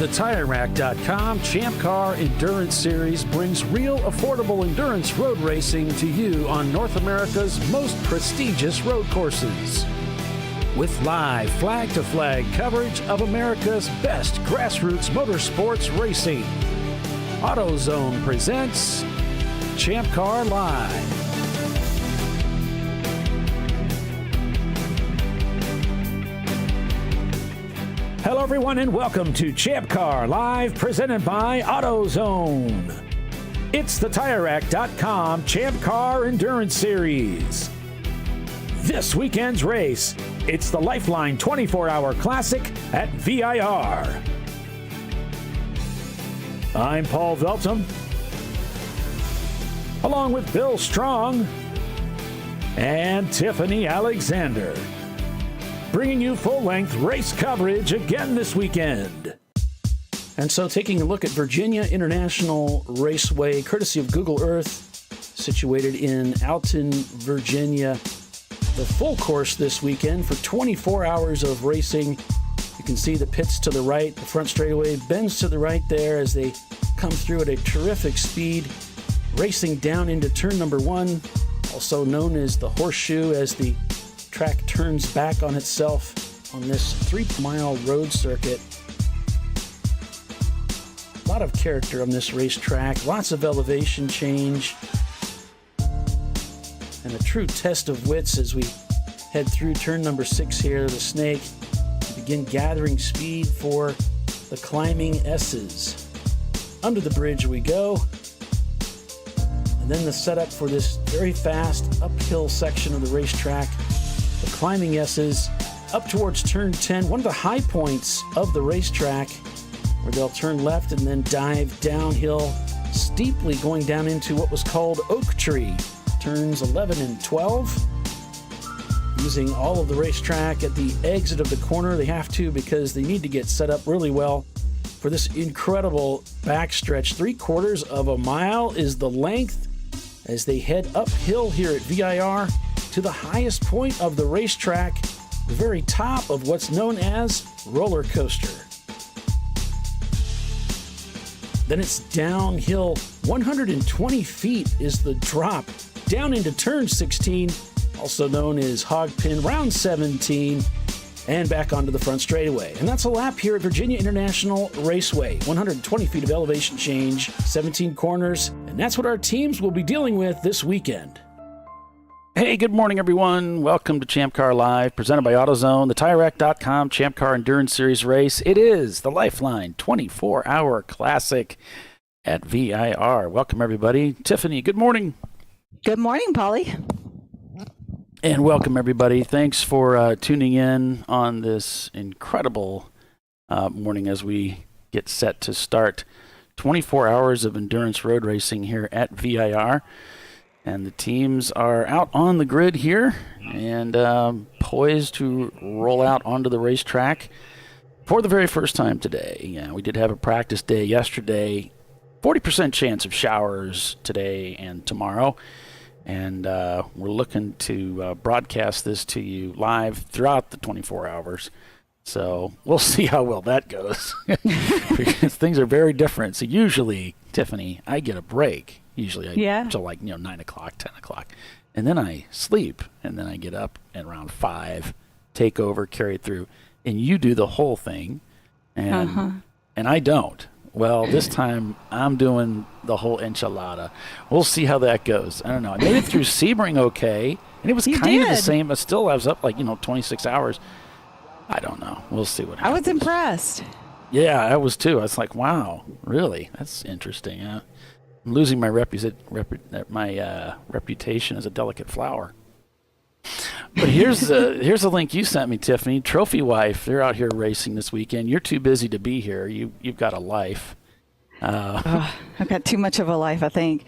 The TireRack.com Champ Car Endurance Series brings real affordable endurance road racing to you on North America's most prestigious road courses. With live flag-to-flag coverage of America's best grassroots motorsports racing, AutoZone presents ChampCar.Live. Hello, everyone, and welcome to ChampCar.Live, presented by AutoZone. It's the TireRack.com Champ Car Endurance Series. This weekend's race, it's the Lifeline 24-Hour Classic at VIR. I'm Paul Veltum, along with Bill Strong and Tiffany Alexander, bringing you full-length race coverage again this weekend. And so taking a look at Virginia International Raceway, courtesy of Google Earth, situated in Alton, Virginia. The full course this weekend for 24 hours of racing. You can see the pits to the right, the front straightaway bends to the right there as they come through at a terrific speed, racing down into turn number one, also known as the horseshoe, as the track turns back on itself on this 3-mile road circuit. A lot of character on this racetrack, lots of elevation change, and a true test of wits as we head through turn number 6 here, the snake. We begin gathering speed for the climbing S's. Under the bridge we go, and then the setup for this very fast uphill section of the racetrack. The climbing S's up towards turn 10, one of the high points of the racetrack, where they'll turn left and then dive downhill, steeply going down into what was called Oak Tree. Turns 11 and 12. Using all of the racetrack at the exit of the corner. They have to because they need to get set up really well for this incredible backstretch. 3/4 of a mile is the length as they head uphill here at VIR to the highest point of the racetrack, the very top of what's known as roller coaster. Then it's downhill. 120 feet is the drop down into turn 16, also known as hog pin, round 17, and back onto the front straightaway. And that's a lap here at Virginia International Raceway. 120 feet of elevation change, 17 corners, and that's what our teams will be dealing with this weekend. Hey, good morning, everyone. Welcome to Champ Car Live, presented by AutoZone, the TireRack.com Champ Car Endurance Series race. It is the Lifeline 24-Hour Classic at VIR. Welcome, everybody. Tiffany, good morning. Good morning, Polly. And welcome, everybody. Thanks for tuning in on this incredible morning as we get set to start 24 hours of endurance road racing here at VIR. And the teams are out on the grid here and poised to roll out onto the racetrack for the very first time today. Yeah, we did have a practice day yesterday. 40% chance of showers today and tomorrow. And we're looking to broadcast this to you live throughout the 24 hours. So we'll see how well that goes. Because things are very different. So usually, Tiffany, I get a break. Usually until 9 o'clock, 10 o'clock. And then I sleep. And then I get up at around 5, take over, carry it through. And you do the whole thing. And I don't. Well, this time I'm doing the whole enchilada. We'll see how that goes. I don't know. I made it through Sebring okay, and it was kind of the same, but still I was up 26 hours. I don't know. We'll see what happens. I was impressed. Yeah, I was too. I was like, wow, really? That's interesting. I'm losing my reputation as a delicate flower. But here's a link you sent me, Tiffany. Trophy Wife, they're out here racing this weekend. You're too busy to be here. You've got a life. I've got too much of a life, I think.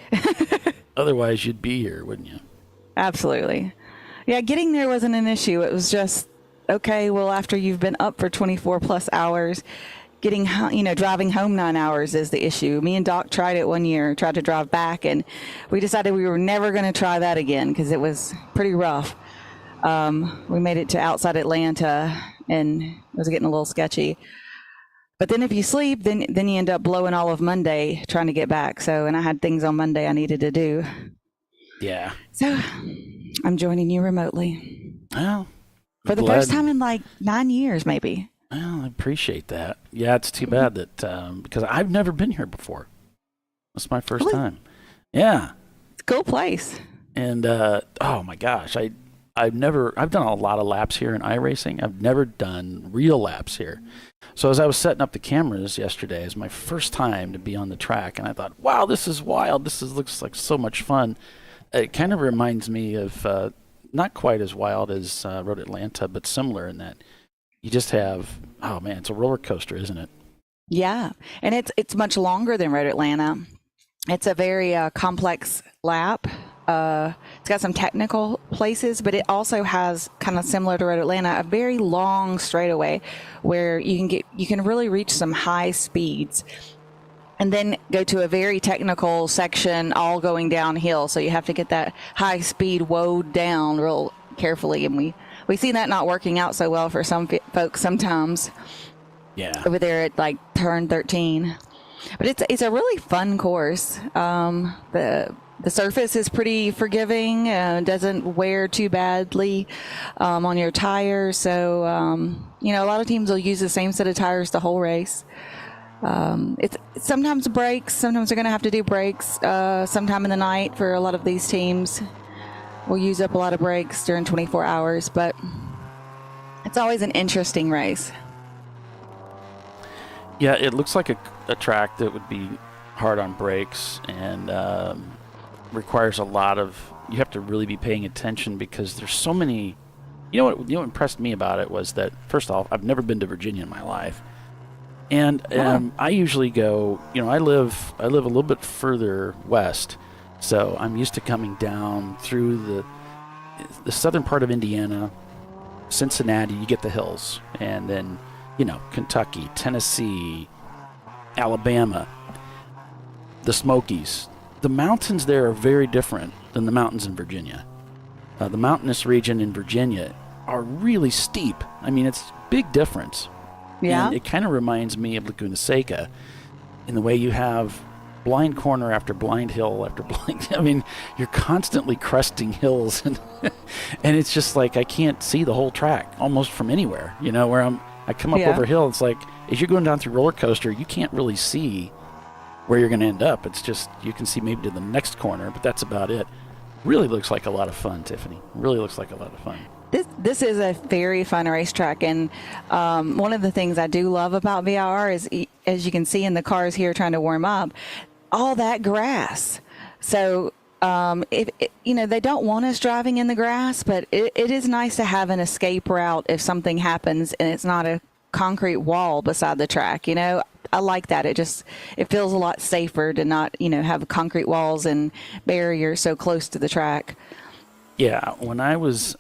Otherwise, you'd be here, wouldn't you? Absolutely. Yeah, getting there wasn't an issue. It was just, okay, well, after you've been up for 24 plus hours, driving home 9 hours is the issue. Me and Doc tried it one year, tried to drive back, and we decided we were never going to try that again because it was pretty rough. We made it to outside Atlanta, and it was getting a little sketchy. But then if you sleep, then you end up blowing all of Monday trying to get back. So, and I had things on Monday I needed to do. Yeah. So I'm joining you remotely. Well, for the first time in like 9 years, maybe. Well, I appreciate that. Yeah, it's too bad that because I've never been here before. It's my first time. Yeah. It's a cool place. And oh my gosh, I've done a lot of laps here in iRacing. I've never done real laps here. So as I was setting up the cameras yesterday, it was my first time to be on the track, and I thought, wow, this is wild. Looks like so much fun. It kind of reminds me of not quite as wild as Road Atlanta, but similar in that you just have, oh man, it's a roller coaster, isn't it? Yeah, and it's much longer than Road Atlanta. It's a very complex lap. It's got some technical places, but it also has, kind of similar to Road Atlanta, a very long straightaway where you can really reach some high speeds, and then go to a very technical section, all going downhill. So you have to get that high speed woed down real carefully, and we see that not working out so well for some folks sometimes. Yeah, over there at like turn 13, but it's a really fun course. The surface is pretty forgiving, doesn't wear too badly on your tires. So, a lot of teams will use the same set of tires the whole race. It's sometimes brakes. Sometimes they're going to have to do brakes sometime in the night for a lot of these teams. We'll use up a lot of brakes during 24 hours, but it's always an interesting race. Yeah, it looks like a track that would be hard on brakes and requires a lot of, you have to really be paying attention because there's so many. What impressed me about it was that, first off, I've never been to Virginia in my life. And I usually go, I live a little bit further west, so I'm used to coming down through the southern part of Indiana, Cincinnati. You get the hills, and then Kentucky, Tennessee, Alabama, the Smokies. The mountains there are very different than the mountains in Virginia. The mountainous region in Virginia are really steep. I mean, it's a big difference. Yeah. And it kind of reminds me of Laguna Seca in the way you have blind corner after blind hill after blind. I mean, you're constantly cresting hills, and it's just like I can't see the whole track almost from anywhere. Where I come up over a hill, it's like as you're going down through roller coaster, you can't really see where you're going to end up. It's just you can see maybe to the next corner, but that's about it. Really looks like a lot of fun, Tiffany. Really looks like a lot of fun. This is a very fun racetrack, and one of the things I do love about VIR is, as you can see in the cars here trying to warm up, all that grass. So if they don't want us driving in the grass, but it is nice to have an escape route if something happens and it's not a concrete wall beside the track. I like that. It feels a lot safer to not have concrete walls and barriers so close to the track. Yeah, when I was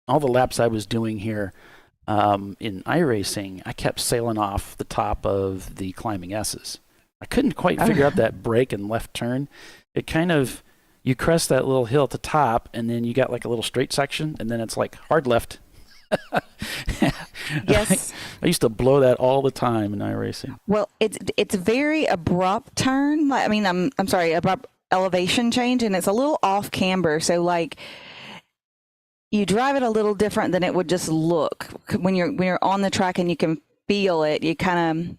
all the laps I was doing here in iRacing, I kept sailing off the top of the climbing S's. I couldn't quite figure out that brake and left turn. It kind of, you crest that little hill at the top, and then you got like a little straight section, and then it's like hard left. Yes. I used to blow that all the time in iRacing. Well, it's very abrupt turn. I mean, I'm sorry, abrupt elevation change, and it's a little off camber. So like, you drive it a little different than it would just look when you're on the track and you can feel it. You kind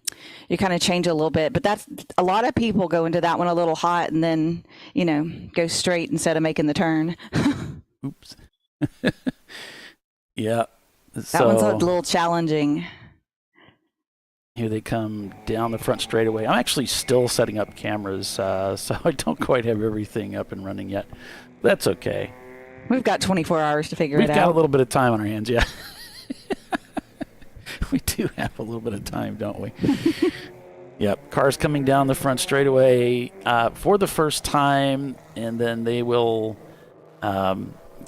of change a little bit, but that's a lot of people go into that one a little hot and then go straight instead of making the turn. Oops. Yeah, that one's a little challenging. Here they come down the front straightaway. I'm actually still setting up cameras, so I don't quite have everything up and running yet. That's okay. We've got 24 hours to figure it out. We've got a little bit of time on our hands, yeah. We do have a little bit of time, don't we? Yep, cars coming down the front straightaway for the first time, and then they will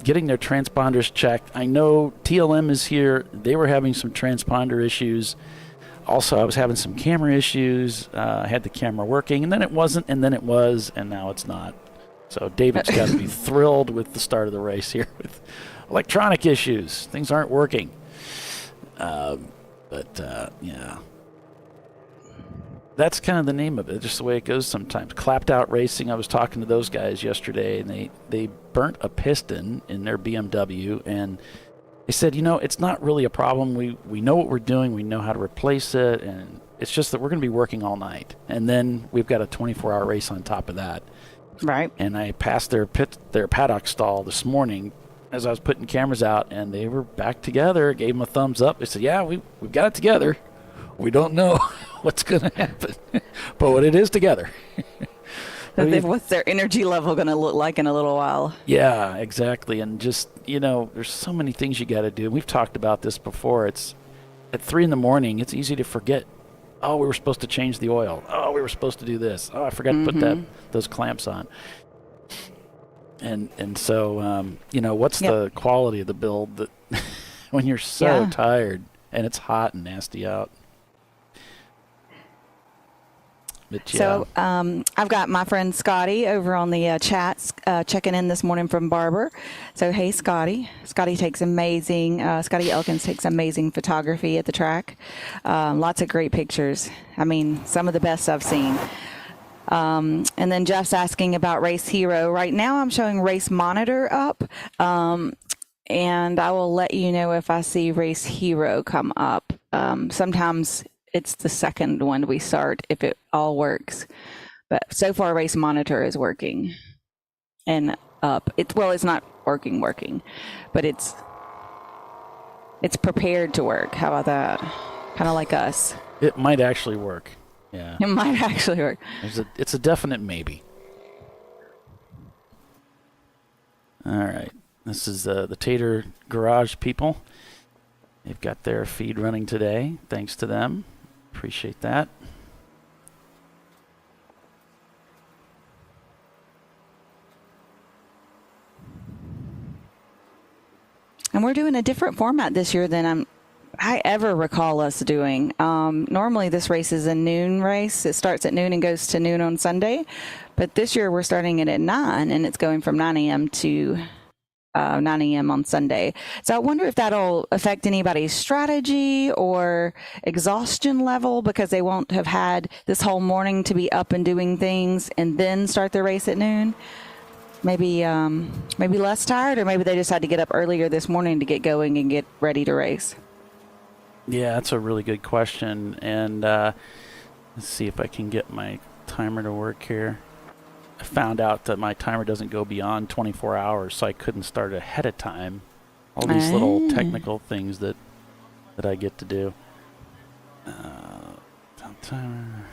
getting their transponders checked. I know TLM is here. They were having some transponder issues. Also, I was having some camera issues. I had the camera working, and then it wasn't, and then it was, and now it's not. So David's got to be thrilled with the start of the race here with electronic issues. Things aren't working. Yeah. That's kind of the name of it, just the way it goes sometimes. Clapped out racing. I was talking to those guys yesterday, and they burnt a piston in their BMW, and they said, it's not really a problem. We know what we're doing. We know how to replace it, and it's just that we're going to be working all night. And then we've got a 24-hour race on top of that. Right. And I passed their paddock stall this morning as I was putting cameras out, and they were back together. Gave them a thumbs up. They said, yeah, we've got it together. We don't know what's going to happen, but it is together. What's their energy level going to look like in a little while? Yeah, exactly. And just, there's so many things you got to do. We've talked about this before. It's at 3 a.m, it's easy to forget. Oh, we were supposed to change the oil. Oh, we were supposed to do this. Oh, I forgot to put those clamps on. And so, what's the quality of the build that when you're so tired and it's hot and nasty out? But, So I've got my friend Scotty over on the chats checking in this morning from Barber. So, hey, Scotty. Scotty Elkins takes amazing photography at the track. Lots of great pictures. I mean, some of the best I've seen. And then Jeff's asking about Race Hero. Right now I'm showing Race Monitor up. And I will let you know if I see Race Hero come up. Sometimes it's the second one we start if it all works. But so far Race Monitor is working and up. It's not working, but it's prepared to work. How about that? Kind of like us. It might actually work. Yeah. It might actually work. It's a definite maybe. All right. This is the Tater Garage people. They've got their feed running today. Thanks to them. Appreciate that. And we're doing a different format this year than I ever recall us doing. Normally this race is a noon race. It starts at noon and goes to noon on Sunday. But this year we're starting it at 9, and it's going from 9 a.m. to 9 a.m. on Sunday. So I wonder if that'll affect anybody's strategy or exhaustion level, because they won't have had this whole morning to be up and doing things and then start their race at noon. Maybe less tired, or maybe they just had to get up earlier this morning to get going and get ready to race. Yeah, that's a really good question. And let's see if I can get my timer to work here. I found out that my timer doesn't go beyond 24 hours, so I couldn't start ahead of time. All these little technical things that I get to do. Timer.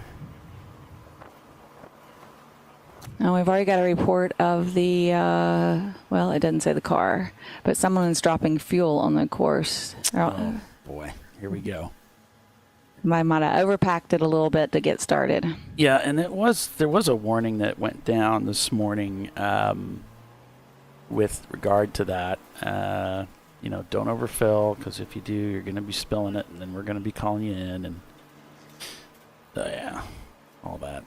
Now we've already got a report of the, it doesn't say the car, but someone is dropping fuel on the course. Oh, boy. Here we go. I might have overpacked it a little bit to get started. Yeah, and there was a warning that went down this morning with regard to that. Don't overfill, because if you do, you're going to be spilling it, and then we're going to be calling you in, and all that.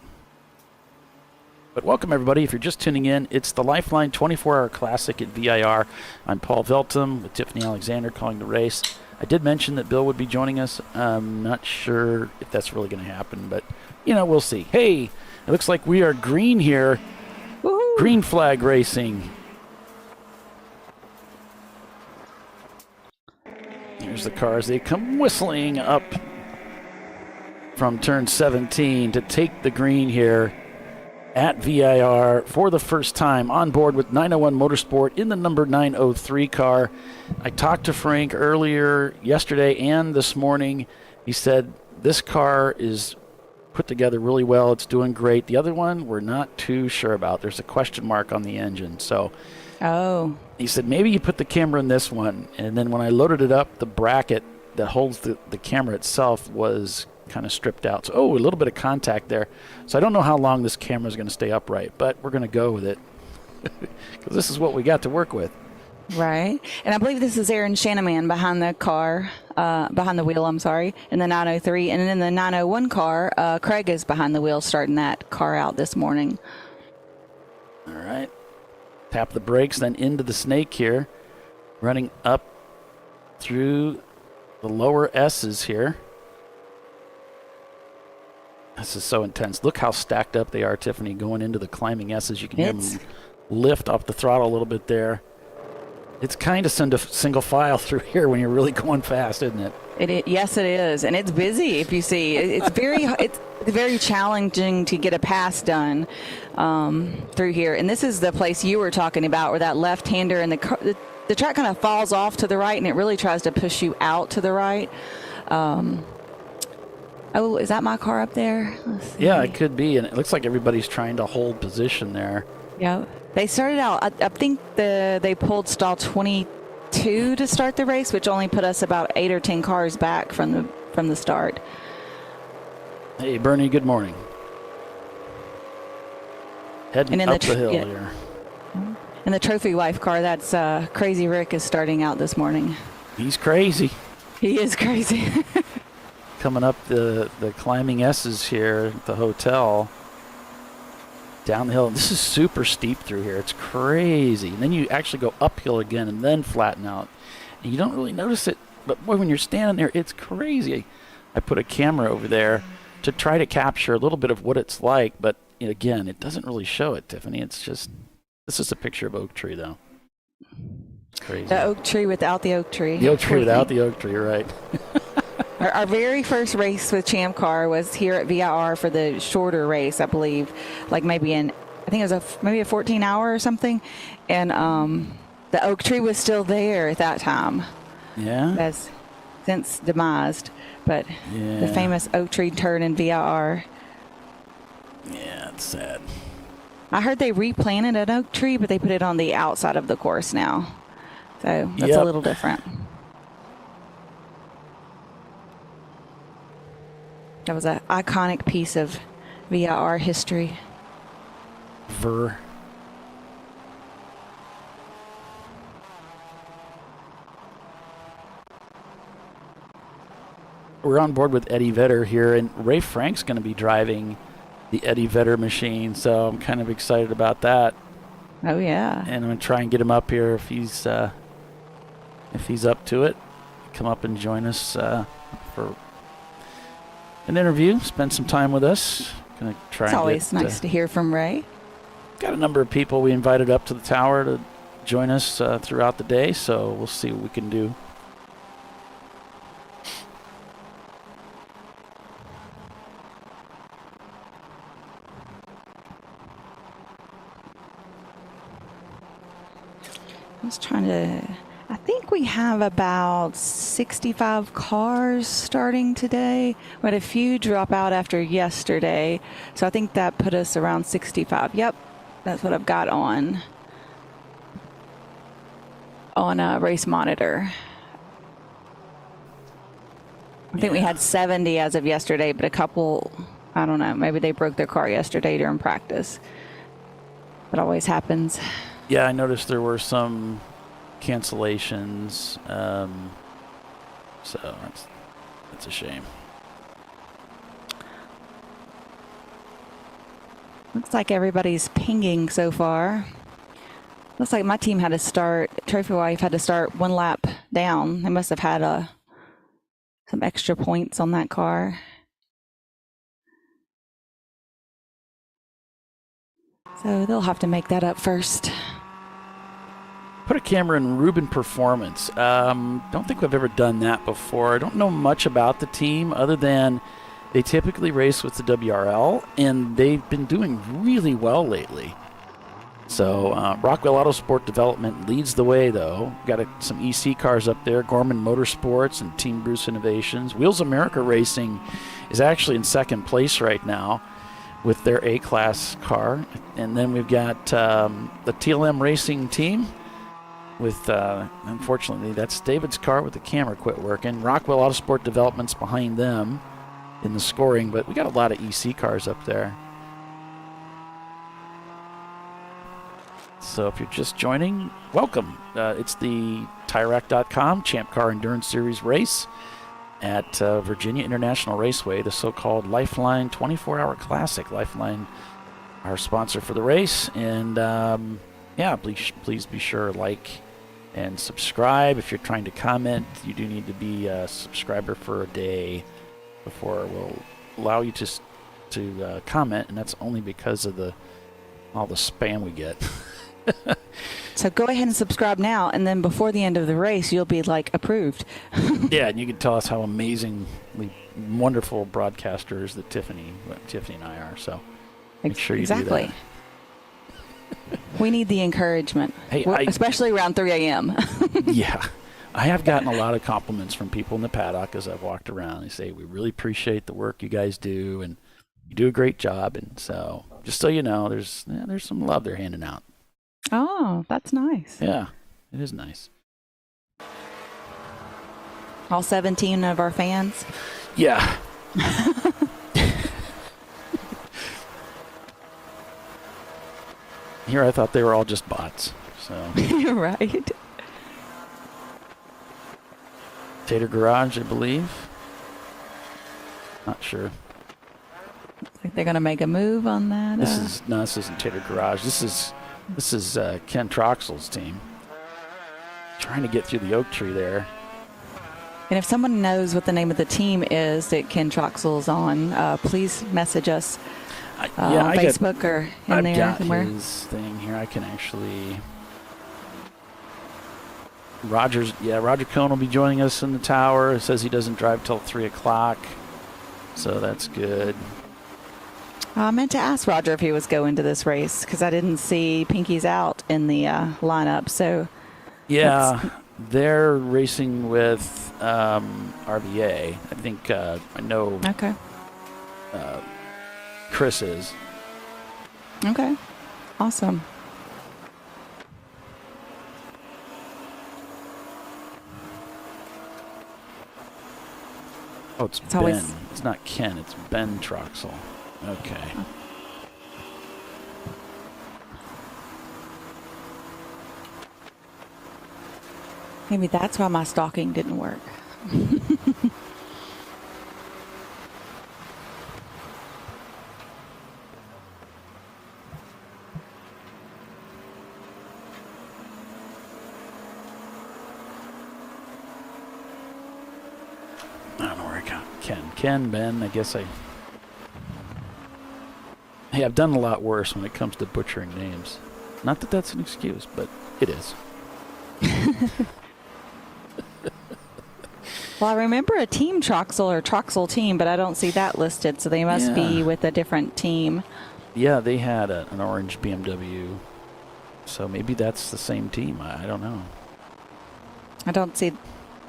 But welcome, everybody. If you're just tuning in, it's the Lifeline 24-Hour Classic at VIR. I'm Paul Veltum with Tiffany Alexander calling the race. I did mention that Bill would be joining us. I'm not sure if that's really going to happen, but, we'll see. Hey, it looks like we are green here. Woo-hoo. Green flag racing. Here's the cars. They come whistling up from turn 17 to take the green here at VIR for the first time, on board with 901 Motorsport in the number 903 car. I talked to Frank earlier yesterday and this morning. He said this car is put together really well. It's doing great. The other one we're not too sure about. There's a question mark on the engine. So he said maybe you put the camera in this one. And then when I loaded it up, the bracket that holds the camera itself was kind of stripped out. So, a little bit of contact there. So I don't know how long this camera is going to stay upright, but we're going to go with it because this is what we got to work with. Right. And I believe this is Aaron Shanaman behind the car, behind the wheel, in the 903. And in the 901 car, Craig is behind the wheel starting that car out this morning. All right. Tap the brakes, then into the snake here. Running up through the lower S's here. This is so intense. Look how stacked up they are, Tiffany, going into the climbing S's. You can hear them lift off the throttle a little bit there. It's kind of single file through here when you're really going fast, isn't it? Yes, it is, and it's busy. If you see, it's very challenging to get a pass done through here. And this is the place you were talking about, where that left-hander and the track kind of falls off to the right, and it really tries to push you out to the right. Oh, is that my car up there? Yeah, it could be, and it looks like everybody's trying to hold position there. Yeah, they started out. I think they pulled stall 22 to start the race, which only put us about 8 or 10 cars back from the start. Hey, Bernie. Good morning. Heading up the hill here. And the trophy wife car, that's Crazy Rick, is starting out this morning. He's crazy. He is crazy. Coming up the climbing S's here at the hotel. Down the hill. This is super steep through here. It's crazy. And then you actually go uphill again and then flatten out. And you don't really notice it, but boy, when you're standing there, it's crazy. I put a camera over there to try to capture a little bit of what it's like, but again, it doesn't really show it, Tiffany. It's just, this is a picture of oak tree, though. It's crazy. The oak tree without the oak tree. The oak tree without the oak tree, right. Our very first race with ChampCar was here at VIR for the shorter race, I believe, like I think it was maybe a 14-hour or something, and the oak tree was still there at that time. Yeah. That's since demised, but the famous oak tree turn in VIR. Yeah, it's sad. I heard they replanted an oak tree, but they put it on the outside of the course now, so that's a little different. That was an iconic piece of VIR history. VIR. We're on board with Eddie Vedder here, and Ray Frank's going to be driving the Eddie Vedder machine, so I'm kind of excited about that. Oh, yeah. And I'm going to try and get him up here if he's up to it. Come up and join us for an interview, spend some time with us. Gonna try. It's always nice to hear from Ray. Got a number of people we invited up to the tower to join us throughout the day, so we'll see what we can do. I was trying to... I think we have about 65 cars starting today. We had a few drop out after yesterday, so I think that put us around 65. Yep, that's what I've got on Race Monitor. I think we had 70 as of yesterday, but a couple, I don't know, maybe they broke their car yesterday during practice. That always happens. Yeah, I noticed there were some cancellations, so that's a shame. Looks like everybody's pinging so far. Looks like my team had to start, Trophy Wife had to start 1 lap down. They must have had some extra points on that car. So they'll have to make that up first. Put a camera in Rubin Performance. Don't think we've ever done that before. I don't know much about the team other than they typically race with the WRL, and they've been doing really well lately. So Rockwell Autosport Development leads the way, though. Got some EC cars up there, Gorman Motorsports and Team Bruce Innovations. Wheels America Racing is actually in second place right now with their A-Class car. And then we've got the TLM Racing team with, unfortunately, that's David's car with the camera quit working. Rockwell Autosport Development's behind them in the scoring, but we got a lot of EC cars up there. So if you're just joining, welcome. It's the TireRack.com Champ Car Endurance Series race at Virginia International Raceway, the so-called Lifeline 24-hour classic. Lifeline, our sponsor for the race. And yeah, please be sure to like and subscribe. If you're trying to comment, you do need to be a subscriber for a day before we'll allow you to to comment, and that's only because of all the spam we get. So go ahead and subscribe now, and then before the end of the race, you'll be like approved. Yeah, and you can tell us how amazingly wonderful broadcasters that Tiffany and I are. So make sure you do that. We need the encouragement, hey, especially around 3 a.m. Yeah. I have gotten a lot of compliments from people in the paddock as I've walked around. They say, we really appreciate the work you guys do, and you do a great job. And so just so you know, there's some love they're handing out. Oh, that's nice. Yeah, it is nice. All 17 of our fans? Yeah. Here I thought they were all just bots. So You're right. Tater Garage, I believe. Not sure. Looks like they're going to make a move on that. This isn't Tater Garage. This is Ken Troxell's team. Trying to get through the oak tree there. And if someone knows what the name of the team is that Ken Troxell's on, please message us on Facebook or in there somewhere. I've got his thing here. I can actually... Roger Cohen will be joining us in the tower. It says he doesn't drive till 3 o'clock, so that's good. I meant to ask Roger if he was going to this race because I didn't see Pinky's out in the lineup. So yeah, they're racing with RVA. I think I know. Okay. Chris is. Okay. Awesome. Oh, it's Ben. It's not Ken. It's Ben Troxell. Okay. Maybe that's why my stalking didn't work. I don't know where I got Ken, Ben, I guess Hey, I've done a lot worse when it comes to butchering names. Not that that's an excuse, but it is. Well, I remember a Team Troxell or Troxell team, but I don't see that listed, so they must be with a different team. Yeah, they had an orange BMW, so maybe that's the same team. I don't know. I don't see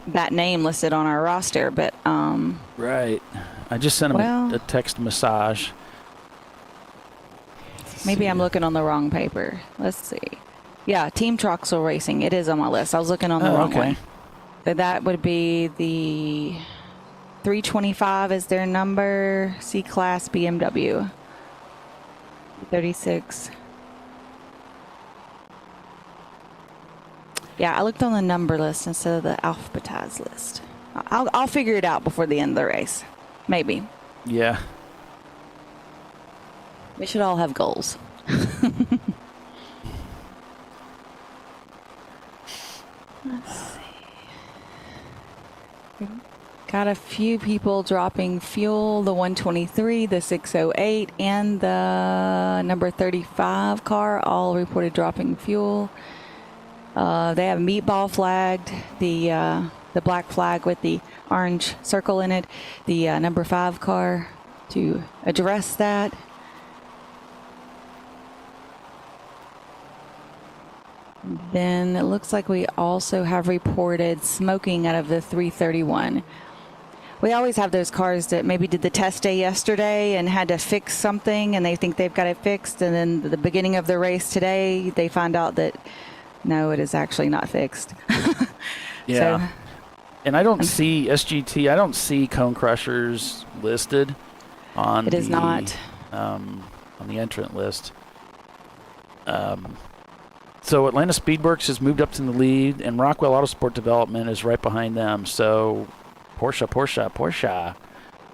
that name listed on our roster, but right. I just sent him a text massage. Maybe I'm looking on the wrong paper. Let's see. Yeah, Team Troxell Racing. It is on my list. I was looking on the wrong one. So that would be the 325 is their number, C-Class BMW. 36. Yeah, I looked on the number list instead of the alphabetized list. I'll figure it out before the end of the race. Maybe. Yeah. We should all have goals. Let's see. Got a few people dropping fuel. The 123, the 608, and the number 35 car all reported dropping fuel. They have meatball flagged, the black flag with the orange circle in it, the number 5 car to address that. Then it looks like we also have reported smoking out of the 331. We always have those cars that maybe did the test day yesterday and had to fix something and they think they've got it fixed, and then the beginning of the race today they find out that no, it is actually not fixed. Yeah. So, and I don't see SGT, I don't see cone crushers listed on it is not on the entrant list. So Atlanta Speedworks has moved up to the lead, and Rockwell Autosport Development is right behind them. So Porsche.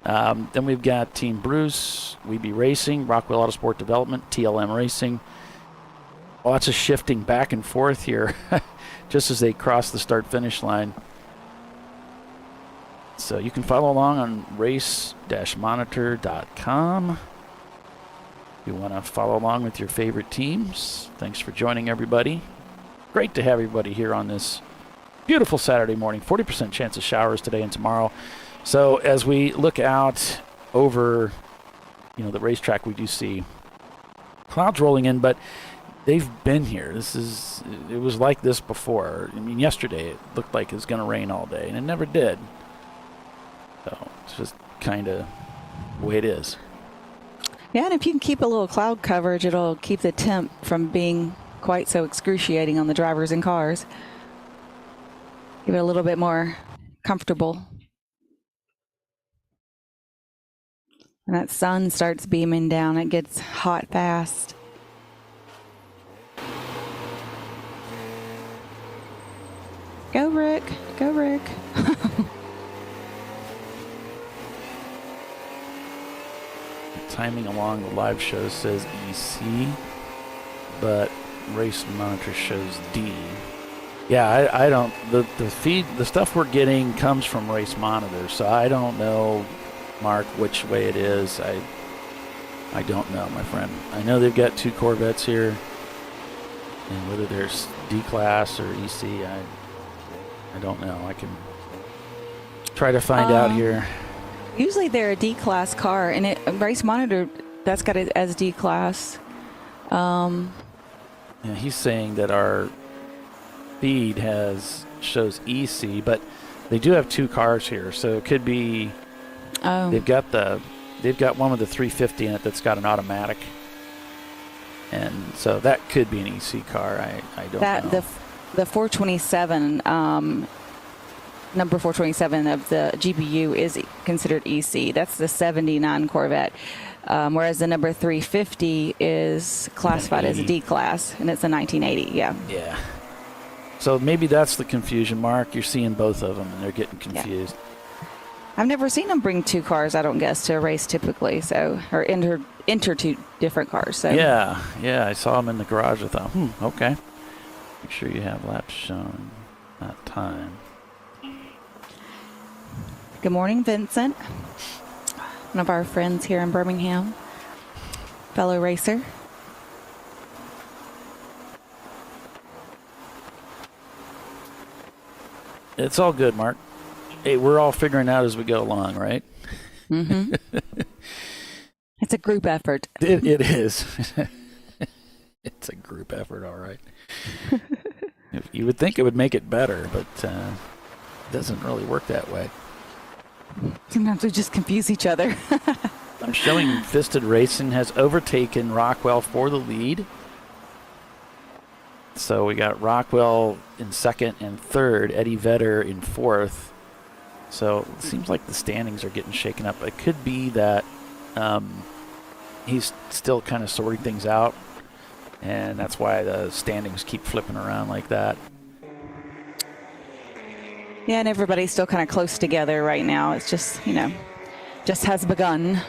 Then we've got Team Bruce, WeBe Racing, Rockwell Autosport Development, TLM Racing. Lots of shifting back and forth here just as they cross the start-finish line. So you can follow along on race-monitor.com. you want to follow along with your favorite teams, thanks for joining, everybody. Great to have everybody here on this beautiful Saturday morning. 40% chance of showers today and tomorrow. So as we look out over, the racetrack, we do see clouds rolling in, but they've been here. It was like this before. I mean, yesterday it looked like it was going to rain all day, and it never did. So it's just kind of the way it is. Yeah, and if you can keep a little cloud coverage, it'll keep the temp from being quite so excruciating on the drivers and cars. Give it a little bit more comfortable. And that sun starts beaming down. It gets hot fast. Go, Rick. Go, Rick. Timing along the live show says EC, but race monitor shows D. Yeah, I don't. The feed, the stuff we're getting comes from race monitor, so I don't know, Mark, which way it is. I don't know, my friend. I know they've got 2 Corvettes here, and whether there's D class or EC, I don't know. I can try to find out here. Usually they're a D-class car, and race monitor, that's got it as D-class. Yeah, he's saying that our feed shows EC, but they do have 2 cars here, so it could be. They've got one with the 350 in it that's got an automatic, and so that could be an EC car. I don't know. The 427. Number 427 of the GBU is considered EC. That's the 79 Corvette. Whereas the number 350 is classified as a D class, and it's a 1980. Yeah. Yeah. So maybe that's the confusion, Mark. You're seeing both of them, and they're getting confused. Yeah. I've never seen them bring 2 cars, I don't guess, to a race typically. So, or enter 2 different cars. So. Yeah. I saw them in the garage. I thought, okay. Make sure you have laps shown that time. Good morning, Vincent. One of our friends here in Birmingham. Fellow racer. It's all good, Mark. Hey, we're all figuring out as we go along, right? Mm-hmm. It's a group effort. It is. It's a group effort, all right. You would think it would make it better, but it doesn't really work that way. Sometimes we just confuse each other. I'm showing Fisted Racing has overtaken Rockwell for the lead. So we got Rockwell in second and third, Eddie Vedder in fourth. So it seems like the standings are getting shaken up. It could be that he's still kind of sorting things out, and that's why the standings keep flipping around like that. Yeah, and everybody's still kind of close together right now. It's just, just has begun.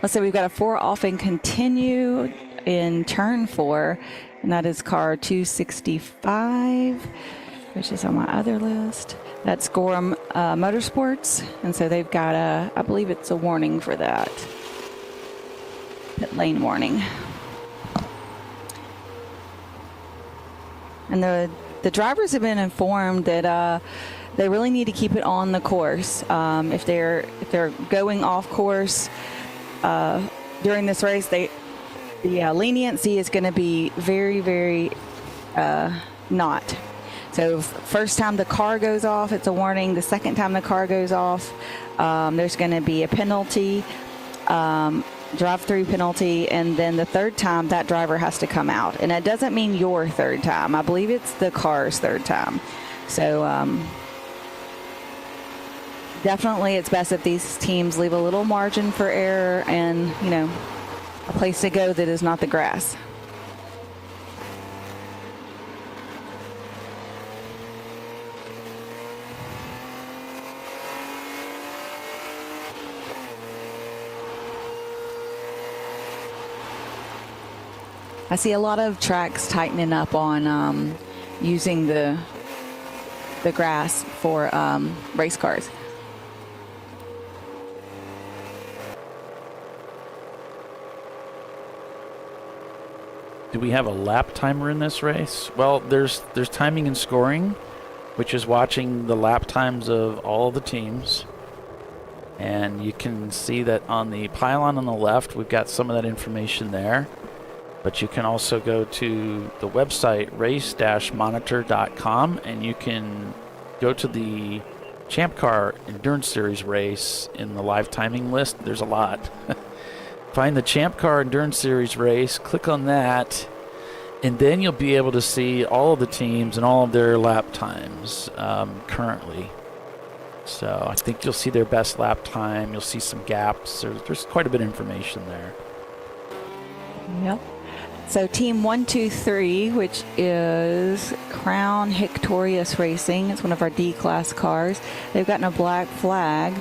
Let's say we've got a 4 off and continue in turn 4, and that is car 265, which is on my other list. That's Gorham Motorsports, and so they've got I believe it's a warning for that. Pit lane warning. And the drivers have been informed that they really need to keep it on the course. If they're going off course during this race, the leniency is going to be very, very not. So first time the car goes off, it's a warning. The second time the car goes off, there's going to be a penalty, drive-through penalty, and then the third time that driver has to come out. And that doesn't mean your third time. I believe it's the car's third time. So definitely it's best if these teams leave a little margin for error and, a place to go that is not the grass. I see a lot of tracks tightening up on using the grass for race cars. Do we have a lap timer in this race? Well, there's timing and scoring, which is watching the lap times of all of the teams. And you can see that on the pylon on the left, we've got some of that information there. But you can also go to the website, race-monitor.com, and you can go to the Champ Car Endurance Series race in the live timing list. There's a lot. Find the Champ Car Endurance Series race, click on that, and then you'll be able to see all of the teams and all of their lap times currently. So I think you'll see their best lap time. You'll see some gaps. There's quite a bit of information there. Yep. So Team 123, which is Crown Victorious Racing, it's one of our D-Class cars. They've gotten a black flag,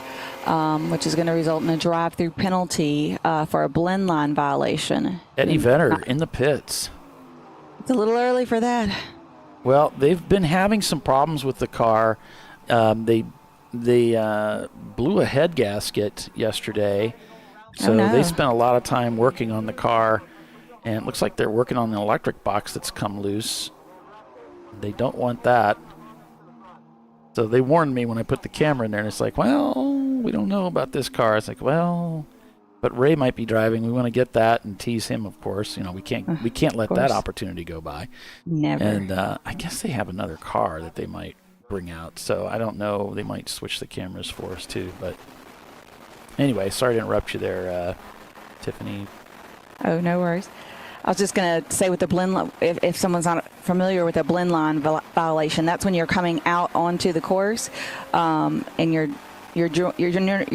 which is going to result in a drive-through penalty for a blend line violation. Eddie Vedder in the pits. It's a little early for that. Well, they've been having some problems with the car. They blew a head gasket yesterday, so they spent a lot of time working on the car, and it looks like they're working on the electric box that's come loose. They don't want that. So they warned me when I put the camera in there, and it's like, well, we don't know about this car. It's like, well, but Ray might be driving. We want to get that and tease him, of course. You know, we can't let that opportunity go by. Never. And I guess they have another car that they might bring out, so I don't know. They might switch the cameras for us too. But anyway, sorry to interrupt you there, Tiffany. Oh, no worries. I was just going to say with the blend, if someone's not familiar with a blend line violation, that's when you're coming out onto the course, and you're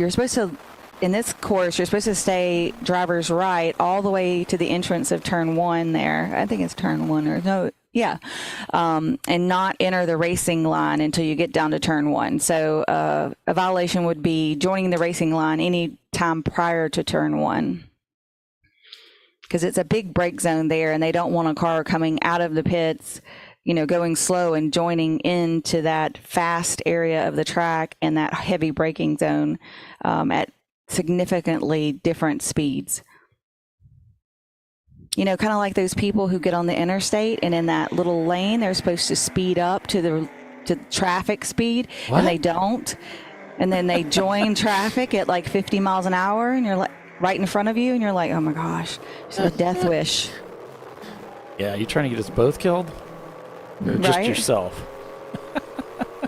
supposed to, in this course, you're supposed to stay driver's right all the way to the entrance of turn 1 there. I think it's turn 1 or no. Yeah, and not enter the racing line until you get down to turn 1. So a violation would be joining the racing line any time prior to turn 1. Because it's a big brake zone there, and they don't want a car coming out of the pits, you know, going slow and joining into that fast area of the track and that heavy braking zone at significantly different speeds. You know, kind of like those people who get on the interstate and in that little lane, they're supposed to speed up to the traffic speed, and they don't. And then they join traffic at like 50 miles an hour, and you're like, right in front of you, and you're like, oh my gosh, it's a death wish. Yeah, you trying to get us both killed? Or just yourself?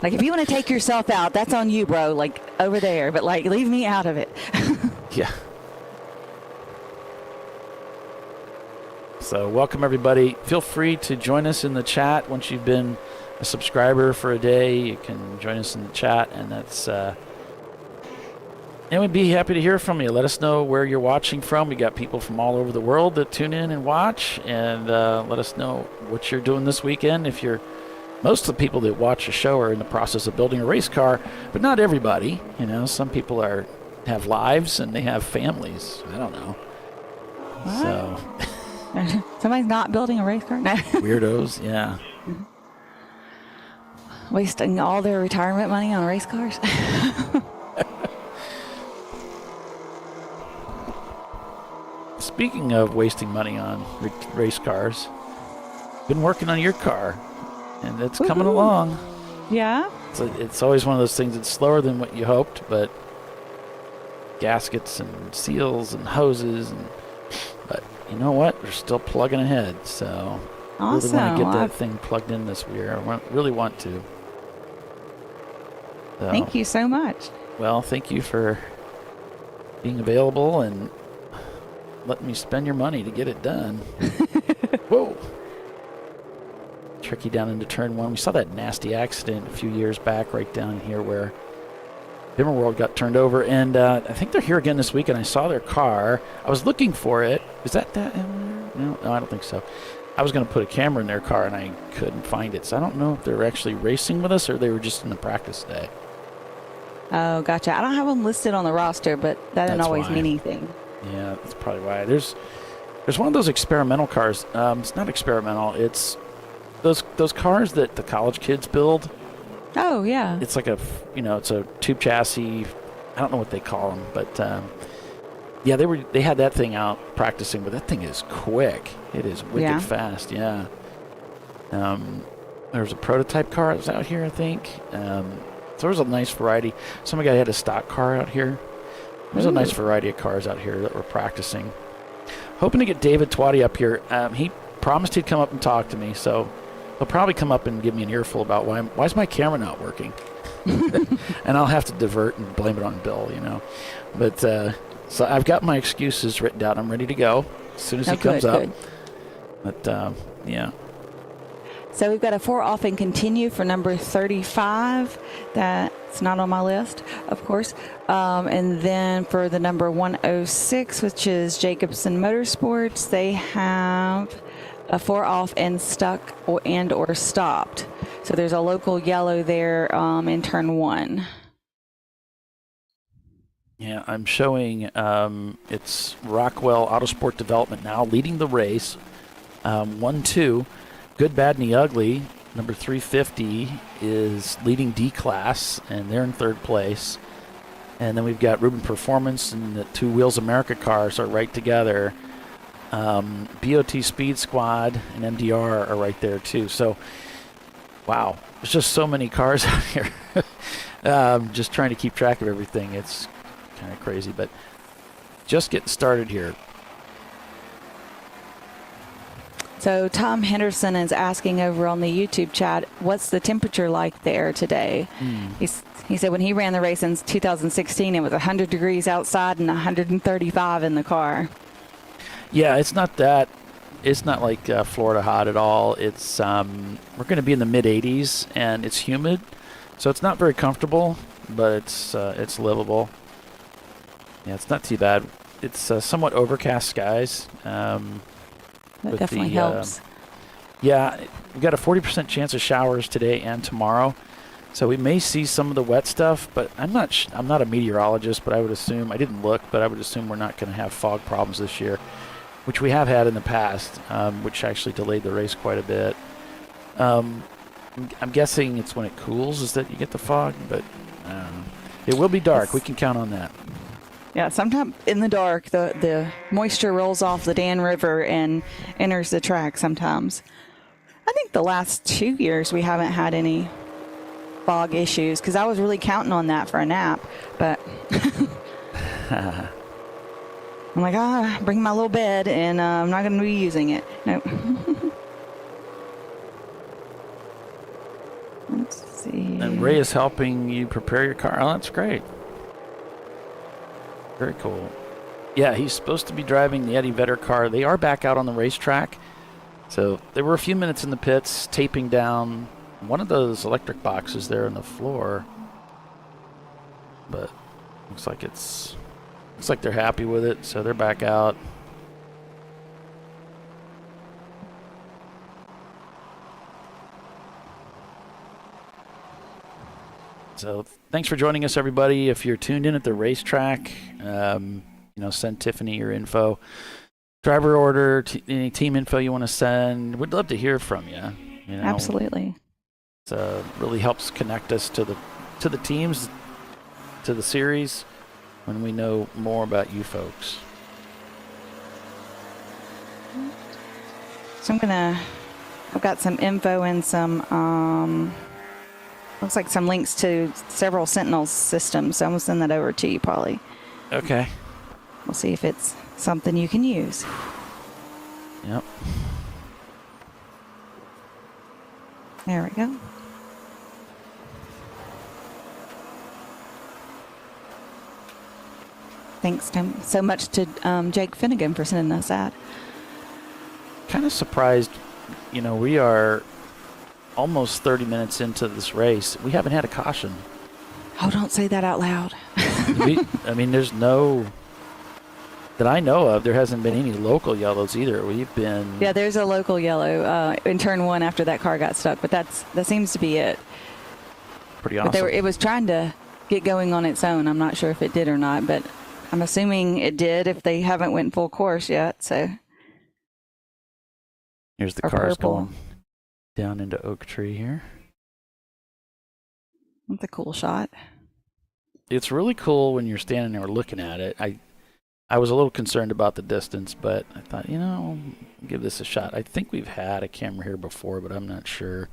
Like, if you want to take yourself out, that's on you, bro, like over there, but like, leave me out of it. Yeah. So welcome everybody. Feel free to join us in the chat. Once you've been a subscriber for a day, you can join us in the chat, and that's and we'd be happy to hear from you. Let us know where you're watching from. We got people from all over the world that tune in and watch, and let us know what you're doing this weekend. Most of the people that watch the show are in the process of building a race car, but not everybody. You know, some people have lives and they have families. I don't know. What? So somebody's not building a race car? No. Weirdos, yeah. Wasting all their retirement money on race cars? Speaking of wasting money on race cars, been working on your car, and it's coming along. Yeah? It's always one of those things that's slower than what you hoped, but gaskets and seals and hoses, but you know what? We're still plugging ahead, so awesome. Really want to get that thing plugged in this year. I really want to. So, thank you so much. Well, thank you for being available and letting me spend your money to get it done. Whoa. Tricky down into turn 1. We saw that nasty accident a few years back right down here where Bimmer World got turned over, and I think they're here again this week, and I saw their car. I was looking for it. Is that? No, I don't think so. I was going to put a camera in their car, and I couldn't find it, so I don't know if they're actually racing with us or they were just in the practice day. Oh, gotcha. I don't have them listed on the roster, but that doesn't always mean anything. Yeah, that's probably why. There's one of those experimental cars. It's not experimental. It's those cars that the college kids build. Oh, yeah. It's like it's a tube chassis. I don't know what they call them, but Yeah, they had that thing out practicing, but that thing is quick. It is wicked fast. Yeah. There's a prototype car that's out here, I think. So there's a nice variety. Some guy had a stock car out here. There's a nice variety of cars out here that we're practicing. Hoping to get David Twatty up here. He promised he'd come up and talk to me, so he'll probably come up and give me an earful about why's my camera not working. And I'll have to divert and blame it on Bill, you know. But so I've got my excuses written down. I'm ready to go as soon as he comes up. But yeah. So we've got a 4 off and continue for number 35. That's not on my list, of course. And then for the number 106, which is Jacobson Motorsports, they have a 4 off and stuck or stopped. So there's a local yellow there in turn 1. Yeah, I'm showing it's Rockwell Autosport Development now leading the race. 1-2. Good, Bad, and the Ugly, number 350, is leading D-Class, and they're in 3rd place. And then we've got Ruben Performance and the 2 Wheels America cars are right together. BOT Speed Squad and MDR are right there, too. So, wow, there's just so many cars out here. Just trying to keep track of everything. It's kind of crazy, but just getting started here. So Tom Henderson is asking over on the YouTube chat, what's the temperature like there today? He said when he ran the race in 2016, it was 100 degrees outside and 135 in the car. Yeah, it's not like Florida hot at all. It's we're going to be in the mid 80s and it's humid, so it's not very comfortable, but it's livable. Yeah, it's not too bad. It's somewhat overcast skies. That definitely helps. Yeah, we've got a 40% chance of showers today and tomorrow, so we may see some of the wet stuff. But I'm not a meteorologist, but I would assume, I didn't look, but I would assume we're not going to have fog problems this year, which we have had in the past, which actually delayed the race quite a bit. I'm guessing it's when it cools is that you get the fog, but I don't know. It will be dark. We can count on that. Yeah, sometimes in the dark, the moisture rolls off the Dan River and enters the track sometimes. I think the last 2 years we haven't had any fog issues because I was really counting on that for a nap. But I'm like, bring my little bed and I'm not going to be using it. Nope. Let's see. And Ray is helping you prepare your car. Oh, that's great. Very cool. Yeah, he's supposed to be driving the Eddie Vedder car. They are back out on the racetrack. So there were a few minutes in the pits taping down one of those electric boxes there on the floor. But looks like they're happy with it, so they're back out. So thanks for joining us, everybody. If you're tuned in at the racetrack, send Tiffany your info, driver order, any team info you want to send. We'd love to hear from you. Absolutely. It really helps connect us to the teams, to the series, when we know more about you folks. So I've got some info and some. Looks like some links to several Sentinel systems, so I'm going to send that over to you, Paulie. Okay. We'll see if it's something you can use. Yep. There we go. Thanks so much to Jake Finnegan for sending us that. Kind of surprised, we are almost 30 minutes into this race. We haven't had a caution. Oh, don't say that out loud. There's no, that I know of, there hasn't been any local yellows either. We've been... Yeah, there's a local yellow in turn 1 after that car got stuck, but that seems to be it. Pretty awesome. But it was trying to get going on its own. I'm not sure if it did or not, but I'm assuming it did if they haven't went full course yet, so... Here's the cars going down into Oak Tree here. That's a cool shot. It's really cool when you're standing there looking at it. I I was a little concerned about the distance, but I thought, give this a shot. I think we've had a camera here before, but I'm not sure.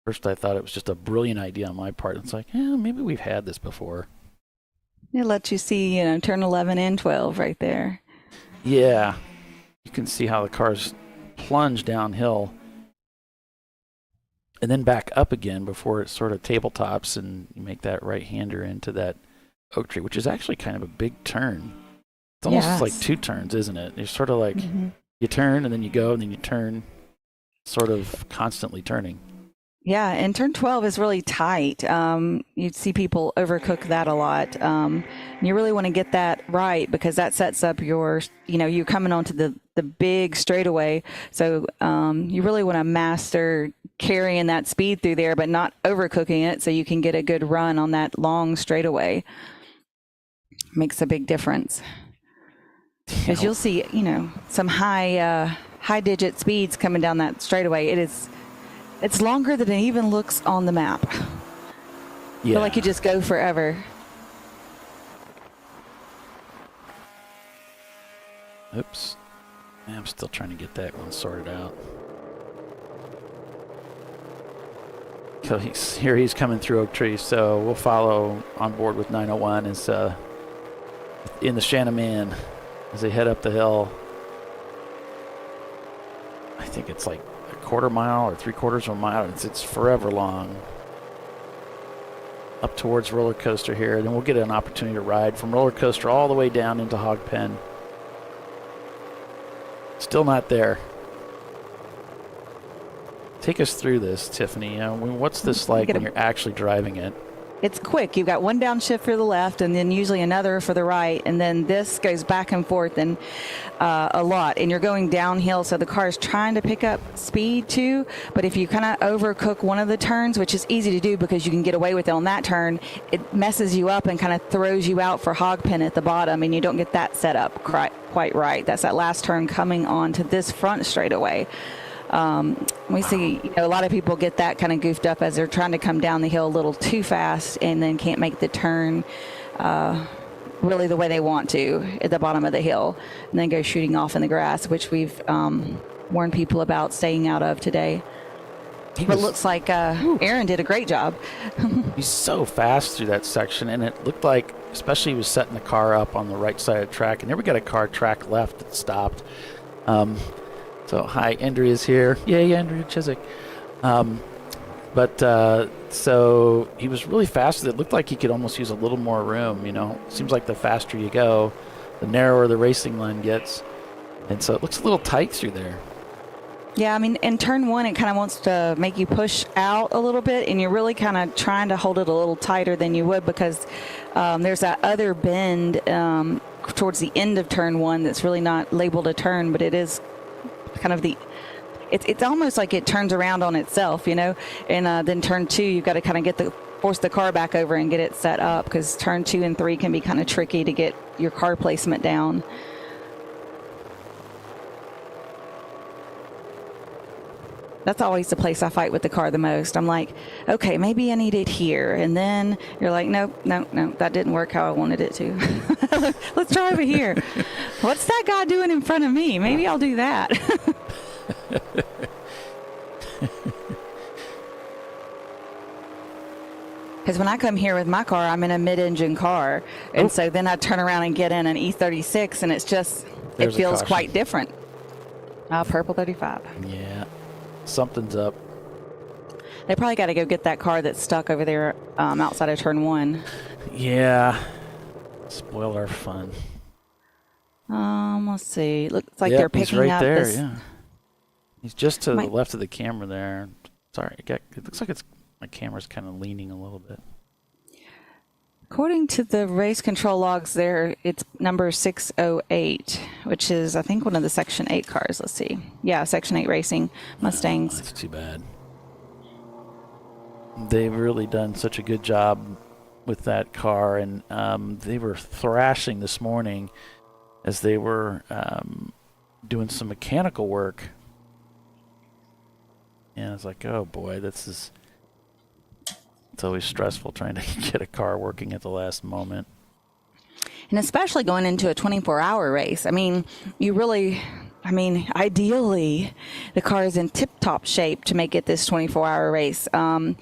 First, I thought it was just a brilliant idea on my part. It's like, maybe we've had this before. It lets you see, turn 11 and 12 right there. Yeah. You can see how the cars plunge downhill and then back up again before it sort of tabletops and you make that right-hander into that oak tree, which is actually kind of a big turn. It's almost like 2 turns, isn't it? It's sort of like you turn and then you go and then you turn, sort of constantly turning. Yeah, and turn 12 is really tight. You'd see people overcook that a lot. You really want to get that right because that sets up your, you're coming onto the big straightaway. So you really want to master carrying that speed through there, but not overcooking it so you can get a good run on that long straightaway. Makes a big difference. Because you'll see, some high digit speeds coming down that straightaway. It's longer than it even looks on the map. Yeah. I feel like you just go forever. Oops. I'm still trying to get that one sorted out. So he's coming through Oak Tree, so we'll follow on board with 901 as in the Shannon as they head up the hill. I think it's like a quarter mile or 3/4 of a mile. It's forever long. Up towards Roller Coaster here, and then we'll get an opportunity to ride from Roller Coaster all the way down into Hog Pen. Still not there. Take us through this, Tiffany. What's this like when you're actually driving it? It's quick. You've got one downshift for the left and then usually another for the right. And then this goes back and forth and a lot. And you're going downhill, so the car is trying to pick up speed too. But if you kind of overcook one of the turns, which is easy to do because you can get away with it on that turn, it messes you up and kind of throws you out for hog pen at the bottom. And you don't get that set up quite right. That's that last turn coming on to this front straightaway. We see, a lot of people get that kind of goofed up as they're trying to come down the hill a little too fast and then can't make the turn really the way they want to at the bottom of the hill and then go shooting off in the grass, which we've warned people about staying out of today. But it looks like Aaron did a great job. He's so fast through that section, and it looked like, especially he was setting the car up on the right side of the track, and then we got a car track left that stopped. So, hi, Andrea's here. Yay, Andrea Chiswick. So he was really fast. It looked like he could almost use a little more room, Seems like the faster you go, the narrower the racing line gets. And so it looks a little tight through there. Yeah, I mean, in turn one, it kind of wants to make you push out a little bit, and you're really kind of trying to hold it a little tighter than you would because there's that other bend towards the end of turn one that's really not labeled a turn, but it is kind of it's almost like it turns around on itself, and then turn two, you've got to kind of force the car back over and get it set up because turn 2 and 3 can be kind of tricky to get your car placement down. That's always the place I fight with the car the most. I'm like, okay, maybe I need it here. And then you're like, no, that didn't work how I wanted it to. Let's try over here. What's that guy doing in front of me? Maybe I'll do that. Because when I come here with my car, I'm in a mid-engine car. And so then I turn around and get in an E36, and it feels quite different. Purple 35. Yeah. Something's up. They probably got to go get that car that's stuck over there outside of turn 1. Yeah. Spoil our fun. Let's see. Looks like they're picking he's right up there, this. Yeah. He's just to the left of the camera there. Sorry, it looks like my camera's kind of leaning a little bit. According to the race control logs there, it's number 608, which is, I think, one of the Section 8 cars. Let's see. Yeah, Section 8 Racing Mustangs. That's too bad. They've really done such a good job with that car, and they were thrashing this morning as they were doing some mechanical work. And I was like, oh, boy, it's always stressful trying to get a car working at the last moment. And especially going into a 24-hour race. I mean, ideally, the car is in tip-top shape to make it this 24-hour race. Some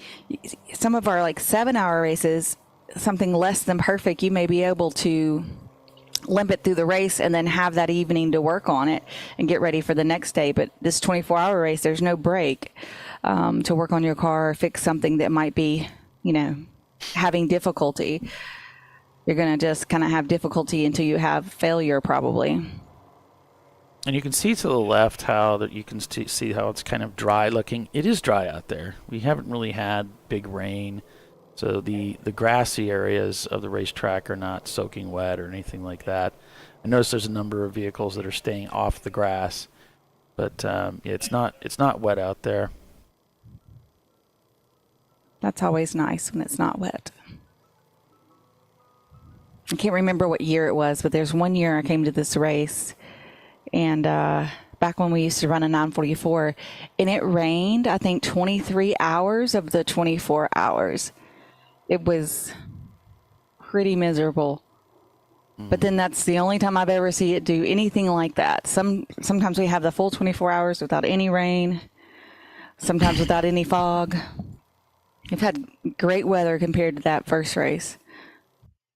of our 7-hour races, something less than perfect, you may be able to limp it through the race and then have that evening to work on it and get ready for the next day. But this 24-hour race, there's no break to work on your car or fix something that might be, having difficulty. You're going to just kind of have difficulty until you have failure, probably. And you can see to the left you can see how it's kind of dry looking. It is dry out there. We haven't really had big rain. So the grassy areas of the racetrack are not soaking wet or anything like that. I notice there's a number of vehicles that are staying off the grass, but it's not wet out there. That's always nice when it's not wet. I can't remember what year it was, but there's one year I came to this race, and back when we used to run a 944, and it rained, I think, 23 hours of the 24 hours. It was pretty miserable. But then that's the only time I've ever seen it do anything like that. Sometimes we have the full 24 hours without any rain, sometimes without any fog. We've had great weather compared to that first race.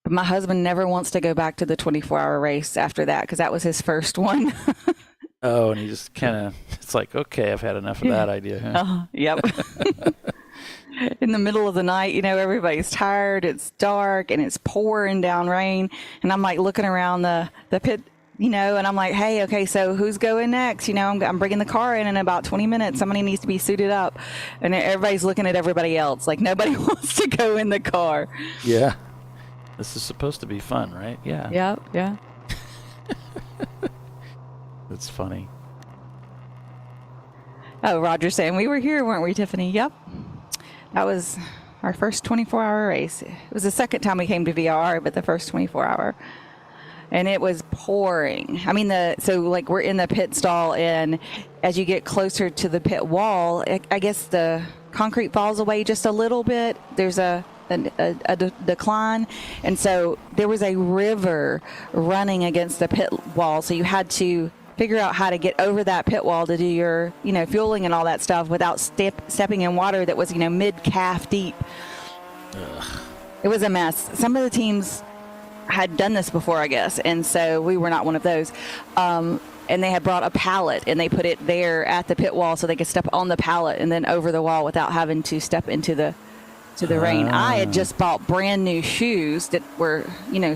But my husband never wants to go back to the 24-hour race after that because that was his first one. Oh, and he just kind of, it's like, okay, I've had enough of that idea. Huh? Yep. In the middle of the night, everybody's tired, it's dark, and it's pouring down rain. And I'm looking around the pit, and I'm like, hey, okay, so who's going next? I'm bringing the car in about 20 minutes. Somebody needs to be suited up. And everybody's looking at everybody else. Nobody wants to go in the car. Yeah. This is supposed to be fun, right? Yeah. Yep, yeah. That's funny. Oh, Roger's saying, we were here, weren't we, Tiffany? Yep. That was our first 24-hour race. It was the second time we came to VIR, but the first 24-hour. And it was pouring. I mean, we're in the pit stall, and as you get closer to the pit wall, I guess the concrete falls away just a little bit. There's a decline, and so there was a river running against the pit wall, so you had to figure out how to get over that pit wall to do your fueling and all that stuff without stepping in water that was mid-calf deep. Ugh. It was a mess. Some of the teams had done this before, I guess, and so we were not one of those. And they had brought a pallet, and they put it there at the pit wall so they could step on the pallet and then over the wall without having to step into the rain. I had just bought brand new shoes that were,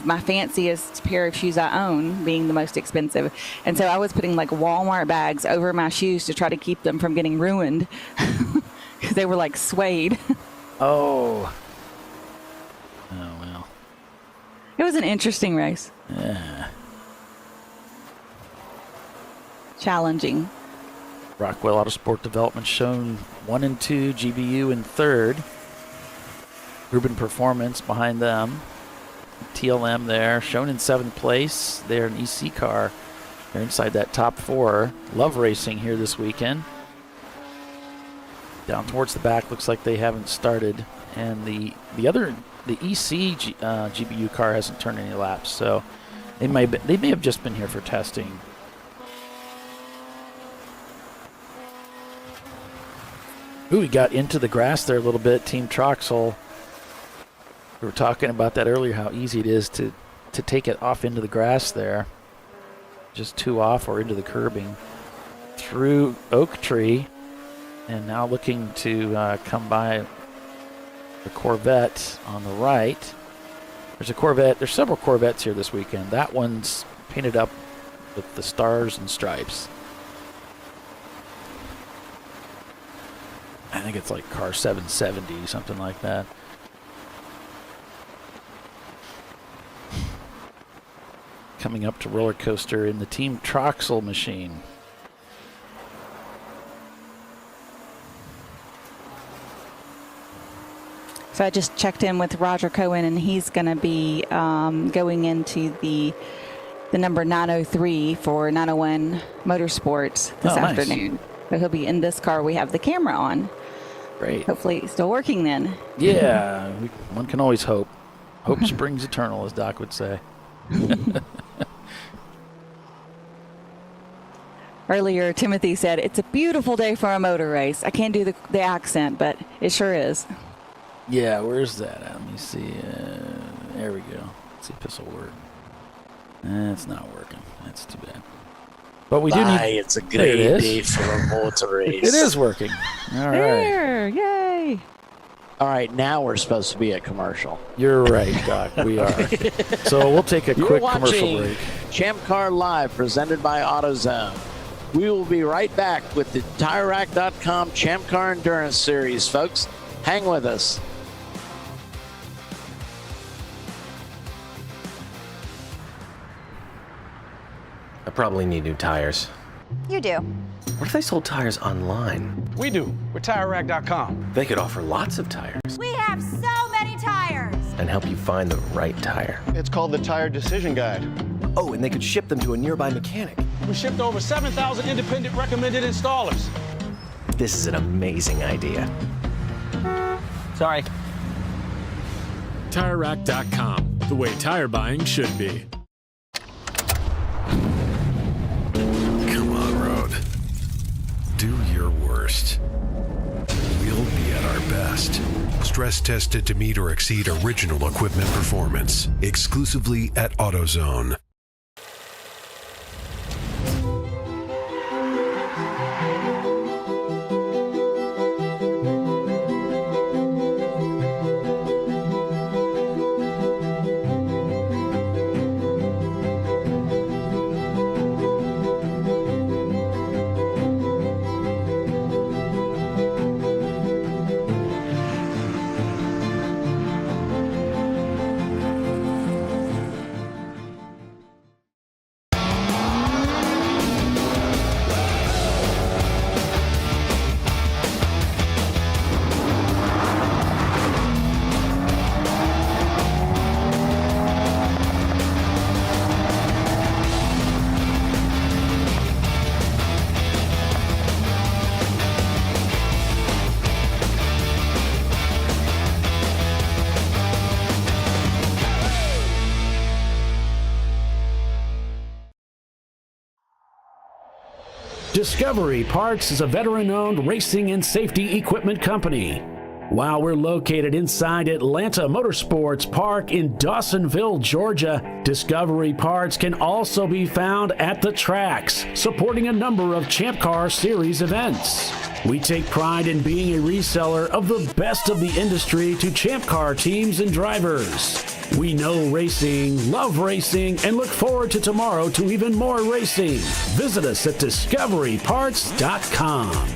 my fanciest pair of shoes I own, being the most expensive. And so I was putting Walmart bags over my shoes to try to keep them from getting ruined because they were suede. Oh. Oh, well. It was an interesting race. Yeah. Challenging. Rockwell Autosport Development shown 1 and 2, GBU in third. Ruben Performance behind them. TLM there, shown in 7th place. They're an EC car. They're inside that top 4. Love racing here this weekend. Down towards the back, looks like they haven't started. And the EC GBU car hasn't turned any laps, so they may have just been here for testing. Ooh, we got into the grass there a little bit. Team Troxel. We were talking about that earlier, how easy it is to take it off into the grass there. Just 2 off or into the curbing. Through Oak Tree. And now looking to come by the Corvette on the right. There's a Corvette. There's several Corvettes here this weekend. That one's painted up with the stars and stripes. I think it's car 770, something like that. Coming up to roller coaster in the Team Troxel machine. So I just checked in with Roger Cohen, and he's going to be going into the number 903 for 901 Motorsports this afternoon. So he'll be in this car we have the camera on. Great. Hopefully it's still working then. Yeah, one can always hope. Hope springs eternal, as Doc would say. Earlier, Timothy said, it's a beautiful day for a motor race. I can't do the accent, but it sure is. Yeah, where's that at? Let me see. There we go. Let's see if this will work. It's not working. That's too bad. But we do need... It's a great day for a motor race. It is working. All right. There, yay. All right, now we're supposed to be a commercial. You're right, Doc. We are. So we'll take a quick commercial break. ChampCar.Live, presented by AutoZone. We will be right back with the TireRack.com Champ Car Endurance Series, folks. Hang with us. I probably need new tires. You do. What if they sold tires online? We do. We're TireRack.com. They could offer lots of tires We have so many tires. and help you find the right tire. It's called the Tire Decision Guide. Oh, and they could ship them to a nearby mechanic. We shipped over 7,000 independent recommended installers. This is an amazing idea. Sorry. TireRack.com, the way tire buying should be. Come on, road. Do your worst. We'll be at our best. Stress tested to meet or exceed original equipment performance. Exclusively at AutoZone. Discovery Parts is a veteran-owned racing and safety equipment company. While we're located inside Atlanta Motorsports Park in Dawsonville, Georgia, Discovery Parts can also be found at the tracks, supporting a number of Champ Car Series events. We take pride in being a reseller of the best of the industry to Champ Car teams and drivers. We know racing, love racing, and look forward to tomorrow to even more racing. Visit us at discoveryparts.com.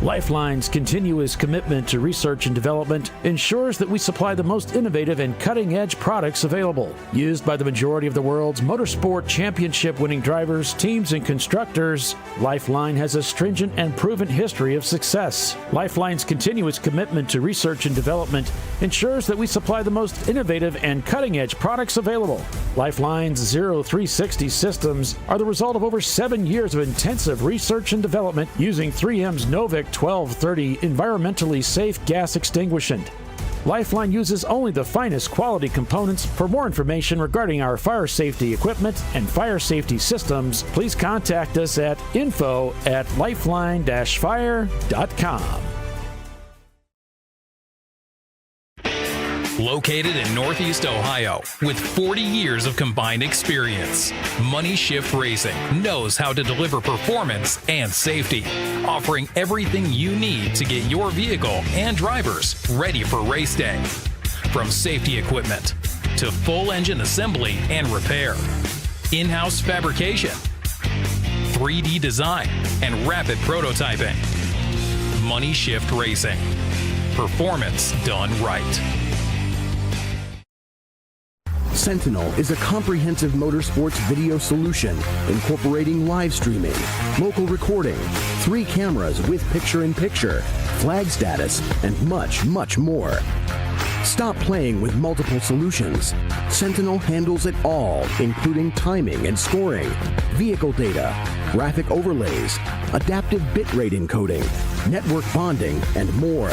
Lifeline's continuous commitment to research and development ensures that we supply the most innovative and cutting-edge products available. Used by the majority of the world's motorsport championship-winning drivers, teams, and constructors, Lifeline has a stringent and proven history of success. Lifeline's continuous commitment to research and development ensures that we supply the most innovative and cutting-edge products available. Lifeline's 0360 systems are the result of over 7 years of intensive research and development using 3M's Novik 1230 environmentally safe gas extinguishant. Lifeline uses only the finest quality components. For more information regarding our fire safety equipment and fire safety systems, please contact us at info@lifeline-fire.com. Located in Northeast Ohio, with 40 years of combined experience, Money Shift Racing knows how to deliver performance and safety, offering everything you need to get your vehicle and drivers ready for race day. From safety equipment to full engine assembly and repair, in-house fabrication, 3D design, and rapid prototyping. Money Shift Racing. Performance done right. Sentinel is a comprehensive motorsports video solution incorporating live streaming, local recording, 3 cameras with picture-in-picture, flag status, and much, much more. Stop playing with multiple solutions. Sentinel handles it all, including timing and scoring, vehicle data, graphic overlays, adaptive bitrate encoding, network bonding, and more.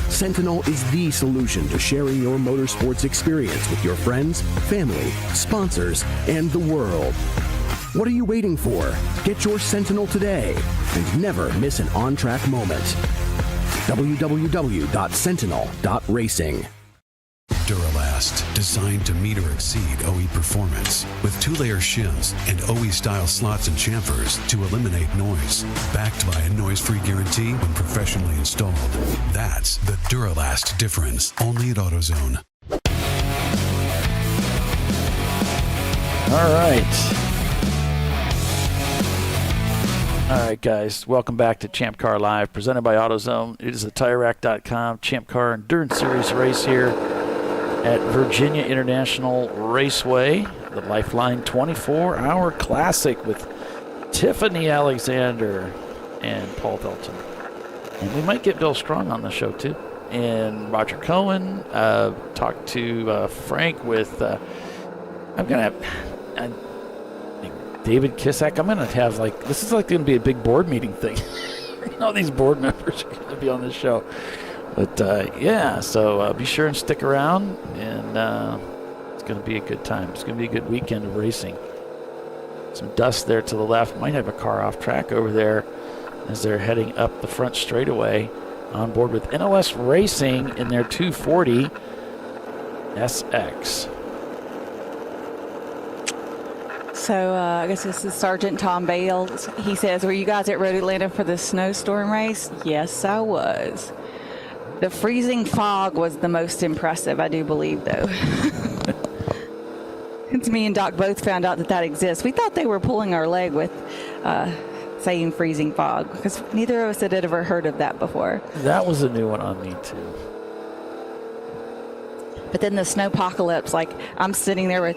Sentinel is the solution to sharing your motorsports experience with your friends, family, sponsors, and the world. What are you waiting for? Get your Sentinel today and never miss an on-track moment. www.sentinel.racing. Duralast, designed to meet or exceed OE performance, with 2-layer shims and OE-style slots and chamfers to eliminate noise. Backed by a noise-free guarantee when professionally installed. That's the Duralast difference, only at AutoZone. All right. All right, guys. Welcome back to ChampCar.Live, presented by AutoZone. It is the TireRack.com Champ Car Endurance Series race here at Virginia International Raceway, the Lifeline 24-hour classic with Tiffany Alexander and Paul Velton. And we might get Bill Strong on the show, too. And Roger Cohen. Talked to Frank with, I'm going to have David Kissack. I'm going to have, this is going to be a big board meeting thing. All these board members are going to be on this show. But, yeah, so be sure and stick around, and it's going to be a good time. It's going to be a good weekend of racing. Some dust there to the left. Might have a car off track over there as they're heading up the front straightaway on board with NOS Racing in their 240 SX. So I guess this is Sergeant Tom Bales. He says, were you guys at Road Atlanta for the snowstorm race? Yes, I was. The freezing fog was the most impressive, I do believe, though. Since me and Doc both found out that exists, we thought they were pulling our leg with saying freezing fog, because neither of us had ever heard of that before. That was a new one on me, too. But then the snowpocalypse, I'm sitting there with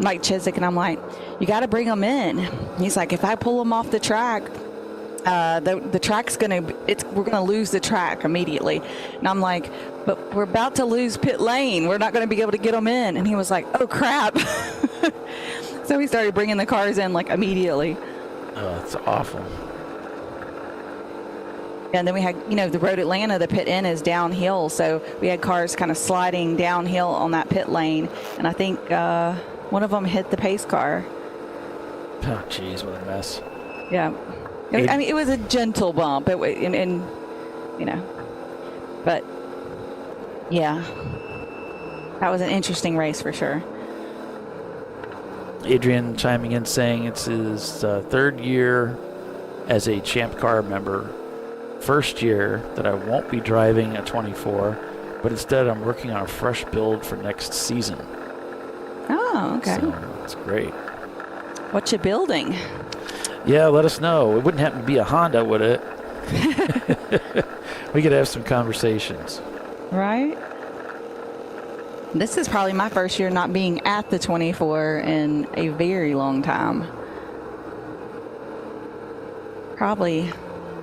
Mike Chiswick, and I'm like, you got to bring them in. He's like, if I pull them off the track, the track's we're gonna lose the track immediately. And I'm like, but we're about to lose pit lane. We're not going to be able to get them in. And he was like, oh crap. So we started bringing the cars in immediately. Oh, that's awful. And then we had, the Road Atlanta, the pit in is downhill. So we had cars kind of sliding downhill on that pit lane. And I think one of them hit the pace car. Oh, jeez, what a mess. Yeah. I mean, it was a gentle bump. But yeah. That was an interesting race for sure. Adrian chiming in saying it's his third year as a Champ Car member. First year that I won't be driving a 24, but instead I'm working on a fresh build for next season. Oh, okay. So that's great. What you building? Yeah, let us know. It wouldn't happen to be a Honda, would it? We could have some conversations. Right? This is probably my first year not being at the 24 in a very long time. Probably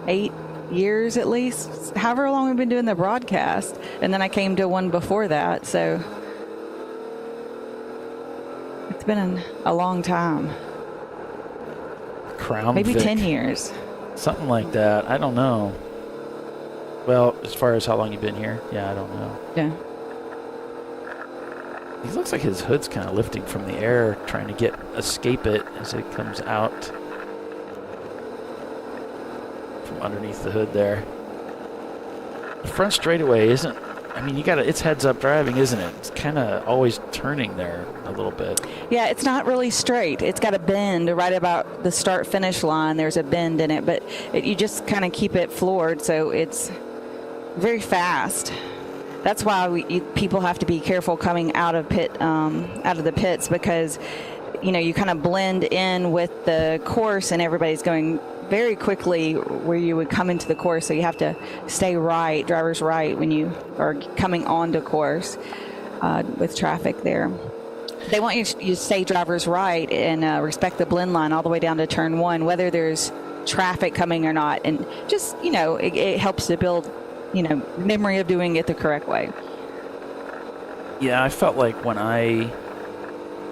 8 years at least, however long we've been doing the broadcast. And then I came to one before that, so it's been a long time. Crown maybe Vic. 10 years. Something like that. I don't know. Well, as far as how long you've been here, yeah, I don't know. Yeah. He looks like his hood's kind of lifting from the air, trying to escape it as it comes out from underneath the hood there. The front straightaway isn't, it's heads up driving, isn't it? It's kind of always turning there a little bit. Yeah, it's not really straight. It's got a bend right about the start finish line. There's a bend in it, but you just kind of keep it floored, so it's very fast. That's why people have to be careful coming out of the pits, because you kind of blend in with the course and everybody's going very quickly where you would come into the course, so you have to stay right, driver's right, when you are coming onto course with traffic there. They want you to stay drivers right and respect the blend line all the way down to turn 1, whether there's traffic coming or not. And just, it helps to build, memory of doing it the correct way. Yeah, I felt like when I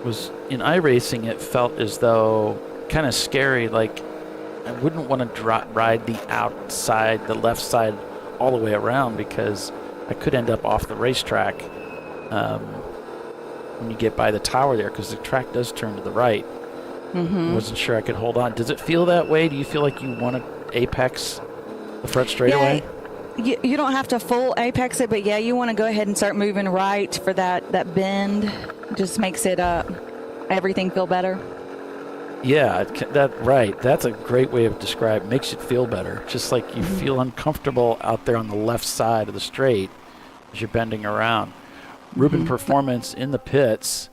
was in iRacing, it felt as though kind of scary. Like I wouldn't want to ride the outside, the left side, all the way around because I could end up off the racetrack when you get by the tower there, because the track does turn to the right. I wasn't sure I could hold on. Does it feel that way? Do you feel like you want to apex the front straightaway? Yeah, you don't have to full apex it, but yeah, you want to go ahead and start moving right for that bend. It just makes it everything feel better. Yeah, that's a great way of describing. Makes it feel better. Just like you feel uncomfortable out there on the left side of the straight as you're bending around. Ruben Performance in the pits.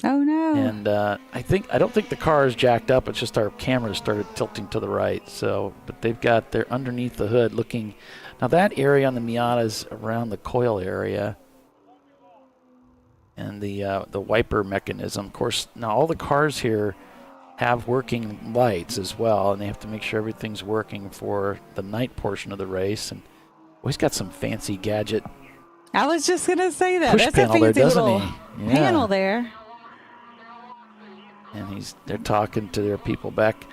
Oh no! And I don't think the car is jacked up. It's just our camera started tilting to the right. So, but they're underneath the hood looking. Now that area on the Miata's around the coil area and the wiper mechanism. Of course, now all the cars here have working lights as well, and they have to make sure everything's working for the night portion of the race. And he's got some fancy gadget. I was just gonna say that. Push That's panel a fancy there, doesn't little he? Yeah. panel there. And they're talking to their people back.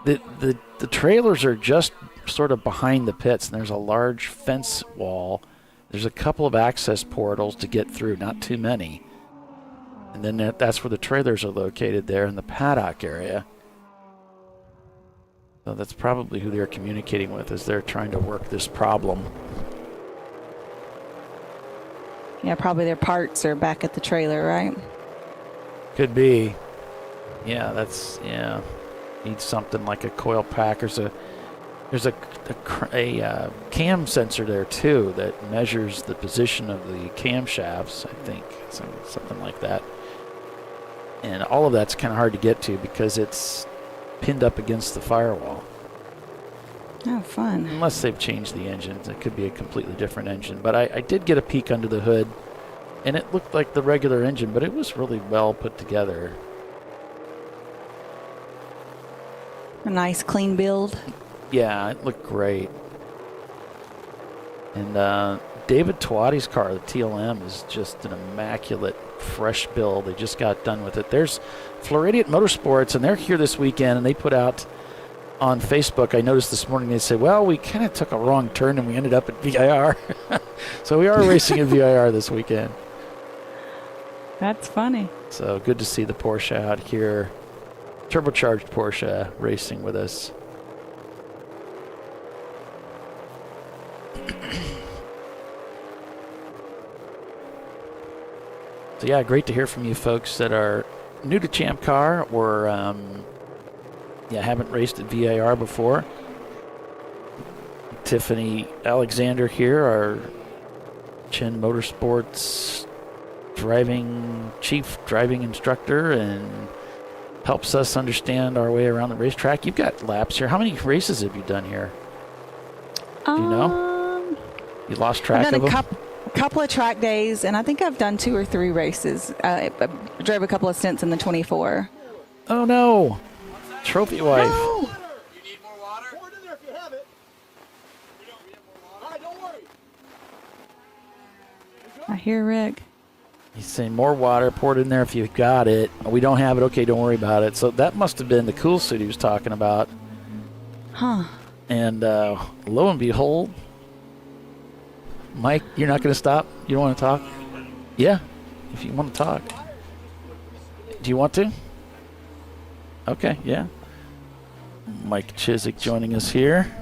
The trailers are just sort of behind the pits, and there's a large fence wall. There's a couple of access portals to get through, not too many. And then that's where the trailers are located there in the paddock area. So that's probably who they're communicating with as they're trying to work this problem. Yeah, probably their parts are back at the trailer, right? Could be. Yeah, needs something like a coil pack. There's a cam sensor there too that measures the position of the camshafts, I think, something like that. And all of that's kind of hard to get to because it's pinned up against the firewall. Oh, fun. Unless they've changed the engines. It could be a completely different engine. But I did get a peek under the hood, and it looked like the regular engine, but it was really well put together. A nice, clean build. Yeah, it looked great. And David Tawadi's car, the TLM, is just an immaculate, fresh build. They just got done with it. There's Floridian Motorsports, and they're here this weekend, and they put out on Facebook, I noticed this morning, they said, well, we kind of took a wrong turn and we ended up at VIR. So we are racing at VIR this weekend. That's funny. So good to see the Porsche out here. Turbocharged Porsche racing with us. So yeah, great to hear from you folks that are new to Champ Car or haven't raced at VIR before. Tiffany Alexander here, our Chen Motorsports chief driving instructor, and helps us understand our way around the racetrack. You've got laps here. How many races have you done here? Do you know? You lost track of them? A couple of track days, and I think I've done 2 or 3 races. I drove a couple of stints in the 24. Oh, no. Trophy wife. No. You need more water? Pour it in there if you have it. We don't need more water. All right, don't worry. I hear Rick. He's saying more water, pour it in there if you've got it. We don't have it. Okay, don't worry about it. So that must have been the cool suit he was talking about. Huh. And lo and behold, Mike, you're not going to stop? You don't want to talk? Yeah, if you want to talk. Do you want to? Okay, yeah. Mike Chiswick joining us here.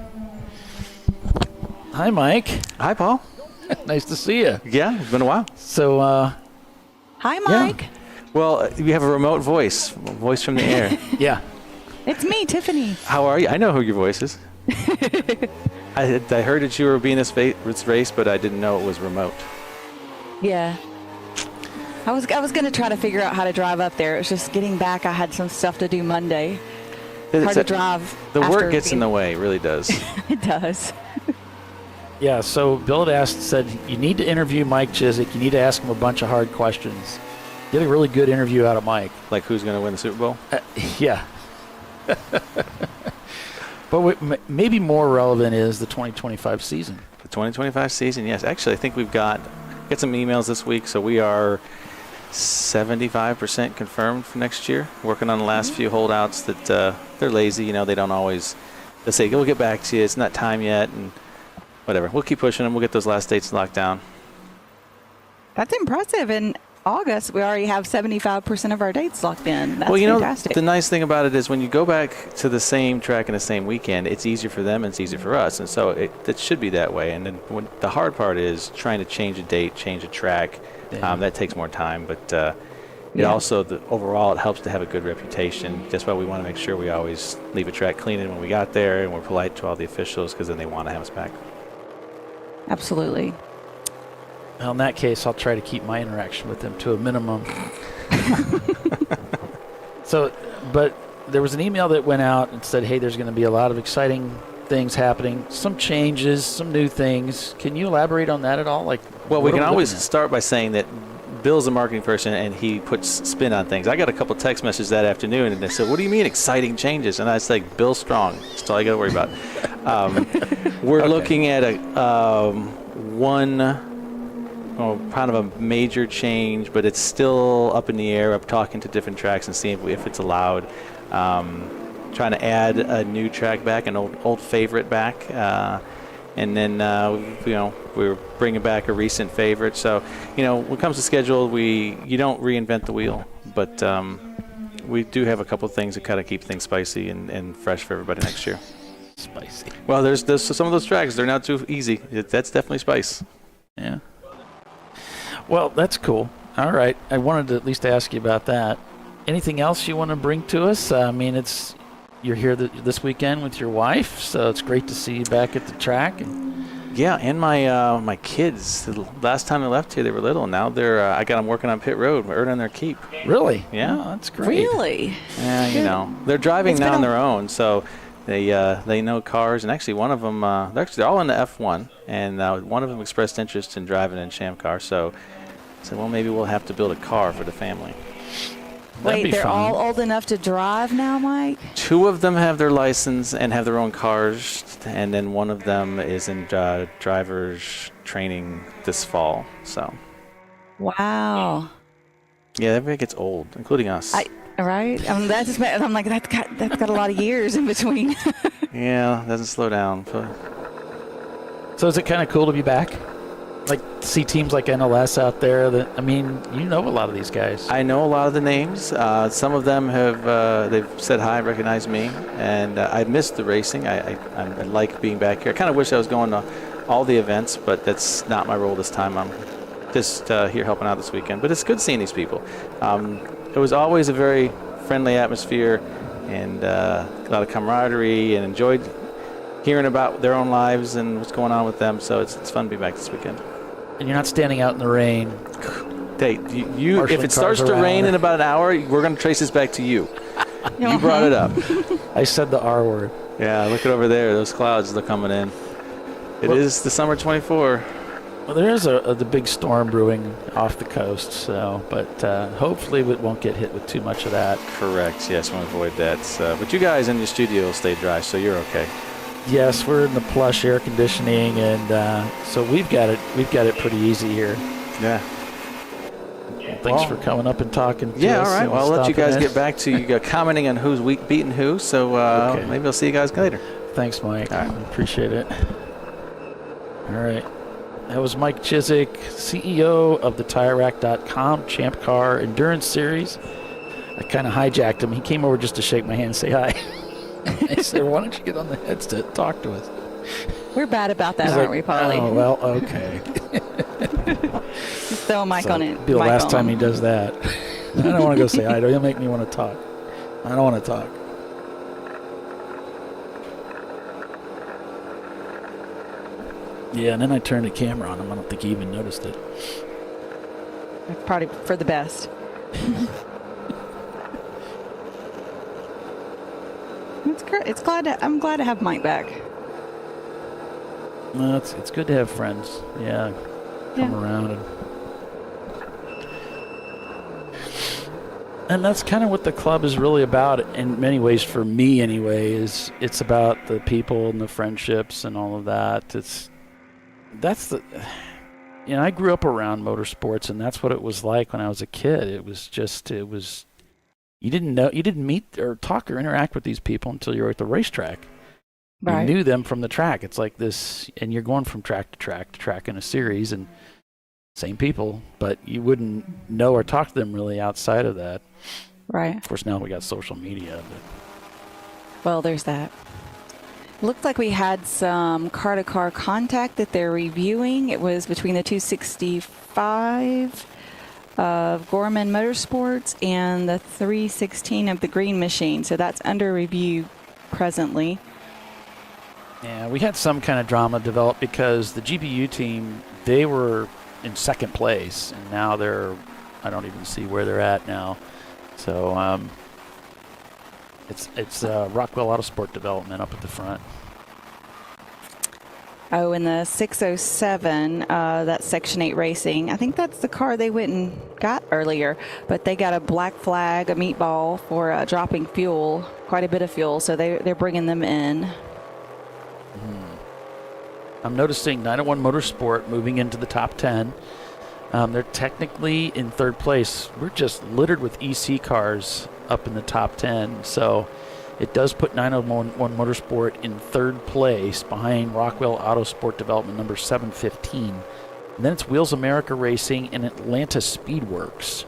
Hi, Mike. Hi, Paul. Nice to see you. Yeah, it's been a while. So, hi, Mike. Yeah. Well, you have a remote voice from the air. Yeah. It's me, Tiffany. How are you? I know who your voice is. I heard that you were being this race, but I didn't know it was remote. Yeah. I was going to try to figure out how to drive up there. It was just getting back. I had some stuff to do Monday. Hard to drive. The work gets in the way. It really does. It does. Yeah, so Bill had said, you need to interview Mike Chiswick. You need to ask him a bunch of hard questions. Get a really good interview out of Mike. Like who's going to win the Super Bowl? Yeah. But maybe more relevant is the 2025 season. The 2025 season, yes. Actually, I think we've got some emails this week, so we are 75% confirmed for next year. Working on the last few holdouts that they're lazy. You know, they don't always. They'll say, we'll get back to you. It's not time yet, and whatever. We'll keep pushing them. We'll get those last dates locked down. That's impressive. In August, we already have 75% of our dates locked in. That's well, you fantastic. know, the nice thing about it is when you go back to the same track in the same weekend, it's easier for them and it's easier for us. And so it should be that way. And then the hard part is trying to change a date, change a track. That takes more time. But it also, overall, it helps to have a good reputation. That's why we want to make sure we always leave a track clean when we got there and we're polite to all the officials because then they want to have us back. Absolutely. Well, in that case, I'll try to keep my interaction with them to a minimum. But there was an email that went out and said, hey, there's going to be a lot of exciting things happening, some changes, some new things. Can you elaborate on that at all? Well, we can always start by saying that Bill's a marketing person and he puts spin on things. I got a couple text messages that afternoon and they said, what do you mean exciting changes? And I was like, Bill Strong. That's all I got to worry about. We're looking at kind of a major change, but it's still up in the air. I'm talking to different tracks and seeing if it's allowed. Trying to add a new track back, an old favorite back. And then, we're bringing back a recent favorite. So, when it comes to schedule, you don't reinvent the wheel. But we do have a couple of things that kind of keep things spicy and fresh for everybody next year. Spicy. Well, there's some of those tracks. They're not too easy. That's definitely spice. Yeah. Well, that's cool. All right. I wanted to at least ask you about that. Anything else you want to bring to us? I mean, you're here this weekend with your wife, so it's great to see you back at the track. Yeah, and my kids. The last time they left here, they were little. Now I got them working on pit road, earning their keep. Really? Yeah, that's great. Really? Yeah, they're driving now on their own, so they know cars. And actually, one of them they're all in the F1, and one of them expressed interest in driving in ChampCar. So I said, well, maybe we'll have to build a car for the family. Wait, they're all old enough to drive now, Mike? 2 of them have their license and have their own cars, and then one of them is in driver's training this fall. So. Wow. Yeah, everybody gets old, including us. Right? I mean, I'm like, that's got a lot of years in between. Yeah, doesn't slow down. So is it kind of cool to be back? Like, see teams like NLS out there a lot of these guys. I know a lot of the names. Some of them they've said hi, recognized me, and I missed the racing. I like being back here. I kind of wish I was going to all the events, but that's not my role this time. I'm just here helping out this weekend. But it's good seeing these people. It was always a very friendly atmosphere and a lot of camaraderie, and enjoyed hearing about their own lives and what's going on with them. So it's fun to be back this weekend. And you're not standing out in the rain. Hey, if it starts to rain in about an hour, we're going to trace this back to you. You brought it up. I said the R word. Yeah, look at over there. Those clouds, they're coming in. It is the summer 24. Well, there is the big storm brewing off the coast, but hopefully it won't get hit with too much of that. Correct. Yes, we'll avoid that. But you guys in your studio will stay dry, so you're okay. Yes, we're in the plush air conditioning, and so we've got it pretty easy here. Yeah. Thanks for coming up and talking to us. Yeah, all right. Well, I'll let you guys get back to commenting on who's beating who, so maybe I'll see you guys later. Thanks, Mike. All right. I appreciate it. All right. That was Mike Chizik, CEO of the TireRack.com Champ Car Endurance Series. I kind of hijacked him. He came over just to shake my hand and say hi. I said, why don't you get on the headset, talk to us? We're bad about that, aren't we, Polly? Oh, well, okay. Just throw a mic on it. It'll be the last time he does that. I don't want to go say hi. He'll make me want to talk. I don't want to talk. Yeah, and then I turned the camera on him. I don't think he even noticed it. That's probably for the best. It's great. I'm glad to have Mike back. Well, it's good to have friends. Yeah, come around and And that's kind of what the club is really about in many ways, for me anyway, is it's about the people and the friendships and all of that. I grew up around motorsports, and that's what it was like when I was a kid. You didn't meet or talk or interact with these people until you were at the racetrack. Right. You knew them from the track. It's like this, and you're going from track to track to track in a series, and same people, but you wouldn't know or talk to them really outside of that. Right. Of course, now we got social media. Well, there's that. Looked like we had some car-to-car contact that they're reviewing. It was between the 265 of Gorman Motorsports and the 316 of the Green Machine. So that's under review presently. Yeah, we had some kind of drama develop because the GPU team, they were in second place, and now I don't even see where they're at now. So it's Rockwell Autosport Development up at the front. Oh, in the 607, that's Section 8 Racing. I think that's the car they went and got earlier, but they got a black flag, a meatball for dropping fuel, quite a bit of fuel, so they're bringing them in. I'm noticing 901 Motorsport moving into the top 10. They're technically in third place. We're just littered with EC cars up in the top 10, so it does put 901 Motorsport in third place behind Rockwell Autosport Development number 715. And then it's Wheels America Racing and Atlanta Speedworks.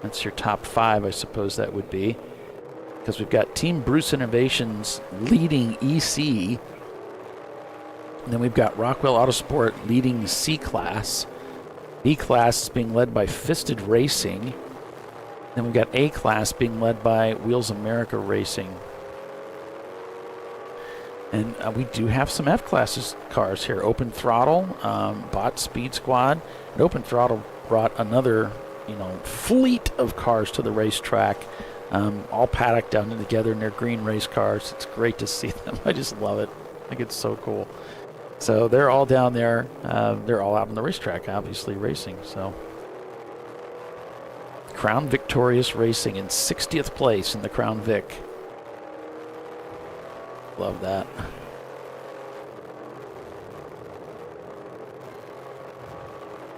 That's your top 5, I suppose that would be, because we've got Team Bruce Innovations leading EC. And then we've got Rockwell Autosport leading C-Class. B-Class is being led by Fisted Racing. Then we've got A-Class being led by Wheels America Racing. And we do have some F-Class cars here. Open Throttle, Bot Speed Squad. And Open Throttle brought another, fleet of cars to the racetrack, all paddocked down together in their green race cars. It's great to see them. I just love it. I think it's so cool. So they're all down there. They're all out on the racetrack, obviously, racing. So Crown Victorious Racing in 60th place in the Crown Vic. Love that.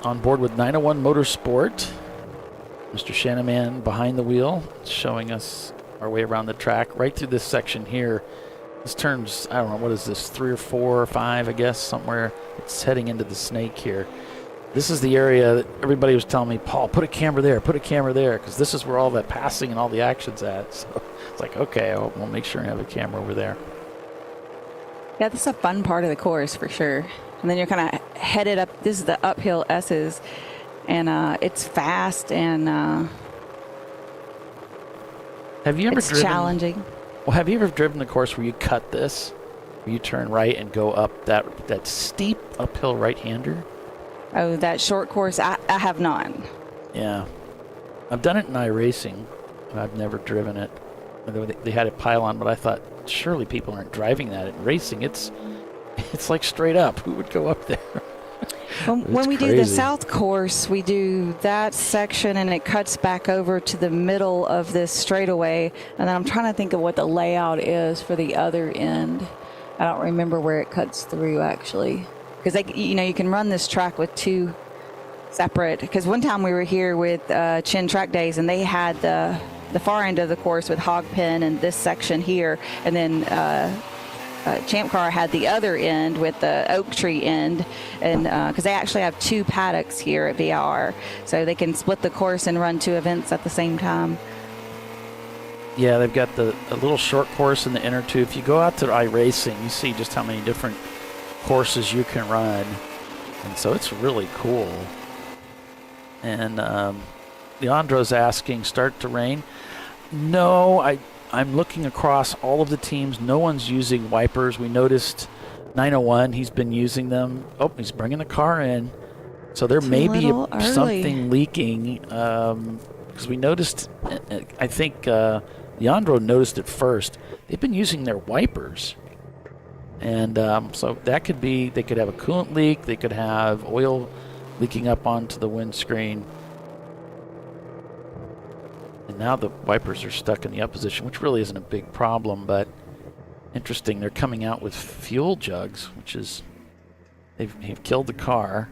On board with 901 Motorsport, Mr. Shanaman behind the wheel, showing us our way around the track, right through this section here. This turns, I don't know, what is this, 3 or 4 or 5, I guess, somewhere. It's heading into the snake here. This is the area that everybody was telling me, Paul, put a camera there, because this is where all that passing and all the action's at. So it's like, okay, we'll make sure and have a camera over there. Yeah, this is a fun part of the course for sure. And then you're kind of headed up. This is the uphill S's, and it's fast and have you ever it's challenging. Well, have you ever driven the course where you cut this, where you turn right and go up that steep uphill right-hander? Oh, that short course? I have not. Yeah. I've done it in iRacing. I've never driven it. They had a pylon, but I thought, surely people aren't driving that in racing. It's like straight up. Who would go up there? When we do the south course, we do that section, and it cuts back over to the middle of this straightaway. And then I'm trying to think of what the layout is for the other end. I don't remember where it cuts through, actually. Because, you can run this track with two separate. Because one time we were here with Chin Track Days, and they had the far end of the course with Hog Pen and this section here. And then Champ Car had the other end with the oak tree end, and because they actually have 2 paddocks here at VIR, so they can split the course and run 2 events at the same time. Yeah, they've got a little short course in the inner 2. If you go out to iRacing, you see just how many different courses you can run, and so it's really cool. And Leandro's asking, start to rain? No, I'm looking across all of the teams. No one's using wipers. We noticed 901, he's been using them. Oh, he's bringing the car in. So there may be something leaking. Because we noticed, I think Leandro noticed it first. They've been using their wipers. And so that could be, they could have a coolant leak. They could have oil leaking up onto the windscreen. And now the wipers are stuck in the up position, which really isn't a big problem, but interesting. They're coming out with fuel jugs, which is, they've killed the car.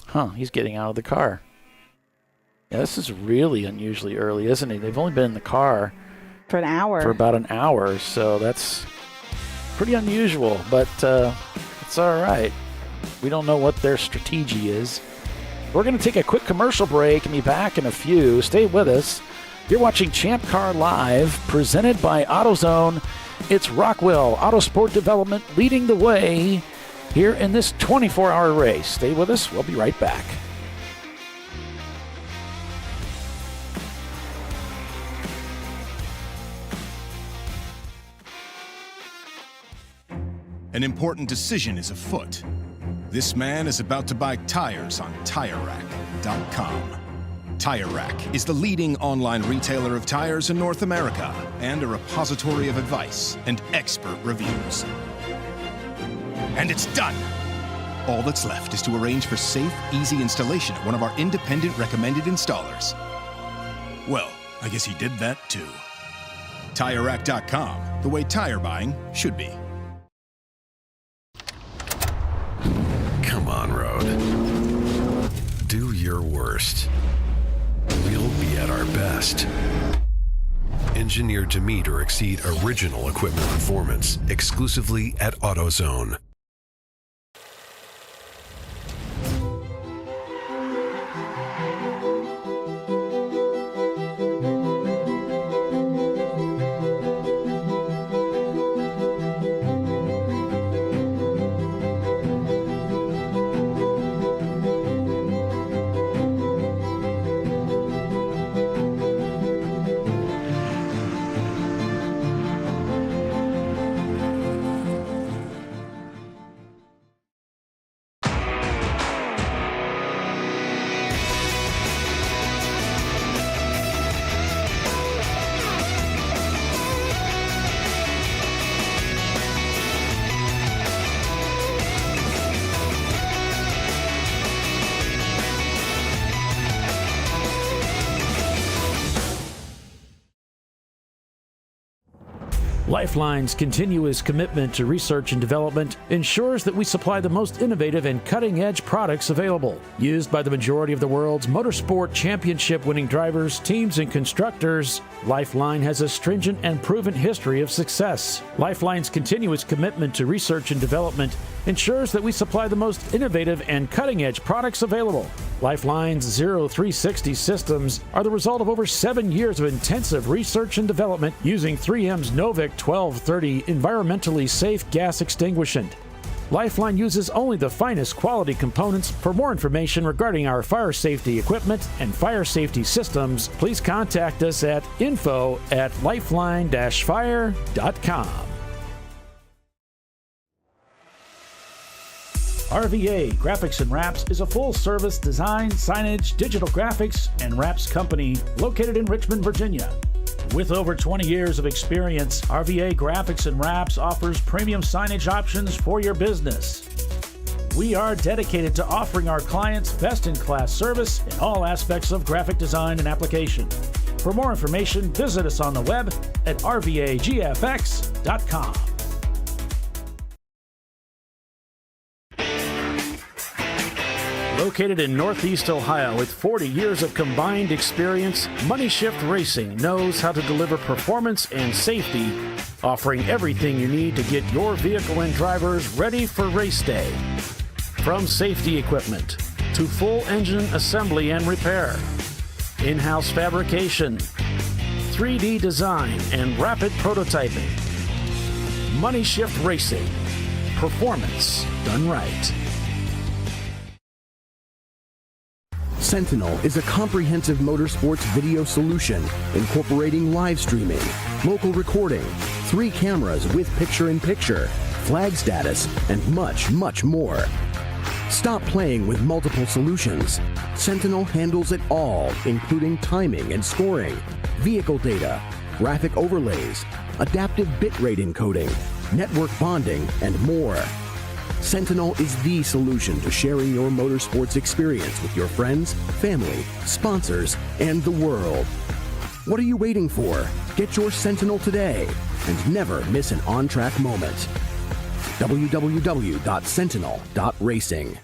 Huh, he's getting out of the car. Yeah, this is really unusually early, isn't it? They've only been in the car for an hour. For about an hour, so that's pretty unusual, but it's all right. We don't know what their strategy is. We're going to take a quick commercial break and be back in a few. Stay with us. You're watching Champ Car Live, presented by AutoZone. It's Rockwell Autosport Development leading the way here in this 24-hour race. Stay with us. We'll be right back. An important decision is afoot. This man is about to buy tires on TireRack.com. Tire Rack is the leading online retailer of tires in North America and a repository of advice and expert reviews. And it's done! All that's left is to arrange for safe, easy installation at one of our independent recommended installers. Well, I guess he did that too. TireRack.com, the way tire buying should be. Come on, Road. Do your worst. We'll be at our best. Engineered to meet or exceed original equipment performance, exclusively at AutoZone. Lifeline's continuous commitment to research and development ensures that we supply the most innovative and cutting-edge products available. Used by the majority of the world's motorsport championship-winning drivers, teams, and constructors, Lifeline has a stringent and proven history of success. Lifeline's continuous commitment to research and development ensures that we supply the most innovative and cutting-edge products available. Lifeline's 0360 systems are the result of over 7 years of intensive research and development using 3M's Novik 1230 environmentally safe gas extinguishant. Lifeline uses only the finest quality components. For more information regarding our fire safety equipment and fire safety systems, please contact us at info@lifeline-fire.com. RVA Graphics and Wraps is a full-service design, signage, digital graphics, and wraps company located in Richmond, Virginia. With over 20 years of experience, RVA Graphics and Wraps offers premium signage options for your business. We are dedicated to offering our clients best-in-class service in all aspects of graphic design and application. For more information, visit us on the web at rvagfx.com. Located in Northeast Ohio with 40 years of combined experience, Money Shift Racing knows how to deliver performance and safety, offering everything you need to get your vehicle and drivers ready for race day. From safety equipment to full engine assembly and repair, in-house fabrication, 3D design, and rapid prototyping. Money Shift Racing. Performance done right. Sentinel is a comprehensive motorsports video solution incorporating live streaming, local recording, 3 cameras with picture-in-picture, flag status, and much, much more. Stop playing with multiple solutions. Sentinel handles it all, including timing and scoring, vehicle data, graphic overlays, adaptive bitrate encoding, network bonding, and more. Sentinel is the solution to sharing your motorsports experience with your friends, family, sponsors, and the world. What are you waiting for? Get your Sentinel today and never miss an on-track moment. www.sentinel.racing.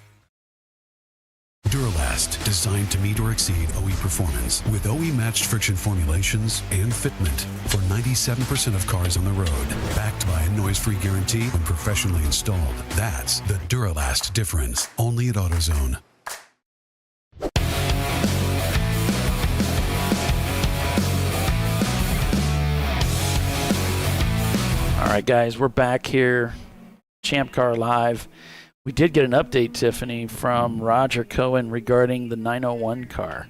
Duralast, designed to meet or exceed OE performance with OE matched friction formulations and fitment for 97% of cars on the road. Backed by a noise-free guarantee when professionally installed. That's the Duralast difference. Only at AutoZone. All right, guys, we're back here. Champ Car Live. We did get an update, Tiffany, from Roger Cohen regarding the 901 car.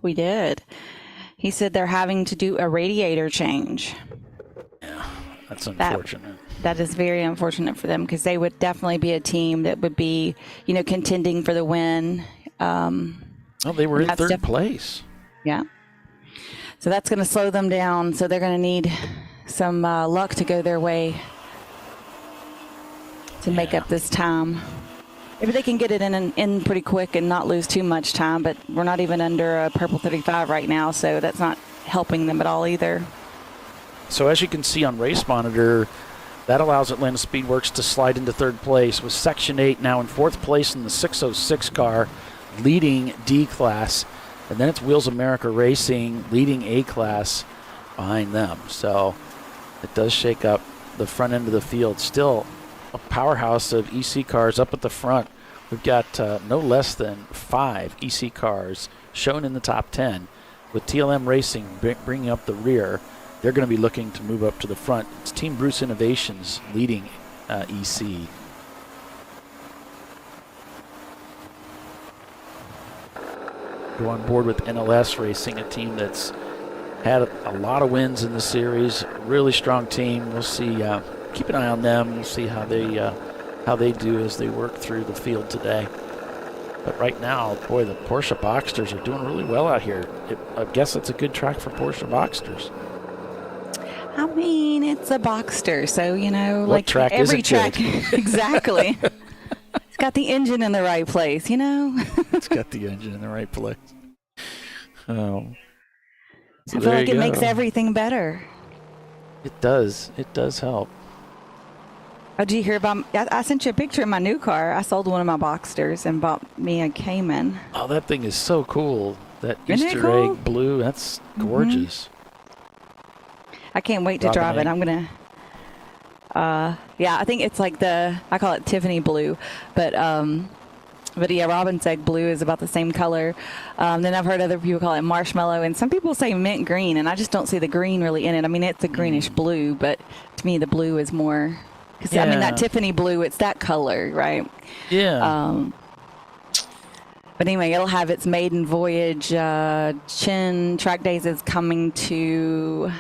We did. He said they're having to do a radiator change. Yeah, that's unfortunate. That is very unfortunate for them because they would definitely be a team that would be, contending for the win. They were in third place. Yeah. So that's going to slow them down. So they're going to need some luck to go their way to make up this time. Maybe they can get it in pretty quick and not lose too much time, but we're not even under a purple 35 right now, so that's not helping them at all either. So as you can see on Race Monitor, that allows Atlanta Speedworks to slide into third place with Section 8 now in fourth place in the 606 car, leading D-Class, and then it's Wheels America Racing leading A-Class behind them. So it does shake up the front end of the field. Still a powerhouse of EC cars up at the front. We've got no less than 5 EC cars shown in the top 10, with TLM Racing bringing up the rear. They're going to be looking to move up to the front. It's Team Bruce Innovations leading EC. Go on board with NLS Racing, a team that's had a lot of wins in the series. Really strong team. We'll see. Keep an eye on them. We'll see how they do as they work through the field today. But right now, boy, the Porsche Boxsters are doing really well out here. I guess it's a good track for Porsche Boxsters. I mean, it's a Boxster, so What track every isn't track, good? Exactly. It's got the engine in the right place, It's got the engine in the right place. Oh. So I feel like it makes everything better. It does. It does help. Oh, did you hear about? I sent you a picture of my new car. I sold one of my Boxsters and bought me a Cayman. Oh, that thing is so cool. That Isn't it Easter cool? egg blue. That's gorgeous. I can't wait to drive it. I'm going to, I think it's like I call it Tiffany blue, but yeah, Robin's egg blue is about the same color. Then I've heard other people call it marshmallow, and some people say mint green, and I just don't see the green really in it. I mean, it's a greenish blue, but to me the blue is more, because I mean that Tiffany blue, it's that color, right? Yeah. But anyway, it'll have its maiden voyage. Chin Track Days is coming to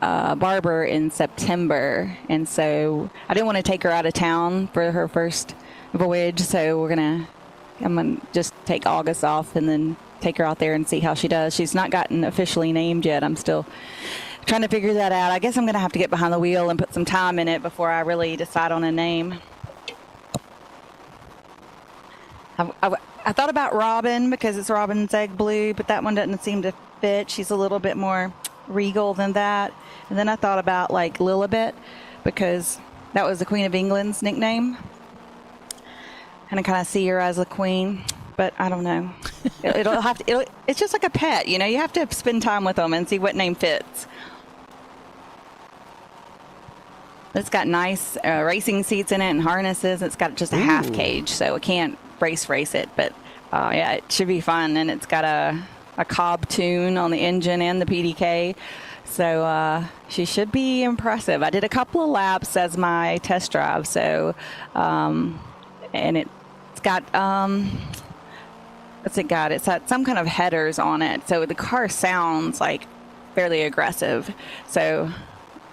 Barber in September, and so I didn't want to take her out of town for her first voyage, so I'm gonna just take August off and then take her out there and see how she does. She's not gotten officially named yet. I'm still trying to figure that out. I guess I'm gonna have to get behind the wheel and put some time in it before I really decide on a name. I thought about Robin because it's Robin's egg blue, but that one doesn't seem to fit. She's a little bit more regal than that. And then I thought about like Lilibet, because that was the Queen of England's nickname. And I kind of see her as a queen, but I don't know. It's just like a pet, you have to spend time with them and see what name fits. It's got nice racing seats in it and harnesses. It's got just a half cage, so it can't race it, but yeah, it should be fun. And it's got a Cobb tune on the engine and the PDK, so she should be impressive. I did a couple of laps as my test drive, so and it's got what's it got? It's got some kind of headers on it, so the car sounds like fairly aggressive. So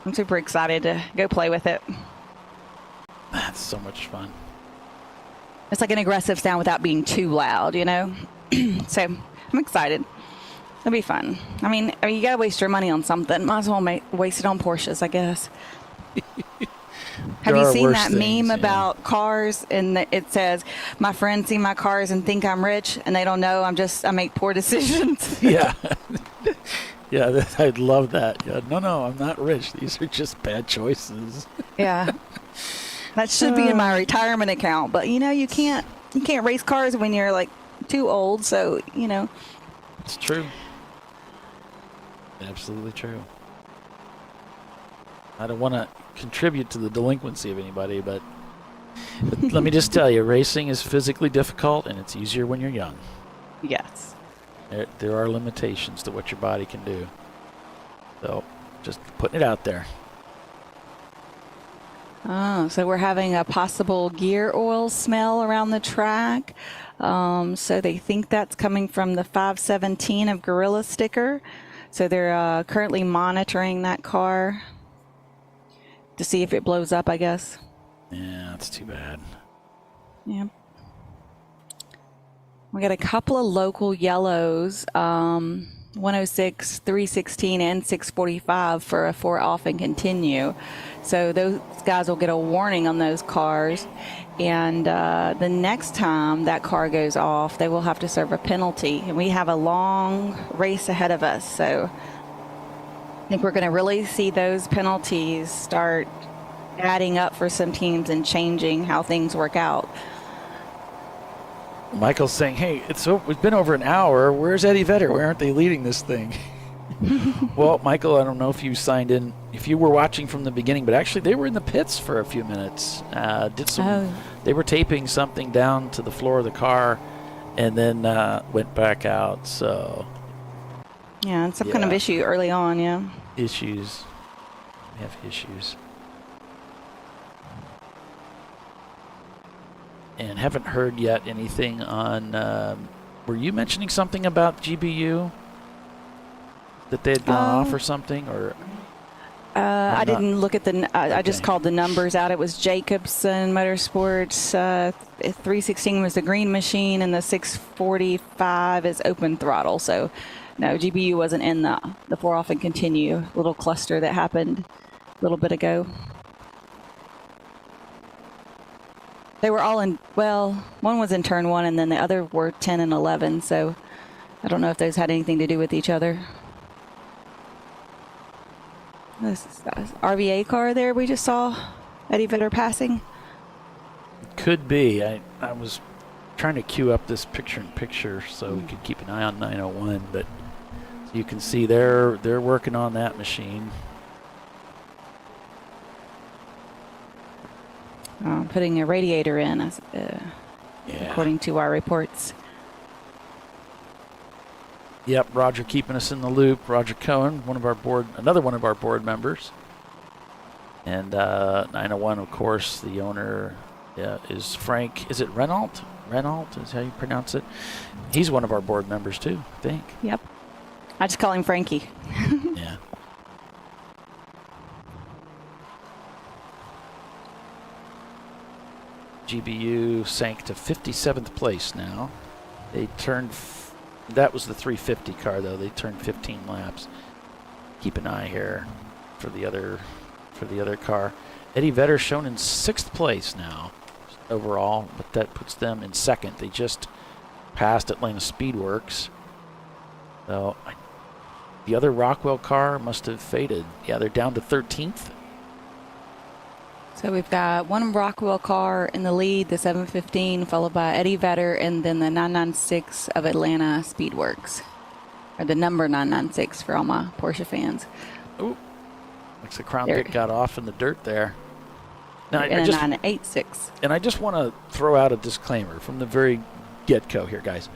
I'm super excited to go play with it. That's so much fun. It's like an aggressive sound without being too loud, So I'm excited. It'll be fun. I mean, you gotta waste your money on something. Might as well waste it on Porsches, I guess. Have There you are seen worse that things, meme yeah. about cars and it says, "My friends see my cars and think I'm rich, and they don't know I make poor decisions." Yeah. Yeah, I'd love that. Yeah, no, I'm not rich. These are just bad choices. Yeah. That should be in my retirement account, but you can't race cars when you're like too old, so It's true. Absolutely true. I don't want to contribute to the delinquency of anybody, but let me just tell you, racing is physically difficult, and it's easier when you're young. Yes. There are limitations to what your body can do. So, just putting it out there. Oh, so we're having a possible gear oil smell around the track. So they think that's coming from the 517 of Gorilla sticker. So they're currently monitoring that car to see if it blows up, I guess. Yeah, that's too bad. Yeah. We got a couple of local yellows, 106, 316, and 645 for a 4 off and continue. So those guys will get a warning on those cars. And the next time that car goes off, they will have to serve a penalty. And we have a long race ahead of us. So I think we're going to really see those penalties start adding up for some teams and changing how things work out. Michael's saying, hey, it's been over an hour. Where's Eddie Vedder? Why aren't they leading this thing? Well, Michael, I don't know if you signed in, if you were watching from the beginning, but actually they were in the pits for a few minutes. They were taping something down to the floor of the car and then went back out. So yeah, it's some kind of issue early on, yeah. Issues. We have issues. And haven't heard yet anything on, were you mentioning something about GBU? That they had gone off or something? Or I didn't look at I just called the numbers out. It was Jacobson Motorsports. 316 was the green machine, and the 645 is open throttle. So, no, GBU wasn't in the 4 off and continue little cluster that happened a little bit ago. They were all in, well, one was in turn 1, and then the other were 10 and 11. So, I don't know if those had anything to do with each other. This RVA car there we just saw Eddie Vedder passing. Could be. I was trying to queue up this picture-in-picture so we could keep an eye on 901, but you can see they're working on that machine. Putting a radiator in, according to our reports. Yep, Roger keeping us in the loop. Roger Cohen, another one of our board members. And 901, of course, the owner is Frank. Is it Renault? Renault is how you pronounce it. He's one of our board members too, I think. Yep. I just call him Frankie. Yeah. GBU sank to 57th place now. They turned. That was the 350 car, though. They turned 15 laps. Keep an eye here for the other car. Eddie Vedder shown in 6th place now overall, but that puts them in 2nd. They just passed Atlanta Speedworks. So the other Rockwell car must have faded. Yeah, they're down to 13th. So we've got one Rockwell car in the lead, the 715, followed by Eddie Vedder, and then the 996 of Atlanta Speedworks, or the number 996 for all my Porsche fans. Ooh, looks like Crown Vic got off in the dirt there. Now, and a 986. And I just want to throw out a disclaimer from the very get-go here, guys.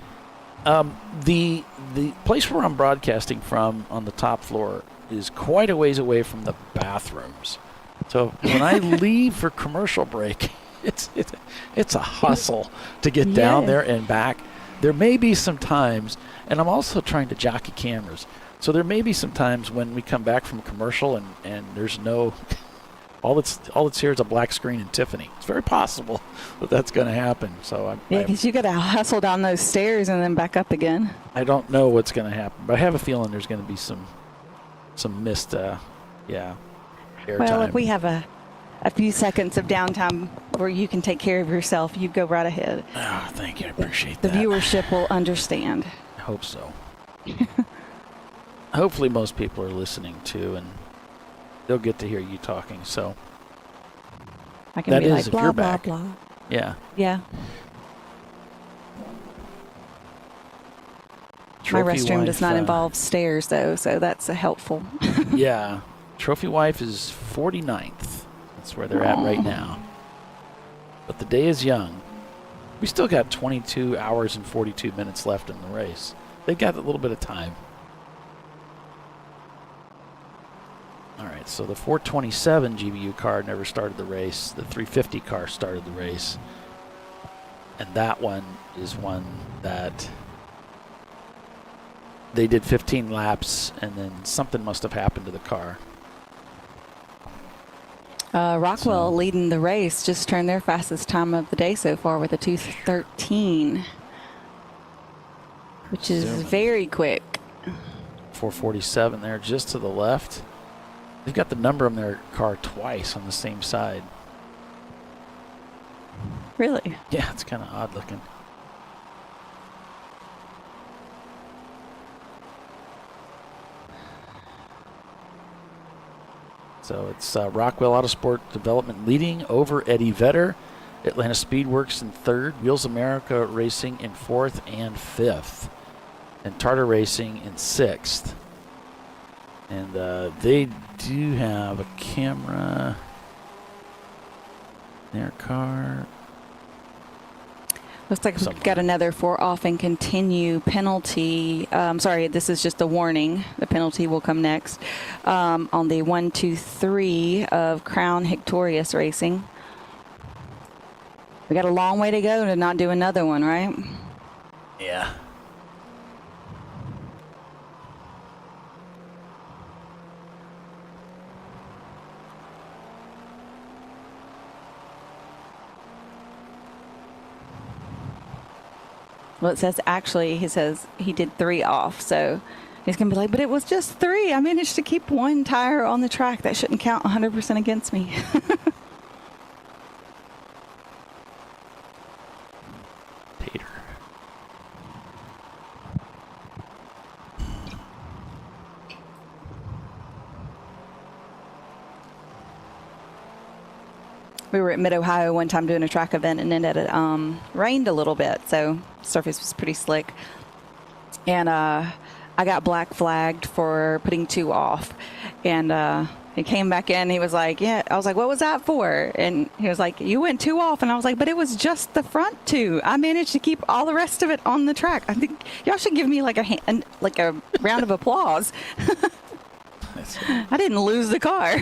The place where I'm broadcasting from on the top floor is quite a ways away from the bathrooms. So when I leave for commercial break, it's a hustle to get down there and back. There may be some times, and I'm also trying to jockey cameras, so there may be some times when we come back from commercial and there's no, all that's here is a black screen and Tiffany. It's very possible that that's going to happen. So because you got to hustle down those stairs and then back up again. I don't know what's going to happen, but I have a feeling there's going to be some missed, airtime. Well, if we have a a few seconds of downtime where you can take care of yourself, you go right ahead. Oh, thank you. I appreciate The that. viewership will understand. I hope so. Hopefully most people are listening too, and they'll get to hear you talking. So I can that be is like, if blah, you're blah, back. blah. Yeah. Yeah. My Trophy restroom wife, does not involve stairs, though, so that's helpful. Yeah. Trophy wife is 49th. That's where they're at right now. But the day is young. We still got 22 hours and 42 minutes left in the race. They've got a little bit of time. All right, so the 427 GBU car never started the race. The 350 car started the race. And that one is one that they did 15 laps, and then something must have happened to the car. Rockwell leading the race just turned their fastest time of the day so far with a 2:13, which is very quick. 447 there just to the left. They've got the number on their car twice on the same side. Really? Yeah, it's kind of odd looking. So it's Rockwell Autosport Development leading over Eddie Vedder. Atlanta Speedworks in third. Wheels America Racing in fourth and fifth. And Tartar Racing in sixth. And they do have a camera in their car. Looks like we've got another 4 off and continue penalty. Sorry, this is just a warning. The penalty will come next on the 1, 2, 3 of Crown Victorious Racing. We got a long way to go to not do another one, right? Yeah. Well, it says actually, he says he did 3 off. So he's going to be like, but it was just 3. I managed to keep 1 tire on the track. That shouldn't count 100% against me. Tater. We were at Mid-Ohio one time doing a track event, and then it rained a little bit, so surface was pretty slick. And I got black flagged for putting 2 off. And he came back in, he was like, yeah. I was like, what was that for? And he was like, you went 2 off. And I was like, but it was just the front 2. I managed to keep all the rest of it on the track. I think y'all should give me like a round of applause. I didn't lose the car.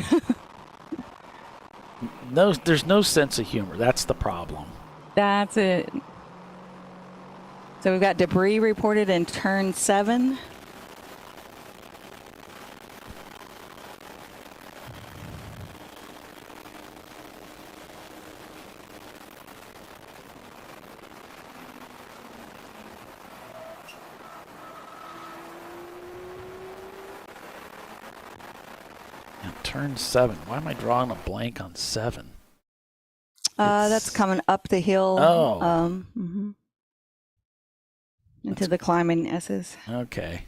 No, there's no sense of humor. That's the problem. That's it. So we've got debris reported in turn 7. Turn 7. Why am I drawing a blank on 7? That's coming up the hill. Oh. Into the climbing S's. Okay.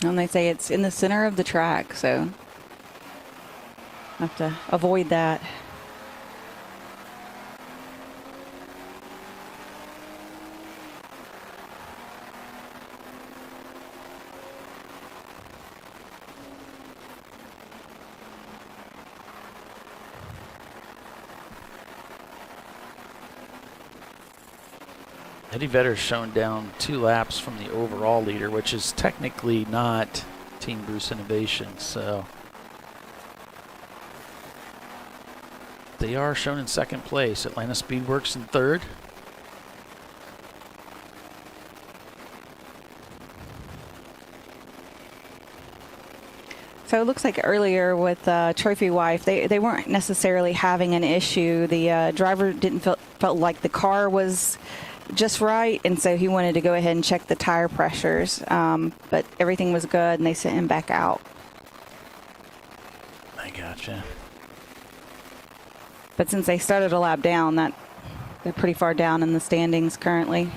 And they say it's in the center of the track, so I have to avoid that. Eddie Vedder's shown down 2 laps from the overall leader, which is technically not Team Bruce Innovation, so they are shown in second place. Atlanta Speedworks in third. So it looks like earlier with Trophy Wife, they weren't necessarily having an issue. The driver felt like the car was just right, and so he wanted to go ahead and check the tire pressures. But everything was good, and they sent him back out. I gotcha. But since they started a lap down, they're pretty far down in the standings currently.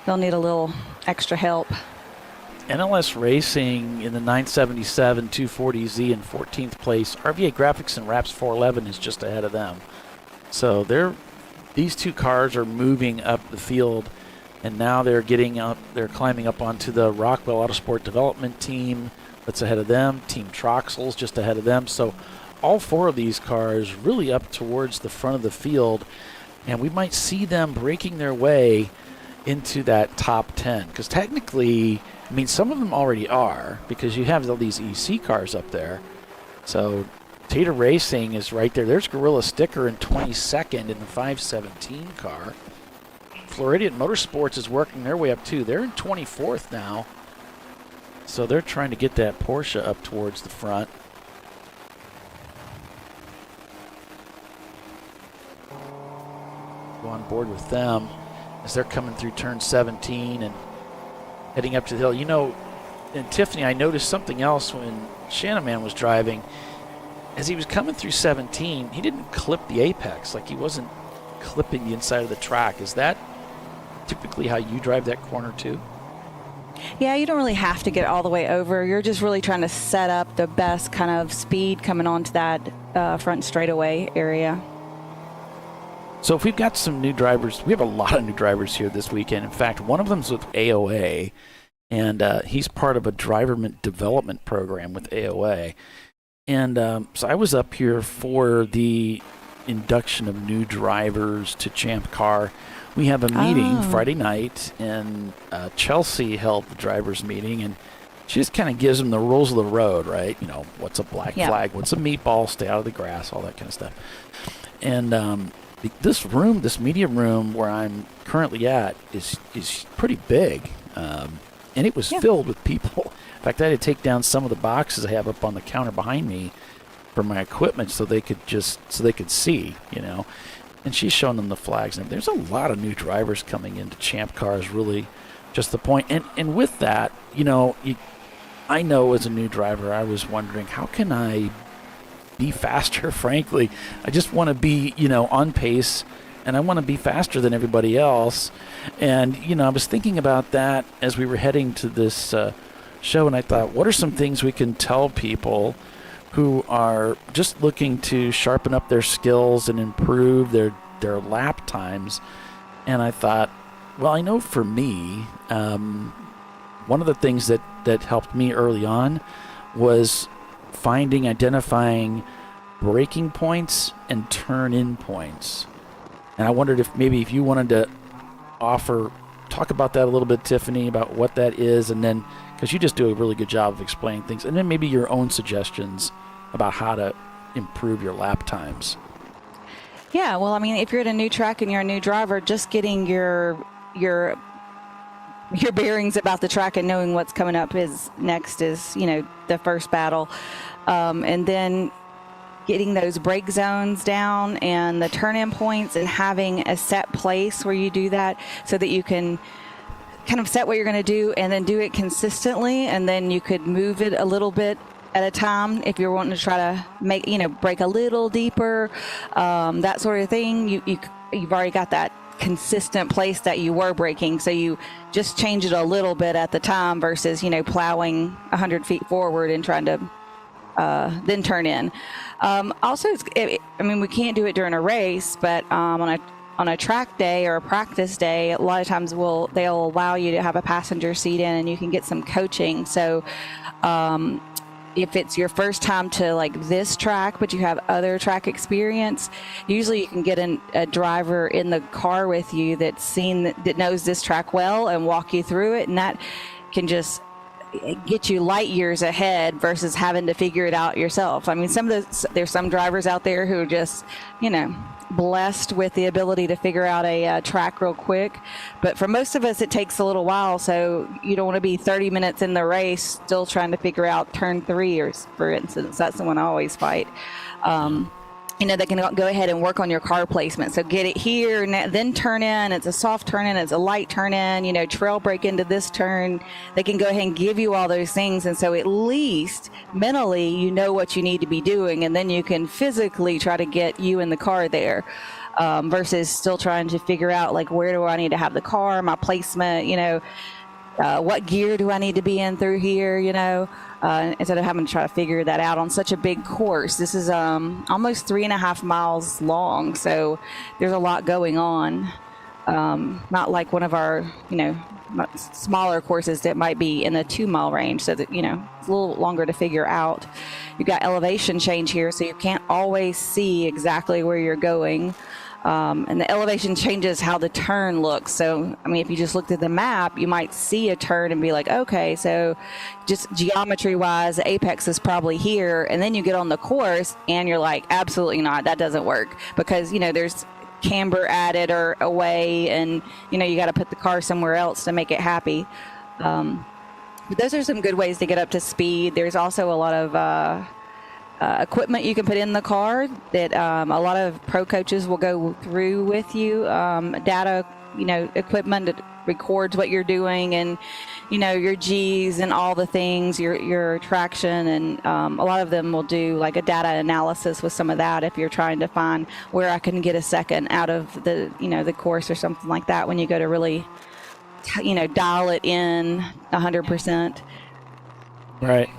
They'll need a little extra help. NLS Racing in the 977 240Z in 14th place. RVA Graphics and Raps 411 is just ahead of them. So these two cars are moving up the field, and now they're climbing up onto the Rockwell Autosport Development team that's ahead of them. Team Troxel's just ahead of them. So all four of these cars really up towards the front of the field, and we might see them breaking their way into that top 10. Because technically, I mean, some of them already are, because you have all these EC cars up there. So Tater Racing is right there. There's Gorilla Sticker in 22nd in the 517 car. Floridian Motorsports is working their way up too. They're in 24th now. So they're trying to get that Porsche up towards the front. Go on board with them as they're coming through turn 17 and heading up to the hill. You know, and Tiffany, I noticed something else when Shanaman was driving. As he was coming through 17, he didn't clip the apex, like he wasn't clipping the inside of the track. Is that typically how you drive that corner too? Yeah, you don't really have to get all the way over. You're just really trying to set up the best kind of speed coming onto that front straightaway area. So if we've got some new drivers, we have a lot of new drivers here this weekend. In fact, one of them's with AOA, and he's part of a driver development program with AOA. And so I was up here for the induction of new drivers to Champ Car. We have a meeting Friday night, and Chelsea held the drivers meeting, and she just kind of gives them the rules of the road, right? You know, what's a black flag, what's a meatball, stay out of the grass, all that kind of stuff. And this media room where I'm currently at is pretty big, and it was filled with people. In fact, I had to take down some of the boxes I have up on the counter behind me for my equipment so they could see, you know. And she's showing them the flags, and there's a lot of new drivers coming into Champ Car is really just the point. And with that, you know, I know as a new driver, I was wondering, how can I be faster? Frankly, I just want to be, you know, on pace, and I want to be faster than everybody else. And, you know, I was thinking about that as we were heading to this show, and I thought, what are some things we can tell people who are just looking to sharpen up their skills and improve their lap times? And I thought, well, I know for me, one of the things that helped me early on was identifying braking points and turn-in points. And I wondered if you wanted to talk about that a little bit, Tiffany, about what that is, and then, because you just do a really good job of explaining things, and then maybe your own suggestions about how to improve your lap times. Yeah, well, I mean, if you're at a new track and you're a new driver, just getting your bearings about the track and knowing what's coming up is, you know, the first battle. And then getting those brake zones down and the turn-in points and having a set place where you do that so that you can kind of set what you're going to do and then do it consistently, and then you could move it a little bit at a time if you're wanting to try to make, you know, brake a little deeper, that sort of thing. You've already got that consistent place that you were braking, so you just change it a little bit at the time versus, you know, plowing 100 feet forward and trying to then turn in. Also, I mean, we can't do it during a race, but on a track day or a practice day, a lot of times they'll allow you to have a passenger seat in, and you can get some coaching. So if it's your first time to like this track, but you have other track experience, usually you can get a driver in the car with you that knows this track well and walk you through it, and that can just get you light years ahead versus having to figure it out yourself. I mean, there's some drivers out there who just, you know, blessed with the ability to figure out a track real quick. But for most of us, it takes a little while. So you don't want to be 30 minutes in the race still trying to figure out turn 3, or for instance. That's the one I always fight. They can go ahead and work on your car placement. So get it here, then turn in. It's a soft turn in. It's a light turn in. Trail brake into this turn. They can go ahead and give you all those things. And so at least mentally, you know what you need to be doing. And then you can physically try to get you in the car there versus still trying to figure out, like, where do I need to have the car, my placement, what gear do I need to be in through here, instead of having to try to figure that out on such a big course. This is almost 3.5 miles long, so there's a lot going on. Not like one of our, smaller courses that might be in the 2-mile range, so that, it's a little longer to figure out. You've got elevation change here, so you can't always see exactly where you're going. And the elevation changes how the turn looks. So, if you just looked at the map, you might see a turn and be like, okay, so just geometry-wise, the apex is probably here. And then you get on the course, and you're like, absolutely not, that doesn't work. Because, there's camber added or away, and, you got to put the car somewhere else to make it happy. But those are some good ways to get up to speed. There's also a lot of equipment you can put in the car that a lot of pro coaches will go through with you. Data, equipment that records what you're doing, and your G's and all the things, your traction, and a lot of them will do like a data analysis with some of that if you're trying to find where I can get a second out of the the course or something like that when you go to really dial it in 100%. Right.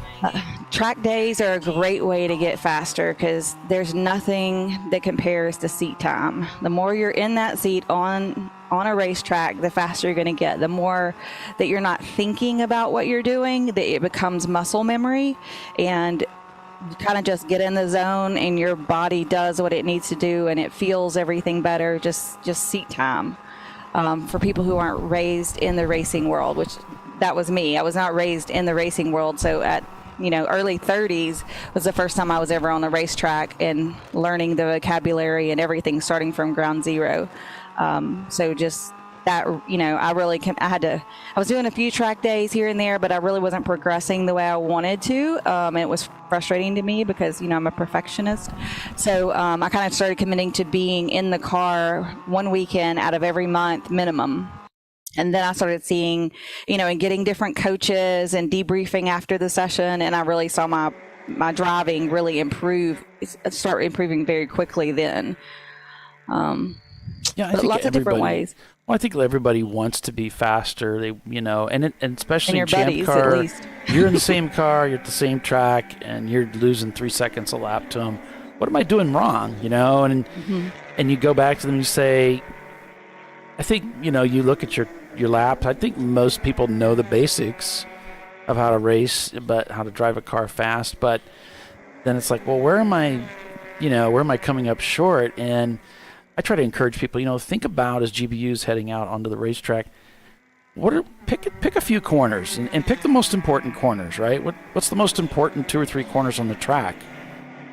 Track days are a great way to get faster because there's nothing that compares to seat time. The more you're in that seat on a racetrack, the faster you're going to get. The more that you're not thinking about what you're doing, that it becomes muscle memory, and you kind of just get in the zone and your body does what it needs to do, and it feels everything better. Just seat time. For people who aren't raised in the racing world, which that was me. I was not raised in the racing world, so at early 30s was the first time I was ever on a racetrack and learning the vocabulary and everything starting from ground zero. So just that, I was doing a few track days here and there, but I really wasn't progressing the way I wanted to. And it was frustrating to me because, I'm a perfectionist. So I kind of started committing to being in the car one weekend out of every month minimum. And then I started seeing, and getting different coaches and debriefing after the session. And I really saw my driving really start improving very quickly then. Yeah, I but think lots of different ways. Well, I think everybody wants to be faster. They, and especially and your in buddies, ChampCar, at least. You're in the same car, you're at the same track, and you're losing 3 seconds a lap to them. What am I doing wrong? And you go back to them and you say, I think, you look at your laps. I think most people know the basics of how to race, but how to drive a car fast. But then it's like, well, where am I coming up short? And I try to encourage people, think about as GBU's heading out onto the racetrack, pick a few corners and pick the most important corners, right? What's the most important 2 or 3 corners on the track?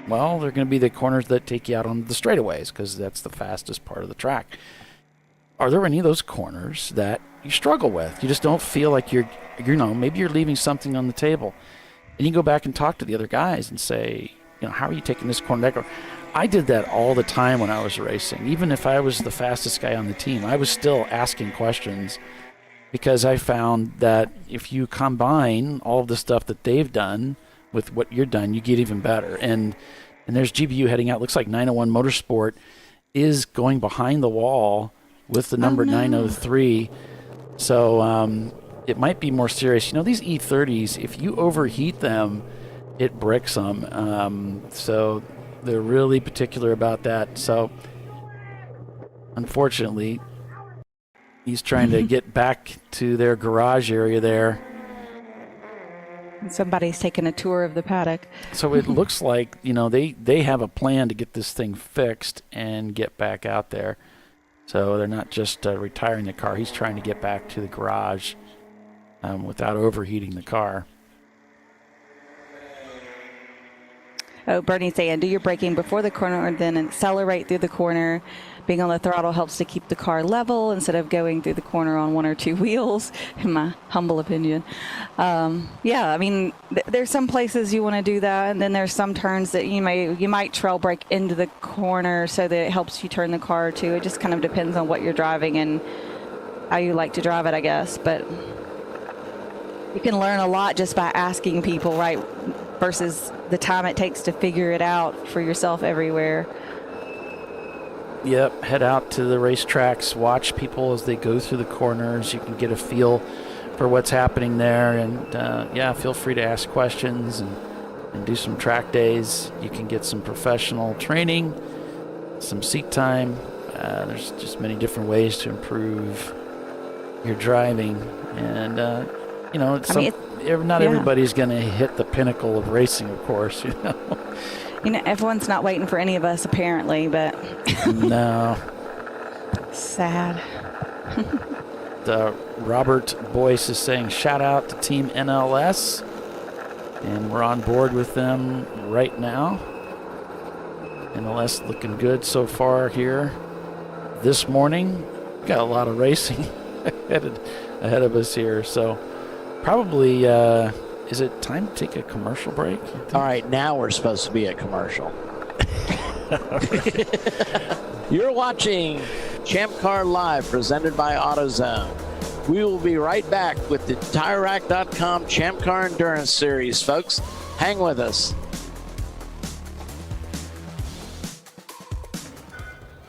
Well, they're going to be the corners that take you out on the straightaways because that's the fastest part of the track. Are there any of those corners that you struggle with? You just don't feel like maybe you're leaving something on the table. And you go back and talk to the other guys and say, how are you taking this corner, that corner? I did that all the time when I was racing. Even if I was the fastest guy on the team, I was still asking questions because I found that if you combine all of the stuff that they've done with what you're done, you get even better. And there's GBU heading out. Looks like 901 Motorsport is going behind the wall with the number 903. So it might be more serious. These E30s, if you overheat them, it bricks them. So they're really particular about that. So unfortunately, he's trying to get back to their garage area there. Somebody's taking a tour of the paddock. So it looks like, they have a plan to get this thing fixed and get back out there. So they're not just retiring the car. He's trying to get back to the garage without overheating the car. Bernie's saying, do your braking before the corner and then accelerate through the corner. Being on the throttle helps to keep the car level instead of going through the corner on one or two wheels, in my humble opinion. Yeah, I mean, there's some places you want to do that, and then there's some turns that you might trail brake into the corner so that it helps you turn the car too. It just kind of depends on what you're driving and how you like to drive it, I guess. But you can learn a lot just by asking people, right, versus the time it takes to figure it out for yourself everywhere. Yep, head out to the racetracks, watch people as they go through the corners. You can get a feel for what's happening there, and yeah, feel free to ask questions and do some track days. You can get some professional training, some seat time. There's just many different ways to improve your driving, and not everybody's going to hit the pinnacle of racing, of course. Everyone's not waiting for any of us, apparently, but no. Sad. Robert Boyce is saying shout out to Team NLS, and we're on board with them right now. NLS looking good so far here this morning. Got a lot of racing ahead of us here, so probably is it time to take a commercial break? All right, now we're supposed to be at commercial. You're watching ChampCar.Live, presented by AutoZone. We will be right back with the TireRack.com Champ Car Endurance Series, folks. Hang with us.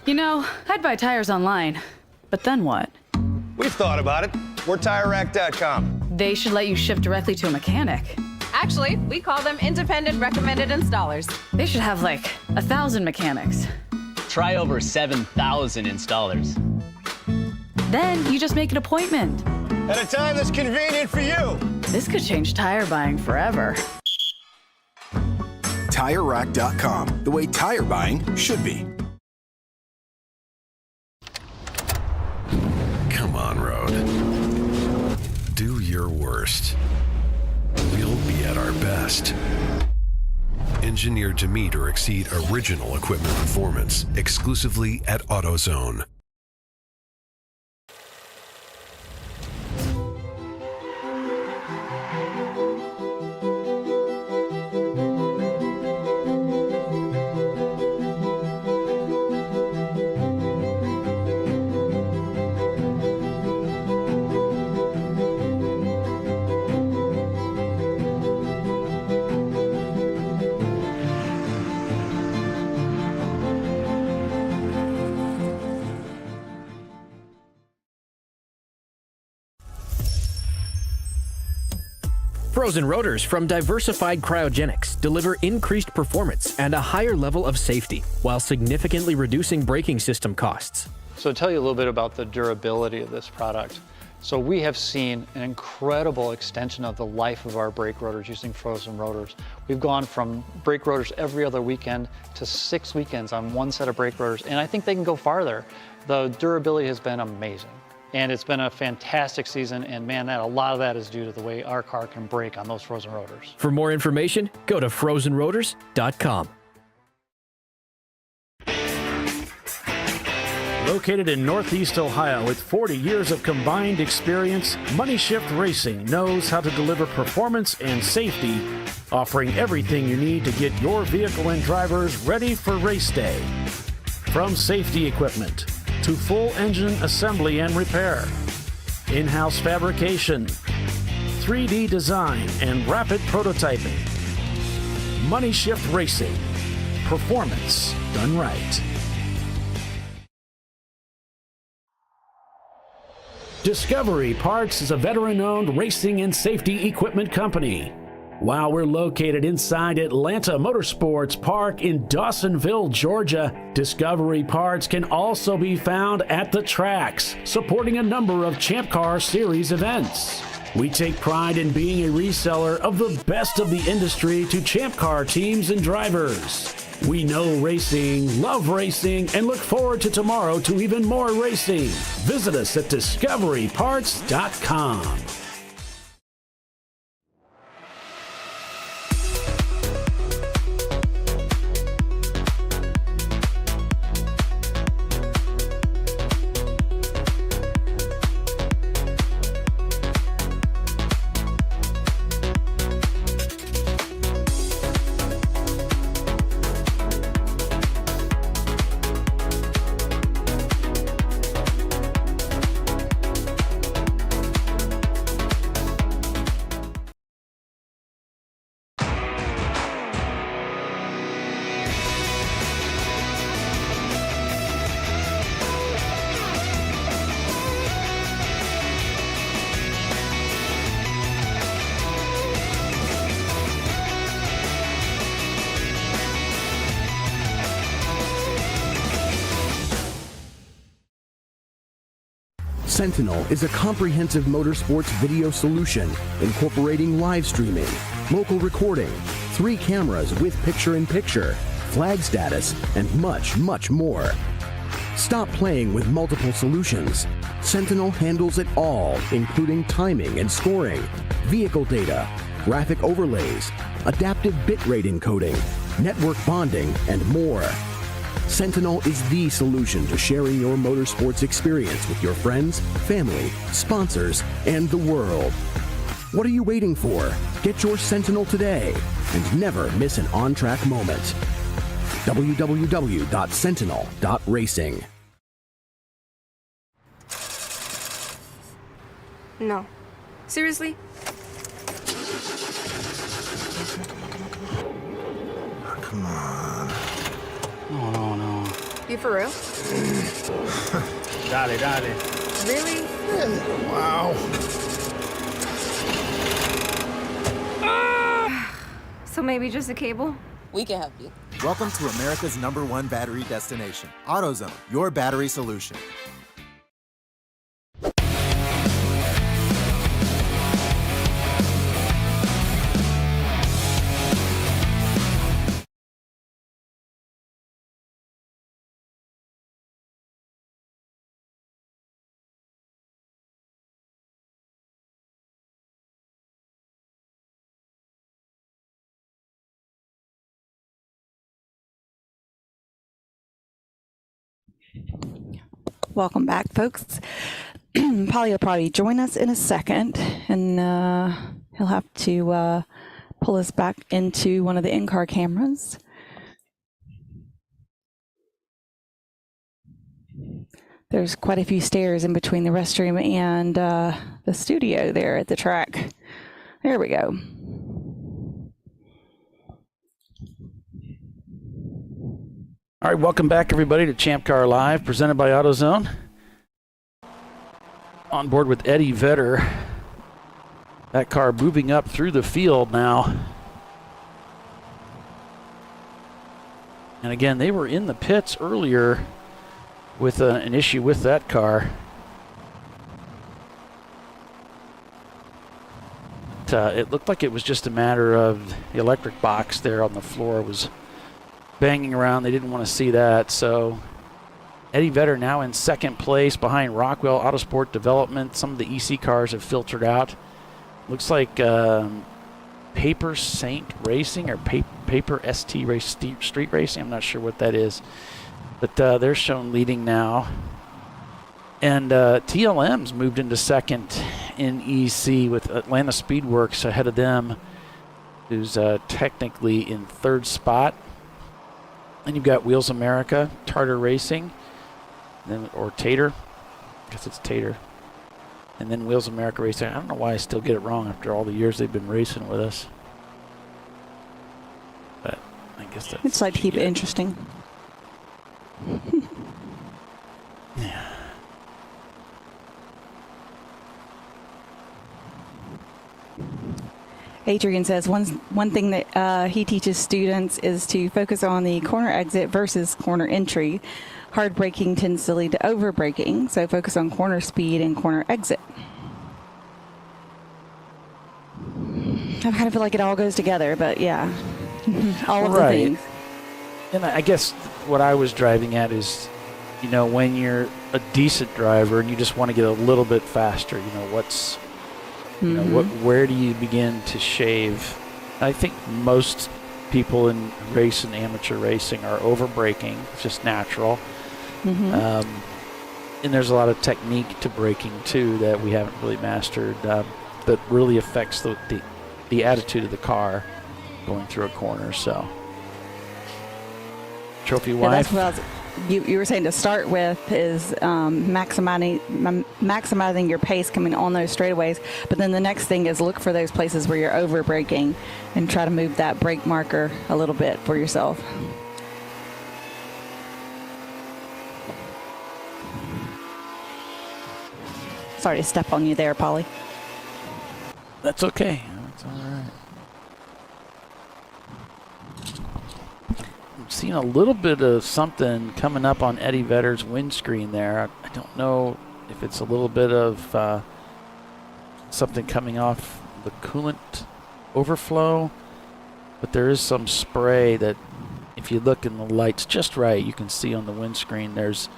I'd buy tires online, but then what? We've thought about it. We're TireRack.com. They should let you ship directly to a mechanic. Actually, we call them independent recommended installers. They should have 1,000 mechanics. Try over 7,000 installers. Then you just make an appointment. At a time that's convenient for you. This could change tire buying forever. TireRack.com, the way tire buying should be. Come on, Road. Do your worst. We'll be at our best. Engineered to meet or exceed original equipment performance, exclusively at AutoZone. Frozen rotors from Diversified Cryogenics deliver increased performance and a higher level of safety, while significantly reducing braking system costs. So to tell you a little bit about the durability of this product. So we have seen an incredible extension of the life of our brake rotors using frozen rotors. We've gone from brake rotors every other weekend to 6 weekends on one set of brake rotors, and I think they can go farther. The durability has been amazing. And it's been a fantastic season, and man, a lot of that is due to the way our car can brake on those frozen rotors. For more information, go to frozenrotors.com. Located in Northeast Ohio with 40 years of combined experience, Money Shift Racing knows how to deliver performance and safety, offering everything you need to get your vehicle and drivers ready for race day. From safety equipment to full engine assembly and repair, in-house fabrication, 3D design, and rapid prototyping. Money Shift Racing. Performance done right. Discovery Parts is a veteran-owned racing and safety equipment company. While we're located inside Atlanta Motorsports Park in Dawsonville, Georgia, Discovery Parts can also be found at the tracks, supporting a number of Champ Car Series events. We take pride in being a reseller of the best of the industry to Champ Car teams and drivers. We know racing, love racing, and look forward to tomorrow to even more racing. Visit us at discoveryparts.com. Sentinel is a comprehensive motorsports video solution incorporating live streaming, local recording, 3 cameras with picture-in-picture, flag status, and much, much more. Stop playing with multiple solutions. Sentinel handles it all, including timing and scoring, vehicle data, graphic overlays, adaptive bitrate encoding, network bonding, and more. Sentinel is the solution to sharing your motorsports experience with your friends, family, sponsors, and the world. What are you waiting for? Get your Sentinel today and never miss an on-track moment. www.sentinel.racing. No. Seriously? Come on. Oh, no. You for real? Dale. Really? Wow. So maybe just a cable? We can help you. Welcome to America's #1 battery destination, AutoZone, your battery solution. Welcome back, folks. Polly will probably join us in a second, and he'll have to pull us back into one of the in-car cameras. There's quite a few stairs in between the restroom and the studio there at the track. There we go. All right, welcome back, everybody, to ChampCar.Live, presented by AutoZone. On board with Eddie Vedder. That car moving up through the field now. And again, they were in the pits earlier with an issue with that car. It looked like it was just a matter of the electric box there on the floor was banging around. They didn't want to see that. So Eddie Vedder now in second place behind Rockwell Autosport Development. Some of the EC cars have filtered out. Looks like Paper Saint Racing or Paper ST Race Street Racing. I'm not sure what that is. But they're shown leading now. And TLM's moved into second in EC with Atlanta Speedworks ahead of them, who's technically in third spot. Then you've got Wheels America, Tartar Racing, or Tater. I guess it's Tater. And then Wheels America Racing. I don't know why I still get it wrong after all the years they've been racing with us. But I guess that's... It's like to keep it interesting. Yeah. Adrian says one thing that he teaches students is to focus on the corner exit versus corner entry. Hard braking tends to lead to over braking, so focus on corner speed and corner exit. I kind of feel like it all goes together, but yeah, all of the things. And I guess what I was driving at is, you know, when you're a decent driver and you just want to get a little bit faster, you know, what's... You know, where do you begin to shave? I think most people in race and amateur racing are over braking. It's just natural. And there's a lot of technique to braking too that we haven't really mastered that really affects the attitude of the car going through a corner. So, trophy wife. That's what you were saying to start with is maximizing your pace coming on those straightaways. But then the next thing is look for those places where you're over braking and try to move that brake marker a little bit for yourself. Sorry to step on you there, Polly. That's okay. That's all right. I'm seeing a little bit of something coming up on Eddie Vedder's windscreen there. I don't know if it's a little bit of something coming off the coolant overflow, but there is some spray that if you look in the lights just right, you can see on the windscreen there's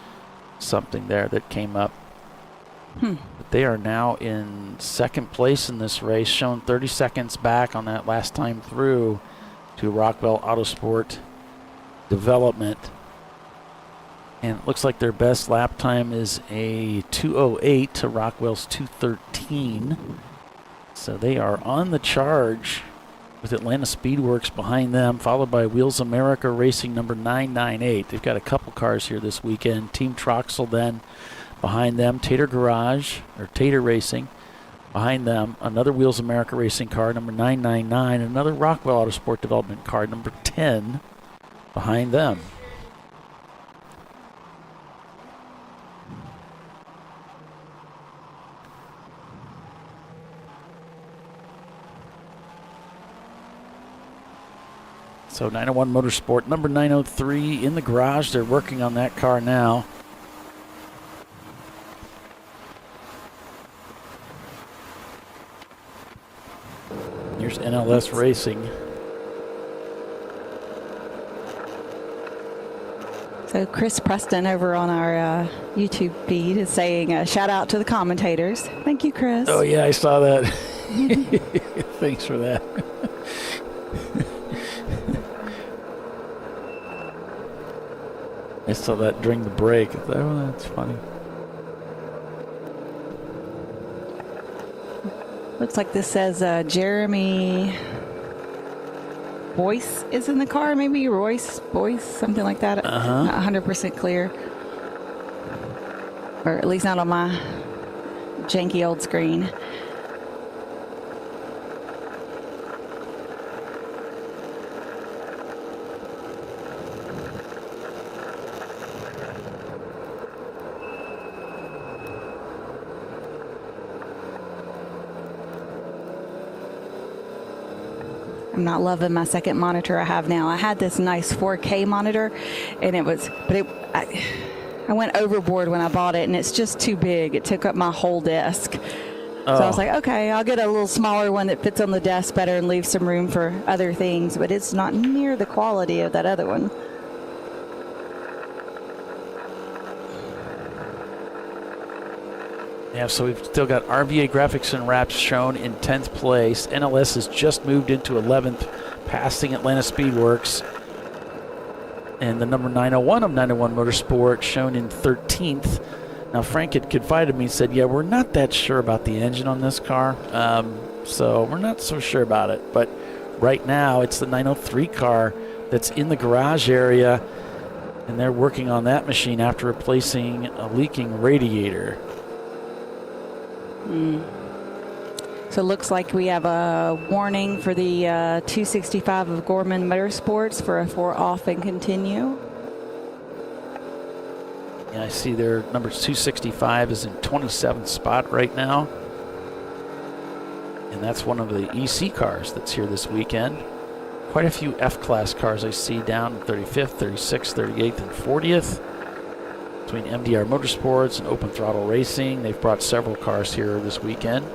something there that came up. But they are now in second place in this race, shown 30 seconds back on that last time through to Rockwell Autosport Development. And it looks like their best lap time is a 2:08 to Rockwell's 2:13. So they are on the charge with Atlanta Speedworks behind them, followed by Wheels America Racing number 998. They've got a couple cars here this weekend. Team Troxel then behind them, Tater Racing behind them, another Wheels America Racing car, number 999, another Rockwell Autosport Development car, number 10, behind them. So 901 Motorsport, number 903 in the garage. They're working on that car now. Here's NLS Racing. So Chris Preston over on our YouTube feed is saying shout out to the commentators. Thank you, Chris. Oh, yeah, I saw that. Thanks for that. I saw that during the break. I thought, oh, that's funny. Looks like this says Jeremy Boyce is in the car. Maybe Boyce, something like that. Not 100% clear. Or at least not on my janky old screen. I'm not loving my second monitor I have now. I had this nice 4K monitor, and I went overboard when I bought it, and it's just too big. It took up my whole desk. So I was like, okay, I'll get a little smaller one that fits on the desk better and leave some room for other things, but it's not near the quality of that other one. Yeah, so we've still got RVA Graphics and Wraps shown in 10th place. NLS has just moved into 11th, passing Atlanta Speedworks. And the number 901 of 901 Motorsport shown in 13th. Now, Frank had confided me and said, yeah, we're not that sure about the engine on this car. So we're not so sure about it. But right now, it's the 903 car that's in the garage area. And they're working on that machine after replacing a leaking radiator. So it looks like we have a warning for the 265 of Gorman Motorsports for a 4 off and continue. Yeah, I see their number 265 is in 27th spot right now. And that's one of the EC cars that's here this weekend. Quite a few F-Class cars I see down 35th, 36th, 38th, and 40th. Between MDR Motorsports and Open Throttle Racing, they've brought several cars here this weekend.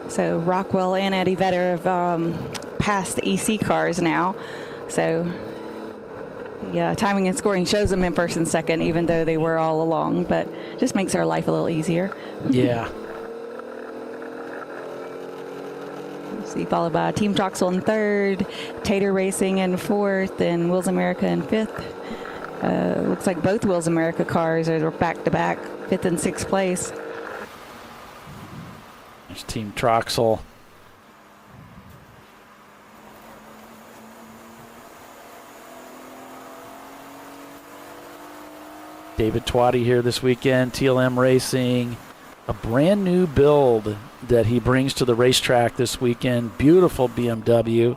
So Rockwell and Eddie Vedder have passed the EC cars now. So yeah, timing and scoring shows them in first and second, even though they were all along, but just makes our life a little easier. Yeah. See, followed by Team Troxel in third, Tater Racing in fourth, and Wheels America in fifth. Looks like both Wheels America cars are back-to-back, fifth and sixth place. There's Team Troxel. David Twatty here this weekend, TLM Racing. A brand new build that he brings to the racetrack this weekend. Beautiful BMW.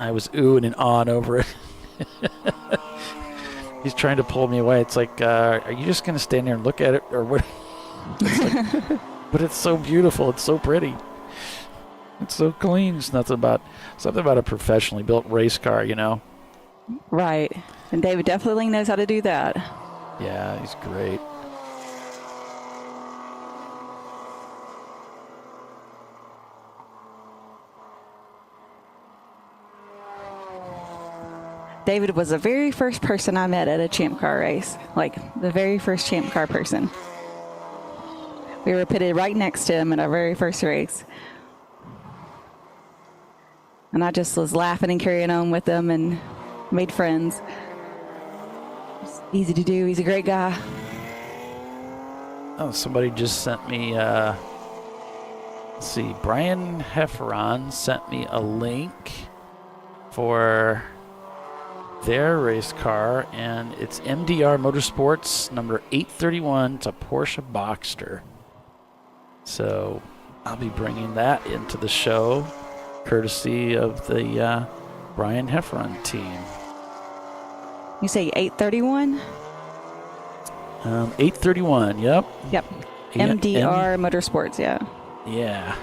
I was oohing and ahhing over it. He's trying to pull me away. It's like, are you just going to stand there and look at it? Or what? It's like, but it's so beautiful. It's so pretty. It's so clean. It's something about a professionally built race car, you know? Right. And David definitely knows how to do that. Yeah, he's great. David was the very first person I met at a Champ Car race. Like, the very first Champ Car person. We were pitted right next to him at our very first race. And I just was laughing and carrying on with him and made friends. It's easy to do. He's a great guy. Oh, somebody just sent me, let's see, Brian Hefferon sent me a link for their race car, and it's MDR Motorsports number 831. It's a Porsche Boxster. So I'll be bringing that into the show, courtesy of the Brian Hefferon team. You say 831? 831, yep. Yep. MDR Motorsports, yeah. Yeah.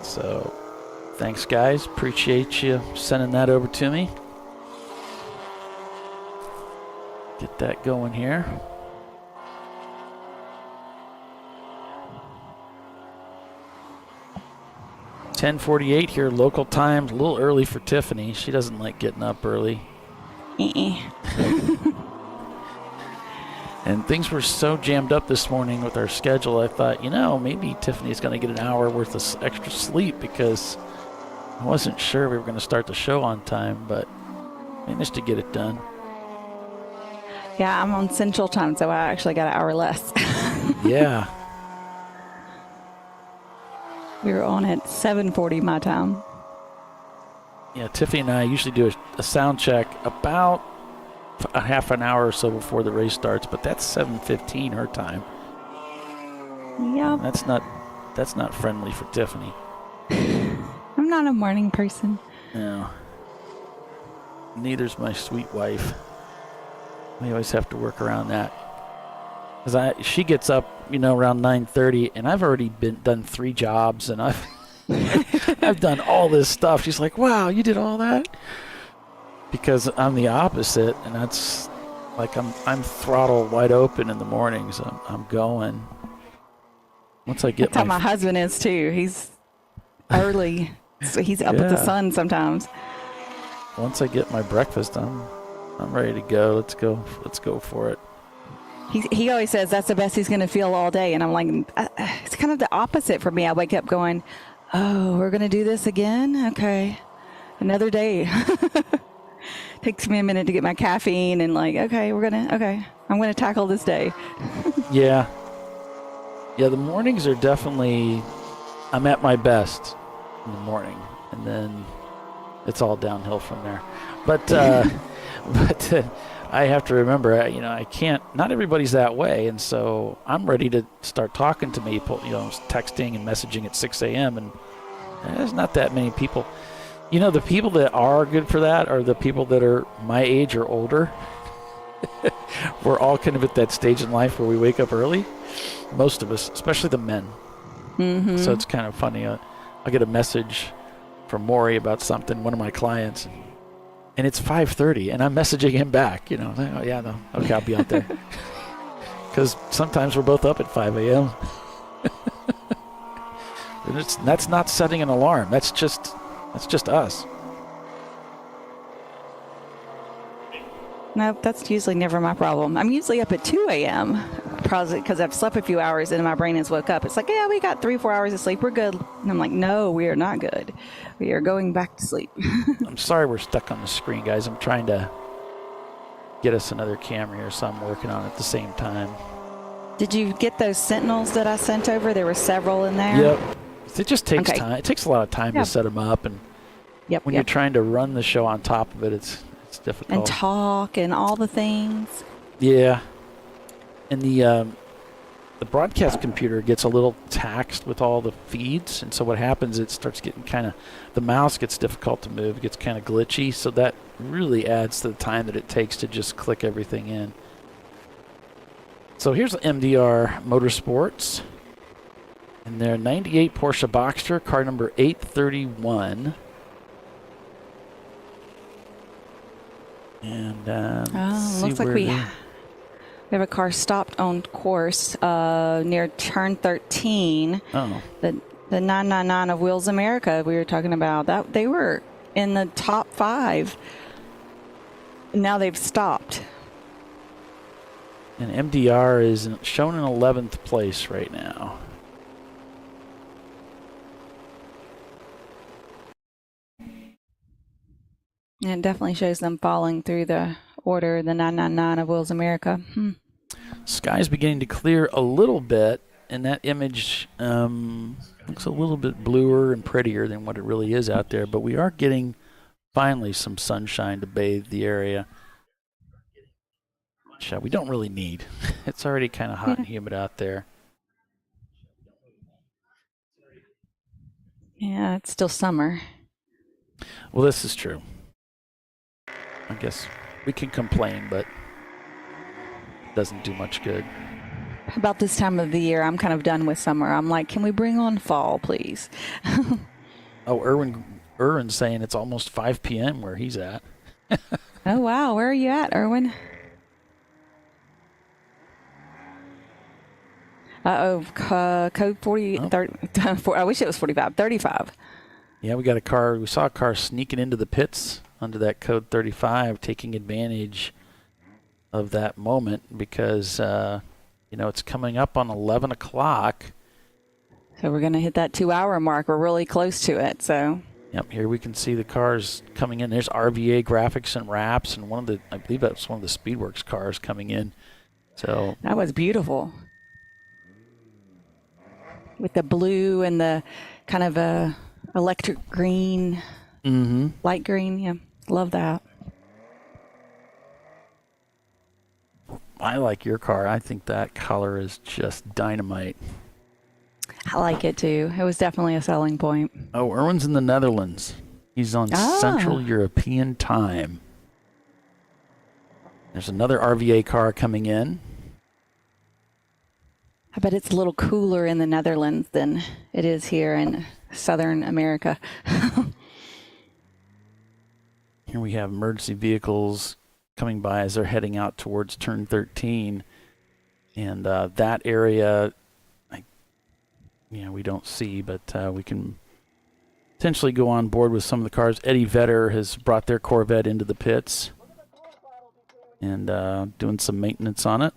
So, thanks, guys. Appreciate you sending that over to me. Get that going here. .10:48 here, local time. A little early for Tiffany. She doesn't like getting up early. And things were so jammed up this morning with our schedule, I thought, maybe Tiffany's going to get an hour worth of extra sleep because I wasn't sure we were going to start the show on time, but managed to get it done. Yeah, I'm on Central Time, so I actually got an hour less. Yeah. We were on at 7:40 my time. Yeah, Tiffany and I usually do a sound check about a half an hour or so before the race starts, but that's 7:15 her time. Yeah. That's not friendly for Tiffany. I'm not a morning person. No. Neither's my sweet wife. We always have to work around that. Because she gets up, around 9:30, and I've already done 3 jobs, and I've done all this stuff. She's like, "Wow, you did all that?" Because I'm the opposite, and that's like I'm throttle wide open in the mornings. I'm going. Once I get that's how my husband is too. He's early, so he's up with the sun sometimes. Once I get my breakfast, I'm ready to go. Let's go for it. He always says that's the best he's going to feel all day, and I'm like, it's kind of the opposite for me. I wake up going, "Oh, we're going to do this again? Okay, another day." Takes me a minute to get my caffeine and I'm going to tackle this day. Yeah, the mornings are definitely, I'm at my best in the morning, and then it's all downhill from there. But I have to remember, I can't, not everybody's that way, and so I'm ready to start talking to people, texting and messaging at 6 a.m., and there's not that many people. The people that are good for that are the people that are my age or older. We're all kind of at that stage in life where we wake up early, most of us, especially the men. Mm-hmm. So it's kind of funny. I'll get a message from Maury about something, one of my clients, and it's 5:30, and I'm messaging him back. Oh, yeah, no, okay, I'll be out there. Because sometimes we're both up at 5 a.m. And that's not setting an alarm. That's just us. Nope, that's usually never my problem. I'm usually up at 2 a.m. probably because I've slept a few hours and my brain has woke up. It's like, yeah, we got 3-4 hours of sleep. We're good. And I'm like, no, we are not good. We are going back to sleep. I'm sorry we're stuck on the screen, guys. I'm trying to get us another camera here, so I'm working on it at the same time. Did you get those Sentinels that I sent over? There were several in there. Yep. It just takes time. It takes a lot of time to set them up, and when you're trying to run the show on top of it, it's difficult. And talk and all the things. Yeah. And the broadcast computer gets a little taxed with all the feeds, and so what happens, it starts getting the mouse gets difficult to move, it gets kind of glitchy, so that really adds to the time that it takes to just click everything in. So here's MDR Motorsports. And their 98 Porsche Boxster, car number 831. And looks like we have a car stopped on course near turn 13. Oh. The 999 of Wheels America we were talking about. That they were in the top 5. Now they've stopped. And MDR is shown in 11th place right now. And it definitely shows them falling through the order, the 999 of Wheels America. Sky's beginning to clear a little bit, and that image looks a little bit bluer and prettier than what it really is out there, but we are getting finally some sunshine to bathe the area, which we don't really need. It's already kind of hot and humid out there. Yeah, it's still summer. Well, this is true. I guess we can complain, but it doesn't do much good. About this time of the year, I'm kind of done with summer. I'm like, can we bring on fall, please? Oh, Erwin's saying it's almost 5 p.m. where he's at. Oh, wow. Where are you at, Erwin? Code 40, 30, I wish it was 45, 35. Yeah, we saw a car sneaking into the pits under that code 35, taking advantage of that moment because, it's coming up on 11 o'clock. So we're going to hit that 2-hour mark. We're really close to it, so. Yep, here we can see the cars coming in. There's RVA graphics and wraps, and I believe that's one of the Speedworks cars coming in. So that was beautiful. With the blue and the kind of a electric green, light green. Yeah, love that. I like your car. I think that color is just dynamite. I like it too. It was definitely a selling point. Oh, Erwin's in the Netherlands. He's on Central European time. There's another RVA car coming in. I bet it's a little cooler in the Netherlands than it is here in Southern America. Here we have emergency vehicles coming by as they're heading out towards turn 13. And that area, we don't see, but we can potentially go on board with some of the cars. Eddie Vedder has brought their Corvette into the pits and doing some maintenance on it.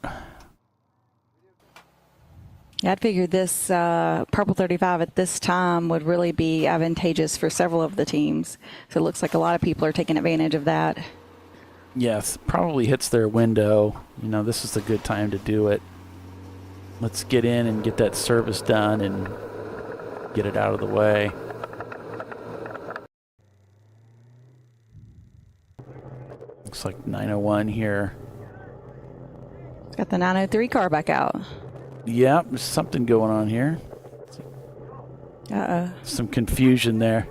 Yeah, I'd figured this Purple 35 at this time would really be advantageous for several of the teams. So it looks like a lot of people are taking advantage of that. Yes, probably hits their window. This is a good time to do it. Let's get in and get that service done and get it out of the way. Looks like 901 here. Got the 903 car back out. Yeah, there's something going on here. Uh-oh. Some confusion there.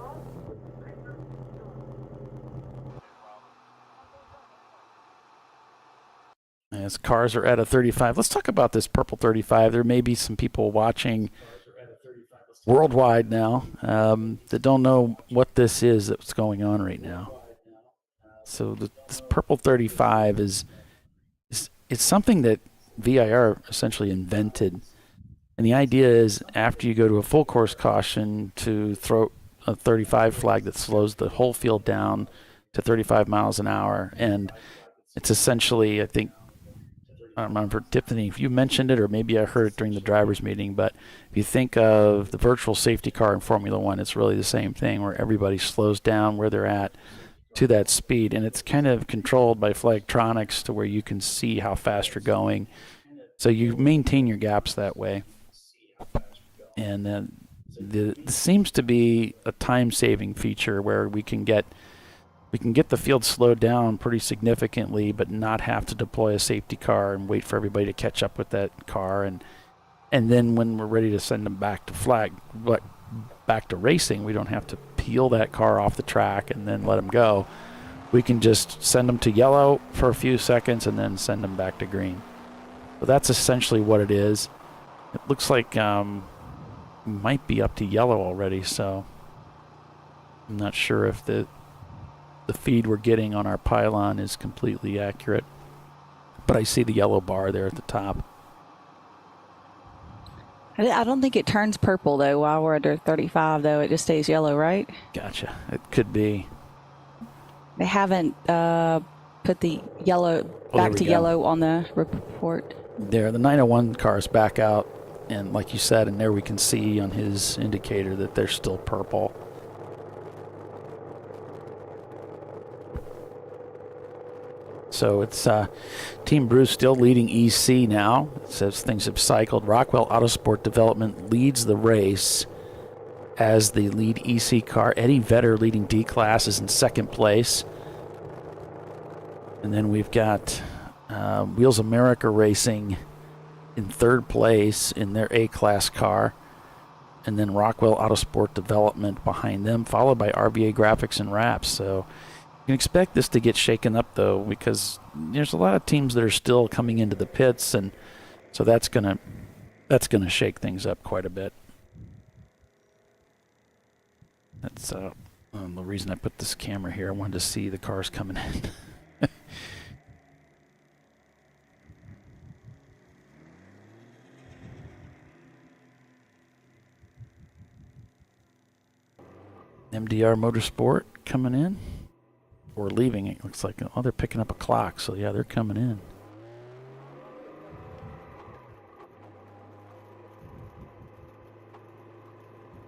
As cars are at a 35. Let's talk about this Purple 35. There may be some people watching worldwide now that don't know what this is that's going on right now. So this Purple 35 is it's something that VIR essentially invented. And the idea is after you go to a full course caution to throw a 35 flag that slows the whole field down to 35 miles an hour. And it's essentially, I think, I don't remember, Tiffany, if you mentioned it or maybe I heard it during the driver's meeting, but if you think of the virtual safety car in Formula One, it's really the same thing where everybody slows down where they're at to that speed. And it's kind of controlled by flagtronics to where you can see how fast you're going. So you maintain your gaps that way. And then there seems to be a time-saving feature where we can get the field slowed down pretty significantly, but not have to deploy a safety car and wait for everybody to catch up with that car. And then when we're ready to send them back to racing, we don't have to peel that car off the track and then let them go. We can just send them to yellow for a few seconds and then send them back to green. So that's essentially what it is. It looks like might be up to yellow already, so I'm not sure if the feed we're getting on our pylon is completely accurate. But I see the yellow bar there at the top. I don't think it turns purple, though, while we're under 35, though. It just stays yellow, right? Gotcha. It could be. They haven't put the yellow back to yellow on the report. There, the 901 cars back out, and like you said, and there we can see on his indicator that they're still purple. So it's Team Bruce still leading EC now. It says things have cycled. Rockwell Autosport Development leads the race as the lead EC car. Eddie Vedder leading D-Class is in second place. And then we've got Wheels America Racing in third place in their A-Class car. And then Rockwell Autosport Development behind them, followed by RVA Graphics and Wraps. So you can expect this to get shaken up, though, because there's a lot of teams that are still coming into the pits, and so that's gonna shake things up quite a bit. That's the reason I put this camera here. I wanted to see the cars coming in. MDR Motorsport coming in. Or leaving, it looks like. Oh, they're picking up a clock, so yeah, they're coming in.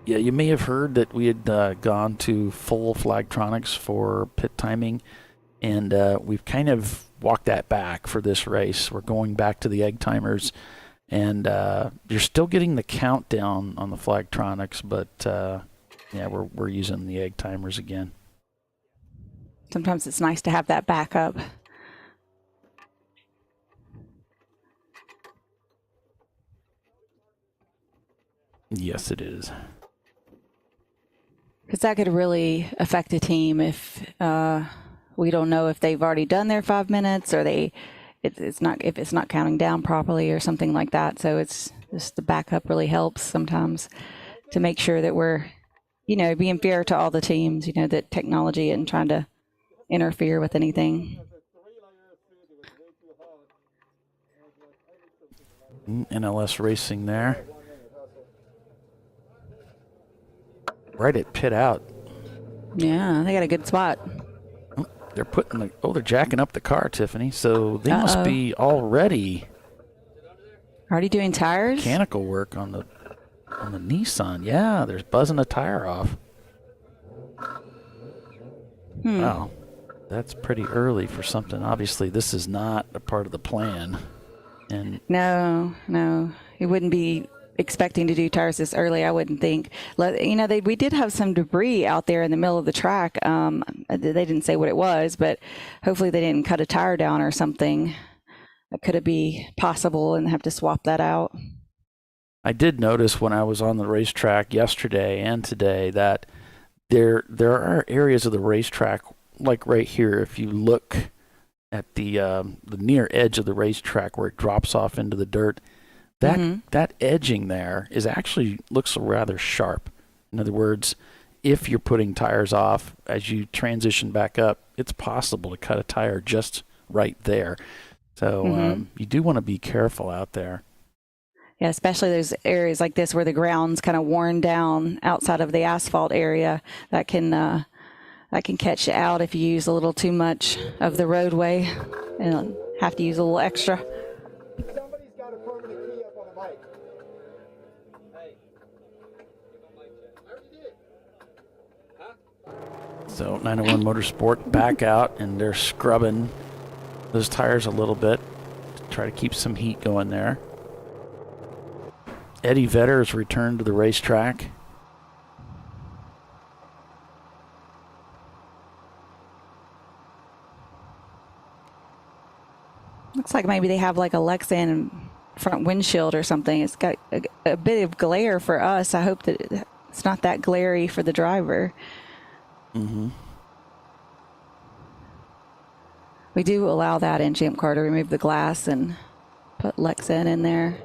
Yeah, you may have heard that we had gone to full Flagtronics for pit timing, and we've kind of walked that back for this race. We're going back to the egg timers, and you're still getting the countdown on the Flagtronics, but yeah, we're using the egg timers again. Sometimes it's nice to have that backup. Yes, it is. Because that could really affect a team if we don't know if they've already done their 5 minutes or it's not counting down properly or something like that. So it's just the backup really helps sometimes to make sure that we're, being fair to all the teams. That technology and trying to interfere with anything. NLS Racing there. Right at pit out. Yeah, they got a good spot. Oh, they're jacking up the car, Tiffany. So they must be already doing tires? Mechanical work on the Nissan. Yeah, there's buzzing a tire off. Wow. That's pretty early for something. Obviously, this is not a part of the plan. And No, it wouldn't be expecting to do tires this early, I wouldn't think. We did have some debris out there in the middle of the track. They didn't say what it was, but hopefully they didn't cut a tire down or something. That could be possible and have to swap that out. I did notice when I was on the racetrack yesterday and today that there are areas of the racetrack, like right here, if you look at the near edge of the racetrack where it drops off into the dirt, that edging there looks rather sharp. In other words, if you're putting tires off as you transition back up, it's possible to cut a tire just right there. So you do want to be careful out there. Yeah, especially those areas like this where the ground's kind of worn down outside of the asphalt area. That can catch you out if you use a little too much of the roadway and have to use a little extra. Somebody's got a permanent key up on the bike. So 901 Motorsport back out, and they're scrubbing those tires a little bit to try to keep some heat going there. Eddie Vedder has returned to the racetrack. Looks like maybe they have like a Lexan front windshield or something. It's got a bit of glare for us. I hope that it's not that glary for the driver. We do allow that in ChampCar to remove the glass and put Lexan in there.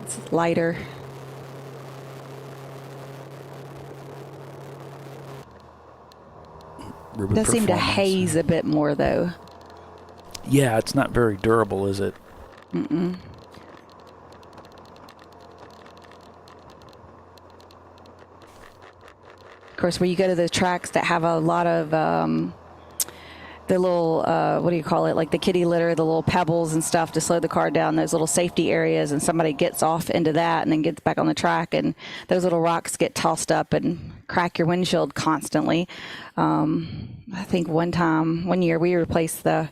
It's lighter. Ruby Does seem to Performance. haze a bit more, though. Yeah, it's not very durable, is it? Mm-mm. Of course, where you go to those tracks that have a lot of the little, what do you call it, like the kitty litter, the little pebbles and stuff to slow the car down, those little safety areas, and somebody gets off into that and then gets back on the track, and those little rocks get tossed up and crack your windshield constantly. I think one year we replaced the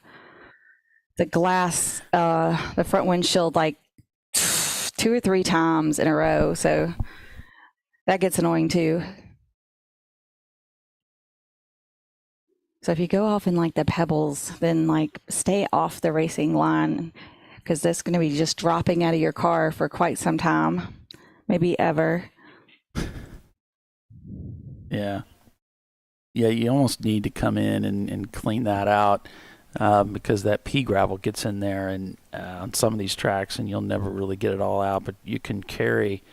glass, the front windshield like 2 or 3 times in a row, so that gets annoying too. So if you go off in like the pebbles, then like stay off the racing line, because that's going to be just dropping out of your car for quite some time, maybe ever. Yeah. Yeah, you almost need to come in and clean that out because that pea gravel gets in there and on some of these tracks, and you'll never really get it all out. But you can carry,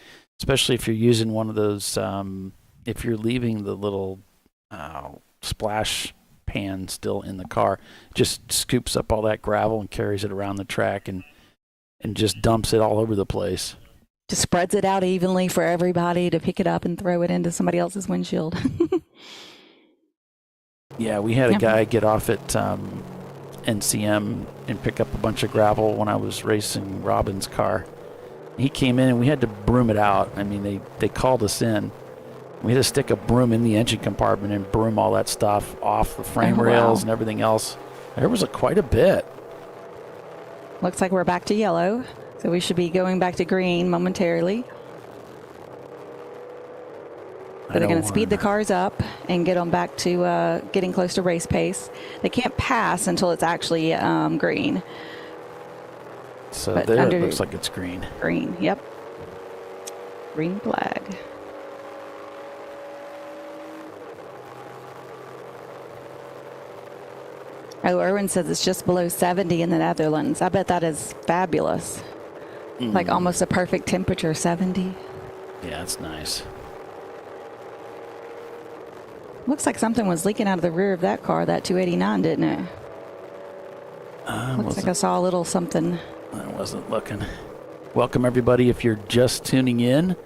especially if you're using one of those, if you're leaving the little splash pan still in the car, just scoops up all that gravel and carries it around the track and just dumps it all over the place. Just spreads it out evenly for everybody to pick it up and throw it into somebody else's windshield. Yeah, we had a guy get off at NCM and pick up a bunch of gravel when I was racing Robin's car. He came in and we had to broom it out. I mean, they called us in. We had to stick a broom in the engine compartment and broom all that stuff off the frame rails and everything else. There was quite a bit. Looks like we're back to yellow, so we should be going back to green momentarily. So they're going to speed the cars up and get them back to getting close to race pace. They can't pass until it's actually green. So but there it looks like it's green. Green, yep. Green flag. Oh, Erwin says it's just below 70 in the Netherlands. I bet that is fabulous. Like almost a perfect temperature, 70. Yeah, that's nice. Looks like something was leaking out of the rear of that car, that 289, didn't it? Looks like I saw a little something. I wasn't looking. Welcome, everybody. If you're just tuning in,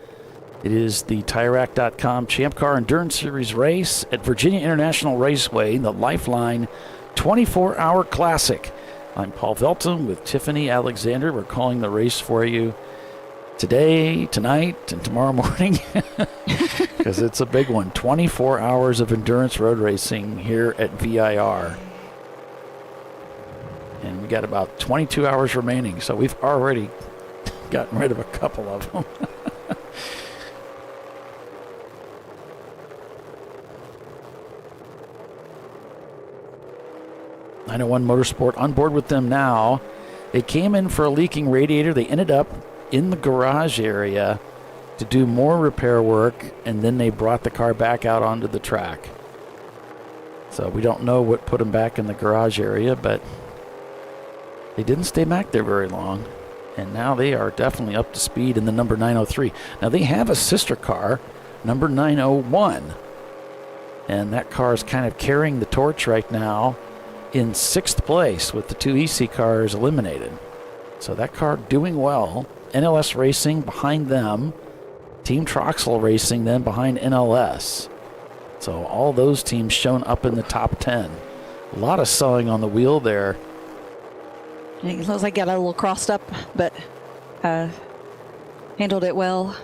it is the TireRack.com Champ Car Endurance Series race at Virginia International Raceway, the Lifeline 24-hour classic. I'm Paul Velton with Tiffany Alexander. We're calling the race for you today, tonight, and tomorrow morning because it's a big one. 24 hours of endurance road racing here at VIR. And we got about 22 hours remaining, so we've already gotten rid of a couple of them. 901 Motorsport on board with them now. They came in for a leaking radiator. They ended up in the garage area to do more repair work, and then they brought the car back out onto the track. So we don't know what put them back in the garage area, but they didn't stay back there very long. And now they are definitely up to speed in the number 903. Now they have a sister car, number 901. And that car is kind of carrying the torch right now in 6th place with the 2 EC cars eliminated. So that car doing well. NLS Racing behind them. Team Troxel Racing then behind NLS. So all those teams shown up in the top 10. A lot of sawing on the wheel there. It looks like got a little crossed up, but handled it well.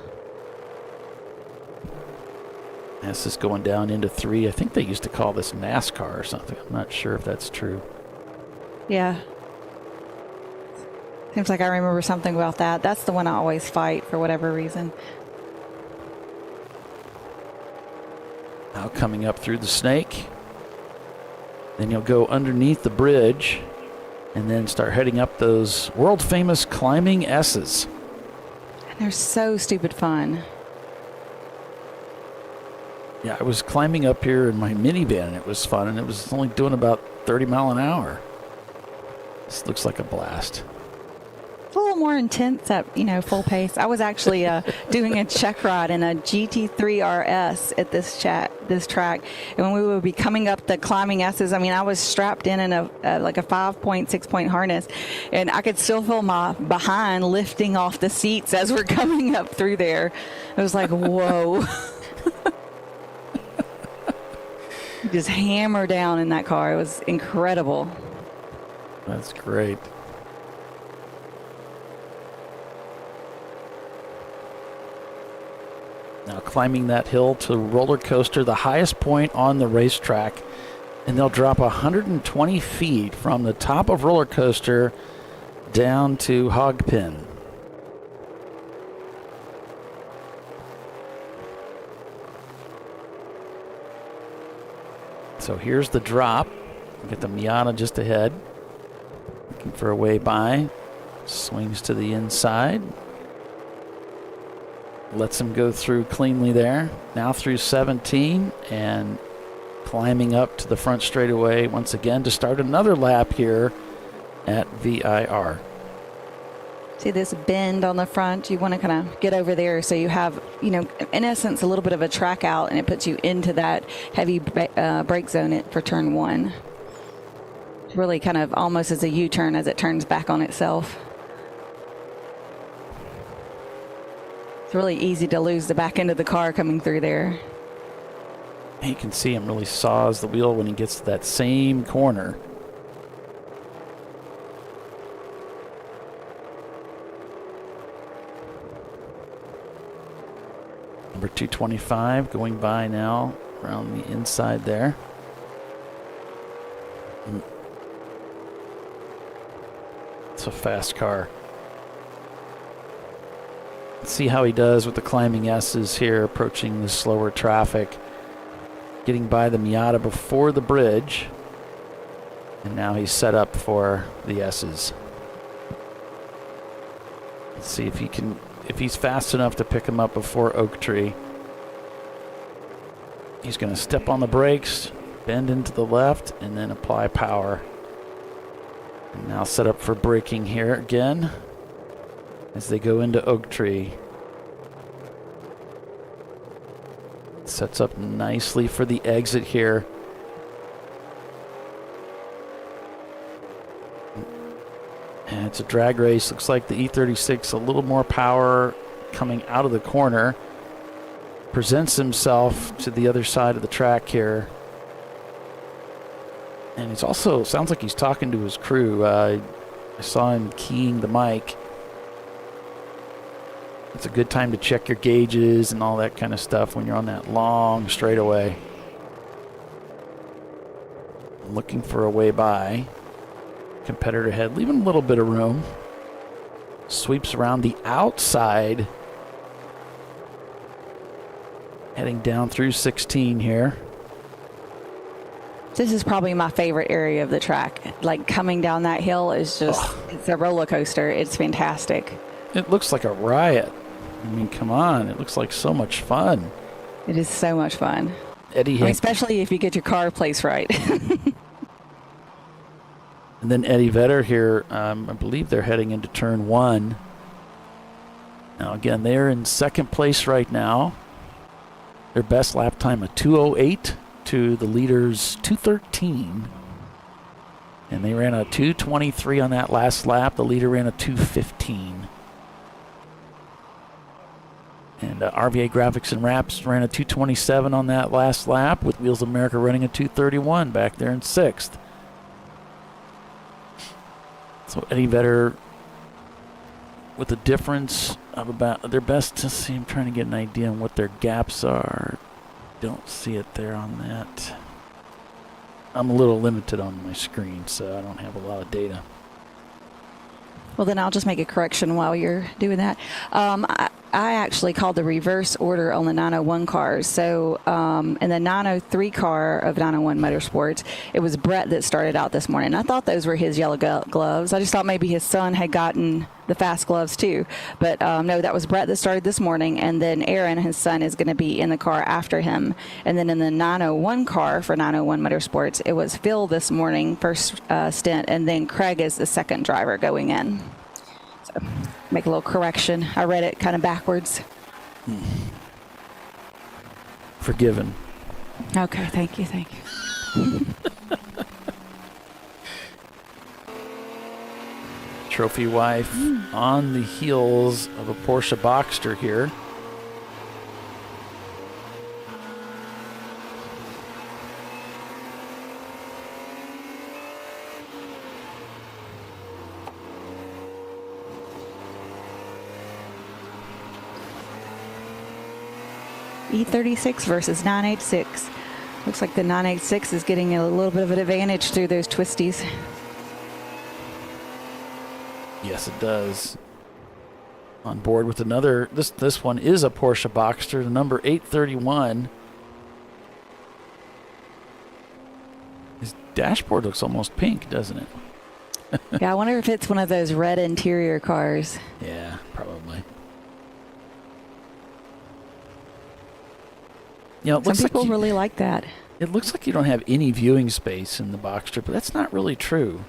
This is going down into 3. I think they used to call this NASCAR or something. I'm not sure if that's true. Yeah. Seems like I remember something about that. That's the one I always fight for whatever reason. Now coming up through the snake. Then you'll go underneath the bridge and then start heading up those world famous climbing S's. And they're so stupid fun. Yeah, I was climbing up here in my minivan, and it was fun, and it was only doing about 30 miles an hour. This looks like a blast. It's a little more intense at, full pace. I was actually doing a check ride in a GT3 RS at this track. And when we would be coming up the climbing S's, I was strapped in a 5-point, 6-point harness, and I could still feel my behind lifting off the seats as we're coming up through there. It was like, whoa. Just hammer down in that car. It was incredible. That's great. Now climbing that hill to roller coaster, the highest point on the racetrack, and they'll drop 120 feet from the top of roller coaster down to hog pen. So here's the drop. Get the Miata just ahead. Looking for a way by. Swings to the inside. Lets him go through cleanly there. Now through 17 and climbing up to the front straightaway once again to start another lap here at VIR. See this bend on the front? You want to kind of get over there so you have, in essence, a little bit of a track out, and it puts you into that heavy brake zone for turn 1. It's really kind of almost as a U-turn as it turns back on itself. It's really easy to lose the back end of the car coming through there. You can see him really saws the wheel when he gets to that same corner. Number 225 going by now around the inside there. It's a fast car. Let's see how he does with the climbing S's here, approaching the slower traffic. Getting by the Miata before the bridge. And now he's set up for the S's. Let's see if he's fast enough to pick him up before Oak Tree. He's going to step on the brakes, bend into the left, and then apply power. And now set up for braking here again as they go into Oak Tree. Sets up nicely for the exit here. And it's a drag race. Looks like the E36 a little more power coming out of the corner. Presents himself to the other side of the track here. And he's also, sounds like he's talking to his crew. I saw him keying the mic. It's a good time to check your gauges and all that kind of stuff when you're on that long straightaway. Looking for a way by. Competitor ahead, leaving a little bit of room. Sweeps around the outside. Heading down through 16 here. This is probably my favorite area of the track. Like coming down that hill is just, it's a roller coaster. It's fantastic. It looks like a riot. I mean, come on. It looks like so much fun. It is so much fun. Eddie, especially if you get your car placed right. And then Eddie Vedder here, I believe they're heading into turn 1. Now, again, they're in second place right now. Their best lap time of 2:08 to the leader's 2:13. And they ran a 2:23 on that last lap. The leader ran a 2:15. And RVA Graphics and Wraps ran a 2:27 on that last lap, with Wheels of America running a 2:31 back there in 6th. So Eddie Vedder with a difference of about their best to see. I'm trying to get an idea on what their gaps are. Don't see it there on that. I'm a little limited on my screen, so I don't have a lot of data. Well, then I'll just make a correction while you're doing that. I actually called the reverse order on the 901 cars. So in the 903 car of 901 Motorsports, it was Brett that started out this morning. I thought those were his yellow gloves. I just thought maybe his son had gotten the fast gloves too. But no, that was Brett that started this morning. And then Aaron, his son, is going to be in the car after him. And then in the 901 car for 901 Motorsports, it was Phil this morning, first stint. And then Craig is the second driver going in. So, make a little correction. I read it kind of backwards. Forgiven. Okay, thank you. Trophy wife on the heels of a Porsche Boxster here. E36 versus 986. Looks like the 986 is getting a little bit of an advantage through those twisties. Yes, it does. On board with another, this one is a Porsche Boxster, the number 831. His dashboard looks almost pink, doesn't it? Yeah, I wonder if it's one of those red interior cars. Yeah, probably. You know, it Some looks people like really like that. It looks like you don't have any viewing space in the Boxster, but that's not really true.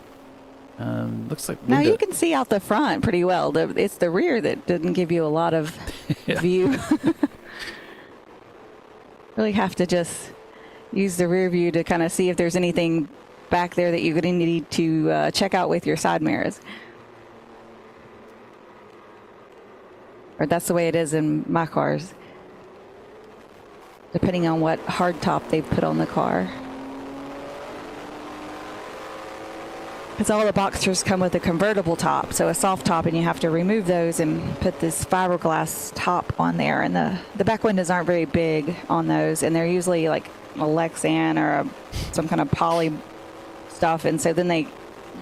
Looks like Now you can see out the front pretty well. It's the rear that didn't give you a lot of view. Really have to just use the rear view to kind of see if there's anything back there that you're going to need to check out with your side mirrors. Or that's the way it is in my cars, depending on what hardtop they've put on the car. Because all the Boxsters come with a convertible top, so a soft top, and you have to remove those and put this fiberglass top on there. And the back windows aren't very big on those, and they're usually like a Lexan or some kind of poly stuff, and so then they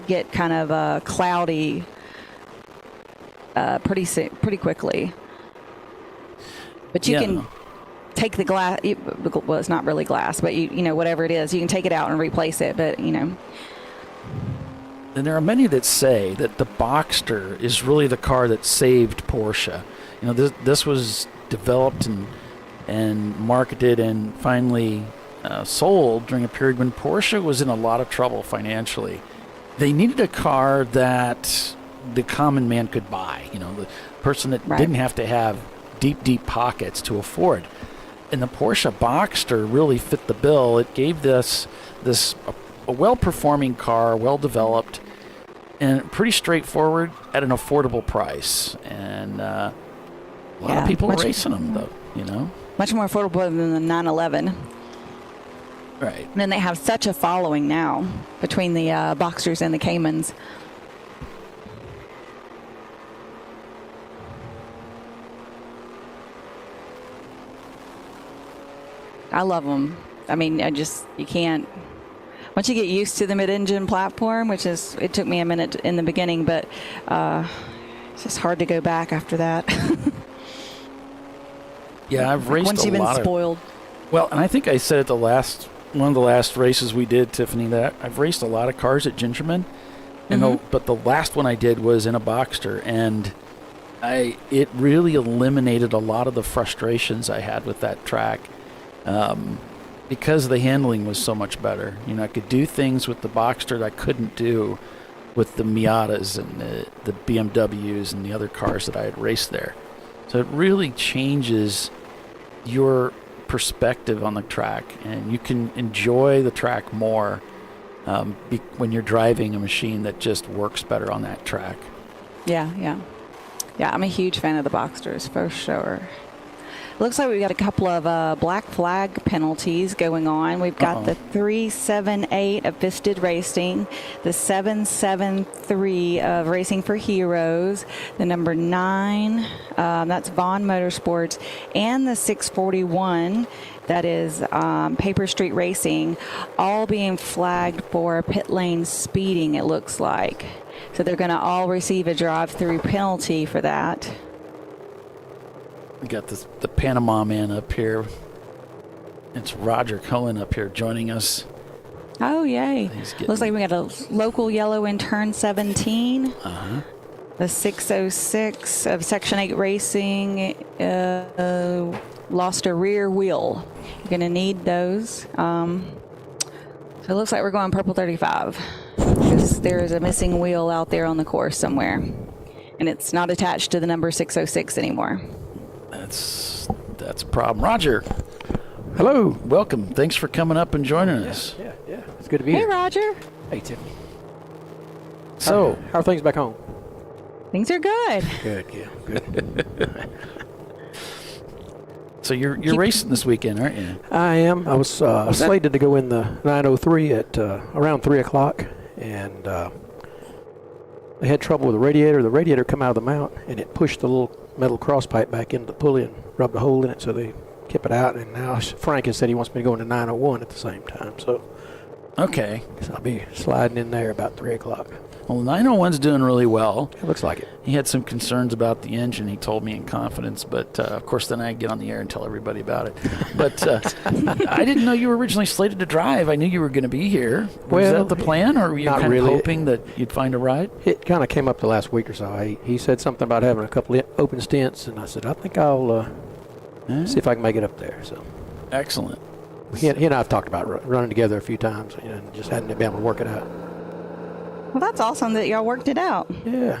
get kind of cloudy pretty quickly. But you can take the glass. Well, it's not really glass, but you know whatever it is, you can take it out and replace it. But you know. And there are many that say that the Boxster is really the car that saved Porsche. You know, this was developed and marketed and finally sold during a period when Porsche was in a lot of trouble financially. They needed a car that the common man could buy. You know, the person that didn't have to have deep pockets to afford. And the Porsche Boxster really fit the bill. It gave this a well-performing car, well-developed, and pretty straightforward at an affordable price. And a lot of people are racing them, though, you know. Much more affordable than the 911. Right. And then they have such a following now between the Boxsters and the Caymans. I love them. I mean, you can't. Once you get used to the mid-engine platform, it took me a minute in the beginning, but it's just hard to go back after that. Yeah, I've raced once you've been spoiled. Well, and I think I said at one of the last races we did, Tiffany, that I've raced a lot of cars at Gingerman, but the last one I did was in a Boxster, and it really eliminated a lot of the frustrations I had with that track. Because the handling was so much better. You know, I could do things with the Boxster that I couldn't do with the Miatas and the BMWs and the other cars that I had raced there. So it really changes your perspective on the track, and you can enjoy the track more when you're driving a machine that just works better on that track. Yeah, I'm a huge fan of the Boxsters, for sure. Looks like we've got a couple of black flag penalties going on. We've got the 378 of Fisted Racing, the 773 of Racing for Heroes, the number 9, that's Vaughn Motorsports, and the 641, that is Paper Street Racing, all being flagged for pit lane speeding, it looks like. So they're going to all receive a drive-through penalty for that. We got the Panama man up here. It's Roger Cohen up here joining us. Oh, yay. Looks like we got a local yellow in turn 17. Uh-huh. The 606 of Section 8 Racing lost a rear wheel. You're going to need those. So it looks like we're going purple 35. Because there is a missing wheel out there on the course somewhere. and it's not attached to the number 606 anymore. That's a problem. Roger. Hello. Welcome. Thanks for coming up and joining us. Yeah. It's good to be Hey, here. Roger. Hey, Tiffany. So, how are things back home? Things are good. Good. So you're racing this weekend, aren't you? I am. I was slated to go in the 903 at around 3 o'clock, and they had trouble with the radiator. The radiator come out of the mount, and it pushed the little metal cross pipe back into the pulley and rubbed a hole in it, so they kept it out. And now Frank has said he wants me to go into 901 at the same time. So okay. So I'll be sliding in there about 3 o'clock. Well, 901's doing really well. It looks like it. He had some concerns about the engine, he told me in confidence, but of course then I get on the air and tell everybody about it. But I didn't know you were originally slated to drive. I knew you were going to be here. Was that the plan, or were you kind of hoping that you'd find a ride? It kind of came up the last week or so. He said something about having a couple of open stints, and I said, I think I'll see if I can make it up there. So excellent. He and I have talked about running together a few times, and just hadn't been able to work it out. Well, that's awesome that y'all worked it out. Yeah.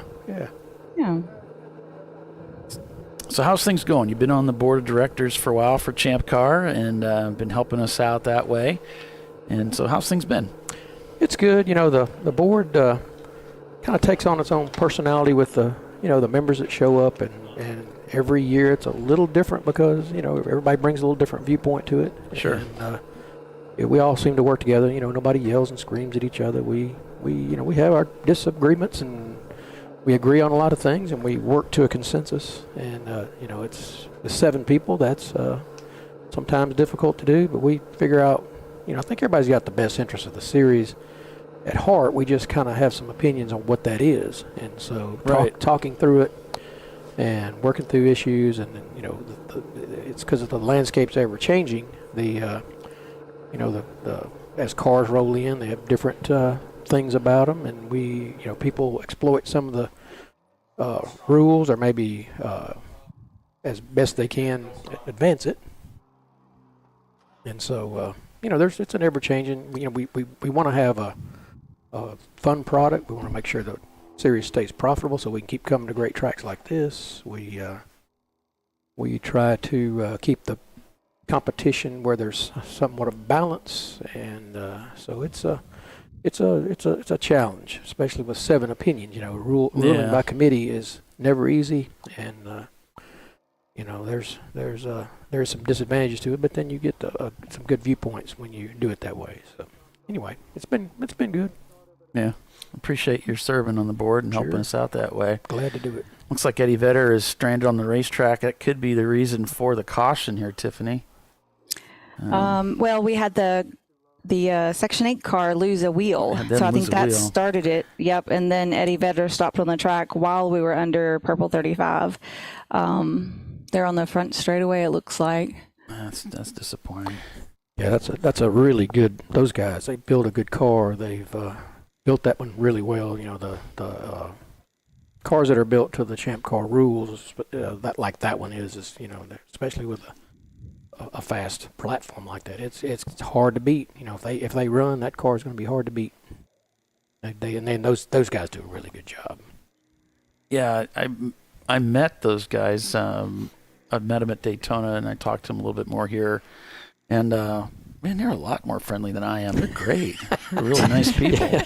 So how's things going? You've been on the board of directors for a while for Champ Car and been helping us out that way. And so how's things been? It's good. You know, the board kind of takes on its own personality with the members that show up, and every year it's a little different because, everybody brings a little different viewpoint to it. Sure. And we all seem to work together. Nobody yells and screams at each other. We have our disagreements, and we agree on a lot of things, and we work to a consensus. And it's the 7 people. That's sometimes difficult to do, but we figure out. I think everybody's got the best interest of the series at heart. We just kind of have some opinions on what that is, and so talking through it and working through issues, and it's because the landscape's ever changing. As cars roll in, they have different things about them, and people exploit some of the rules, or maybe as best they can advance it. And so it's an ever-changing. We want to have a fun product. We want to make sure the series stays profitable, so we can keep coming to great tracks like this. We try to keep the competition where there's somewhat of balance, and so it's a challenge, especially with 7 opinions. Ruling by committee is never easy, and there's some disadvantages to it, but then you get some good viewpoints when you do it that way. So anyway, it's been good. Yeah, appreciate your serving on the board and helping us out that way. Glad to do it. Looks like Eddie Vedder is stranded on the racetrack. That could be the reason for the caution here, Tiffany. Well, we had the Section 8 car lose a wheel, so I think that started it. Yep, and then Eddie Vedder stopped on the track while we were under Purple 35. They're on the front straightaway, it looks like. That's disappointing. Yeah, that's a really good. Those guys, they build a good car. They've built that one really well. The cars that are built to the Champ Car rules, but that one is especially with a fast platform like that, it's hard to beat. If they run, that car is going to be hard to beat. Those guys do a really good job. Yeah, I met those guys. I met them at Daytona, and I talked to them a little bit more here. And man, they're a lot more friendly than I am. They're great. They're really nice people.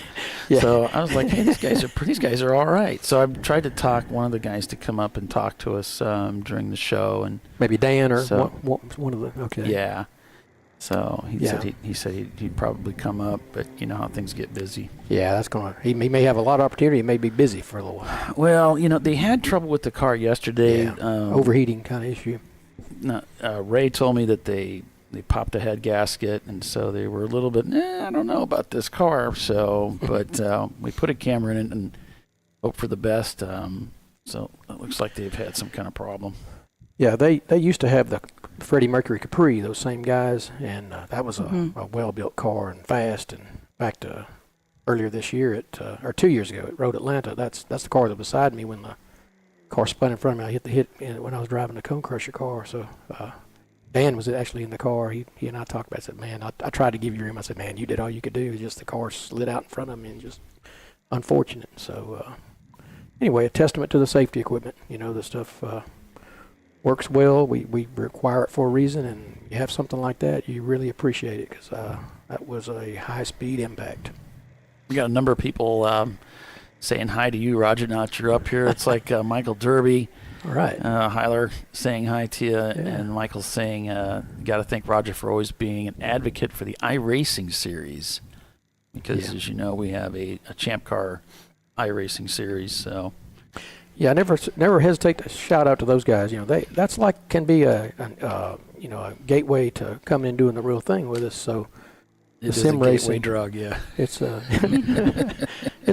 Yeah. So I was like, hey, these guys are all right. So I tried to talk one of the guys to come up and talk to us during the show, and maybe Dan or one of the. Okay. Yeah. So he said he'd probably come up, but you know how things get busy. Yeah, that's going to. He may have a lot of opportunity. He may be busy for a little while. Well, they had trouble with the car yesterday. Yeah. Overheating kind of issue. No, Ray told me that they popped a head gasket, and so they were a little bit, I don't know about this car. So, but we put a camera in it and hope for the best. So it looks like they've had some kind of problem. Yeah, they used to have the Freddie Mercury Capri, those same guys, and that was a well-built car and fast. And in fact, earlier this year, or 2 years ago at Road Atlanta, that's the car that was beside me when the car spun in front of me. I hit the hit when I was driving the Cone Crusher car. So Dan was actually in the car. He and I talked about it. I said, man, I tried to give you room. I said, man, you did all you could do. Just the car slid out in front of me and just unfortunate. So anyway, a testament to the safety equipment. You know, the stuff works well. We require it for a reason, and you have something like that, you really appreciate it, because that was a high-speed impact. We got a number of people saying hi to you, Roger. Now that you're up here, it's like Michael Derby. All right. Hyler saying hi to you, and Michael's saying, got to thank Roger for always being an advocate for the iRacing series, because as you know, we have a Champ Car iRacing series. So yeah, I never hesitate to shout out to those guys. You know, that's like can be a gateway to coming and doing the real thing with us. So it sim is a racing gateway drug, yeah. It's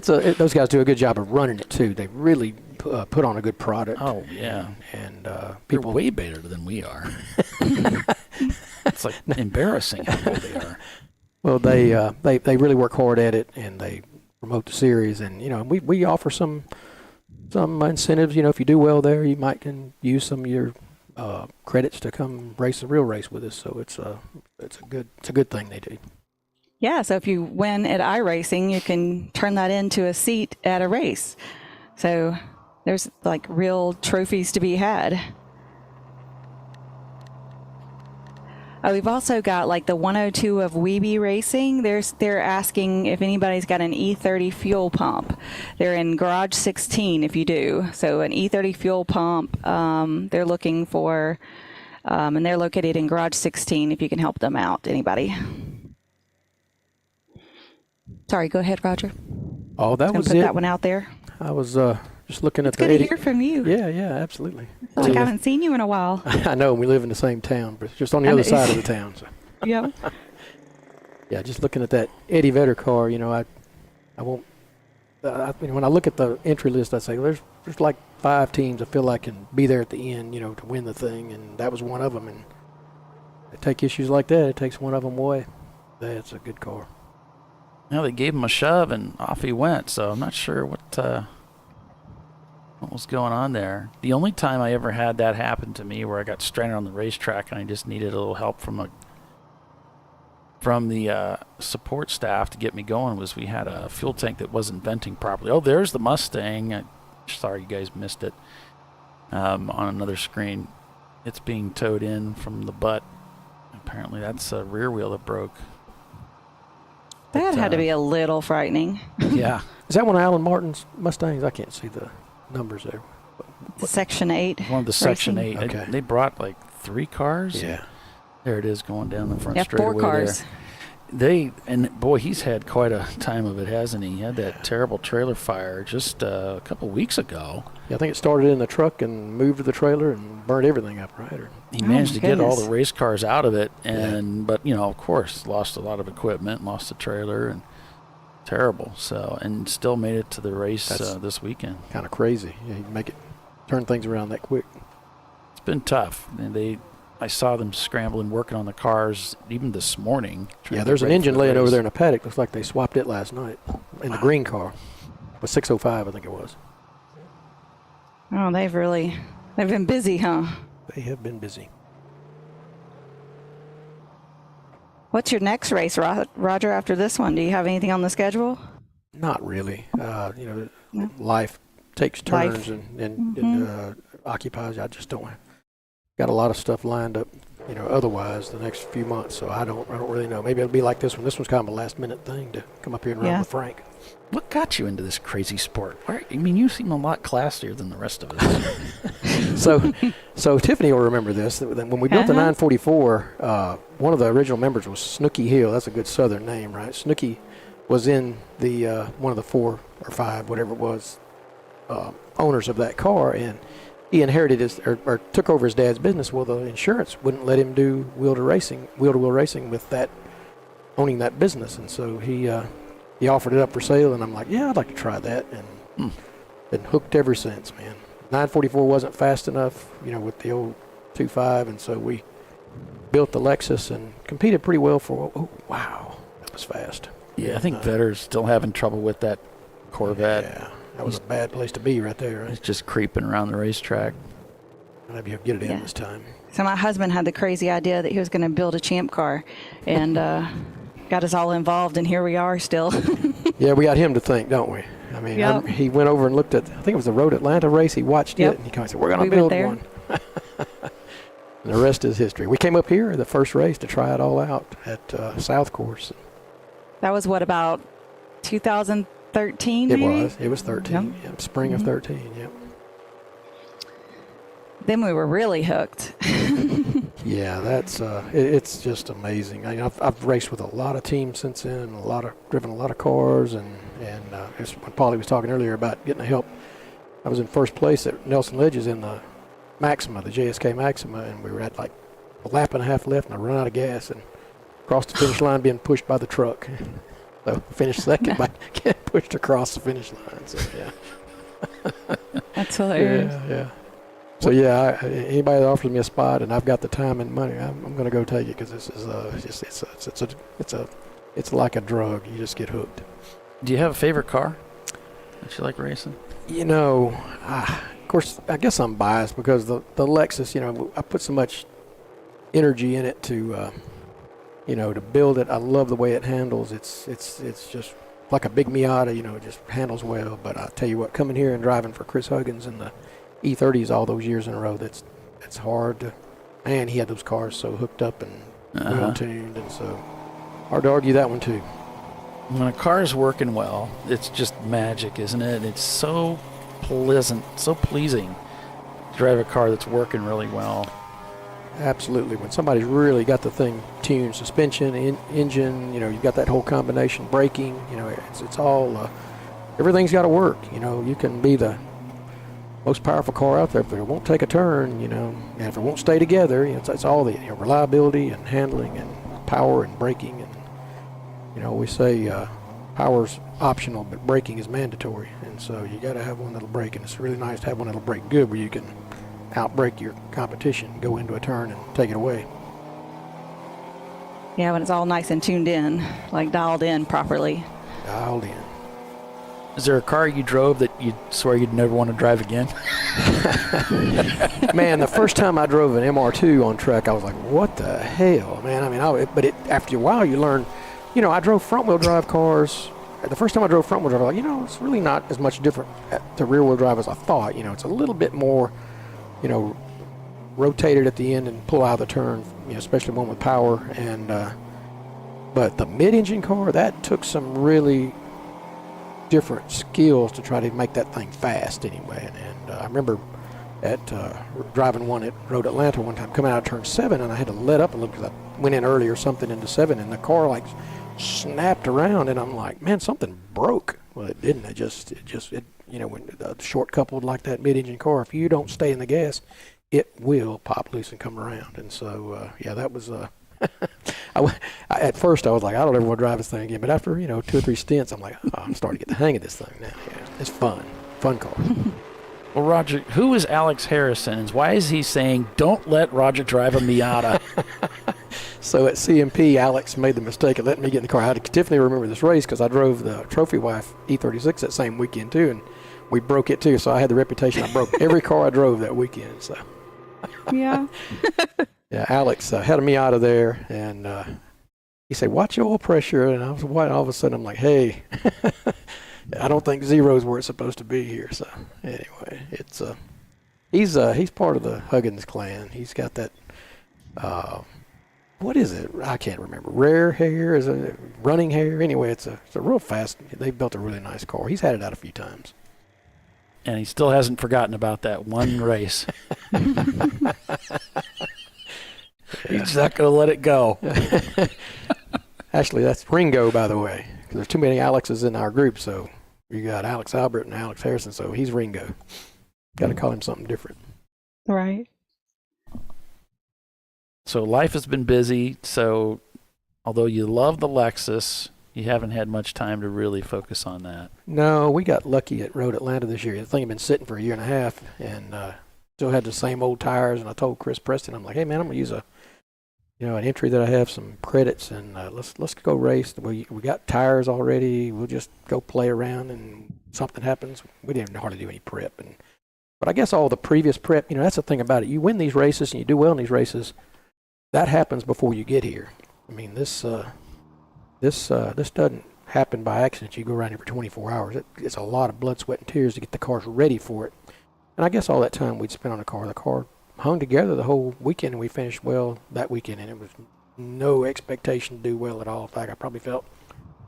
those guys do a good job of running it too. They really put on a good product. Oh yeah, and people way better than we are. It's like embarrassing how good they are. Well, they really work hard at it, and they promote the series, and you know, we offer some incentives. You know, if you do well there, you might can use some of your credits to come race a real race with us. So it's a good thing they do. Yeah, so if you win at iRacing, you can turn that into a seat at a race. So there's like real trophies to be had. Oh, we've also got like the 102 of Weeby Racing. They're asking if anybody's got an E30 fuel pump. They're in Garage 16 if you do. So an E30 fuel pump, they're looking for, and they're located in Garage 16 if you can help them out, anybody. Sorry, go ahead, Roger. Oh, that was put it. That one out there. I was just looking at it's good to hear from you. Yeah, absolutely. I feel like I haven't seen you in a while. I know, we live in the same town, but it's just on the other side of the town. So. Yep. Yeah, just looking at that Eddie Vedder car, you know, I won't. When I look at the entry list, I say there's like 5 teams I feel like can be there at the end, you know, to win the thing, and that was one of them. And they take issues like that, it takes one of them away. That's a good car. Now they gave him a shove and off he went. So I'm not sure what was going on there. The only time I ever had that happen to me, where I got stranded on the racetrack and I just needed a little help from the support staff to get me going, was we had a fuel tank that wasn't venting properly. Oh, there's the Mustang. Sorry you guys missed it on another screen. It's being towed in from the butt. Apparently that's a rear wheel that broke. That had to be a little frightening. Yeah. Is that one of Alan Martin's Mustangs? I can't see the numbers there. Section 8. One of the Section 8. Okay. They brought like 3 cars. Yeah. There it is going down the front straightaway. 4 cars. And boy, he's had quite a time of it, hasn't he? He had that terrible trailer fire just a couple weeks ago. Yeah, I think it started in the truck and moved to the trailer and burned everything up, right? He managed to get all the race cars out of it, but you know, of course, lost a lot of equipment, lost the trailer, and terrible. So, and still made it to the race this weekend. Kind of crazy. Yeah, you can turn things around that quick. It's been tough, and I saw them scrambling, working on the cars even this morning. Yeah, there's an engine laying over there in a paddock. Looks like they swapped it last night in the green car. It was 605, I think it was. Oh, they've been busy, huh? They have been busy. What's your next race, Roger, after this one? Do you have anything on the schedule? Not really. Life takes turns and occupies. I just don't. Got a lot of stuff lined up, otherwise the next few months. So I don't really know. Maybe it'll be like this one. This one's kind of a last minute thing to come up here and run with Frank. What got you into this crazy sport? I mean, you seem a lot classier than the rest of us. So Tiffany will remember this. When we built the 944, one of the original members was Snooky Hill. That's a good Southern name, right? Snooky was in the one of the 4 or 5, whatever it was, owners of that car, and he inherited or took over his dad's business. Well, the insurance wouldn't let him do wheel-to-wheel racing with that, owning that business, and so he offered it up for sale, and I'm like, yeah, I'd like to try that, and been hooked ever since, man. 944 wasn't fast enough, with the old 2.5, and so we built the Lexus and competed pretty well for. Oh, wow, that was fast. Yeah, I think Vetter's still having trouble with that Corvette. Yeah, that was a bad place to be right there. Right? It's just creeping around the racetrack. Maybe he'll get it in this time. So my husband had the crazy idea that he was going to build a Champ car, and got us all involved, and here we are still. Yeah, we got him to think, don't we? I mean, Yep. he went over and looked at, I think it was the Road Atlanta race. He watched it, and he kind of said, we're going to build one. And the rest is history. We came up here the first race to try it all out at South Course. That was what, about 2013? It maybe? was 13. Yep, spring of 13. Yep. Then we were really hooked. Yeah, that's it's just amazing. I've raced with a lot of teams since then, driven a lot of cars, and as when Paulie was talking earlier about getting the help, I was in first place at Nelson Ledges in the Maxima, the JSK Maxima, and we were at like a lap and a half left, and I run out of gas and crossed the finish line being pushed by the truck. So finished second by getting pushed across the finish line. So yeah, That's hilarious. Yeah. So yeah, anybody that offers me a spot and I've got the time and money, I'm going to go take it, because this is it's like a drug. You just get hooked. Do you have a favorite car that you like racing? You know, of course, I guess I'm biased because the Lexus. You know, I put so much energy in it to to build it. I love the way it handles. It's just like a big Miata. You know, it just handles well. But I tell you what, coming here and driving for Chris Huggins and the E30s all those years in a row, that's hard to, man, he had those cars so hooked up and well tuned, and so hard to argue that one too. When a car is working well, it's just magic, isn't it? It's so pleasant, so pleasing to drive a car that's working really well. Absolutely. When somebody's really got the thing tuned, suspension, engine, you've got that whole combination, braking, it's all, everything's got to work. You can be the most powerful car out there, but it won't take a turn, and if it won't stay together, it's all the reliability and handling and power and braking. And, we say power's optional, but braking is mandatory. And so you got to have one that'll brake, and it's really nice to have one that'll brake good, where you can outbrake your competition, go into a turn and take it away. Yeah, when it's all nice and tuned in, like dialed in properly. Dialed in. Is there a car you drove that you swear you'd never want to drive again? Man, the first time I drove an MR2 on track, I was like, what the hell, man? I mean, after a while you learn, I drove front-wheel drive cars. The first time I drove front-wheel drive, I was like, it's really not as much different to rear-wheel drive as I thought. It's a little bit more, rotated at the end and pull out of the turn, especially one with power. And but the mid-engine car, that took some really different skills to try to make that thing fast anyway. And I remember at driving one at Road Atlanta one time, coming out of turn 7, and I had to let up and look, because I went in early or something into 7, and the car like snapped around, and I'm like, man, something broke. Well, it didn't. It just when the short coupled like that mid-engine car, if you don't stay in the gas, it will pop loose and come around. And so that was at first I was like, I don't ever want to drive this thing again. But after 2 or 3 stints, I'm like, I'm starting to get the hang of this thing now. Yeah, it's fun car. Well, Roger, who is Alex Harrison, and why is he saying don't let Roger drive a Miata? So at CMP, Alex made the mistake of letting me get in the car. I definitely remember this race because I drove the Trophy Wife E36 that same weekend too, and we broke it too. So I had the reputation I broke every car I drove that weekend. So yeah. Yeah, Alex had a Miata there, and he said, watch your oil pressure. And I was white. All of a sudden, I'm like, hey, I don't think zero's where it's supposed to be here. So anyway, it's he's part of the Huggins clan. He's got that, what is it? I can't remember. Rare hair? Is it running hair? Anyway, it's a real fast, they built a really nice car. He's had it out a few times. And he still hasn't forgotten about that one race. He's not going to let it go. Actually, that's Ringo, by the way, because there's too many Alexes in our group. So you got Alex Albert and Alex Harrison, so he's Ringo. Got to call him something different. Right. So life has been busy. So although you love the Lexus, you haven't had much time to really focus on that. No, we got lucky at Road Atlanta this year. The thing had been sitting for a year and a half, and still had the same old tires. And I told Chris Preston, I'm like, hey man, I'm gonna use an entry that I have some credits, and let's go race. We got tires already. We'll just go play around, and something happens. We didn't hardly do any prep, but I guess all the previous prep, that's the thing about it. You win these races and you do well in these races. That happens before you get here. I mean, this doesn't happen by accident. You go around here for 24 hours. It's a lot of blood, sweat, and tears to get the cars ready for it. And I guess all that time we'd spent on the car hung together the whole weekend, and we finished well that weekend, and it was no expectation to do well at all. In fact, I probably felt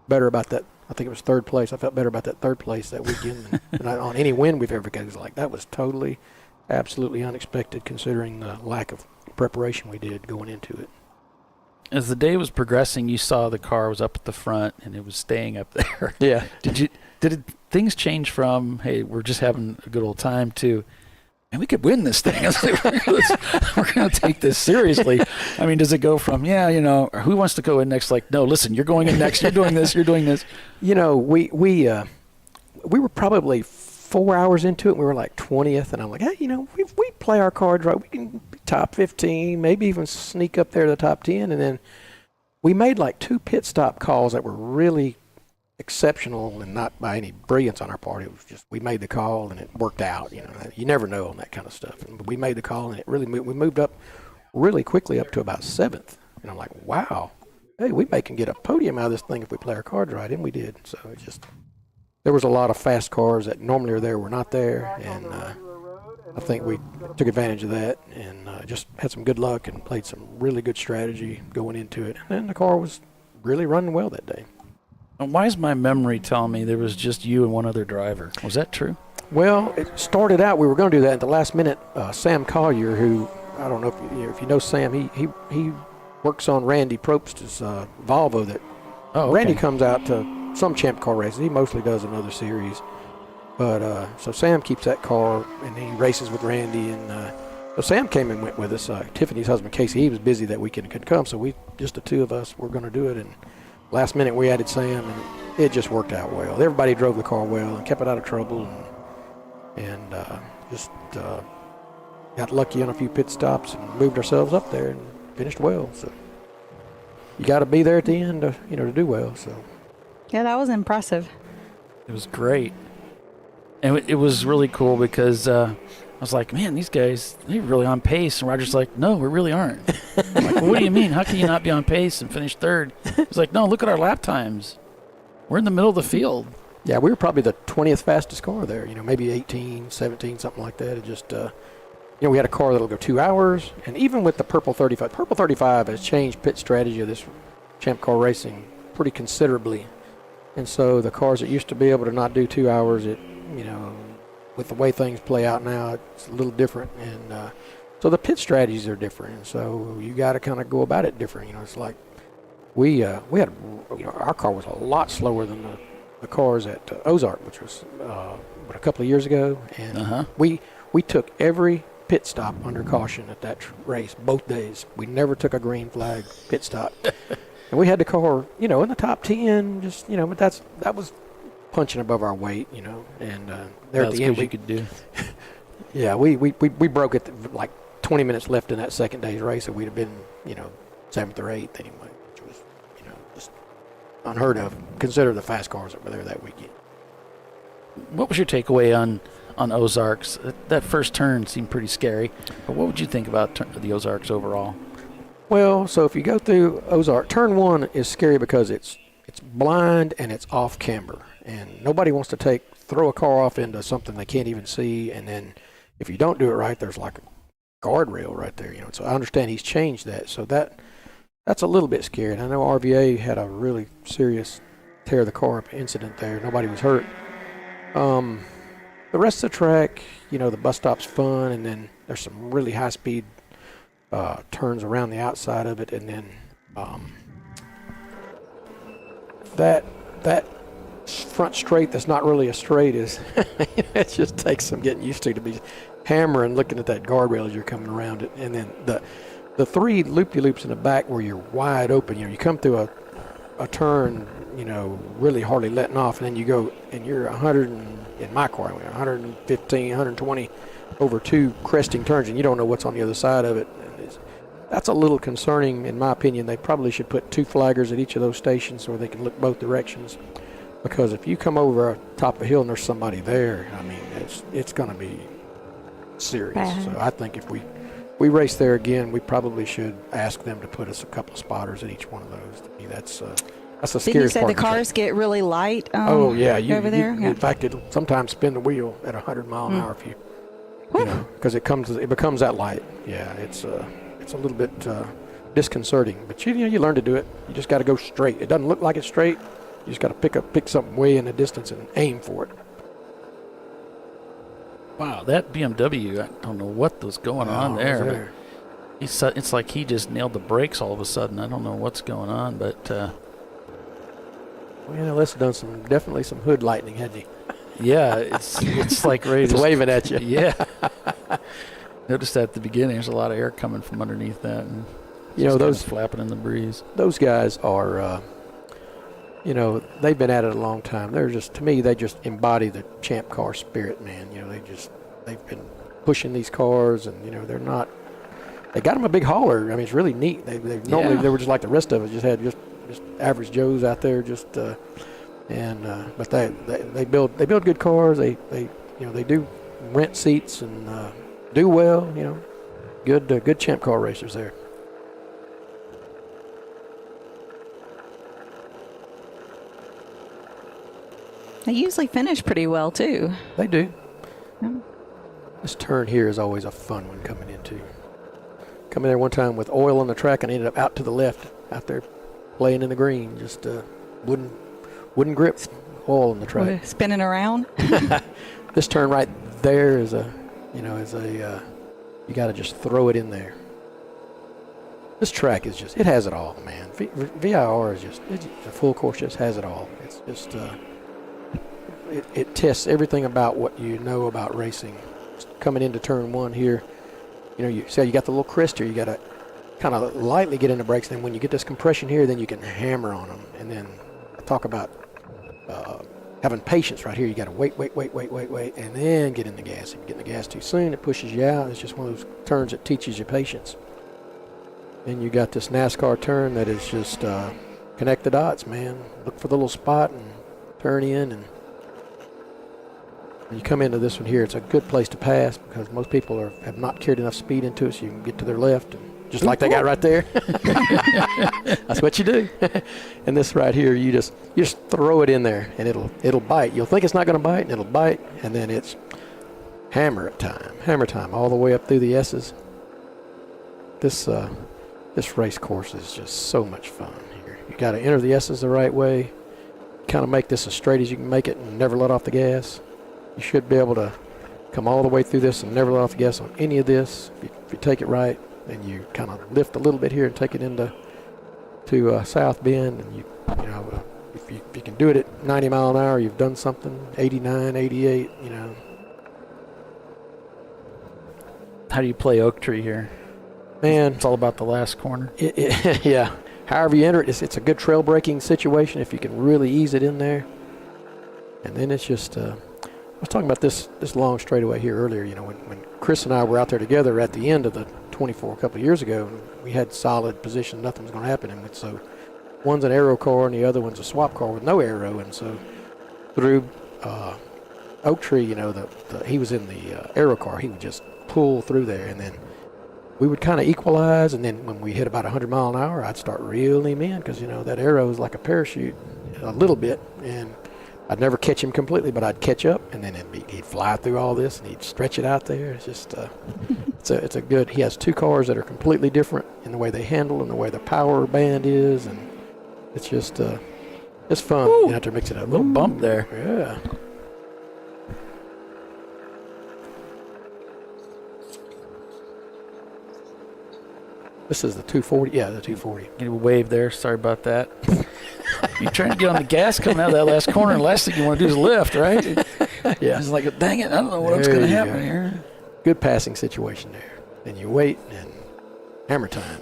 better about that. I think it was third place. I felt better about that third place that weekend than on any win we've ever got. It was like, that was totally, absolutely unexpected considering the lack of preparation we did going into it. As the day was progressing, you saw the car was up at the front and it was staying up there. Yeah. Did things change from, hey, we're just having a good old time, to, and we could win this thing? We're going to take this seriously. I mean, does it go from, who wants to go in next? Like, no, listen, you're going in next. You're doing this. You're doing this. We were probably 4 hours into it. And we were like 20th, and I'm like, hey, we play our cards right. We can be top 15, maybe even sneak up there to the top 10. And then we made like 2 pit stop calls that were really exceptional and not by any brilliance on our part. It was just, we made the call and it worked out. You never know on that kind of stuff. And we made the call and it really moved. We moved up really quickly up to about 7th. And I'm like, wow, hey, we may can get a podium out of this thing if we play our cards right. And we did. So it's just, there was a lot of fast cars that normally are there were not there. And I think we took advantage of that and just had some good luck and played some really good strategy going into it. And the car was really running well that day. And why is my memory telling me there was just you and one other driver? Was that true? Well, it started out, we were going to do that at the last minute. Sam Collier, who, I don't know if you know Sam, he works on Randy Probst's Volvo that Randy comes out to some Champ Car races. He mostly does another series. But so Sam keeps that car and he races with Randy. And so Sam came and went with us. Tiffany's husband, Casey, he was busy that weekend and couldn't come. So just the two of us were going to do it. And last minute we added Sam, and it just worked out well. Everybody drove the car well and kept it out of trouble, and just got lucky on a few pit stops and moved ourselves up there and finished well. So you got to be there at the end to do well. So yeah, that was impressive. It was great, and it was really cool because I was like, man, these guys, they're really on pace. And Roger's like, no, we really aren't. I'm like, well, what do you mean? How can you not be on pace and finish third? He's like, no, look at our lap times. We're in the middle of the field. Yeah, we were probably the 20th fastest car there, maybe 18, 17, something like that. It just, we had a car that'll go 2 hours. And even with the Purple 35 has changed pit strategy of this Champ Car racing pretty considerably. And so the cars that used to be able to not do 2 hours, with the way things play out now, it's a little different. And so the pit strategies are different. And so you got to kind of go about it different. It's like we had, our car was a lot slower than the cars at Ozark, which was a couple of years ago. And we took every pit stop under caution at that race, both days. We never took a green flag pit stop. And we had the car, in the top 10, just, but that was punching above our weight, and there at the end we could do. Yeah, we broke it like 20 minutes left in that second day's race, and we'd have been, 7th or 8th anyway, which was, just unheard of. Consider the fast cars that were there that weekend. What was your takeaway on Ozarks? That first turn seemed pretty scary, but what would you think about the Ozarks overall? Well, so if you go through Ozark, turn 1 is scary because it's blind and it's off camber, and nobody wants to throw a car off into something they can't even see. And then if you don't do it right, there's like a guardrail right there. So I understand he's changed that, so that's a little bit scary. And I know RVA had a really serious tear the car up incident there. Nobody was hurt. The rest of the track, the bus stop's fun, and then there's some really high speed turns around the outside of it, and then that front straight that's not really a straight is it just takes some getting used to be hammering, looking at that guardrail as you're coming around it. And then the 3 loop-de-loops in the back where you're wide open, you come through a turn, really hardly letting off, and then you go and you're 100 in my car, 115, 120 over 2 cresting turns, and you don't know what's on the other side of it. That's a little concerning, in my opinion. They probably should put 2 flaggers at each of those stations so they can look both directions. Because if you come over top of a hill and there's somebody there, I mean, it's going to be serious. So I think if we race there again, we probably should ask them to put us a couple of spotters at each one of those. To me, That's the Didn't you scariest say part. the cars get really light Oh yeah, over there? In fact, it'll sometimes spin the wheel at 100 mile an hour if you know, because it becomes that light. Yeah, it's a little bit disconcerting, but you learn to do it. You just got to go straight. It doesn't look like it's straight. You just got to pick something way in the distance and aim for it. Wow, that BMW, I don't know what was going on there. It's like he just nailed the brakes all of a sudden. I don't know what's going on, but well, Les done definitely some hood lightning, hadn't he? Yeah, it's like ready it's waving at you. Yeah. Noticed that at the beginning. There's a lot of air coming from underneath that, and those flapping in the breeze. Those guys are, they've been at it a long time. They're just, to me, they just embody the Champ Car spirit, man. They've been pushing these cars, and they're not. They got them a big hauler. I mean, it's really neat. Normally they were just like the rest of us, just had just average Joes out there, but they build good cars. They do rent seats and do well. Good Champ Car racers there. They usually finish pretty well too. They do. Yeah. This turn here is always a fun one coming into. Coming there one time with oil on the track and ended up out to the left, out there playing in the green. Just wouldn't grip, oil on the track. Spinning around. This turn right there is you got to just throw it in there. This track is it has it all, man. VIR is the full course just has it all. It's just it tests everything about what you know about racing. Coming into turn one here, you got the little crest here. You got to kind of lightly get into brakes. Then when you get this compression here, then you can hammer on them. And then talk about having patience right here. You got to wait, and then get in the gas. If you get in the gas too soon, it pushes you out. It's just one of those turns that teaches you patience. And you got this NASCAR turn that is just connect the dots, man. Look for the little spot and turn in. And when you come into this one here, it's a good place to pass because most people have not carried enough speed into it, so you can get to their left, and just like they got right there. That's what you do. And this right here, you just throw it in there, and it'll bite. You'll think it's not going to bite, and it'll bite, and then it's hammer time, all the way up through the S's. This race course is just so much fun here. You got to enter the S's the right way, kind of make this as straight as you can make it, and never let off the gas. You should be able to come all the way through this and never let off the gas on any of this. If you take it right, and you kind of lift a little bit here and take it into South Bend, and if you can do it at 90 mile an hour, you've done something. 89, 88, How do you play Oak Tree here? Man, it's all about the last corner. Yeah. However you enter it, it's a good trail braking situation if you can really ease it in there. And then it's just. I was talking about this long straightaway here earlier. When Chris and I were out there together at the end of the 24 a couple of years ago, we had solid position. Nothing was going to happen. And so one's an aero car and the other one's a swap car with no aero. And so through Oak Tree, he was in the aero car. He would just pull through there, and then we would kind of equalize. And then when we hit about 100 mile an hour, I'd start reeling him in because that aero is like a parachute a little bit, and I'd never catch him completely, but I'd catch up, and then he'd fly through all this, and he'd stretch it out there. It's just, it's a good. He has two cars that are completely different in the way they handle and the way the power band is, and it's just, it's fun. Ooh, you have to mix it up. A little bump there. Yeah. This is the 240. Yeah, the 240. Get a wave there. Sorry about that. You're trying to get on the gas coming out of that last corner, and the last thing you want to do is lift, right? Yeah. It's like, dang it, I don't know what's going to happen here. Good passing situation there. Then you wait, and hammer time.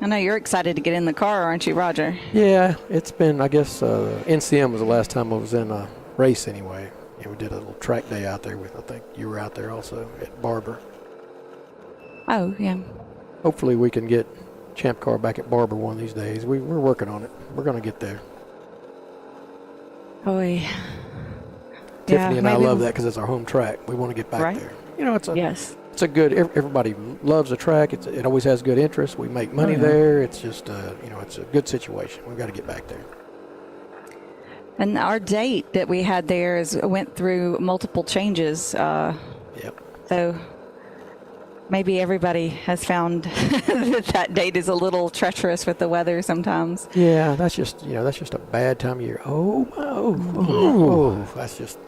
I know you're excited to get in the car, aren't you, Roger? Yeah, it's been, I guess, NCM was the last time I was in a race anyway. And we did a little track day out there with, I think you were out there also at Barber. Oh, yeah. Hopefully we can get Champ Car back at Barber one of these days. We're working on it. We're going to get there. Boy. Tiffany and I love that because it's our home track. We want to get back there. It's it's a good. Everybody loves the track. It always has good interest. We make money there. It's just it's a good situation. We've got to get back there. And our date that we had there went through multiple changes. Yep. So maybe everybody has found that date is a little treacherous with the weather sometimes. Yeah, that's just a bad time of year. That's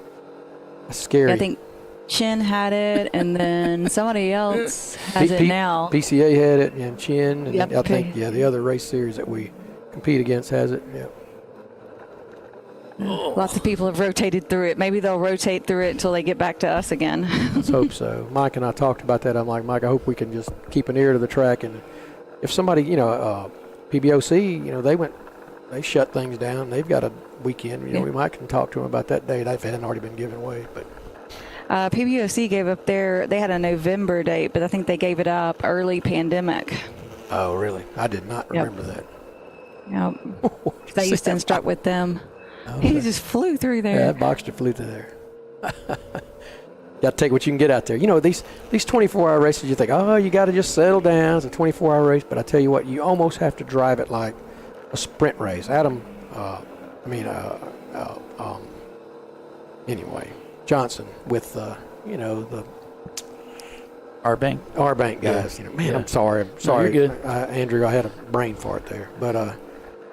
scary. I think Chin had it, and then somebody else has it now. PCA had it, and Chin, and Yep. I think the other race series that we compete against has it. Yep. Lots of people have rotated through it. Maybe they'll rotate through it until they get back to us again. Let's hope so. Mike and I talked about that. I'm like, Mike, I hope we can just keep an ear to the track, and if somebody, PBOC, they shut things down. They've got a weekend. We might can talk to them about that date if it hadn't already been given away. But PBOC gave up they had a November date, but I think they gave it up early pandemic. Oh, really? I did not remember that. Yep. They used to instruct with them. Okay. He just flew through there. Yeah, that Boxster flew through there. Got to take what you can get out there. These 24-hour races, you think, you got to just settle down. It's a 24-hour race. But I tell you what, you almost have to drive it like a sprint race. Johnson with, the R-Bank guys. Yeah. I'm sorry. No, you're good. Andrew, I had a brain fart there. But,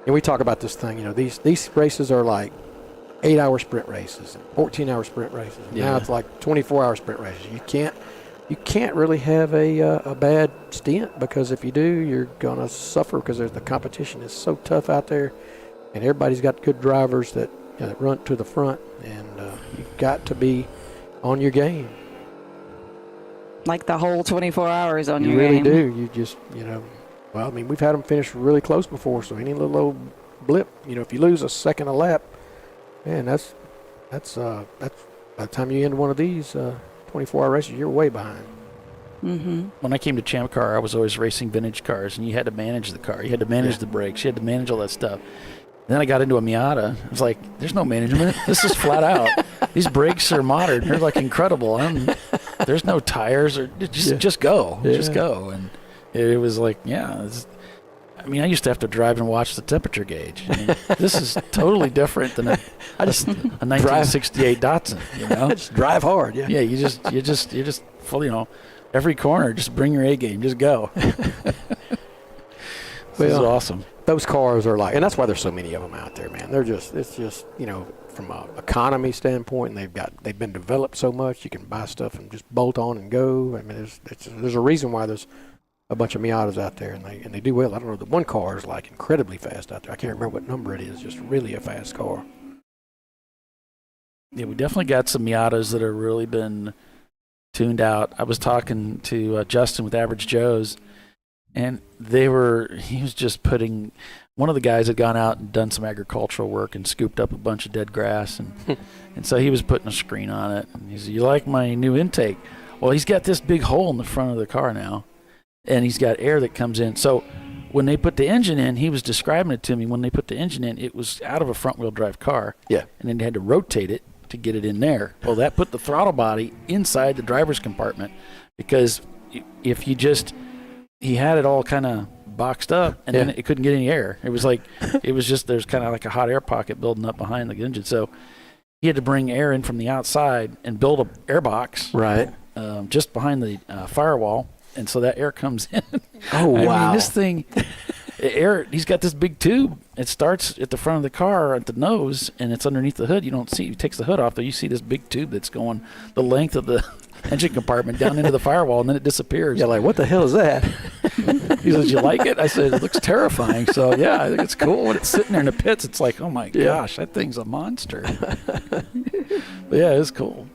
and we talk about this thing, these races are like 8-hour sprint races and 14-hour sprint races. Yeah. Now it's like 24-hour sprint races. You can't really have a bad stint, because if you do, you're going to suffer, because the competition is so tough out there, and everybody's got good drivers that run to the front, and you've got to be on your game. Like the whole 24 hours on your game. You really game. do. You just, we've had them finish really close before, so any little old blip, if you lose a second a lap, man, that's by the time you end one of these 24-hour races, you're way behind. Mm-hmm. When I came to Champ Car, I was always racing vintage cars, and you had to manage the car. You had to manage the brakes. You had to manage all that stuff. Then I got into a Miata. I was like, there's no management. This is flat out. These brakes are modern. They're like incredible. There's no tires, or just go. Yeah. Just go. And it was like, I used to have to drive and watch the temperature gauge. This is totally different than a 1968 Datsun, Just drive hard, yeah. Yeah, you just full, every corner, just bring your A game, just go. This is awesome. Those cars are like, and that's why there's so many of them out there, man. It's just, from an economy standpoint, and they've been developed so much, you can buy stuff and just bolt on and go. There's a reason why there's a bunch of Miatas out there, and they do well. I don't know, the one car is like incredibly fast out there. I can't remember what number it is, just really a fast car. Yeah, we definitely got some Miatas that have really been tuned out. I was talking to Justin with Average Joe's, and he was just one of the guys had gone out and done some agricultural work and scooped up a bunch of dead grass, and so he was putting a screen on it, and he said, "You like my new intake?" Well, he's got this big hole in the front of the car now, and he's got air that comes in. So when they put the engine in, he was describing it to me. When they put the engine in, it was out of a front-wheel drive car. Yeah. And then they had to rotate it to get it in there. Well, that put the throttle body inside the driver's compartment, because if he had it all kind of boxed up, and then it couldn't get any air. It was like, there's kind of like a hot air pocket building up behind the engine. So he had to bring air in from the outside and build an air box. Right. Just behind the firewall. And so that air comes in. Oh, wow. I mean, this thing, he's got this big tube. It starts at the front of the car at the nose, and it's underneath the hood. You don't see, he takes the hood off, though. You see this big tube that's going the length of the engine compartment down into the firewall, and then it disappears. Yeah, like, what the hell is that? He says, "You like it?" I said, "It looks terrifying." So, yeah, I think it's cool. When it's sitting there in the pits, it's like, oh, my gosh, that thing's a monster. But, yeah, it's cool.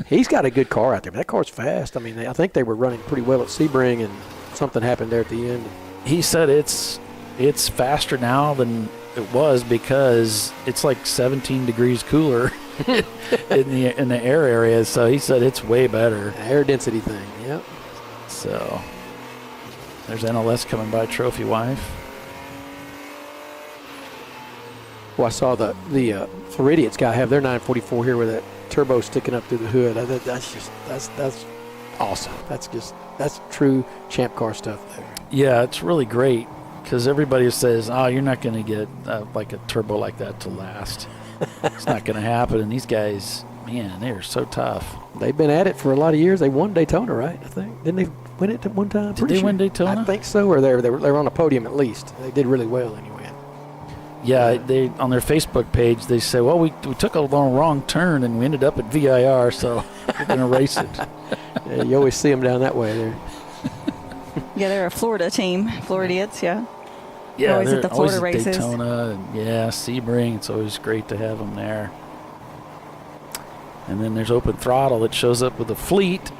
He's got a good car out there. That car's fast. I think they were running pretty well at Sebring, and something happened there at the end. He said it's faster now than it was, because it's like 17 degrees cooler in the air area. So he said it's way better. An air density thing, yep. So there's NLS coming by, Trophy Wife. Well, I saw the Floridians guy have their 944 here with that turbo sticking up through the hood. That's awesome. That's true Champ Car stuff there. Yeah, it's really great because everybody says, "Oh, you're not going to get like a turbo like that to last. It's not going to happen." And these guys, man, they are so tough. They've been at it for a lot of years. They won Daytona, right? I think didn't they win it at one time? Did they win Daytona? I think so, or they were on a podium at least. They did really well anyway. Yeah, they on their Facebook page they say, "Well, we took a wrong turn and we ended up at VIR, so we're going to race it." Yeah, you always see them down that way there. Yeah, they're a Florida team, Floridians. Yeah. Yeah, always they're at the Florida always at races. Daytona, and yeah, Sebring. It's always great to have them there. And then there's Open Throttle that shows up with a fleet.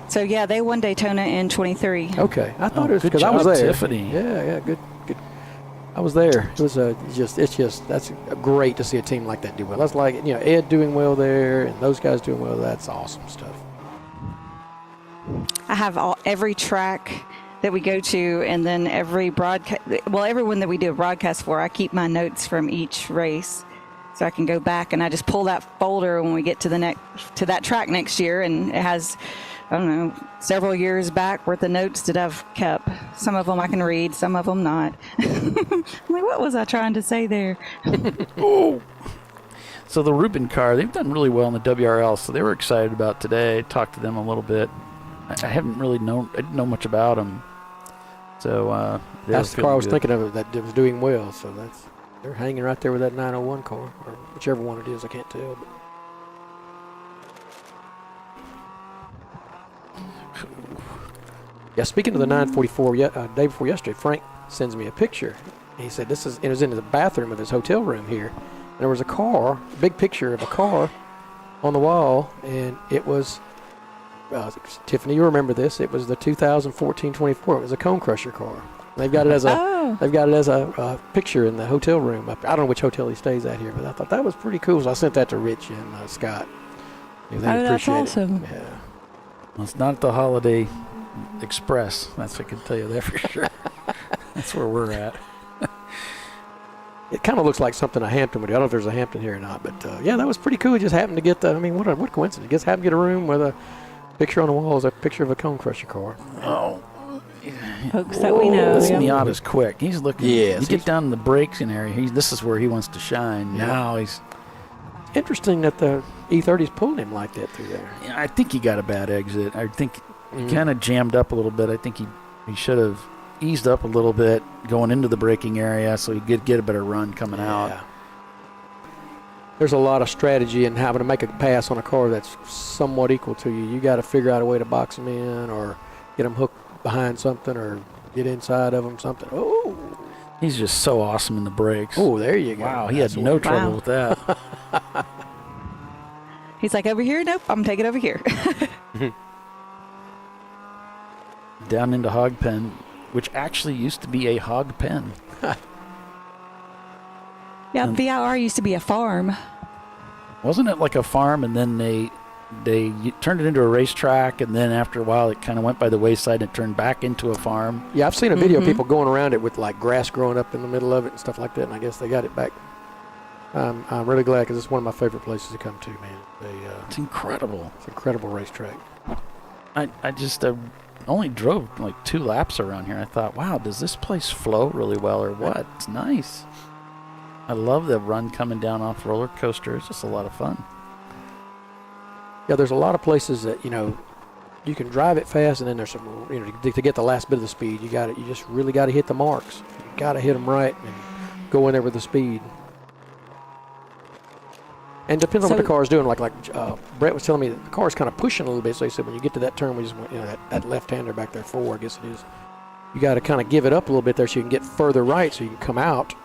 So yeah, they won Daytona in 23. Okay, I thought it was good because I was job, there. Tiffany. Yeah, good. I was there. It was that's great to see a team like that do well. That's like Ed doing well there, and those guys doing well. That's awesome stuff. I have every track that we go to, and then every broadcast. Well, everyone that we do a broadcast for, I keep my notes from each race, so I can go back and I just pull that folder when we get to that track next year, and it has, I don't know, several years back worth of notes that I've kept. Some of them I can read, some of them not. I'm like, what was I trying to say there? Oh. So the Rubin car, they've done really well in the WRL, so they were excited about today. Talked to them a little bit. I didn't know much about them. So that's the car I was thinking of that was doing well. So they're hanging right there with that 901 car, or whichever one it is. I can't tell. But. Yeah, speaking of the 944, day before yesterday, Frank sends me a picture. He said it was in the bathroom of his hotel room here. And there was a car, a big picture of a car on the wall, and it was, Tiffany, you remember this, it was the 2014-24. It was a Cone Crusher car. They've got it as a picture in the hotel room. I don't know which hotel he stays at here, but I thought that was pretty cool. So I sent that to Rich and Scott. They that's awesome. It. Yeah. Well, it's not the Holiday Express. That's I can tell you that for sure. That's where we're at. It kind of looks like something a Hampton would do. I don't know if there's a Hampton here or not, but yeah, that was pretty cool. It just happened to get what coincidence. Just happened to get a room with a picture on the wall is a picture of a Cone Crusher car. Oh. Folks that we know. This Miata's quick. He's looking. Yes, you get down in the braking area. This is where he wants to shine. Yeah. Now he's. Interesting that the E30's pulling him like that through there. Yeah, I think he got a bad exit. I think he kind of jammed up a little bit. I think he should have eased up a little bit going into the braking area so he could get a better run coming out. There's a lot of strategy in having to make a pass on a car that's somewhat equal to you. You got to figure out a way to box them in or get them hooked behind something or get inside of them something. Oh, he's just so awesome in the brakes. Oh, there you go. Wow, he had no trouble with that. He's like, over here? Nope, I'm taking it over here. Down into Hog Pen, which actually used to be a hog pen. Yeah, VIR used to be a farm. Wasn't it like a farm, and then they turned it into a racetrack, and then after a while it kind of went by the wayside and it turned back into a farm? Yeah, I've seen a video of people going around it with like grass growing up in the middle of it and stuff like that, and I guess they got it back. I'm really glad because it's one of my favorite places to come to, man. It's incredible. It's an incredible racetrack. I just only drove like 2 laps around here. I thought, wow, does this place flow really well or what? It's nice. I love the run coming down off roller coaster. It's just a lot of fun. Yeah, there's a lot of places that you can drive it fast, and then there's some to get the last bit of the speed. You just really got to hit the marks. You got to hit them right and go in there with the speed. And depends on what the car is doing. Like Brett was telling me that the car is kind of pushing a little bit. So he said when you get to that turn, we just want that left-hander back there 4, I guess it is. You got to kind of give it up a little bit there so you can get further right, so you can come out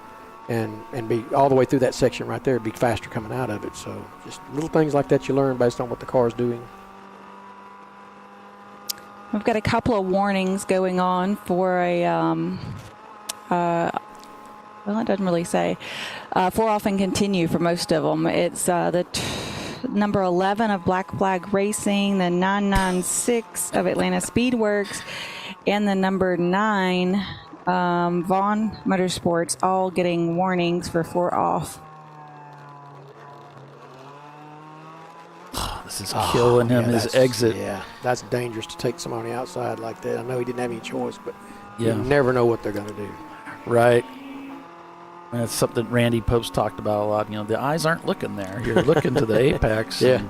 and be all the way through that section right there. Be faster coming out of it. So just little things like that you learn based on what the car is doing. We've got a couple of warnings going on for well, it doesn't really say. 4 off and continue for most of them. It's the number 11 of Black Flag Racing, the 996 of Atlanta Speedworks, and the number 9 Vaughn Motorsports, all getting warnings for 4 off. This this is killing him, his exit. Yeah, that's dangerous to take someone on the outside like that. I know he didn't have any choice, but Yeah. you never know what they're going to do. Right. And that's something Randy Pope's talked about a lot. You know, the eyes aren't looking there. You're looking to the apex. Yeah. And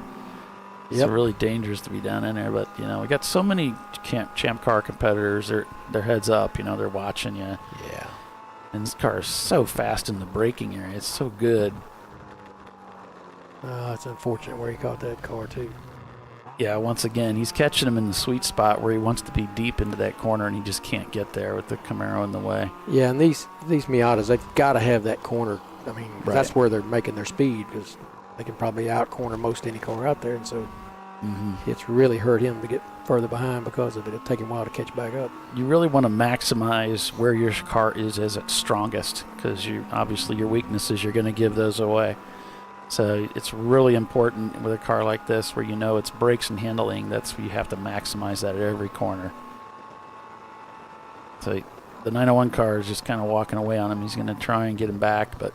it's really dangerous to be down in there. But, you know, we got so many Champ Car competitors. Their heads up. You know, they're watching you. Yeah. And this car is so fast in the braking area. It's so good. It's unfortunate where he caught that car, too. Yeah, once again, he's catching him in the sweet spot where he wants to be deep into that corner, and he just can't get there with the Camaro in the way. Yeah, and these Miatas, they've got to have that corner. I mean, that's where they're making their speed, because they can probably out-corner most any car out there, and so it's really hurt him to get further behind because of it. It'll take him a while to catch back up. You really want to maximize where your car is as its strongest, because obviously your weaknesses, you're going to give those away. So it's really important with a car like this where you know it's brakes and handling. That's where you have to maximize that at every corner. So the 901 car is just kind of walking away on him. He's going to try and get him back, but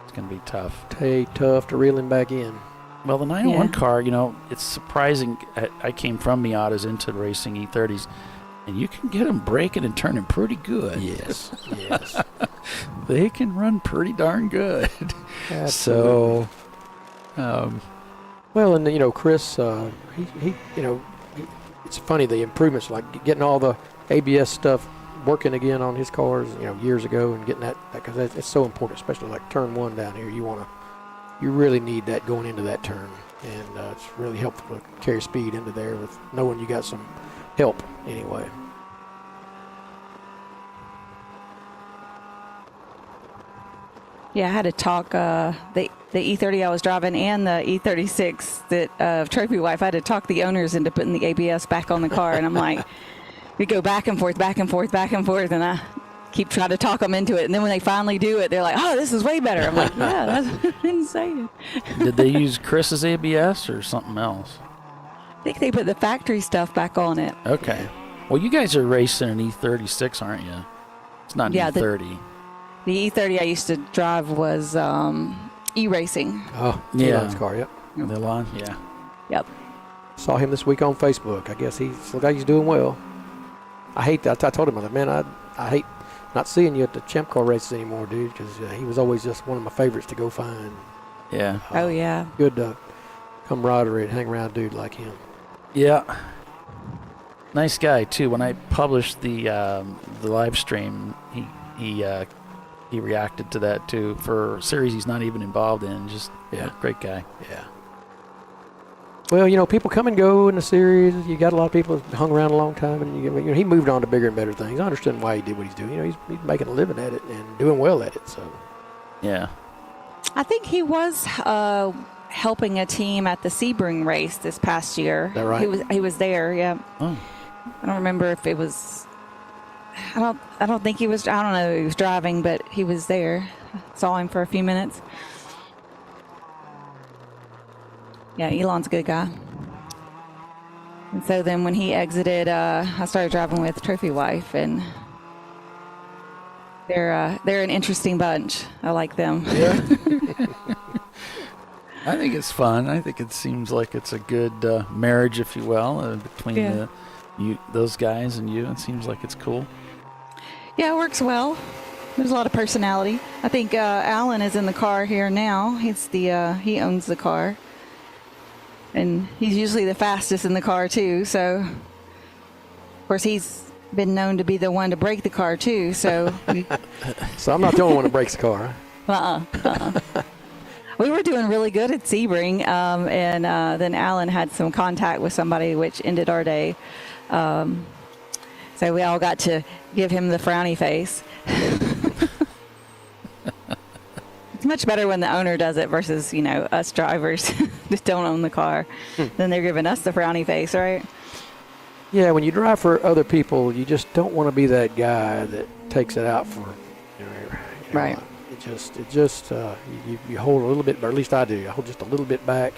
it's going to be tough. Tough to reel him back in. Well, the 901 car, you know, it's surprising. I came from Miatas into racing E30s, and you can get them braking and turning pretty good. Yes, yes. They can run pretty darn good. Absolutely. So, well, and you know, Chris, he you know, it's funny the improvements, like getting all the ABS stuff working again on his cars, you know, years ago, and getting that because it's so important, especially like turn 1 down here. You really need that going into that turn, and it's really helpful to carry speed into there with knowing you got some help anyway. Yeah, I had to talk the E30 I was driving and the E36 that Trophy Wife. I had to talk the owners into putting the ABS back on the car, and I'm like, we go back and forth, and I keep trying to talk them into it. And then when they finally do it, they're like, "Oh, this is way better." I'm like, "Yeah, that's what I didn't say it." did they use Chris's ABS or something else? I think they put the factory stuff back on it. Okay. Well, you guys are racing an E36, aren't you? It's not an E30. The E30 I used to drive was e-racing. Oh, yeah. Elon's car, yep. Elon, yeah. Yep. Saw him this week on Facebook. I guess he's looks like he's doing well. I hate that. I told him, I said, man, I hate not seeing you at the Champ Car races anymore, dude, because he was always just one of my favorites to go find. Yeah. Oh, yeah. Good camaraderie and hang around a dude like him. Yeah. Nice guy, too. When I published the live stream, he reacted to that, too, for a series he's not even involved in. Just, great guy. Yeah. Well, you know, people come and go in the series. You got a lot of people that hung around a long time, and you know, he moved on to bigger and better things. I understand why he did what he's doing. You know, he's making a living at it and doing well at it. So, yeah. I think he was helping a team at the Sebring race this past year. Is that right? He was there. Yeah. Oh. I don't remember if it was. I don't think he was. I don't know if he was driving, but he was there. Saw him for a few minutes. Yeah, Elon's a good guy. And so then when he exited, I started driving with Trophy Wife, and they're an interesting bunch. I like them. Yeah. I think it's fun. I think it seems like it's a good marriage, if you will, between those guys and you. It seems like it's cool. Yeah, it works well. There's a lot of personality. I think Alan is in the car here now. He owns the car. And he's usually the fastest in the car, too. So, of course, he's been known to be the one to break the car, too. So, so I'm not the only one that breaks the car, huh? We were doing really good at Sebring, and then Alan had some contact with somebody, which ended our day. So we all got to give him the frowny face. It's much better when the owner does it versus, you know, us drivers just don't own the car. Then they're giving us the frowny face, right? Yeah, when you drive for other people, you just don't want to be that guy that takes it out for, you know, right. You hold a little bit, or at least I do. I hold just a little bit back,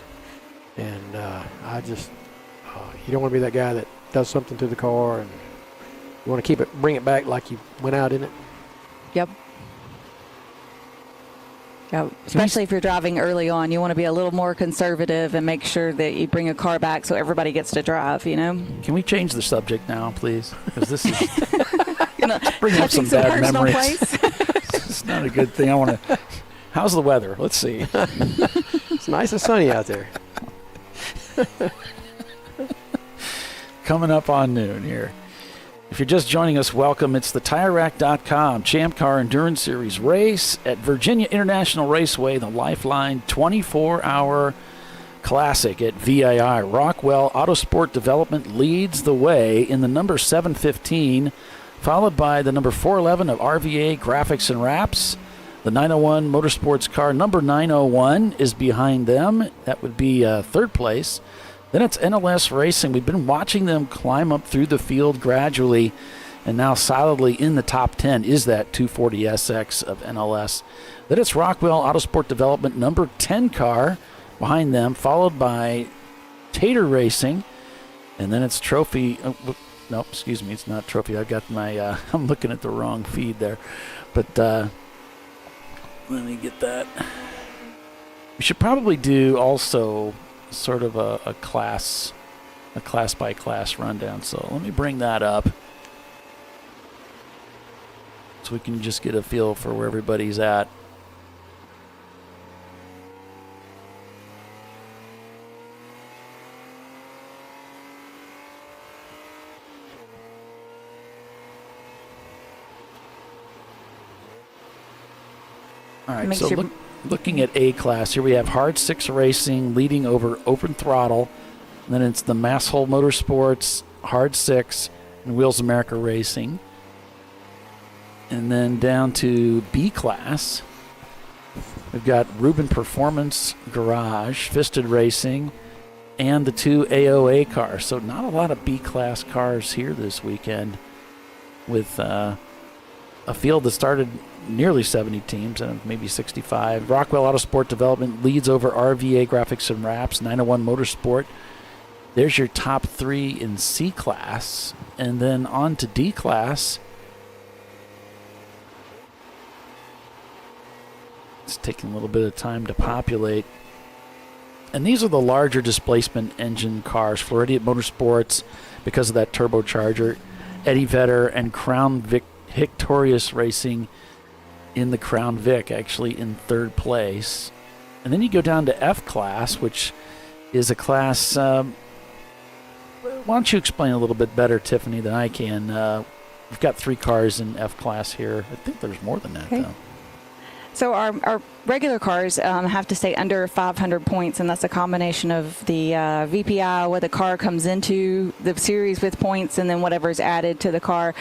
and you don't want to be that guy that does something to the car, and you want to bring it back like you went out in it. Yep. Yeah, especially if you're driving early on, you want to be a little more conservative and make sure that you bring a car back so everybody gets to drive, you know? Can we change the subject now, please? Because this is bringing up some bad memories. It's not a good thing. I want to. How's the weather? Let's see. It's nice and sunny out there. Coming up on noon here. If you're just joining us, welcome. It's the TireRack.com Champ Car Endurance Series race at Virginia International Raceway, the Lifeline 24-hour classic at VIR. Rockwell Autosport Development leads the way in the number 715, followed by the number 411 of RVA Graphics and Wraps. The 901 Motorsports car number 901 is behind them. That would be third place. Then it's NLS Racing. We've been watching them climb up through the field gradually, and now solidly in the top 10 is that 240SX of NLS. Then it's Rockwell Autosport Development number 10 car behind them, followed by Tater Racing, and then it's Trophy. No, excuse me, it's not Trophy. I got my. I'm looking at the wrong feed there, but let me get that. We should probably do also sort of a class by class rundown. So let me bring that up so we can just get a feel for where everybody's at. All right, so looking at A class, here we have Hard 6 Racing leading over Open Throttle. And then it's the Masshole Motorsports, Hard 6, and Wheels America Racing. And then down to B class, we've got Rubin Performance Garage, Fisted Racing, and the 2 AOA cars. So not a lot of B class cars here this weekend, with a field that started nearly 70 teams and maybe 65. Rockwell Autosport Development leads over RVA Graphics and Wraps, 901 Motorsport. There's your top 3 in C class. And then on to D class. It's taking a little bit of time to populate. And these are the larger displacement engine cars. Floridian Motorsports, because of that turbocharger. Eddie Vedder and Crown Victorious Racing in the Crown Vic, actually in third place. And then you go down to F class, which is a class. Why don't you explain a little bit better, Tiffany, than I can? We've got 3 cars in F class here. I think there's more than that, though. So our regular cars have to stay under 500 points, and that's a combination of the VPI, where the car comes into the series with points, and then whatever's added to the car.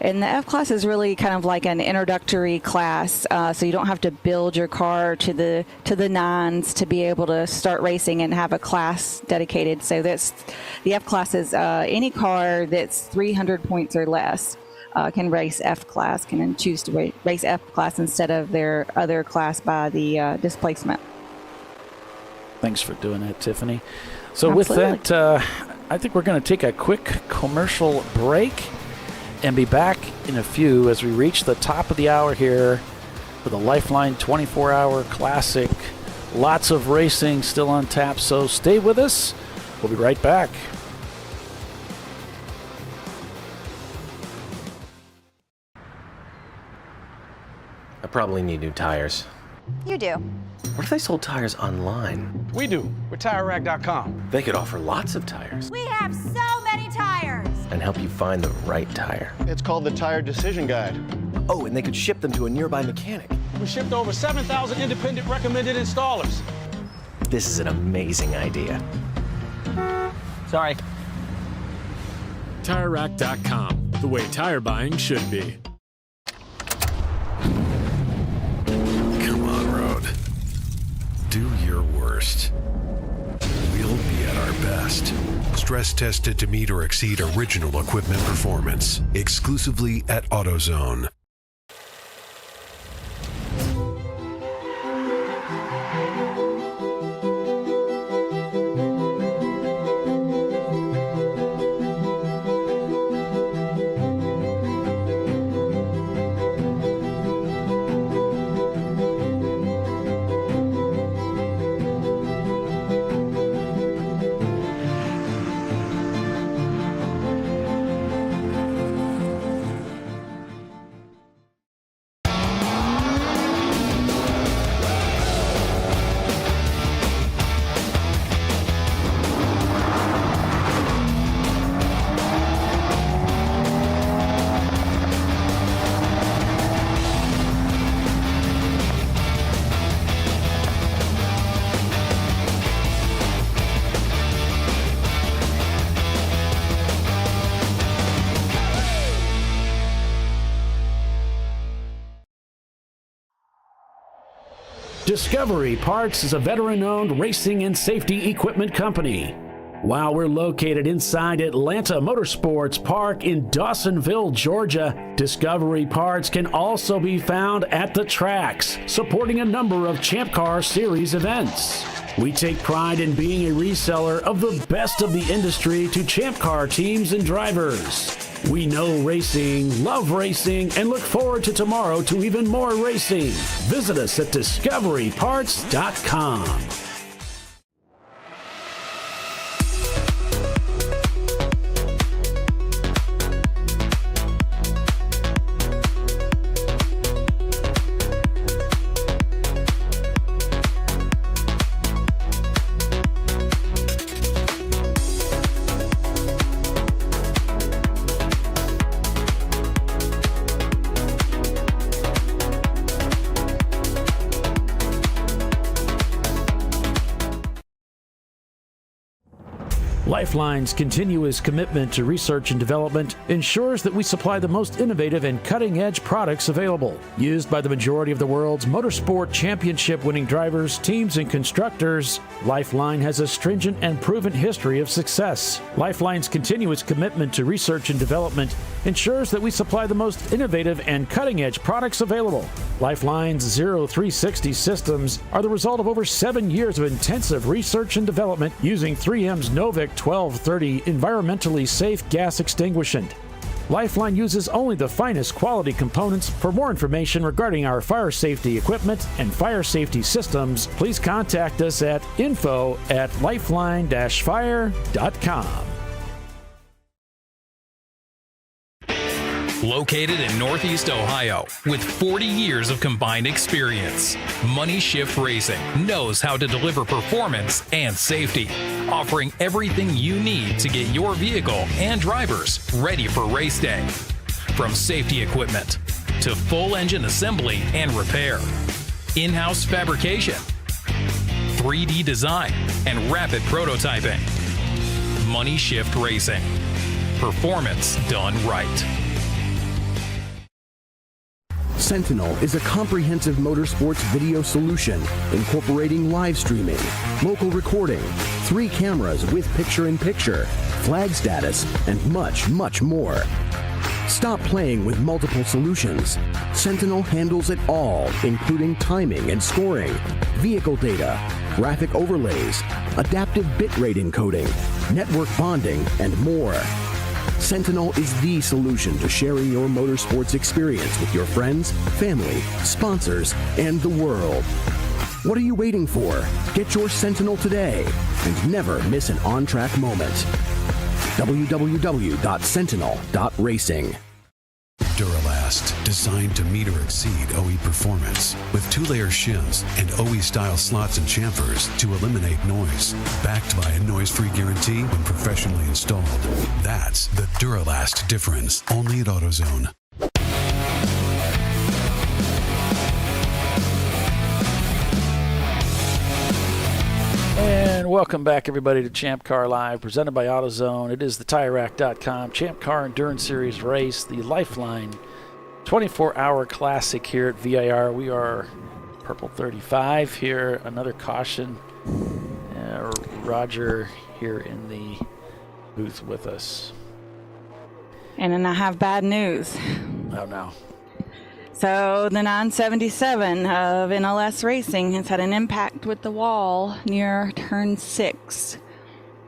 And the F class is really kind of like an introductory class, so you don't have to build your car to the 9s to be able to start racing and have a class dedicated. So that's the F class is any car that's 300 points or less. Can race F class, can choose to race F class instead of their other class by the displacement. Thanks for doing that, Tiffany. So Absolutely. With that, I think we're going to take a quick commercial break and be back in a few as we reach the top of the hour here for the Lifeline 24-hour classic. Lots of racing still on tap, so stay with us. We'll be right back. I probably need new tires. You do. What if they sold tires online? We do. We're TireRack.com. They could offer lots of tires We have so many tires. and help you find the right tire. It's called the Tire Decision Guide. Oh, and they could ship them to a nearby mechanic. We shipped over 7,000 independent recommended installers. This is an amazing idea. Sorry. TireRack.com, the way tire buying should be. Come on, Road. Do your worst. We'll be at our best. Stress tested to meet or exceed original equipment performance. Exclusively at AutoZone. Discovery Parts is a veteran-owned racing and safety equipment company. While we're located inside Atlanta Motorsports Park in Dawsonville, Georgia, Discovery Parts can also be found at the tracks, supporting a number of Champ Car Series events. We take pride in being a reseller of the best of the industry to Champ Car teams and drivers. We know racing, love racing, and look forward to tomorrow to even more racing. Visit us at discoveryparts.com. Lifeline's continuous commitment to research and development ensures that we supply the most innovative and cutting-edge products available, used by the majority of the world's motorsport championship-winning drivers, teams, and constructors. Lifeline has a stringent and proven history of success. Lifeline's continuous commitment to research and development ensures that we supply the most innovative and cutting-edge products available. Lifeline's 0360 systems are the result of over 7 years of intensive research and development using 3M's Novik 1230 environmentally safe gas extinguishant. Lifeline uses only the finest quality components. For more information regarding our fire safety equipment and fire safety systems, please contact us at info@lifeline-fire.com. Located in Northeast Ohio with 40 years of combined experience, Money Shift Racing knows how to deliver performance and safety, offering everything you need to get your vehicle and drivers ready for race day. From safety equipment to full engine assembly and repair, in-house fabrication, 3D design, and rapid prototyping. Money Shift Racing. Performance done right. Sentinel is a comprehensive motorsports video solution incorporating live streaming, local recording, 3 cameras with picture-in-picture, flag status, and much, much more. Stop playing with multiple solutions. Sentinel handles it all, including timing and scoring, vehicle data, graphic overlays, adaptive bitrate encoding, network bonding, and more. Sentinel is the solution to sharing your motorsports experience with your friends, family, sponsors, and the world. What are you waiting for? Get your Sentinel today and never miss an on-track moment. www.sentinel.racing. Duralast, designed to meet or exceed OE performance, with 2-layer shims and OE-style slots and chamfers to eliminate noise, backed by a noise-free guarantee when professionally installed. That's the Duralast difference, only at AutoZone. And welcome back, everybody, to Champ Car Live, presented by AutoZone. It is the TireRack.com Champ Car Endurance Series race, the Lifeline 24-hour classic here at VIR. We are Purple 35 here. Another caution. Roger here in the booth with us. And then I have bad news. Oh, no. So the 977 of NLS Racing has had an impact with the wall near turn 6.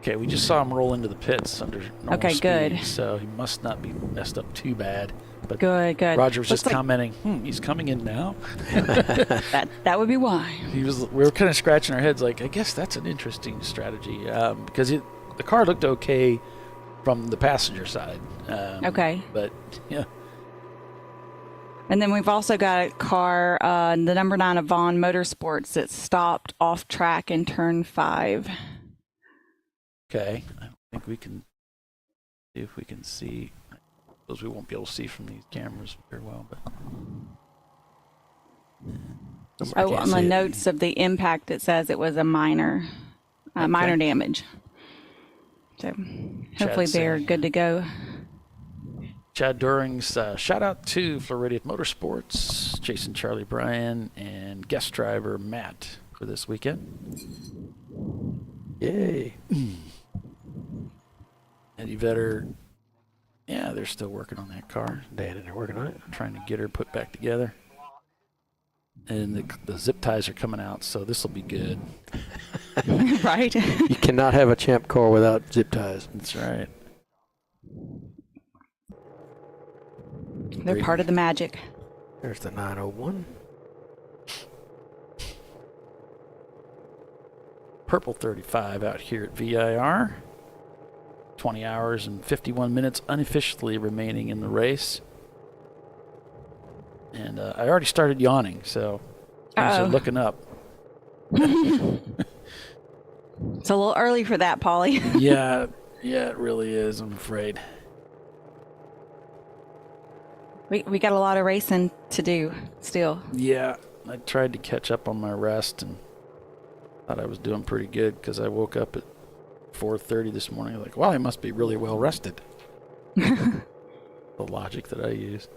Okay, we just saw him roll into the pits under normal speed, good. So he must not be messed up too bad. But good. Roger was just commenting, he's coming in now? that would be why. We were kind of scratching our heads like, I guess that's an interesting strategy, because the car looked okay from the passenger side. Okay. But, yeah. And then we've also got a car, the number 9 of Vaughn Motorsports, that stopped off track in turn 5. Okay. I think we can see if we can see. I suppose we won't be able to see from these cameras very well, but. On the notes of the impact, it says it was a minor damage. So hopefully they're good to go. Chad Doring's shout out to Floridian Motorsports, Jason, Charlie, Brian, and guest driver Matt for this weekend. Yay. Eddie Vedder, yeah, they're still working on that car. Dan and they're working on it. Trying to get her put back together. And the zip ties are coming out, so this will be good. Right? You cannot have a Champ car without zip ties. That's right. They're part of the magic. There's the 901. Purple 35 out here at VIR. 20 hours and 51 minutes unofficially remaining in the race. And I already started yawning, so things are looking up. It's a little early for that, Paulie. yeah, it really is, I'm afraid. We got a lot of racing to do still. Yeah, I tried to catch up on my rest and thought I was doing pretty good because I woke up at 4:30 this morning. Like, well, I must be really well rested. The logic that I use.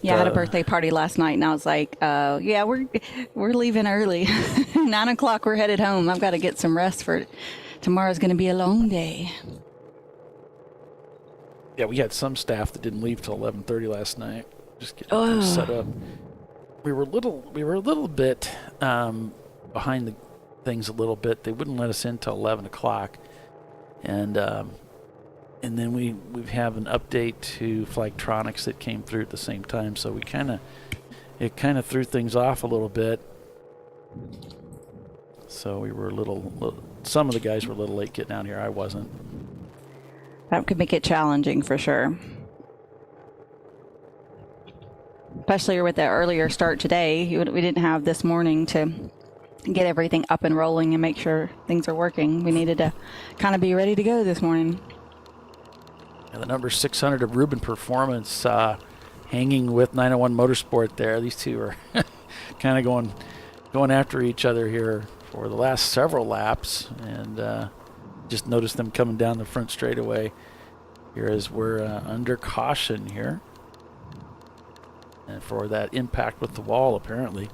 Yeah, I had a birthday party last night, and I was like, yeah, we're leaving early. 9 o'clock, we're headed home. I've got to get some rest for tomorrow's going to be a long day. Yeah, we had some staff that didn't leave till 11:30 last night. Just getting things set up. We were a little bit behind the things a little bit. They wouldn't let us in till 11 o'clock, and then we have an update to Flagtronics that came through at the same time. So it kind of threw things off a little bit. So we were some of the guys were a little late getting out here. I wasn't. That could make it challenging for sure. Especially with the earlier start today. We didn't have this morning to get everything up and rolling and make sure things are working. We needed to kind of be ready to go this morning. And the number 600 of Rubin Performance hanging with 901 Motorsport there. These two are kind of going after each other here for the last several laps. And just noticed them coming down the front straightaway here as we're under caution here. And for that impact with the wall, apparently.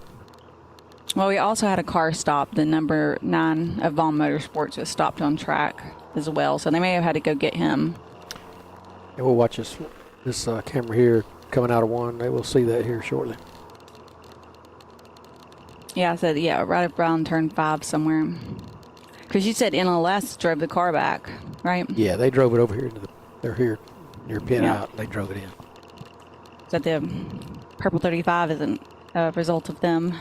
Well, we also had a car stop. The number 9 of Vaughn Motorsports was stopped on track as well. So they may have had to go get him. And we'll watch this camera here coming out of one. They will see that here shortly. Yeah, I said, right around turn 5 somewhere. Because you said NLS drove the car back, right? Yeah, they drove it over here. They're here near pin out. And they drove it in. So the Purple 35 isn't a result of them.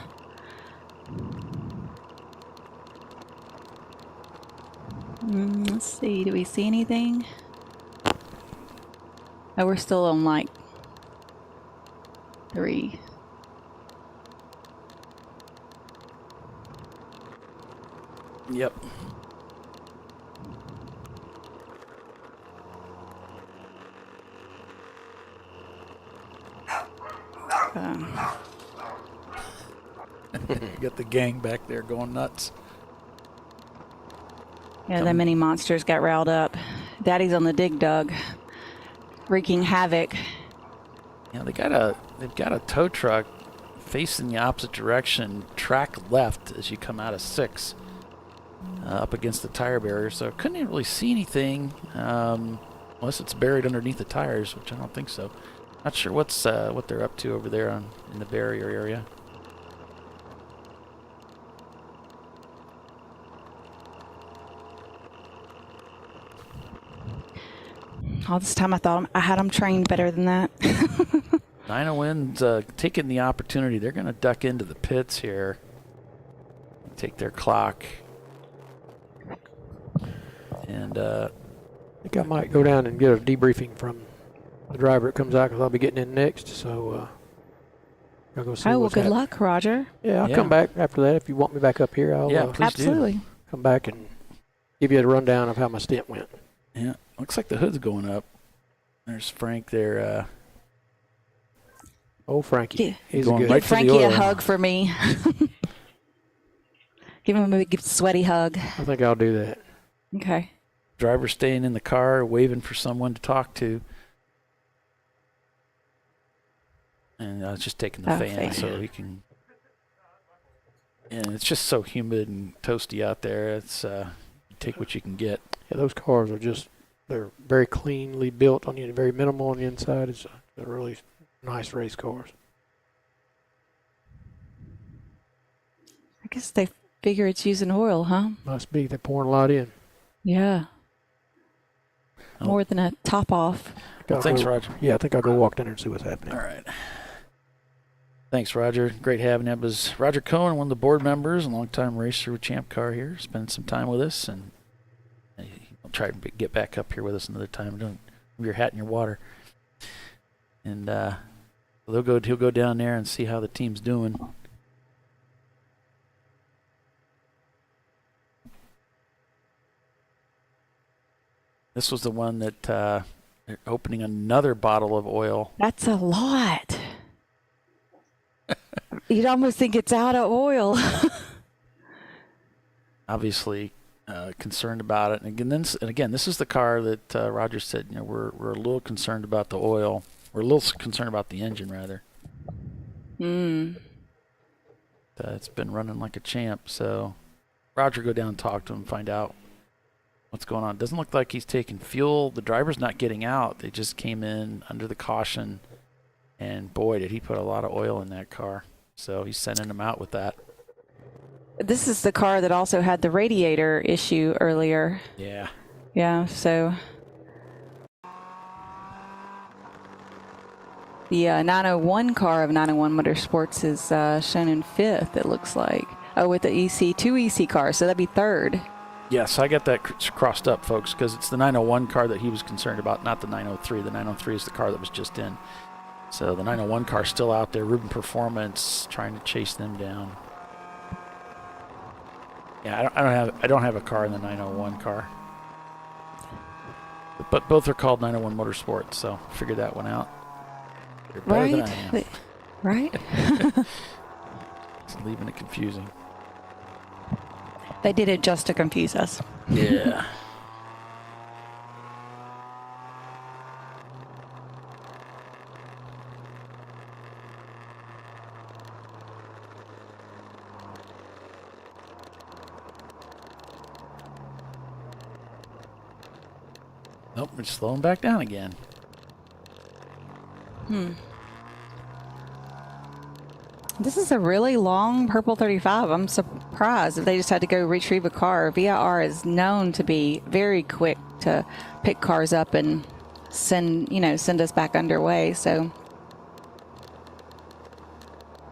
Let's see. Do we see anything? Oh, we're still on like 3. Yep. Got the gang back there going nuts. Yeah, the mini monsters got riled up. Daddy's on the dig dug, wreaking havoc. Yeah, they've got a tow truck facing the opposite direction, track left as you come out of 6, up against the tire barrier. So couldn't even really see anything unless it's buried underneath the tires, which I don't think so. Not sure what they're up to over there in the barrier area. All this time I thought I had them trained better than that. 901's taking the opportunity. They're going to duck into the pits here, take their clock. And I think I might go down and get a debriefing from the driver that comes out because I'll be getting in next. So I'll go see well, what's good happening. luck, Roger. Yeah, I'll come back after that. If you want me back up here, I'll please absolutely come back and give you a rundown of how my stint went. Yeah, looks like the hood's going up. There's Frank there. Oh, Frankie. He's going good. right Give for Frankie the oil. a hug for me. Give him a big sweaty hug. I think I'll do that. Okay. driver staying in the car, waving for someone to talk to. And I was just taking the fan so he can. And it's just so humid and toasty out there. It's you take what you can get. Yeah, those cars are they're very cleanly built on the very minimal on the inside. They're really nice race cars. I guess they figure it's using oil, huh? Must be. They're pouring a lot in. Yeah. More than a top off. Well, thanks, Roger. Yeah, I think I'll go walk down there and see what's happening. All right. Thanks, Roger. Great having you. That was Roger Cohen, one of the board members and longtime racer with Champ Car here. Spending some time with us, and he'll try to get back up here with us another time. Don't leave your hat in your water. And he'll go down there and see how the team's doing. This was the one that they're opening another bottle of oil. That's a lot. You'd almost think it's out of oil. Obviously concerned about it. And again, this is the car that Roger said, we're a little concerned about the oil. We're a little concerned about the engine, rather. It's been running like a champ. So Roger, go down and talk to him, find out what's going on. It doesn't look like he's taking fuel. The driver's not getting out. They just came in under the caution. And boy, did he put a lot of oil in that car. So he's sending them out with that. This is the car that also had the radiator issue earlier. Yeah. Yeah, so the 901 car of 901 Motorsports is shown in 5th, it looks like. Oh, with the two EC cars, so that'd be 3rd. Yes, I got that crossed up, folks, because it's the 901 car that he was concerned about, not the 903. The 903 is the car that was just in. So the 901 car still out there. Ruben Performance trying to chase them down. Yeah, I don't have a car in the 901 car, but both are called 901 Motorsports. So figure that one out. You're better than I am. Right. It's leaving it confusing. They did it just to confuse us. Yeah. Nope, we're slowing back down again. This is a really long purple 35. I'm surprised that they just had to go retrieve a car. VIR is known to be very quick to pick cars up and send us back underway. So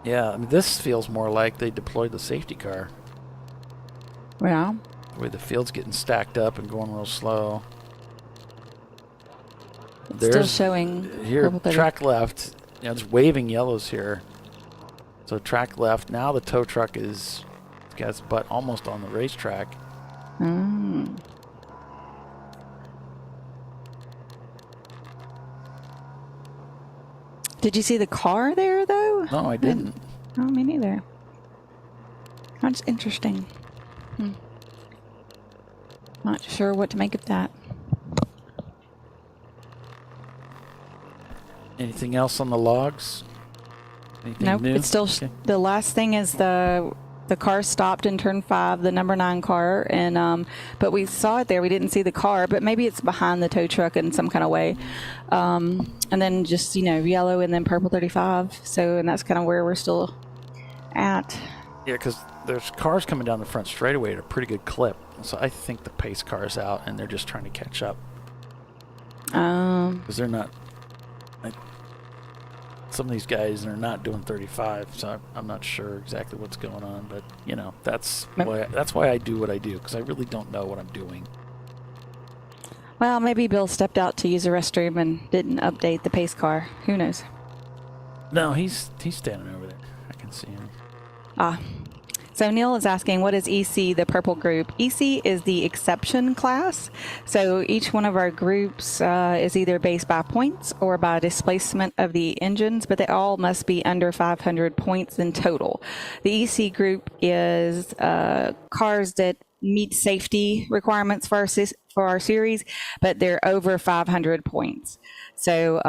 yeah, I mean, this feels more like they deployed the safety car. Yeah. The way the field's getting stacked up and going real slow. Still showing here, track left. There's waving yellows here. So track left. Now the tow truck has got its butt almost on the racetrack. Did you see the car there, though? No, I didn't. No, me neither. That's interesting. Not sure what to make of that. Anything else on the logs? Anything nope, new? It's still the last thing is the car stopped in turn 5, the number 9 car, and but we saw it there. We didn't see the car, but maybe it's behind the tow truck in some kind of way. And then just yellow and then purple 35. So and that's kind of where we're still at. Yeah, because there's cars coming down the front straightaway at a pretty good clip. So I think the pace car is out, and they're just trying to catch up. Because they're not. Some of these guys are not doing 35, so I'm not sure exactly what's going on. But that's why I do what I do, because I really don't know what I'm doing. Well, maybe Bill stepped out to use a restroom and didn't update the pace car. Who knows? No, he's standing over there. I can see him. So Neil is asking, what is EC, the purple group? EC is the exception class. So each one of our groups is either based by points or by displacement of the engines, but they all must be under 500 points in total. The EC group is cars that meet safety requirements for our series, but they're over 500 points. So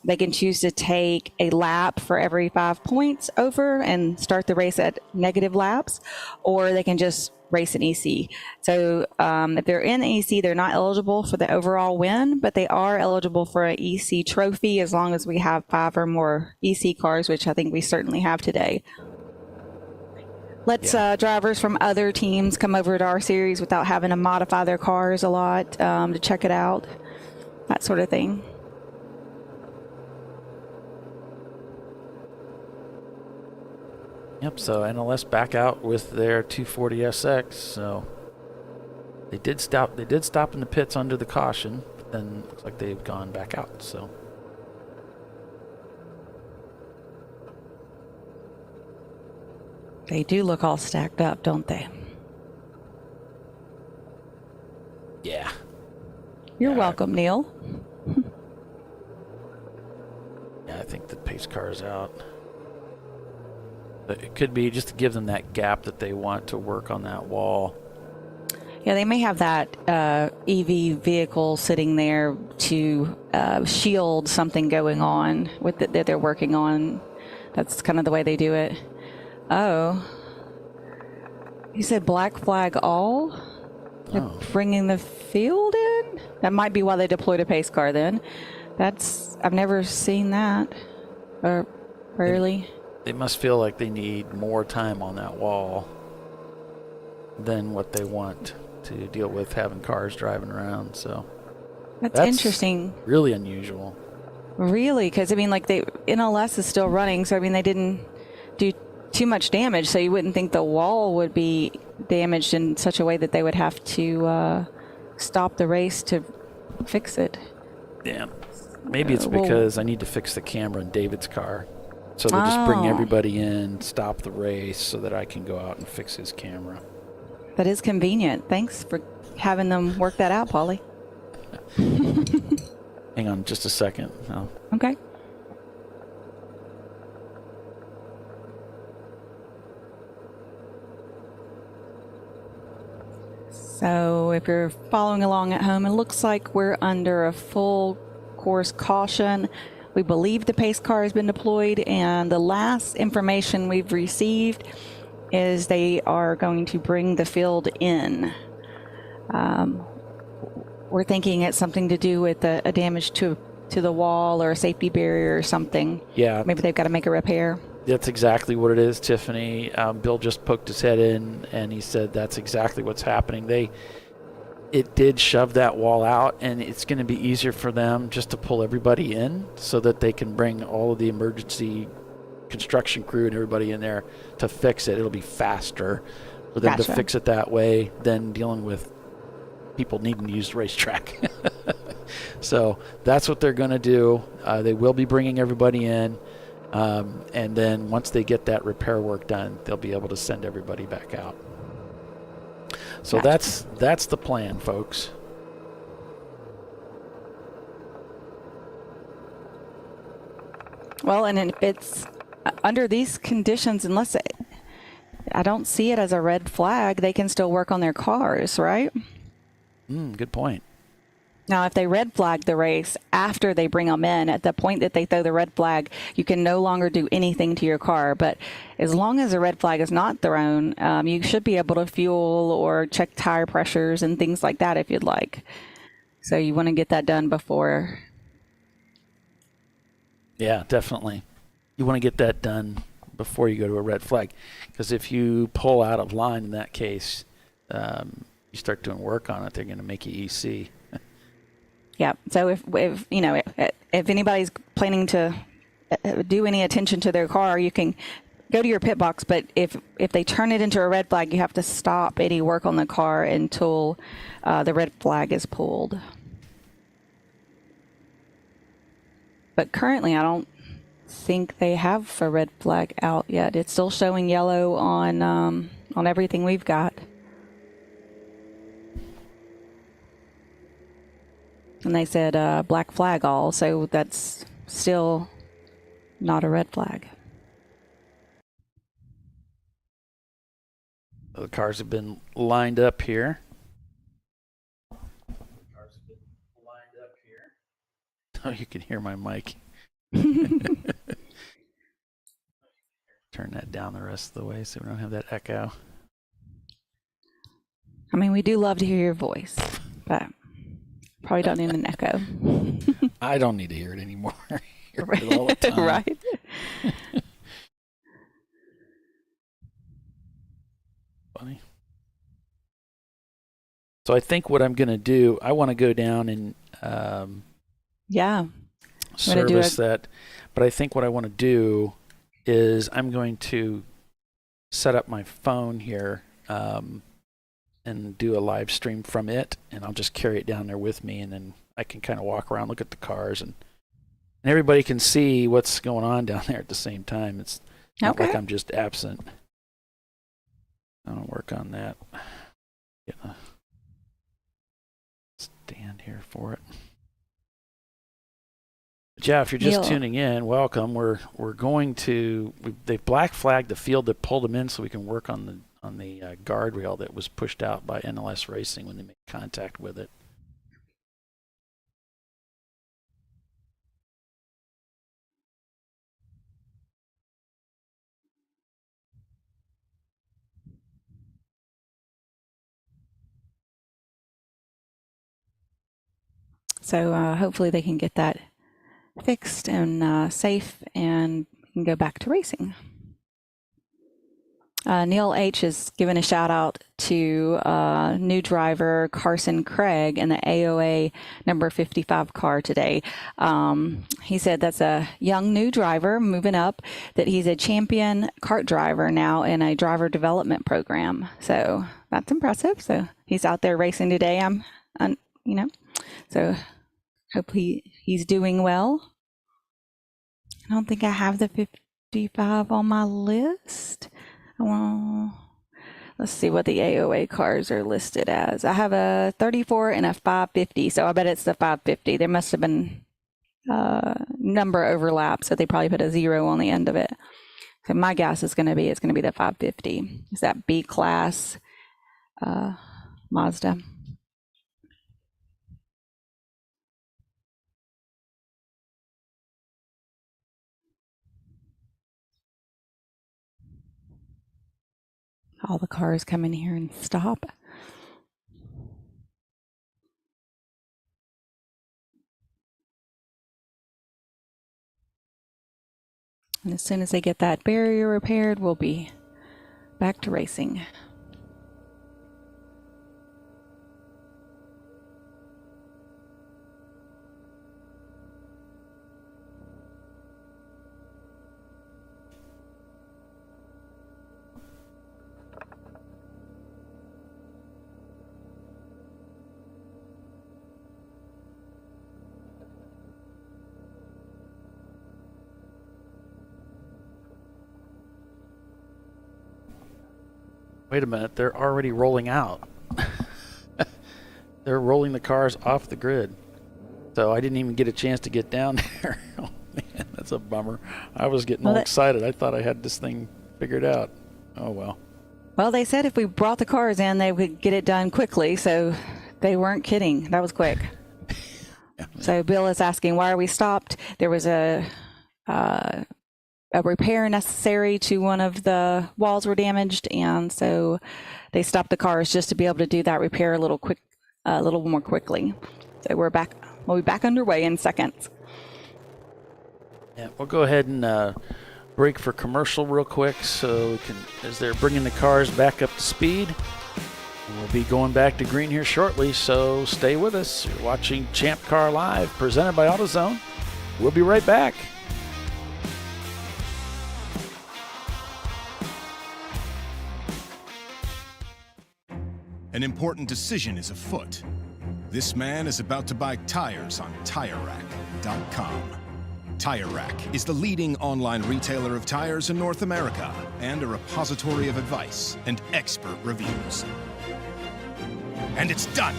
they can choose to take a lap for every 5 points over and start the race at negative laps, or they can just race an EC. So if they're in the EC, they're not eligible for the overall win, but they are eligible for an EC trophy as long as we have 5 or more EC cars, which I think we certainly have today. Lets drivers from other teams come over to our series without having to modify their cars a lot to check it out, that sort of thing. Yep, so NLS back out with their 240SX. So they did stop in the pits under the caution, but then looks like they've gone back out. So they do look all stacked up, don't they? yeah. You're welcome, Neil. Yeah, I think the pace car is out. But it could be just to give them that gap that they want to work on that wall. Yeah, they may have that EV vehicle sitting there to shield something going on with that they're working on. That's kind of the way they do it. Oh, you said black flag all? They're bringing the field in? That might be why they deployed a pace car then. I've never seen that. Or rarely. They must feel like they need more time on that wall than what they want to deal with having cars driving around. So that's interesting. Really unusual. Really? Because, I mean, like, NLS is still running, so, I mean, they didn't do too much damage, so you wouldn't think the wall would be damaged in such a way that they would have to stop the race to fix it. Yeah. Maybe it's because I need to fix the camera in David's car. So they'll just bring everybody in, stop the race so that I can go out and fix his camera. That is convenient. Thanks for having them work that out, Paulie. Hang on just a second. Okay. So if you're following along at home, it looks like we're under a full course caution. We believe the pace car has been deployed, and the last information we've received is they are going to bring the field in. We're thinking it's something to do with a damage to the wall or a safety barrier or something. Yeah. Maybe they've got to make a repair. That's exactly what it is, Tiffany. Bill just poked his head in, and he said that's exactly what's happening. It did shove that wall out, and it's going to be easier for them just to pull everybody in so that they can bring all of the emergency construction crew and everybody in there to fix it. It'll be faster for them to fix it that way than dealing with people needing to use the racetrack. So that's what they're going to do. They will be bringing everybody in, and then once they get that repair work done, they'll be able to send everybody back out. So that's the plan, folks. Well, and if it's under these conditions, unless I don't see it as a red flag, they can still work on their cars, right? Good point. Now, if they red flag the race after they bring them in, at the point that they throw the red flag, you can no longer do anything to your car. But as long as the red flag is not thrown, you should be able to fuel or check tire pressures and things like that if you'd like. So you want to get that done before. Yeah, definitely. You want to get that done before you go to a red flag. Because if you pull out of line in that case, you start doing work on it, they're going to make you EC. Yeah. So if you know if anybody's planning to do any attention to their car, you can go to your pit box. But if they turn it into a red flag, you have to stop any work on the car until the red flag is pulled. But currently, I don't think they have a red flag out yet. It's still showing yellow on everything we've got. And they said black flag all, so that's still not a red flag. The cars have been lined up here. Oh, you can hear my mic. Turn that down the rest of the way so we don't have that echo. I mean, we do love to hear your voice, but probably don't need an echo. I don't need to hear it anymore. Hear it all the time. Right. Funny. So I think what I'm going to do, I want to go down and service that. But I think what I want to do is I'm going to set up my phone here and do a live stream from it, and I'll just carry it down there with me, and then I can kind of walk around, look at the cars, and everybody can see what's going on down there at the same time. It's not like I'm just absent. I'll work on that. Get a stand here for it. But yeah, if you're just tuning in, welcome. We're going to they've black flagged the field that pulled them in so we can work on the guardrail that was pushed out by NLS Racing when they made contact with it. So hopefully they can get that fixed and safe, and we can go back to racing. Neil H. has given a shout out to new driver Carson Craig in the AOA number 55 car today. He said that's a young new driver moving up, that he's a champion kart driver now in a driver development program. So that's impressive. So he's out there racing today. So hope he's doing well. I don't think I have the 55 on my list. Let's see what the AOA cars are listed as. I have a 34 and a 550, so I bet it's the 550. There must have been number overlap, so they probably put a 0 on the end of it. So my guess is it's going to be the 550. Is that B class Mazda? All the cars come in here and stop. And as soon as they get that barrier repaired, we'll be back to racing. Wait a minute, they're already rolling out. They're rolling the cars off the grid. So I didn't even get a chance to get down there. Oh man, that's a bummer. I was getting all excited. I thought I had this thing figured out. Oh well. Well, they said if we brought the cars in, they would get it done quickly, so they weren't kidding. That was quick. So Bill is asking, why are we stopped? There was a repair necessary to one of the walls were damaged, and so they stopped the cars just to be able to do that repair a little more quickly. So we'll be back underway in seconds. Yeah, we'll go ahead and break for commercial real quick, so we can, as they're bringing the cars back up to speed. And we'll be going back to green here shortly, so stay with us. You're watching Champ Car Live, presented by AutoZone. We'll be right back. An important decision is afoot. This man is about to buy tires on TireRack.com. Tire Rack is the leading online retailer of tires in North America and a repository of advice and expert reviews. And it's done!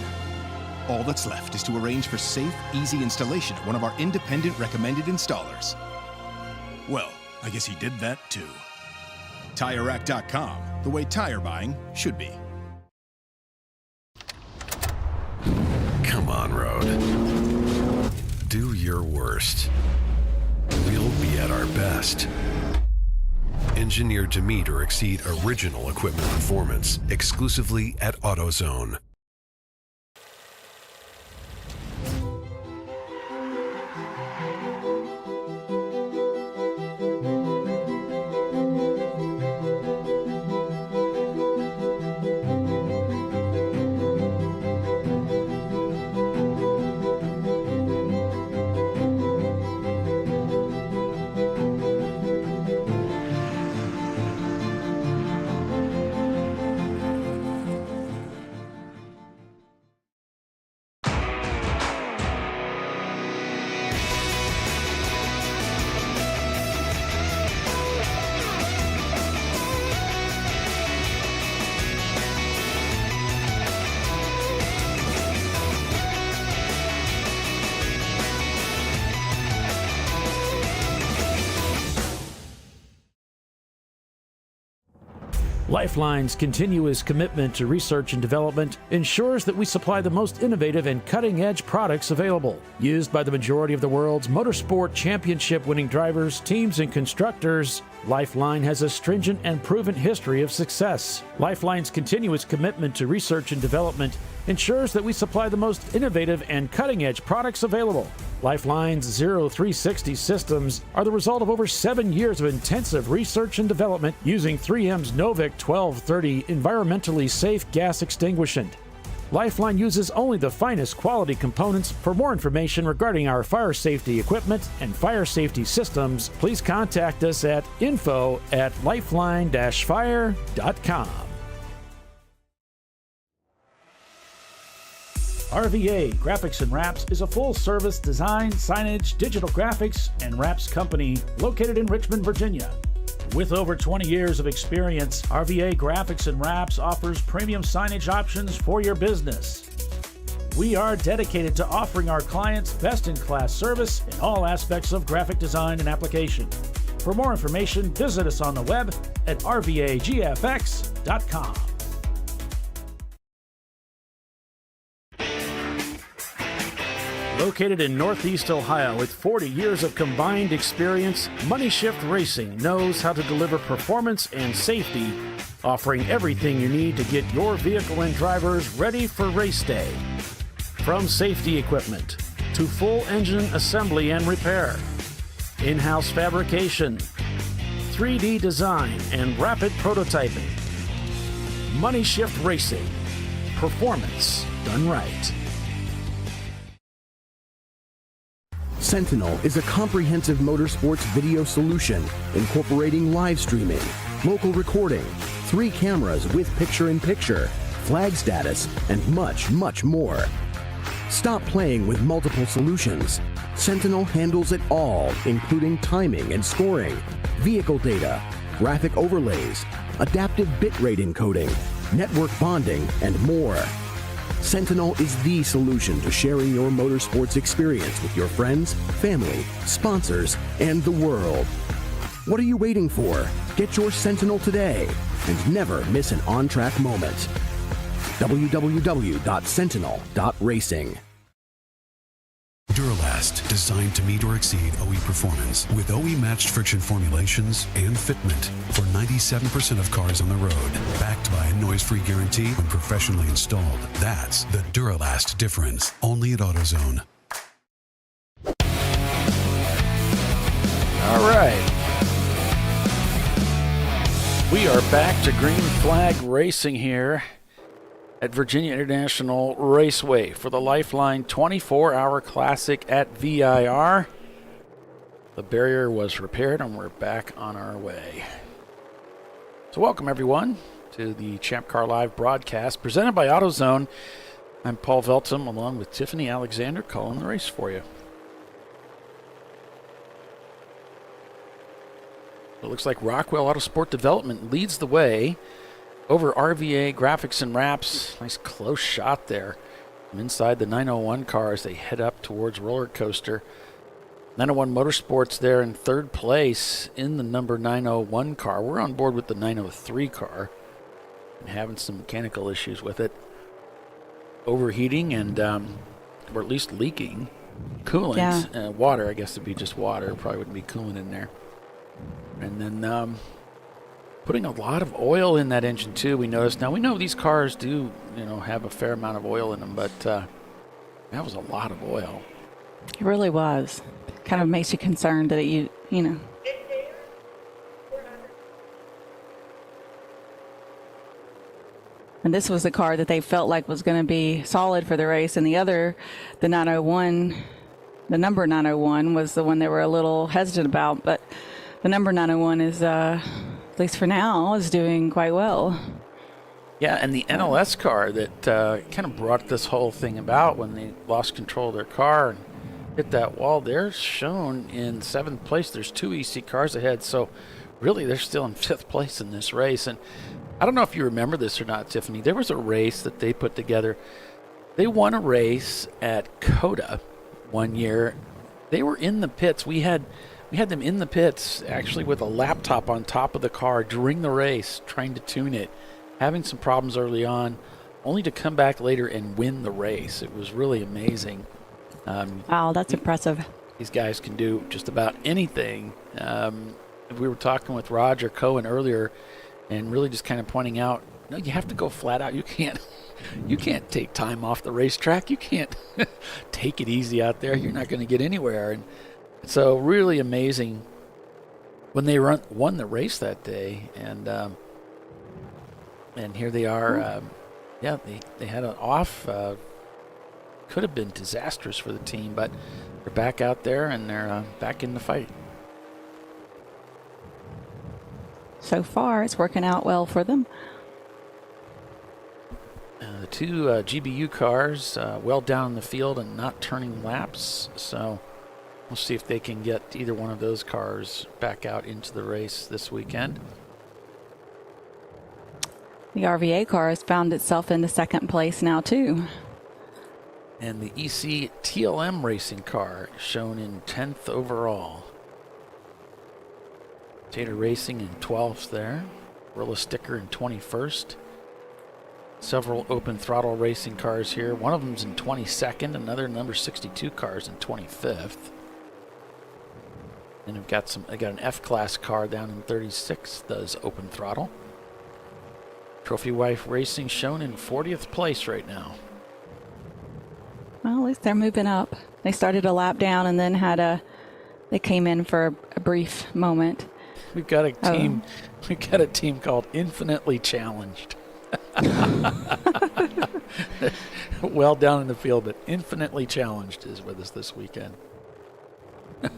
All that's left is to arrange for safe, easy installation at one of our independent recommended installers. Well, I guess he did that too. TireRack.com the way tire buying should be. Come on, Road. Do your worst. We'll be at our best. Engineered to meet or exceed original equipment performance, exclusively at AutoZone. Lifeline's continuous commitment to research and development ensures that we supply the most innovative and cutting-edge products available. Used by the majority of the world's motorsport championship-winning drivers, teams, and constructors, Lifeline has a stringent and proven history of success. Lifeline's continuous commitment to research and development ensures that we supply the most innovative and cutting-edge products available. Lifeline's 0360 systems are the result of over 7 years of intensive research and development using 3M's Novik 1230 environmentally safe gas extinguishant. Lifeline uses only the finest quality components. For more information regarding our fire safety equipment and fire safety systems, please contact us at info@lifeline-fire.com. RVA Graphics and Wraps is a full-service design, signage, digital graphics, and wraps company located in Richmond, Virginia. With over 20 years of experience, RVA Graphics and Wraps offers premium signage options for your business. We are dedicated to offering our clients best-in-class service in all aspects of graphic design and application. For more information, visit us on the web at rvagfx.com. Located in Northeast Ohio with 40 years of combined experience, Money Shift Racing knows how to deliver performance and safety, offering everything you need to get your vehicle and drivers ready for race day. From safety equipment to full engine assembly and repair, in-house fabrication, 3D design, and rapid prototyping. Money Shift Racing. Performance done right. Sentinel is a comprehensive motorsports video solution incorporating live streaming, local recording, 3 cameras with picture-in-picture, flag status, and much, much more. Stop playing with multiple solutions. Sentinel handles it all, including timing and scoring, vehicle data, graphic overlays, adaptive bitrate encoding, network bonding, and more. Sentinel is the solution to sharing your motorsports experience with your friends, family, sponsors, and the world. What are you waiting for? Get your Sentinel today and never miss an on-track moment. www.sentinel.racing. Duralast, designed to meet or exceed OE performance with OE matched friction formulations and fitment for 97% of cars on the road. Backed by a noise-free guarantee when professionally installed. That's the Duralast difference. Only at AutoZone. All right. We are back to Green Flag Racing here at Virginia International Raceway for the Lifeline 24-hour classic at VIR. The barrier was repaired and we're back on our way. So welcome everyone to the ChampCar.Live broadcast presented by AutoZone. I'm Paul Veltum along with Tiffany Alexander calling the race for you. It looks like Rockwell Autosport Development leads the way over RVA Graphics and Wraps. Nice close shot there from inside the 901 car as they head up towards Roller Coaster. 901 Motorsports there in third place in the number 901 car. We're on board with the 903 car. having some mechanical issues with it. Overheating and, or at least leaking. Coolant, water, I guess it'd be just water. Probably wouldn't be coolant in there. And then putting a lot of oil in that engine too, we noticed. Now we know these cars do, have a fair amount of oil in them, but that was a lot of oil. It really was. Kind of makes you concerned that you know. And this was the car that they felt like was going to be solid for the race, and the other, the 901, the number 901 was the one they were a little hesitant about, but the number 901 is, at least for now, is doing quite well. Yeah, and the NLS car that kind of brought this whole thing about when they lost control of their car and hit that wall, they're shown in 7th place. There's 2 EC cars ahead, so really they're still in 5th place in this race. And I don't know if you remember this or not, Tiffany. There was a race that they put together. They won a race at COTA one year. They were in the pits. We had them in the pits, actually, with a laptop on top of the car during the race, trying to tune it, having some problems early on, only to come back later and win the race. It was really amazing. Wow, that's impressive. These guys can do just about anything. We were talking with Roger Cohen earlier, and really just kind of pointing out, no, you have to go flat out. You can't take time off the racetrack. You can't take it easy out there. You're not going to get anywhere. And so really amazing when they won the race that day. And here they are. They had an off. Could have been disastrous for the team, but they're back out there and they're back in the fight. So far, it's working out well for them. The 2 GBU cars well down in the field and not turning laps, so we'll see if they can get either one of those cars back out into the race this weekend. The RVA car has found itself in the 2nd place now, too. And the EC TLM racing car shown in 10th overall. Tater Racing in 12th there. Gorilla Sticker in 21st. Several open throttle racing cars here. One of them's in 22nd. Another number 62 cars in 25th. And I got an F-Class car down in 36th, does open throttle. Trophy Wife Racing shown in 40th place right now. Well, at least they're moving up. They started a lap down and then they came in for a brief moment. We've got a team. We've got a team called Infinitely Challenged. Well down in the field, but Infinitely Challenged is with us this weekend. If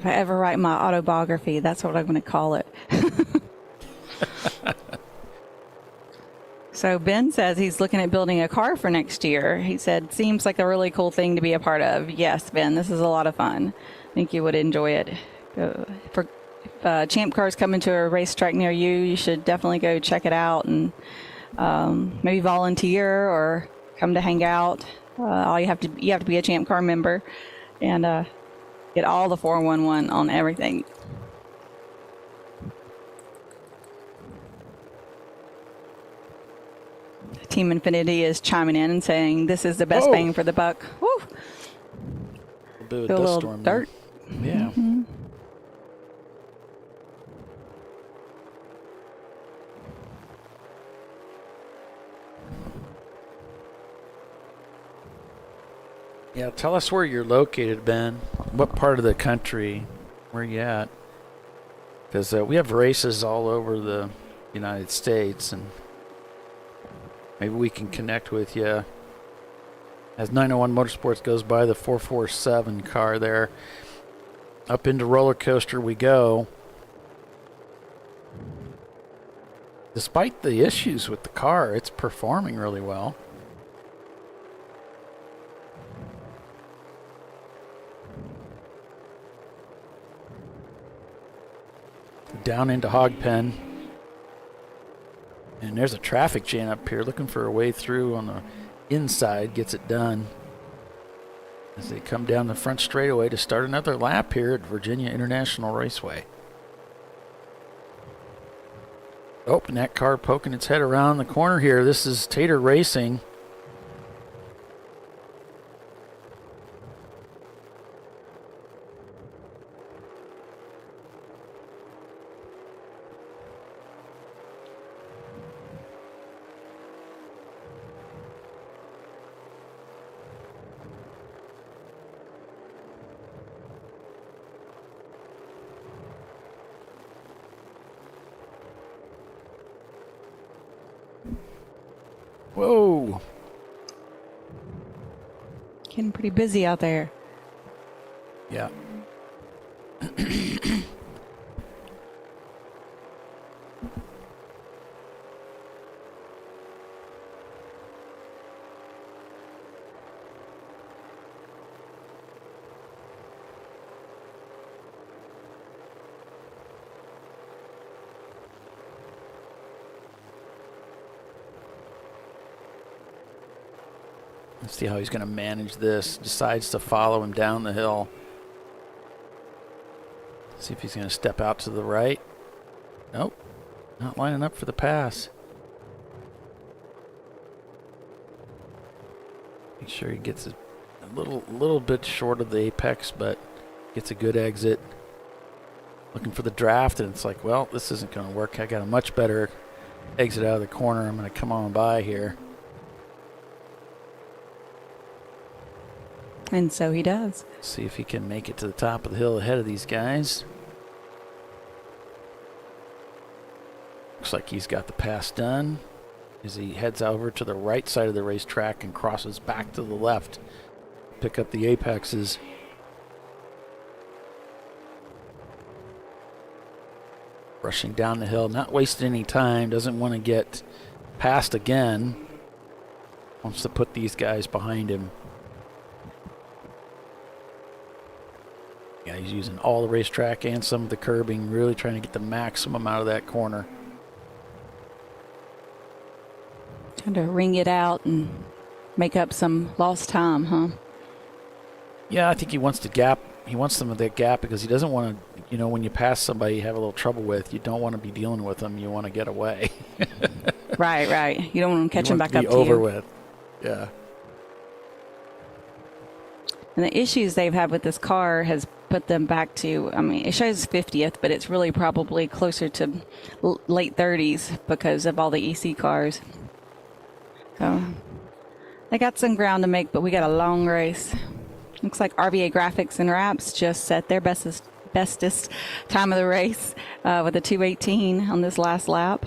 I ever write my autobiography, that's what I'm going to call it. So Ben says he's looking at building a car for next year. He said, seems like a really cool thing to be a part of. Yes, Ben, this is a lot of fun. I think you would enjoy it. If Champ Car's coming to a racetrack near you, you should definitely go check it out and maybe volunteer or come to hang out. You have to be a Champ Car member and get all the 411 on everything. Team Infinity is chiming in and saying this is the best bang for the buck. Woo! A bit of a Feel a dust little storm dirt. There. Yeah. Mm-hmm. Yeah, tell us where you're located, Ben. What part of the country? Where you at? Because we have races all over the United States, and maybe we can connect with you. As 901 Motorsports goes by, the 447 car there. Up into roller coaster we go. Despite the issues with the car, it's performing really well. Down into Hog Pen. And there's a traffic jam up here, looking for a way through on the inside, gets it done. As they come down the front straightaway to start another lap here at Virginia International Raceway. Oh, and that car poking its head around the corner here. This is Tater Racing. Whoa. Getting pretty busy out there. Yeah. Let's see how he's going to manage this. Decides to follow him down the hill. See if he's going to step out to the right. Nope. Not lining up for the pass. Make sure he gets a little bit short of the apex, but gets a good exit. Looking for the draft, and it's like, well, this isn't going to work. I got a much better exit out of the corner. I'm going to come on by here. And so he does. See if he can make it to the top of the hill ahead of these guys. Looks like he's got the pass done as he heads over to the right side of the racetrack and crosses back to the left. Pick up the apexes. Rushing down the hill, not wasting any time, doesn't want to get passed again. Wants to put these guys behind him. Yeah, he's using all the racetrack and some of the curbing, really trying to get the maximum out of that corner. Trying to wring it out and make up some lost time, huh? Yeah, I think he wants the gap. He wants some of that gap because he doesn't want to, you know, when you pass somebody you have a little trouble with, you don't want to be dealing with them. You want to get away. Right. You don't want them catching back up to you. Over with. Yeah. And the issues they've had with this car has put them back to, I mean, it shows 50th, but it's really probably closer to late 30s because of all the EC cars. So they got some ground to make, but we got a long race. Looks like RVA Graphics and Wraps just set their bestest time of the race with a 2:18 on this last lap.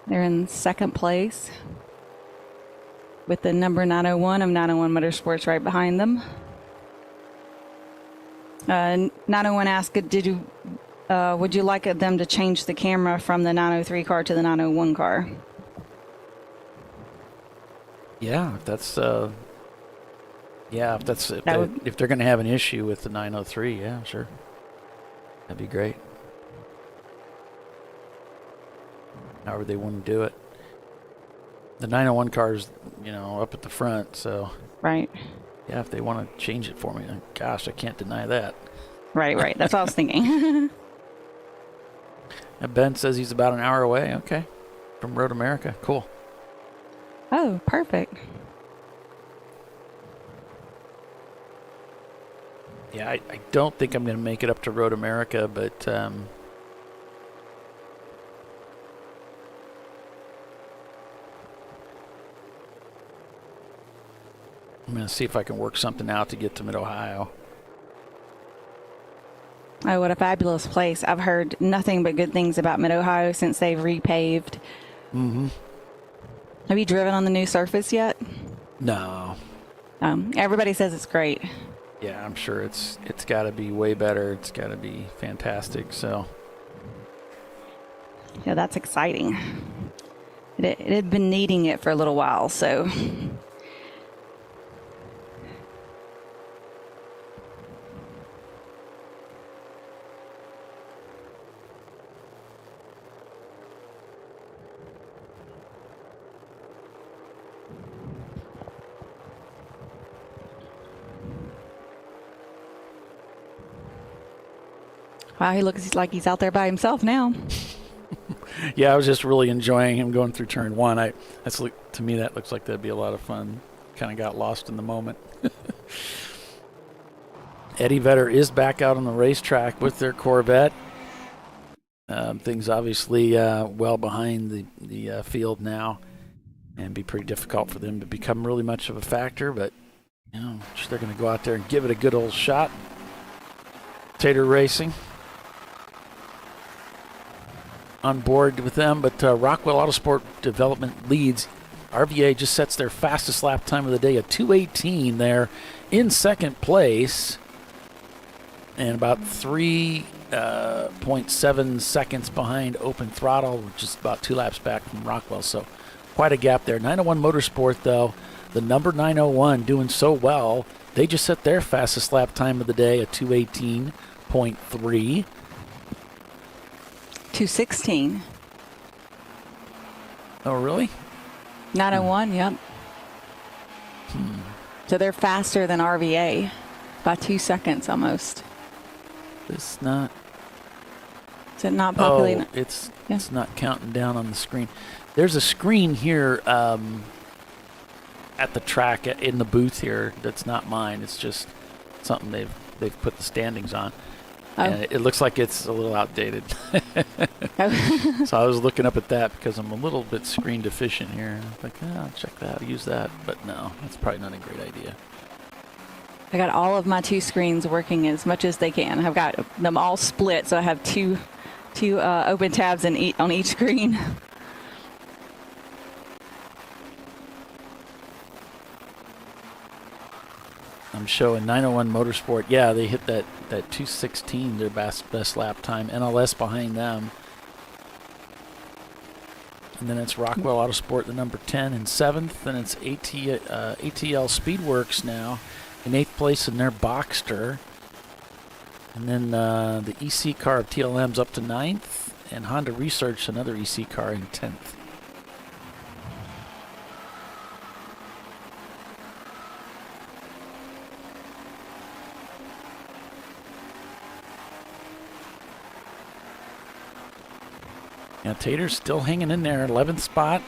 They're in second place with the number 901 of 901 Motorsports right behind them. 901 asked, would you like them to change the camera from the 903 car to the 901 car? Yeah, if that's if they're going to have an issue with the 903, yeah, sure. That'd be great. However they want to do it. The 901 car's, you know, up at the front, so. Right. Yeah, if they want to change it for me, then gosh, I can't deny that. Right. That's what I was thinking. And Ben says he's about an hour away. Okay. From Road America. Cool. Oh, perfect. Yeah, I don't think I'm going to make it up to Road America, but I'm going to see if I can work something out to get to Mid-Ohio. Oh, what a fabulous place. I've heard nothing but good things about Mid-Ohio since they've repaved. Mm-hmm. Have you driven on the new surface yet? No. Everybody says it's great. Yeah, I'm sure it's got to be way better. It's got to be fantastic. So. Yeah, that's exciting. It had been needing it for a little while, so. Wow, he looks like he's out there by himself now. Yeah, I was just really enjoying him going through turn one. To me, that looks like that'd be a lot of fun. Kind of got lost in the moment. Eddie Vedder is back out on the racetrack with their Corvette. Things obviously well behind the field now, and be pretty difficult for them to become really much of a factor. But they're going to go out there and give it a good old shot. Tater Racing on board with them, but Rockwell Autosport Development leads. RVA just sets their fastest lap time of the day at 2:18 there in second place, and about 3.7 seconds behind Open Throttle, which is about 2 laps back from Rockwell. So quite a gap there. 901 Motorsport, though, the number 901 doing so well. They just set their fastest lap time of the day at 2:18.3. 2:16. Oh, really? 901, yep. So they're faster than RVA by 2 seconds almost. It's not. Is it not populating? Oh, it's not counting down on the screen. There's a screen here at the track in the booth here that's not mine. It's just something they've put the standings on. Oh. And it looks like it's a little outdated. So I was looking up at that because I'm a little bit screen deficient here. I was like, I'll check that, use that. But no, that's probably not a great idea. I got all of my 2 screens working as much as they can. I've got them all split, so I have two open tabs on each screen. I'm showing 901 Motorsport. Yeah, they hit that 2:16, their best lap time. NLS behind them. And then it's Rockwell Autosport, the number 10 in 7th. Then it's ATL Speedworks now in 8th place in their Boxster. And then the EC car of TLM's up to 9th. And Honda Research, another EC car, in 10th. Now Tater's still hanging in there, 11th spot.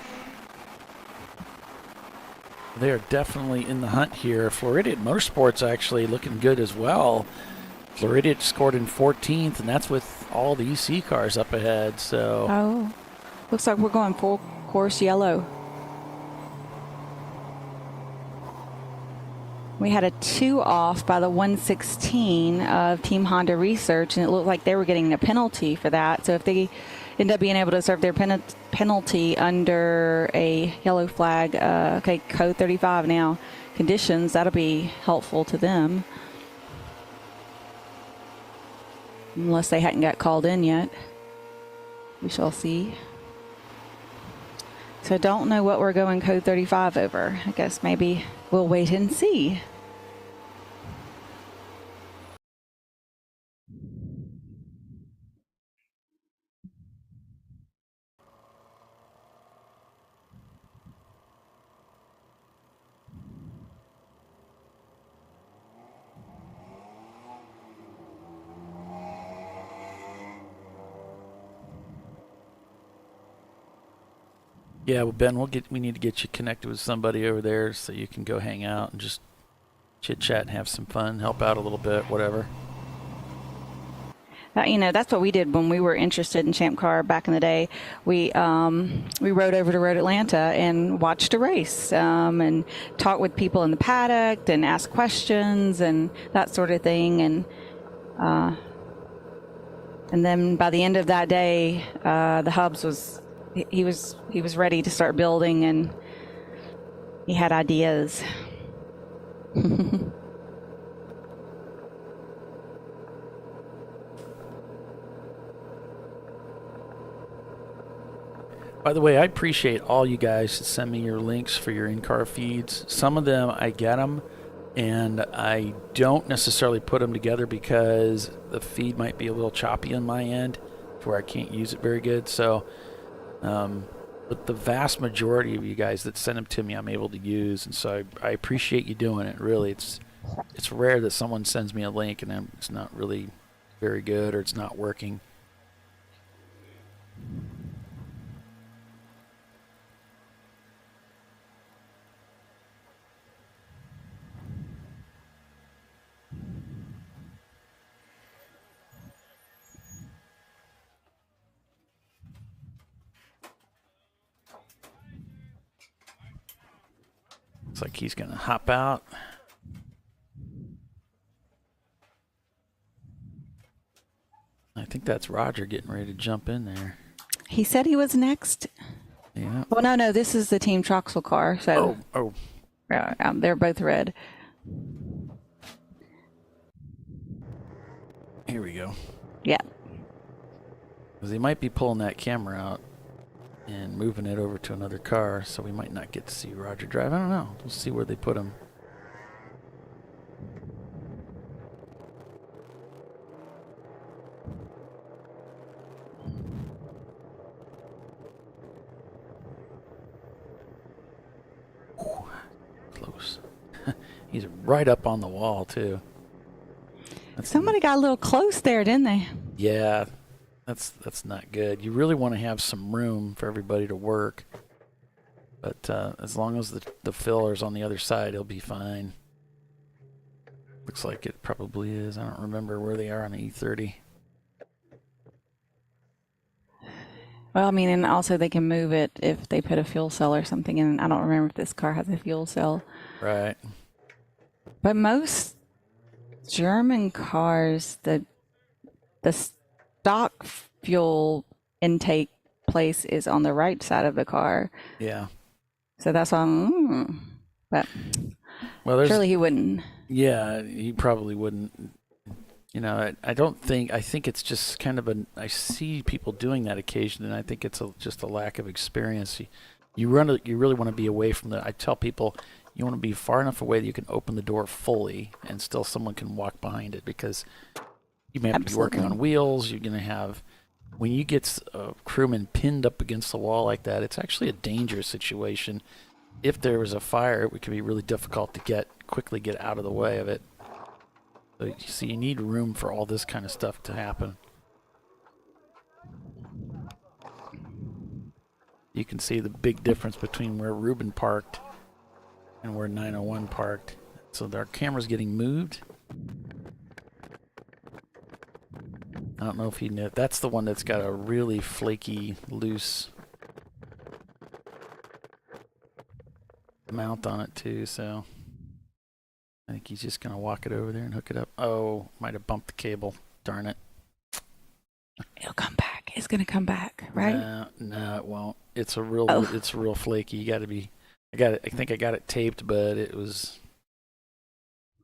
They are definitely in the hunt here. Floridian Motorsports actually looking good as well. Floridian scored in 14th, and that's with all the EC cars up ahead. So Looks like we're going full course yellow. We had a 2 off by the 116 of Team Honda Research, and it looked like they were getting a penalty for that. So if they end up being able to serve their penalty under a yellow flag, code 35 now, conditions, that'll be helpful to them. Unless they hadn't got called in yet. We shall see. So don't know what we're going code 35 over. I guess maybe we'll wait and see. yeah, well, Ben, we need to get you connected with somebody over there so you can go hang out and just chit chat and have some fun, help out a little bit, whatever. That's what we did when we were interested in Champ Car back in the day. We rode over to Road Atlanta and watched a race and talked with people in the paddock and asked questions and that sort of thing. And then by the end of that day, the Hubs was ready to start building, and he had ideas. By the way, I appreciate all you guys that send me your links for your in-car feeds. Some of them, I get them, and I don't necessarily put them together because the feed might be a little choppy on my end to where I can't use it very good. So, but the vast majority of you guys that send them to me, I'm able to use, and so I appreciate you doing it. Really, it's rare that someone sends me a link and it's not really very good or it's not working. Looks like he's going to hop out. I think that's Roger getting ready to jump in there. He said he was next. Yeah. Well, no, this is the Team Troxel car. So they're both red. Here we go. Yeah. Because he might be pulling that camera out and moving it over to another car, so we might not get to see Roger drive. I don't know. We'll see where they put him. Close. He's right up on the wall, too. Somebody got a little close there, didn't they? Yeah, that's not good. You really want to have some room for everybody to work. But as long as the filler's on the other side, he'll be fine. Looks like it probably is. I don't remember where they are on the E30. Well, I mean, and also they can move it if they put a fuel cell or something in. I don't remember if this car has a fuel cell. Right. But most German cars, the stock fuel intake place is on the right side of the car. Yeah. So that's why, but well, surely he wouldn't. Yeah, he probably wouldn't. You know, I think it's just kind of I see people doing that occasionally, and I think it's just a lack of experience. You really want to be away from I tell people, you want to be far enough away that you can open the door fully and still someone can walk behind it, because you may have to be working on wheels. You're going to have, when you get a crewman pinned up against the wall like that, it's actually a dangerous situation. If there was a fire, it could be really difficult to quickly get out of the way of it. So you see, you need room for all this kind of stuff to happen. You can see the big difference between where Ruben parked and where 901 parked. So our camera's getting moved. I don't know if you know. That's the one that's got a really flaky, loose mount on it too, so I think he's just going to walk it over there and hook it up. Oh, might have bumped the cable. Darn it. It'll come back. It's going to come back, right? No, it won't. It's real flaky. You got to be. I think I got it taped, but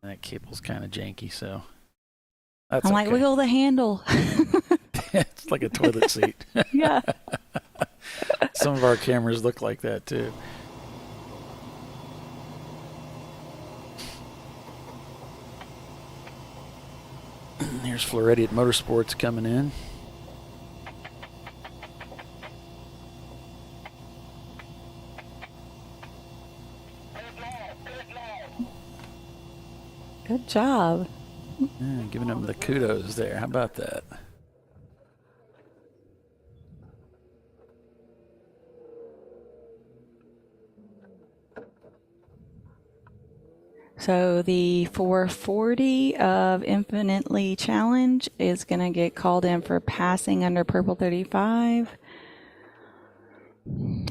that cable's kind of janky, so that's I'm like, wiggle the handle. It's like a toilet seat. Yeah. Some of our cameras look like that too. Here's Floridian Motorsports coming in. Good job. Yeah, giving them the kudos there. How about that? So the 440 of Infinitely Challenge is going to get called in for passing under Purple 35.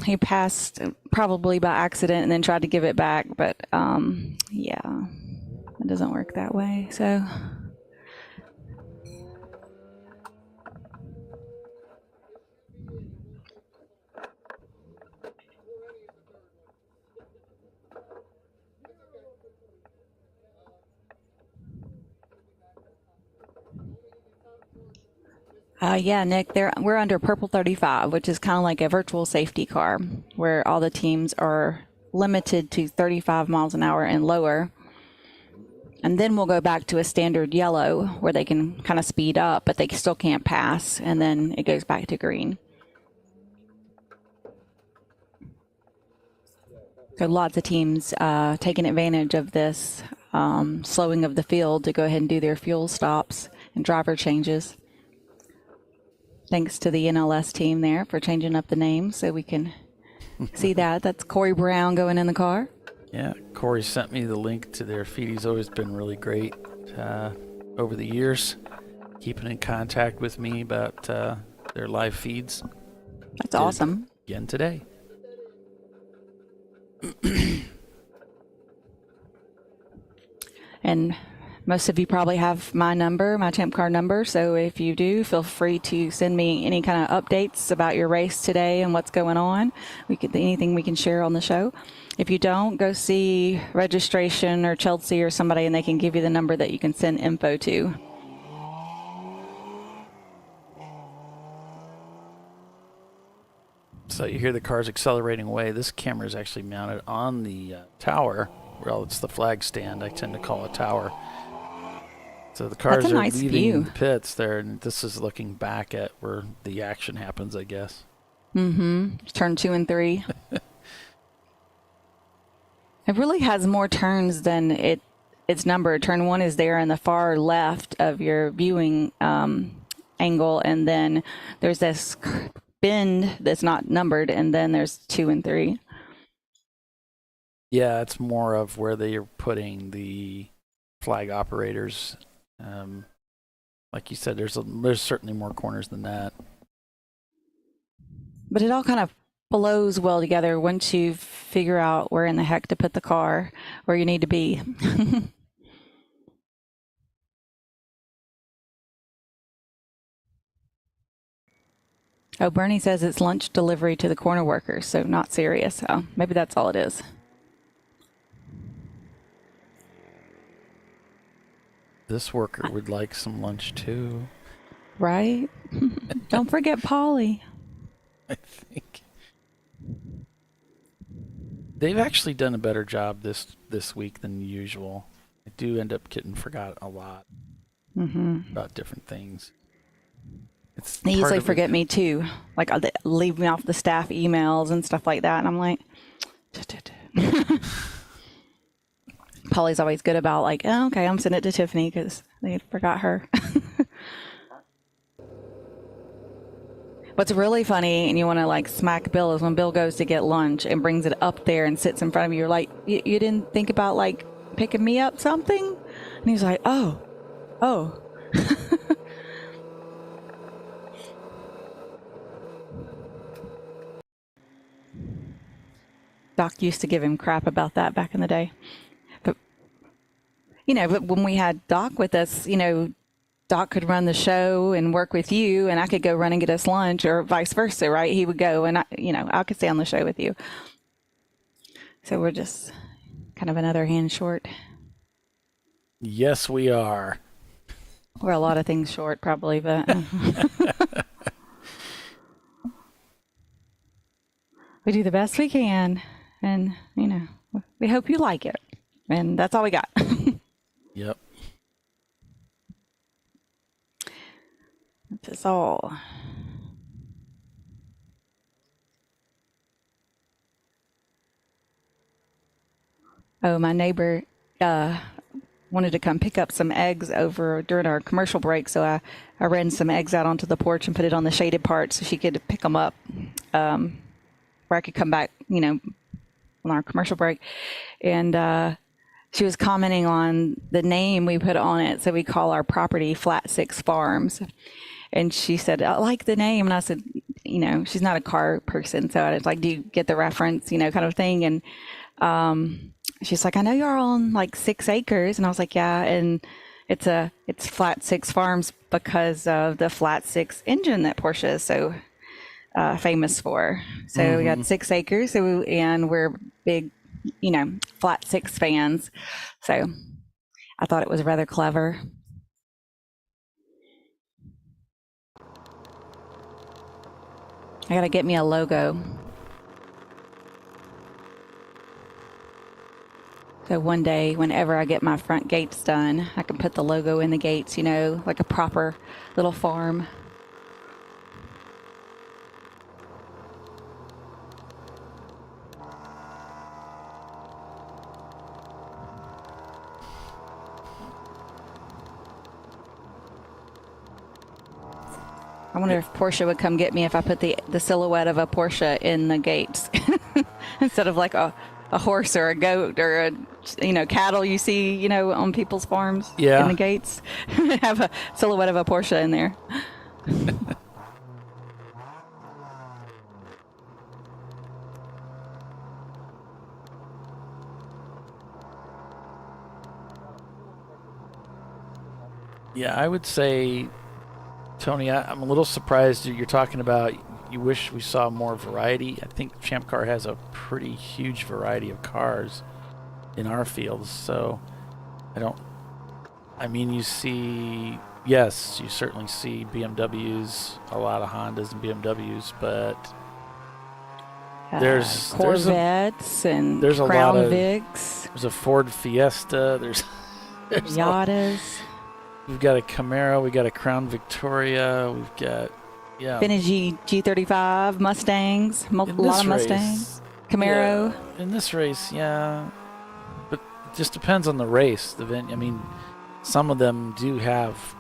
He passed probably by accident and then tried to give it back, but yeah, it doesn't work that way. So yeah, Nick, we're under Purple 35, which is kind of like a virtual safety car where all the teams are limited to 35 miles an hour and lower. And then we'll go back to a standard yellow where they can kind of speed up, but they still can't pass. And then it goes back to green. So lots of teams taking advantage of this slowing of the field to go ahead and do their fuel stops and driver changes. Thanks to the NLS team there for changing up the name so we can see that. That's Corey Brown going in the car. Yeah, Corey sent me the link to their feed. He's always been really great over the years, keeping in contact with me about their live feeds. That's awesome. Again today. And most of you probably have my number, my Champ Car number. So if you do, feel free to send me any kind of updates about your race today and what's going on. Anything we can share on the show. If you don't, go see registration or Chelsea or somebody, and they can give you the number that you can send info to. So you hear the cars accelerating away. This camera is actually mounted on the tower. Well, it's the flag stand. I tend to call it tower. So the cars are leaving the pits there, and this is looking back at where the action happens, I guess. Mm-hmm. Turn 2 and 3. It really has more turns than it's numbered. Turn 1 is there in the far left of your viewing angle, and then there's this bend that's not numbered, and then there's 2 and 3. Yeah, it's more of where they are putting the flag operators. Like you said, there's certainly more corners than that. But it all kind of flows well together once you figure out where in the heck to put the car, where you need to be. Oh, Bernie says it's lunch delivery to the corner workers, so not serious. Oh, maybe that's all it is. This worker would like some lunch too. Right? Don't forget Polly. I think they've actually done a better job this week than usual. I do end up getting forgot a lot about different things. They usually forget me too. Like, they leave me off the staff emails and stuff like that, and I'm like, Polly's always good about like, oh, okay, I'm sending it to Tiffany because they forgot her. What's really funny, and you want to like smack Bill, is when Bill goes to get lunch and brings it up there and sits in front of you. You're like, you didn't think about like picking me up something? And he's like, oh. Doc used to give him crap about that back in the day. But when we had Doc with us, Doc could run the show and work with you, and I could go run and get us lunch, or vice versa, right? He would go, and I could stay on the show with you. So we're just kind of another hand short. Yes, we are. We're a lot of things short, probably, but we do the best we can, and we hope you like it, and that's all we got. Yep. That's all. Oh, my neighbor wanted to come pick up some eggs over during our commercial break, so I ran some eggs out onto the porch and put it on the shaded part so she could pick them up, where I could come back, on our commercial break. And she was commenting on the name we put on it, so we call our property Flat 6 Farms. And she said, I like the name. And I said, she's not a car person, so I was like, do you get the reference, kind of thing. And she's like, I know you're on like 6 acres. And I was like, yeah. And it's Flat 6 Farms because of the Flat 6 engine that Porsche is so famous for. So we got 6 acres, and we're big, Flat 6 fans. So I thought it was rather clever. I gotta get me a logo. So one day, whenever I get my front gates done, I can put the logo in the gates, like a proper little farm. I wonder if Porsche would come get me if I put the silhouette of a Porsche in the gates instead of like a horse or a goat or cattle you see, on people's farms in the gates. Have a silhouette of a Porsche in there. Yeah, I would say, Tony, I'm a little surprised you're talking about you wish we saw more variety. I think Champ Car has a pretty huge variety of cars in our fields, so you see, yes, you certainly see BMWs, a lot of Hondas and BMWs, but there's Corvettes and there's a Crown lot of Vics. There's a Ford Fiesta. There's Miatas. We've got a Camaro. We got a Crown Victoria. We've got vintage G35 Mustangs. A lot of Mustangs. Camaro. Yeah, in this race, yeah, but it just depends on the race. Some of them do have,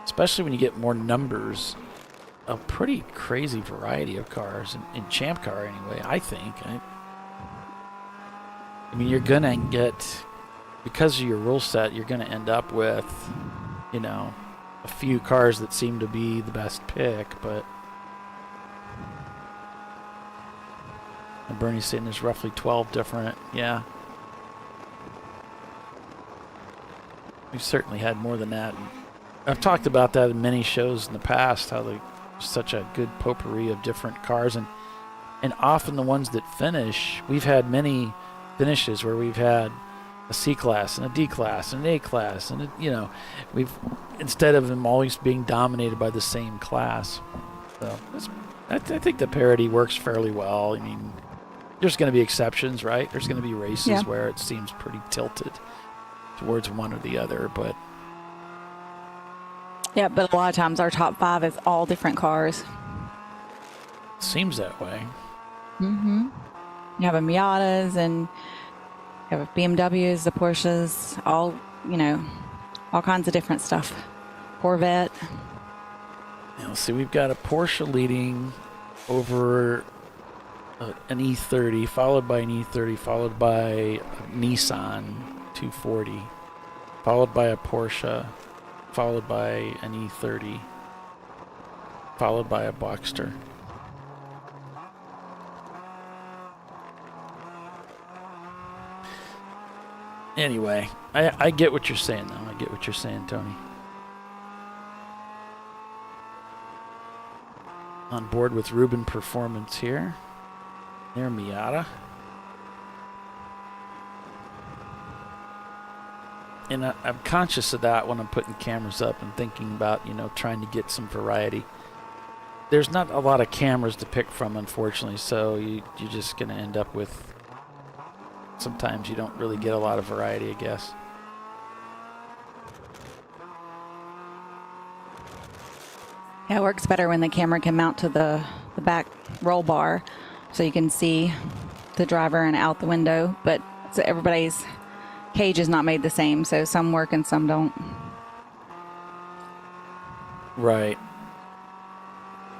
especially when you get more numbers, a pretty crazy variety of cars in Champ Car anyway, I think. You're going to get, because of your rule set, you're going to end up with, a few cars that seem to be the best pick, but and Bernie's saying there's roughly 12 different, yeah. We've certainly had more than that. I've talked about that in many shows in the past, how there's such a good potpourri of different cars, and often the ones that finish, we've had many finishes where we've had a C class and a D class and an A class, and we've, instead of them always being dominated by the same class. So I think the parity works fairly well. There's going to be exceptions, right? There's going to be races where it seems pretty tilted towards one or the other, but but a lot of times our top 5 is all different cars. Seems that way. Mm-hmm. You have a Miatas and you have BMWs, the Porsches, all kinds of different stuff. Corvette. Now, see, we've got a Porsche leading over an E30, followed by an E30, followed by a Nissan 240, followed by a Porsche, followed by an E30, followed by a Boxster. Anyway, I get what you're saying, though. I get what you're saying, Tony. On board with Ruben Performance here. Their Miata. And I'm conscious of that when I'm putting cameras up and thinking about, trying to get some variety. There's not a lot of cameras to pick from, unfortunately, so you're just going to end up with, sometimes you don't really get a lot of variety, I guess. Yeah, it works better when the camera can mount to the back roll bar so you can see the driver and out the window, but so everybody's cage is not made the same, so some work and some don't. Right.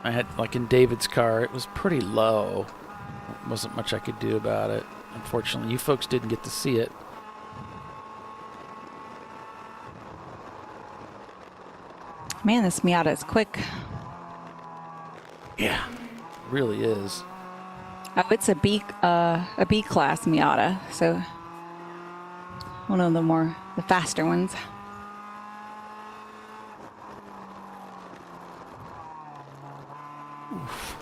I had, like in David's car, it was pretty low. Wasn't much I could do about it. Unfortunately, you folks didn't get to see it. Man, this Miata is quick. Yeah, it really is. Oh, it's a B class Miata, so one of the faster ones. Oof.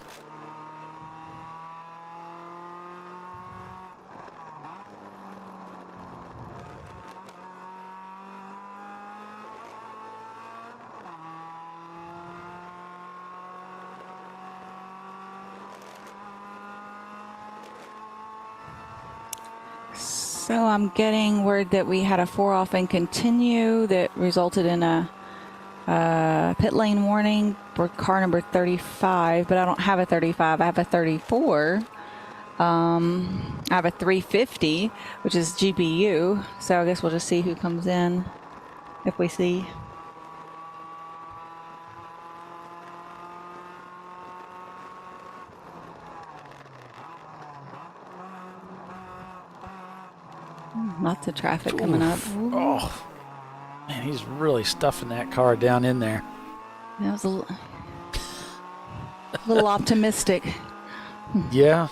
So I'm getting word that we had a 4-off and continue that resulted in a pit lane warning for car number 35, but I don't have a 35. I have a 34. I have a 350, which is GPU. So I guess we'll just see who comes in if we see. Lots of traffic coming up. Oh, man, he's really stuffing that car down in there. That was a little optimistic. Yeah.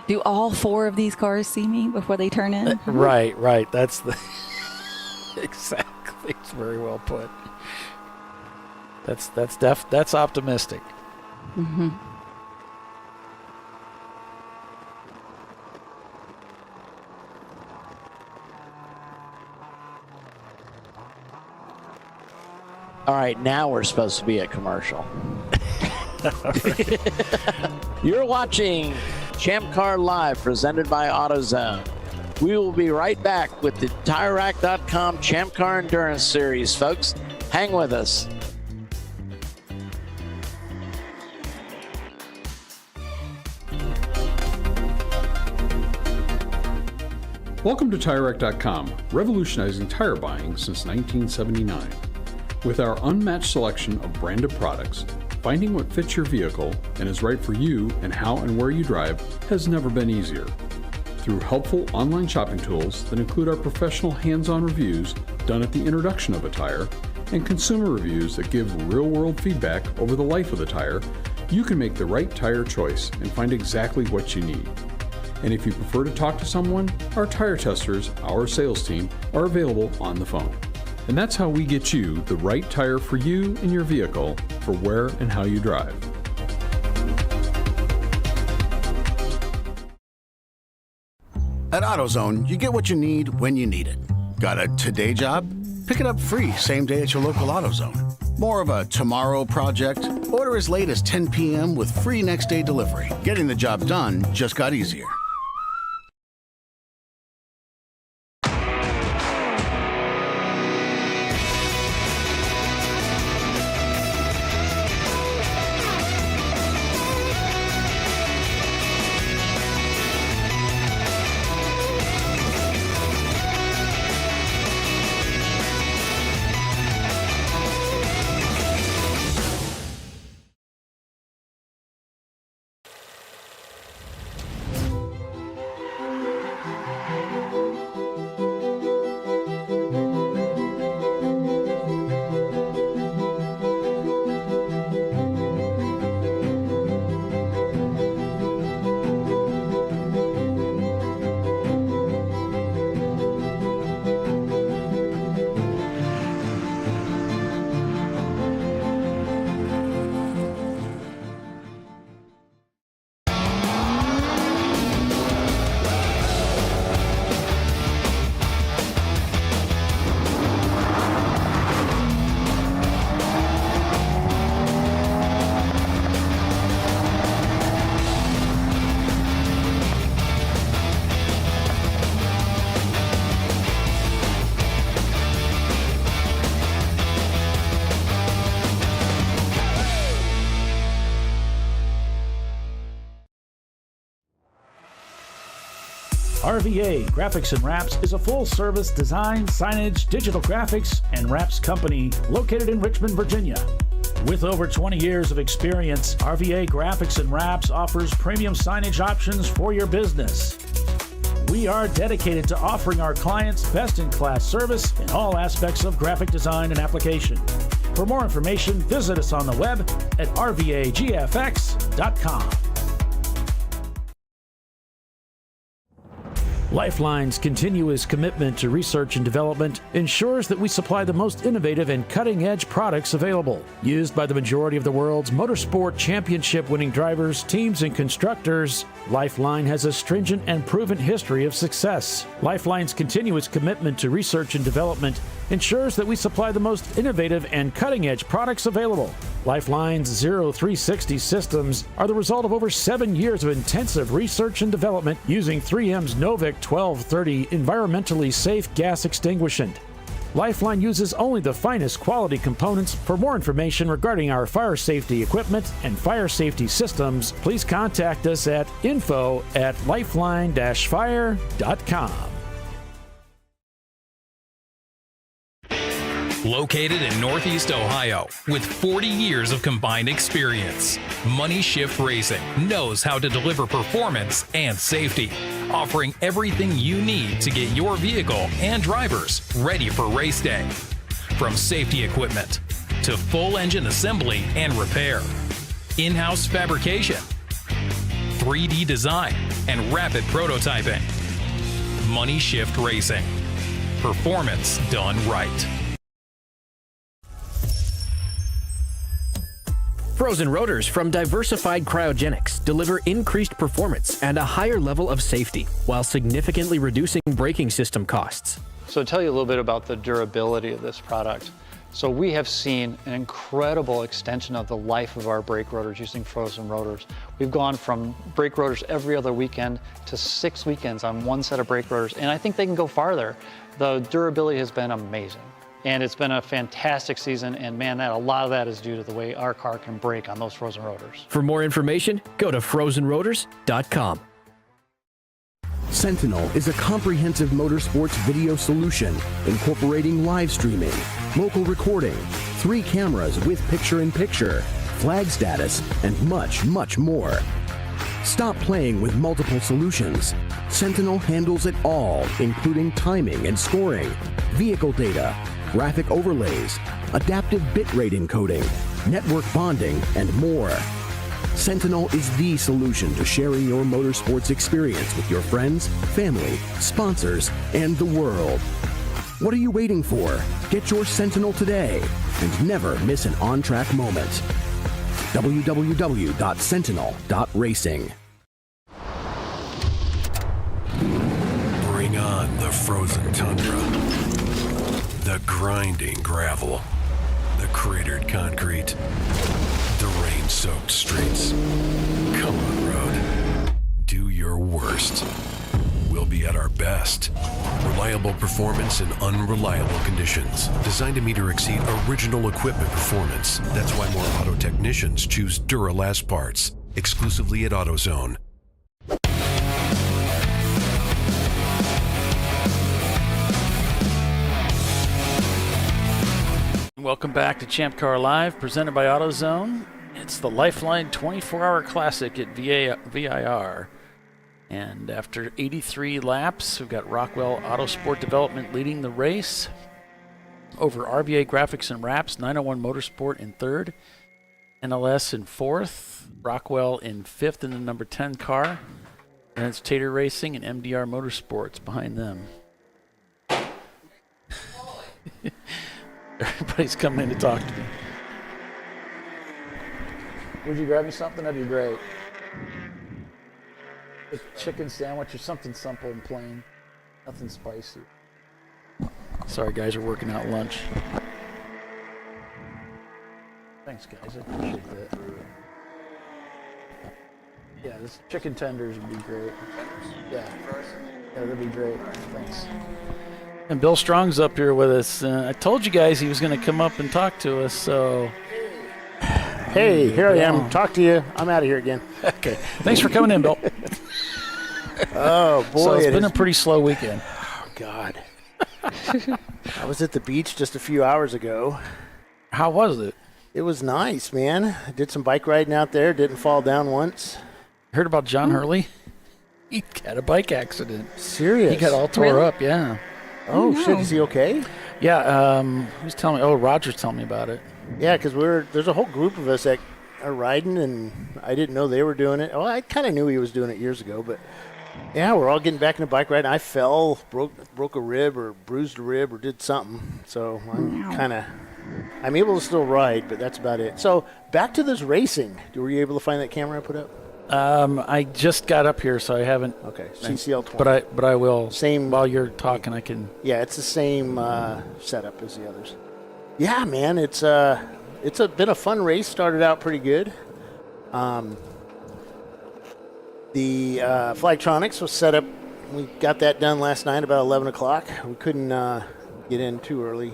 Do all 4 of these cars see me before they turn in? Right. That's the exactly. It's very well put. That's optimistic. Mm-hmm. All right, now we're supposed to be a commercial. You're watching ChampCar.Live, presented by AutoZone. We will be right back with the TireRack.com Champ Car Endurance Series, folks. Hang with us. Welcome to TireRack.com, revolutionizing tire buying since 1979. With our unmatched selection of branded products, finding what fits your vehicle and is right for you and how and where you drive has never been easier. Through helpful online shopping tools that include our professional hands-on reviews done at the introduction of a tire and consumer reviews that give real-world feedback over the life of the tire, you can make the right tire choice and find exactly what you need. And if you prefer to talk to someone, our tire testers, our sales team, are available on the phone. And that's how we get you the right tire for you and your vehicle for where and how you drive. At AutoZone, you get what you need when you need it. Got a today job? Pick it up free same day at your local AutoZone. More of a tomorrow project? Order as late as 10 p.m. with free next day delivery. Getting the job done just got easier. RVA Graphics and Wraps is a full-service design, signage, digital graphics, and wraps company located in Richmond, Virginia. With over 20 years of experience, RVA Graphics and Wraps offers premium signage options for your business. We are dedicated to offering our clients best-in-class service in all aspects of graphic design and application. For more information, visit us on the web at rvagfx.com. Lifeline's continuous commitment to research and development ensures that we supply the most innovative and cutting-edge products available. Used by the majority of the world's motorsport championship-winning drivers, teams, and constructors, Lifeline has a stringent and proven history of success. Lifeline's continuous commitment to research and development ensures that we supply the most innovative and cutting-edge products available. Lifeline's 0360 systems are the result of over 7 years of intensive research and development using 3M's Novik 1230 environmentally safe gas extinguishant. Lifeline uses only the finest quality components. For more information regarding our fire safety equipment and fire safety systems, please contact us at info@lifeline-fire.com. Located in Northeast Ohio, with 40 years of combined experience, Money Shift Racing knows how to deliver performance and safety, offering everything you need to get your vehicle and drivers ready for race day. From safety equipment to full engine assembly and repair, in-house fabrication, 3D design, and rapid prototyping. Money Shift Racing. Performance done right. Frozen rotors from Diversified Cryogenics deliver increased performance and a higher level of safety while significantly reducing braking system costs. So to tell you a little bit about the durability of this product. So we have seen an incredible extension of the life of our brake rotors using frozen rotors. We've gone from brake rotors every other weekend to 6 weekends on one set of brake rotors, and I think they can go farther. The durability has been amazing, and it's been a fantastic season, and man, a lot of that is due to the way our car can brake on those frozen rotors. For more information, go to frozenrotors.com. Sentinel is a comprehensive motorsports video solution incorporating live streaming, local recording, 3 cameras with picture-in-picture, flag status, and much, much more. Stop playing with multiple solutions. Sentinel handles it all, including timing and scoring, vehicle data, graphic overlays, adaptive bitrate encoding, network bonding, and more. Sentinel is the solution to sharing your motorsports experience with your friends, family, sponsors, and the world. What are you waiting for? Get your Sentinel today and never miss an on-track moment. www.sentinel.racing. Bring on the frozen tundra, the grinding gravel, the cratered concrete, the rain-soaked streets. Come on, road. Do your worst. We'll be at our best. Reliable performance in unreliable conditions. Designed to meet or exceed original equipment performance. That's why more auto technicians choose Duralast parts. Exclusively at AutoZone. Welcome back to ChampCar.Live, presented by AutoZone. It's the Lifeline 24-hour classic at VIR. And after 83 laps, we've got Rockwell Autosport Development leading the race over RVA Graphics and Wraps, 901 Motorsport in third, NLS in fourth, Rockwell in fifth in the number 10 car, and it's Tater Racing and MDR Motorsports behind them. Everybody's coming in to talk to me. Would you grab me something? That'd be great. A chicken sandwich or something simple and plain. Nothing spicy. Sorry, guys, we're working out lunch. Thanks, guys. I appreciate that. Yeah, this chicken tenders would be great. Yeah, that'd be great. Thanks. And Bill Strong's up here with us. I told you guys he was going to come up and talk to us, so... Hey, here I am. Talk to you. I'm out of here again. Okay. Thanks for coming in, Bill. Oh, boy. So it's been a pretty slow weekend. Oh, God. I was at the beach just a few hours ago. How was it? It was nice, man. I did some bike riding out there. Didn't fall down once. Heard about John Hurley? He had a bike accident. Serious? He got all tore up, yeah. Oh, shit. Is he okay? Yeah, who's telling me? Oh, Roger's telling me about it. Yeah, because there's a whole group of us that are riding, and I didn't know they were doing it. Well, I kind of knew he was doing it years ago, but yeah, we're all getting back into bike riding. I fell, broke a rib or bruised a rib or did something. So I'm able to still ride, but that's about it. So back to this racing. Were you able to find that camera I put up? I just got up here, so I haven't. Okay, CCL 20. But I will. Same. While you're talking, I can. Yeah, it's the same setup as the others. Yeah, man, it's been a fun race. Started out pretty good. The Flagtronics was set up. We got that done last night about 11 o'clock. We couldn't get in too early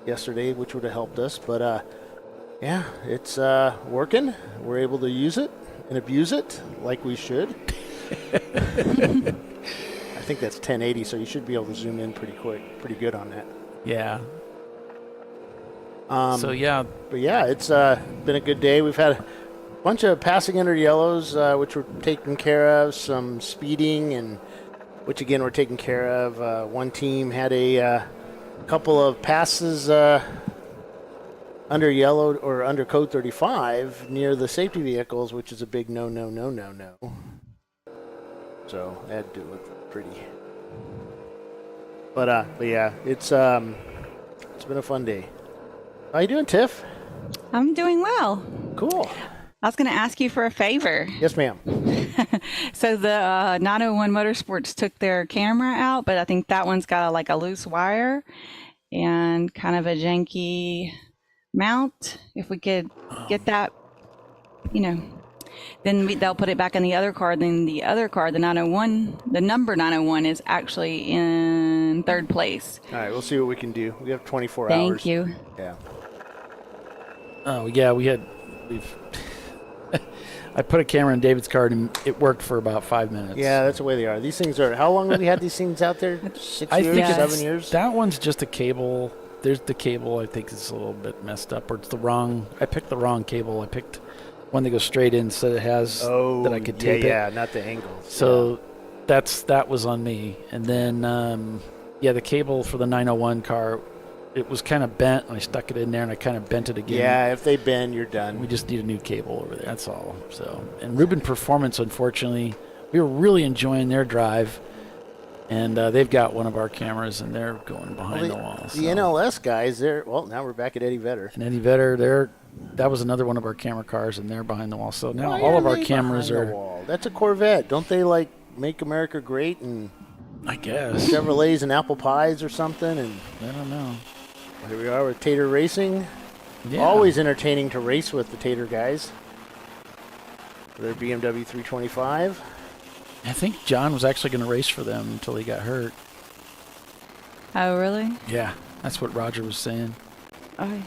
yesterday, which would have helped us. But yeah, it's working. We're able to use it and abuse it like we should. I think that's 1080, so you should be able to zoom in pretty good on that. Yeah. But yeah, it's been a good day. We've had a bunch of passing under yellows, which we're taking care of, some speeding, which again we're taking care of. One team had a couple of passes under yellow or under code 35 near the safety vehicles, which is a big no. So I had to do it pretty. But yeah, it's been a fun day. How you doing, Tiff? I'm doing well. Cool. I was going to ask you for a favor. Yes, ma'am. So the 901 Motorsports took their camera out, but I think that one's got a loose wire and kind of a janky mount. If we could get that, then they'll put it back in the other car. Then the other car, the 901, the number 901 is actually in third place. All right, we'll see what we can do. We have 24 hours. Thank you. Yeah. Oh, yeah, we've I put a camera in David's car, and it worked for about 5 minutes. Yeah, that's the way they are. These things are, how long have we had these things out there? 6 years, 7 years? That one's just a cable. There's the cable, I think, is a little bit messed up, or it's the wrong, I picked the wrong cable. I picked one that goes straight in, so it has, that I could tape it. Yeah, not the angles. So that was on me. And then, the cable for the 901 car, it was kind of bent, and I stuck it in there, and I kind of bent it again. Yeah, if they bend, you're done. We just need a new cable over there. That's all. So, and Rubin Performance, unfortunately, we were really enjoying their drive, and they've got one of our cameras, and they're going behind the wall. The NLS guys, now we're back at Eddie Vedder. And Eddie Vedder, that was another one of our camera cars, and they're behind the wall. So now all of our cameras are. That's a Corvette. Don't they make America great and? I guess Chevrolets and apple pies or something, and I don't know. Here we are with Tater Racing. Yeah. Always entertaining to race with the Tater guys. Their BMW 325. I think John was actually going to race for them until he got hurt. Oh, really? Yeah, that's what Roger was saying. Oh.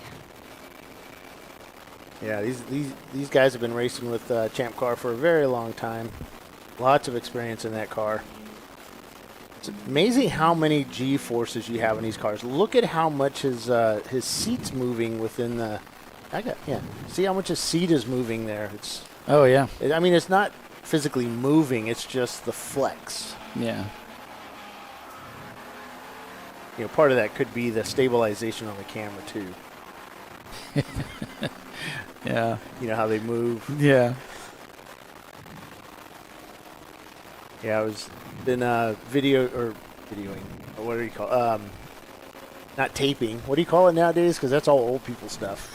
Yeah, these guys have been racing with Champ Car for a very long time. Lots of experience in that car. It's amazing how many G-forces you have in these cars. Look at how much his seat's moving within the. See how much his seat is moving there. It's. Oh yeah. It's not physically moving. It's just the flex. Yeah. Part of that could be the stabilization on the camera too. Yeah. You know how they move. Yeah. Yeah, I was been videoing, or what do you call not taping. What do you call it nowadays? Because that's all old people stuff.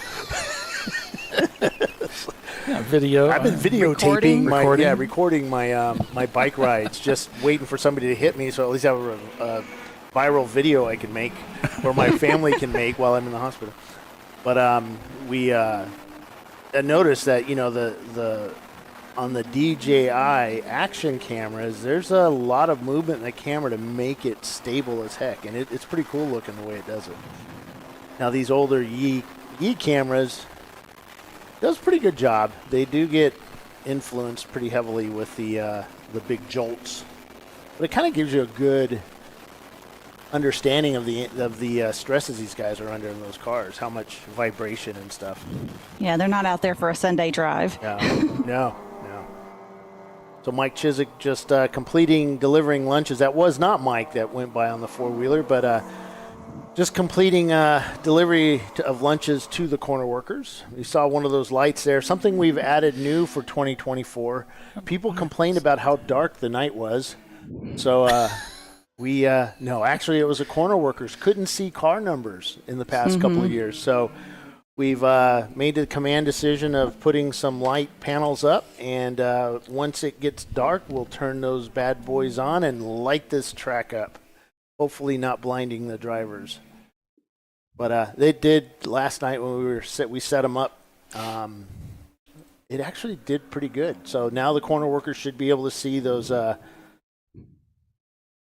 Video. I've been videotaping recording my my bike rides, just waiting for somebody to hit me, so at least I have a viral video I can make, or my family can make while I'm in the hospital. But we noticed that the on the DJI action cameras, there's a lot of movement in the camera to make it stable as heck, and it's pretty cool looking the way it does it. Now these older Yi cameras does a pretty good job. They do get influenced pretty heavily with the big jolts, but it kind of gives you a good understanding of the stresses these guys are under in those cars, how much vibration and stuff. Yeah, they're not out there for a Sunday drive. No. So Mike Chiswick just delivering lunches. That was not Mike that went by on the four-wheeler, but just completing delivery of lunches to the corner workers. We saw one of those lights there, something we've added new for 2024. People complained about how dark the night was. So actually it was the corner workers couldn't see car numbers in the past couple of years. So we've made the command decision of putting some light panels up, and once it gets dark, we'll turn those bad boys on and light this track up. Hopefully not blinding the drivers. But they did last night when we set them up. It actually did pretty good. So now the corner workers should be able to see those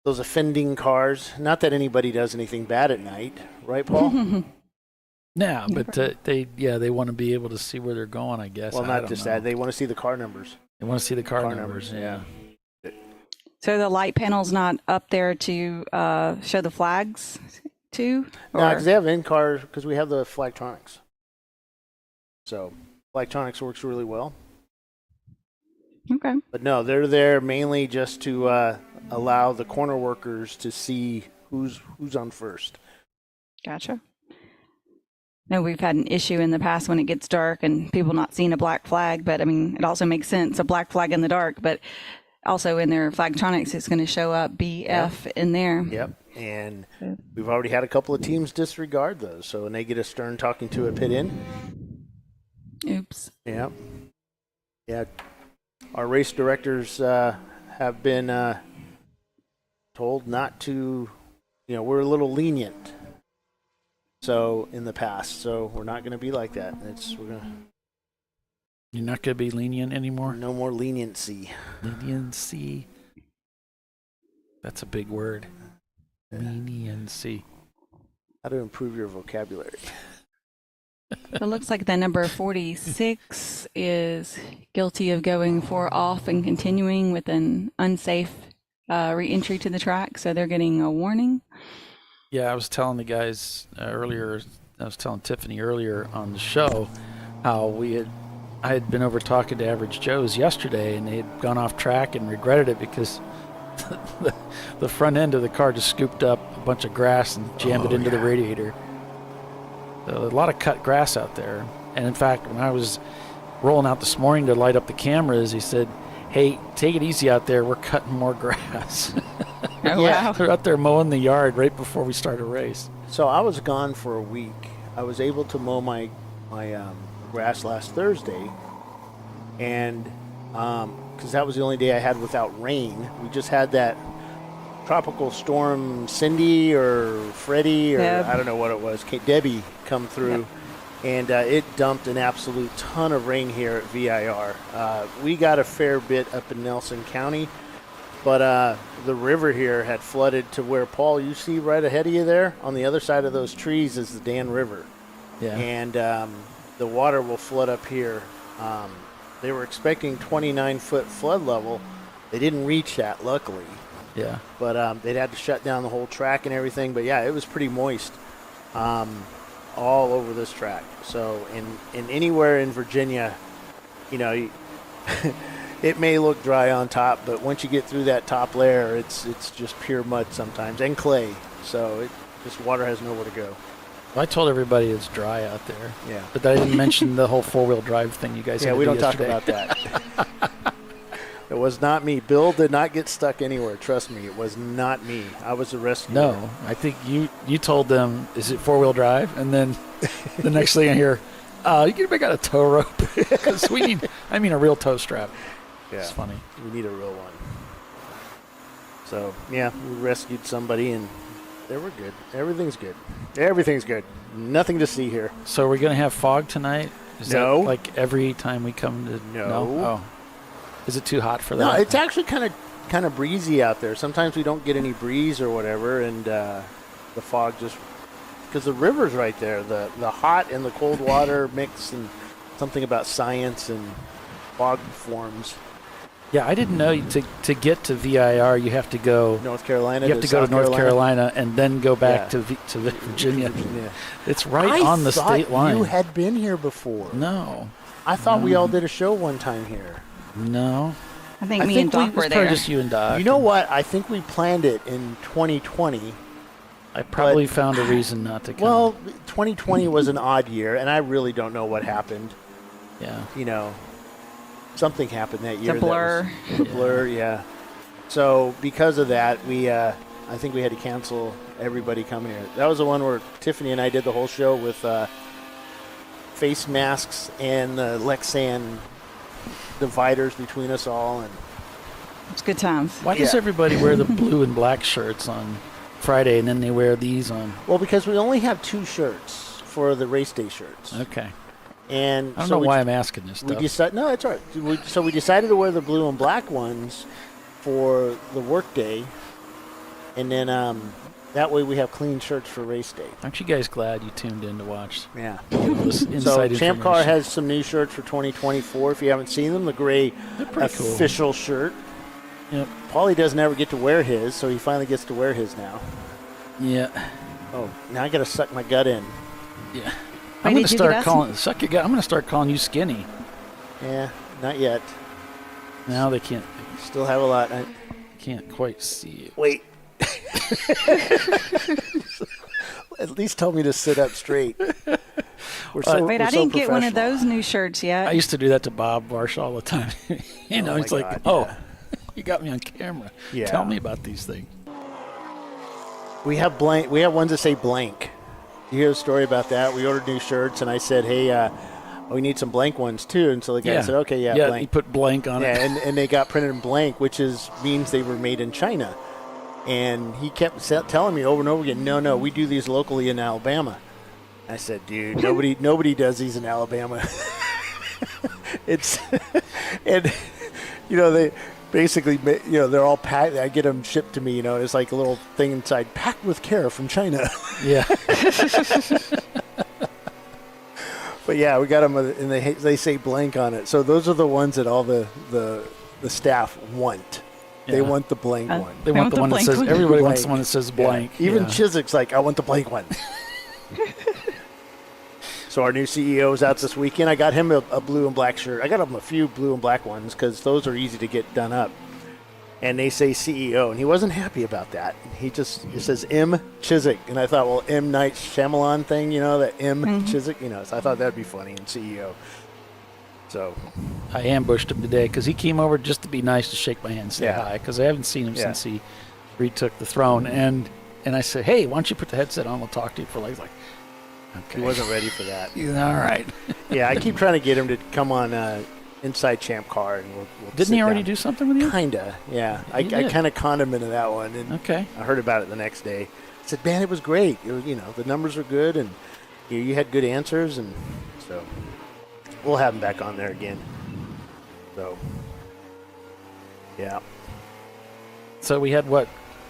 offending cars. Not that anybody does anything bad at night, right, Paul? Yeah, but they want to be able to see where they're going, I guess. Well, not just that. They want to see the car numbers. They want to see the car numbers, yeah. So the light panel's not up there to show the flags too? No, because they have in-car, because we have the Flagtronics. So Flagtronics works really well. Okay. But no, they're there mainly just to allow the corner workers to see who's on first. Gotcha. No, we've had an issue in the past when it gets dark and people not seeing a black flag, but it also makes sense, a black flag in the dark, but also in their Flagtronics, it's going to show up BF in there. Yep. And we've already had a couple of teams disregard those. So when they get a stern talking to at pit in. Oops. Yeah. Yeah. Our race directors have been told not to, we're a little lenient. So in the past, so we're not going to be like that. You're not going to be lenient anymore? No more leniency. Leniency. That's a big word. Yeah. Leniency. How to improve your vocabulary. It looks like the number 46 is guilty of going 4 off and continuing with an unsafe re-entry to the track, so they're getting a warning. Yeah, I was telling the guys earlier, I was telling Tiffany earlier on the show how I had been over talking to Average Joe's yesterday, and they had gone off track and regretted it because the front end of the car just scooped up a bunch of grass and jammed it into the radiator. So a lot of cut grass out there. And in fact, when I was rolling out this morning to light up the cameras, he said, "Hey, take it easy out there. We're cutting more grass." Oh, wow. They're out there mowing the yard right before we start a race. So I was gone for a week. I was able to mow my grass last Thursday, and because that was the only day I had without rain. We just had that tropical storm Cindy or Freddie or I don't know what it was, Debbie come through, and it dumped an absolute ton of rain here at VIR. We got a fair bit up in Nelson County, but the river here had flooded to where, Paul, you see right ahead of you there, on the other side of those trees is the Dan River. Yeah. And the water will flood up here. They were expecting 29-foot flood level. They didn't reach that, luckily. Yeah. But they'd had to shut down the whole track and everything. But, yeah, it was pretty moist all over this track. So in anywhere in Virginia, it may look dry on top, but once you get through that top layer, it's just pure mud sometimes and clay. So this water has nowhere to go. Well, I told everybody it's dry out there. Yeah. But I didn't mention the whole four-wheel drive thing you guys had to we do don't talk yesterday. about that. It was not me. Bill did not get stuck anywhere. Trust me, it was not me. I was the rescuer. No, I think you told them, is it four-wheel drive? And then the next thing I hear, you can make out a tow rope. Because we need, a real tow strap. Yeah. It's funny. We need a real one. So, yeah, we rescued somebody, and they were good. Everything's good. Everything's good. Nothing to see here. So are we going to have fog tonight? Is No. that like every time we come to? No. Oh. Is it too hot for that? No, it's actually kind of breezy out there. Sometimes we don't get any breeze or whatever, and the fog just because the river's right there. The hot and the cold water mix, and something about science and fog forms. Yeah, I didn't know to get to VIR you have to go North Carolina. You have to go to North Carolina and then go back to Virginia. Virginia. It's right on the state line. You had been here before. No. I thought we all did a show one time here. No. I think me and Doc were there. Probably just you and Doc. You know what? I think we planned it in 2020. I probably found a reason not to come. Well, 2020 was an odd year, and I really don't know what happened. Yeah. Something happened that year. The blur. The blur, yeah. So because of that, I think we had to cancel everybody coming here. That was the one where Tiffany and I did the whole show with face masks and Lexan dividers between us all, and it's good times. Why does everybody wear the blue and black shirts on Friday and then they wear these on? Well, because we only have 2 shirts for the race day shirts. Okay. And I don't know why I'm asking this stuff. No, that's all right. So we decided to wear the blue and black ones for the work day, and then that way we have clean shirts for race day. Aren't you guys glad you tuned in to watch? Yeah. So Champ Car has some new shirts for 2024. If you haven't seen them, the gray official shirt. Yep. Paulie doesn't ever get to wear his, so he finally gets to wear his now. Yeah. Oh, now I got to suck my gut in. Yeah. I'm going to start calling. Suck your gut. I'm going to start calling you skinny. Yeah, not yet. Now they can't. Still have a lot. I can't quite see it. Wait. At least tell me to sit up straight. Wait, I didn't get one of those new shirts yet. I used to do that to Bob Marsh all the time. He's like, God, you got me on camera. Yeah. Tell me about these things. We have ones that say blank. You hear a story about that? We ordered new shirts, and I said, hey, we need some blank ones too. And so the guy said, okay, blank. He put blank on it. And they got printed in blank, which means they were made in China. And he kept telling me over and over again, no, we do these locally in Alabama. I said, dude, nobody does these in Alabama. And they basically, they're all packed. I get them shipped to me, it's like a little thing inside, packed with care from China. Yeah. But yeah, we got them, and they say blank on it. So those are the ones that all the staff want. Yeah. They want the blank one. They want the one that says, everybody wants the one that says blank. Yeah. Even Chiswick's like, I want the blank one. So our new CEO is out this weekend. I got him a blue and black shirt. I got him a few blue and black ones because those are easy to get done up. And they say CEO, and he wasn't happy about that. It says M. Chiswick. And I thought, well, M. Night Shyamalan thing, that M. Chiswick, so I thought that'd be funny, and CEO. So I ambushed him today because he came over just to be nice, to shake my hand and say hi, because I haven't seen him since he retook the throne. And I said, hey, why don't you put the headset on? We'll talk to you for like okay. He wasn't ready for that. All right. Yeah, I keep trying to get him to come on Inside Champ Car, and we'll Didn't he already do something with you? Kinda, yeah. I kind of conned him into that one, and I heard about it the next day. I said, man, it was great. It was, the numbers were good, and you had good answers, and so we'll have him back on there again. So, yeah. So we had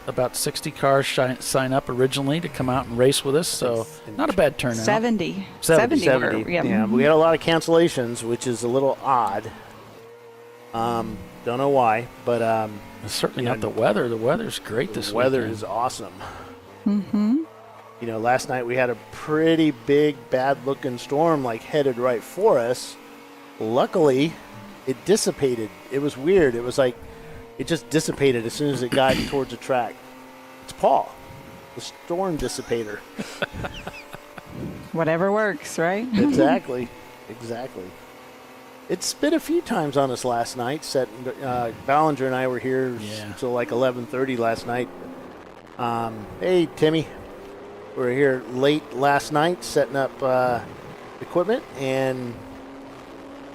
about 60 cars sign up originally to come out and race with us, so not a bad turnout. 70. 70. Yeah. We had a lot of cancellations, which is a little odd. Don't know why, but it's certainly not the weather. The weather's great this weekend. The weather is awesome. Mm-hmm. Last night we had a pretty big, bad-looking storm headed right for us. Luckily, it dissipated. It was weird. It was like it just dissipated as soon as it got towards the track. It's Paul, the storm dissipator. Whatever works, right? Exactly. It spit a few times on us last night. Ballinger and I were here till 11:30 last night. Hey, Timmy. We were here late last night setting up equipment, and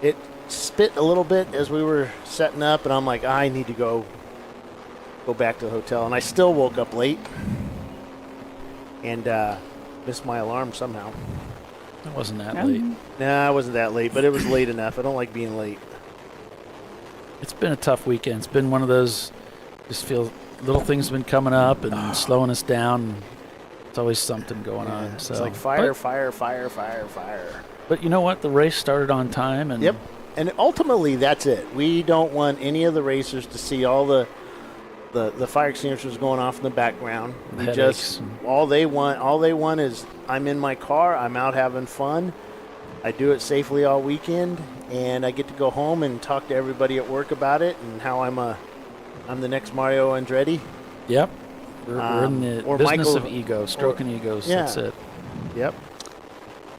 it spit a little bit as we were setting up, and I'm like, I need to go back to the hotel. And I still woke up late and missed my alarm somehow. It wasn't that late. Nah, it wasn't that late, but it was late enough. I don't like being late. It's been a tough weekend. It's been one of those, just feel little things have been coming up and slowing us down. It's always something going on. So it's like fire. But you know what? The race started on time. And yep. And ultimately, that's it. We don't want any of the racers to see all the fire extinguishers going off in the background. All they want is I'm in my car, I'm out having fun. I do it safely all weekend, and I get to go home and talk to everybody at work about it and how I'm the next Mario Andretti. Yep. We're in the business of ego, stroking egos. Yeah. That's it. Yep.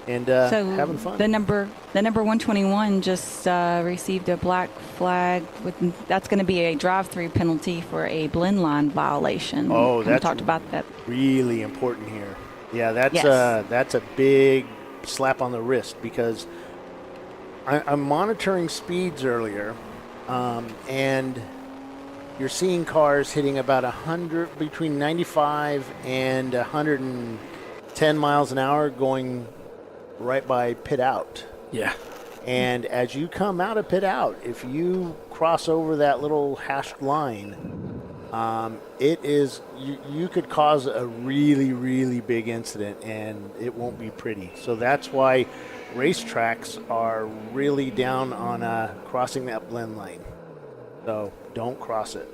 And so having fun. The number 121 just received a black flag. That's going to be a drive-through penalty for a blend line violation. Oh, we talked about that. Really important here. Yeah, that's a big slap on the wrist because I'm monitoring speeds earlier, and you're seeing cars hitting about 100, between 95 and 110 miles an hour going right by pit out. Yeah. And as you come out of pit out, if you cross over that little hashed line, you could cause a really, really big incident, and it won't be pretty. So that's why racetracks are really down on crossing that blend line. So don't cross it.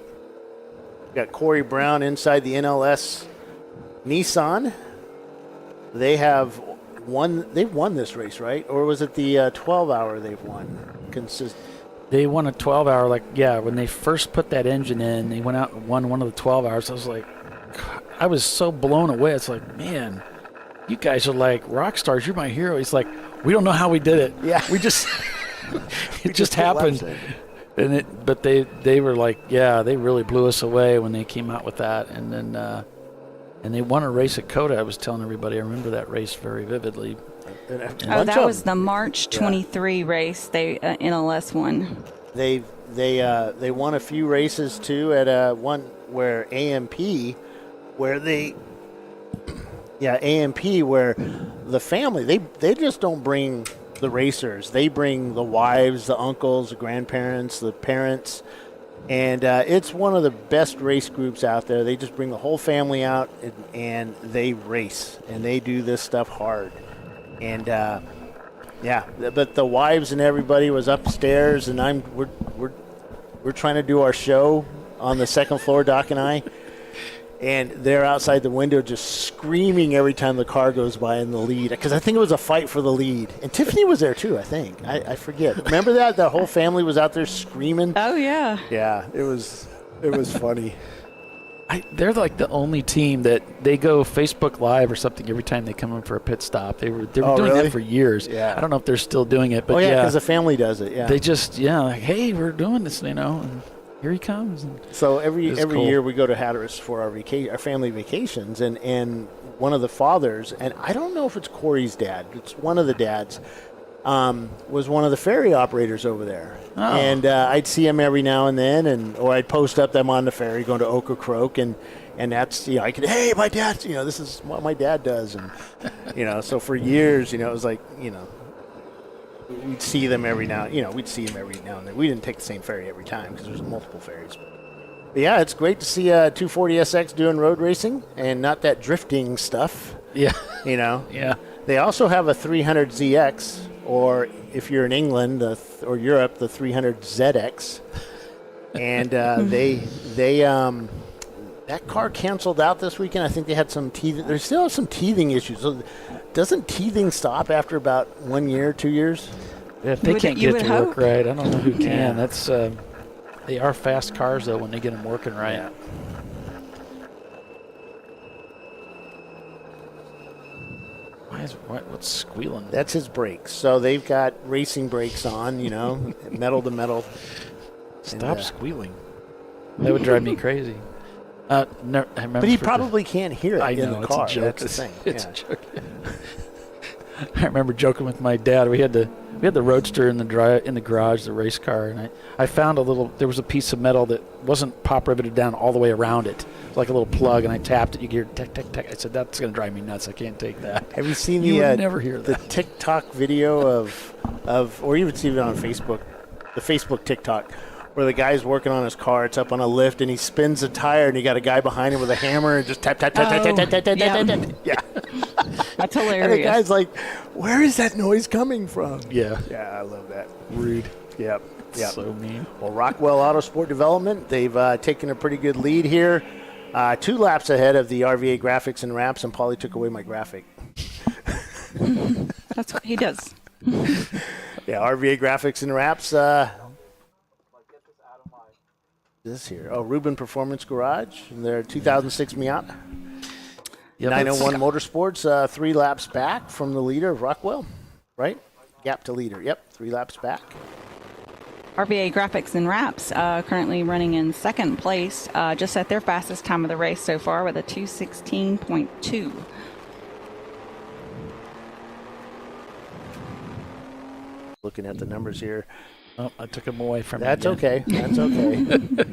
We've got Corey Brown inside the NLS Nissan. They've won this race, right? Or was it the 12-hour they've won? They won a 12-hour, when they first put that engine in, they went out and won one of the 12 hours. I was like, I was so blown away. It's like, man, you guys are like rock stars. You're my hero. He's like, we don't know how we did it. Yeah. We just, it just happened. But they were like, yeah, they really blew us away when they came out with that. And then, and they won a race at COTA. I was telling everybody, I remember that race very vividly. that was the March 23 race. They NLS won. They won a few races too at one where AMP, where where the family they just don't bring the racers. They bring the wives, the uncles, the grandparents, the parents. And it's one of the best race groups out there. They just bring the whole family out and they race and they do this stuff hard. And but the wives and everybody was upstairs, and we're trying to do our show on the second floor, Doc and I. And they're outside the window just screaming every time the car goes by in the lead. Because I think it was a fight for the lead. And Tiffany was there, too, I think. I forget. Remember that? The whole family was out there screaming? Oh, yeah. Yeah, it was funny. They're like the only team that they go Facebook Live or something every time they come in for a pit stop. They were doing really? that for years. Yeah. I don't know if they're still doing it. But because the family does it, yeah. They just, like, hey, we're doing this, and here he comes. So every cool. year we go to Hatteras for our family vacations, and one of the fathers, and I don't know if it's Corey's dad, it's one of the dads, was one of the ferry operators over there. Oh. And I'd see him every now and then, or I'd post up them on the ferry going to Ocracoke, and that's, I could, hey, my dad, this is what my dad does. And, so for years, it was like, we'd see them every now, we'd see them every now and then. We didn't take the same ferry every time because there's multiple ferries. But yeah, it's great to see 240SX doing road racing and not that drifting stuff. Yeah. Yeah. They also have a 300ZX, or if you're in England or Europe, the 300ZX. And that car canceled out this weekend. I think they had some teething. They still have some teething issues. So doesn't teething stop after about 1 year, 2 years? Yeah, if they can't get it to work right, I don't know who can. That's they are fast cars, though, when they get them working right. Yeah. What's squealing? That's his brakes. So they've got racing brakes on, metal to metal. Stop squealing. That would drive me crazy. No, I remember. But he probably can't hear it in the car. It's a joke. That's the thing. It's a joke. I remember joking with my dad. We had the Roadster in the garage, the race car, and I found there was a piece of metal that wasn't pop riveted down all the way around it. It was like a little plug, and I tapped it. You hear tick, tick, tick. I said, that's going to drive me nuts. I can't take that. Have you seen never hear the that. TikTok video of, or even see it on Facebook, the Facebook TikTok, where the guy's working on his car. It's up on a lift, and he spins a tire, and you got a guy behind him with a hammer and just tap, tap, tap, tap, tap, tap, tap, tap, tap, tap. Yeah. That's hilarious. And the guy's like, where is that noise coming from? Yeah. Yeah, I love that. Rude. Yep. Yep. So mean. Well, Rockwell Autosport Development, they've taken a pretty good lead here. 2 laps ahead of the RVA Graphics and Wraps, and Paulie took away my graphic. That's what he does. Yeah, RVA Graphics and Wraps. This here. Oh, Rubin Performance Garage, and their 2006 Miata. Yep, 901 Motorsports, 3 laps back from the leader of Rockwell, right? Gap to leader. Yep, 3 laps back. RVA Graphics and Wraps currently running in second place, just at their fastest time of the race so far with a 2:16.2. Looking at the numbers here. Oh, I took them away from you. That's okay. That's okay.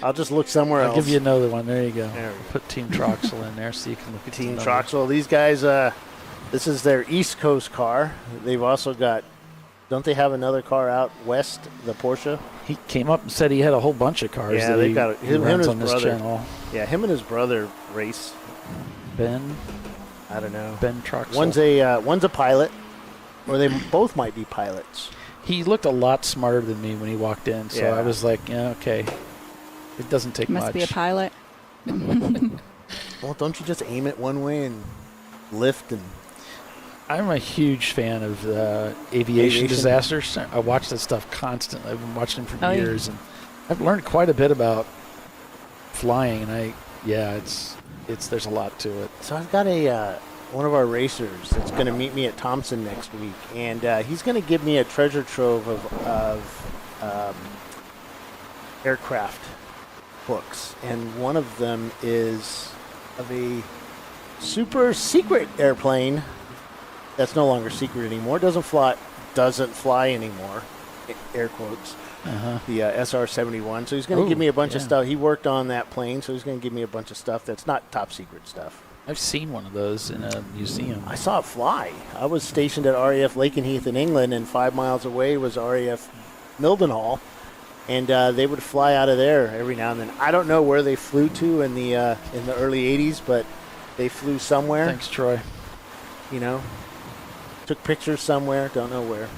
I'll just look somewhere else. I'll give you another one. There you go. There we go. Put Team Troxel in there so you can look at Team the Troxel. These guys, this is their East Coast car. They've also got, don't they have another car out west, the Porsche? He came up and said he had a whole bunch of cars. Yeah, they've got him and his on this brother. channel. Yeah, him and his brother race. Ben? I don't know. Ben Troxel. One's a pilot, or they both might be pilots. He looked a lot smarter than me when he walked in, so Yeah. I was like, yeah, okay. It doesn't take much. Must be a pilot. Well, don't you just aim it one way and lift and... I'm a huge fan of aviation disasters. I watch that stuff constantly. I've been watching them for years, and I've learned quite a bit about flying. And there's a lot to it. So I've got one of our racers that's going to meet me at Thompson next week, and he's going to give me a treasure trove of aircraft books, and one of them is of a super secret airplane that's no longer secret anymore. Doesn't fly anymore, air quotes. The SR-71. So he's going to give me a bunch of stuff. He worked on that plane, so he's going to give me a bunch of stuff that's not top secret stuff. I've seen one of those in a museum. I saw it fly. I was stationed at RAF Lakenheath in England, and 5 miles away was RAF Mildenhall, and they would fly out of there every now and then. I don't know where they flew to in the early 80s, but they flew somewhere. Thanks, Troy. You know, took pictures somewhere. Don't know where.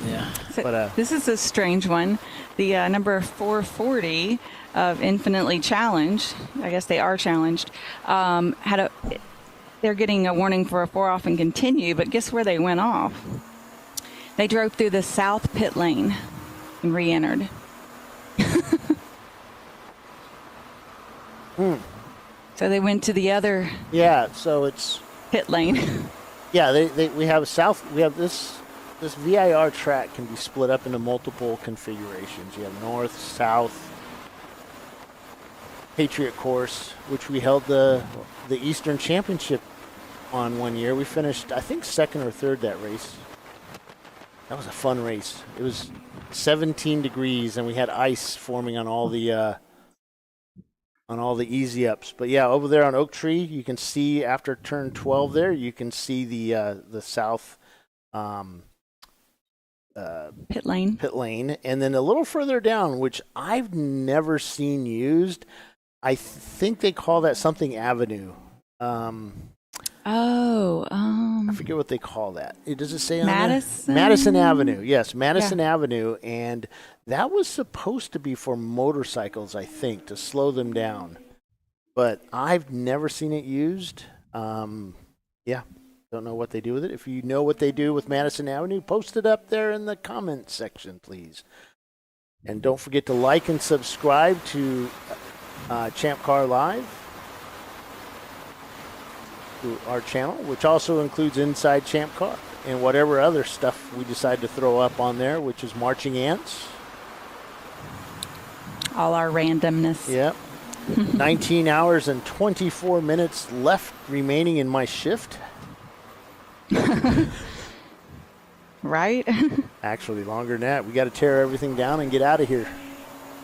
Yeah. So But this is a strange one. The number 440 of Infinitely Challenged, I guess they are challenged, they're getting a warning for a 4-off and continue, but guess where they went off? They drove through the south pit lane and re-entered. So they went to the other so it's pit lane. we have this VIR track can be split up into multiple configurations. You have north, south, Patriot course, which we held the Eastern Championship on one year. We finished, I think, second or third that race. That was a fun race. It was 17 degrees, and we had ice forming on all the easy ups. But yeah, over there on Oak Tree, you can see after turn 12 there, you can see the south pit lane, and then a little further down, which I've never seen used. I think they call that something Avenue. I forget what they call that. Does it say on Madison? there? Madison Avenue. Yes, Madison Avenue, and that was supposed to be for motorcycles, I think, to slow them down. But I've never seen it used. Don't know what they do with it. If you know what they do with Madison Avenue, post it up there in the comment section, please. And don't forget to like and subscribe to ChampCar.Live, to our channel, which also includes Inside Champ Car and whatever other stuff we decide to throw up on there, which is marching ants. All our randomness. Yep. 19 hours and 24 minutes left remaining in my shift. Right? Actually, longer than that. We got to tear everything down and get out of here.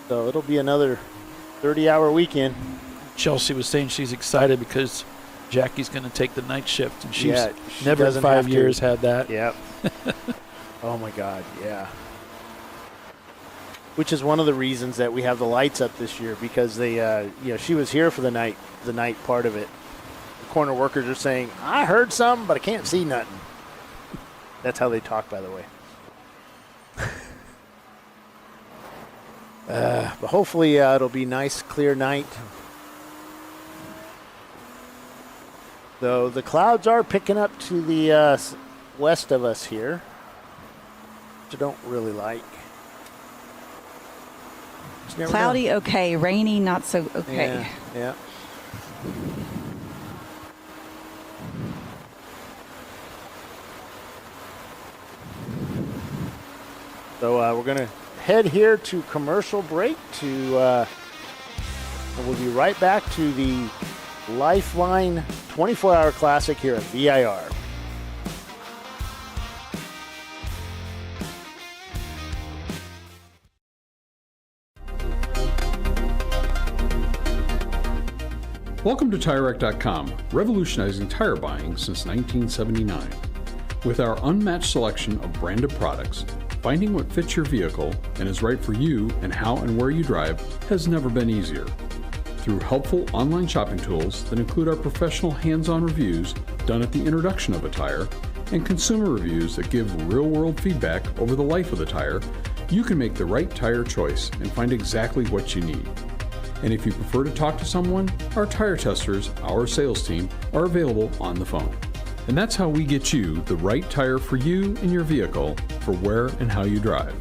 So it'll be another 30-hour weekend. Chelsea was saying she's excited because Jackie's going to take the night shift, and she's she never in doesn't 5 have to. years had that. Yep. Oh my God, yeah. Which is one of the reasons that we have the lights up this year, because they, she was here for the night part of it. The corner workers are saying, "I heard something, but I can't see nothing." That's how they talk, by the way. But hopefully it'll be nice, clear night. Though the clouds are picking up to the west of us here, which I don't really like. Cloudy, okay. Rainy, not so okay. Yeah. So we're going to head here to commercial break and we'll be right back to the Lifeline 24-hour classic here at VIR. Welcome to TireRack.com, revolutionizing tire buying since 1979. With our unmatched selection of branded products, finding what fits your vehicle and is right for you and how and where you drive has never been easier. Through helpful online shopping tools that include our professional hands-on reviews done at the introduction of a tire and consumer reviews that give real-world feedback over the life of the tire, you can make the right tire choice and find exactly what you need. And if you prefer to talk to someone, our tire testers, our sales team, are available on the phone. And that's how we get you the right tire for you and your vehicle for where and how you drive.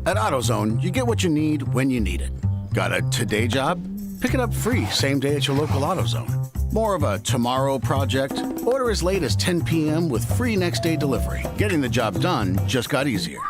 At AutoZone, you get what you need when you need it. Got a today job? Pick it up free same day at your local AutoZone. More of a tomorrow project? Order as late as 10 p.m. with free next day delivery. Getting the job done just got easier.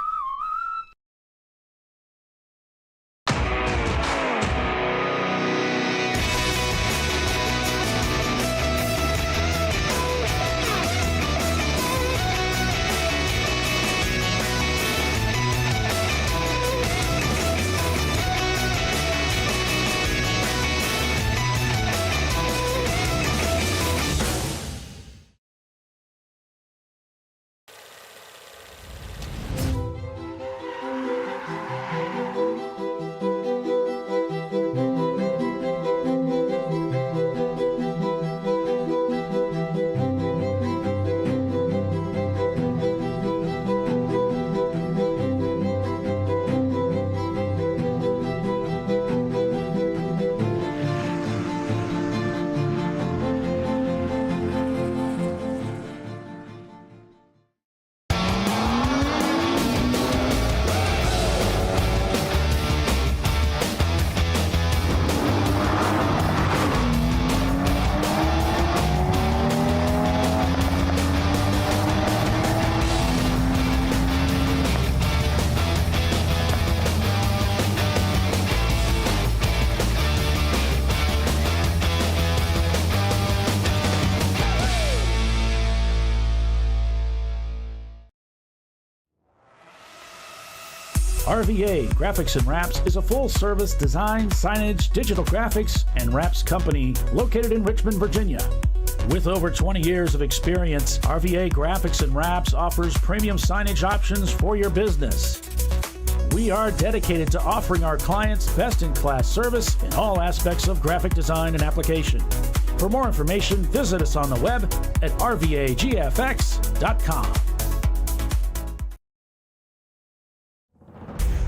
RVA Graphics and Wraps is a full-service design, signage, digital graphics, and wraps company located in Richmond, Virginia. With over 20 years of experience, RVA Graphics and Wraps offers premium signage options for your business. We are dedicated to offering our clients best-in-class service in all aspects of graphic design and application. For more information, visit us on the web at rvagfx.com.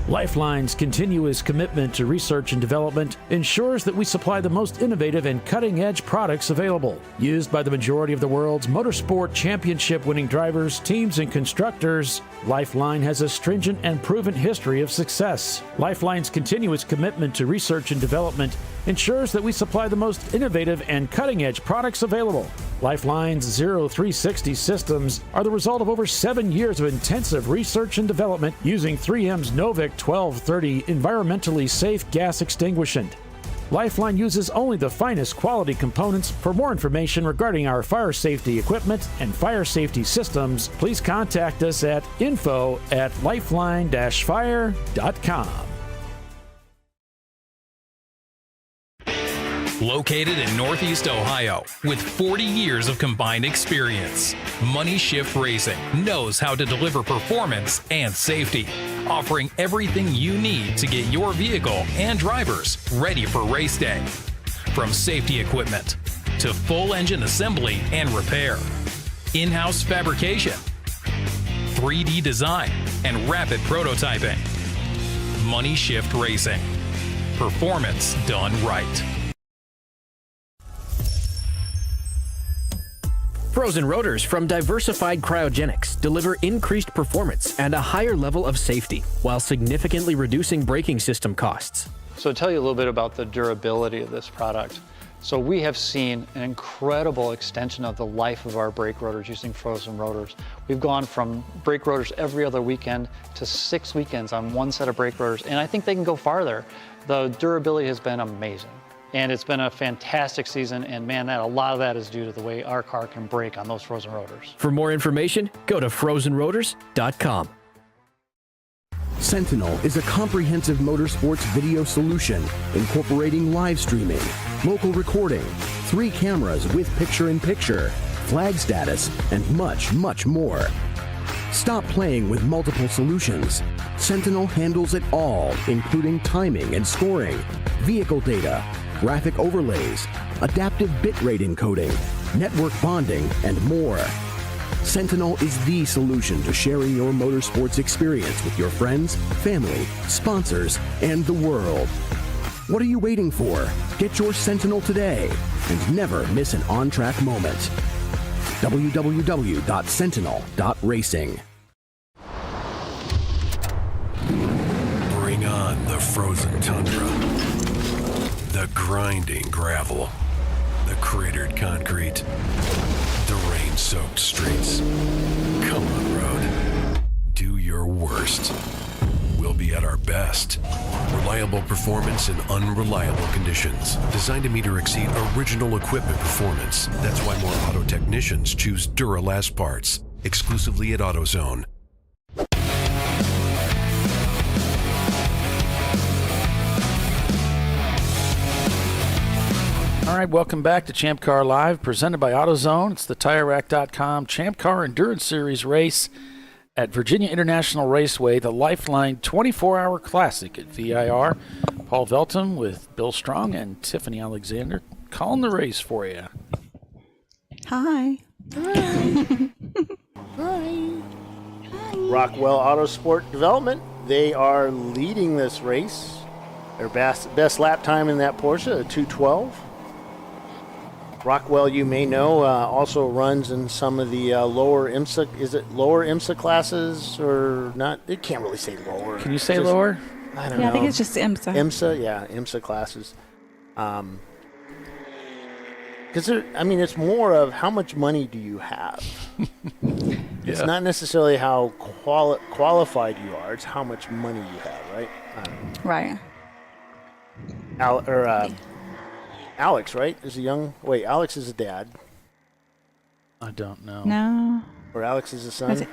Lifeline's continuous commitment to research and development ensures that we supply the most innovative and cutting-edge products available. Used by the majority of the world's motorsport championship-winning drivers, teams, and constructors, Lifeline has a stringent and proven history of success. Lifeline's continuous commitment to research and development ensures that we supply the most innovative and cutting-edge products available. Lifeline's 0360 systems are the result of over 7 years of intensive research and development using 3M's Novik 1230 environmentally safe gas extinguishant. Lifeline uses only the finest quality components. For more information regarding our fire safety equipment and fire safety systems, please contact us at info@lifeline-fire.com. Located in Northeast Ohio, with 40 years of combined experience, Money Shift Racing knows how to deliver performance and safety, offering everything you need to get your vehicle and drivers ready for race day. From safety equipment to full engine assembly and repair, in-house fabrication, 3D design, and rapid prototyping. Money Shift Racing. Performance done right. Frozen rotors from Diversified Cryogenics deliver increased performance and a higher level of safety while significantly reducing braking system costs. So to tell you a little bit about the durability of this product. So we have seen an incredible extension of the life of our brake rotors using frozen rotors. We've gone from brake rotors every other weekend to 6 weekends on one set of brake rotors, and I think they can go farther. The durability has been amazing. And it's been a fantastic season, and man, a lot of that is due to the way our car can brake on those frozen rotors. For more information, go to frozenrotors.com. Sentinel is a comprehensive motorsports video solution incorporating live streaming, local recording, 3 cameras with picture-in-picture, flag status, and much, much more. Stop playing with multiple solutions. Sentinel handles it all, including timing and scoring, vehicle data, graphic overlays, adaptive bitrate encoding, network bonding, and more. Sentinel is the solution to sharing your motorsports experience with your friends, family, sponsors, and the world. What are you waiting for? Get your Sentinel today and never miss an on-track moment. www.sentinel.racing. Bring on the frozen tundra, the grinding gravel, the cratered concrete, the rain-soaked streets. Come on, road. Do your worst. We'll be at our best. Reliable performance in unreliable conditions. Designed to meet or exceed original equipment performance. That's why more auto technicians choose Duralast parts. Exclusively at AutoZone. All right, welcome back to Champ Car Live, presented by AutoZone. It's the TireRack.com Champ Car Endurance Series race at Virginia International Raceway, the Lifeline 24-hour classic at VIR. Paul Veltum with Bill Strong and Tiffany Alexander calling the race for you. Hi. Hi. Rockwell Autosport Development, they are leading this race. Their best lap time in that Porsche, a 2:12. Rockwell, you may know, also runs in some of the lower IMSA. Is it lower IMSA classes or not? It can't really say lower. Can you say lower? I don't know. I think it's just IMSA. IMSA, yeah, IMSA classes. Because it's more of how much money do you have. It's not necessarily how qualified you are; it's how much money you have, right? Right. Alex, right? Alex is a dad. I don't know. No. Or Alex is a son.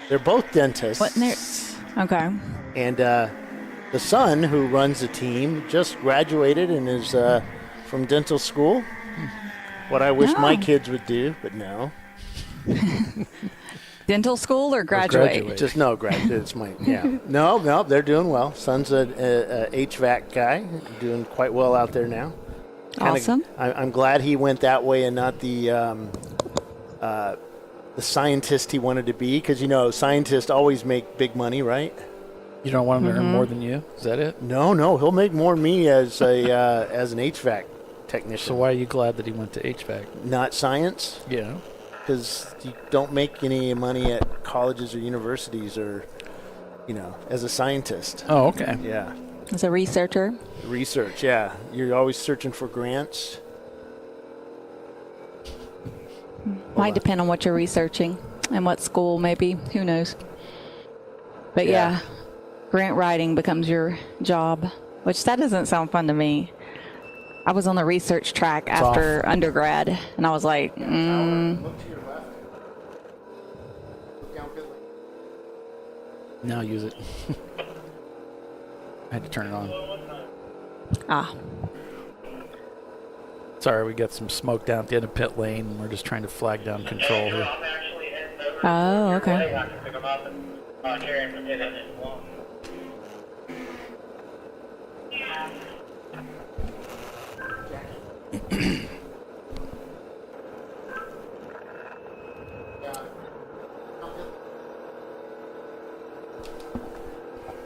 They're both dentists. Okay. And the son who runs the team just graduated and is from dental school. What I wish my kids would do, but no. Dental school or graduate? Just no, graduate. It's my, yeah. No, they're doing well. Son's a HVAC guy, doing quite well out there now. Awesome. I'm glad he went that way and not the scientist he wanted to be, because, scientists always make big money, right? You don't want him to earn more than you? Is that it? No, he'll make more than me as a as an HVAC technician. So why are you glad that he went to HVAC? Not science? Yeah. Because you don't make any money at colleges or universities or, as a scientist. Oh, okay. Yeah. As a researcher? Research, yeah. You're always searching for grants. Might depend on what you're researching and what school, maybe. Who knows? But yeah, grant writing becomes your job, which that doesn't sound fun to me. I was on the research track after undergrad, and I was like, Look to your left. Look down pit lane. Now use it. I had to turn it on. Sorry, we got some smoke down at the end of pit lane, and we're just trying to flag down control here. Oh, okay.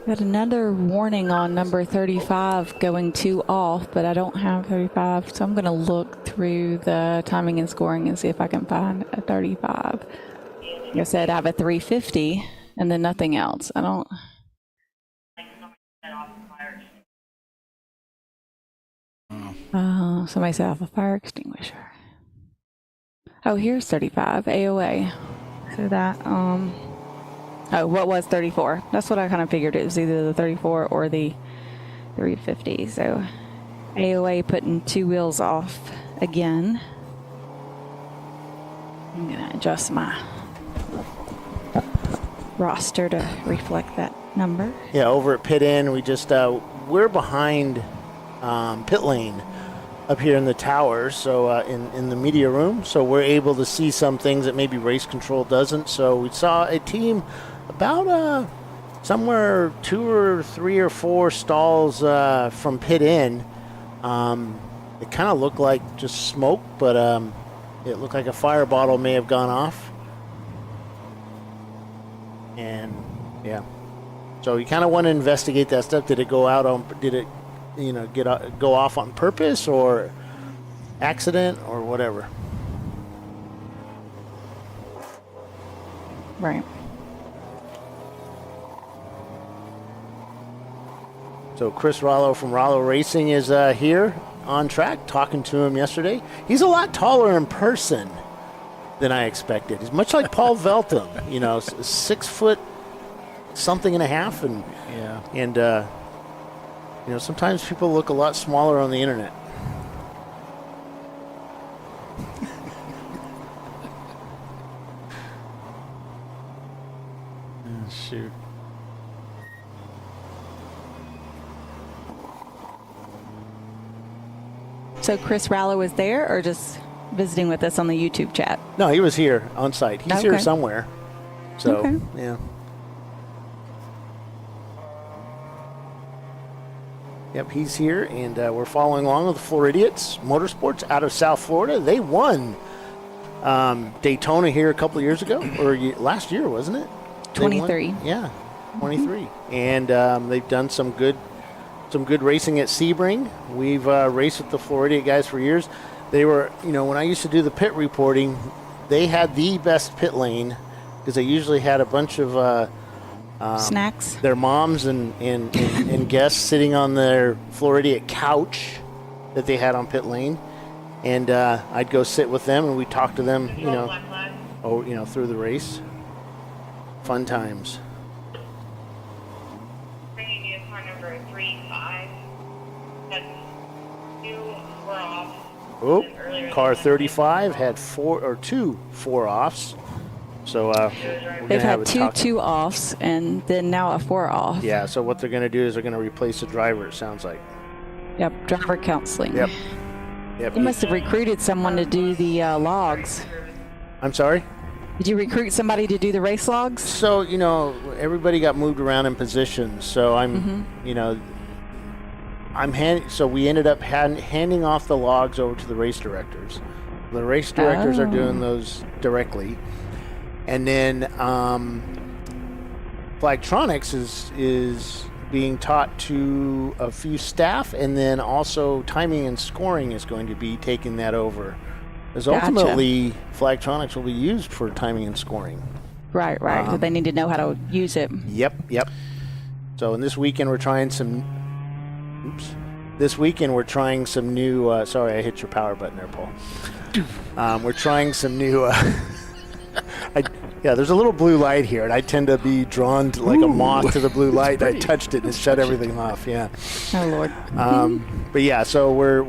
Got another warning on number 35 going 2 off, but I don't have 35, so I'm going to look through the timing and scoring and see if I can find a 35. Like I said, I have a 350 and then nothing else. I don't. Somebody said off a fire extinguisher. Oh, here's 35 AOA. So that oh, what was 34? That's what I kind of figured. It was either the 34 or the 350. So AOA putting 2 wheels off again. I'm gonna adjust my roster to reflect that number. Yeah, over at pit in, we just we're behind pit lane up here in the towers, so in the media room, so we're able to see some things that maybe race control doesn't. So we saw a team about somewhere 2 or 3 or 4 stalls from pit in. It kind of looked like just smoke, but it looked like a fire bottle may have gone off. And yeah, so you kind of want to investigate that stuff. Did it go out on? Did it, go off on purpose or accident or whatever? Right. So Chris Rollo from Rollo Racing is here on track, talking to him yesterday. He's a lot taller in person than I expected. He's much like Paul Veltum, 6 foot something and a half, and sometimes people look a lot smaller on the internet. Oh, shoot. So Chris Rallo was there, or just visiting with us on the YouTube chat? No, he was here on site. He's here somewhere. So, yeah. Yep, he's here, and we're following along with the Floridians Motorsports out of South Florida. They won Daytona here a couple of years ago, or last year, wasn't it? 23. Yeah, 23. And they've done some good racing at Sebring. We've raced with the Florida guys for years. They were, when I used to do the pit reporting, they had the best pit lane because they usually had a bunch of snacks, their moms and guests sitting on their Florida couch that they had on pit lane, and I'd go sit with them and we'd talk to them, through the race. Fun times. Bringing you car number 35. That's 2 were off. Oh, car 35 had 2 4-offs. So we're They've gonna have had a two offs and then now a 4 off. Yeah, so what they're going to do is they're going to replace the driver, it sounds like. Yep, driver counseling. Yep. You must have recruited someone to do the logs. I'm sorry? Did you recruit somebody to do the race logs? So, everybody got moved around in positions. So so we ended up handing off the logs over to the race directors. The race directors are doing those directly. And then Flagtronics is being taught to a few staff, and then also timing and scoring is going to be taking that over. Because ultimately, Flagtronics will be used for timing and scoring. Right. So they need to know how to use it. Yep. So in this weekend, we're trying some... This weekend, we're trying some new... sorry, I hit your power button there, Paul. We're trying some new... there's a little blue light here, and I tend to be drawn to, like a moth to the blue light. And I touched it and it shut everything off. Yeah. Oh Lord. But yeah, so we're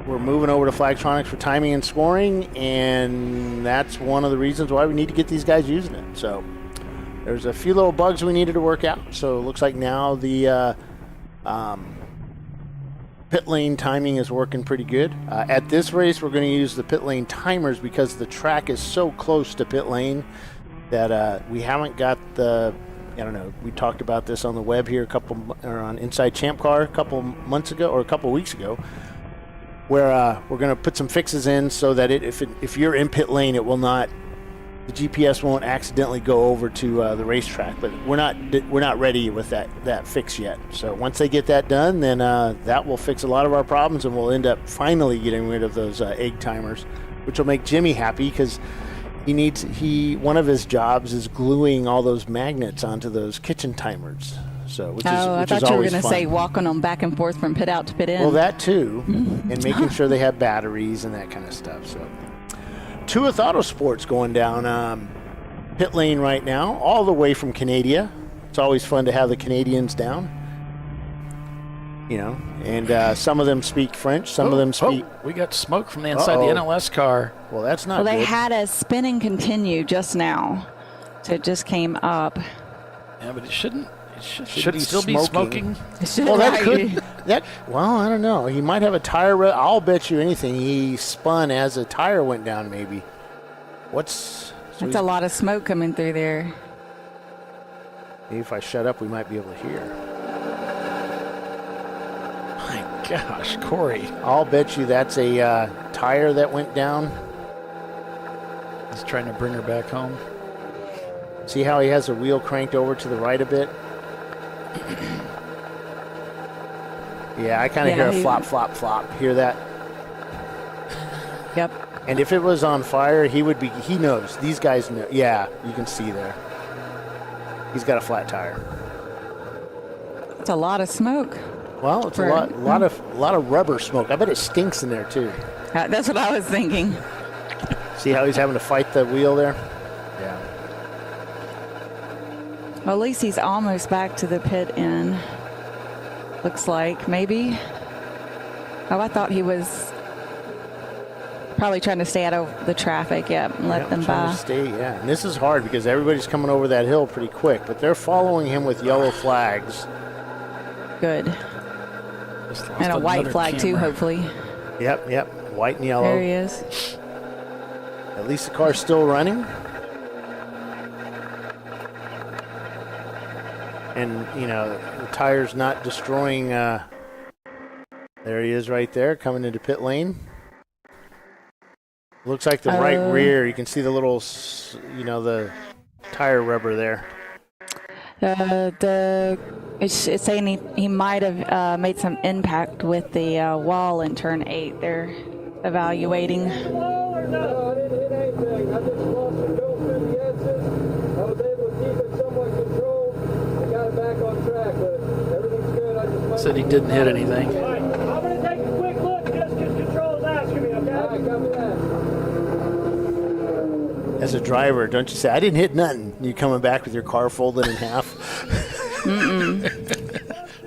moving over to Flagtronics for timing and scoring, and that's one of the reasons why we need to get these guys using it. So there's a few little bugs we needed to work out. So it looks like now the pit lane timing is working pretty good. At this race, we're going to use the pit lane timers because the track is so close to pit lane that we haven't got the, we talked about this on the web here on Inside Champ Car a couple months ago or a couple weeks ago, where we're going to put some fixes in so that if you're in pit lane, it will not, the GPS won't accidentally go over to the racetrack. But we're not ready with that fix yet. So once they get that done, then that will fix a lot of our problems, and we'll end up finally getting rid of those egg timers, which will make Jimmy happy because one of his jobs is gluing all those magnets onto those kitchen timers. So which is I thought you were going to say walking them back and forth from pit out to pit in. Well, that too, and making sure they have batteries and that kind of stuff. So. Tuath Autosports going down pit lane right now, all the way from Canada. It's always fun to have the Canadians down. And some of them speak French, some of them speak... we got smoke from the inside the NLS car. Well, that's not good. Well, they had a spin and continue just now, so it just came up. Yeah, but it shouldn't still be smoking. Well, well, I don't know. He might have a tire. I'll bet you anything he spun as a tire went down, maybe. That's a lot of smoke coming through there. Maybe if I shut up, we might be able to hear. My gosh, Corey. I'll bet you that's a tire that went down. He's trying to bring her back home. See how he has the wheel cranked over to the right a bit? Yeah, I kind of hear a flop, flop, flop. Hear that? Yep. And if it was on fire, he knows. These guys know. Yeah, you can see there. He's got a flat tire. It's a lot of smoke. Well, it's a lot of rubber smoke. I bet it stinks in there too. That's what I was thinking. See how he's having to fight the wheel there? Yeah. Well, at least he's almost back to the pit end. Looks like, maybe. Oh, I thought he was probably trying to stay out of the traffic, and let them by. And this is hard because everybody's coming over that hill pretty quick, but they're following him with yellow flags. Good. And a white flag too, hopefully. Yep, white and yellow. There he is. At least the car's still running. And, the tire's not destroying. There he is right there, coming into pit lane. Looks like the right rear. You can see the little, the tire rubber there. It's saying he might have made some impact with the wall in turn 8. They're evaluating. Said he didn't hit anything. I'm going to take a quick look just because control is asking me, okay? All right, copy that. As a driver, don't you say, I didn't hit nothing. You coming back with your car folded in half.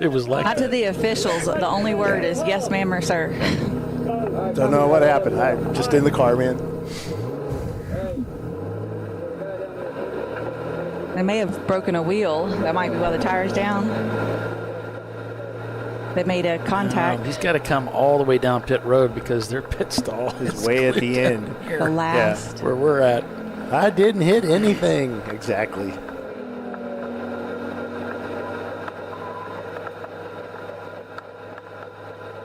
It was like not to the officials. The only word is yes, ma'am, or sir. Don't know what happened. I'm just in the car, man. They may have broken a wheel. That might be why the tire's down. They made a contact. He's got to come all the way down pit road because their pit stall is way at the end. The last. Yeah, where we're at. I didn't hit anything. Exactly.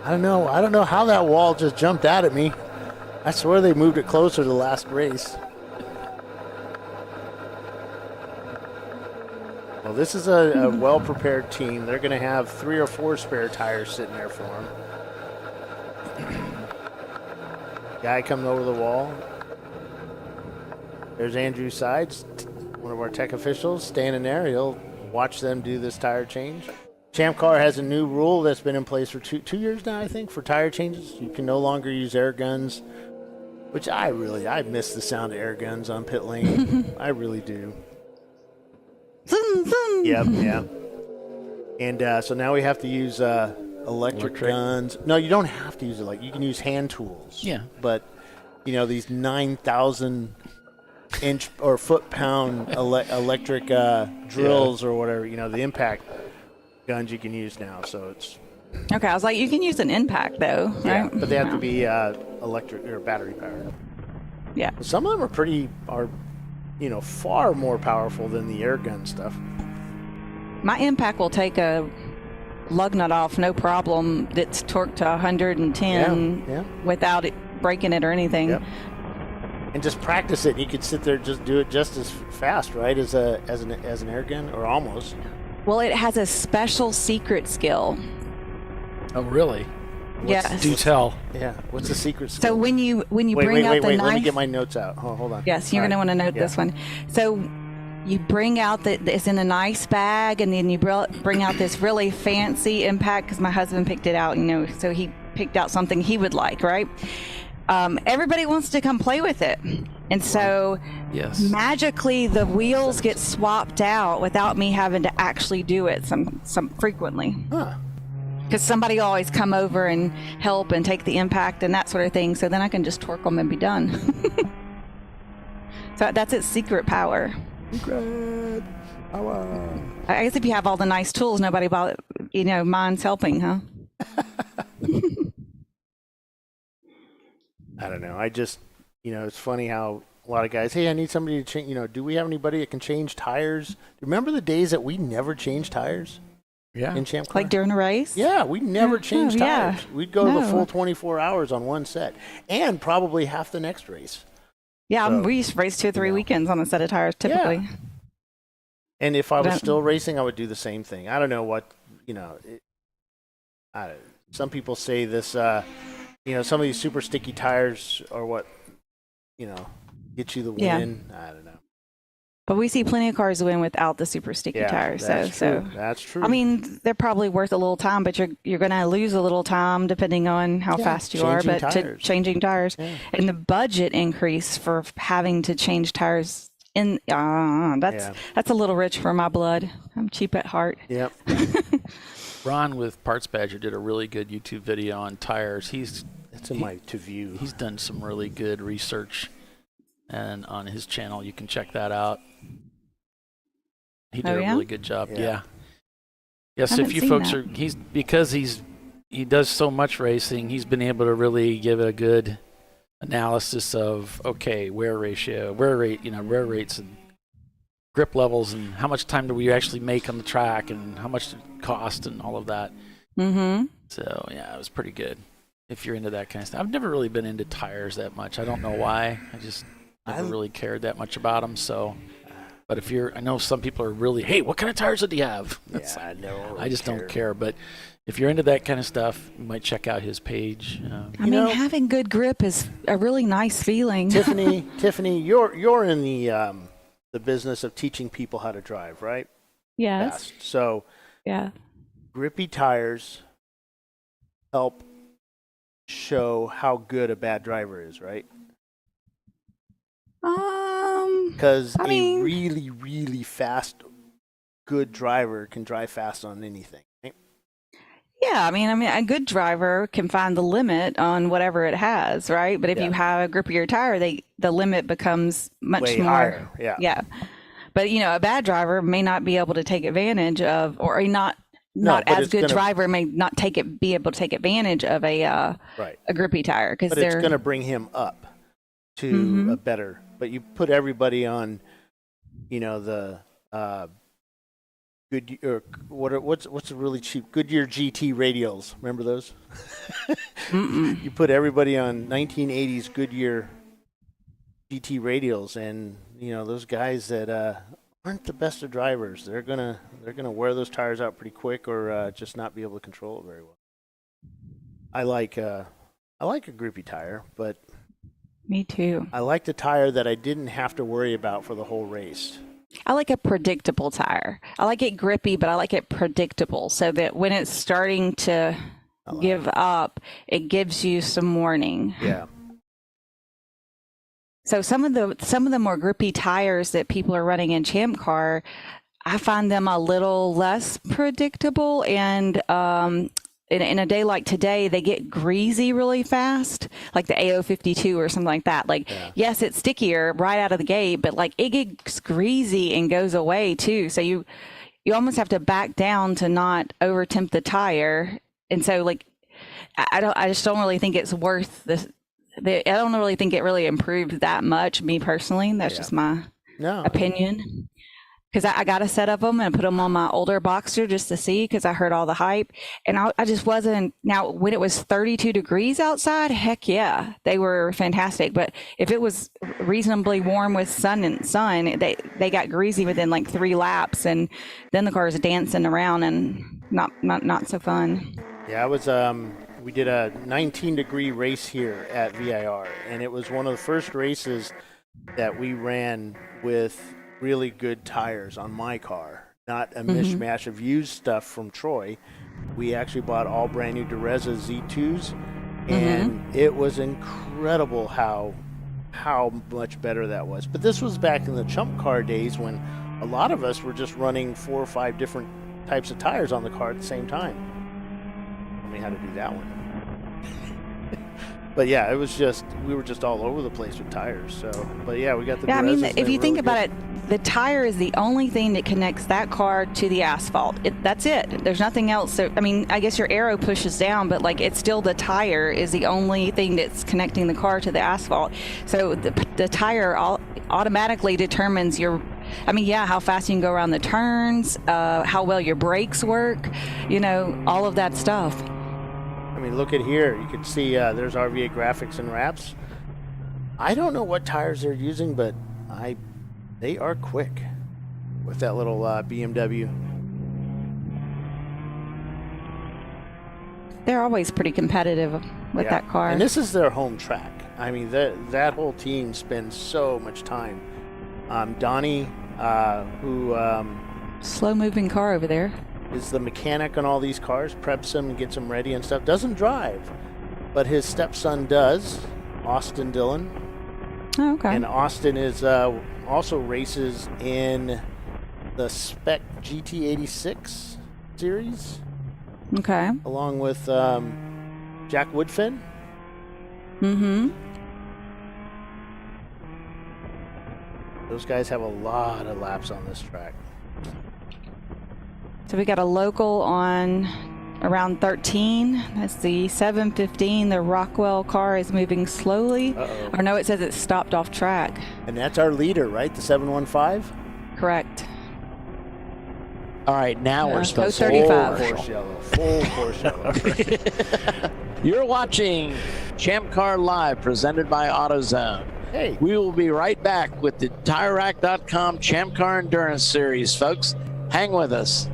I don't know how that wall just jumped out at me. I swear they moved it closer to the last race. Well, this is a well-prepared team. They're going to have 3 or 4 spare tires sitting there for them. Guy coming over the wall. There's Andrew Sides, one of our tech officials, standing there. He'll watch them do this tire change. Champ Car has a new rule that's been in place for two years now, I think, for tire changes. You can no longer use air guns, which I miss the sound of air guns on pit lane. I really do. Yep. And so now we have to use electric guns. No, you don't have to use it. Like, you can use hand tools. Yeah. But, these 9,000 inch or foot-pound electric drills or whatever, the impact guns you can use now. So it's... Okay, I was like, you can use an impact, though, right? Yeah, but they have to be electric or battery powered. Yeah. Some of them are far more powerful than the air gun stuff. My impact will take a lug nut off, no problem, that's torqued to 110 without it breaking it or anything. Yep. And just practice it. You could sit there and just do it just as fast, right, as an air gun, or almost. Well, it has a special secret skill. Oh, really? Yes. Do tell. Yeah. What's the secret skill? So when you bring out the knife. Let me get my notes out. Hold on. Yes, you're going to want to note this one. So you bring out it's in a nice bag, and then you bring out this really fancy impact, because my husband picked it out, so he picked out something he would like, right? Everybody wants to come play with it. And so magically the wheels get swapped out without me having to actually do it some frequently. Huh. Because somebody will always come over and help and take the impact and that sort of thing. So then I can just torque them and be done. So that's its secret power. Secret power. I guess if you have all the nice tools, nobody minds helping, huh? I don't know. I just, it's funny how a lot of guys, hey, I need somebody to change, do we have anybody that can change tires? Remember the days that we never changed tires? Yeah. In Champ Car? Like during a race? Yeah, we never changed tires. Yeah. We'd go the full 24 hours on one set, and probably half the next race. Yeah, So, we used to race 2 or 3 weekends on a set of tires, typically. Yeah. And if I was still racing, I would do the same thing. I don't know what, some people say this, some of these super sticky tires are what, get you the win. Yeah. I don't know. But we see plenty of cars win without the super sticky tires. That's so true. That's true. I mean, they're probably worth a little time, but you're going to lose a little time depending on how fast you are. But changing tires, and the budget increase for having to change tires that's a little rich for my blood. I'm cheap at heart. Yep. Ron with Parts Badger did a really good YouTube video on tires. It's in my to view. He's done some really good research, and on his channel you can check that out. He did a really good job. Yeah. Yes, if you folks are because he does so much racing, he's been able to really give it a good analysis of wear rates and grip levels, and how much time do we actually make on the track, and how much did it cost, and all of that. Mm-hmm. So it was pretty good if you're into that kind of stuff. I've never really been into tires that much. I don't know why. I just never really cared that much about them. So, but I know some people are really, hey, what kind of tires do you have? I just don't care. But if you're into that kind of stuff, you might check out his page. Having good grip is a really nice feeling. Tiffany, you're in the business of teaching people how to drive, right? Yes. Fast. So, grippy tires help show how good a bad driver is, right? Because really, really fast, good driver can drive fast on anything. Right? Yeah, a good driver can find the limit on whatever it has, right? But if you have a grippier tire, the limit becomes much way more higher. Yeah. But, a bad driver may not be able to take advantage of, or not but as it's good gonna- driver may not be able to take advantage of a grippy tire. But it's going to bring him up to a better. But you put everybody on, the Goodyear. What's the really cheap Goodyear GT radials? Remember those? You put everybody on 1980s Goodyear GT radials, and those guys that aren't the best of drivers, they're gonna wear those tires out pretty quick, or just not be able to control it very well. I like a grippy tire, but me too. I like the tire that I didn't have to worry about for the whole race. I like a predictable tire. I like it grippy, but I like it predictable, so that when it's starting to give up, it gives you some warning. Yeah. So some of the more grippy tires that people are running in Champ Car, I find them a little less predictable, and in a day like today, they get greasy really fast, like the AO52 or something like that. Yes, it's stickier right out of the gate, but it gets greasy and goes away too. So you almost have to back down to not over temp the tire. And so I just don't really think it's worth this. I don't really think it really improved that much, me personally. That's just my opinion. Because I got a set of them and put them on my older Boxster just to see, because I heard all the hype. And I just wasn't. Now, when it was 32 degrees outside, heck yeah, they were fantastic. But if it was reasonably warm with sun, they got greasy within 3 laps. And then the car was dancing around and not so fun. Yeah, I was. We did a 19-degree race here at VIR, and it was one of the first races that we ran with really good tires on my car, not a mishmash of used stuff from Troy. We actually bought all brand new Dureza Z2s, and it was incredible how much better that was. But this was back in the Chump Car days, when a lot of us were just running 4 or 5 different types of tires on the car at the same time. Me how to do that one. But yeah, we were just all over the place with tires. So, but yeah, we got the. Yeah, I mean, Durezas, if you think really about it, the tire is the only thing that connects that car to the asphalt. That's it. There's nothing else. So, I mean, I guess your arrow pushes down, but it's still the tire is the only thing that's connecting the car to the asphalt. So the tire automatically determines how fast you can go around the turns, how well your brakes work, all of that stuff. I mean, look at here. You can see there's RVA graphics and wraps. I don't know what tires they're using, but they are quick with that little BMW. They're always pretty competitive with that car. And this is their home track. I mean, that whole team spends so much time. Donnie, who... slow-moving car over there. Is the mechanic on all these cars, preps them and gets them ready and stuff. Doesn't drive, but his stepson does, Austin Dillon. Oh, okay. And Austin is also races in the Spec GT86 series. Okay. Along with Jack Woodfin. Those guys have a lot of laps on this track. So we got a local on around 13. That's the 715. The Rockwell car is moving slowly. Or no, it says it's stopped off track. And that's our leader, right? The 715? Correct. All right, now we're supposed to full course yellow. You're watching ChampCar.Live, presented by AutoZone. Hey. We will be right back with the TireRack.com Champ Car Endurance Series, folks. Hang with us.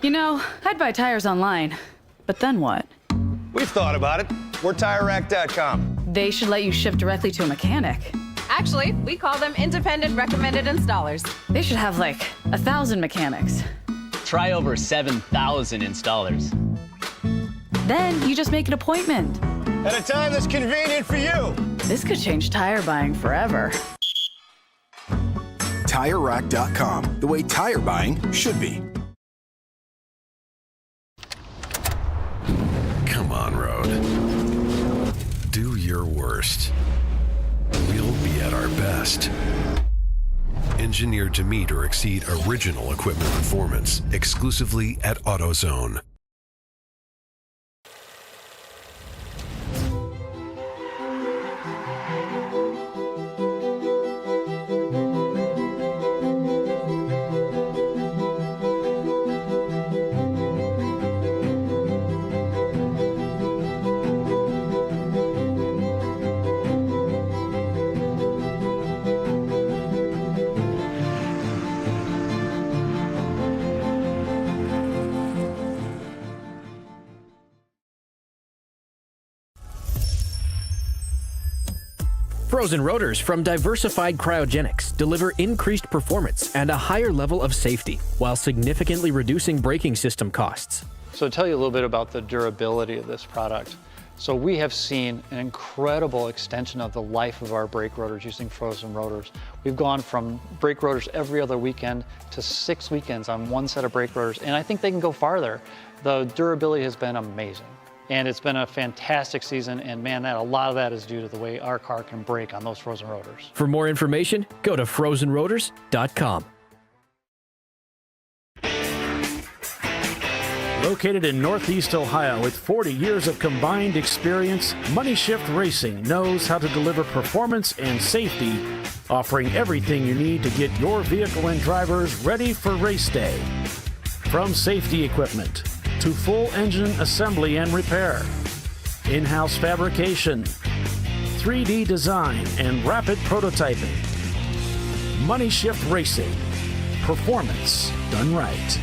I'd buy tires online, but then what? We've thought about it. We're TireRack.com. They should let you ship directly to a mechanic. Actually, we call them independent recommended installers. They should have 1,000 mechanics. Try over 7,000 installers. Then you just make an appointment. At a time that's convenient for you. This could change tire buying forever. TireRack.com, the way tire buying should be. Come on, Road. Do your worst. We'll be at our best. engineered to meet or exceed original equipment performance, exclusively at AutoZone. Frozen rotors from Diversified Cryogenics deliver increased performance and a higher level of safety while significantly reducing braking system costs. So to tell you a little bit about the durability of this product. So we have seen an incredible extension of the life of our brake rotors using frozen rotors. We've gone from brake rotors every other weekend to 6 weekends on one set of brake rotors, and I think they can go farther. The durability has been amazing. And it's been a fantastic season, and man, a lot of that is due to the way our car can brake on those frozen rotors. For more information, go to frozenrotors.com. Located in Northeast Ohio with 40 years of combined experience, Money Shift Racing knows how to deliver performance and safety, offering everything you need to get your vehicle and drivers ready for race day. From safety equipment to full engine assembly and repair, in-house fabrication, 3D design, and rapid prototyping. Money Shift Racing. Performance done right.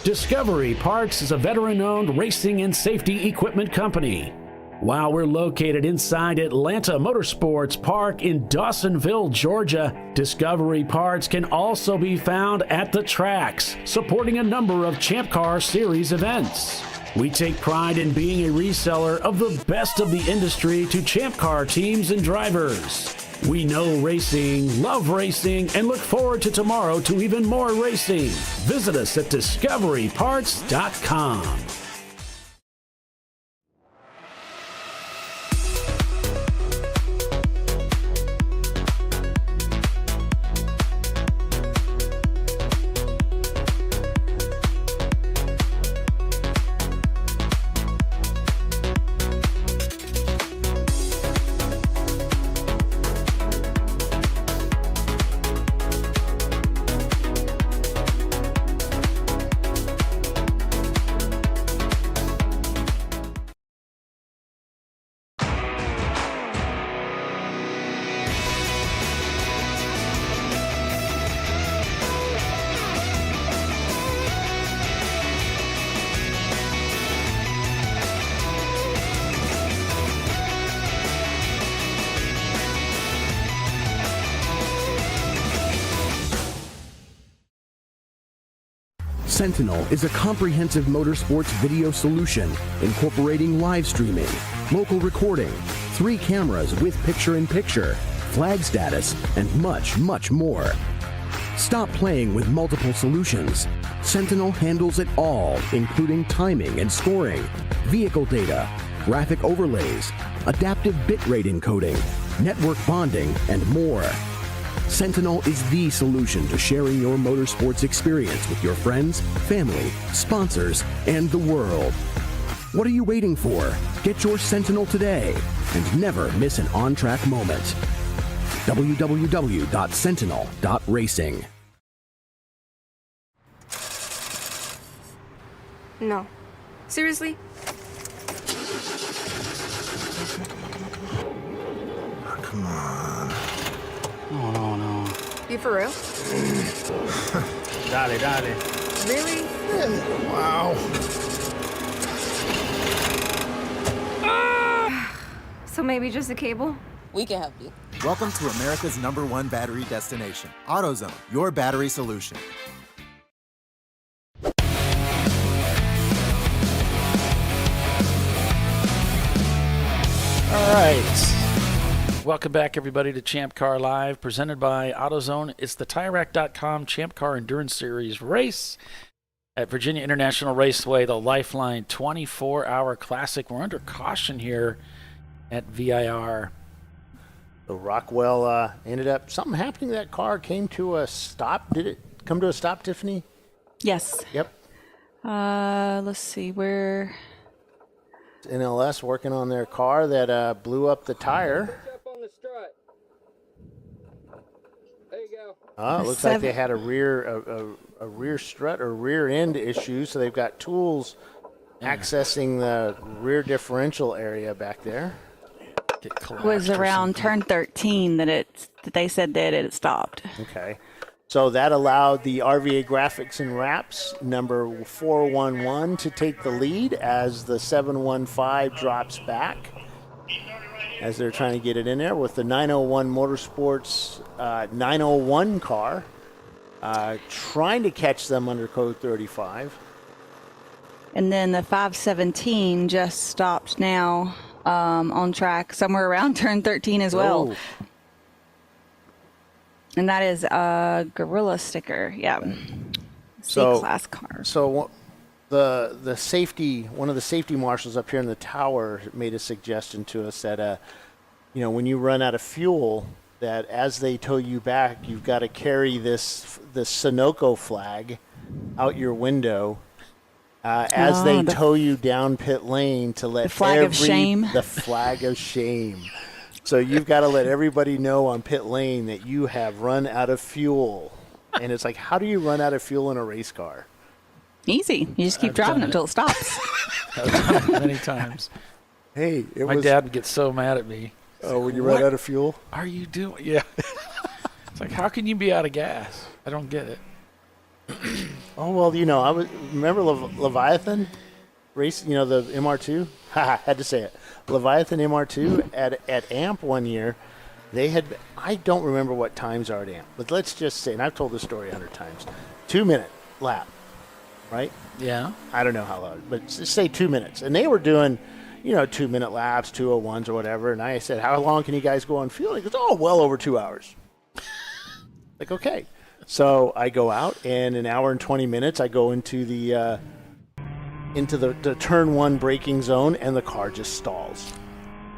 Discovery Parts is a veteran-owned racing and safety equipment company. While we're located inside Atlanta Motorsports Park in Dawsonville, Georgia, Discovery Parts can also be found at the tracks, supporting a number of Champ Car Series events. We take pride in being a reseller of the best of the industry to Champ Car teams and drivers. We know racing, love racing, and look forward to tomorrow to even more racing. Visit us at discoveryparts.com. Sentinel is a comprehensive motorsports video solution incorporating live streaming, local recording, 3 cameras with picture-in-picture, flag status, and much, much more. Stop playing with multiple solutions. Sentinel handles it all, including timing and scoring, vehicle data, graphic overlays, adaptive bitrate encoding, network bonding, and more. Sentinel is the solution to sharing your motorsports experience with your friends, family, sponsors, and the world. What are you waiting for? Get your Sentinel today and never miss an on-track moment. www.sentinel.racing. No. Seriously? Come on. No. You for real? Dale. Really? Wow. So maybe just a cable? We can help you. Welcome to America's #1 battery destination, AutoZone, your battery solution. All right. Welcome back, everybody, to Champ Car Live, presented by AutoZone. It's the TireRack.com Champ Car Endurance Series race at Virginia International Raceway, the Lifeline 24-hour classic. We're under caution here at VIR. So Rockwell ended up, something happening to that car, came to a stop. Did it come to a stop, Tiffany? Yes. Yep. Let's see, where... NLS working on their car that blew up the tire. It looks like they had a rear strut or rear end issue, so they've got tools accessing the rear differential area back there. It was around turn 13 that they said that it stopped. Okay. So that allowed the RVA Graphics and Wraps number 411 to take the lead as the 715 drops back as they're trying to get it in there with the 901 Motorsports 901 car trying to catch them under code 35. And then the 517 just stopped now on track somewhere around turn 13 as well. Oh. And that is a Gorilla sticker, yeah. C-class car. So the safety, one of the safety marshals up here in the tower made a suggestion to us that, when you run out of fuel, that as they tow you back, you've got to carry the Sunoco flag out your window as they tow you down pit lane to let the flag of shame. The flag of shame. So you've got to let everybody know on pit lane that you have run out of fuel. And it's like, how do you run out of fuel in a race car? Easy. You just keep driving until it stops. I've done it many times. Hey, my dad would get so mad at me. Oh, when you run out of fuel? Are you doing? Yeah. It's like, how can you be out of gas? I don't get it. Oh, well, remember Leviathan race, the MR2? Had to say it. Leviathan MR2 at AMP one year, they had, I don't remember what times are at AMP, but let's just say, and I've told this story 100 times, 2-minute lap, right? Yeah. I don't know how long, but just say 2 minutes. And they were doing, 2-minute laps, 201s or whatever. And I said, how long can you guys go on fuel? He goes, well over 2 hours. Like, okay. So I go out, and an hour and 20 minutes, I go into the turn 1 braking zone, and the car just stalls.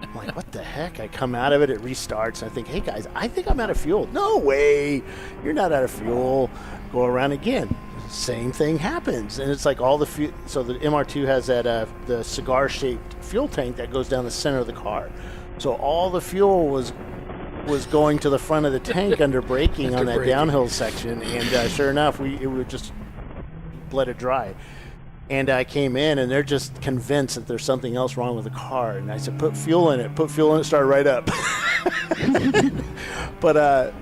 I'm like, what the heck? I come out of it, it restarts, and I think, hey guys, I think I'm out of fuel. No way, you're not out of fuel. Go around again. Same thing happens, and it's like all the fuel. So the MR2 has that the cigar-shaped fuel tank that goes down the center of the car. So all the fuel was going to the front of the tank under braking on that downhill section, and sure enough, it would just let it dry. And I came in, and they're just convinced that there's something else wrong with the car. And I said, put fuel in it, started right up. But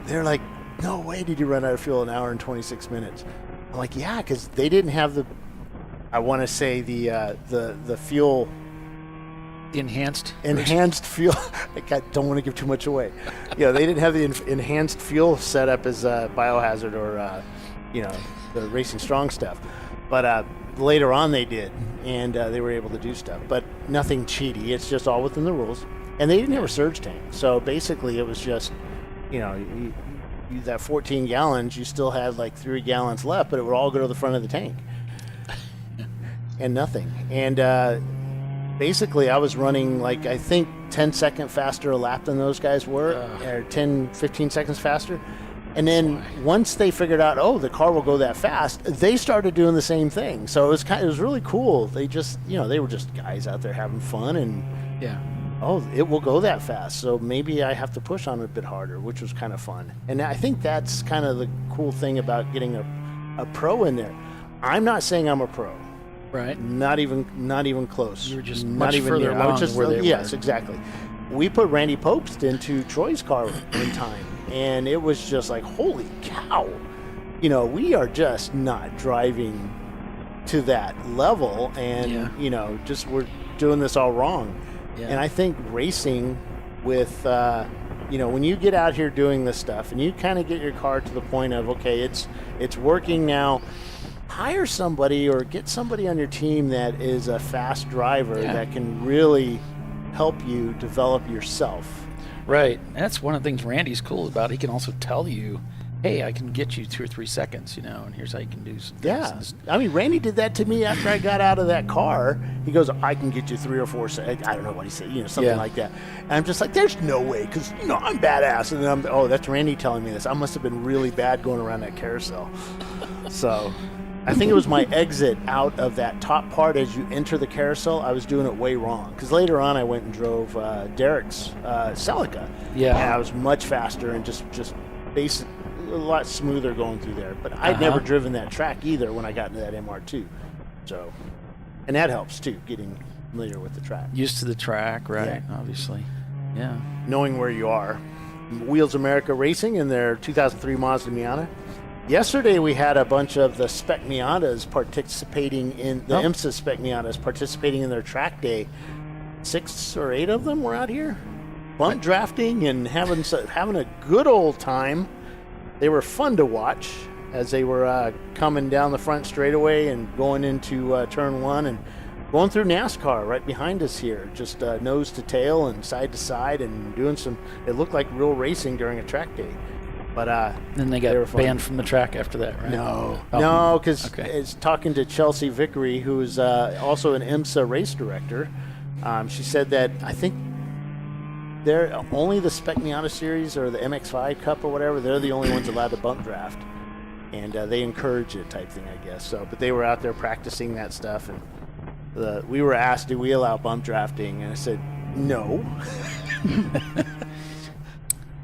they're like, no way did you run out of fuel in an hour and 26 minutes. I'm like, yeah, because they didn't have the fuel. The enhanced fuel. I don't want to give too much away. They didn't have the enhanced fuel set up as Biohazard or, the Racing Strong stuff. But later on they did, and they were able to do stuff. But nothing cheaty. It's just all within the rules. And they didn't have a surge tank. So basically it was just, that 14 gallons, you still had like 3 gallons left, but it would all go to the front of the tank. And nothing. And basically I was running like, I think 10 seconds faster a lap than those guys were, or 10, 15 seconds faster. And then once they figured out, the car will go that fast, they started doing the same thing. So it was really cool. They just, they were just guys out there having fun, and it will go that fast. So maybe I have to push on it a bit harder, which was kind of fun. And I think that's kind of the cool thing about getting a pro in there. I'm not saying I'm a pro. Right. Not even close. You were just not much even further near. along where they were. Yes, exactly. We put Randy Popst into Troy's car in time, and it was just like, holy cow. We are just not driving to that level, and, just we're doing this all wrong. Yeah. And I think racing with, when you get out here doing this stuff and you kind of get your car to the point of, okay, it's working now, hire somebody or get somebody on your team that is a fast driver that can really help you develop yourself. Right. That's one of the things Randy's cool about. He can also tell you hey, I can get you 2 or 3 seconds, and here's how you can do some things. Yeah. I mean, Randy did that to me after I got out of that car. He goes, I can get you 3 or 4 seconds. I don't know what he said, something like that. And I'm just like, there's no way, because, I'm badass. And then that's Randy telling me this. I must have been really bad going around that carousel. So I think it was my exit out of that top part as you enter the carousel. I was doing it way wrong, because later on I went and drove Derek's Celica. Yeah. And I was much faster and just basic. A lot smoother going through there, but I'd never driven that track either when I got into that MR2. So, and that helps too, getting familiar with the track. Used to the track, right? Yeah. Obviously. Yeah. Knowing where you are. Wheels America Racing in their 2003 Mazda Miata. Yesterday we had a bunch of the Spec Miatas participating in the IMSA Spec Miatas participating in their track day. 6 or 8 of them were out here, bump drafting and having a good old time. They were fun to watch as they were coming down the front straightaway and going into turn 1 and going through NASCAR right behind us here, just nose to tail and side to side and doing it looked like real racing during a track day. But then they got banned from the track after that, right? No, because it's talking to Chelsea Vickery, who is also an IMSA race director. She said that I think they're only the Spec Miata series or the MX-5 Cup or whatever. They're the only ones allowed to bump draft, and they encourage it type thing, I guess. So, but they were out there practicing that stuff, and we were asked, "Do we allow bump drafting?" And I said, "No."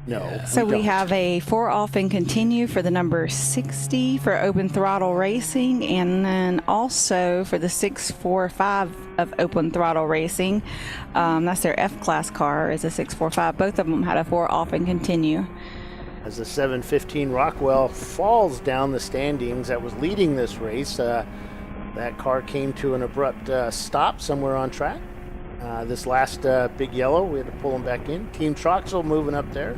No. So we have a 4 off and continue for the number 60 for open throttle racing, and then also for the 645 of open throttle racing. That's their F-class car, is a 645. Both of them had a 4 off and continue. As the 715 Rockwell falls down the standings that was leading this race, that car came to an abrupt stop somewhere on track. This last big yellow, we had to pull them back in. Team Troxel moving up there.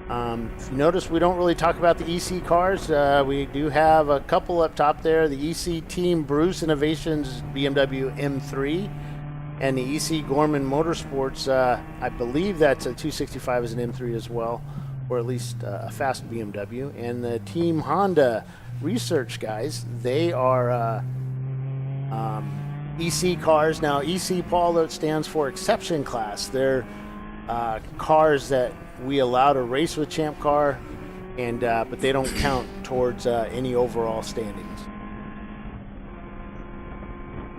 If you notice, we don't really talk about the EC cars. We do have a couple up top there. The EC Team Bruce Innovations BMW M3 and the EC Gorman Motorsports. I believe that's a 265 is an M3 as well, or at least a fast BMW. And the Team Honda Research guys, they are EC cars. Now, EC, Paul, that stands for Exception Class. They're cars that we allow to race with Champ Car, and but they don't count towards any overall standings.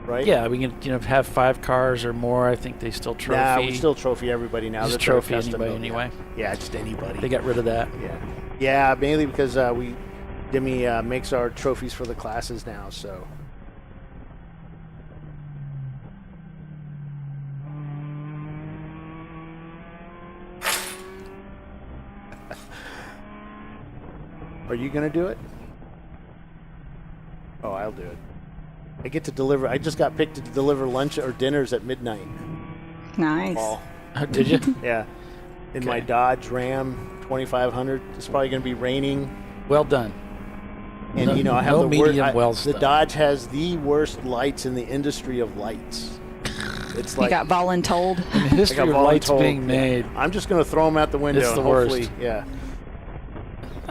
Right? Yeah, we can have 5 cars or more. I think they still trophy. Nah, we still trophy everybody now. Just trophy anybody anyway. Yeah, just anybody. They got rid of that. Yeah, mainly because Demi makes our trophies for the classes now. So. Are you going to do it? Oh, I'll do it. I get to deliver. I just got picked to deliver lunch or dinners at midnight. Nice. Oh, did you? Yeah. In my Dodge Ram 2500. It's probably going to be raining. Well done. And, I have no the worst. the Dodge has the worst lights in the industry of lights. It's like you got voluntold. In the history of lights being made. I'm just going to throw them out the window. It's the hopefully, worst. Yeah.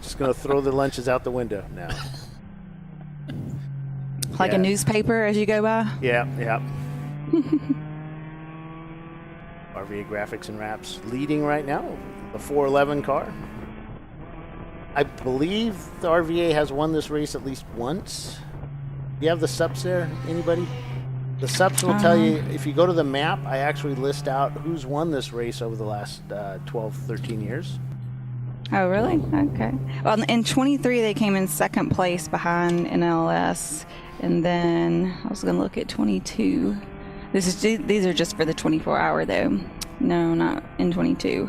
Just going to throw the lunches out the window now. Like a newspaper as you go by? Yeah. RVA Graphics and Wraps leading right now, the 411 car. I believe the RVA has won this race at least once. Do you have the subs there? Anybody? The subs will tell you, if you go to the map, I actually list out who's won this race over the last 12, 13 years. Oh, really? Okay. Well, in 23, they came in second place behind NLS. And then I was going to look at 22. These are just for the 24-hour, though. No, not in 22.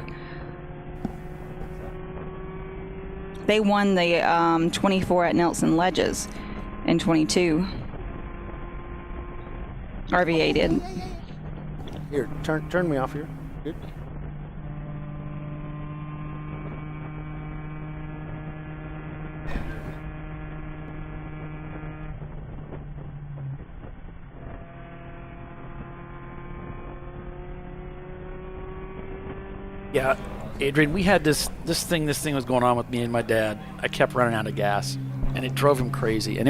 They won the 24 at Nelson Ledges in 22. RVA did. Here, turn me off here. Good. Yeah, Adrian, we had this thing was going on with me and my dad. I kept running out of gas, and it drove him crazy. And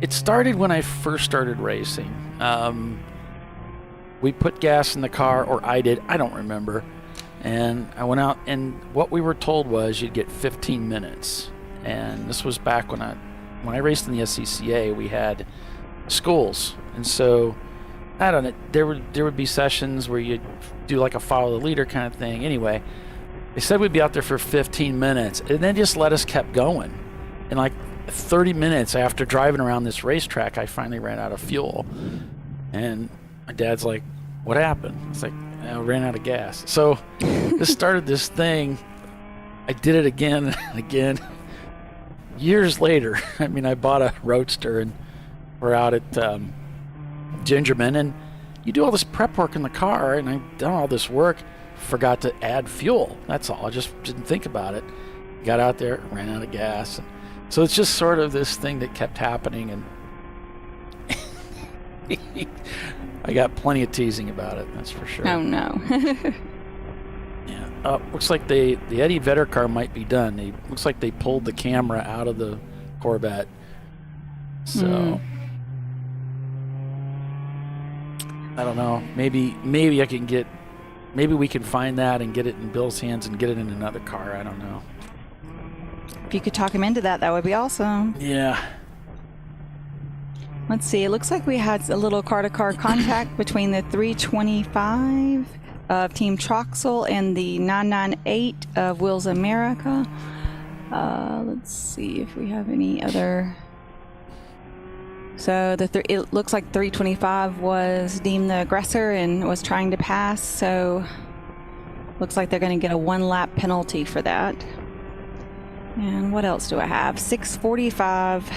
it started when I first started racing. We put gas in the car, or I did, I don't remember. And I went out, and what we were told was you'd get 15 minutes. And this was back when I raced in the SCCA, we had schools. And so, I don't know, there would be sessions where you'd do like a follow the leader kind of thing. Anyway, they said we'd be out there for 15 minutes, and then just let us kept going. And like 30 minutes after driving around this racetrack, I finally ran out of fuel. And my dad's like, what happened? It's like, I ran out of gas. So this started this thing. I did it again and again. Years later, I mean, I bought a Roadster, and we're out at Gingerman, and you do all this prep work in the car, and I've done all this work, forgot to add fuel. That's all. I just didn't think about it. Got out there, ran out of gas. And so it's just sort of this thing that kept happening, and I got plenty of teasing about it, that's for sure. Oh, no. Yeah. Looks like the Eddie Vedder car might be done. Looks like they pulled the camera out of the Corvette. So, I don't know. Maybe I can maybe we can find that and get it in Bill's hands and get it in another car. I don't know. If you could talk him into that, that would be awesome. Yeah. Let's see. It looks like we had a little car-to-car contact between the 325 of Team Troxel and the 998 of Wheels America. Let's see if we have any other. So it looks like 325 was deemed the aggressor and was trying to pass. So looks like they're going to get a 1-lap penalty for that. And what else do I have? 645.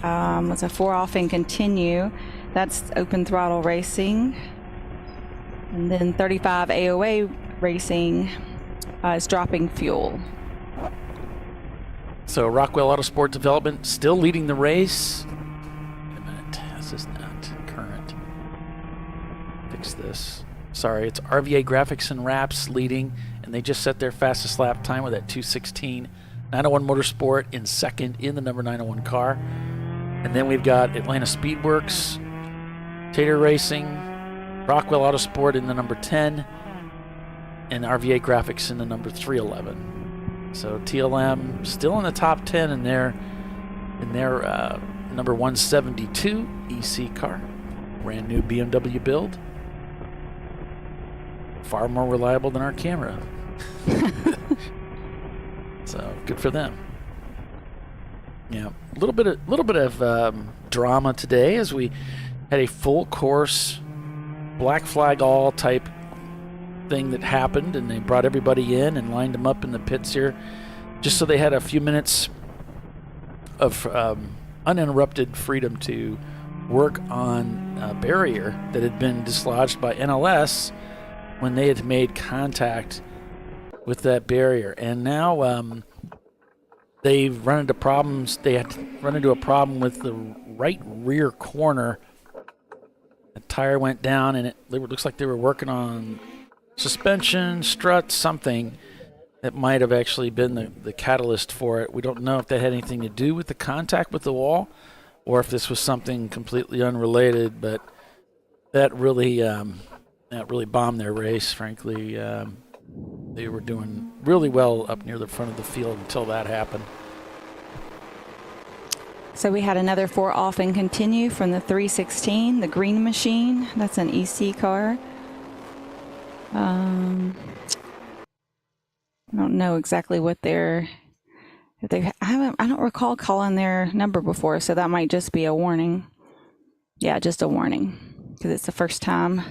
It's a 4-off and continue. That's open throttle racing. And then 35 AOA racing is dropping fuel. So Rockwell Autosport Development still leading the race. Wait a minute, this is not current. Fix this. Sorry, it's RVA Graphics and Wraps leading, and they just set their fastest lap time with that 2:16. 901 Motorsport in second in the number 901 car. And then we've got Atlanta Speedworks, Tater Racing, Rockwell Autosport in the number 10, and RVA Graphics in the number 311. So TLM still in the top 10 in their number 172 EC car, brand new BMW build, far more reliable than our camera. So good for them. Yeah, a little bit of drama today as we had a full course black flag all type thing that happened, and they brought everybody in and lined them up in the pits here just so they had a few minutes of uninterrupted freedom to work on a barrier that had been dislodged by NLS when they had made contact with that barrier. And now they've run into problems. They had to run into a problem with the right rear corner. The tire went down, and it looks like they were working on suspension, strut, something that might have actually been the catalyst for it. We don't know if that had anything to do with the contact with the wall or if this was something completely unrelated, but that really bombed their race, frankly. They were doing really well up near the front of the field until that happened. So we had another 4-off and continue from the 316, the Green Machine. That's an EC car. I don't know exactly what I don't recall calling their number before, so that might just be a warning. Yeah, just a warning, because it's the first time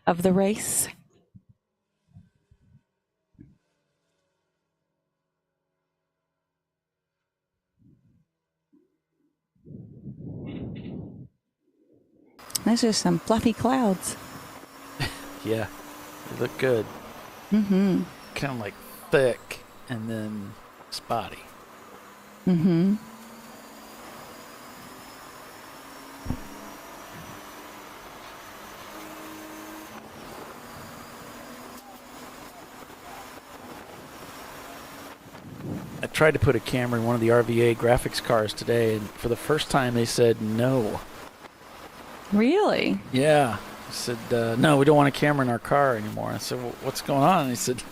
of the race. Those are some fluffy clouds. Yeah, they look good. Mm-hmm. Kind of like thick and then spotty. Mm-hmm. I tried to put a camera in one of the RVA graphics cars today, and for the first time they said no. Really? Yeah. I said, no, we don't want a camera in our car anymore. I said, well, what's going on? And he said,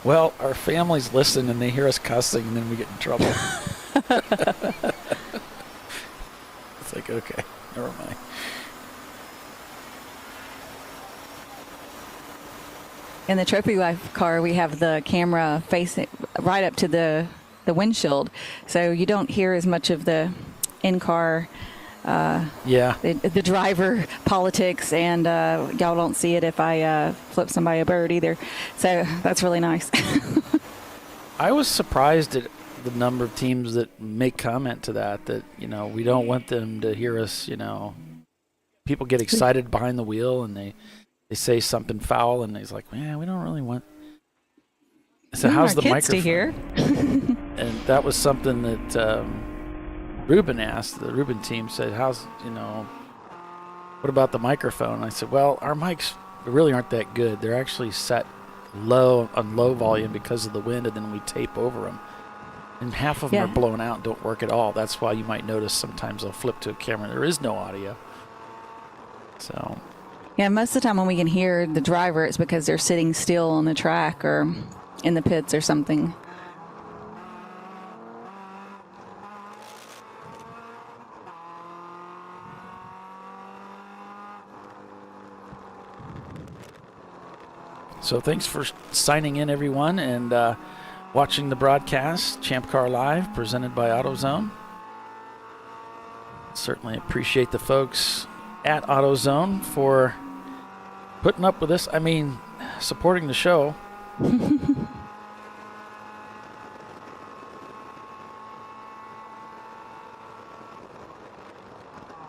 well, our families listen and they hear us cussing and then we get in trouble. It's like, okay, never mind. In the Trophy Wife car, we have the camera facing right up to the windshield, so you don't hear as much of the in-car the driver politics, and y'all don't see it if I flip somebody a bird either. So that's really nice. I was surprised at the number of teams that make comment to that, you know, we don't want them to hear us, you know. People get excited behind the wheel and they say something foul, and he's like, man, we don't really want. So how's the microphone? To hear. And that was something that Ruben asked. The Ruben team said, how's, you know, what about the microphone? I said, well, our mics really aren't that good. They're actually set low on low volume because of the wind, and then we tape over them. And half of them are blown out and don't work at all. That's why you might notice sometimes they'll flip to a camera. There is no audio. So. Yeah, most of the time when we can hear the driver, it's because they're sitting still on the track or in the pits or something. So thanks for signing in, everyone, and watching the broadcast, ChampCar.Live, presented by AutoZone. Certainly appreciate the folks at AutoZone for putting up with this. I mean, supporting the show.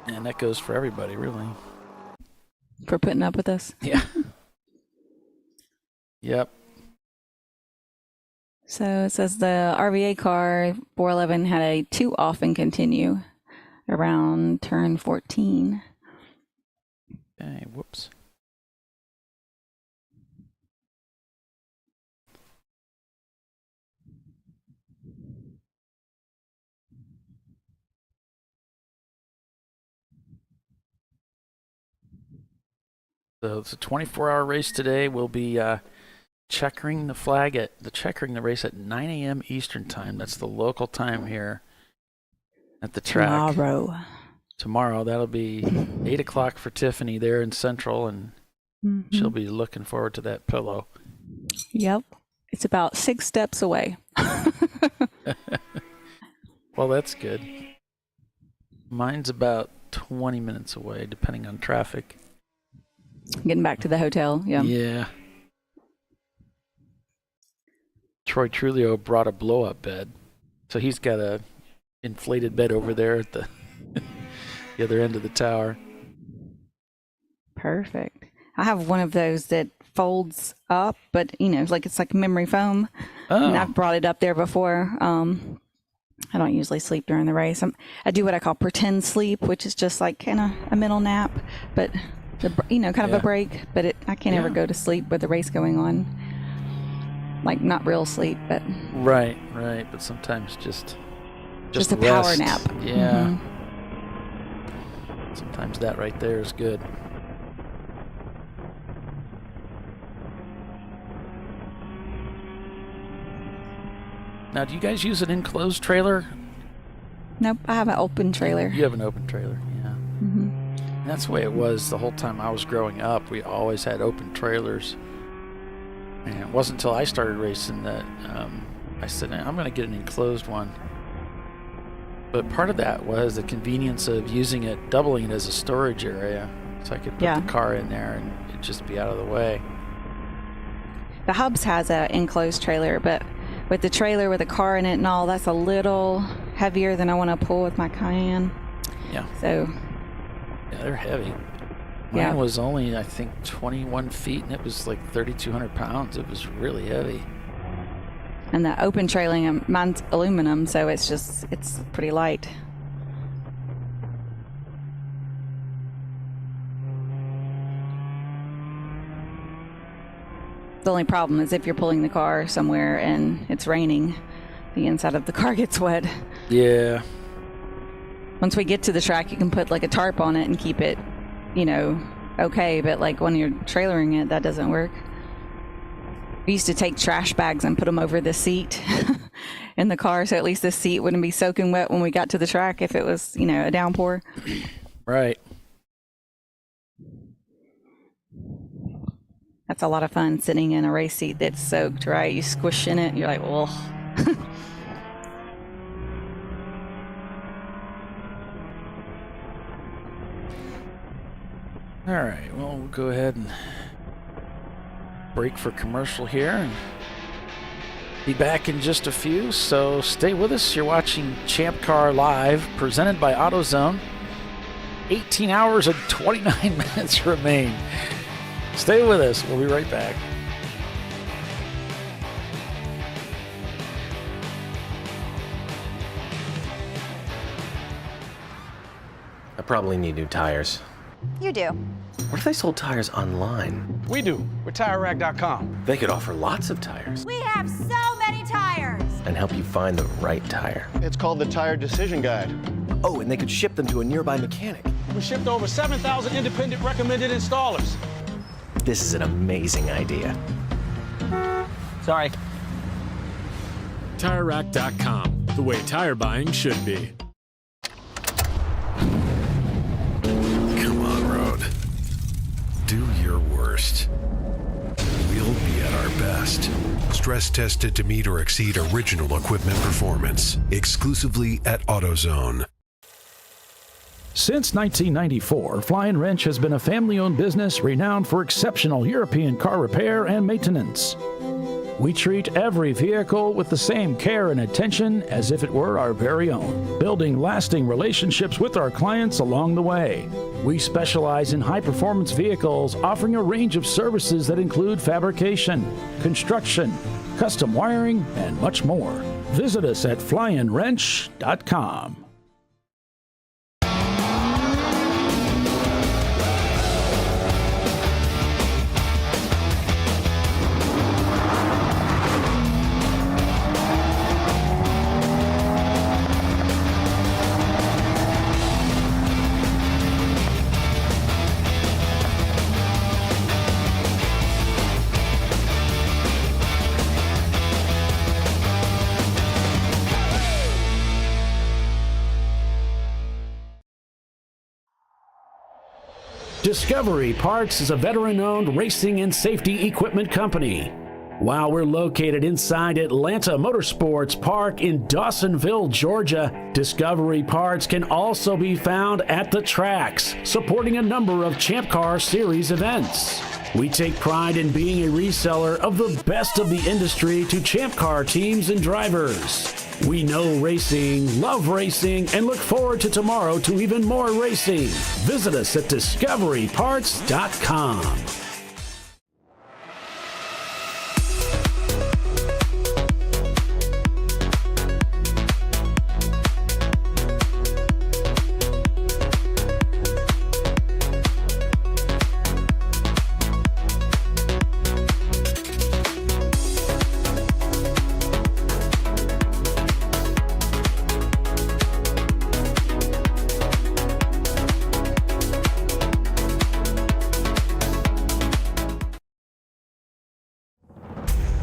And that goes for everybody, really. For putting up with us. Yeah. Yep. So it says the RVA car 411 had a 2 off and continue around turn 14. Okay, whoops. So it's a 24-hour race today. We'll be checkering the race at 9 a.m. Eastern time. That's the local time here at the track. Tomorrow, that'll be 8 o'clock for Tiffany there in Central, and she'll be looking forward to that pillow. Yep. It's about 6 steps away. Well, that's good. Mine's about 20 minutes away, depending on traffic. Getting back to the hotel, yeah. Yeah. Troy Trulio brought a blow-up bed, so he's got a inflated bed over there at the other end of the tower. Perfect. I have one of those that folds up, but you know, it's like memory foam. Oh. And I've brought it up there before. I don't usually sleep during the race. I do what I call pretend sleep, which is just like kind of a middle nap, but kind of a break. But I can't ever go to sleep with the race going on. Like not real sleep, but right. But sometimes just a power rest. nap. Yeah. Sometimes that right there is good. Now, do you guys use an enclosed trailer? Nope, I have an open trailer. You have an open trailer, yeah. And that's the way it was the whole time I was growing up. We always had open trailers. And it wasn't until I started racing that I said, I'm going to get an enclosed one. But part of that was the convenience of using it, doubling it as a storage area. So I could put the car in there and it'd just be out of the way. The Hubs has an enclosed trailer, but with the trailer with a car in it and all, that's a little heavier than I want to pull with my Cayenne. Yeah. So. Yeah, they're heavy. Mine was only, I think, 21 feet, and it was like 3,200 pounds. It was really heavy. And the open trailing, mine's aluminum, so it's pretty light. The only problem is if you're pulling the car somewhere and it's raining, the inside of the car gets wet. Yeah. Once we get to the track, you can put like a tarp on it and keep it, okay. But like when you're trailering it, that doesn't work. We used to take trash bags and put them over the seat in the car, so at least the seat wouldn't be soaking wet when we got to the track if it was, a downpour. Right. That's a lot of fun, sitting in a race seat that's soaked, right? You squish in it, you're like, ugh. All right, well, we'll go ahead and break for commercial here and be back in just a few, so stay with us. You're watching ChampCar.Live, presented by AutoZone. 18 hours and 29 minutes remain. Stay with us. We'll be right back. I probably need new tires. You do. What if they sold tires online? We do. We're TireRack.com. They could offer lots of tires We have so many tires. and help you find the right tire. It's called the Tire Decision Guide. Oh, and they could ship them to a nearby mechanic. We shipped over 7,000 independent recommended installers. This is an amazing idea. Sorry. TireRack.com, the way tire buying should be. Come on, Road. Do your worst. We'll be at our best. Stress tested to meet or exceed original equipment performance. Exclusively at AutoZone. Since 1994, Flying Wrench has been a family-owned business renowned for exceptional European car repair and maintenance. We treat every vehicle with the same care and attention as if it were our very own, building lasting relationships with our clients along the way. We specialize in high-performance vehicles, offering a range of services that include fabrication, construction, custom wiring, and much more. Visit us at flyandwrench.com. Discovery Parts is a veteran-owned racing and safety equipment company. While we're located inside Atlanta Motorsports Park in Dawsonville, Georgia, Discovery Parts can also be found at the tracks, supporting a number of Champ Car Series events. We take pride in being a reseller of the best of the industry to Champ Car teams and drivers. We know racing, love racing, and look forward to tomorrow to even more racing. Visit us at discoveryparts.com.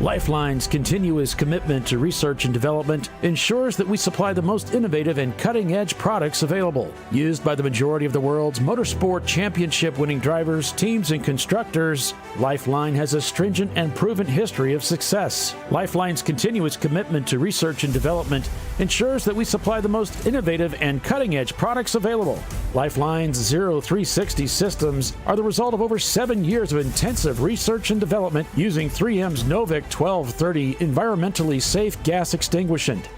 Lifeline's continuous commitment to research and development ensures that we supply the most innovative and cutting-edge products available. Used by the majority of the world's motorsport championship-winning drivers, teams, and constructors, Lifeline has a stringent and proven history of success. Lifeline's continuous commitment to research and development ensures that we supply the most innovative and cutting-edge products available. Lifeline's 0360 systems are the result of over 7 years of intensive research and development using 3M's Novik 1230 environmentally safe gas extinguishant.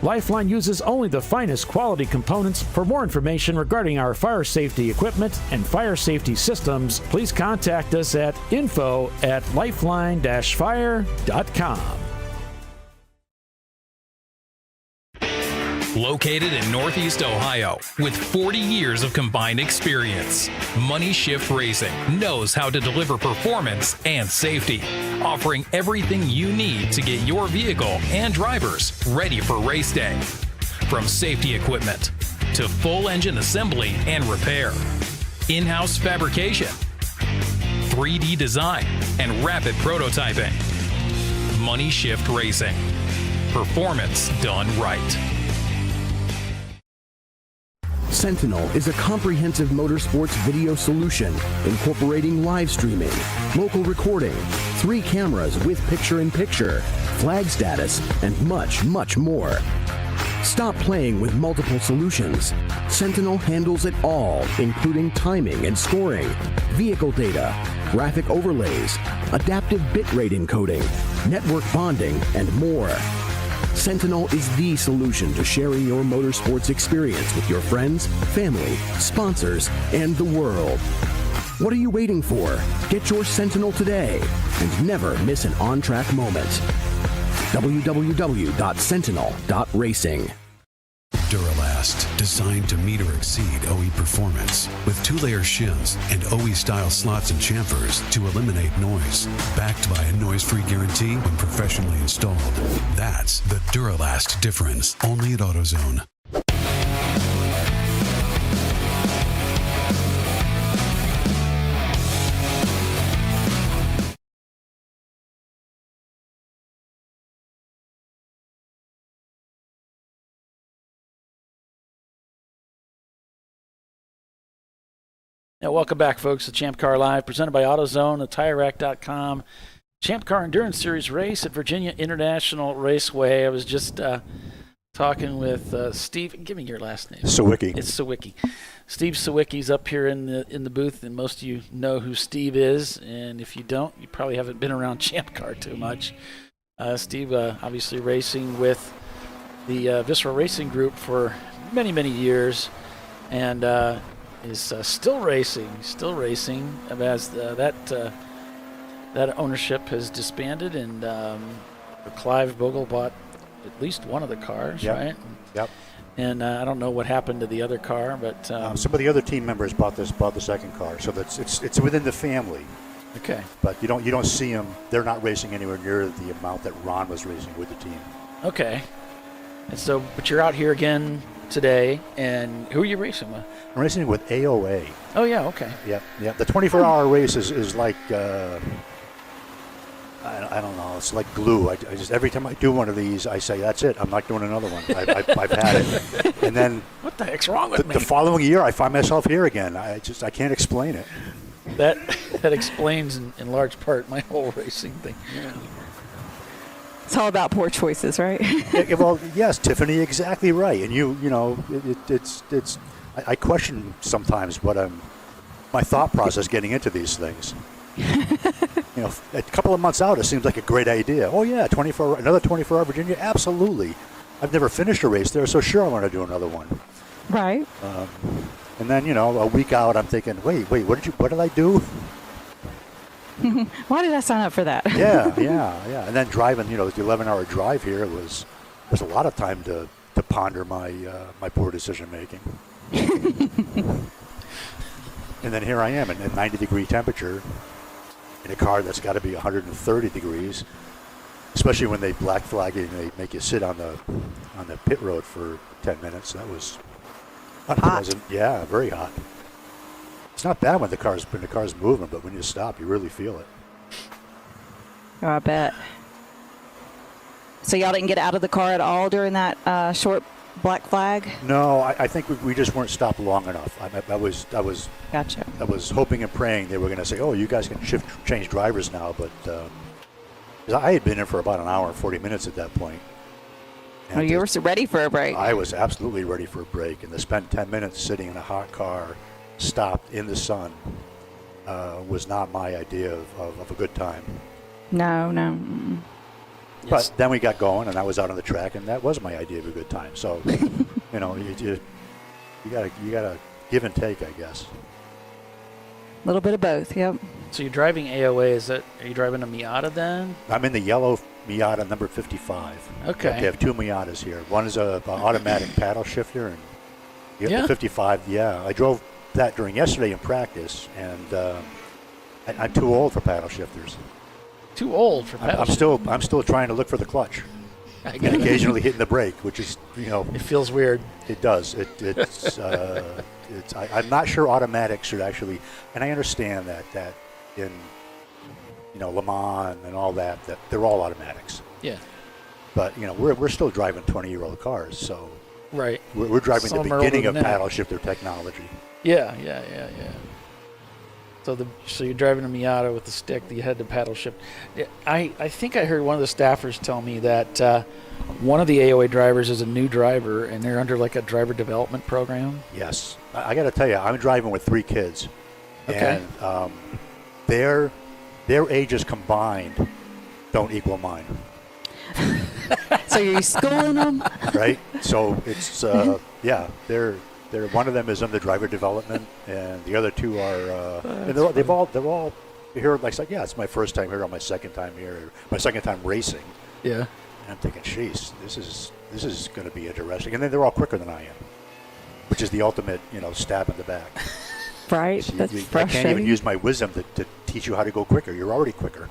Lifeline uses only the finest quality components. For more information regarding our fire safety equipment and fire safety systems, please contact us at info@lifeline-fire.com. Located in Northeast Ohio with 40 years of combined experience, Money Shift Racing knows how to deliver performance and safety, offering everything you need to get your vehicle and drivers ready for race day. From safety equipment to full engine assembly and repair, in-house fabrication, 3D design, and rapid prototyping. Money Shift Racing. Performance done right. Sentinel is a comprehensive motorsports video solution incorporating live streaming, local recording, 3 cameras with picture-in-picture, flag status, and much, much more. Stop playing with multiple solutions. Sentinel handles it all, including timing and scoring, vehicle data, graphic overlays, adaptive bitrate encoding, network bonding, and more. Sentinel is the solution to sharing your motorsports experience with your friends, family, sponsors, and the world. What are you waiting for? Get your Sentinel today and never miss an on-track moment. www.sentinel.racing. Duralast, designed to meet or exceed OE performance, with 2-layer shims and OE-style slots and chamfers to eliminate noise. Backed by a noise-free guarantee when professionally installed. That's the Duralast difference, only at AutoZone. Now, welcome back, folks, to ChampCar.Live, presented by AutoZone, TireRack.com. Champ Car Endurance Series race at Virginia International Raceway. I was just talking with Steve. Give me your last name. Sawicki. It's Sawicki. Steve Sawicki's up here in the booth, and most of you know who Steve is. And if you don't, you probably haven't been around Champ Car too much. Steve, obviously racing with the Visceral Racing Group for many, many years, and is still racing as that ownership has disbanded, and Clive Bogle bought at least one of the cars, right? Yep. And I don't know what happened to the other car, but some of the other team members bought the second car, so that's it's within the family. Okay. But you don't see them. They're not racing anywhere near the amount that Ron was racing with the team. Okay. And so, but you're out here again today, and who are you racing with? I'm racing with AOA. Oh, yeah, okay. Yeah. The 24-hour race is like, I don't know, it's like glue. I just every time I do one of these, I say, that's it, I'm not doing another one. I've had it. And then what the heck's wrong with me? The following year, I find myself here again. I can't explain it. That explains in large part my whole racing thing. Yeah. It's all about poor choices, right? Well, yes, Tiffany, exactly right. And you know, it's. I question sometimes my thought process getting into these things. You know, a couple of months out, it seems like a great idea. Oh yeah, another 24-hour Virginia, absolutely. I've never finished a race there, so sure I want to do another one. Right. And then a week out, I'm thinking, wait, what did I do? Why did I sign up for that? Yeah. And then driving, the 11-hour drive here was a lot of time to ponder my poor decision making. And then here I am in 90-degree temperature in a car that's got to be 130 degrees, especially when they black flag it and they make you sit on the pit road for 10 minutes. That was unpleasant. Hot. Yeah, very hot. It's not bad when the car's moving, but when you stop, you really feel it. Oh, I bet. So y'all didn't get out of the car at all during that short black flag? No, I think we just weren't stopped long enough. I was gotcha. I was hoping and praying they were going to say, "Oh, you guys can change drivers now," but I had been in for about an hour and 40 minutes at that point. And you were ready for a break. I was absolutely ready for a break, and to spend 10 minutes sitting in a hot car, stopped in the sun, was not my idea of a good time. No. But then we got going, and I was out on the track, and that was my idea of a good time. So, you gotta give and take, I guess. A little bit of both. Yep. So you're driving AOA. Are you driving a Miata then? I'm in the yellow Miata number 55. Okay. They have two Miatas here. One is a automatic paddle shifter, and the 55. Yeah, I drove that during yesterday in practice, and I'm too old for paddle shifters. Too old for paddle shifters? I'm still trying to look for the clutch. And occasionally hitting the brake, which is, it feels weird. It does. I'm not sure automatics should actually, and I understand that in, Le Mans and all that they're all automatics. Yeah. But, we're still driving 20-year-old cars, so. Right. We're driving Some the beginning of paddle shifter technology. Yeah. So you're driving a Miata with the stick that you had to paddle shift. I think I heard one of the staffers tell me that one of the AOA drivers is a new driver, and they're under like a driver development program. Yes. I got to tell you, I'm driving with 3 kids. Okay. And their ages combined don't equal mine. So you're schooling them? Right? So it's, they're one of them is under driver development, and the other 2 are, and they're all here. Like, it's my first time here, or my second time here, my second time racing. Yeah. And I'm thinking, jeez, this is going to be interesting. And then they're all quicker than I am, which is the ultimate, stab in the back. Right. So That's I frustrating. can't even use my wisdom to teach you how to go quicker. You're already quicker.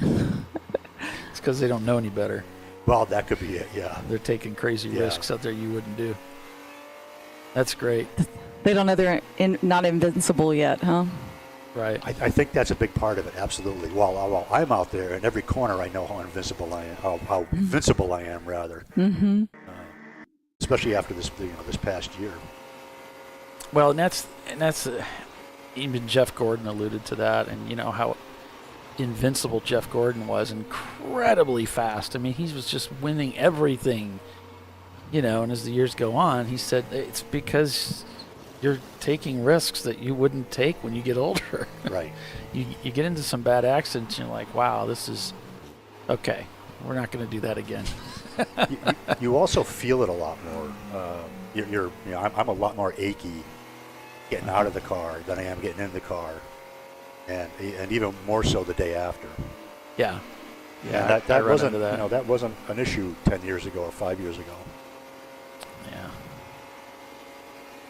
It's because they don't know any better. Well, that could be it. Yeah. They're taking crazy risks out there you wouldn't do. That's great. They don't know they're not invincible yet, huh? Right. I think that's a big part of it. Absolutely. While I'm out there in every corner, I know how invincible I am. How invincible I am, rather. Mm-hmm. Especially after this past year. Well, and that's even Jeff Gordon alluded to that, and how invincible Jeff Gordon was, incredibly fast. I mean, he was just winning everything. And as the years go on, he said it's because you're taking risks that you wouldn't take when you get older. Right. You get into some bad accidents, and you're like, wow, this is okay. We're not going to do that again. you also feel it a lot more. I'm a lot more achy getting out of the car than I am getting in the car, and even more so the day after. Yeah. Yeah. That wasn't that wasn't an issue 10 years ago or 5 years ago. Yeah.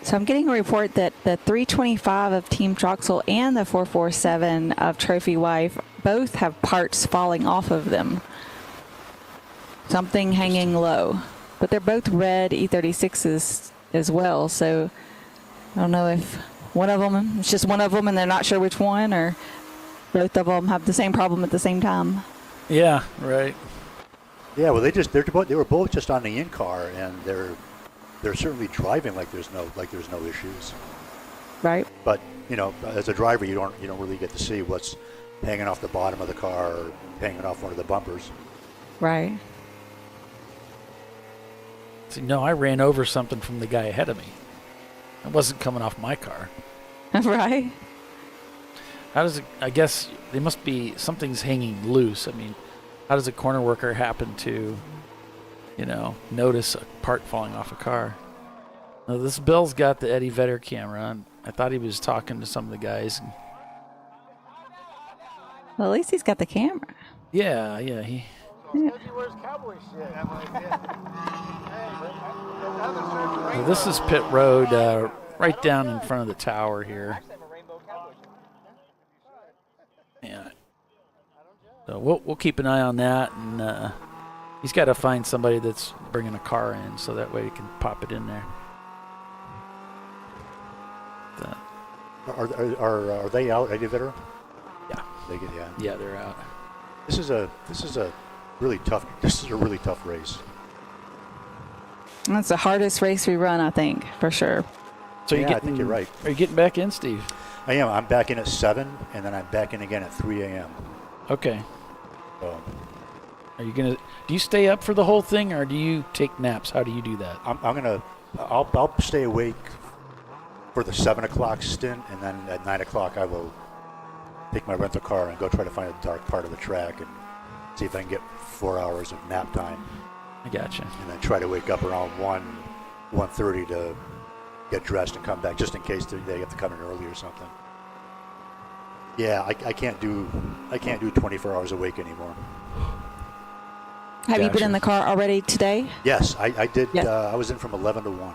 So I'm getting a report that the 325 of Team Troxel and the 447 of Trophy Wife both have parts falling off of them. Something hanging low. But they're both red E36s as well, so I don't know if it's just one of them and they're not sure which one, or both of them have the same problem at the same time. Yeah, right. Yeah, well, they were both just on the in-car, and they're certainly driving like there's no issues. Right. But as a driver, you don't really get to see what's hanging off the bottom of the car or hanging off one of the bumpers. Right. See, no, I ran over something from the guy ahead of me. It wasn't coming off my car. Right. How does it? I guess they must be something's hanging loose. I mean, how does a corner worker happen to, notice a part falling off a car? Now, this Bill's got the Eddie Vedder camera, and I thought he was talking to some of the guys. Well, at least he's got the camera. Yeah. Yeah. So this is pit road, right down in front of the tower here. Yeah. So we'll keep an eye on that, and he's got to find somebody that's bringing a car in, so that way he can pop it in there. Are they out, Eddie Vedder? Yeah. Yeah, they're out. This is a really tough race. That's the hardest race we run, I think, for sure. So I think you're right. Are you getting back in, Steve? I am. I'm back in at 7, and then I'm back in again at 3 a.m. Okay. Are you do you stay up for the whole thing, or do you take naps? How do you do that? I'll stay awake for the 7 o'clock stint, and then at 9 o'clock I will take my rental car and go try to find a dark part of the track and see if I can get 4 hours of nap time. I gotcha. And then try to wake up around 1:30 to get dressed and come back, just in case they have to come in early or something. Yeah, I can't do 24 hours awake anymore. Have you been in the car already today? Yes, I did. Yeah. I was in from 11 to 1.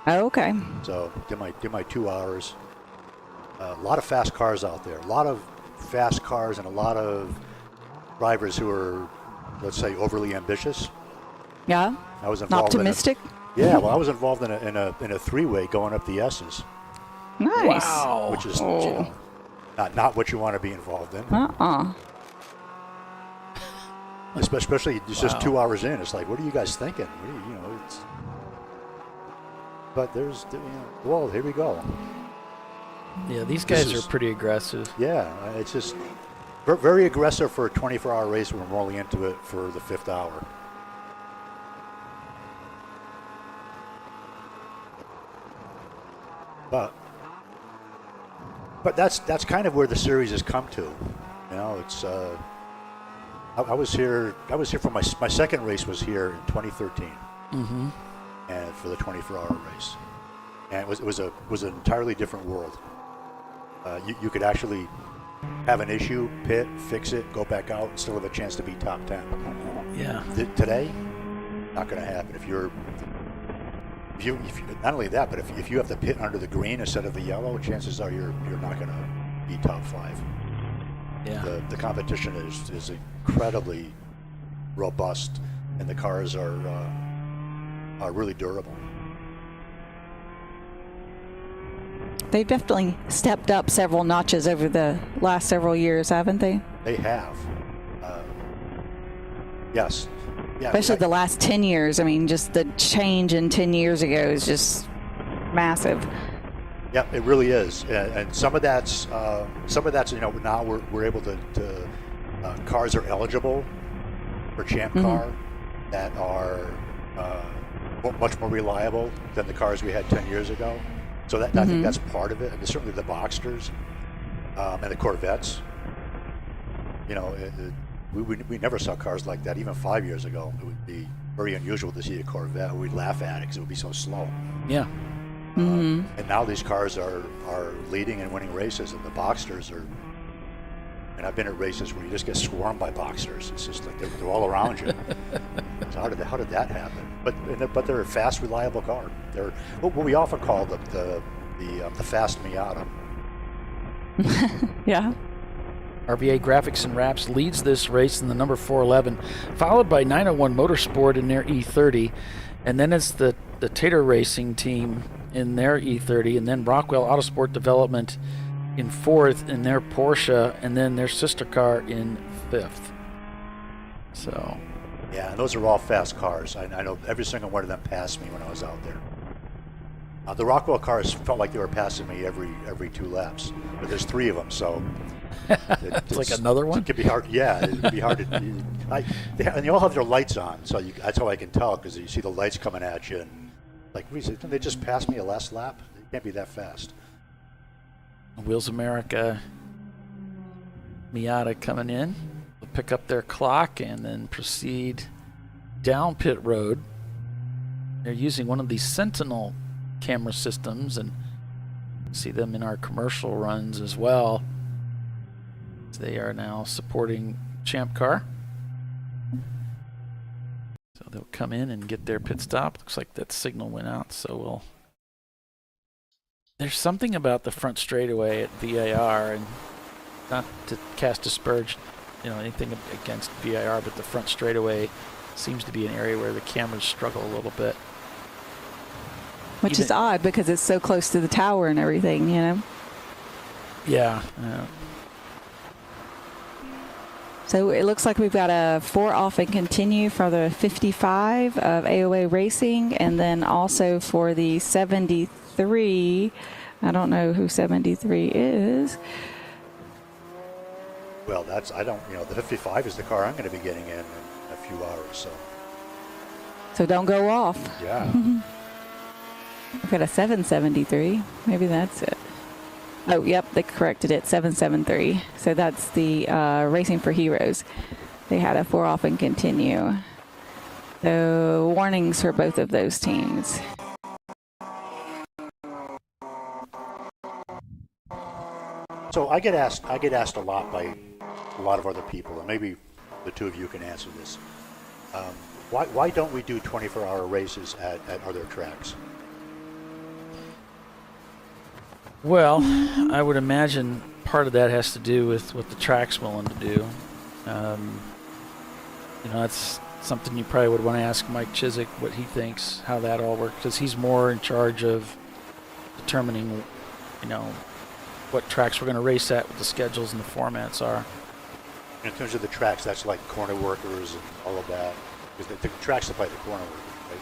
Oh, okay. So did my 2 hours. A lot of fast cars out there. A lot of fast cars and a lot of drivers who are, let's say, overly ambitious. Yeah. I was involved. Optimistic. Well, I was involved in a 3-way going up the S's. Nice. Wow. Which is not what you want to be involved in. Especially just 2 hours in, it's like, what are you guys thinking? But there's, well, here we go. Yeah, these guys are pretty aggressive. Yeah, it's just very aggressive for a 24-hour race when we're rolling into it for the 5th hour. But that's kind of where the series has come to. It's I was here for my second race was here in 2013. Mm-hmm. And for the 24-hour race, and it was an entirely different world. You could actually have an issue, pit, fix it, go back out, and still have a chance to be top 10. Yeah. Today, not going to happen. If you not only that, but if you have to pit under the green instead of the yellow, chances are you're not going to be top 5. Yeah. The competition is incredibly robust, and the cars are really durable. They've definitely stepped up several notches over the last several years, haven't they? They have. Yes. Yeah, especially the last 10 years. I mean, just the change in 10 years ago is just massive. Yeah, it really is, and some of that's now we're able to cars are eligible for ChampCar that are much more reliable than the cars we had 10 years ago. So that I think that's part of it, and certainly the Boxsters and the Corvettes. We never saw cars like that even 5 years ago. It would be very unusual to see a Corvette. We'd laugh at it because it would be so slow. Yeah. And now these cars are leading and winning races, and the Boxsters are. And I've been at races where you just get swarmed by Boxsters. It's just like they're all around you. So how did that happen? But they're a fast, reliable car. They're what we often call the fast Miata. Yeah. RVA Graphics and Wraps leads this race in the number 411, followed by 901 Motorsport in their E30, and then it's the Tater Racing team in their E30, and then Rockwell Autosport Development in 4th in their Porsche, and then their sister car in 5th. So. Yeah, and those are all fast cars. I know every single one of them passed me when I was out there. The Rockwell cars felt like they were passing me every 2 laps, but there's 3 of them, so it's like another one. It could be hard. Yeah, it could be hard to. And they all have their lights on, so that's how I can tell because you see the lights coming at you, and like, didn't they just pass me a last lap? They can't be that fast. Wheels America Miata coming in. They'll pick up their clock and then proceed down pit road. They're using one of these Sentinel camera systems, and see them in our commercial runs as well. They are now supporting ChampCar. So they'll come in and get their pit stop. Looks like that signal went out, so there's something about the front straightaway at VIR, and not to cast aspersion, anything against VIR, but the front straightaway seems to be an area where the cameras struggle a little bit. Which is odd because it's so close to the tower and everything, Yeah. So it looks like we've got a 4 off and continue for the 55 of AOA Racing, and then also for the 73. I don't know who 73 is. Well, the 55 is the car I'm going to be getting in a few hours, So don't go off. Yeah. We've got a 773. Maybe that's it. Oh, yep, they corrected it. 773. So that's the Racing for Heroes. They had a 4 off and continue. So warnings for both of those teams. So I get asked a lot by a lot of other people, and maybe the two of you can answer this. Why don't we do 24-hour races at other tracks? Well, I would imagine part of that has to do with what the track's willing to do. That's something you probably would want to ask Mike Chiswick what he thinks, how that all works, because he's more in charge of determining, what tracks we're going to race at, what the schedules and the formats are. In terms of the tracks, that's like corner workers and all of that. Because the tracks supply the corner workers, right?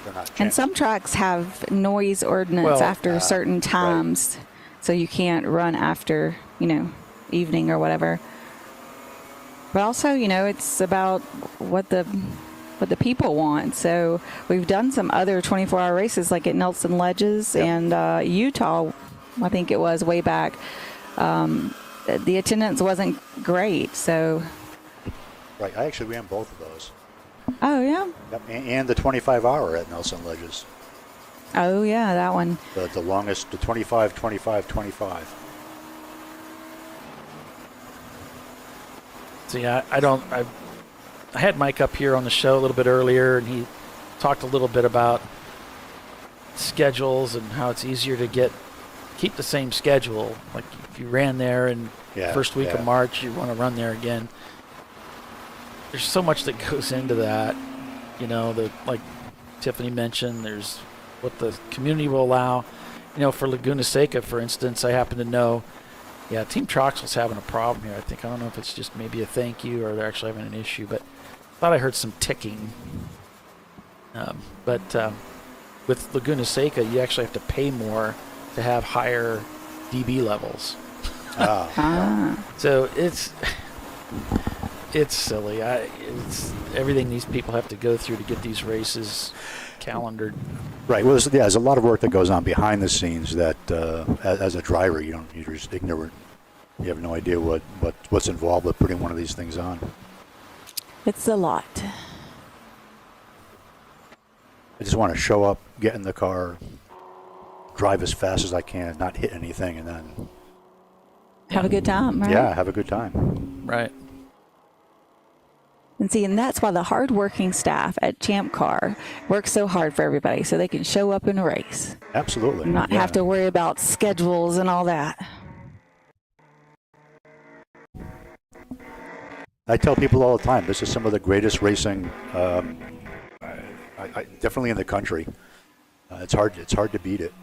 They're not. And some tracks have noise ordinance after certain times, so you can't run after, evening or whatever. But also, it's about what the people want. So we've done some other 24-hour races, like at Nelson Ledges and Utah, I think it was way back. The attendance wasn't great, so. Right, I actually ran both of those. Oh, yeah? Yep, and the 25-hour at Nelson Ledges. Oh, yeah, that one. The longest, the 25, 25, 25. See, I had Mike up here on the show a little bit earlier, and he talked a little bit about schedules and how it's easier to keep the same schedule. Like if you ran there in first week of March, you want to run there again. There's so much that goes into that, like Tiffany mentioned, there's what the community will allow. For Laguna Seca, for instance, I happen to know, Team Troxel's having a problem here. I don't know if it's just maybe a thank you or they're actually having an issue, but I thought I heard some ticking. But with Laguna Seca, you actually have to pay more to have higher DB levels. So it's silly. It's everything these people have to go through to get these races calendared. Right. Well, there's a lot of work that goes on behind the scenes that, as a driver, you're just ignorant. You have no idea what's involved with putting one of these things on. It's a lot. I just want to show up, get in the car, drive as fast as I can, not hit anything, and then have a good time, right? Yeah, have a good time. Right. And that's why the hardworking staff at Champ Car works so hard for everybody, so they can show up and race. Absolutely. And not have to worry about schedules and all that. I tell people all the time, this is some of the greatest racing, definitely in the country. It's hard to beat it.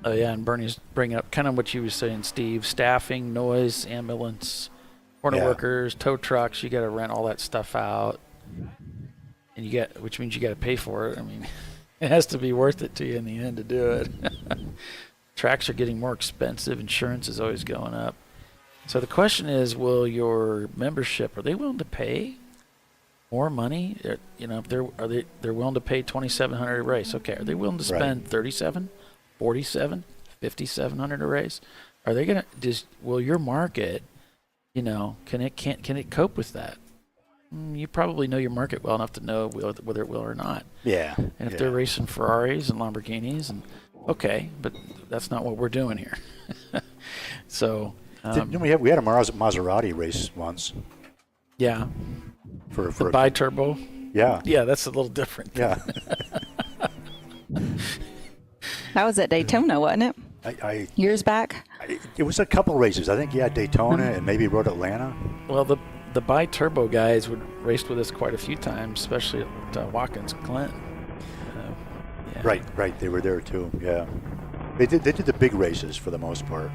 Oh, yeah, and Bernie's bringing up kind of what you were saying, Steve. Staffing, noise, ambulance, corner workers, tow trucks. You got to rent all that stuff out, and which means you got to pay for it. I mean, it has to be worth it to you in the end to do it. Tracks are getting more expensive. Insurance is always going up. So the question is, will your membership, are they willing to pay more money? If they're willing to pay $2,700 a race. Okay, are they willing to spend $37? $47, $5,700 a race? Are they gonna will your market, can it cope with that? You probably know your market well enough to know whether it will or not. Yeah. And if they're racing Ferraris and Lamborghinis, and okay, but that's not what we're doing here. So we had a Maserati race once. Yeah. For the bi-turbo. Yeah. Yeah, that's a little different. Yeah. That was at Daytona, wasn't it? Years back? It was a couple races. I think, Daytona and maybe Road Atlanta. Well, the bi-turbo guys would race with us quite a few times, especially at Watkins Glen. Right. They were there too. Yeah, they did the big races for the most part.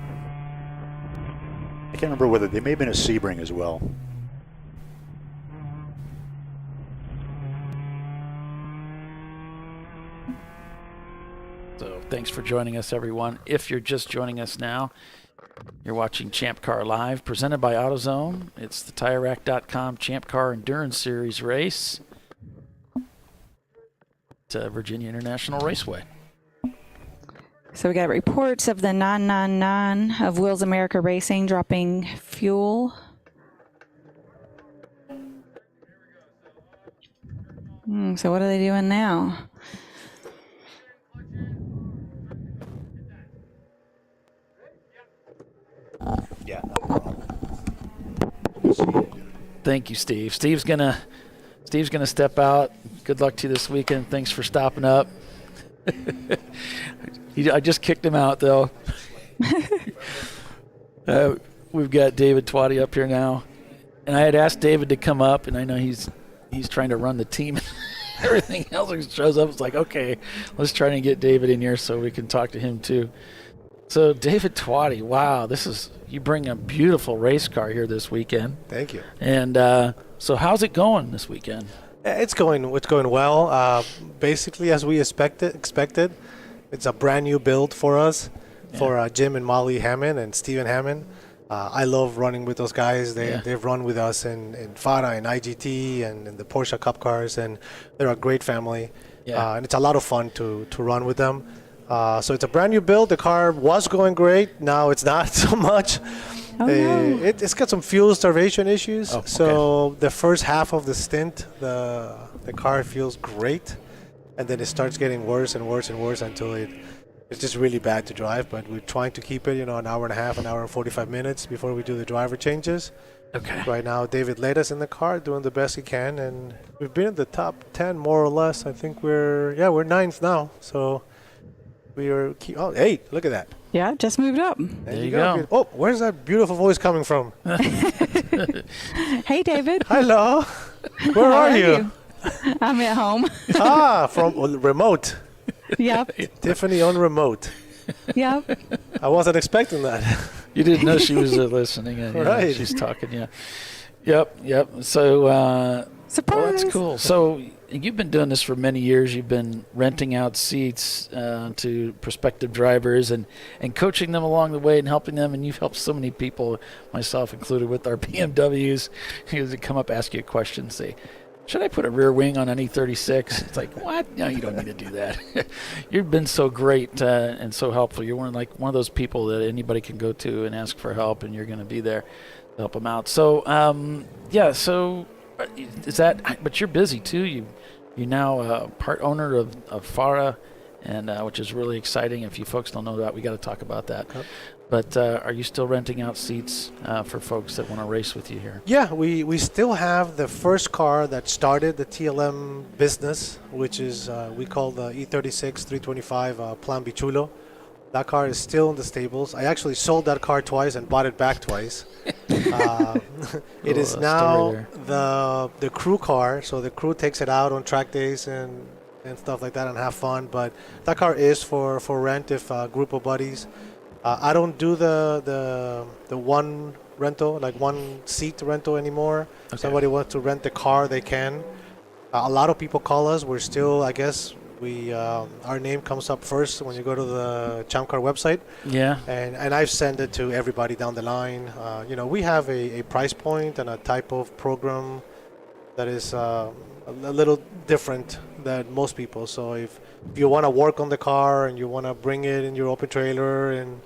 I can't remember whether they may have been a Sebring as well. So thanks for joining us, everyone. If you're just joining us now, you're watching Champ Car Live, presented by AutoZone. It's the TireRack.com Champ Car Endurance Series race to Virginia International Raceway. So we got reports of the 999 of Wheels America Racing dropping fuel. So what are they doing now? Yeah, no problem. Thank you, Steve. Steve's gonna step out. Good luck to you this weekend. Thanks for stopping up. I just kicked him out, though. We've got David Twatty up here now, and I had asked David to come up, and I know he's trying to run the team. Everything else shows up. It's like, okay, let's try and get David in here so we can talk to him too. So David Twatty, wow, you bring a beautiful race car here this weekend. Thank you. And so how's it going this weekend? It's going well. Basically, as we expected. It's a brand new build for us, for Jim and Molly Hammond and Steven Hammond. I love running with those guys. They've run with us in FARA and IGT and in the Porsche Cup cars, and they're a great family. Yeah. And it's a lot of fun to run with them. So it's a brand new build. The car was going great. Now it's not so much. Oh, no. It's got some fuel starvation issues. Oh, okay. So the first half of the stint, the car feels great, and then it starts getting worse and worse and worse until it's just really bad to drive. But we're trying to keep it, an hour and a half, an hour and 45 minutes before we do the driver changes. Okay. Right now, David led us in the car, doing the best he can, and we've been in the top 10 more or less. I think we're ninth now. So we are 8. Look at that. Yeah, just moved up. There you go. Oh, where's that beautiful voice coming from? Hey, David. Hello. Where are you? I'm at home. From remote. Yep. Tiffany on remote. Yep. I wasn't expecting that. You didn't know she was listening. Right. She's talking, yeah. Yep. So, surprise. Well, that's cool. So you've been doing this for many years. You've been renting out seats to prospective drivers and coaching them along the way and helping them. And you've helped so many people, myself included, with our BMWs. Who come up, ask you a question, say, should I put a rear wing on an E36? It's like, what? No, you don't need to do that. You've been so great and so helpful. You're one of those people that anybody can go to and ask for help, and you're going to be there to help them out. So, so is that? But you're busy too. You're now part owner of FARA, and which is really exciting. If you folks don't know that, we got to talk about that. Yep. But are you still renting out seats for folks that want to race with you here? Yeah, we still have the first car that started the TLM business, which is we call the E36 325 Plan Bichulo. That car is still in the stables. I actually sold that car twice and bought it back twice. It is now the crew car, so the crew takes it out on track days and stuff like that and have fun. But that car is for rent if a group of buddies. I don't do the one rental, like one seat rental anymore. Okay. If somebody wants to rent the car, they can. A lot of people call us. We're still, I guess, our name comes up first when you go to the ChampCar website. Yeah. And I've sent it to everybody down the line. We have a price point and a type of program that is a little different than most people. So if you want to work on the car and you want to bring it in your open trailer and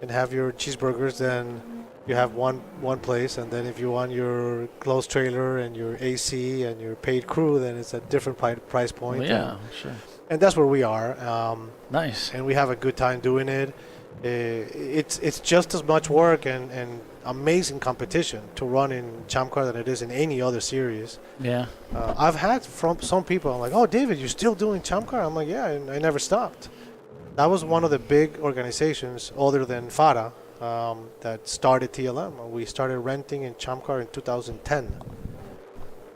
have your cheeseburgers, then you have one place. And then if you want your closed trailer and your AC and your paid crew, then it's a different price point. Well, yeah, sure. And that's where we are. Nice. And we have a good time doing it. It's just as much work and amazing competition to run in ChampCar than it is in any other series. Yeah. I've had from some people, I'm like, oh, David, you're still doing ChampCar? I'm like, yeah, and I never stopped. That was one of the big organizations other than FARA that started TLM. We started renting in ChampCar in 2010.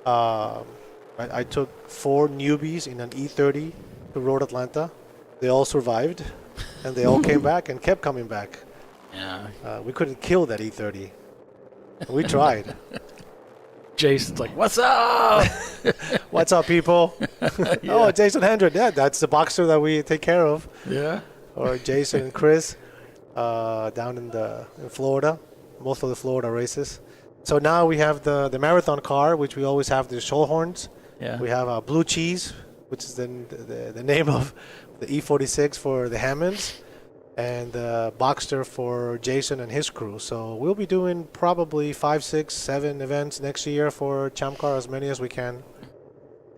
I took 4 newbies in an E30 to Road Atlanta. They all survived, and they all came back and kept coming back. Yeah. We couldn't kill that E30. We tried. Jason's like, what's up? What's up, people? Yeah. Oh, Jason Hendren. Yeah, that's the boxer that we take care of. Yeah. Or Jason and Chris down in Florida, most of the Florida races. So now we have the marathon car, which we always have the shoal horns. Yeah. We have Blue Cheese, which is the name of the E46 for the Hammonds, and Boxster for Jason and his crew. So we'll be doing probably 5, 6, 7 events next year for ChampCar, as many as we can.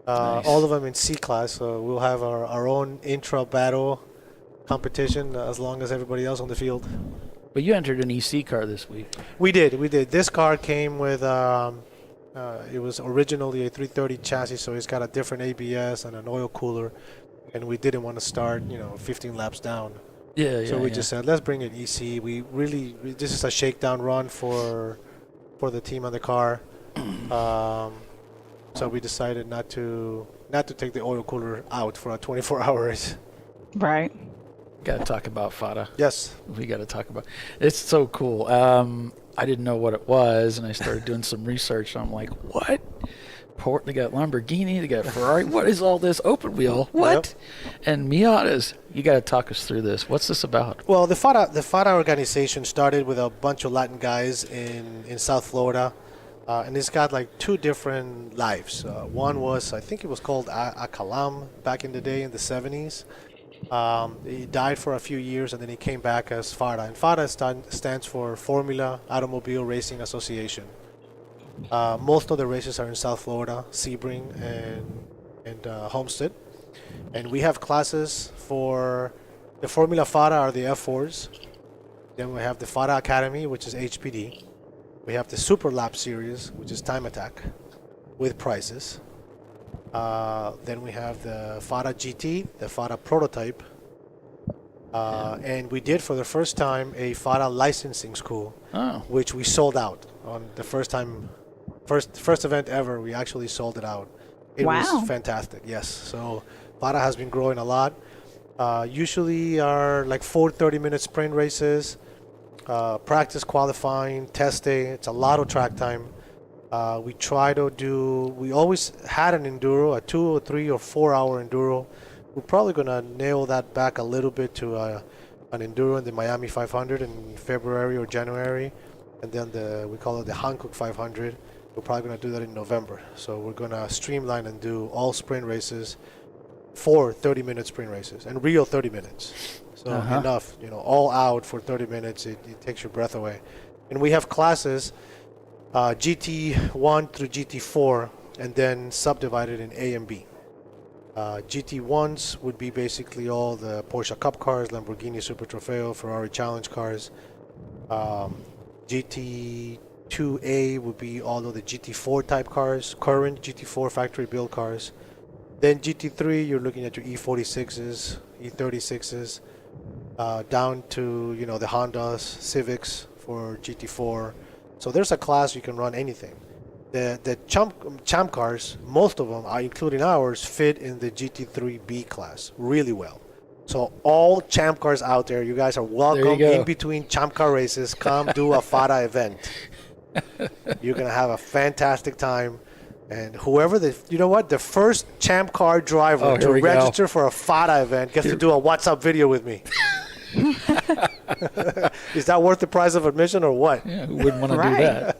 Nice. All of them in C-Class, so we'll have our own intra-battle competition as long as everybody else on the field. But you entered an EC car this week. We did. This car came with, it was originally a 330 chassis, so it's got a different ABS and an oil cooler. And we didn't want to start, 15 laps down. So we just said, let's bring in EC. This is a shakedown run for the team on the car. So we decided not to take the oil cooler out for a 24-hour race. Right. Got to talk about FADA. Yes. We got to talk about. It's so cool. I didn't know what it was, and I started doing some research. And I'm like, what? They got Lamborghini, they got Ferrari. What is all this open wheel? What? Yep. And Miatas. You got to talk us through this. What's this about? Well, the FADA organization started with a bunch of Latin guys in South Florida, and it's got like two different lives. One was, I think it was called Acalam back in the day in the 70s. He died for a few years, and then he came back as FADA. And FADA stands for Formula Automobile Racing Association. Most of the races are in South Florida, Sebring and Homestead. And we have classes for the Formula FADA are the F4s. Then we have the FADA Academy, which is HPD. We have the Super Lap Series, which is Time Attack with prizes. Then we have the FADA GT, the FADA Prototype. And we did for the first time a FADA licensing school, which we sold out on the first event ever. We actually sold it out. It was fantastic. Yes. So FADA has been growing a lot. Usually are like 4 30-minute sprint races, practice qualifying, test day. It's a lot of track time. We always had an enduro, a 2 or 3 or 4 hour enduro. We're probably going to nail that back a little bit to an enduro in the Miami 500 in February or January. And then we call it the Hankook 500. We're probably going to do that in November. So we're going to streamline and do all sprint races, 4 30-minute sprint races, and real 30 minutes. So enough, all out for 30 minutes, it takes your breath away. And we have classes, GT1 through GT4, and then subdivided in A and B. GT1s would be basically all the Porsche Cup cars, Lamborghini Super Trofeo, Ferrari Challenge cars. GT2A would be all of the GT4 type cars, current GT4 factory build cars. Then GT3, you're looking at your E46s, E36s, down to the Hondas, Civics for GT4. So there's a class you can run anything. The Champ cars, most of them, including ours, fit in the GT3B class really well. So all Champ cars out there, you guys are welcome in between Champ car races. Come do a FADA event. You're going to have a fantastic time. And whoever the first Champ car driver to register for a FADA event gets to do a WhatsApp video with me. Is that worth the price of admission or what? Yeah, who wouldn't want to do that?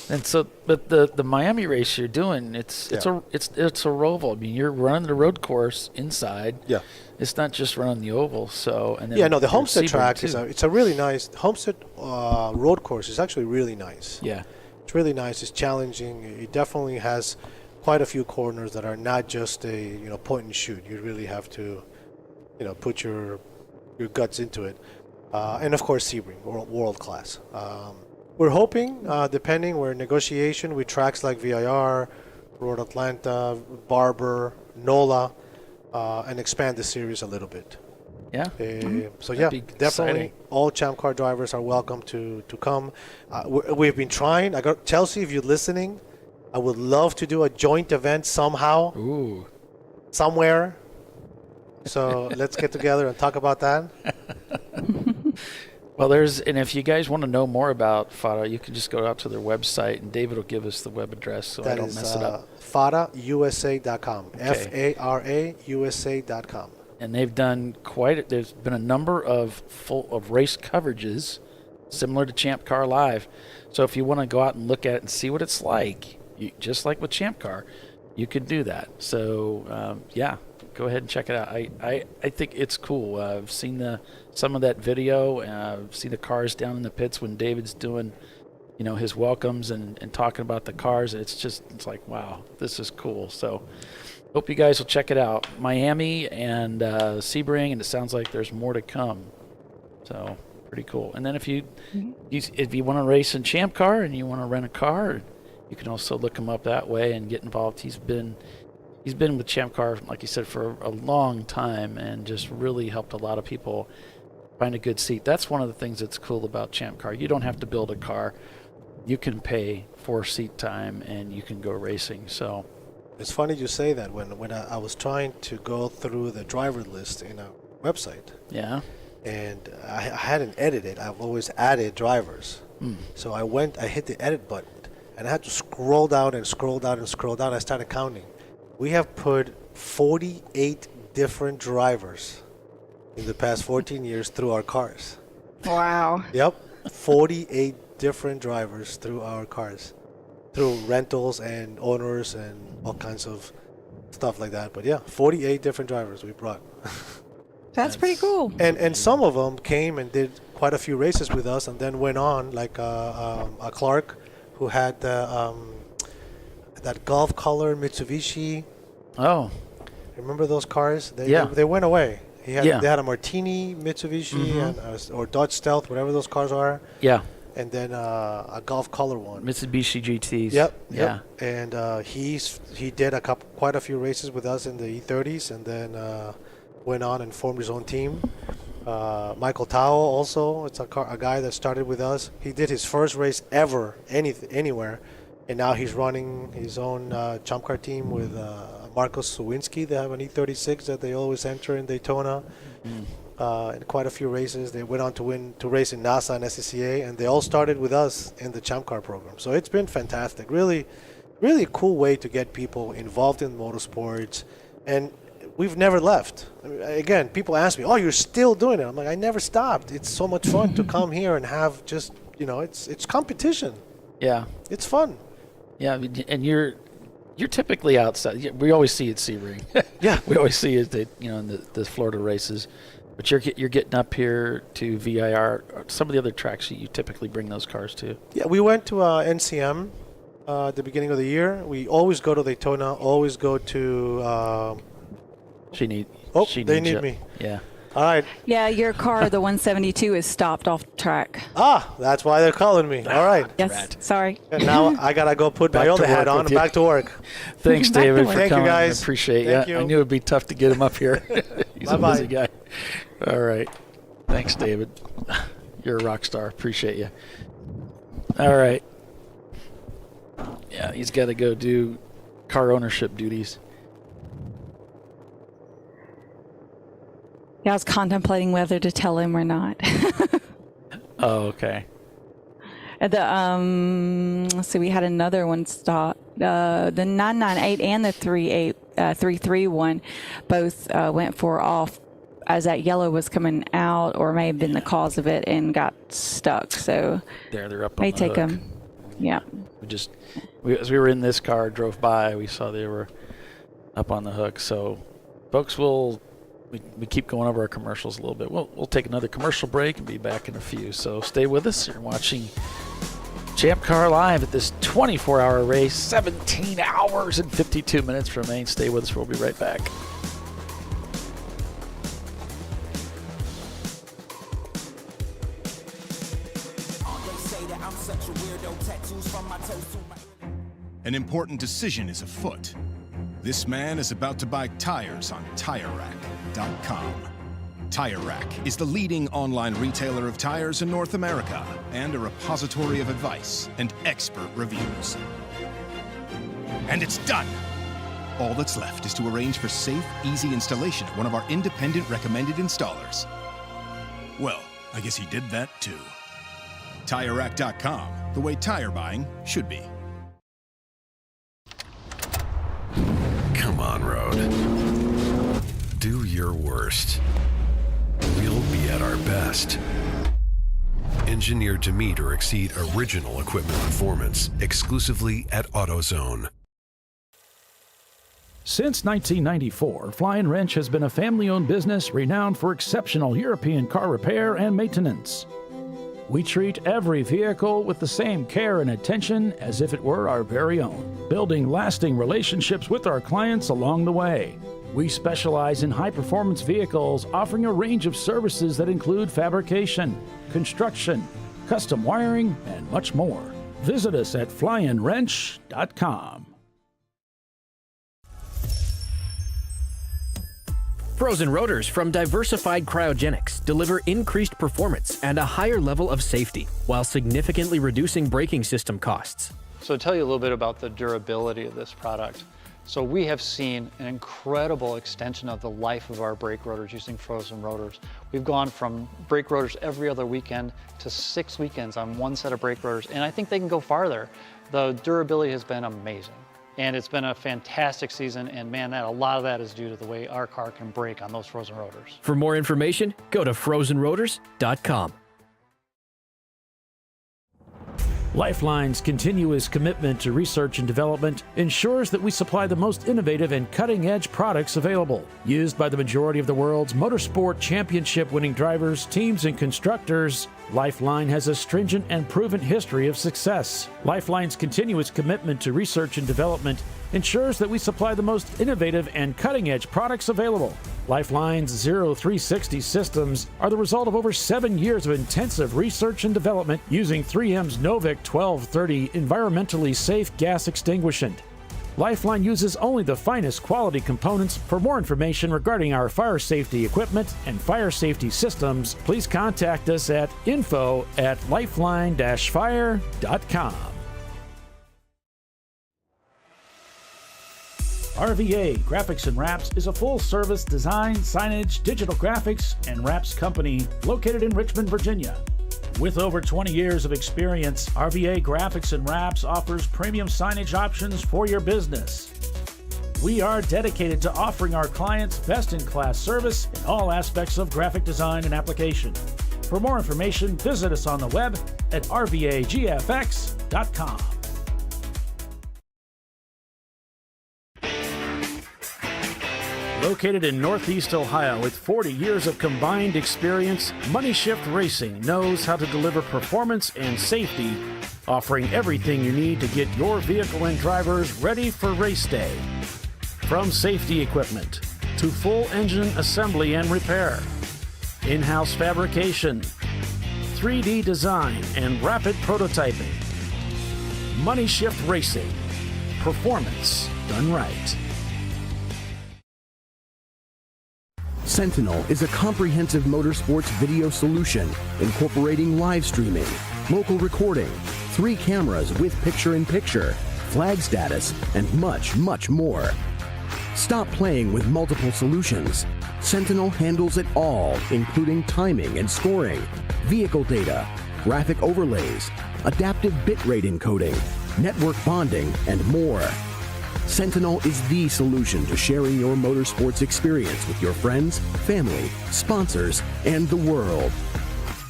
And so, but the Miami race you're doing, it's a roval. I mean, you're running the road course inside. Yeah, it's not just running the oval. So and then the Homestead track it's a really nice Homestead road course. Is actually really nice. Yeah, it's really nice. It's challenging. It definitely has quite a few corners that are not just a point and shoot. You really have to put your guts into it. And of course, Sebring, world class. We're hoping, we're in negotiation with tracks like VIR, Road Atlanta, Barber, NOLA, and expand the series a little bit. Yeah. So definitely exciting. All Champ Car drivers are welcome to come. We've been trying. I got Chelsea, if you're listening, I would love to do a joint event somehow. Ooh. Somewhere. So let's get together and talk about that. Well, and if you guys want to know more about FADA, you can just go out to their website, and David will give us the web address so I don't mess it up. FADAUSA.com. FARAUSA.com. And they've done there's been a number of race coverages similar to ChampCar.Live. So if you want to go out and look at it and see what it's like, just like with ChampCar, you could do that. So, go ahead and check it out. I think it's cool. I've seen some of that video. I've seen the cars down in the pits when David's doing, his welcomes and talking about the cars. It's like, wow, this is cool. So hope you guys will check it out. Miami and Sebring, and it sounds like there's more to come. So pretty cool. And then if you want to race in Champ Car and you want to rent a car, you can also look him up that way and get involved. He's been with Champ Car, like you said, for a long time and just really helped a lot of people find a good seat. That's one of the things that's cool about Champ Car. You don't have to build a car. You can pay for seat time and you can go racing. So it's funny you say that. When I was trying to go through the driver list in our website. Yeah. And I hadn't edited. I've always added drivers. So I hit the edit button, and I had to scroll down and scroll down and scroll down. I started counting. We have put 48 different drivers in the past 14 years through our cars. Wow. Yep. 48 different drivers through our cars, through rentals and owners and all kinds of stuff like that. But yeah, 48 different drivers we brought. That's pretty cool. And some of them came and did quite a few races with us and then went on, like a Clark who had that golf color Mitsubishi. Oh. Remember those cars? They went away. They had a Martini Mitsubishi and or Dodge Stealth, whatever those cars are. Yeah. And then a golf color one. Mitsubishi GTs. Yep. Yeah. And he did quite a few races with us in the E30s, and then went on and formed his own team. Michael Tao also, it's a guy that started with us. He did his first race ever anywhere, and now he's running his own Chump Car team with Marcos Sawinski. They have an E36 that they always enter in Daytona. In quite a few races. They went on to race in NASA and SCCA, and they all started with us in the Champ Car program. So it's been fantastic. Really, really a cool way to get people involved in motorsports, and we've never left. I mean, again, people ask me, "Oh, you're still doing it?" I'm like, "I never stopped. It's so much fun to come here and have just, it's competition. Yeah, it's fun." Yeah, and you're typically outside. We always see you at Sebring. Yeah, we always see you at in the Florida races. But you're getting up here to VIR. Some of the other tracks you typically bring those cars to. Yeah, we went to NCM at the beginning of the year. We always go to Daytona. Always go to. They need me. Yeah. All right. Yeah, your car, the 172, is stopped off track. That's why they're calling me. All right. Yes. Sorry. And now I gotta go put my other hat on and back to work. Thanks, David, for Thank coming. you, guys. I appreciate Thank you. you. I knew it'd be tough to get him up here. He's Bye-bye. a busy guy. All right. Thanks, David. You're a rock star. Appreciate you. All right. Yeah, he's got to go do car ownership duties. Yeah, I was contemplating whether to tell him or not. Oh, okay. Let's see, we had another one stop. The 998 and the 331 both went for off as that yellow was coming out, or may have been the cause of it, and got stuck. So they're up on may the take hook. them. Yeah. As we were in this car, drove by, we saw they were up on the hook. So, folks, we keep going over our commercials a little bit. We'll take another commercial break and be back in a few. So stay with us. You're watching Champ Car Live at this 24-hour race. 17 hours and 52 minutes remain. Stay with us. We'll be right back. An important decision is afoot. This man is about to buy tires on TireRack.com. Tire Rack is the leading online retailer of tires in North America and a repository of advice and expert reviews. And it's done! All that's left is to arrange for safe, easy installation at one of our independent recommended installers. Well, I guess he did that too. TireRack.com, the way tire buying should be. Come on, Road. Do your worst. We'll be at our best. Engineered to meet or exceed original equipment performance exclusively at AutoZone. Since 1994, Flying Wrench has been a family-owned business renowned for exceptional European car repair and maintenance. We treat every vehicle with the same care and attention as if it were our very own, building lasting relationships with our clients along the way. We specialize in high-performance vehicles, offering a range of services that include fabrication, construction, custom wiring, and much more. Visit us at flyandwrench.com. Frozen rotors from Diversified Cryogenics deliver increased performance and a higher level of safety while significantly reducing braking system costs. So to tell you a little bit about the durability of this product. So we have seen an incredible extension of the life of our brake rotors using frozen rotors. We've gone from brake rotors every other weekend to 6 weekends on one set of brake rotors, and I think they can go farther. The durability has been amazing. And it's been a fantastic season, and man, a lot of that is due to the way our car can brake on those frozen rotors. For more information, go to frozenrotors.com. Lifeline's continuous commitment to research and development ensures that we supply the most innovative and cutting-edge products available. Used by the majority of the world's motorsport championship-winning drivers, teams, and constructors, Lifeline has a stringent and proven history of success. Lifeline's continuous commitment to research and development ensures that we supply the most innovative and cutting-edge products available. Lifeline's 0360 systems are the result of over 7 years of intensive research and development using 3M's Novik 1230 environmentally safe gas extinguishant. Lifeline uses only the finest quality components. For more information regarding our fire safety equipment and fire safety systems, please contact us at info@lifeline-fire.com. RVA Graphics and Wraps is a full-service design, signage, digital graphics, and wraps company located in Richmond, Virginia. With over 20 years of experience, RVA Graphics and Wraps offers premium signage options for your business. We are dedicated to offering our clients best-in-class service in all aspects of graphic design and application. For more information, visit us on the web at rvagfx.com. Located in Northeast Ohio with 40 years of combined experience, Money Shift Racing knows how to deliver performance and safety, offering everything you need to get your vehicle and drivers ready for race day. From safety equipment to full engine assembly and repair, in-house fabrication, 3D design, and rapid prototyping. Money Shift Racing. Performance done right. Sentinel is a comprehensive motorsports video solution incorporating live streaming, local recording, 3 cameras with picture-in-picture, flag status, and much, much more. Stop playing with multiple solutions. Sentinel handles it all, including timing and scoring, vehicle data, graphic overlays, adaptive bitrate encoding, network bonding, and more. Sentinel is the solution to sharing your motorsports experience with your friends, family, sponsors, and the world.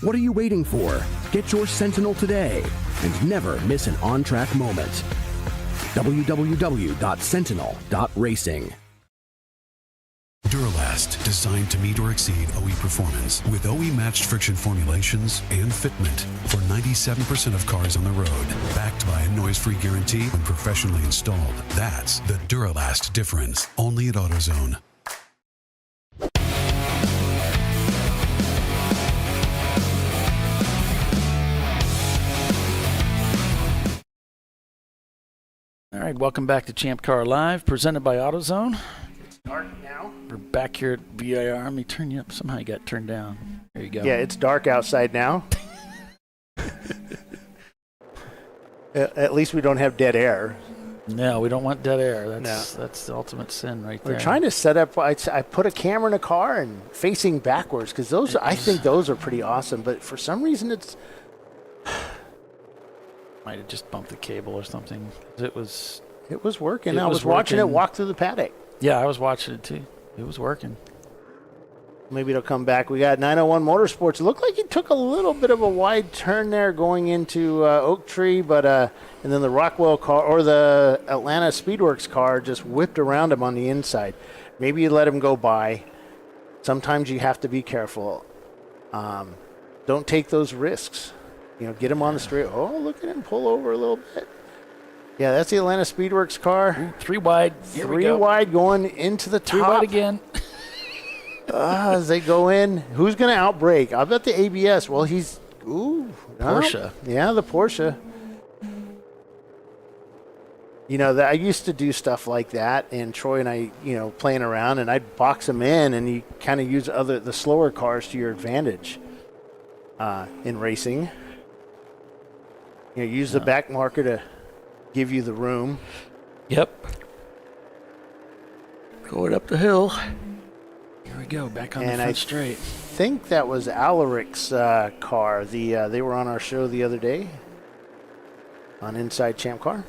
What are you waiting for? Get your Sentinel today and never miss an on-track moment. www.sentinel.racing. Duralast, designed to meet or exceed OE performance with OE-matched friction formulations and fitment for 97% of cars on the road. Backed by a noise-free guarantee when professionally installed. That's the Duralast difference. Only at AutoZone. All right, welcome back to ChampCar.Live, presented by AutoZone. Dark now. We're back here at VIR. Let me turn you up. Somehow you got turned down. There you go. Yeah, it's dark outside now. At least we don't have dead air. No, we don't want dead air. That's the ultimate sin right there. We're trying to set up. I put a camera in a car and facing backwards because those. I think those are pretty awesome. But for some reason, it's might have just bumped the cable or something. It was working. I was watching it walk through the paddock. Yeah, I was watching it too. It was working. Maybe it'll come back. We got 901 Motorsports. It looked like he took a little bit of a wide turn there going into Oak Tree, but and then the Rockwell car or the Atlanta Speedworks car just whipped around him on the inside. Maybe you let him go by. Sometimes you have to be careful. Don't take those risks. Get him on the straight. Oh, look at him pull over a little bit. Yeah, that's the Atlanta Speedworks car. Ooh, 3 wide. Here we Three go. wide going into the top. 3 wide again. As they go in, who's going to outbrake? I bet the ABS. Well, he's Porsche. Yeah, the Porsche. You know, I used to do stuff like that, and Troy and I, playing around, and I'd box them in, and you kind of use the slower cars to your advantage in racing. Use the back marker to give you the room. Yep. Going up the hill. Here we go, back on the front straight. I think that was Alaric's car. They were on our show the other day on Inside Champ Car.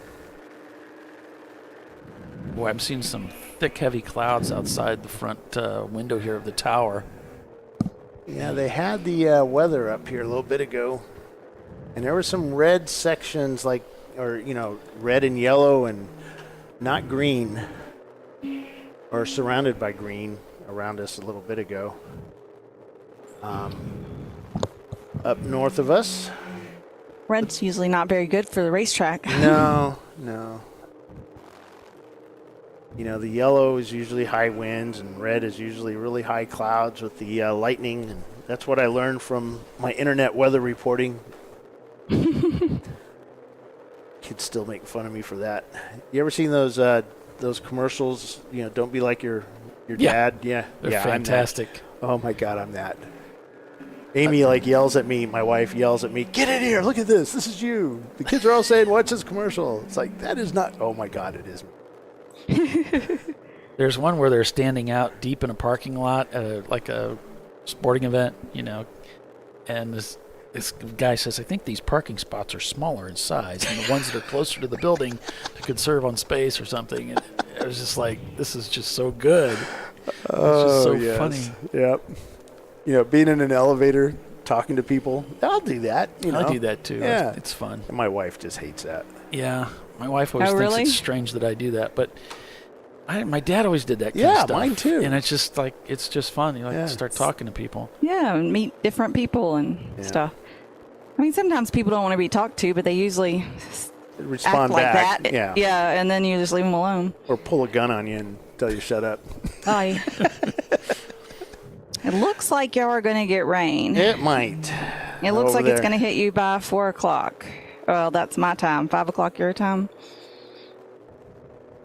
Boy, I'm seeing some thick, heavy clouds outside the front window here of the tower. Yeah, they had the weather up here a little bit ago, and there were some red sections, red and yellow and not green, or surrounded by green around us a little bit ago. Up north of us. Red's usually not very good for the racetrack. No. The yellow is usually high winds, and red is usually really high clouds with the lightning. And that's what I learned from my internet weather reporting. Kids still make fun of me for that. You ever seen those commercials? Don't be like your dad. Yeah, They're fantastic. Oh my God, I'm that. Amy yells at me. My wife yells at me. Get in here! Look at this. This is you. The kids are all saying, "Watch this commercial." It's like, that is not. Oh my God, it is. There's one where they're standing out deep in a parking lot at like a sporting event, and this guy says, I think these parking spots are smaller in size, and the ones that are closer to the building to conserve on space or something. And I was just like, this is just so good. It's just so funny. Yep. Being in an elevator, talking to people, I'll do that. I do that too. Yeah. It's fun. And my wife just hates that. Yeah. My wife always thinks it's strange that I do that, but my dad always did that kind of stuff. Yeah, mine too. And it's just it's just fun. You to start talking to people. Yeah, and meet different people and stuff. I mean, sometimes people don't want to be talked to, but they usually respond act back. Like that. Yeah, and then you just leave them alone. Or pull a gun on you and tell you shut up. Oh, yeah. It looks like y'all are going to get rain. It might. It looks like it's going to hit you by 4 o'clock. Well, that's my time. 5 o'clock your time.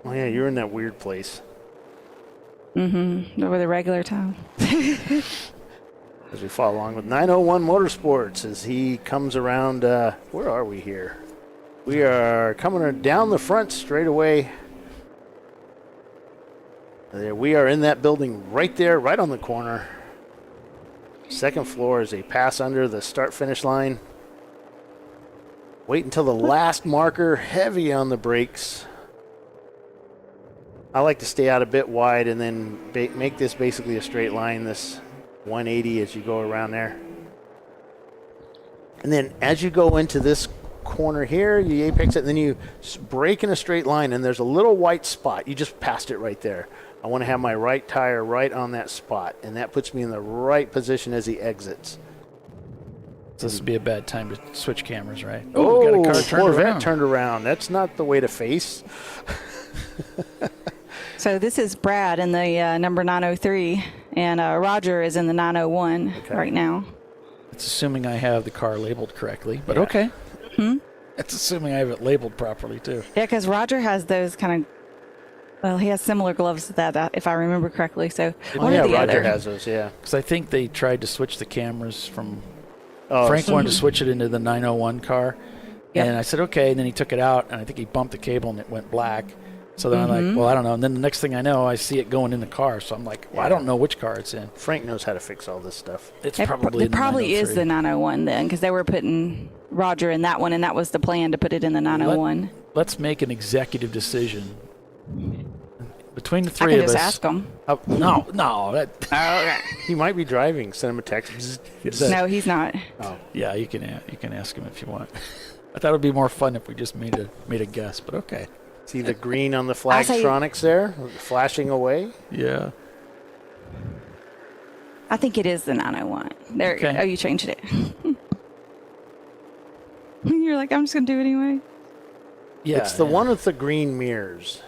Oh, yeah, you're in that weird place. Mm-hmm. Over the regular time. As we follow along with 901 Motorsports as he comes around, where are we here? We are coming down the front straight away. There, we are in that building right there, right on the corner. Second floor is a pass under the start-finish line. Wait until the last marker, heavy on the brakes. I like to stay out a bit wide and then make this basically a straight line, this 180 as you go around there. And then as you go into this corner here, you apex it, and then you brake in a straight line, and there's a little white spot. You just passed it right there. I want to have my right tire right on that spot, and that puts me in the right position as he exits. So this would be a bad time to switch cameras, right? Oh, we got a car Corvette turned around. That's not the way to face. So this is Brad in the number 903, and Roger is in the 901 right now. It's assuming I have the car labeled correctly, but okay. It's assuming I have it labeled properly, too. Yeah, because Roger has those kind of, well, he has similar gloves to that, if I remember correctly. So one or the Roger other. has those, yeah. Because I think they tried to switch the cameras from, Frank wanted to switch it into the 901 car. Yep. And I said, okay, and then he took it out, and I think he bumped the cable, and it went black. So then I'm like, well, I don't know. And then the next thing I know, I see it going in the car. So I'm like, well, I don't know which car it's in. Frank knows how to fix all this stuff. It's probably It probably is the 901 then, because they were putting Roger in that one, and that was the plan to put it in the 901. Let's make an executive decision between the three of us. I can just ask him. No. Okay. He might be driving. Send him a text. No, he's not. Oh, yeah, you can ask him if you want. I thought it would be more fun if we just made a guess, but okay. See the green on the flagtronics there, flashing away? Yeah. I think it is the 901. There. Okay. Oh, you changed it. You're like, I'm just going to do it anyway. Yeah, it's the one with the green mirrors.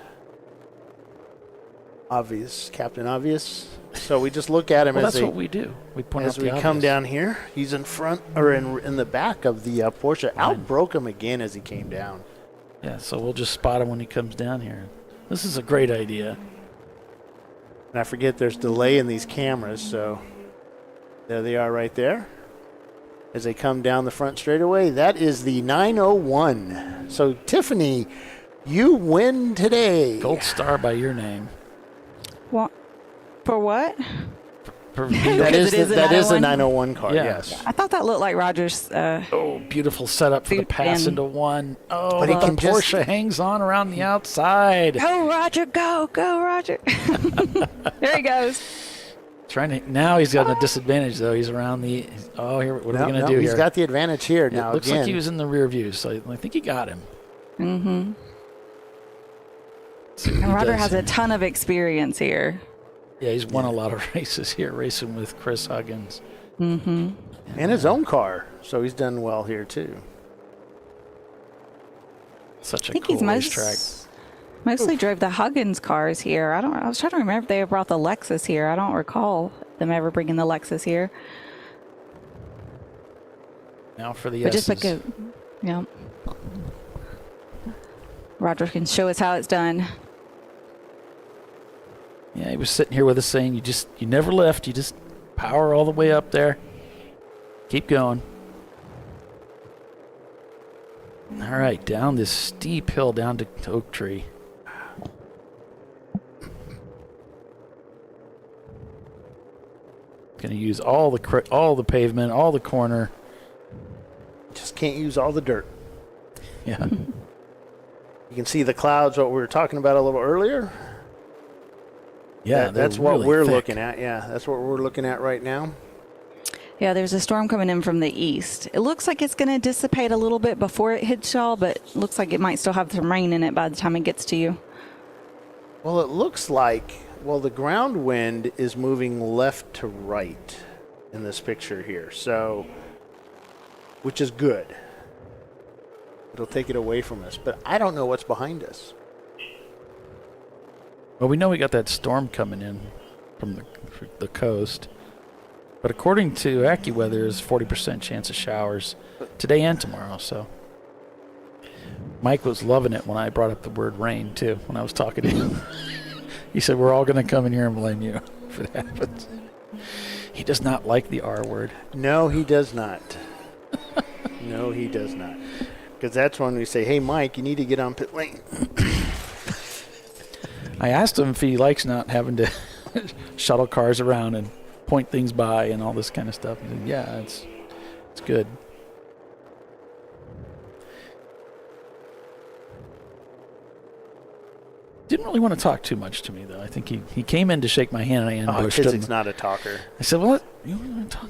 Obvious, Captain Obvious. So we just look at him Well, as that's what we do. We point as out we the come obvious. down here. He's in front or in the back of the Porsche. Outbroke him again as he came down. Yeah, so we'll just spot him when he comes down here. This is a great idea. And I forget there's delay in these cameras, so there they are right there. As they come down the front straightaway, that is the 901. So Tiffany, you win today. Gold star by your name. What? For what? That is a 901 car, Yeah. yes. I thought that looked like Roger's. Beautiful setup for the pass and- into one. Oh, But he the can just- Porsche hangs on around the outside. Go, Roger, go, Roger. There he goes. Now he's got a disadvantage, though. He's around the. Oh, here. What are we going to do He's here? got the advantage here now. It looks again. like he was in the rear view, so I think he got him. Mm-hmm. See what he And Roger does has here. a ton of experience here. Yeah, he's won a lot of races here, racing with Chris Huggins. Mm-hmm. And his own car, so he's done well here too. Such a I think cool he's racetrack. mostly drove the Huggins cars here. I was trying to remember if they brought the Lexus here. I don't recall them ever bringing the Lexus here. Now for the But just S's. because, yeah. Roger can show us how it's done. Yeah, he was sitting here with us saying, you never lift. You just power all the way up there. Keep going. All right, down this steep hill down to Oak Tree. Going to use all the pavement, all the corner. Just can't use all the dirt. Yeah. You can see the clouds, what we were talking about a little earlier. Yeah, that's they're what really we're thick. looking at. Yeah, that's what we're looking at right now. Yeah, there's a storm coming in from the east. It looks like it's going to dissipate a little bit before it hits y'all, but it looks like it might still have some rain in it by the time it gets to you. Well, it looks like, the ground wind is moving left to right in this picture here, so, which is good. It'll take it away from us, but I don't know what's behind us. Well, we know we got that storm coming in from the coast. But according to AccuWeather, there's 40% chance of showers today and tomorrow. So Mike was loving it when I brought up the word rain, too, when I was talking to him. He said, we're all going to come in here and blame you if it happens. He does not like the R word. No, he does not. No, he does not. Because that's when we say, hey, Mike, you need to get on pit lane. I asked him if he likes not having to shuttle cars around and point things by and all this kind of stuff. He said, yeah, it's good. Didn't really want to talk too much to me, though. I think he came in to shake my hand and I ambushed him. He's not a talker. I said, what? You want to talk?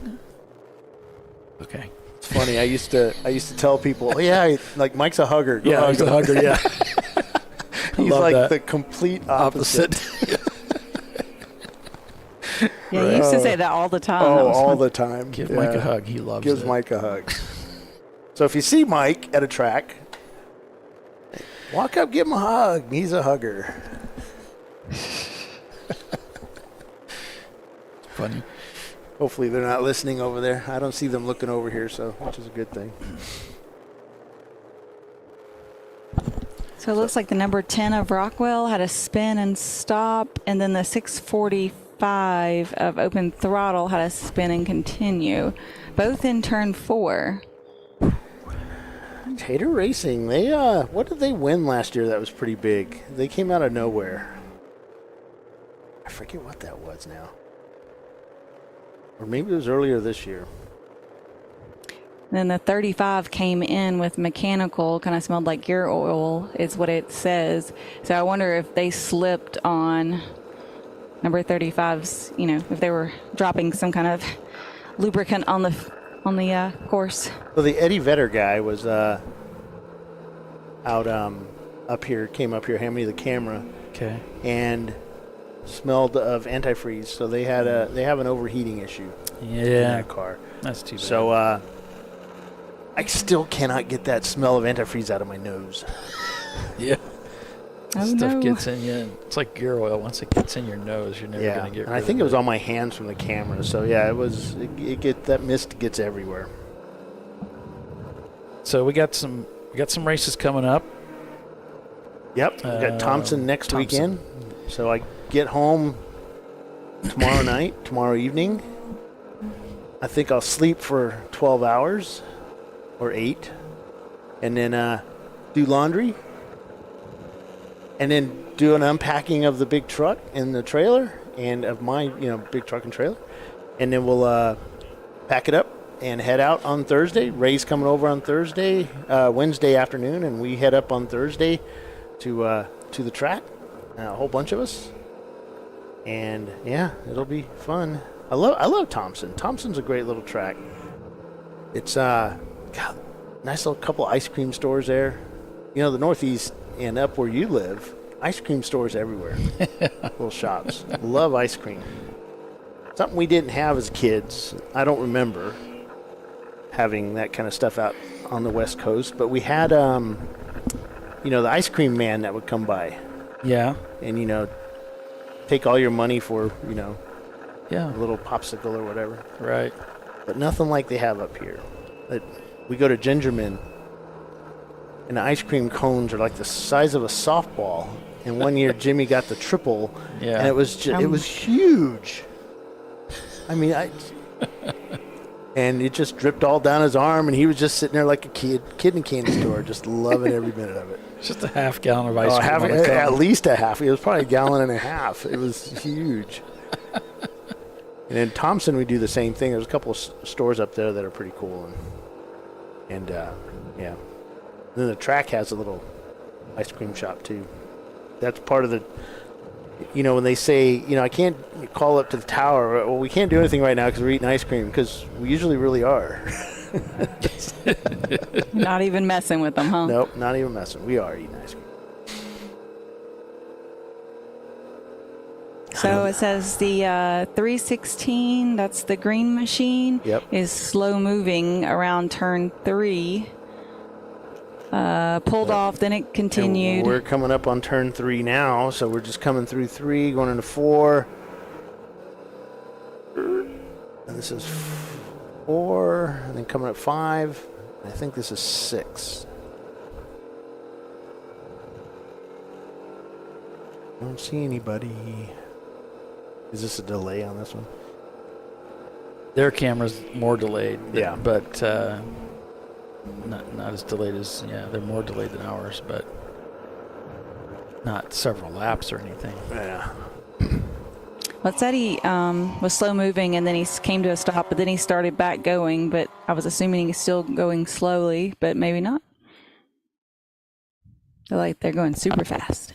Okay. It's funny. I used to tell people, like Mike's a hugger. Go Yeah, hug he's a him. hugger, yeah. He's love like that. the complete opposite. Yeah, you used to say that all the time. Oh, That was all fun. the time. Give Mike a hug. He loves Gives it. Mike a hug. So if you see Mike at a track, walk up, give him a hug. He's a hugger. Funny. Hopefully they're not listening over there. I don't see them looking over here, so which is a good thing. So it looks like the number 10 of Rockwell had a spin and stop, and then the 645 of Open Throttle had a spin and continue, both in turn 4. Tater Racing, they what did they win last year that was pretty big? They came out of nowhere. I forget what that was now. Or maybe it was earlier this year. Then the 35 came in with mechanical, kind of smelled like gear oil, is what it says. So I wonder if they slipped on number 35's, if they were dropping some kind of lubricant on the course. So the Eddie Vedder guy was out up here, came up here, handed me the camera. Okay. And smelled of antifreeze. So they have an overheating issue. Yeah. In that car. That's too bad. So I still cannot get that smell of antifreeze out of my nose. Yeah. Oh, Stuff no. gets in you. It's like gear oil. Once it gets in your nose, you're never Yeah, going to get and rid I think of it was on my hands from the camera. So yeah, that mist gets everywhere. So we got some races coming up. Yep, we got Thompson next Thompson. weekend. So I get home tomorrow night, tomorrow evening. I think I'll sleep for 12 hours or 8, and then do laundry, and then do an unpacking of the big truck and the trailer, and of my big truck and trailer, and then we'll pack it up and head out on Thursday. Ray's coming over on Thursday, Wednesday afternoon, and we head up on Thursday to the track, a whole bunch of us, and yeah, it'll be fun. I love Thompson. Thompson's a great little track. It's nice little couple ice cream stores there. The Northeast and up where you live, ice cream stores everywhere. Little shops. Love ice cream. Something we didn't have as kids. I don't remember having that kind of stuff out on the West Coast, but we had the ice cream man that would come by. Yeah. And take all your money for yeah, a little popsicle or whatever. Right. But nothing like they have up here. We go to Gingerman, and the ice cream cones are like the size of a softball. And one year Jimmy got the triple, and it was it was huge. I mean, and it just dripped all down his arm, and he was just sitting there like a kid in a candy store, just loving every minute of it. Just a half gallon of ice cream. At least a half. It was probably a gallon and a half. It was huge. And in Thompson, we do the same thing. There's a couple of stores up there that are pretty cool, and yeah. Then the track has a little ice cream shop too. That's part of the. When they say, I can't call up to the tower. Well, we can't do anything right now because we're eating ice cream, because we usually really are. Not even messing with them, huh? Nope, not even messing. We are eating ice cream. So it says the 316, that's the green machine, is slow moving around turn 3. Pulled off, then it continued. And we're coming up on turn 3 now, so we're just coming through 3, going into 4. And this is 4, and then coming up 5. I think this is 6. I don't see anybody. Is this a delay on this one? Their camera's more delayed. Yeah. But not as delayed as, they're more delayed than ours, but not several laps or anything. Yeah. Well, it said he was slow moving, and then he came to a stop, but then he started back going, but I was assuming he's still going slowly, but maybe not. They're going super fast.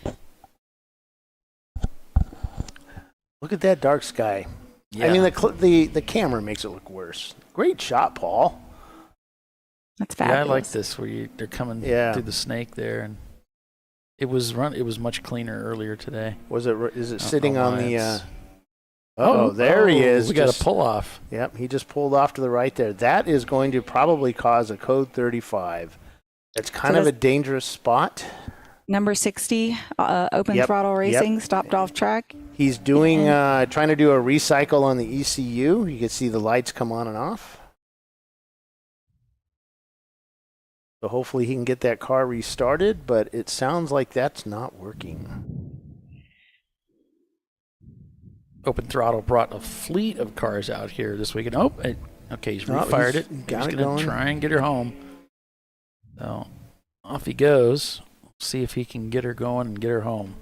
Look at that dark sky. Yeah. I mean, the camera makes it look worse. Great shot, Paul. That's fabulous. Yeah, I like this where they're coming through the snake there, and it was much cleaner earlier today. Was it? Is it sitting on the? There he is. We got a pull off. Yep, he just pulled off to the right there. That is going to probably cause a code 35. It's kind of a dangerous spot. Number 60, open throttle racing, stopped off track. He's doing trying to do a recycle on the ECU. You can see the lights come on and off. So hopefully he can get that car restarted, but it sounds like that's not working. Open throttle brought a fleet of cars out here this weekend. Okay, he's refired it. He's going to try and get her home. So off he goes. See if he can get her going and get her home.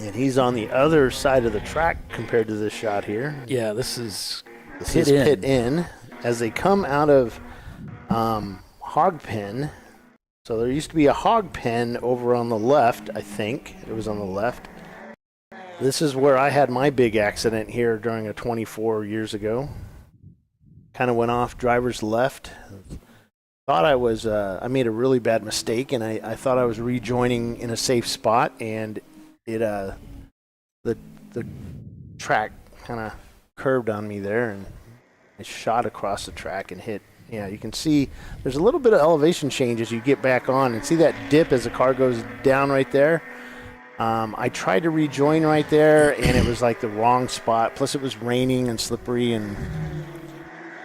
And he's on the other side of the track compared to this shot here. Yeah, this is pit in. As they come out of hog pen. So there used to be a hog pen over on the left, I think. It was on the left. This is where I had my big accident here during a 24 years ago. Kind of went off driver's left. Thought I was, I made a really bad mistake, and I thought I was rejoining in a safe spot, and it, the track kind of curved on me there, and I shot across the track and hit. Yeah, you can see there's a little bit of elevation change as you get back on, and see that dip as the car goes down right there. I tried to rejoin right there, and it was like the wrong spot. Plus, it was raining and slippery, and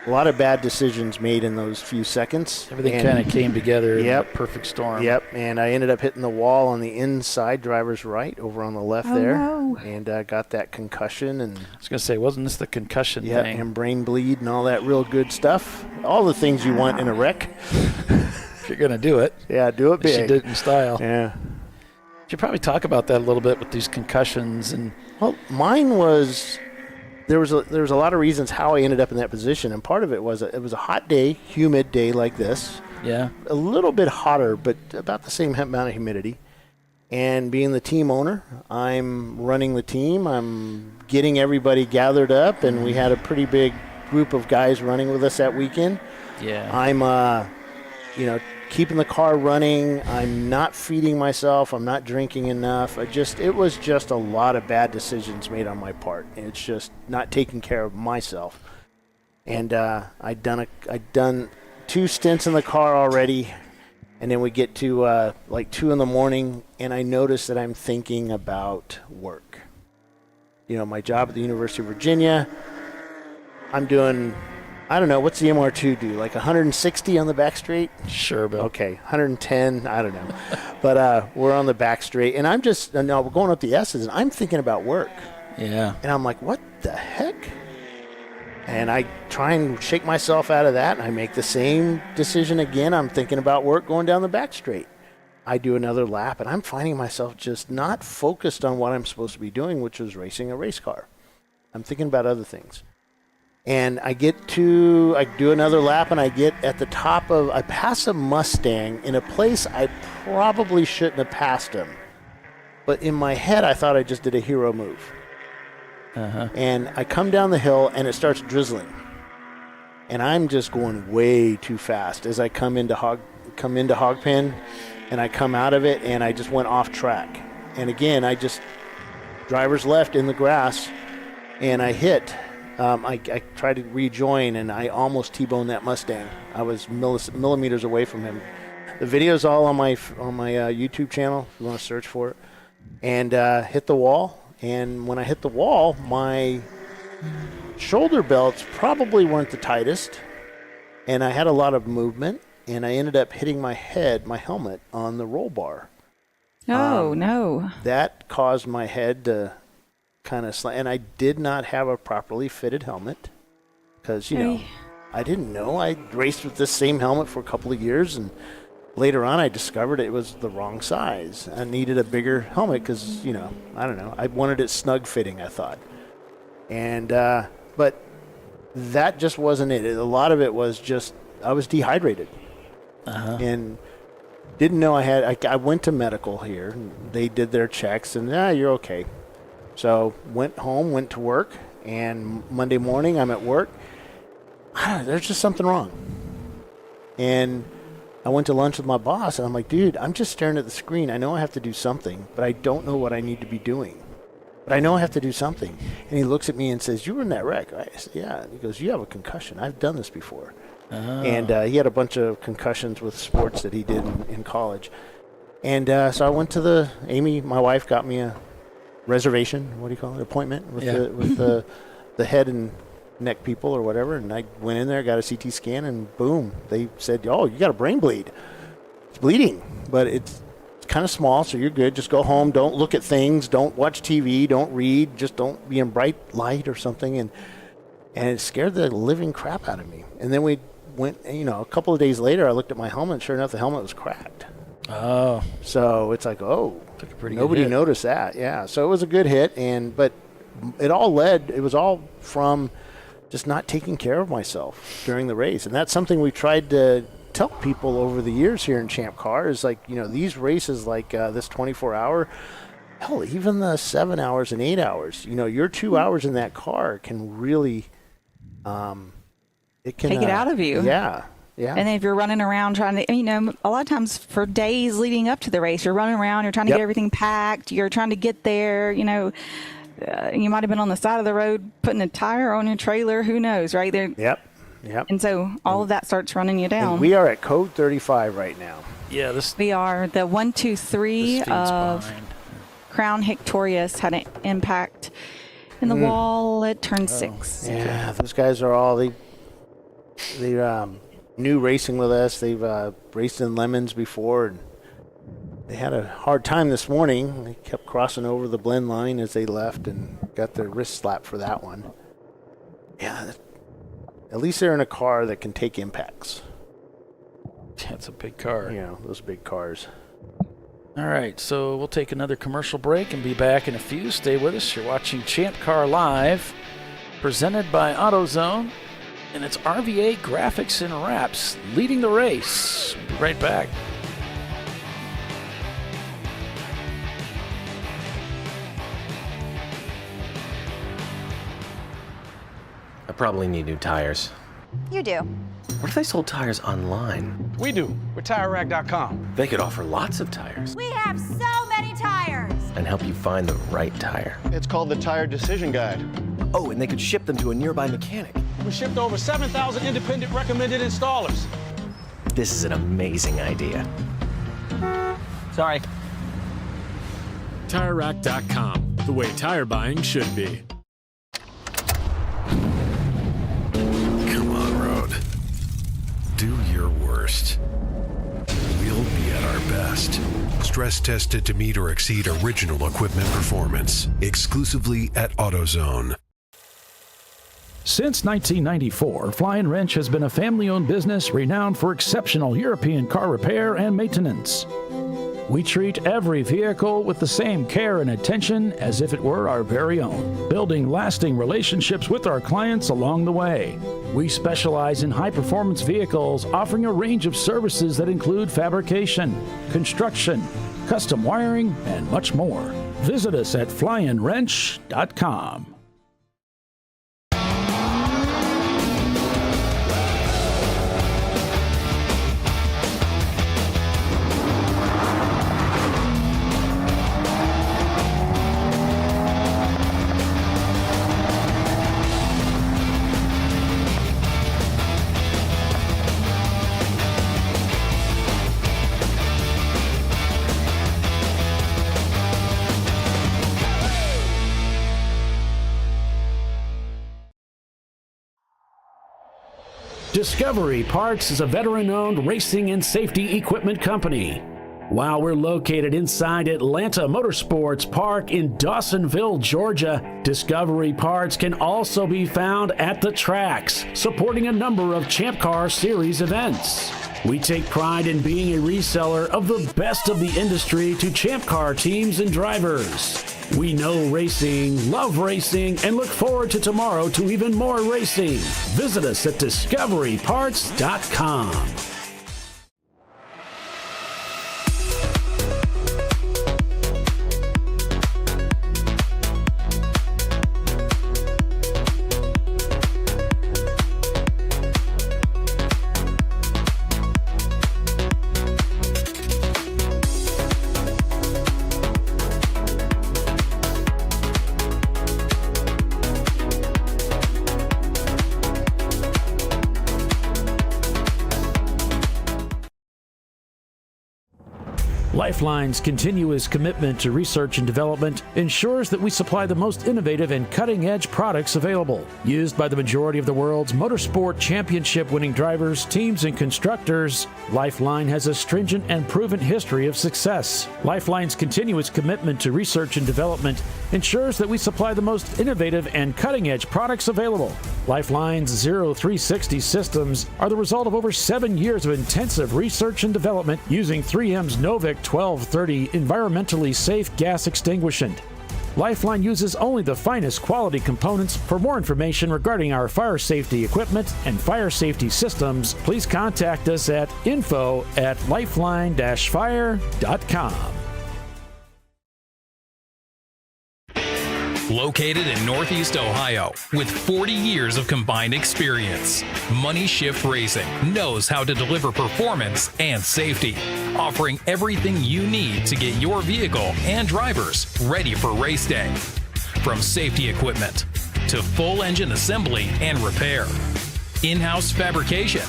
a lot of bad decisions made in those few seconds. Everything kind of came together in a perfect storm. Yep, and I ended up hitting the wall on the inside driver's right over on the left there. No. And got that concussion. And I was going to say, wasn't this the concussion yeah, thing? and brain bleed and all that real good stuff. All the things you want in a wreck. If you're going to do it. Yeah, do it big. You should do it in style. Yeah. You should probably talk about that a little bit with these concussions. And well, mine was... There was a lot of reasons how I ended up in that position, and part of it was it was a hot day, humid day like this. Yeah. A little bit hotter, but about the same amount of humidity. And being the team owner, I'm running the team. I'm getting everybody gathered up, and we had a pretty big group of guys running with us that weekend. Yeah. I'm, keeping the car running. I'm not feeding myself. I'm not drinking enough. it was just a lot of bad decisions made on my part. And it's just not taking care of myself. And I'd done 2 stints in the car already. And then we get to like 2 in the morning, and I notice that I'm thinking about work. My job at the University of Virginia, I'm doing, I don't know, what's the MR2 do? Like 160 on the back straight? Sure, Bill. Okay, 110, I don't know. But we're on the back straight, and we're going up the S's, and I'm thinking about work. Yeah. And I'm like, what the heck? And I try and shake myself out of that, and I make the same decision again. I'm thinking about work going down the back straight. I do another lap, and I'm finding myself just not focused on what I'm supposed to be doing, which was racing a race car. I'm thinking about other things. And I do another lap, and I get at the top I pass a Mustang in a place I probably shouldn't have passed him. But in my head, I thought I just did a hero move. Uh-huh. And I come down the hill, and it starts drizzling. And I'm just going way too fast as I come into Hogpen, and I come out of it, and I just went off track. And again, driver's left in the grass, and I hit. I tried to rejoin, and I almost T-boned that Mustang. I was millimeters away from him. The video's all on my YouTube channel if you want to search for it. And hit the wall. And when I hit the wall, my shoulder belts probably weren't the tightest, and I had a lot of movement, and I ended up hitting my helmet, on the roll bar. Oh, no. That caused my head to kind of slant, and I did not have a properly fitted helmet because, I didn't know. I raced with this same helmet for a couple of years, and later on I discovered it was the wrong size. I needed a bigger helmet because, I don't know. I wanted it snug fitting, I thought. And, but that just wasn't it. A lot of it was just, I was dehydrated. Uh-huh. And didn't know I went to medical here. And they did their checks, and, you're okay. So went home, went to work, and Monday morning I'm at work. I don't know, there's just something wrong. And I went to lunch with my boss, and I'm like, dude, I'm just staring at the screen. I know I have to do something, but I don't know what I need to be doing. But I know I have to do something. And he looks at me and says, you were in that wreck, right? I said, yeah. And he goes, you have a concussion. I've done this before. Oh. And he had a bunch of concussions with sports that he did in college. And so I went to Amy, my wife, got me a reservation, what do you call it, appointment with the head and neck people or whatever, and I went in there, got a CT scan, and boom, they said, oh, you got a brain bleed. It's bleeding, but it's kind of small, so you're good. Just go home, don't look at things, don't watch TV, don't read, just don't be in bright light or something, and it scared the living crap out of me. And then we went, a couple of days later, I looked at my helmet, and sure enough, the helmet was cracked. Oh. So it's like, took a pretty nobody good hit. noticed that. Yeah. So it was a good hit, but it was all from just not taking care of myself during the race. And that's something we tried to tell people over the years here in Champ Car is like, these races like this 24-hour, hell, even the 7 hours and 8 hours, your 2 hours in that car can really, it can take it out of you. Yeah. Yeah. And then if you're running around trying to, a lot of times for days leading up to the race, you're running around, you're trying to get everything packed, you're trying to get there, You might have been on the side of the road putting a tire on your trailer. Who knows, right? Yep. And so all of that starts running you down. And we are at code 35 right now. Yeah, we are. The 123 of behind. Crown Victorious had an impact in the wall at turn 6. Yeah, those guys are all they new racing with us. They've raced in Lemons before, and they had a hard time this morning. They kept crossing over the blend line as they left and got their wrist slapped for that one. Yeah, at least they're in a car that can take impacts. Yeah, it's a big car. You know, those big cars. All right, so we'll take another commercial break and be back in a few. Stay with us. You're watching ChampCar.Live, presented by AutoZone, and it's RVA Graphics and Wraps leading the race. We'll be right back. I probably need new tires. You do. What if they sold tires online? We do. We're TireRack.com. They could offer lots of tires We have so many tires. and help you find the right tire. It's called the Tire Decision Guide. Oh, and they could ship them to a nearby mechanic. We shipped over 7,000 independent recommended installers. This is an amazing idea. Sorry. TireRack.com, the way tire buying should be. Come on, Road. Do your worst. We'll be at our best. Stress tested to meet or exceed original equipment performance. Exclusively at AutoZone. Since 1994, Fly & Wrench has been a family-owned business renowned for exceptional European car repair and maintenance. We treat every vehicle with the same care and attention as if it were our very own, building lasting relationships with our clients along the way. We specialize in high-performance vehicles, offering a range of services that include fabrication, construction, custom wiring, and much more. Visit us at flyandwrench.com. Discovery Parts is a veteran-owned racing and safety equipment company. While we're located inside Atlanta Motorsports Park in Dawsonville, Georgia, Discovery Parts can also be found at the tracks, supporting a number of Champ Car Series events. We take pride in being a reseller of the best of the industry to Champ Car teams and drivers. We know racing, love racing, and look forward to tomorrow to even more racing. Visit us at discoveryparts.com. Lifeline's continuous commitment to research and development ensures that we supply the most innovative and cutting-edge products available. Used by the majority of the world's motorsport championship-winning drivers, teams, and constructors, Lifeline has a stringent and proven history of success. Lifeline's continuous commitment to research and development ensures that we supply the most innovative and cutting-edge products available. Lifeline's 0360 systems are the result of over 7 years of intensive research and development using 3M's Novik 1230 environmentally safe gas extinguishant. Lifeline uses only the finest quality components. For more information regarding our fire safety equipment and fire safety systems, please contact us at info@lifeline-fire.com. Located in Northeast Ohio with 40 years of combined experience, Money Shift Racing knows how to deliver performance and safety, offering everything you need to get your vehicle and drivers ready for race day. From safety equipment to full engine assembly and repair, in-house fabrication,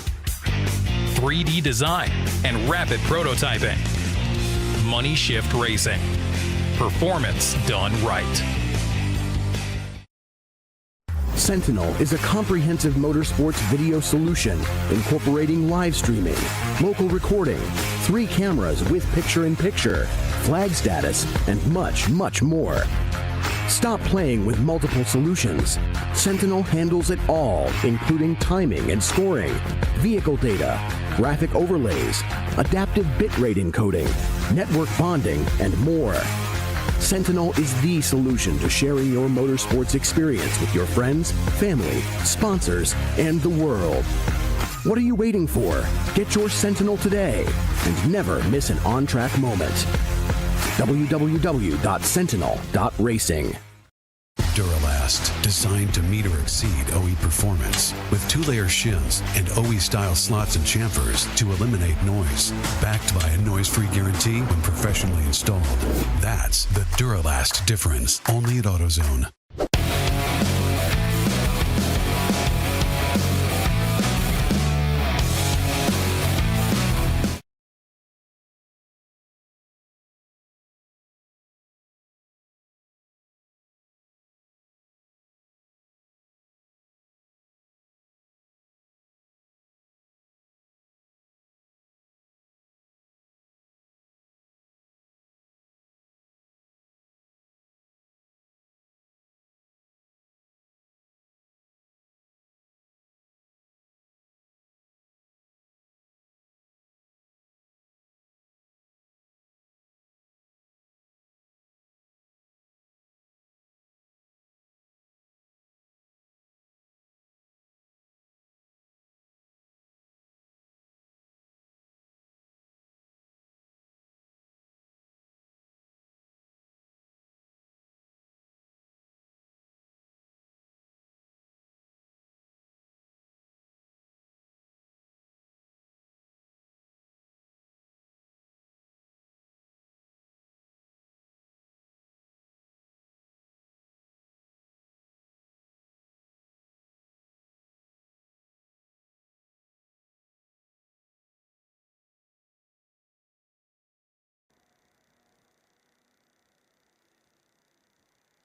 3D design, and rapid prototyping. Money Shift Racing. Performance done right. Sentinel is a comprehensive motorsports video solution incorporating live streaming, local recording, 3 cameras with picture-in-picture, flag status, and much, much more. Stop playing with multiple solutions. Sentinel handles it all, including timing and scoring, vehicle data, graphic overlays, adaptive bitrate encoding, network bonding, and more. Sentinel is the solution to sharing your motorsports experience with your friends, family, sponsors, and the world. What are you waiting for? Get your Sentinel today and never miss an on-track moment. www.sentinel.racing. Duralast, designed to meet or exceed OE performance, with 2-layer shims and OE-style slots and chamfers to eliminate noise, backed by a noise-free guarantee when professionally installed. That's the Duralast difference, only at AutoZone.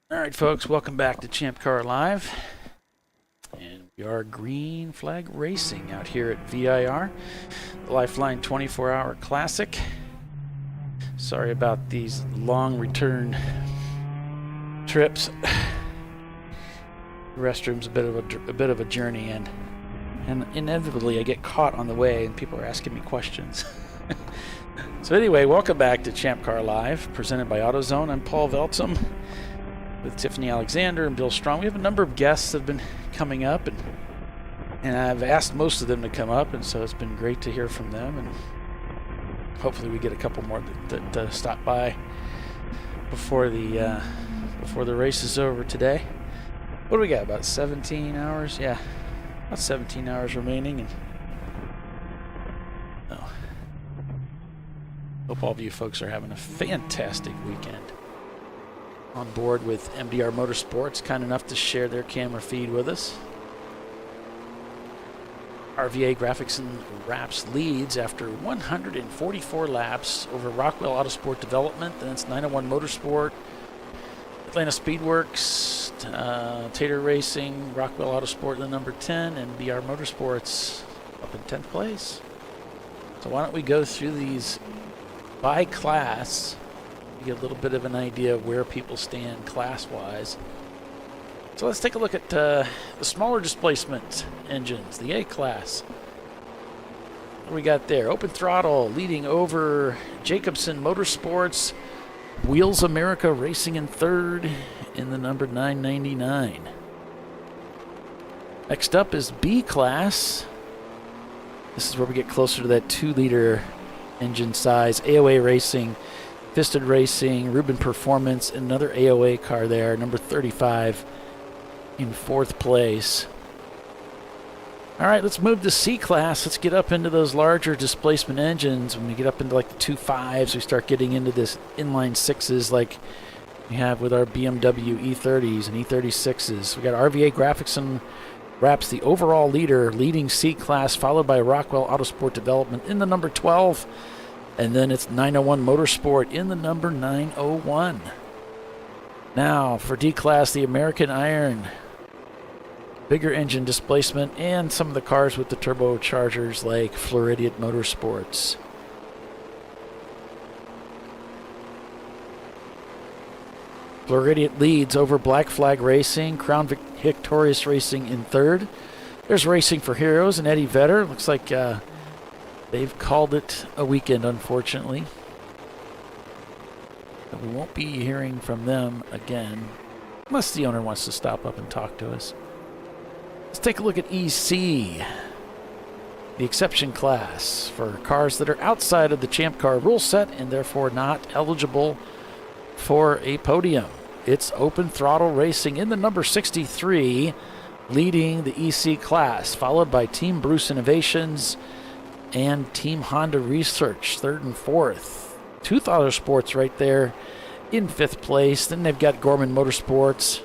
All right, folks, welcome back to ChampCar.Live. And we are green flag racing out here at VIR, the Lifeline 24-hour classic. Sorry about these long return trips. The restroom's a bit of a journey, and inevitably I get caught on the way, and people are asking me questions. So anyway, welcome back to ChampCar.Live, presented by AutoZone. I'm Paul Veltsum, with Tiffany Alexander and Bill Strong. We have a number of guests that have been coming up, and I've asked most of them to come up, and so it's been great to hear from them, and hopefully we get a couple more that stop by before the race is over today. What do we got, about 17 hours? Yeah, about 17 hours remaining, and hope all of you folks are having a fantastic weekend. On board with MDR Motorsports, kind enough to share their camera feed with us. RVA Graphics and Wraps leads after 144 laps over Rockwell Autosport Development. Then it's 901 Motorsport, Atlanta Speedworks, Tater Racing, Rockwell Autosport in the number 10, and BR Motorsports up in 10th place. So why don't we go through these by class, get a little bit of an idea of where people stand class-wise. So let's take a look at the smaller displacement engines, the A-Class. What do we got there? Open throttle leading over Jacobson Motorsports, Wheels America Racing in third in the number 999. Next up is B-Class. This is where we get closer to that 2-liter engine size. AOA Racing, Fisted Racing, Rubin Performance, another AOA car there, number 35 in 4th place. All right, let's move to C-Class. Let's get up into those larger displacement engines. When we get up into like the 2.5s, we start getting into this inline 6s like we have with our BMW E30s and E36s. We got RVA Graphics and Wraps, the overall leader, leading C-Class, followed by Rockwell Autosport Development in the number 12. And then it's 901 Motorsport in the number 901. Now, for D-Class, the American Iron. Bigger engine displacement and some of the cars with the turbochargers like Floridian Motorsports. Floridian leads over Black Flag Racing, Crown Victorious Racing in third. There's Racing for Heroes and Eddie Vedder. Looks like they've called it a weekend, unfortunately. But we won't be hearing from them again, unless the owner wants to stop up and talk to us. Let's take a look at EC, the exception class for cars that are outside of the Champ Car rule set and therefore not eligible for a podium. It's Open Throttle Racing in the number 63, leading the EC class, followed by Team Bruce Innovations and Team Honda Research, third and fourth. Tooth Auto Sports right there in fifth place. Then they've got Gorman Motorsports.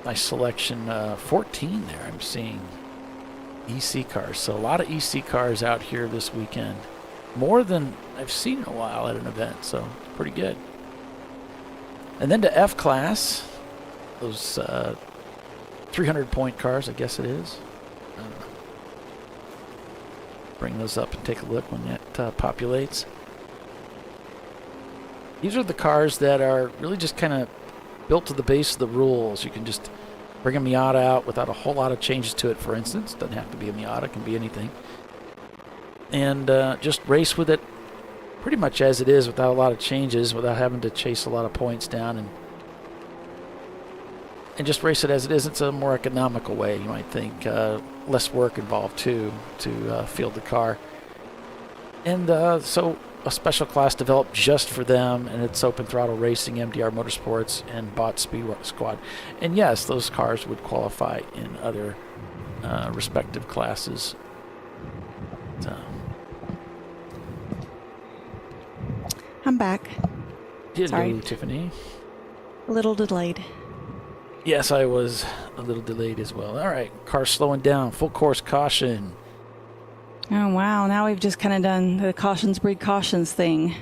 Nice selection, 14 there I'm seeing EC cars. So a lot of EC cars out here this weekend. More than I've seen in a while at an event, so it's pretty good. And then to F class, those 300-point cars, I guess it is. Bring those up and take a look when that populates. These are the cars that are really just kind of built to the base of the rules. You can just bring a Miata out without a whole lot of changes to it, for instance. Doesn't have to be a Miata, it can be anything. And just race with it pretty much as it is without a lot of changes, without having to chase a lot of points down, and just race it as it is. It's a more economical way, you might think. Less work involved, too, to field the car. And so a special class developed just for them, and it's Open Throttle Racing, MDR Motorsports, and Bot Speed Squad. And yes, those cars would qualify in other respective classes. So. I'm back. Hello, Sorry. Tiffany. A little delayed. Yes, I was a little delayed as well. All right, car slowing down. Full course caution. Oh, wow. Now we've just kind of done the cautions breed cautions thing.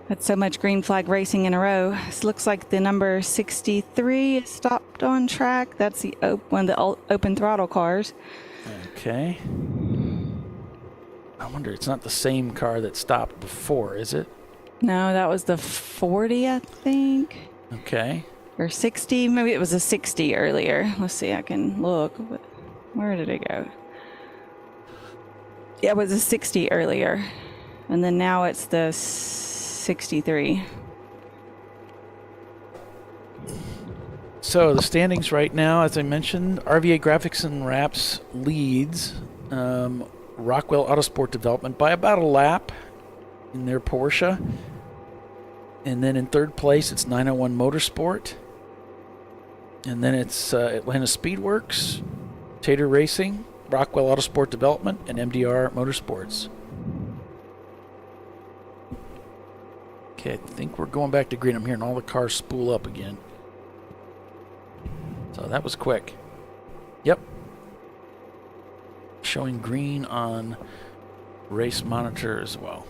That's so much green flag racing in a row. This looks like the number 63 is stopped on track. That's the one of the open throttle cars. Okay. I wonder, it's not the same car that stopped before, is it? No, that was the 40, I think. Okay. Or 60. Maybe it was a 60 earlier. Let's see, I can look. But where did it go? Yeah, it was a 60 earlier. And then now it's the 63. So the standings right now, as I mentioned, RVA Graphics and Wraps leads Rockwell Autosport Development by about a lap in their Porsche. And then in third place, it's 901 Motorsport. And then it's Atlanta Speedworks, Tater Racing, Rockwell Autosport Development, and MDR Motorsports. Okay, I think we're going back to green. I'm hearing all the cars spool up again. So that was quick. Yep. Showing green on race monitor as well.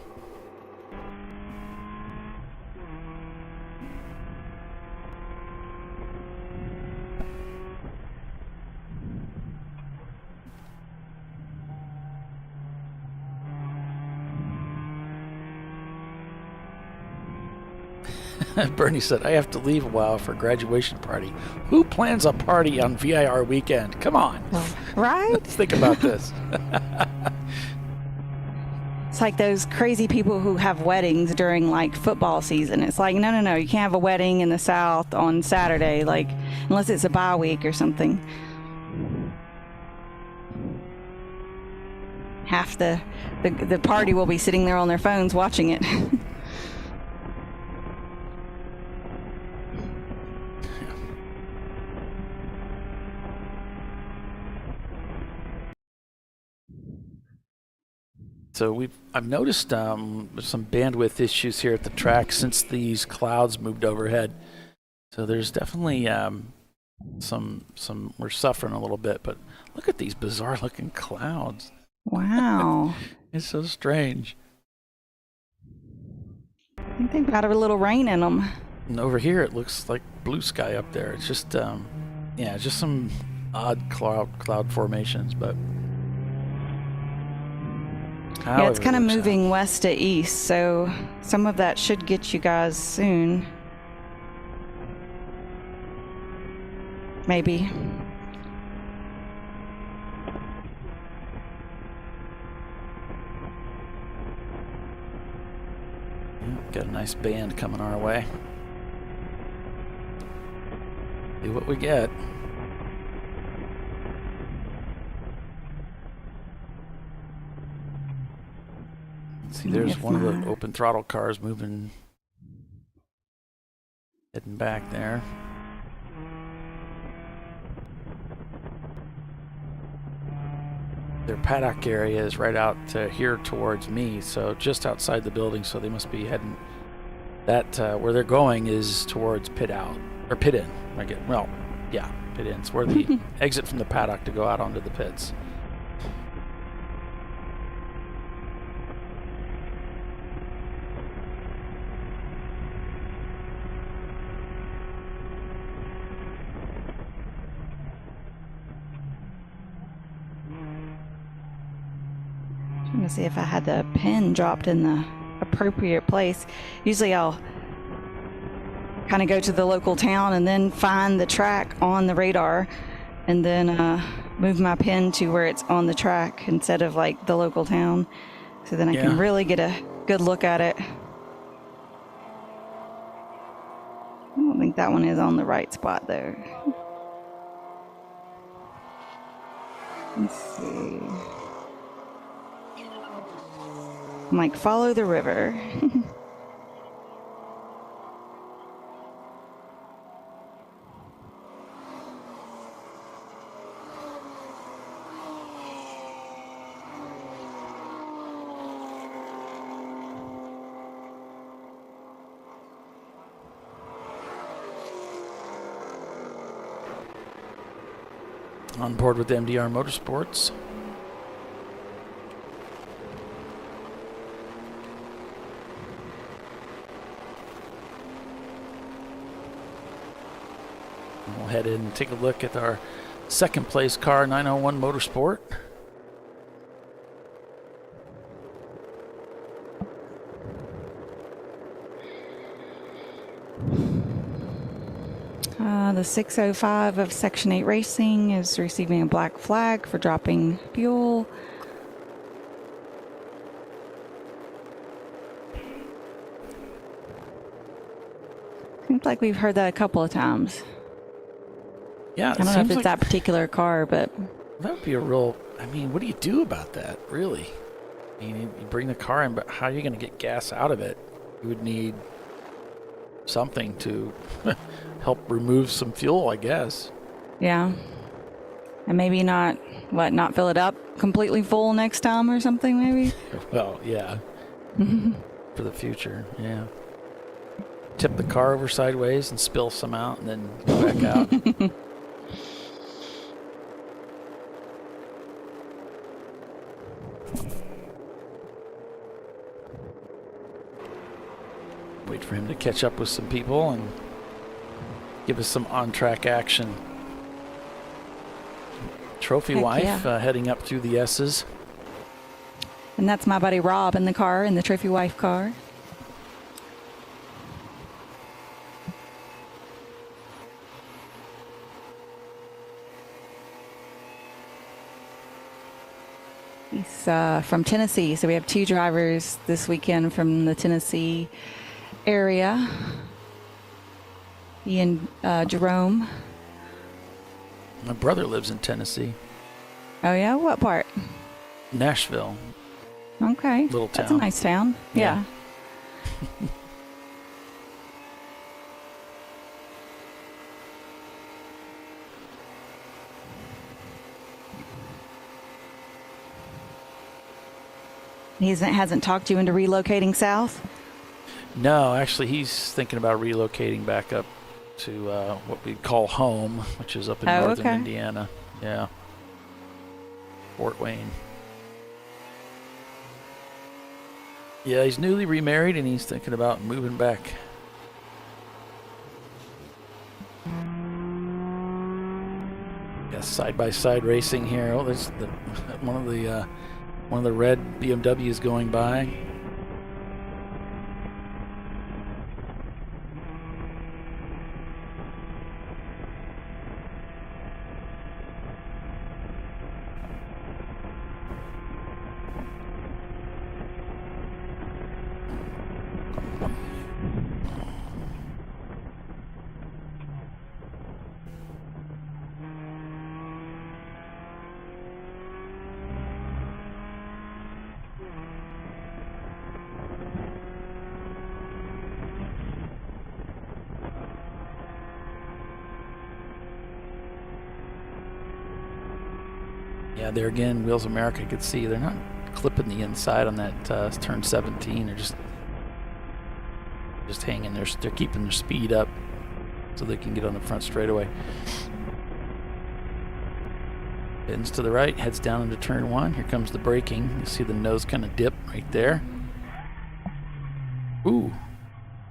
Bernie said, I have to leave a while for a graduation party. Who plans a party on VIR weekend? Come on. Right? Let's think about this. It's like those crazy people who have weddings during like football season. It's like, no, you can't have a wedding in the South on Saturday, like unless it's a bye week or something. Half the party will be sitting there on their phones watching it. So I've noticed there's some bandwidth issues here at the track since these clouds moved overhead. So there's definitely some we're suffering a little bit, but look at these bizarre looking clouds. Wow. It's so strange. I think they've got a little rain in them. And over here it looks like blue sky up there. It's just just some odd cloud formations, but yeah, it's kind of moving west to east, so some of that should get you guys soon. Maybe. Got a nice band coming our way. See what we get. See, there's one of the open throttle cars moving, heading back there. Their paddock area is right out here towards me, so just outside the building, so they must be heading, where they're going is towards pit out, or pit in. Pit in. It's where the exit from the paddock to go out onto the pits. Trying to see if I had the pin dropped in the appropriate place. Usually I'll kind of go to the local town and then find the track on the radar and then move my pin to where it's on the track instead of like the local town, so then I can really get a good look at it. I don't think that one is on the right spot though. Let's see. I'm like, follow the river. On board with MDR Motorsports. We'll head in and take a look at our second place car, 901 Motorsport. The 605 of Section 8 Racing is receiving a black flag for dropping fuel. Seems like we've heard that a couple of times. Yeah, I don't know if it's that particular car, but that would be a real. I mean, what do you do about that, really? I mean, you bring the car in, but how are you going to get gas out of it? You would need something to help remove some fuel, I guess. Yeah. And maybe not fill it up completely full next time or something, maybe? Well, yeah. For the future, yeah. Tip the car over sideways and spill some out and then go back out. Wait for him to catch up with some people and give us some on-track action. Trophy wife heading up through the S's. And that's my buddy Rob in the car, in the trophy wife car. He's from Tennessee, so we have two drivers this weekend from the Tennessee area. He and Jerome. My brother lives in Tennessee. Oh yeah, what part? Nashville. Okay, little town. That's a nice town. Yeah. He hasn't talked you into relocating south? No, actually, he's thinking about relocating back up to what we call home, which is up in northern Indiana. Yeah. Fort Wayne. Yeah, he's newly remarried and he's thinking about moving back. Yeah, side-by-side racing here. Oh, there's one of the red BMWs going by. Yeah, there again, Wheels America, you could see they're not clipping the inside on that turn 17. They're just hanging. They're keeping their speed up so they can get on the front straightaway. Bends to the right, heads down into turn 1. Here comes the braking. You see the nose kind of dip right there. Ooh.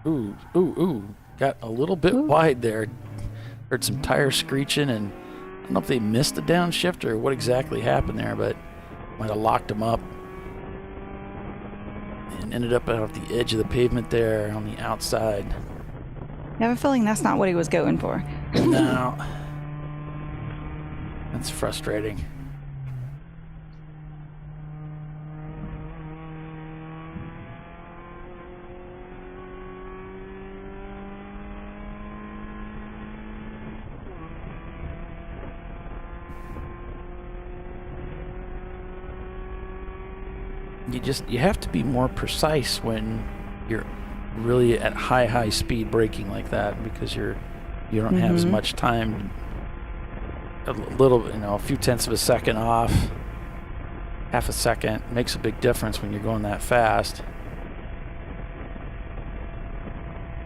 Ooh, ooh, ooh. Got a little bit wide there. Heard some tires screeching, and I don't know if they missed the downshift or what exactly happened there, but might have locked them up and ended up out the edge of the pavement there on the outside. I have a feeling that's not what he was going for. No. That's frustrating. You have to be more precise when you're really at high speed braking like that, because you don't have as much time. A little, a few tenths of a second off, half a second makes a big difference when you're going that fast.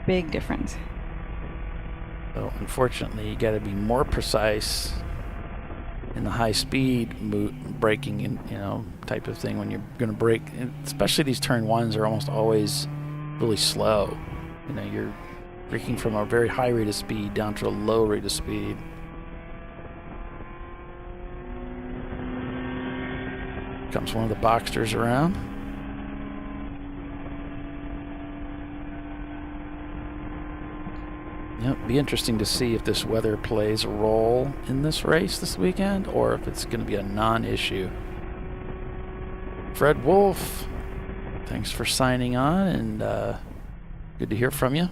Big difference. So unfortunately, you got to be more precise in the high speed braking and type of thing when you're going to brake. And especially these turn 1s are almost always really slow. You're braking from a very high rate of speed down to a low rate of speed. Comes one of the Boxsters around. Yep, be interesting to see if this weather plays a role in this race this weekend, or if it's going to be a non-issue. Fred Wolf, thanks for signing on, and good to hear from you.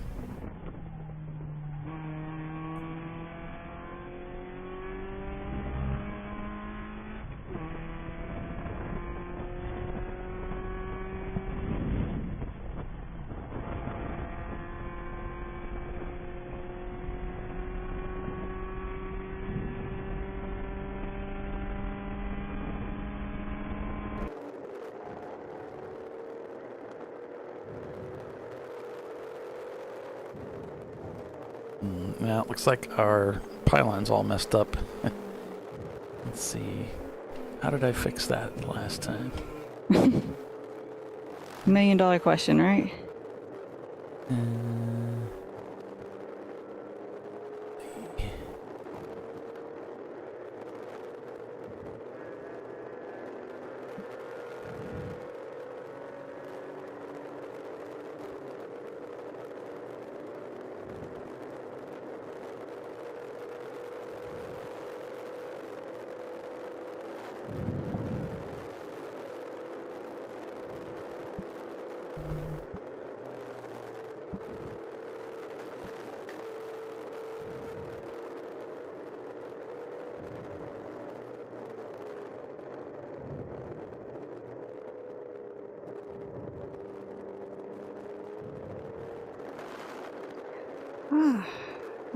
Well, it looks like our pylon's all messed up. Let's see. How did I fix that the last time? $1 million question, right?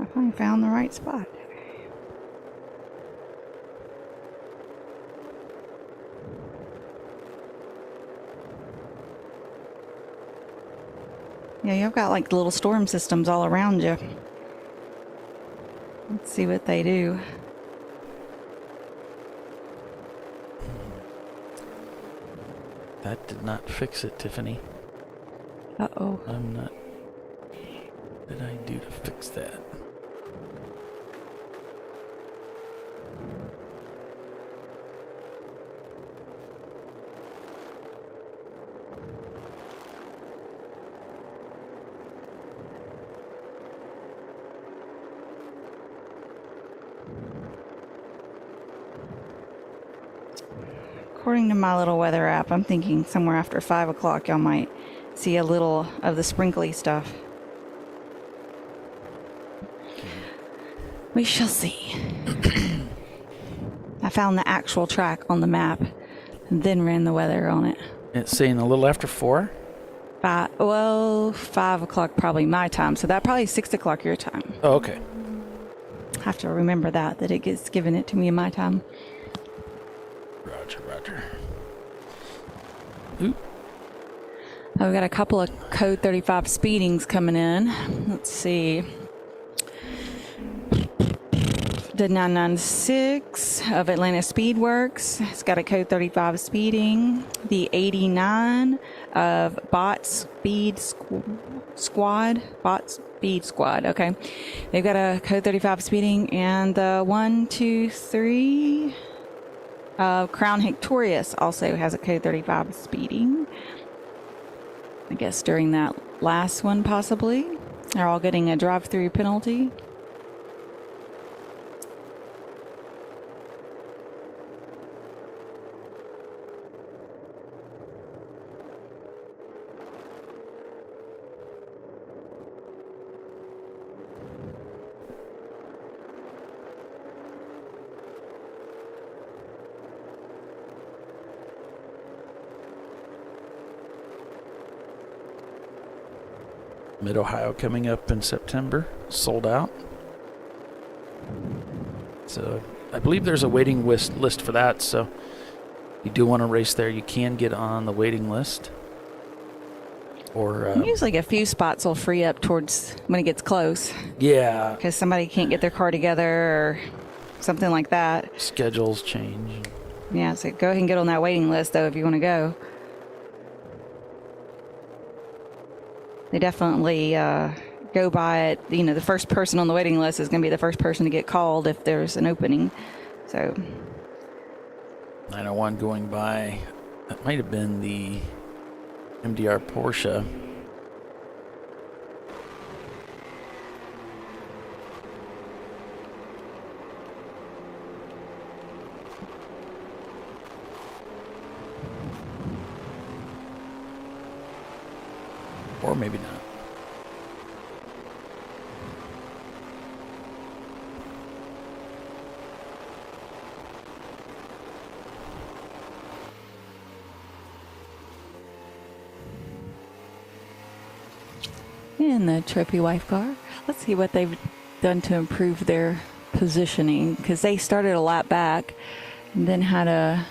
I finally found the right spot. Yeah, you've got like little storm systems all around you. Let's see what they do. That did not fix it, Tiffany. Uh-oh. I'm not... What did I do to fix that? According to my little weather app, I'm thinking somewhere after 5 o'clock y'all might see a little of the sprinkly stuff. We shall see. I found the actual track on the map and then ran the weather on it. It's saying a little after 4? 5 o'clock probably my time, so that probably 6 o'clock your time. Oh, okay. I have to remember that it gets given it to me in my time. Roger. Ooh. Oh, we got a couple of code 35 speedings coming in. Let's see. The 996 of Atlanta Speedworks. It's got a code 35 speeding. The 89 of Bot Speed Squad. Okay. They've got a code 35 speeding. And the 123 Crown Victorious also has a code 35 speeding. I guess during that last one, possibly. They're all getting a drive-through penalty. Mid-Ohio coming up in September. Sold out. So I believe there's a waiting list for that. So if you do want to race there, you can get on the waiting list. Or usually a few spots will free up towards when it gets close. Yeah. Because somebody can't get their car together or something like that. Schedules change. Yeah, so go ahead and get on that waiting list, though, if you want to go. They definitely go by it. You know, the first person on the waiting list is going to be the first person to get called if there's an opening. So 901 going by. That might have been the MDR Porsche. Or maybe not. in the Trophy Wife car. Let's see what they've done to improve their positioning, because they started a lap back and then had an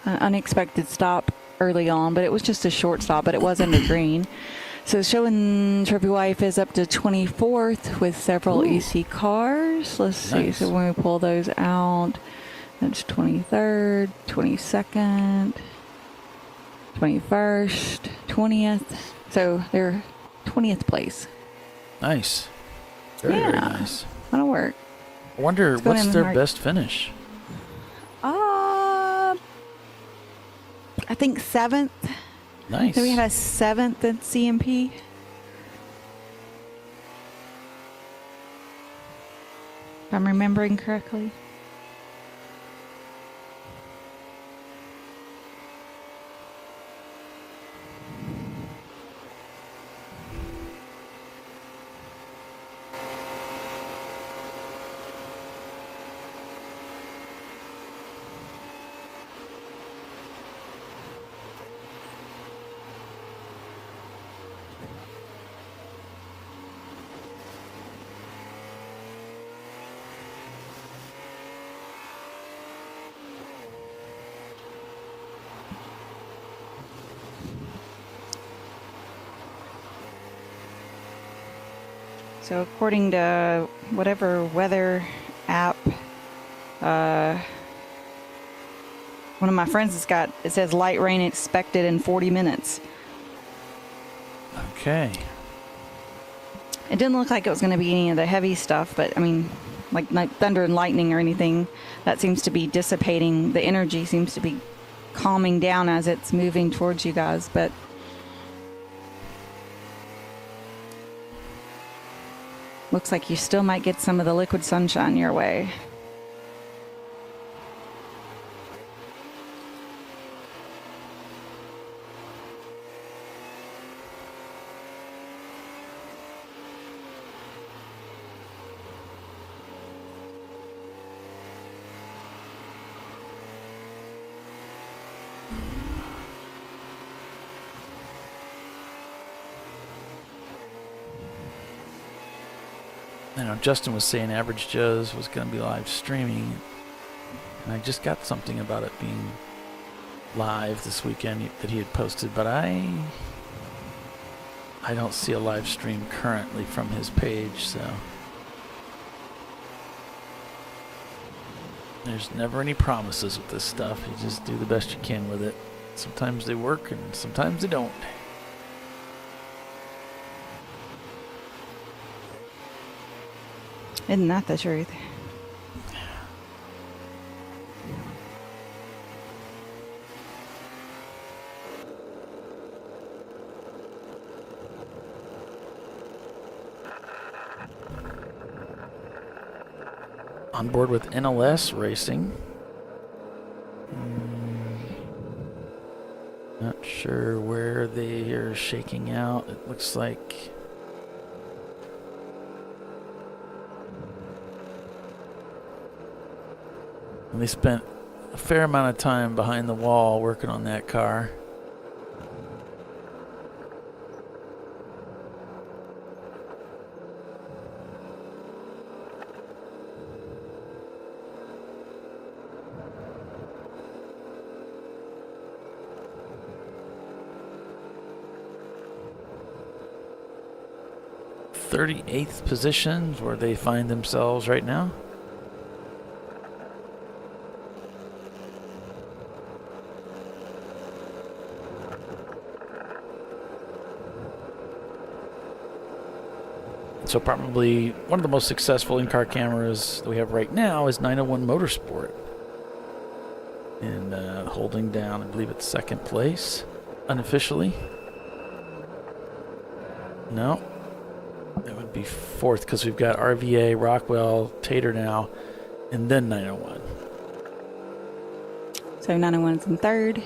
unexpected stop early on, but it was just a short stop, but it was under green. So showing Trophy Wife is up to 24th with several EC cars. Let's see. So when we pull those out, that's 23rd, 22nd, 21st, 20th. So they're 20th place. Nice. Very nice. That'll work. I wonder what's their best finish. I think 7th. Nice. So we had a 7th at CMP. If I'm remembering correctly. So according to whatever weather app, one of my friends it says light rain expected in 40 minutes. Okay. It didn't look like it was going to be any of the heavy stuff, but I mean, like thunder and lightning or anything, that seems to be dissipating. The energy seems to be calming down as it's moving towards you guys, but looks like you still might get some of the liquid sunshine your way. I know Justin was saying Average Joe's was going to be live streaming, and I just got something about it being live this weekend that he had posted, but I don't see a live stream currently from his page, so there's never any promises with this stuff. You just do the best you can with it. Sometimes they work and sometimes they don't. Isn't that the truth? On board with NLS Racing. Not sure where they are shaking out. It looks like they spent a fair amount of time behind the wall working on that car. .38th position where they find themselves right now. So probably one of the most successful in-car cameras that we have right now is 901 Motorsport. And holding down, I believe it's second place, unofficially. No, that would be fourth because we've got RVA, Rockwell, Tater now, and then 901. So 901's in third.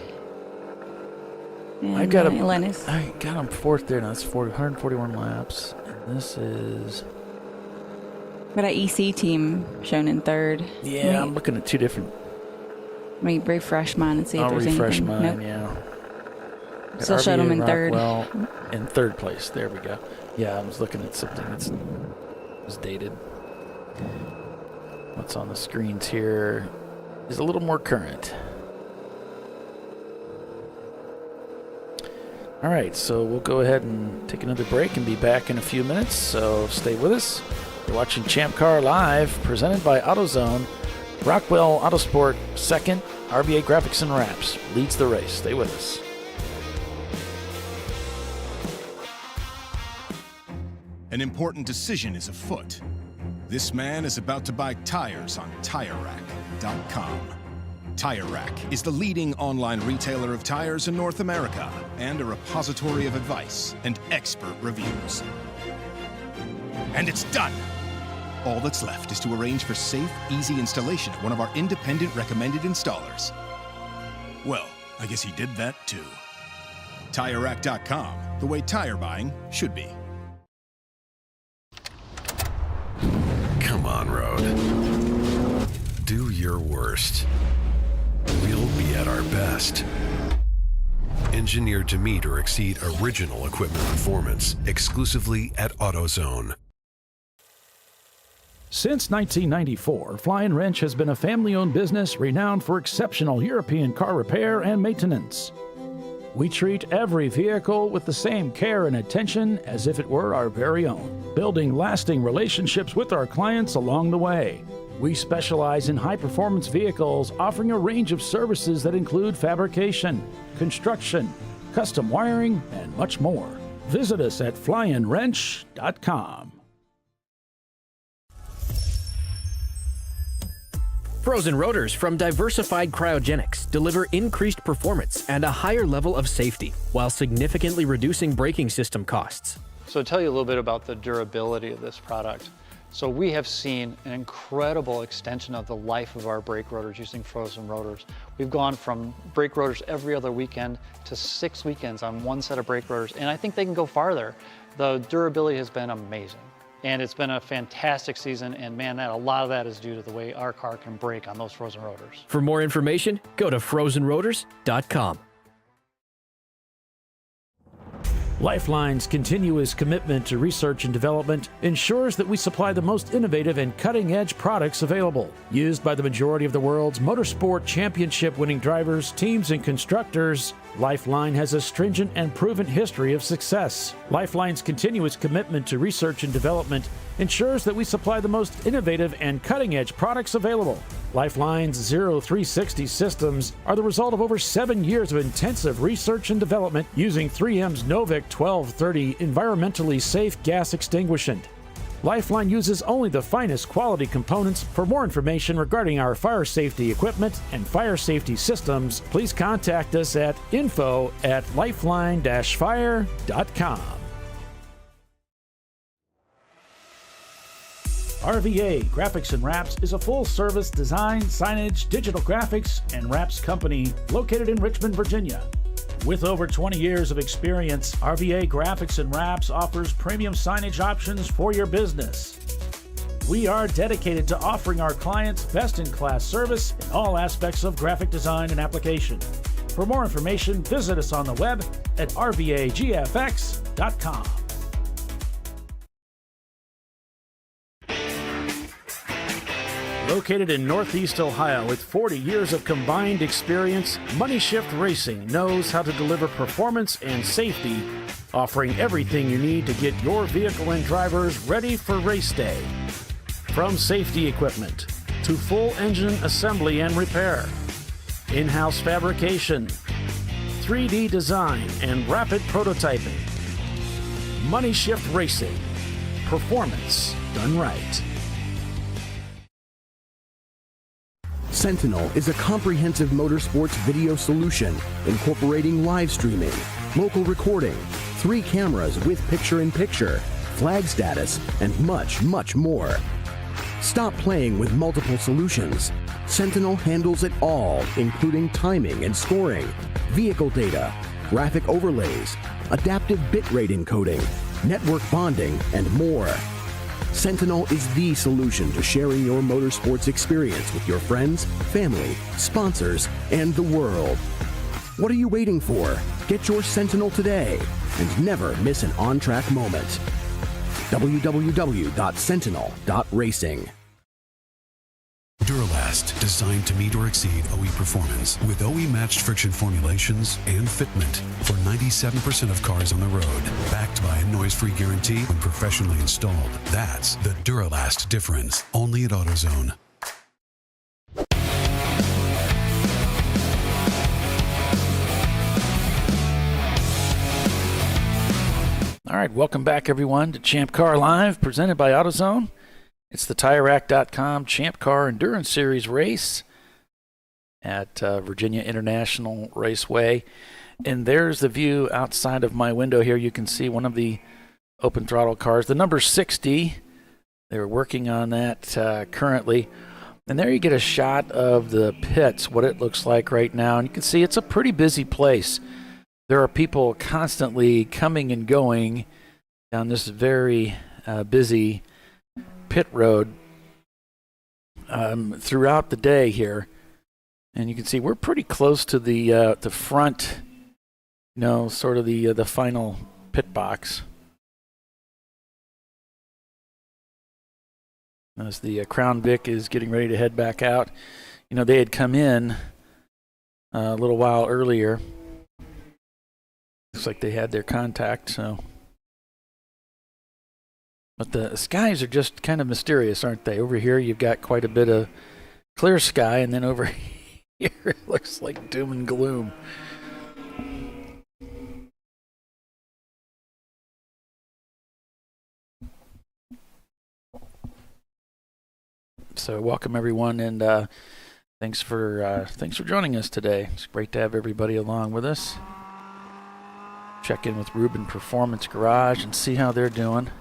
And I got Lennis. I got him fourth there. Now that's 141 laps. And this is. Got an EC team shown in third. Yeah, I'm looking at two different. Let me refresh mine and see if I'll there's refresh anything. mine. Nope. Yeah. Still showed them in third. Well, in third place. There we go. Yeah, I was looking at something that's was dated. What's on the screens here is a little more current. All right, so we'll go ahead and take another break and be back in a few minutes, so stay with us. You're watching Champ Car Live, presented by AutoZone. Rockwell Autosport second, RBA Graphics and Wraps leads the race. Stay with us. An important decision is afoot. This man is about to buy tires on TireRack.com. Tire Rack is the leading online retailer of tires in North America and a repository of advice and expert reviews. And it's done! All that's left is to arrange for safe, easy installation at one of our independent recommended installers. Well, I guess he did that too. TireRack.com, the way tire buying should be. Come on, Road. Do your worst. We'll be at our best. Engineered to meet or exceed original equipment performance, exclusively at AutoZone. Since 1994, Flying Wrench has been a family-owned business renowned for exceptional European car repair and maintenance. We treat every vehicle with the same care and attention as if it were our very own, building lasting relationships with our clients along the way. We specialize in high-performance vehicles, offering a range of services that include fabrication, construction, custom wiring, and much more. Visit us at flyinwrench.com. Frozen rotors from Diversified Cryogenics deliver increased performance and a higher level of safety, while significantly reducing braking system costs. So to tell you a little bit about the durability of this product. So we have seen an incredible extension of the life of our brake rotors using frozen rotors. We've gone from brake rotors every other weekend to 6 weekends on one set of brake rotors, and I think they can go farther. The durability has been amazing. And it's been a fantastic season, and man, a lot of that is due to the way our car can brake on those frozen rotors. For more information, go to frozenrotors.com. Lifeline's continuous commitment to research and development ensures that we supply the most innovative and cutting-edge products available. Used by the majority of the world's motorsport championship-winning drivers, teams, and constructors, Lifeline has a stringent and proven history of success. Lifeline's continuous commitment to research and development ensures that we supply the most innovative and cutting-edge products available. Lifeline's 0360 systems are the result of over 7 years of intensive research and development using 3M's Novik 1230 environmentally safe gas extinguishant. Lifeline uses only the finest quality components. For more information regarding our fire safety equipment and fire safety systems, please contact us at info@lifeline-fire.com. RVA Graphics and Wraps is a full-service design, signage, digital graphics, and wraps company located in Richmond, Virginia. With over 20 years of experience, RVA Graphics and Wraps offers premium signage options for your business. We are dedicated to offering our clients best-in-class service in all aspects of graphic design and application. For more information, visit us on the web at rvagfx.com. Located in Northeast Ohio with 40 years of combined experience, Money Shift Racing knows how to deliver performance and safety, offering everything you need to get your vehicle and drivers ready for race day. From safety equipment to full engine assembly and repair, in-house fabrication, 3D design, and rapid prototyping. Money Shift Racing. Performance done right. Sentinel is a comprehensive motorsports video solution incorporating live streaming, local recording, 3 cameras with picture-in-picture, flag status, and much, much more. Stop playing with multiple solutions. Sentinel handles it all, including timing and scoring, vehicle data, graphic overlays, adaptive bitrate encoding, network bonding, and more. Sentinel is the solution to sharing your motorsports experience with your friends, family, sponsors, and the world. What are you waiting for? Get your Sentinel today and never miss an on-track moment. www.sentinel.racing. Duralast, designed to meet or exceed OE performance with OE-matched friction formulations and fitment for 97% of cars on the road. Backed by a noise-free guarantee when professionally installed. That's the Duralast difference. Only at AutoZone. All right, welcome back, everyone, to ChampCar.Live, presented by AutoZone. It's the TireRack.com Champ Car Endurance Series race at Virginia International Raceway. And there's the view outside of my window here. You can see one of the open throttle cars, the number 60. They're working on that currently. And there you get a shot of the pits, what it looks like right now. And you can see it's a pretty busy place. There are people constantly coming and going down this very busy pit road throughout the day here, and you can see we're pretty close to the front, sort of the final pit box. As the Crown Vic is getting ready to head back out, they had come in a little while earlier, Looks like they had their contact, so. But the skies are just kind of mysterious, aren't they? Over here, you've got quite a bit of clear sky, and then over here, it looks like doom and gloom. So welcome everyone, and thanks for joining us today. It's great to have everybody along with us. Check in with Ruben Performance Garage and see how they're doing.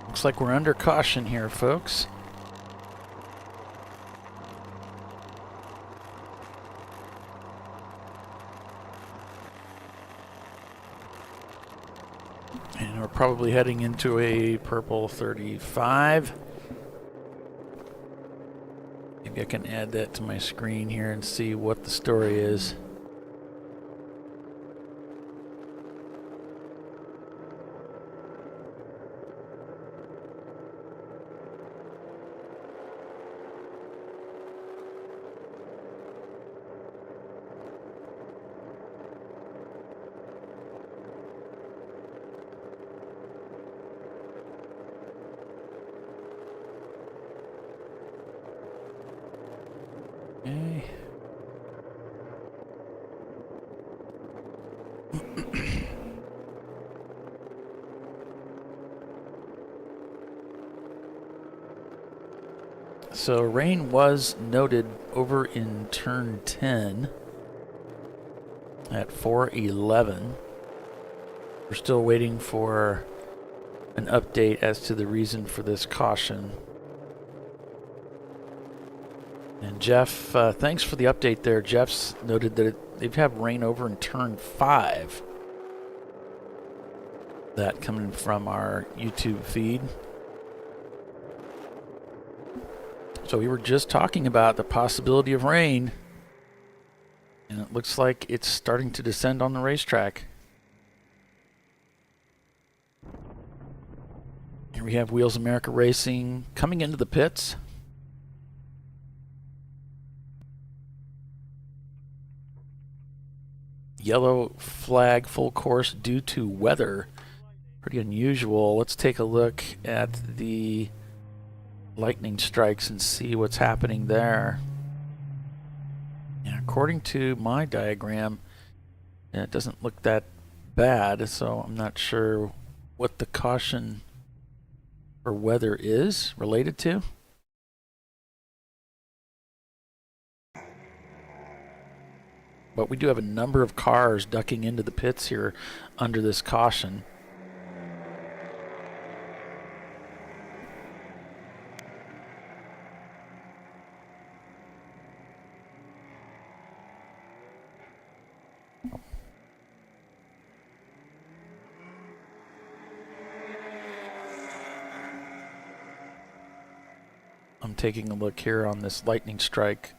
Looks like we're under caution here, folks. And we're probably heading into a purple 35. Maybe I can add that to my screen here and see what the story is. Okay. So rain was noted over in turn 10 at 411. We're still waiting for an update as to the reason for this caution. And Jeff, thanks for the update there. Jeff's noted that they've had rain over in turn 5. That coming from our YouTube feed. So we were just talking about the possibility of rain, and it looks like it's starting to descend on the racetrack. Here we have Wheels America Racing coming into the pits. Yellow flag full course due to weather. Pretty unusual. Let's take a look at the lightning strikes and see what's happening there. And according to my diagram, it doesn't look that bad, so I'm not sure what the caution for weather is related to. But we do have a number of cars ducking into the pits here under this caution. I'm taking a look here on this lightning strike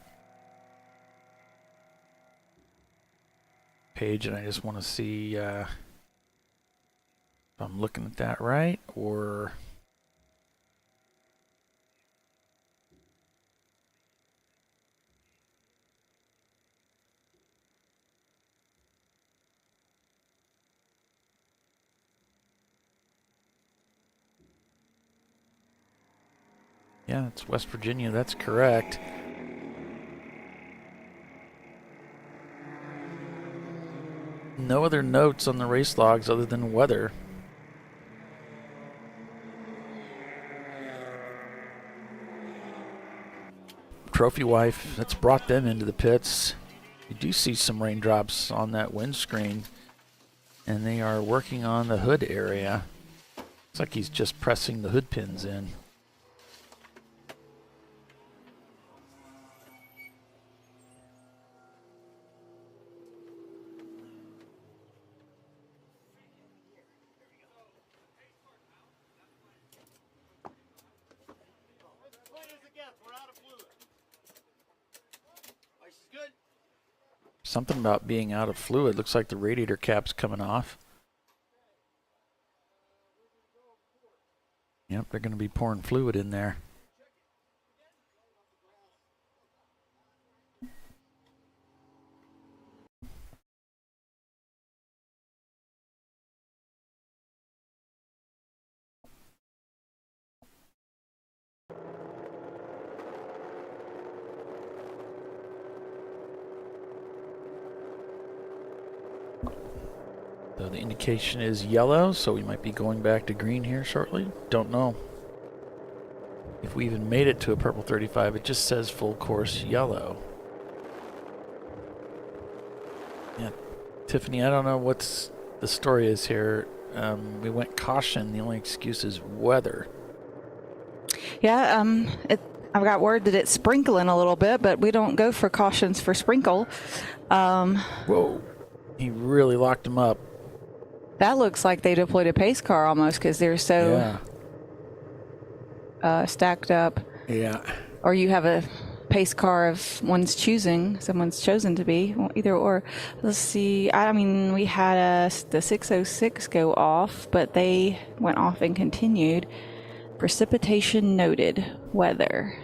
page, and I just want to see if I'm looking at that right, or Yeah, it's West Virginia. That's correct. No other notes on the race logs other than weather. Trophy wife, that's brought them into the pits. You do see some raindrops on that windscreen, and they are working on the hood area. Looks like he's just pressing the hood pins in. Something about being out of fluid. Looks like the radiator cap's coming off. Yep, they're going to be pouring fluid in there. So the indication is yellow, so we might be going back to green here shortly. Don't know if we even made it to a purple 35. It just says full course yellow. Yeah, Tiffany, I don't know what's the story is here. We went caution. The only excuse is weather. Yeah, I've got word that it's sprinkling a little bit, but we don't go for cautions for sprinkle. Whoa, he really locked him up. That looks like they deployed a pace car almost because they're so stacked up. Yeah. Or you have a pace car of someone's chosen to be, well, either or. Let's see. I mean, we had the 606 go off, but they went off and continued. Precipitation noted. Weather.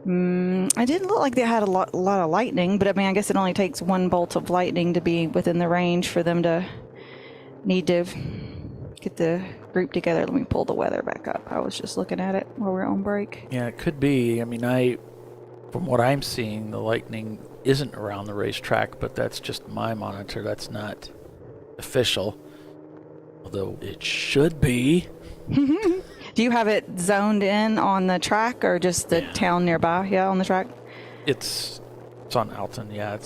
I didn't look like they had a lot of lightning, but I mean, I guess it only takes one bolt of lightning to be within the range for them to need to get the group together. Let me pull the weather back up. I was just looking at it while we were on break. Yeah, it could be. I mean, from what I'm seeing, the lightning isn't around the racetrack, but that's just my monitor. That's not official, although it should be. Do you have it zoned in on the track or just the town nearby? Yeah, on the track? It's on Alton. Yeah,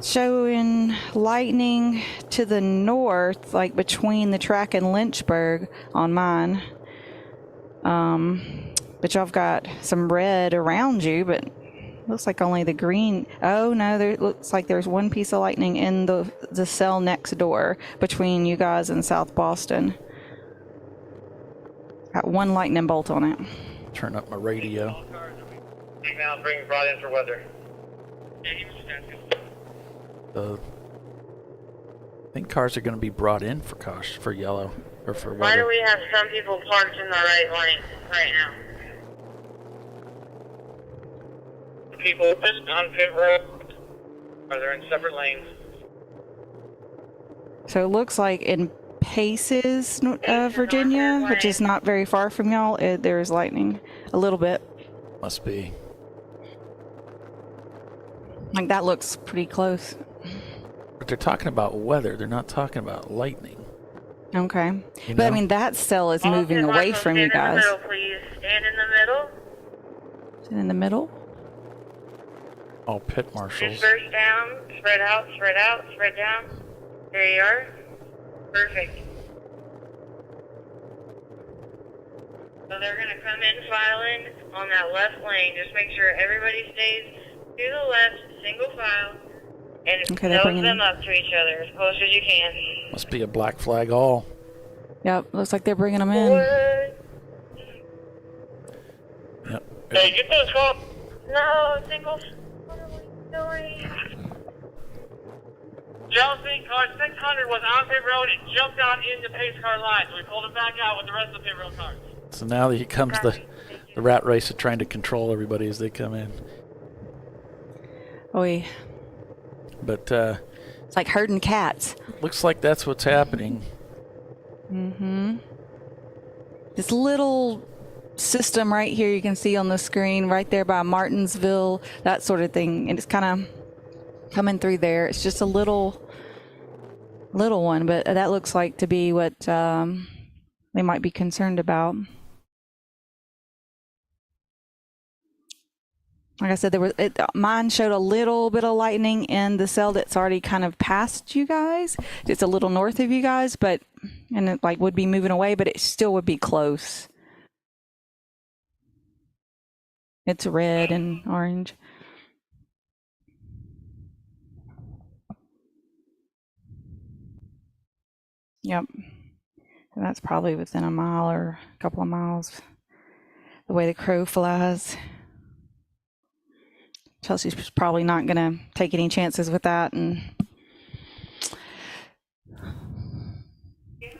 Showing lightning to the north, like between the track and Lynchburg on mine. But y'all have got some red around you, but looks like only the green. Oh no, there looks like there's one piece of lightning in the cell next door between you guys and South Boston. Got one lightning bolt on it. Turn up my radio. Now bring brought in for weather. I think cars are going to be brought in for yellow or for weather. Why do we have some people parked in the right lane right now? The people on pit road are they in separate lanes? So it looks like in Paces, Virginia, which is not very far from y'all, there's lightning a little bit. Must be. Like that looks pretty close. But they're talking about weather. They're not talking about lightning. Okay. You But I know? mean, that cell is moving away from you guys. Stand in the middle, please. Stand in the middle. Stand in the middle? All pit marshals. Disperse down. Spread out. Spread out. Spread down. There you are. Perfect. So they're going to come in, file in on that left lane. Just make sure everybody stays to the left, single file, and nose them up to each other as close as you can. Must be a black flag all. Yep, looks like they're bringing them in. Yep. Hey, get those calls. No, single. What are we doing? Chelsea, car 600 was on pit road and jumped out into pace car line, so we pulled it back out with the rest of the pit road cars. So now here comes the rat race of trying to control everybody as they come in. Oy. But it's like herding cats. Looks like that's what's happening. Mm-hmm. This little system right here you can see on the screen right there by Martinsville, that sort of thing, and it's kind of coming through there. It's just a little one, but that looks like to be what they might be concerned about. Like I said, mine showed a little bit of lightning in the cell that's already kind of past you guys. It's a little north of you guys, and it like would be moving away, but it still would be close. It's red and orange. Yep. And that's probably within a mile or a couple of miles, the way the crow flies. Chelsea's probably not going to take any chances with that and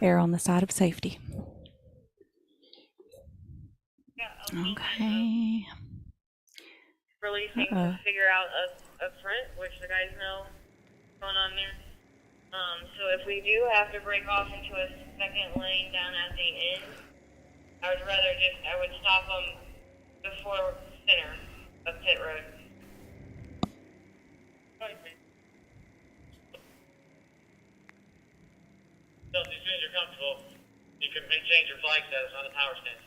err on the side of safety. Okay. Releasing to figure out a front, which the guys know what's going on there. So if we do have to break off into a second lane down at the end, I would stop them before center of pit road. So as soon as you're comfortable, you can change your flag status on the power stand.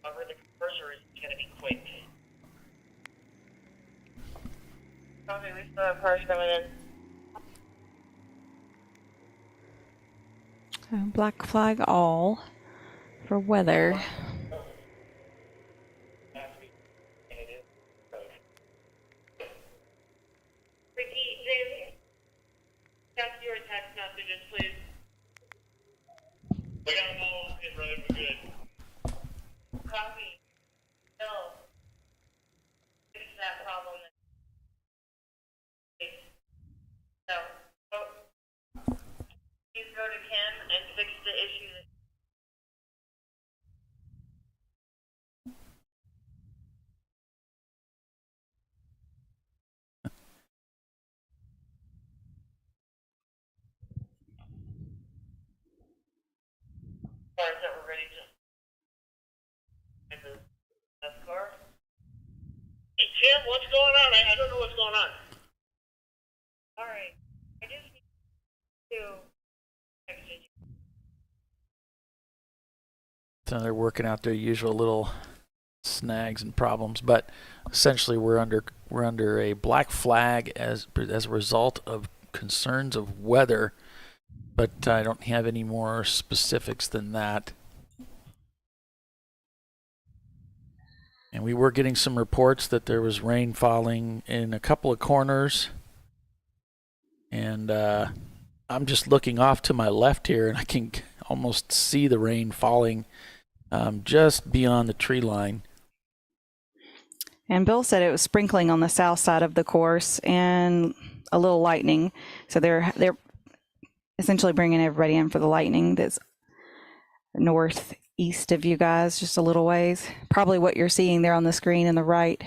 However, the cursor is going to be quick. Okay, we still have cars coming in. So black flag all for weather. Ricky, Jim, text your text messages, please. We got them all in road, we're good. Copy. No. Fix that problem. So, please go to Kim and fix the issue. Cars that were ready to get the car. Hey, Tim, what's going on? I don't know what's going on. All right. I just need to exit you. So they're working out their usual little snags and problems, but essentially we're under a black flag as a result of concerns of weather, but I don't have any more specifics than that. And we were getting some reports that there was rain falling in a couple of corners. And I'm just looking off to my left here, and I can almost see the rain falling just beyond the tree line. And Bill said it was sprinkling on the south side of the course and a little lightning. So they're essentially bringing everybody in for the lightning that's northeast of you guys, just a little ways. Probably what you're seeing there on the screen in the right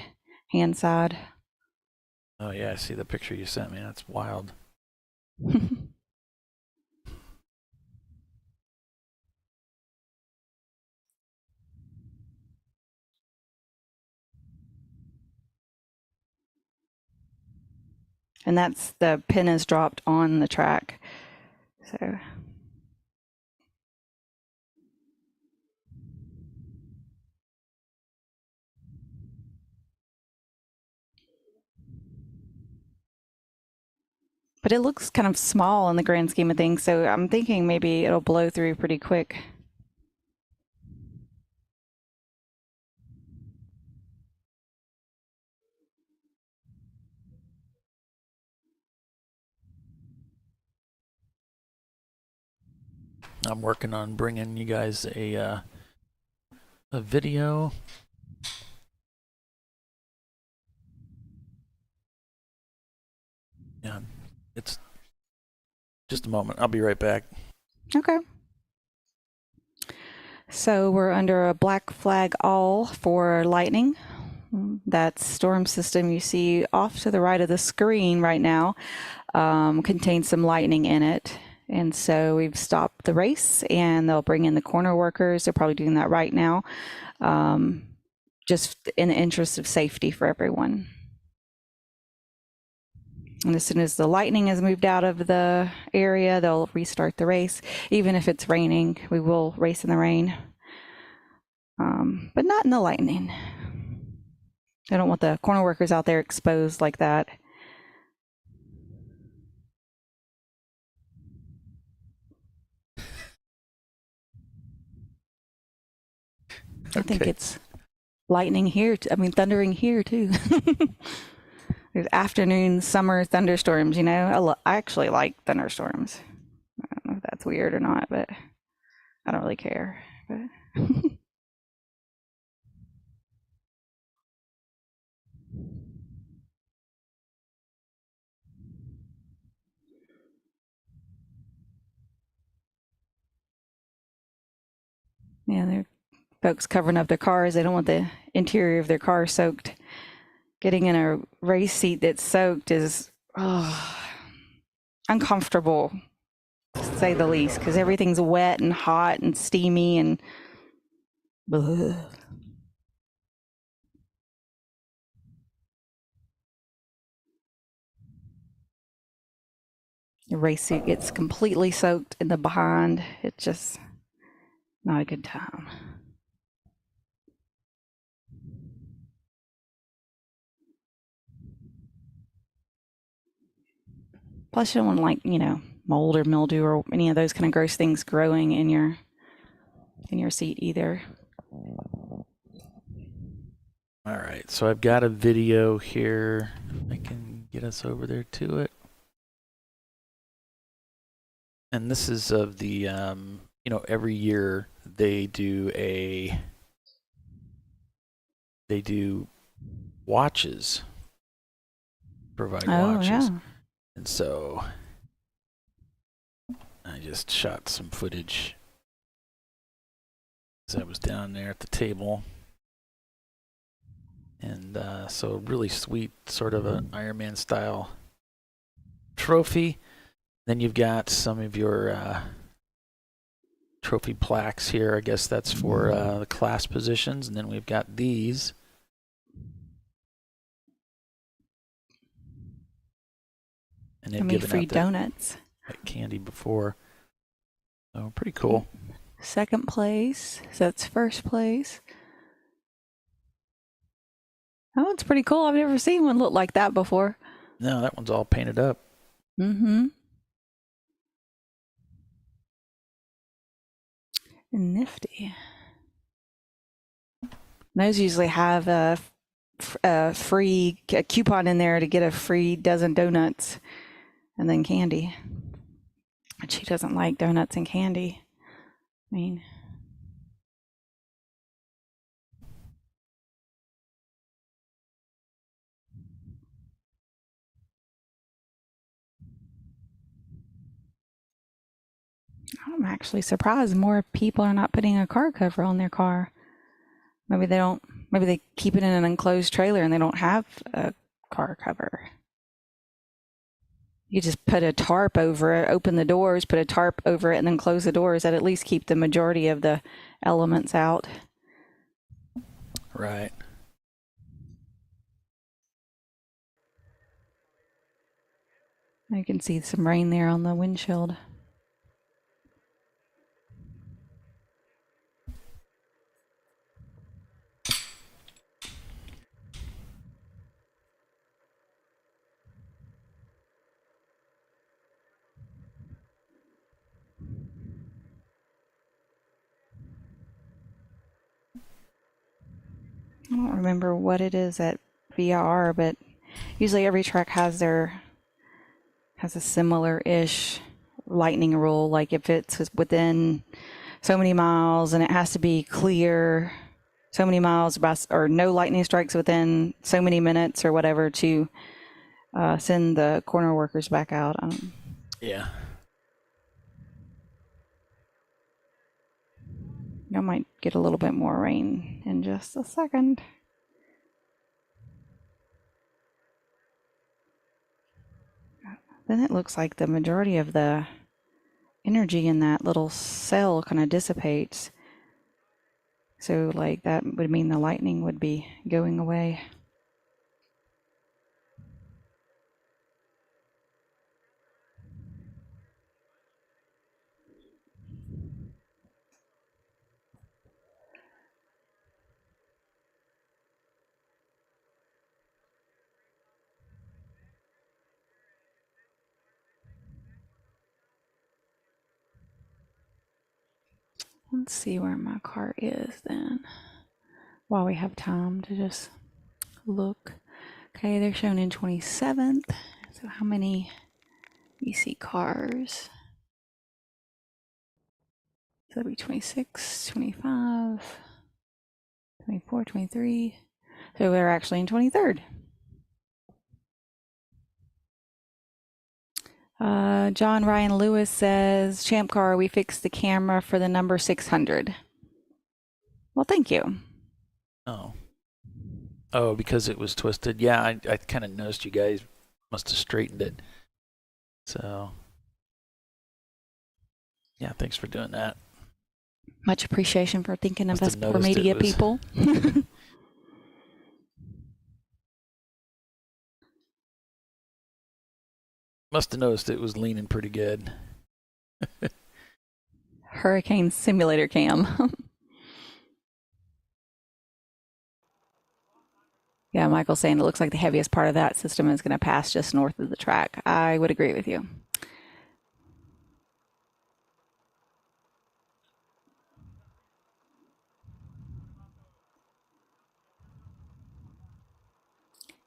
hand side. Oh yeah, I see the picture you sent me. That's wild. And that's the pin is dropped on the track. So but it looks kind of small in the grand scheme of things, so I'm thinking maybe it'll blow through pretty quick. I'm working on bringing you guys a video. Yeah, it's just a moment. I'll be right back. Okay. So we're under a black flag all for lightning. That storm system you see off to the right of the screen right now contains some lightning in it. And so we've stopped the race, and they'll bring in the corner workers. They're probably doing that right now, just in the interest of safety for everyone. And as soon as the lightning has moved out of the area, they'll restart the race. Even if it's raining, we will race in the rain, but not in the lightning. I don't want the corner workers out there exposed like that. I think it's lightning here. Thundering here too. There's afternoon summer thunderstorms, you know. I actually like thunderstorms. I don't know if that's weird or not, but I don't really care. But yeah, they're folks covering up their cars. They don't want the interior of their car soaked. Getting in a race seat that's soaked is uncomfortable, to say the least, because everything's wet and hot and steamy and bleh. The race suit gets completely soaked in the behind. It's just not a good time. Plus, you don't want mold or mildew or any of those kind of gross things growing in your seat either. All right, so I've got a video here. I can get us over there to it. And this is of the, every year they do watches, provide watches. Yeah. And so I just shot some footage as I was down there at the table. And so really sweet, sort of an Ironman style trophy. Then you've got some of your trophy plaques here. I guess that's for the class positions. And then we've got these. And they've given free out donuts. That candy before. So pretty cool. Second place. So that's first place. Oh, it's pretty cool. I've never seen one look like that before. No, that one's all painted up. Mm-hmm. Nifty. Those usually have a free coupon in there to get a free dozen donuts and then candy. But she doesn't like donuts and candy. I mean, I'm actually surprised more people are not putting a car cover on their car. Maybe they keep it in an enclosed trailer and they don't have a car cover. You just put a tarp over it, open the doors, put a tarp over it, and then close the doors. That at least keep the majority of the elements out. Right. You can see some rain there on the windshield. I don't remember what it is at VIR, but usually every track has a similar-ish lightning rule. Like if it's within so many miles and it has to be clear, so many miles or no lightning strikes within so many minutes or whatever to send the corner workers back out. Yeah. I might get a little bit more rain in just a second. Then it looks like the majority of the energy in that little cell kind of dissipates. So like that would mean the lightning would be going away. Let's see where my car is then, while we have time to just look. Okay, they're shown in 27th. So how many EC cars? So that'd be 26, 25, 24, 23. So we're actually in 23rd. John Ryan Lewis says, Champ Car, we fixed the camera for the number 600. Well, thank you. Oh, because it was twisted. Yeah, I kind of noticed you guys must have straightened it. So, yeah, thanks for doing that. Much appreciation for thinking of us poor media people. Must have noticed it was leaning pretty good. Hurricane simulator cam. Yeah, Michael's saying it looks like the heaviest part of that system is going to pass just north of the track. I would agree with you.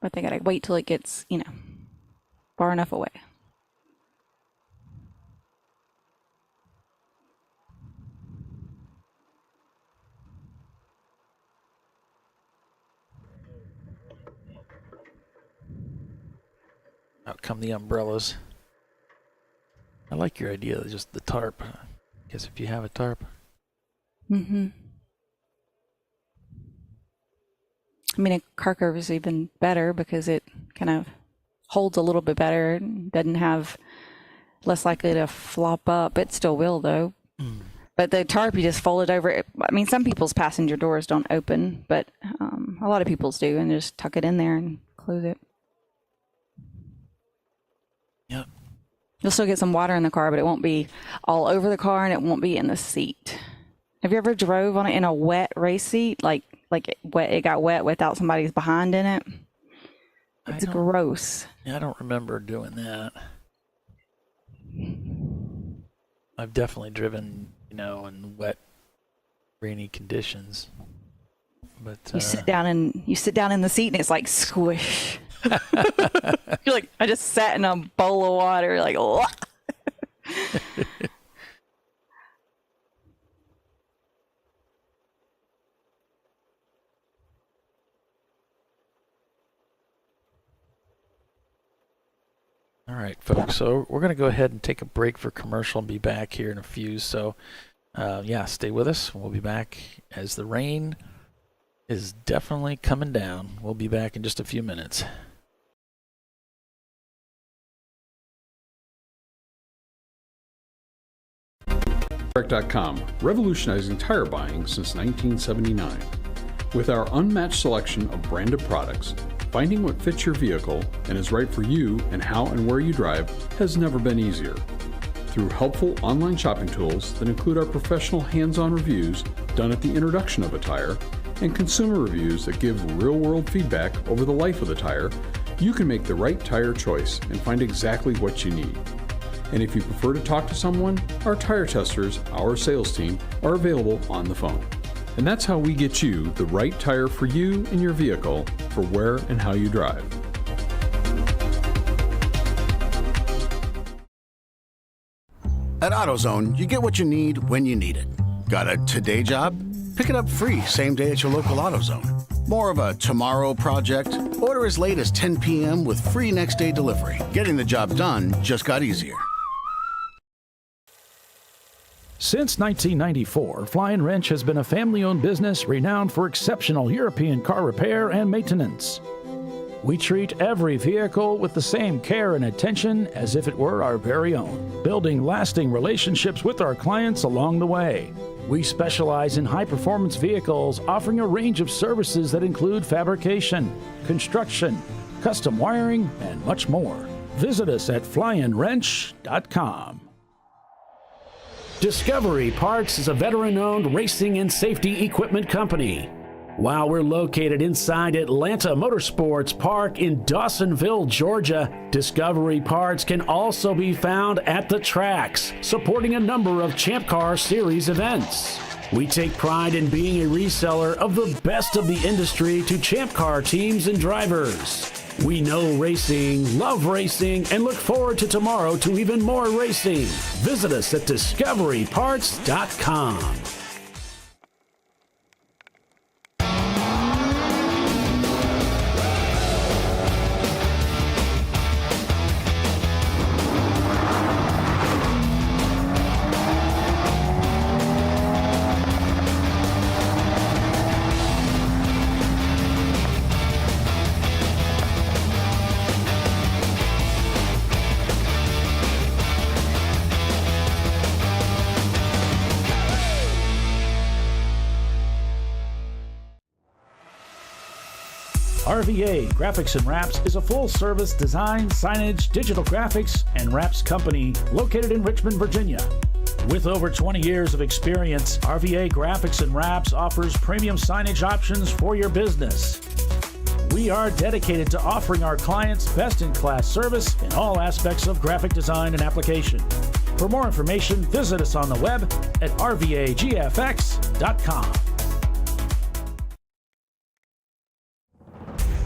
But they got to wait till it gets, far enough away. Out come the umbrellas. I like your idea, just the tarp. I guess if you have a tarp. Mm-hmm. I mean, a car curve is even better because it kind of holds a little bit better. Doesn't have less likely to flop up. It still will, though. But the tarp, you just fold it over. I mean, some people's passenger doors don't open, but a lot of people's do, and just tuck it in there and close it. Yep. You'll still get some water in the car, but it won't be all over the car, and it won't be in the seat. Have you ever drove on it in a wet race seat? Like it got wet without somebody's behind in it? It's gross. Yeah, I don't remember doing that. I've definitely driven, in wet, rainy conditions. But you sit down in the seat and it's like squish. You're like, I just sat in a bowl of water, like, oh. All right, folks. So we're going to go ahead and take a break for commercial and be back here in a few. So, yeah, stay with us. We'll be back as the rain is definitely coming down. We'll be back in just a few minutes. ChampCar.com, revolutionizing tire buying since 1979. With our unmatched selection of branded products, finding what fits your vehicle and is right for you and how and where you drive has never been easier. Through helpful online shopping tools that include our professional hands-on reviews done at the introduction of a tire and consumer reviews that give real-world feedback over the life of the tire, you can make the right tire choice and find exactly what you need. And if you prefer to talk to someone, our tire testers, our sales team, are available on the phone. And that's how we get you the right tire for you and your vehicle for where and how you drive. At AutoZone, you get what you need when you need it. Got a today job? Pick it up free same day at your local AutoZone. More of a tomorrow project? Order as late as 10 p.m. with free next day delivery. Getting the job done just got easier. Since 1994, Flying Wrench has been a family-owned business renowned for exceptional European car repair and maintenance. We treat every vehicle with the same care and attention as if it were our very own, building lasting relationships with our clients along the way. We specialize in high-performance vehicles, offering a range of services that include fabrication, construction, custom wiring, and much more. Visit us at flyandwrench.com. Discovery Parts is a veteran-owned racing and safety equipment company. While we're located inside Atlanta Motorsports Park in Dawsonville, Georgia, Discovery Parts can also be found at the tracks, supporting a number of Champ Car Series events. We take pride in being a reseller of the best of the industry to Champ Car teams and drivers. We know racing, love racing, and look forward to tomorrow to even more racing. Visit us at discoveryparts.com. RVA Graphics and Wraps is a full-service design, signage, digital graphics, and wraps company located in Richmond, Virginia. With over 20 years of experience, RVA Graphics and Wraps offers premium signage options for your business. We are dedicated to offering our clients best-in-class service in all aspects of graphic design and application. For more information, visit us on the web at rvagfx.com.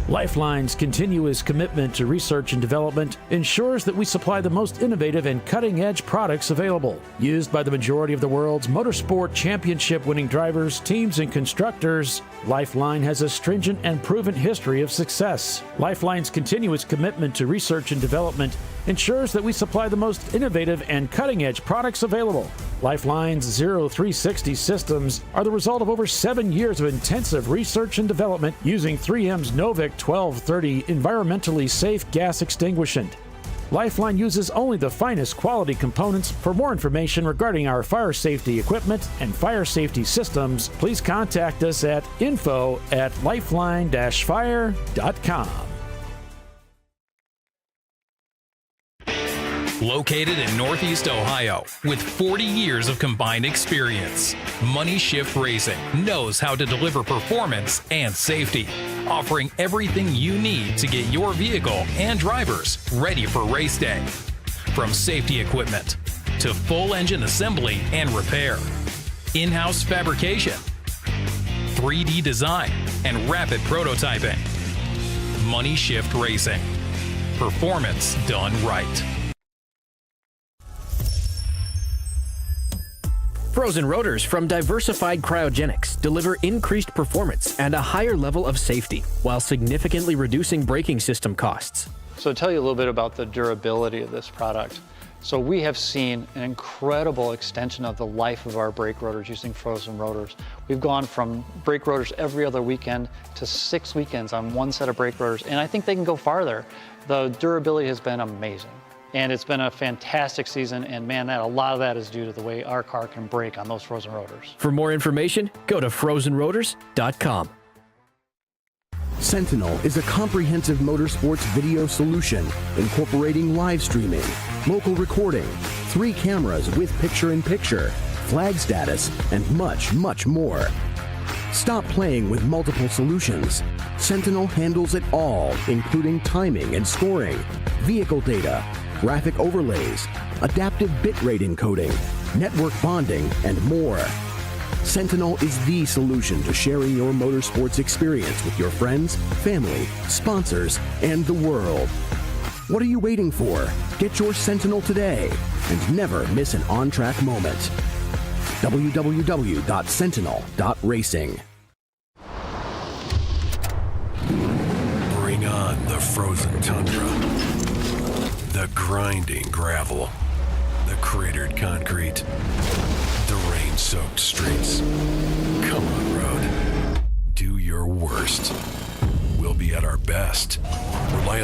Lifeline's continuous commitment to research and development ensures that we supply the most innovative and cutting-edge products available, used by the majority of the world's motorsport championship-winning drivers, teams, and constructors. Lifeline has a stringent and proven history of success. Lifeline's continuous commitment to research and development ensures that we supply the most innovative and cutting-edge products available. Lifeline's 0360 systems are the result of over 7 years of intensive research and development using 3M's Novik 1230 environmentally safe gas extinguishant. Lifeline uses only the finest quality components. For more information regarding our fire safety equipment and fire safety systems, please contact us at info@lifeline-fire.com. Located in Northeast Ohio, with 40 years of combined experience, Money Shift Racing knows how to deliver performance and safety, offering everything you need to get your vehicle and drivers ready for race day. From safety equipment to full engine assembly and repair, in-house fabrication, 3D design, and rapid prototyping. Money Shift Racing. Performance done right. Frozen rotors from Diversified Cryogenics deliver increased performance and a higher level of safety, while significantly reducing braking system costs. So to tell you a little bit about the durability of this product. So we have seen an incredible extension of the life of our brake rotors using frozen rotors. We've gone from brake rotors every other weekend to 6 weekends on one set of brake rotors, and I think they can go farther. The durability has been amazing. And it's been a fantastic season, and man, a lot of that is due to the way our car can brake on those frozen rotors. For more information, go to frozenrotors.com. Sentinel is a comprehensive motorsports video solution incorporating live streaming, local recording, 3 cameras with picture-in-picture, flag status, and much, much more. Stop playing with multiple solutions. Sentinel handles it all, including timing and scoring, vehicle data, graphic overlays, adaptive bitrate encoding, network bonding, and more. Sentinel is the solution to sharing your motorsports experience with your friends, family, sponsors, and the world. What are you waiting for? Get your Sentinel today and never miss an on-track moment. www.sentinel.racing. Bring on the frozen tundra, the grinding gravel, the cratered concrete, the rain-soaked streets. Come on, road. Do your worst. We'll be at our best.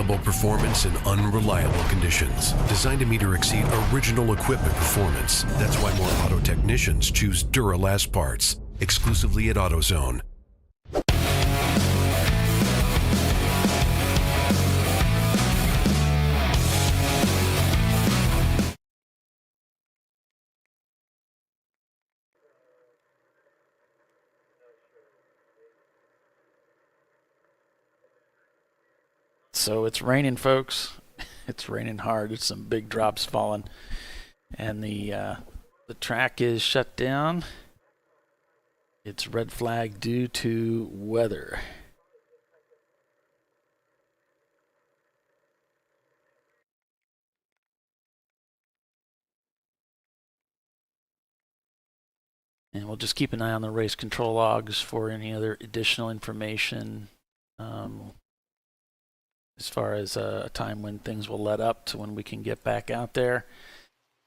Undeniable performance in unreliable conditions. Designed to meet or exceed original equipment performance. That's why more auto technicians choose Duralast parts. Exclusively at AutoZone. So it's raining, folks. It's raining hard. It's some big drops falling, and the track is shut down. It's red flag due to weather. And we'll just keep an eye on the race control logs for any other additional information. As far as a time when things will let up to when we can get back out there.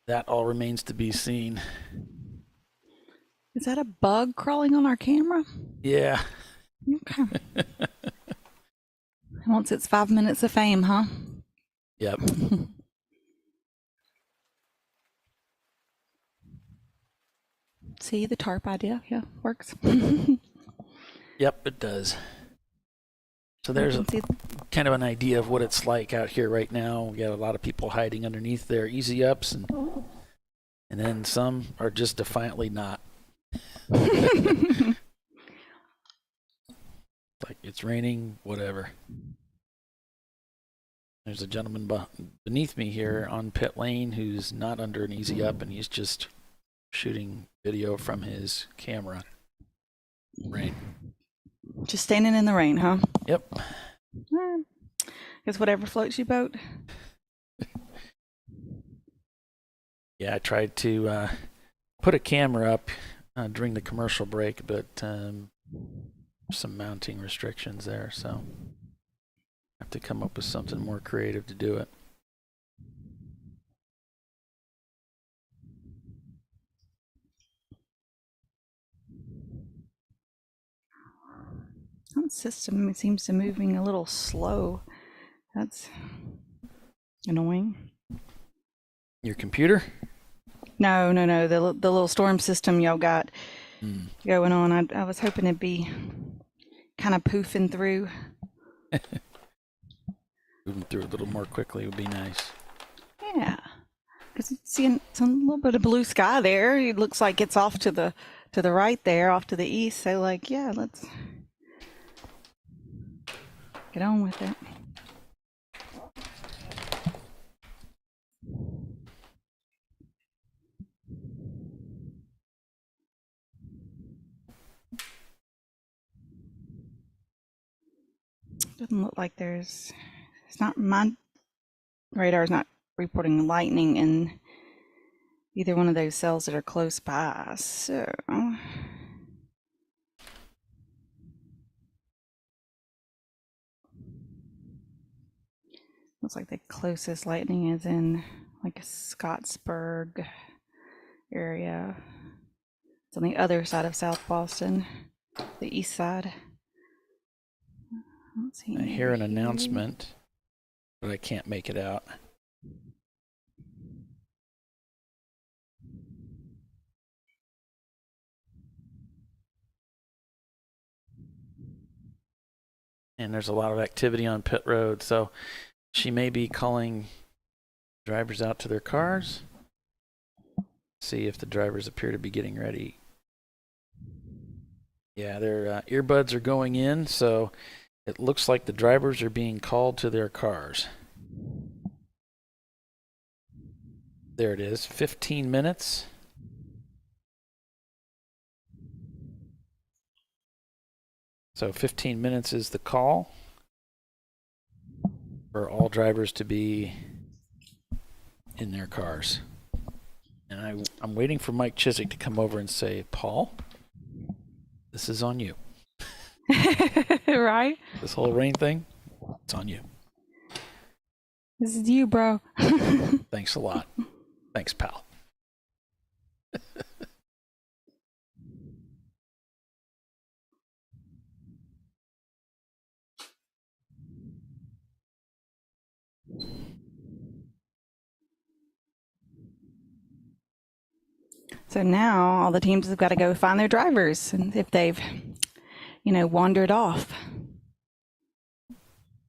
That all remains to be seen. Is that a bug crawling on our camera? Yeah. Okay. Once it's 5 minutes of fame, huh? Yep. See, the tarp idea, yeah, works. Yep, it does. So there's kind of an idea of what it's like out here right now. We got a lot of people hiding underneath their easy ups, and then some are just defiantly not. Like, it's raining, whatever. There's a gentleman beneath me here on pit lane who's not under an easy up, and he's just shooting video from his camera. Rain. Just standing in the rain, huh? Yep. Guess whatever floats your boat. Yeah, I tried to put a camera up during the commercial break, but some mounting restrictions there, so I have to come up with something more creative to do it. That system seems to be moving a little slow. That's annoying. Your computer? No. The little storm system y'all got going on. I was hoping it'd be kind of poofing through. Moving through a little more quickly would be nice. Yeah, because seeing some little bit of blue sky there. It looks like it's off to the right there, off to the east. So like, yeah, let's get on with it. Doesn't look like it's not, my radar's not reporting lightning in either one of those cells that are close by, so. Looks like the closest lightning is in like Scottsburg area. It's on the other side of South Boston, the east side. I hear an announcement, but I can't make it out. And there's a lot of activity on pit road, so she may be calling drivers out to their cars. See if the drivers appear to be getting ready. Yeah, their earbuds are going in, so it looks like the drivers are being called to their cars. There it is, 15 minutes. So 15 minutes is the call for all drivers to be in their cars. And I'm waiting for Mike Chiswick to come over and say, Paul, this is on you. Right? This whole rain thing, it's on you. This is you, bro. Thanks a lot. Thanks, pal. So now all the teams have got to go find their drivers, and if they've, wandered off.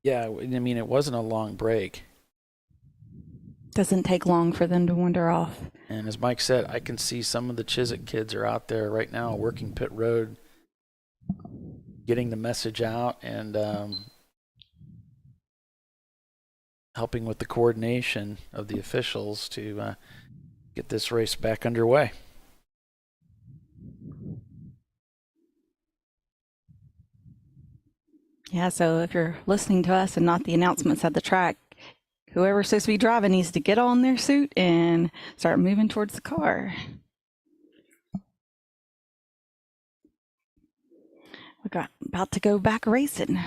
Yeah, I mean, it wasn't a long break. Doesn't take long for them to wander off. And as Mike said, I can see some of the Chiswick kids are out there right now working pit road, getting the message out and helping with the coordination of the officials to get this race back underway. Yeah, so if you're listening to us and not the announcements at the track, whoever's supposed to be driving needs to get on their suit and start moving towards the car. We got about to go back racing.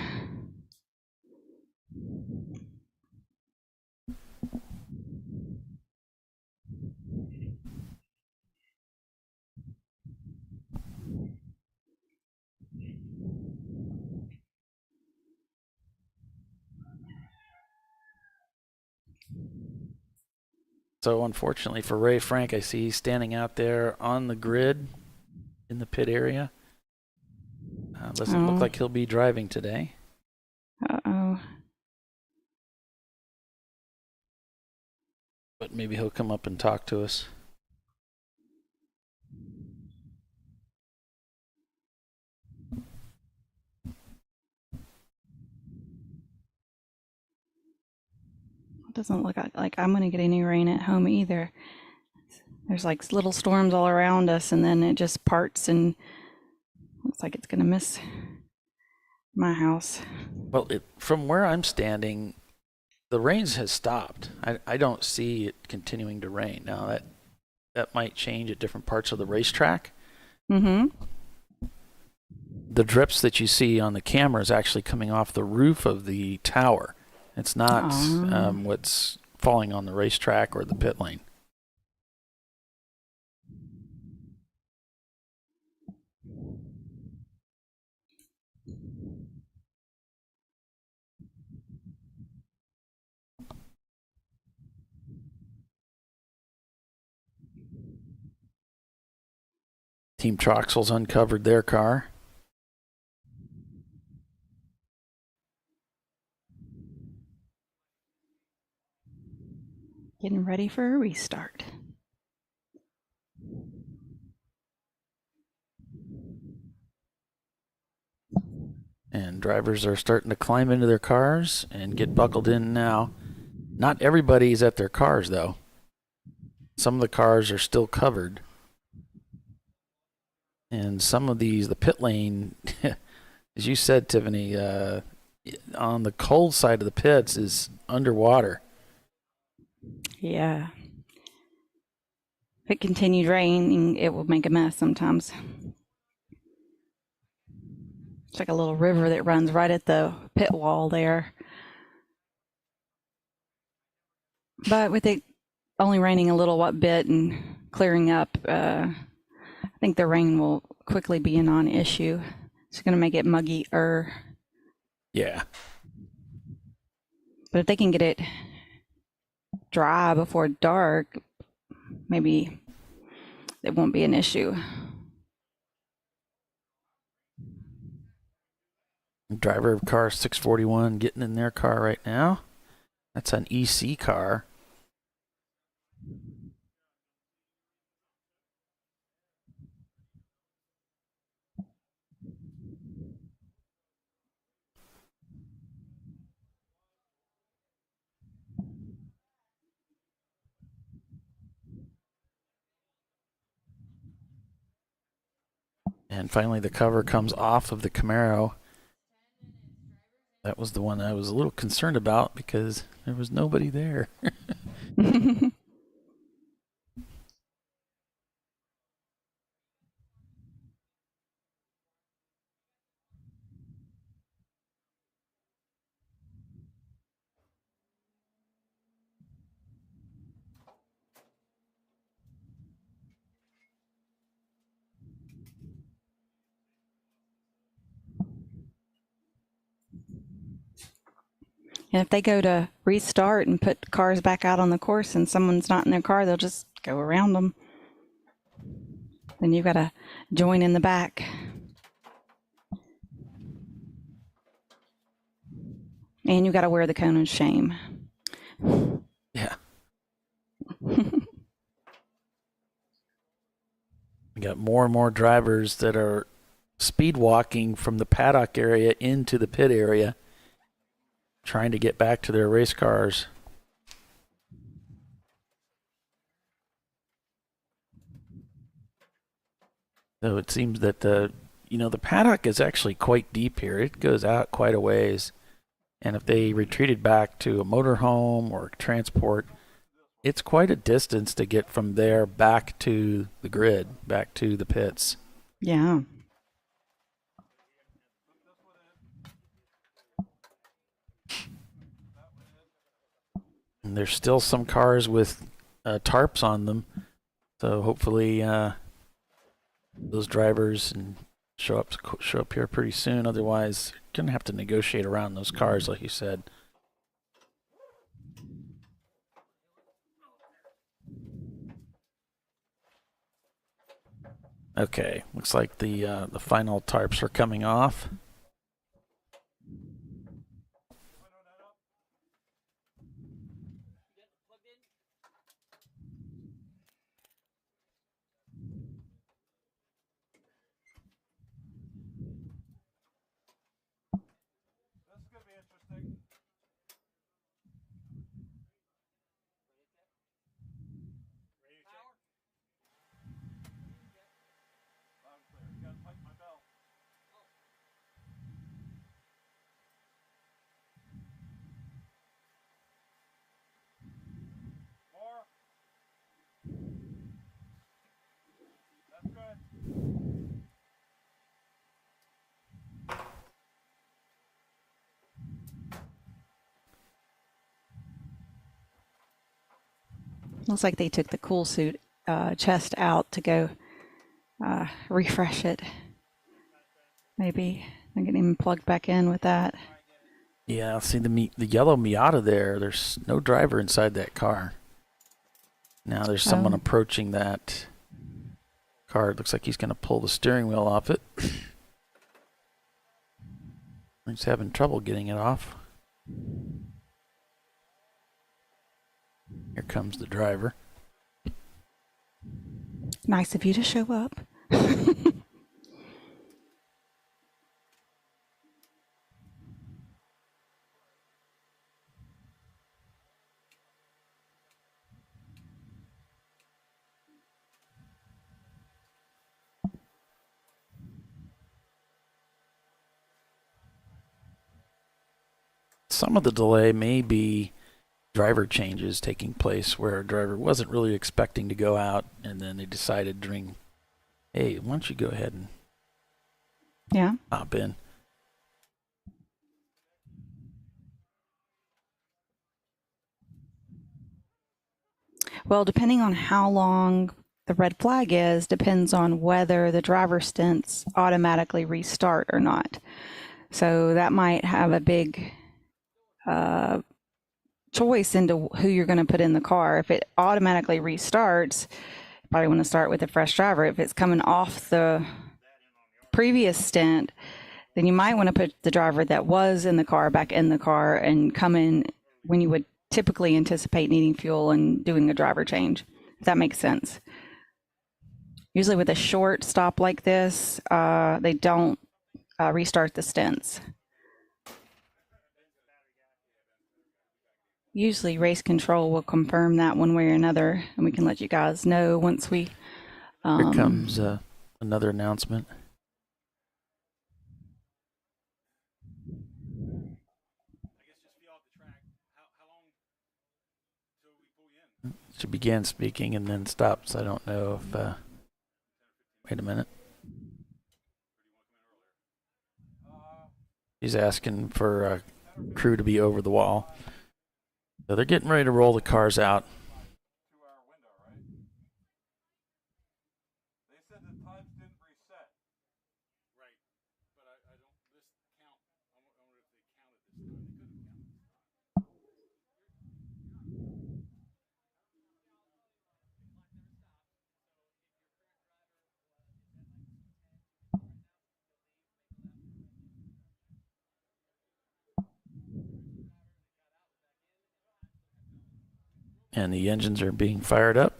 So unfortunately for Ray Frank, I see he's standing out there on the grid in the pit area. Doesn't look like he'll be driving today. Uh-oh. But maybe he'll come up and talk to us. Doesn't look like I'm going to get any rain at home either. There's like little storms all around us, and then it just parts and looks like it's going to miss my house. Well, from where I'm standing, the rain has stopped. I don't see it continuing to rain. Now, that might change at different parts of the racetrack. Mm-hmm. The drips that you see on the camera is actually coming off the roof of the tower. It's not what's falling on the racetrack or the pit lane. Team Troxel's uncovered their car. Getting ready for a restart. And drivers are starting to climb into their cars and get buckled in now. Not everybody's at their cars, though. Some of the cars are still covered. And some of these, the pit lane, as you said, Tiffany, on the cold side of the pits is underwater. Yeah. If it continued raining, it will make a mess sometimes. It's like a little river that runs right at the pit wall there. But with it only raining a little bit and clearing up, I think the rain will quickly be a non-issue. It's going to make it muggy-er. Yeah. But if they can get it dry before dark, maybe it won't be an issue. Driver of car 641 getting in their car right now. That's an EC car. And finally the cover comes off of the Camaro. That was the one I was a little concerned about because there was nobody there. And if they go to restart and put cars back out on the course and someone's not in their car, they'll just go around them. Then you got to join in the back. And you got to wear the cone of shame. Yeah. We got more and more drivers that are speed walking from the paddock area into the pit area, trying to get back to their race cars. So it seems that the paddock is actually quite deep here. It goes out quite a ways. And if they retreated back to a motorhome or transport, it's quite a distance to get from there back to the grid, back to the pits. Yeah. And there's still some cars with tarps on them, so hopefully those drivers and show up here pretty soon. Otherwise, you're gonna have to negotiate around those cars, like you said. Okay, looks like the final tarps are coming off. Looks like they took the cool suit chest out to go refresh it. Maybe I'm getting him plugged back in with that. Yeah, see the yellow Miata there. There's no driver inside that car. Now there's someone approaching that car. It looks like he's going to pull the steering wheel off it. He's having trouble getting it off. Here comes the driver. Nice of you to show up. Some of the delay may be driver changes taking place where a driver wasn't really expecting to go out, and then they decided during, hey, why don't you go ahead and hop in. Well, depending on how long the red flag is, depends on whether the driver stints automatically restart or not. So that might have a big choice into who you're going to put in the car. If it automatically restarts, you probably want to start with a fresh driver. If it's coming off the previous stint, then you might want to put the driver that was in the car back in the car and come in when you would typically anticipate needing fuel and doing a driver change, if that makes sense. Usually with a short stop like this, they don't restart the stints. Usually race control will confirm that one way or another, and we can let you guys know once we... Here comes another announcement. She began speaking and then stops. I don't know if... wait a minute. She's asking for crew to be over the wall. So they're getting ready to roll the cars out. And the engines are being fired up.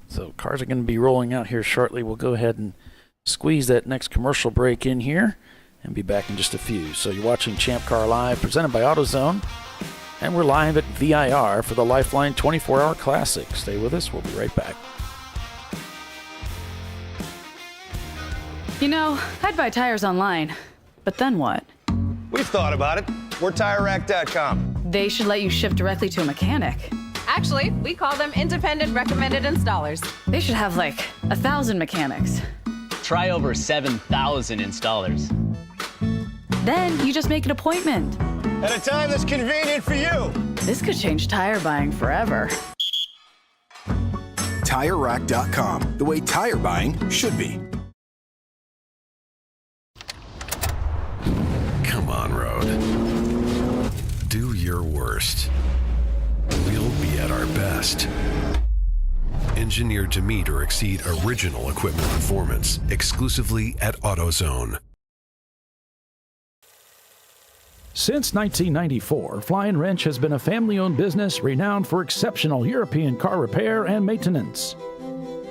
So cars are going to be rolling out here shortly. We'll go ahead and squeeze that next commercial break in here and be back in just a few. So you're watching Champ Car Live, presented by AutoZone, and we're live at VIR for the Lifeline 24-Hour Classic. Stay with us. We'll be right back. You know, I'd buy tires online, but then what? We've thought about it. We're TireRack.com. They should let you ship directly to a mechanic. Actually, we call them independent recommended installers. They should have like 1,000 mechanics. Try over 7,000 installers. Then you just make an appointment. At a time that's convenient for you. This could change tire buying forever. TireRack.com, the way tire buying should be. Come on, Road. Do your worst. We'll be at our best. Engineered to meet or exceed original equipment performance, exclusively at AutoZone. Since 1994, Fly & Wrench has been a family-owned business renowned for exceptional European car repair and maintenance.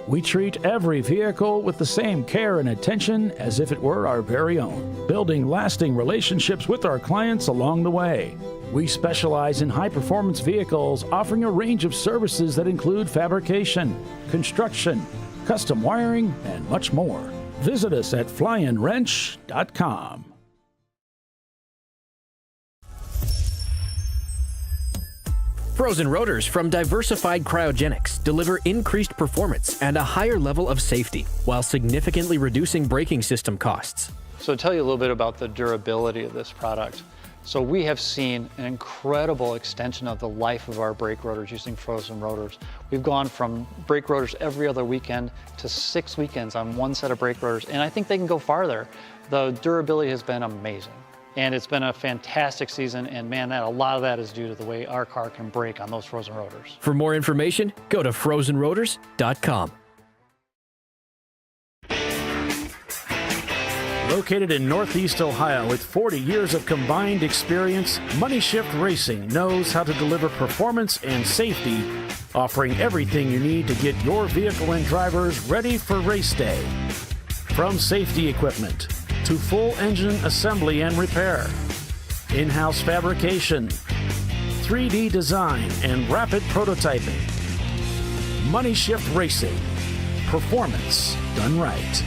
We treat every vehicle with the same care and attention as if it were our very own, building lasting relationships with our clients along the way. We specialize in high-performance vehicles, offering a range of services that include fabrication, construction, custom wiring, and much more. Visit us at flyandwrench.com. Frozen rotors from Diversified Cryogenics deliver increased performance and a higher level of safety while significantly reducing braking system costs. So to tell you a little bit about the durability of this product. So we have seen an incredible extension of the life of our brake rotors using frozen rotors. We've gone from brake rotors every other weekend to 6 weekends on one set of brake rotors, and I think they can go farther. The durability has been amazing. And it's been a fantastic season, and man, a lot of that is due to the way our car can brake on those frozen rotors. For more information, go to frozenrotors.com. Located in Northeast Ohio with 40 years of combined experience, Money Shift Racing knows how to deliver performance and safety, offering everything you need to get your vehicle and drivers ready for race day. From safety equipment to full engine assembly and repair, in-house fabrication, 3D design, and rapid prototyping. Money Shift Racing. Performance done right.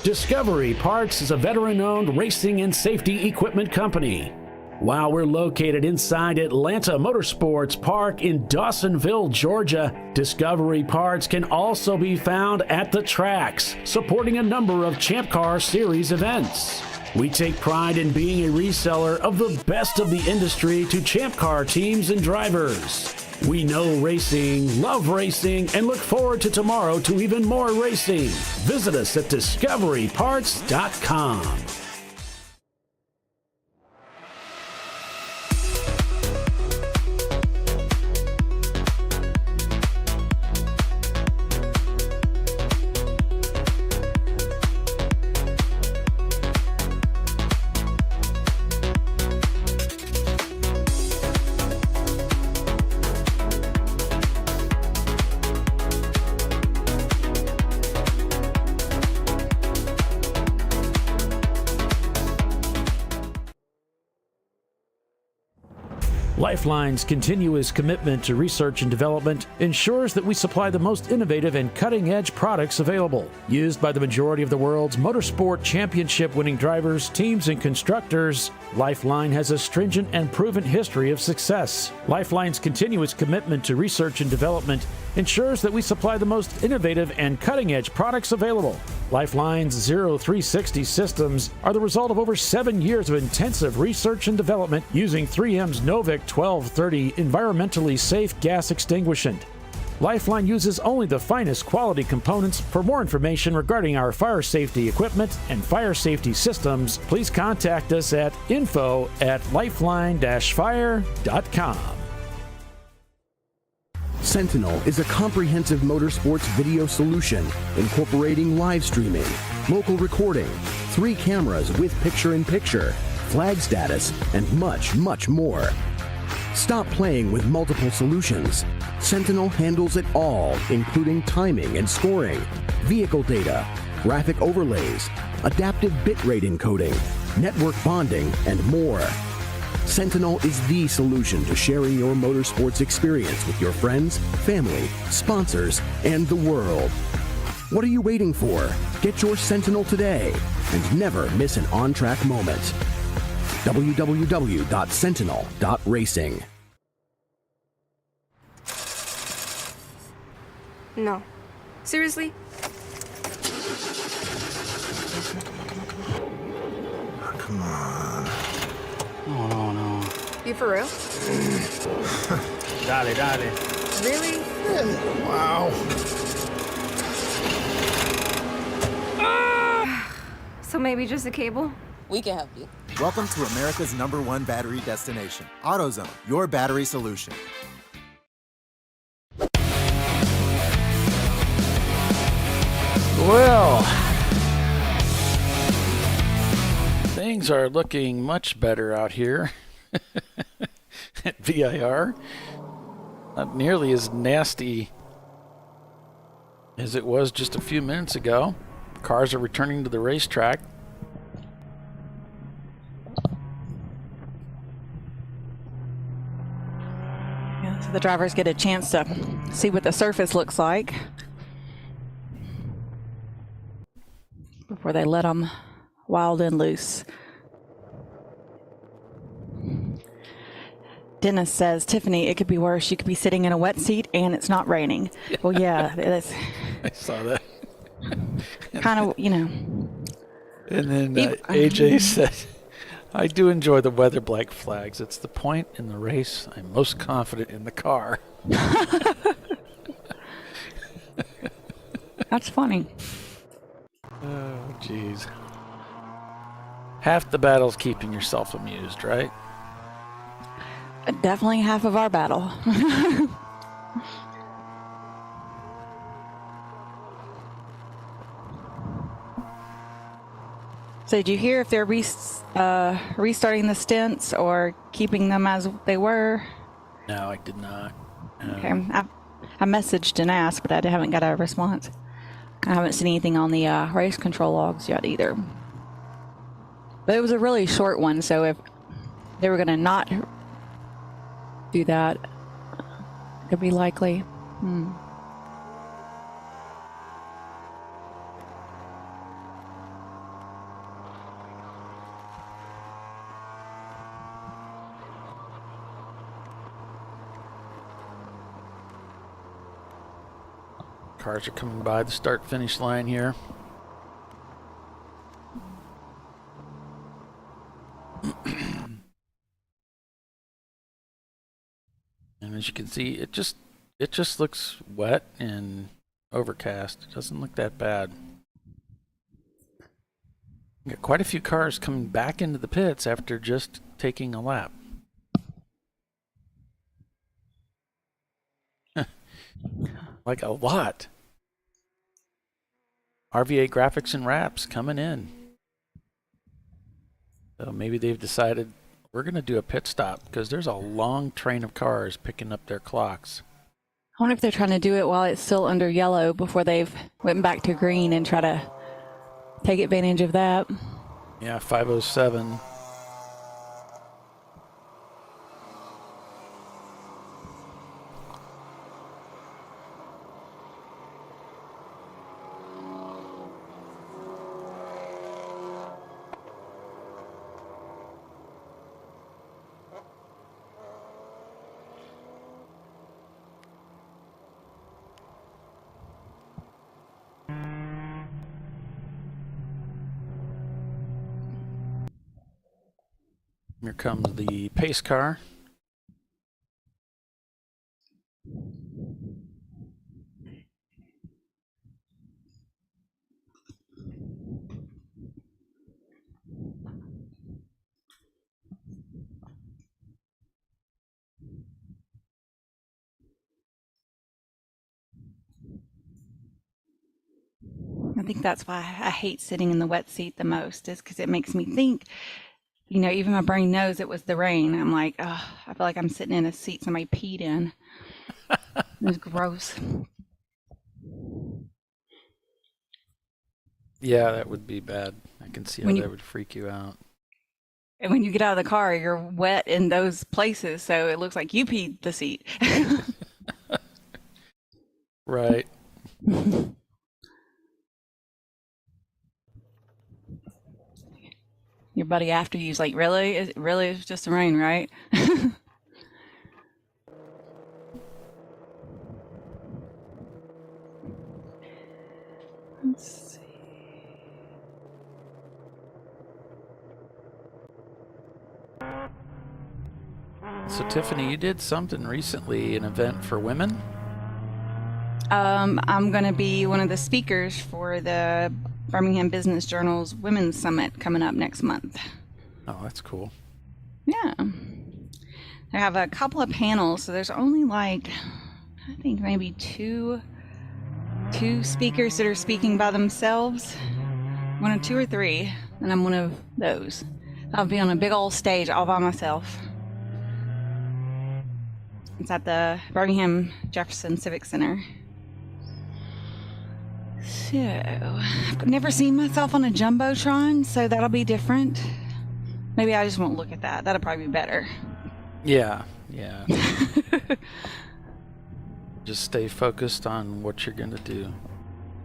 Discovery Parts is a veteran-owned racing and safety equipment company. While we're located inside Atlanta Motorsports Park in Dawsonville, Georgia, Discovery Parts can also be found at the tracks, supporting a number of Champ Car Series events. We take pride in being a reseller of the best of the industry to Champ Car teams and drivers. We know racing, love racing, and look forward to tomorrow to even more racing. Visit us at discoveryparts.com. Lifeline's continuous commitment to research and development ensures that we supply the most innovative and cutting-edge products available. Used by the majority of the world's motorsport championship-winning drivers, teams, and constructors, Lifeline has a stringent and proven history of success. Lifeline's continuous commitment to research and development ensures that we supply the most innovative and cutting-edge products available. Lifeline's 0360 systems are the result of over 7 years of intensive research and development using 3M's Novik 1230 environmentally safe gas extinguishant. Lifeline uses only the finest quality components. For more information regarding our fire safety equipment and fire safety systems, please contact us at info@lifeline-fire.com. Sentinel is a comprehensive motorsports video solution incorporating live streaming, local recording, 3 cameras with picture-in-picture, flag status, and much, much more. Stop playing with multiple solutions. Sentinel handles it all, including timing and scoring, vehicle data, graphic overlays, adaptive bitrate encoding, network bonding, and more. Sentinel is the solution to sharing your motorsports experience with your friends, family, sponsors, and the world. What are you waiting for? Get your Sentinel today and never miss an on-track moment. www.sentinel.racing. No. Seriously? Come on. Oh, no. You for real? Dale, dale. Really? Wow. So maybe just a cable? We can help you. Welcome to America's #1 battery destination, AutoZone, your battery solution. Well, things are looking much better out here at VIR. Not nearly as nasty as it was just a few minutes ago. Cars are returning to the racetrack. Yeah, so the drivers get a chance to see what the surface looks like before they let them wild and loose. Dennis says, Tiffany, it could be worse. You could be sitting in a wet seat and it's not raining. Well, yeah, that's I saw that. kind of, you know. And then AJ said, I do enjoy the weather black flags. It's the point in the race I'm most confident in the car. That's funny. Oh, jeez. Half the battle's keeping yourself amused, right? Definitely half of our battle. So did you hear if they're restarting the stints or keeping them as they were? No, I did not. Okay. I messaged and asked, but I haven't got a response. I haven't seen anything on the race control logs yet either. But it was a really short one, so if they were going to not do that, it could be likely. Cars are coming by the start-finish line here. And as you can see, it just looks wet and overcast. It doesn't look that bad. Got quite a few cars coming back into the pits after just taking a lap. Like a lot. RVA Graphics and Wraps coming in. So maybe they've decided we're going to do a pit stop because there's a long train of cars picking up their clocks. I wonder if they're trying to do it while it's still under yellow before they've went back to green and try to take advantage of that. Yeah, 5:07. Here comes the pace car. think that's why I hate sitting in the wet seat the most, is because it makes me think, you know, even my brain knows it was the rain. I'm like, oh, I feel like I'm sitting in a seat somebody peed in. It was gross. Yeah, that would be bad. I can see how that would freak you out. And when you get out of the car, you're wet in those places, so it looks like you peed the seat. Right. Your buddy after you's like, really? It's just the rain, right? Let's see. So Tiffany, you did something recently, an event for women? I'm going to be one of the speakers for the Birmingham Business Journal's Women's Summit coming up next month. Oh, that's cool. Yeah. I have a couple of panels, so there's only like, I think maybe two speakers that are speaking by themselves. One of two or three, and I'm one of those. I'll be on a big old stage all by myself. It's at the Birmingham Jefferson Civic Center. So, I've never seen myself on a Jumbotron, so that'll be different. Maybe I just won't look at that. That'll probably be better. Yeah. Just stay focused on what you're going to do.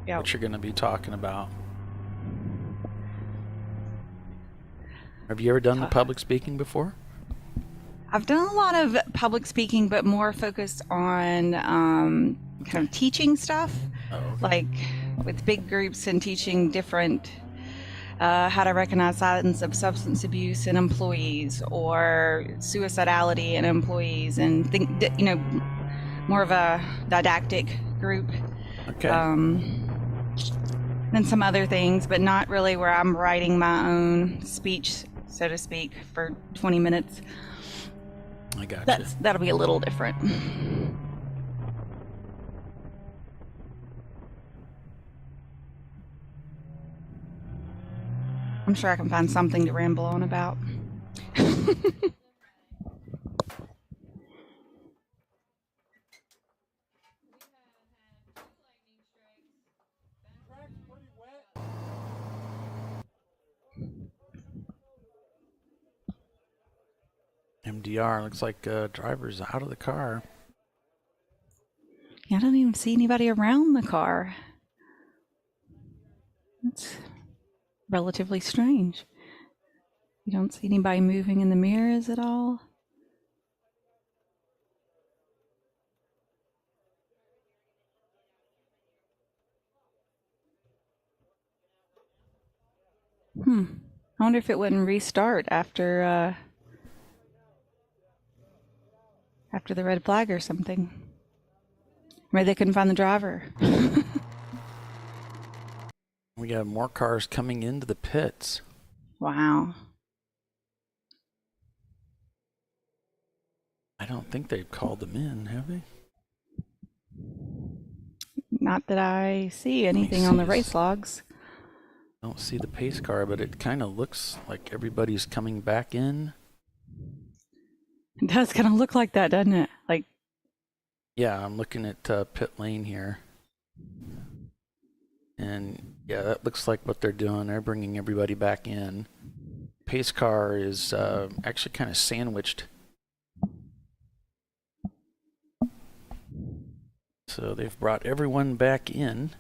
Yep. What you're going to be talking about. Have you ever done the public speaking before? I've done a lot of public speaking, but more focused on kind of teaching stuff, like with big groups and teaching different how to recognize signs of substance abuse in employees or suicidality in employees, and think, you know, more of a didactic group. Okay. And some other things, but not really where I'm writing my own speech, so to speak, for 20 minutes. I gotcha. That'll be a little different. I'm sure I can find something to ramble on about. MDR, looks like driver's out of the car. I don't even see anybody around the car. That's relatively strange. You don't see anybody moving in the mirrors at all? I wonder if it wouldn't restart after the red flag or something. Maybe they couldn't find the driver. We got more cars coming into the pits. Wow. I don't think they've called them in, have they? Not that I see anything on the race logs. I don't see the pace car, but it kind of looks like everybody's coming back in. It does kind of look like that, doesn't it? Like, yeah, I'm looking at pit lane here. And yeah, that looks like what they're doing. They're bringing everybody back in. Pace car is actually kind of sandwiched. So they've brought everyone back in.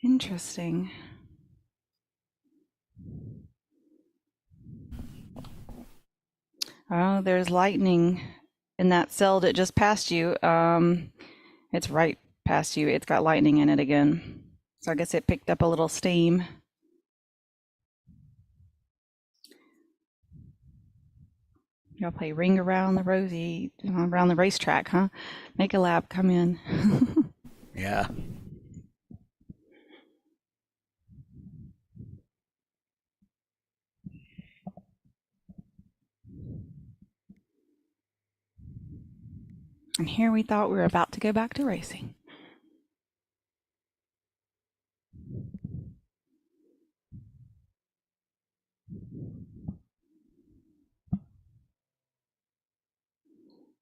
interesting. Oh, there's lightning in that cell that just passed you. It's right past you. It's got lightning in it again. So I guess it picked up a little steam. Y'all play Ring Around the Rosie, around the racetrack, huh? Make a lap, come in. Yeah. And here we thought we were about to go back to racing.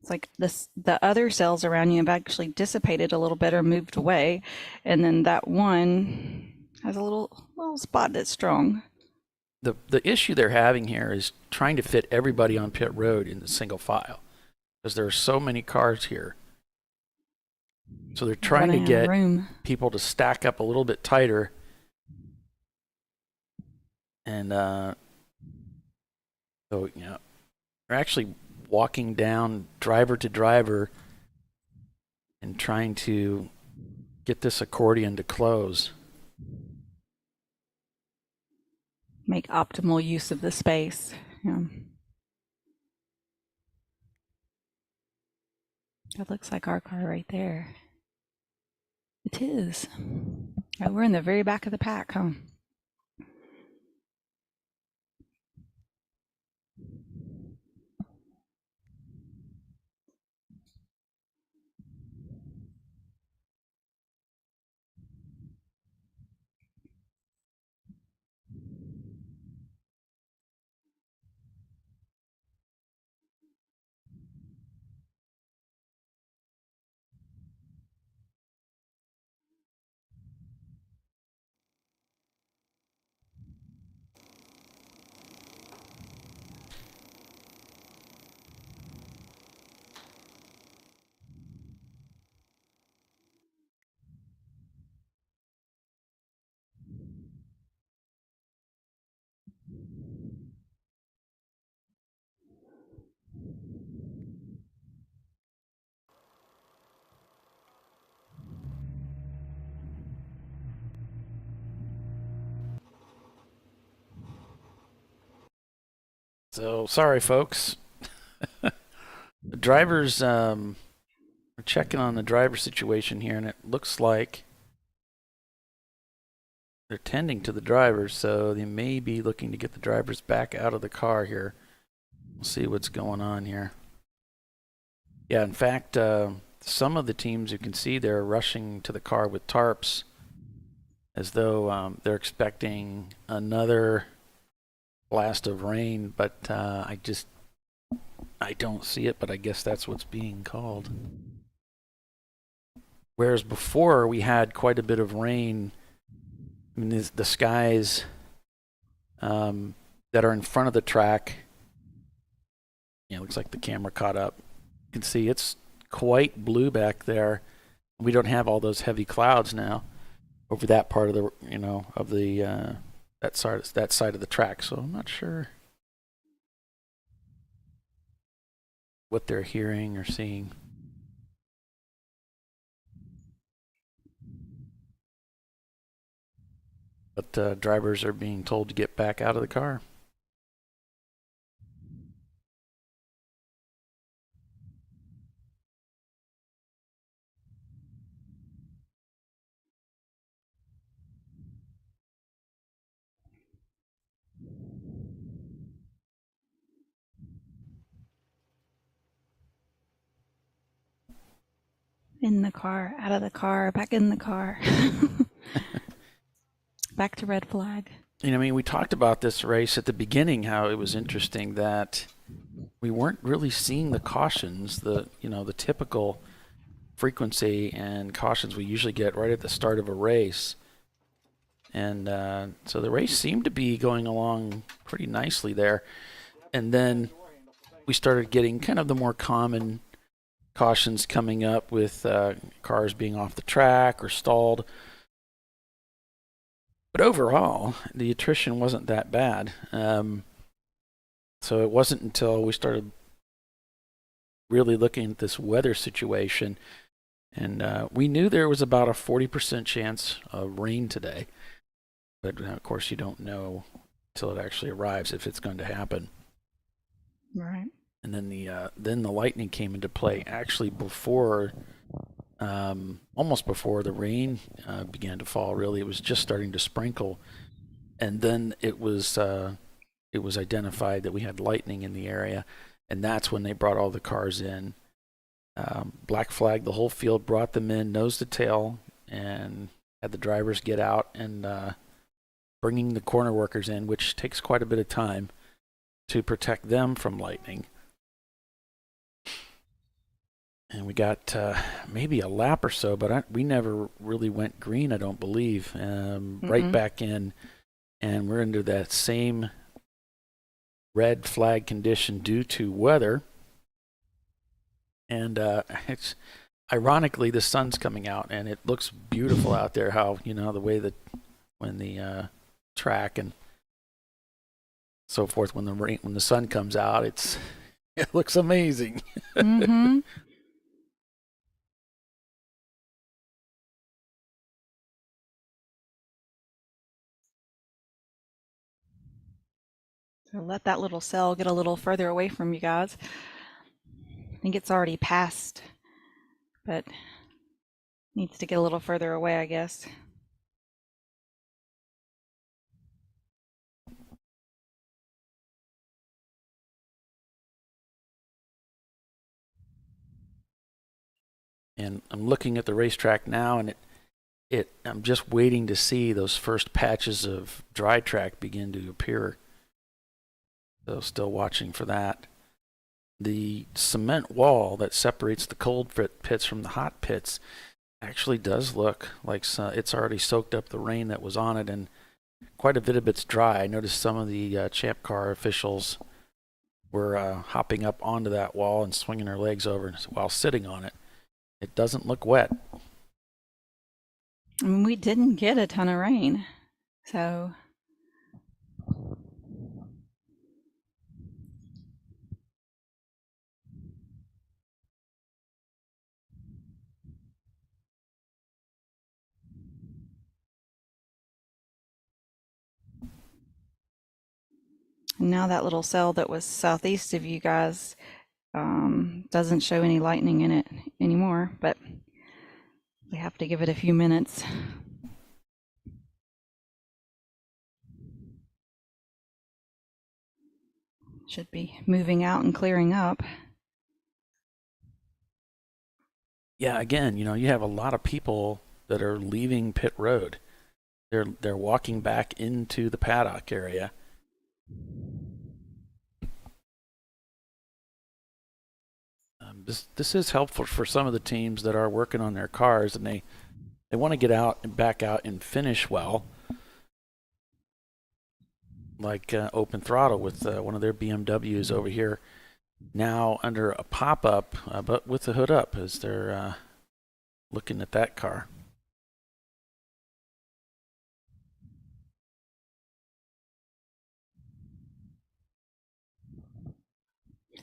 It's like the other cells around you have actually dissipated a little bit or moved away, and then that one has a little spot that's strong. The issue they're having here is trying to fit everybody on pit road in the single file, because there are so many cars here. So they're trying to get people to stack up a little bit tighter. And so, you know, they're actually walking down driver to driver and trying to get this accordion to close. Make optimal use of the space. Yeah. That looks like our car right there. It is. Oh, we're in the very back of the pack, huh? So sorry, folks. The drivers, we're checking on the driver situation here, and it looks like they're tending to the drivers, so they may be looking to get the drivers back out of the car here. We'll see what's going on here. Yeah, in fact, some of the teams you can see they're rushing to the car with tarps as though they're expecting another blast of rain, but I don't see it, but I guess that's what's being called. Whereas before we had quite a bit of rain, I mean, the skies that are in front of the track, yeah, looks like the camera caught up. You can see it's quite blue back there. We don't have all those heavy clouds now over that part of the, you know, of the that side of the track. So I'm not sure what they're hearing or seeing. But drivers are being told to get back out of the car. In the car, out of the car, back in the car. Back to red flag. You know, I mean, we talked about this race at the beginning, how it was interesting that we weren't really seeing the cautions, the typical frequency and cautions we usually get right at the start of a race. And so the race seemed to be going along pretty nicely there. And then we started getting kind of the more common cautions coming up with cars being off the track or stalled. But overall, the attrition wasn't that bad. So it wasn't until we started really looking at this weather situation, and we knew there was about a 40% chance of rain today. But of course, you don't know until it actually arrives if it's going to happen. Right. And then the lightning came into play actually before, almost before the rain began to fall. Really, it was just starting to sprinkle, and then it was identified that we had lightning in the area, and that's when they brought all the cars in. Black flag the whole field, brought them in nose to tail, and had the drivers get out and bringing the corner workers in, which takes quite a bit of time to protect them from lightning. And we got maybe a lap or so, but we never really went green, I don't believe. Right back in, and we're into that same red flag condition due to weather. And it's ironically the sun's coming out, and it looks beautiful out there. How the way that when the track and so forth, when the sun comes out, it looks amazing. Mm-hmm. So let that little cell get a little further away from you guys. I think it's already passed, but needs to get a little further away, I guess. And I'm looking at the racetrack now, and I'm just waiting to see those first patches of dry track begin to appear. So still watching for that. The cement wall that separates the cold pits from the hot pits actually does look like it's already soaked up the rain that was on it, and quite a bit of it's dry. I noticed some of the Champ Car officials were hopping up onto that wall and swinging their legs over while sitting on it. It doesn't look wet. I mean, we didn't get a ton of rain, so now that little cell that was southeast of you guys doesn't show any lightning in it anymore, but we have to give it a few minutes. Should be moving out and clearing up. Yeah, again, you have a lot of people that are leaving pit road. They're walking back into the paddock area. This is helpful for some of the teams that are working on their cars, and they want to get out and back out and finish well. Like Open Throttle with one of their BMWs over here, now under a pop-up, but with the hood up as they're looking at that car.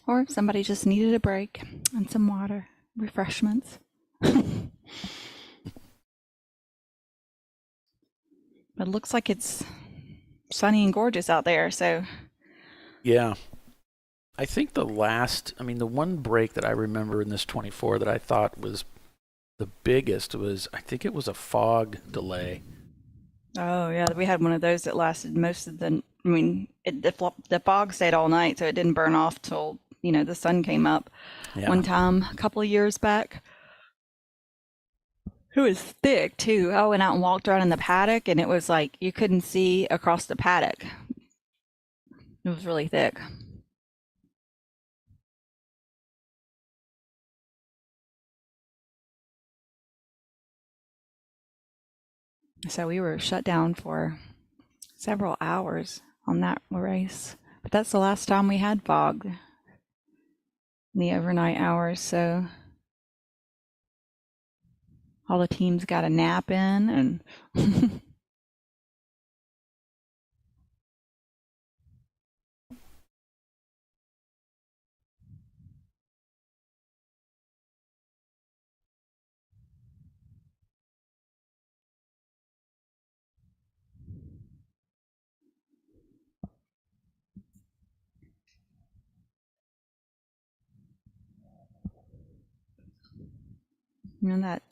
Or if somebody just needed a break and some water, refreshments. But it looks like it's sunny and gorgeous out there, so. Yeah. I think the one break that I remember in this 24 that I thought was the biggest was, I think it was a fog delay. Oh, yeah, we had one of those that lasted most of the, the fog stayed all night, so it didn't burn off till, the sun came up. Yeah. One time, a couple of years back. It was thick, too. I went out and walked around in the paddock, and it was like you couldn't see across the paddock. It was really thick. So we were shut down for several hours on that race. But that's the last time we had fog in the overnight hours, so all the teams got a nap in, and that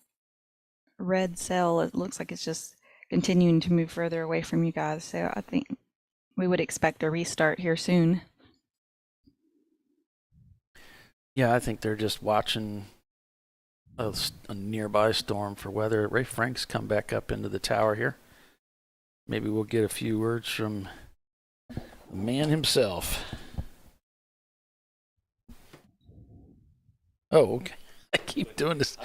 red cell, it looks like it's just continuing to move further away from you guys, so I think we would expect a restart here soon. Yeah, I think they're just watching a nearby storm for weather. Ray Frank's come back up into the tower here. Maybe we'll get a few words from the man himself. Oh, okay. keep doing this.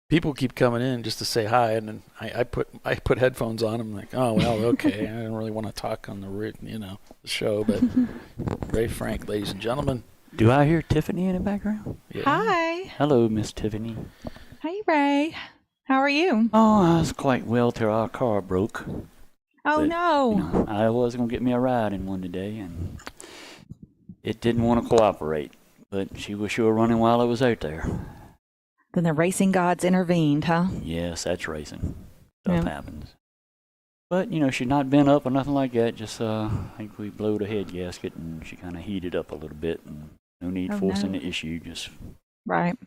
People keep coming in just to say hi, and then I put headphones on. I'm like, oh well, okay. I don't really want to talk on the show, but very frank, ladies and gentlemen. Do I hear Tiffany in the background? Yeah. Hi. Hello, Miss Tiffany. Hey, Ray. How are you? Oh, I was quite well till our car broke. Oh, But, no. You know, I was going to get me a ride in one today, and it didn't want to cooperate. But she was sure running while I was out there. Then the racing gods intervened, huh? Yes, that's racing. Stuff happens. But, you know, she'd not been up or nothing like that. Just, I think we blowed a head gasket, and she kind of heated up a little bit. And no need forcing the issue. Just right.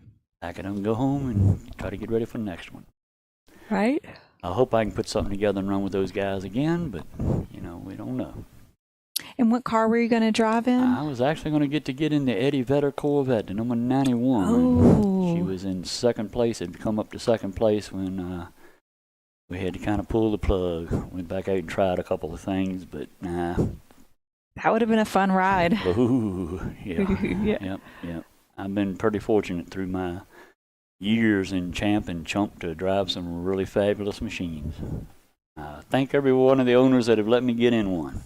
pack it up and go home and try to get ready for the next one. Right. I hope I can put something together and run with those guys again, but, you know, we don't know. And what car were you going to drive in? I was actually going to get in the Eddie Vedder Corvette, the number 91. Oh. She was in second place. Had come up to second place when we had to kind of pull the plug. Went back out and tried a couple of things, but nah. That would have been a fun ride. Ooh, yeah. Yep. I've been pretty fortunate through my years in Champ and Chump to drive some really fabulous machines. Thank every one of the owners that have let me get in one.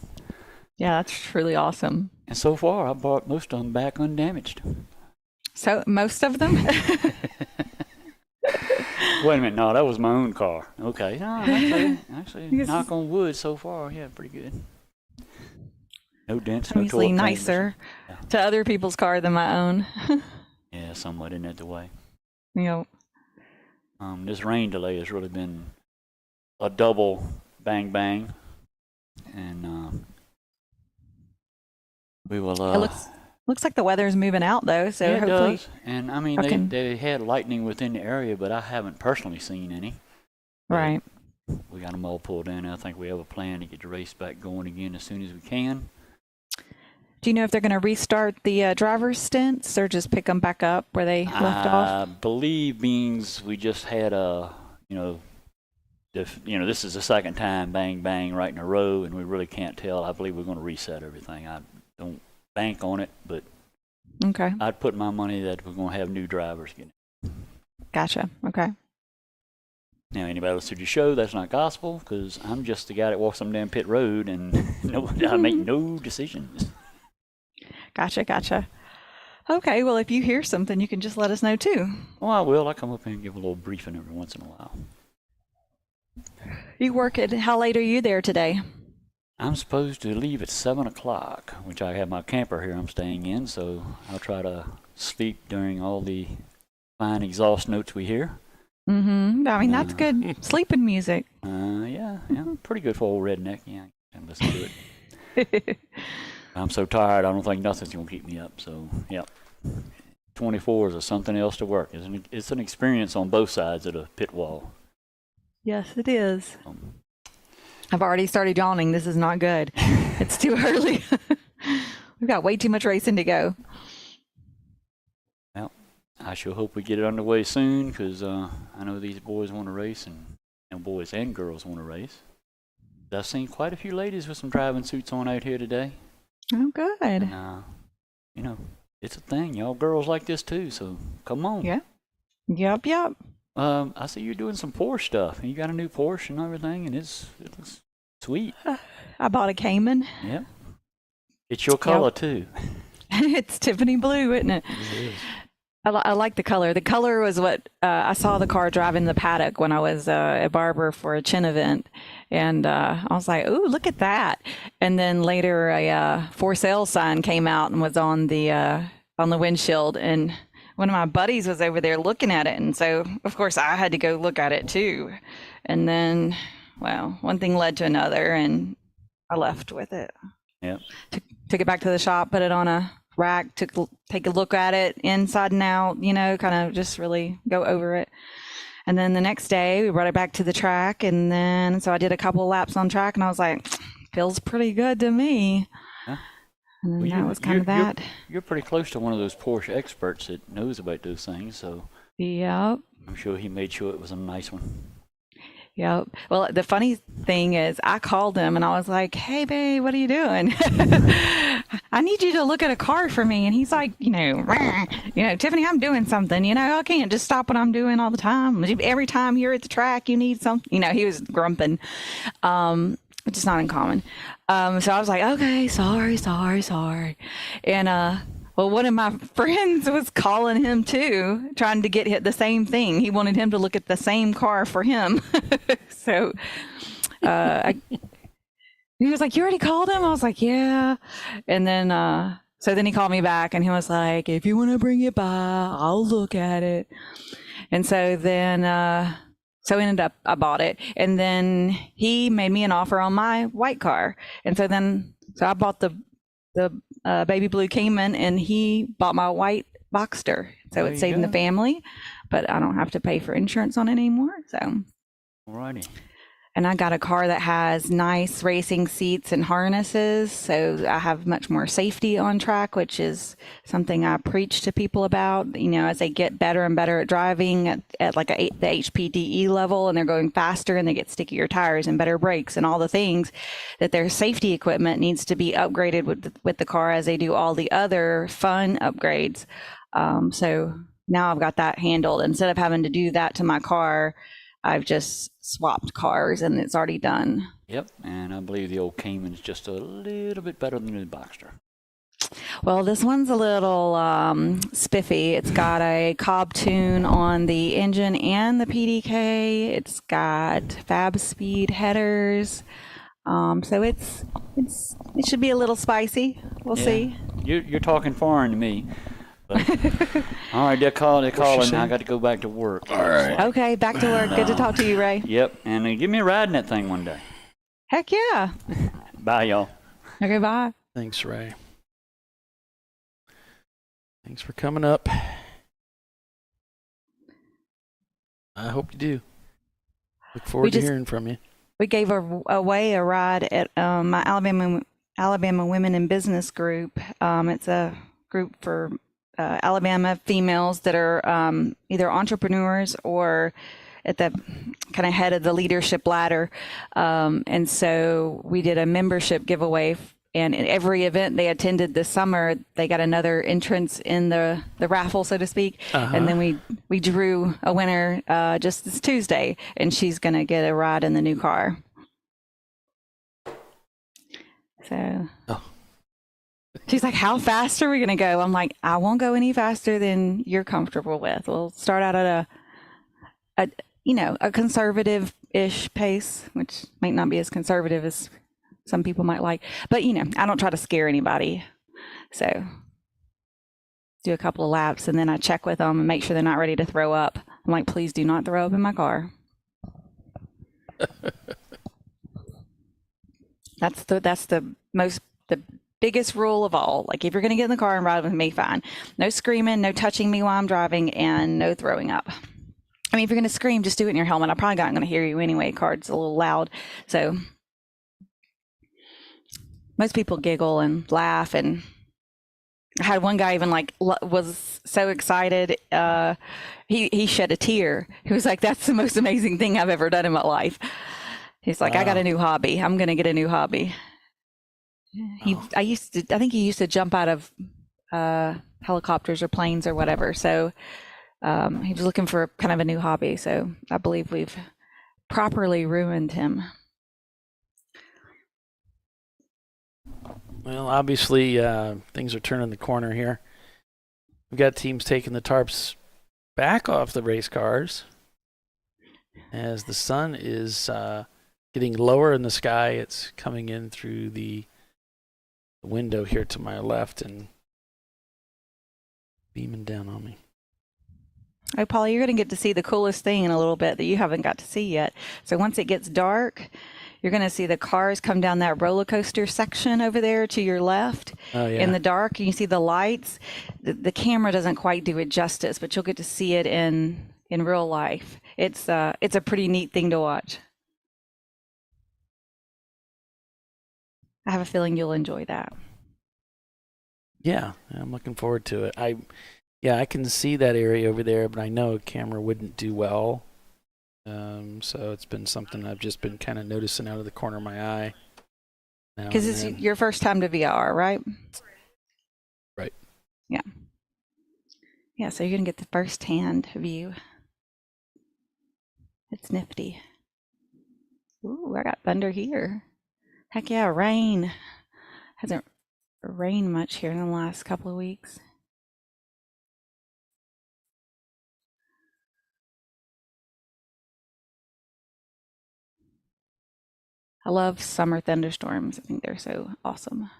Yeah, that's truly awesome. And so far, I brought most of them back undamaged. So, most of them? Wait a minute, no, that was my own car. Okay, no, actually knock on wood so far, yeah, pretty good. No dents, no Obviously torque nicer to other people's car than my own. Yeah, somewhat in that the way. Yep. This rain delay has really been a double bang bang, and we will. It looks like the weather's moving out though, so yeah, it hopefully. does. And I mean, they had lightning within the area, but I haven't personally seen any. Right. We got them all pulled in. I think we have a plan to get the race back going again as soon as we can. Do you know if they're going to restart the driver's stints or just pick them back up where they left off? I believe we just had this is the second time bang bang right in a row, and we really can't tell. I believe we're going to reset everything. I don't bank on it, but okay. I'd put my money that we're going to have new drivers get in. Gotcha. Okay. Now, anybody else to the show, that's not gospel, because I'm just the guy that walks them down pit road, and I make no decisions. Gotcha. Okay, well, if you hear something, you can just let us know, too. Oh, I will. I come up here and give a little briefing every once in a while. You work at, how late are you there today? I'm supposed to leave at 7 o'clock, which I have my camper here I'm staying in, so I'll try to sleep during all the fine exhaust notes we hear. Mm-hmm. I mean, that's good sleeping music. Yeah, pretty good for old redneck. Yeah, I can listen to it. I'm so tired, I don't think nothing's going to keep me up. So, yeah, 24s are something else to work. It's an experience on both sides of the pit wall. Yes, it is. I've already started yawning. This is not good. It's too early. We've got way too much racing to go. Well, I sure hope we get it underway soon, because I know these boys want to race, and boys and girls want to race. I've seen quite a few ladies with some driving suits on out here today. Oh, good. And, it's a thing. Y'all girls like this too, so come on. Yeah. Yep. I see you're doing some Porsche stuff. You got a new Porsche and everything, and it looks sweet. I bought a Cayman. Yep. It's your color too. It's Tiffany blue, isn't it? It is. I like the color. The color was what I saw the car driving the paddock when I was a barber for a chin event. And I was like, ooh, look at that. And then later a for sale sign came out and was on the windshield. And one of my buddies was over there looking at it. And so, of course, I had to go look at it too. And then, well, one thing led to another, and I left with it. Yep. Took it back to the shop, put it on a rack, take a look at it inside and out, kind of just really go over it. And then the next day we brought it back to the track, and then so I did a couple of laps on track, and I was like, feels pretty good to me. Yeah. And then that was kind of that. You're pretty close to one of those Porsche experts that knows about those things, so yep. I'm sure he made sure it was a nice one. Yep. Well, the funny thing is I called him and I was like, hey, babe, what are you doing? I need you to look at a car for me. And he's like, Tiffany, I'm doing something. I can't just stop what I'm doing all the time. Every time you're at the track, you need something. He was grumping, which is not uncommon. So I was like, okay, sorry. And, well, one of my friends was calling him too, trying to get the same thing. He wanted him to look at the same car for him. So, he was like, you already called him? I was like, yeah. And then, so then he called me back and he was like, if you want to bring it by, I'll look at it. And so then, so ended up, I bought it. And then he made me an offer on my white car. And so I bought the baby blue Cayman and he bought my white Boxster. So it's saving the family, but I don't have to pay for insurance on it anymore. So. Alrighty. And I got a car that has nice racing seats and harnesses, so I have much more safety on track, which is something I preach to people about. As they get better and better at driving at like the HPDE level, and they're going faster, and they get stickier tires and better brakes and all the things, that their safety equipment needs to be upgraded with the car as they do all the other fun upgrades. So now I've got that handled. Instead of having to do that to my car, I've just swapped cars and it's already done. Yep, and I believe the old Cayman's just a little bit better than the Boxster. Well, this one's a little spiffy. It's got a Cobb tune on the engine and the PDK. It's got Fab Speed headers. So it should be a little spicy. We'll see. You're talking foreign to me. All right, they're calling, and I got to go back to work. All right. Okay, back to work. Good to talk to you, Ray. Yep, and give me a ride in that thing one day. Heck yeah. Bye, y'all. Okay, bye. Thanks, Ray. Thanks for coming up. I hope you do. Look forward to hearing from you. We gave away a ride at my Alabama Women in Business group. It's a group for Alabama females that are either entrepreneurs or at the kind of head of the leadership ladder. And so we did a membership giveaway, and in every event they attended this summer, they got another entrance in the raffle, so to speak. And then we drew a winner just this Tuesday, and she's going to get a ride in the new car. So... She's like, how fast are we going to go? I'm like, I won't go any faster than you're comfortable with. We'll start out at a conservative-ish pace, which might not be as conservative as some people might like. But, I don't try to scare anybody. So do a couple of laps, and then I check with them and make sure they're not ready to throw up. I'm like, please do not throw up in my car. That's the biggest rule of all. Like, if you're going to get in the car and ride with me, fine. No screaming, no touching me while I'm driving, and no throwing up. I mean, if you're going to scream, just do it in your helmet. I'm probably not going to hear you anyway. Car's a little loud. So most people giggle and laugh. And I had one guy even was so excited. He shed a tear. He was like, that's the most amazing thing I've ever done in my life. He's like, wow. I got a new hobby. I'm going to get a new hobby. I think he used to jump out of helicopters or planes or whatever. So he was looking for kind of a new hobby. So I believe we've properly ruined him. Well, obviously things are turning the corner here. We've got teams taking the tarps back off the race cars as the sun is getting lower in the sky. It's coming in through the window here to my left and beaming down on me. Oh, Polly, you're going to get to see the coolest thing in a little bit that you haven't got to see yet. So once it gets dark, you're going to see the cars come down that roller coaster section over there to your left. Oh, yeah. In the dark. And you see the lights. The camera doesn't quite do it justice, but you'll get to see it in real life. It's a pretty neat thing to watch. I have a feeling you'll enjoy that. Yeah, I'm looking forward to it. I can see that area over there, but I know a camera wouldn't do well. So it's been something I've just been kind of noticing out of the corner of my eye. now Because and it's then. your first time to VIR, right? Right. Yeah. Yeah, so you're going to get the first-hand view. It's nifty. Ooh, I got thunder here. Heck yeah, rain. Hasn't rained much here in the last couple of weeks. I love summer thunderstorms. I think they're so awesome.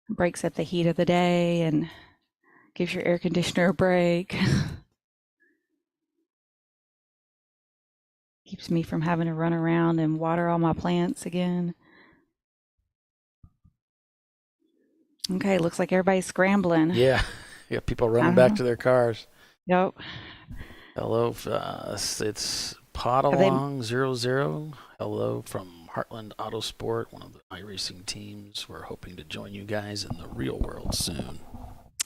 It breaks up the heat of the day and gives your air conditioner a break. Keeps me from having to run around and water all my plants again. Okay, looks like everybody's scrambling. Yeah. Yeah, people running back to their cars. Yep. Hello, it's Podalong 00. Hello from Heartland Autosport, one of the iRacing teams. We're hoping to join you guys in the real world soon.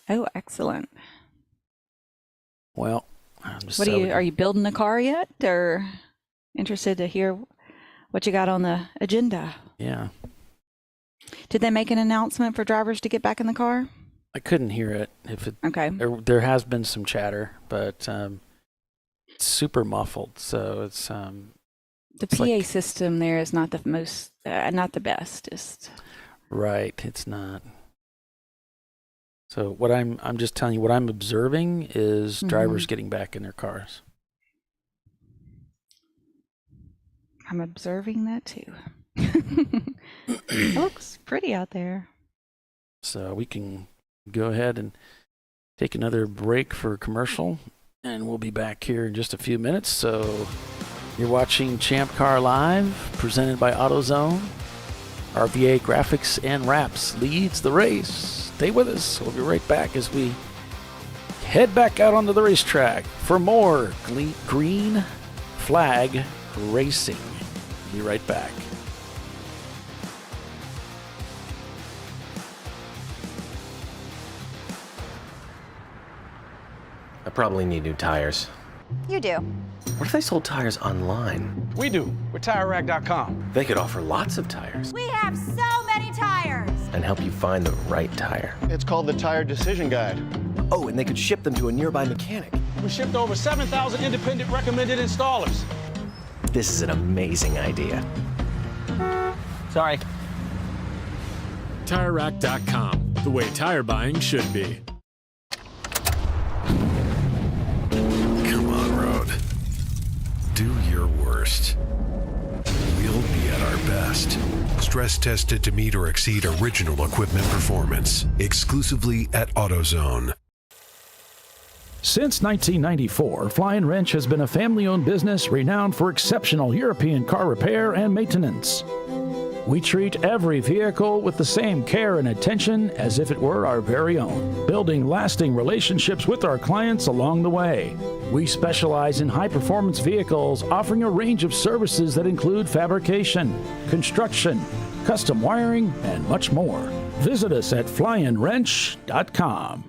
Oh, excellent. Well, I'm just Are you building the car yet, or interested to hear what you got on the agenda? Yeah. Did they make an announcement for drivers to get back in the car? I couldn't hear it. Okay. There has been some chatter, but it's super muffled, so it's the PA system there is not the most, not the bestest. Right, it's not. So what I'm just telling you, what I'm observing is drivers getting back in their cars. I'm observing that too. It looks pretty out there. So we can go ahead and take another break for commercial, and we'll be back here in just a few minutes. So you're watching ChampCar.Live, presented by AutoZone. RVA Graphics and Wraps leads the race. Stay with us. We'll be right back as we head back out onto the racetrack for more green flag racing. We'll be right back. I probably need new tires. You do. What if they sold tires online? We do. We're TireRack.com. They could offer lots of tires We have so many tires. and help you find the right tire. It's called the Tire Decision Guide. Oh, and they could ship them to a nearby mechanic. We shipped over 7,000 independent recommended installers. This is an amazing idea. Sorry. TireRack.com, the way tire buying should be. Come on, Road. Do your worst. We'll be at our best. Stress tested to meet or exceed original equipment performance. Exclusively at AutoZone. Since 1994, Flying Wrench has been a family-owned business renowned for exceptional European car repair and maintenance. We treat every vehicle with the same care and attention as if it were our very own, building lasting relationships with our clients along the way. We specialize in high-performance vehicles, offering a range of services that include fabrication, construction, custom wiring, and much more. Visit us at flyandwrench.com.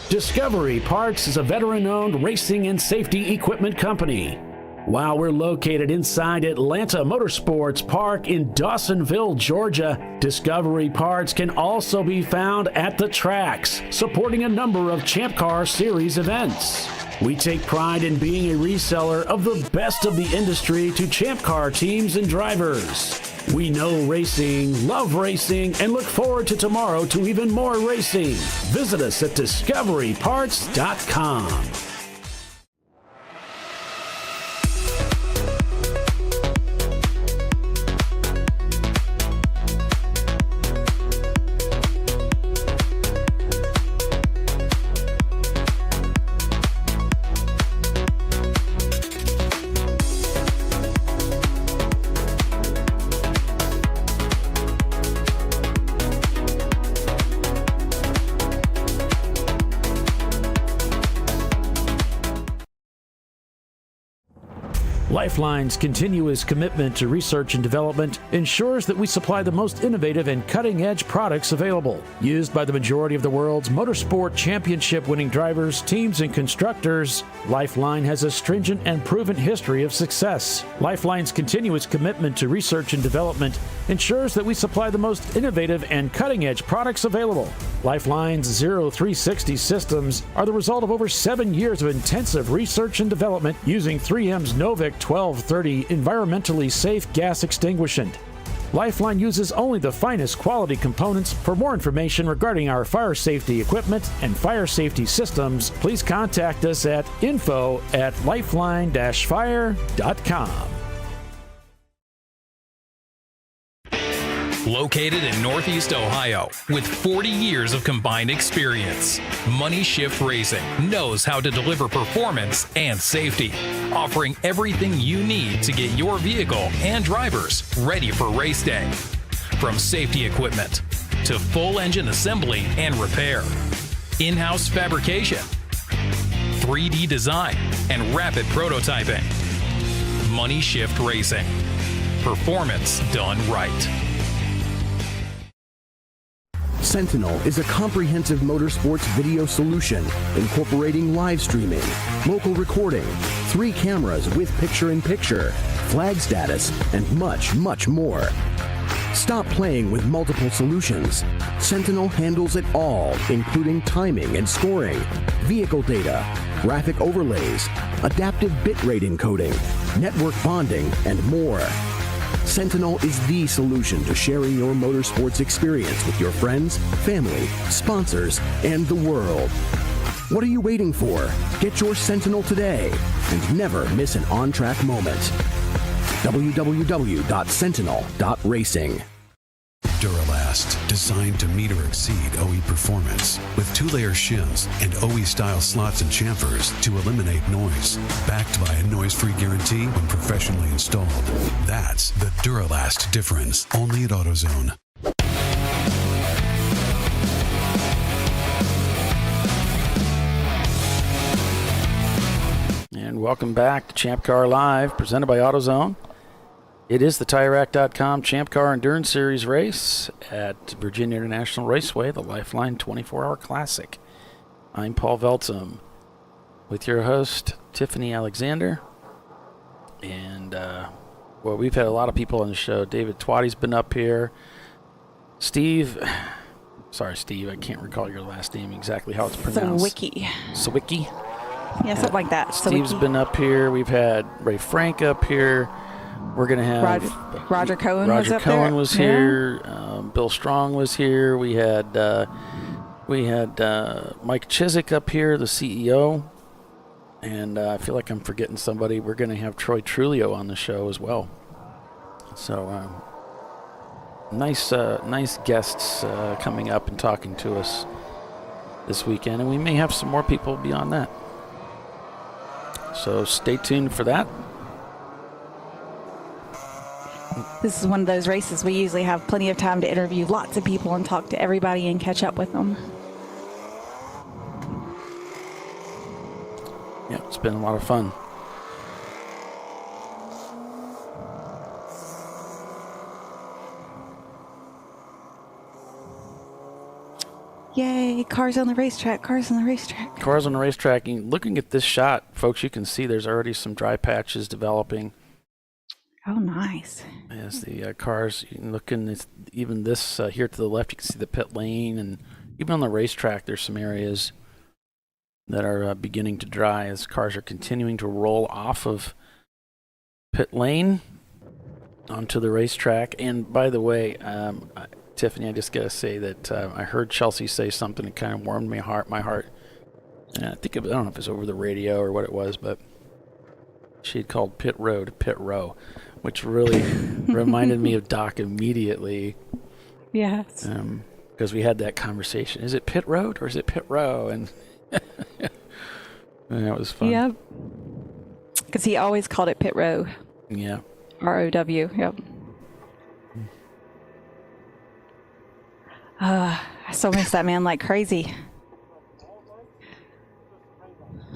Discovery Parts is a veteran-owned racing and safety equipment company. While we're located inside Atlanta Motorsports Park in Dawsonville, Georgia, Discovery Parts can also be found at the tracks, supporting a number of Champ Car Series events. We take pride in being a reseller of the best of the industry to Champ Car teams and drivers. We know racing, love racing, and look forward to tomorrow to even more racing. Visit us at discoveryparts.com. Lifeline's continuous commitment to research and development ensures that we supply the most innovative and cutting-edge products available. Used by the majority of the world's motorsport championship-winning drivers, teams, and constructors, Lifeline has a stringent and proven history of success. Lifeline's continuous commitment to research and development ensures that we supply the most innovative and cutting-edge products available. Lifeline's Zero 360 systems are the result of over 7 years of intensive research and development using 3M's Novik 1230 environmentally safe gas extinguishant. Lifeline uses only the finest quality components. For more information regarding our fire safety equipment and fire safety systems, please contact us at info@lifeline-fire.com. Located in Northeast Ohio with 40 years of combined experience, Money Shift Racing knows how to deliver performance and safety, offering everything you need to get your vehicle and drivers ready for race day. From safety equipment to full engine assembly and repair, in-house fabrication, 3D design, and rapid prototyping. Money Shift Racing. Performance done right. Sentinel is a comprehensive motorsports video solution incorporating live streaming, local recording, 3 cameras with picture-in-picture, flag status, and much, much more. Stop playing with multiple solutions. Sentinel handles it all, including timing and scoring, vehicle data, graphic overlays, adaptive bitrate encoding, network bonding, and more. Sentinel is the solution to sharing your motorsports experience with your friends, family, sponsors, and the world. What are you waiting for? Get your Sentinel today and never miss an on-track moment. www.sentinel.racing. Duralast, designed to meet or exceed OE performance, with 2-layer shims and OE-style slots and chamfers to eliminate noise. Backed by a noise-free guarantee when professionally installed. That's the Duralast difference, only at AutoZone. And welcome back to Champ Car Live, presented by AutoZone. It is the TireRack.com Champ Car Endurance Series race at Virginia International Raceway, the Lifeline 24-Hour Classic. I'm Paul Veltzum with your host, Tiffany Alexander. And, well, we've had a lot of people on the show. David Twatty's been up here. Steve, I can't recall your last name exactly how it's pronounced. Sawicki. Yeah, something like that. Steve's been up here. We've had Ray Frank up here. We're going to have Roger Cohen Roger was up Cohen there. was here. Bill Strong was here. We had Mike Chiswick up here, the CEO. And I feel like I'm forgetting somebody. We're going to have Troy Trulio on the show as well. So nice guests coming up and talking to us this weekend. And we may have some more people beyond that. So stay tuned for that. This is one of those races we usually have plenty of time to interview lots of people and talk to everybody and catch up with them. Yeah, it's been a lot of fun. Yay, cars on the racetrack. Cars on the racetrack. And looking at this shot, folks, you can see there's already some dry patches developing. Oh, nice. As the cars, looking, even this here to the left, you can see the pit lane. And even on the racetrack, there's some areas that are beginning to dry as cars are continuing to roll off of pit lane onto the racetrack. And by the way, Tiffany, I just got to say that I heard Chelsea say something that kind of warmed my heart. And I don't know if it was over the radio or what it was, but she had called pit road pit row, which really reminded me of Doc immediately. Yes. Because we had that conversation. Is it pit road or is it pit row? And that was fun. Yep. Because he always called it pit row. Yeah. ROW. Yep. I still miss that man like crazy.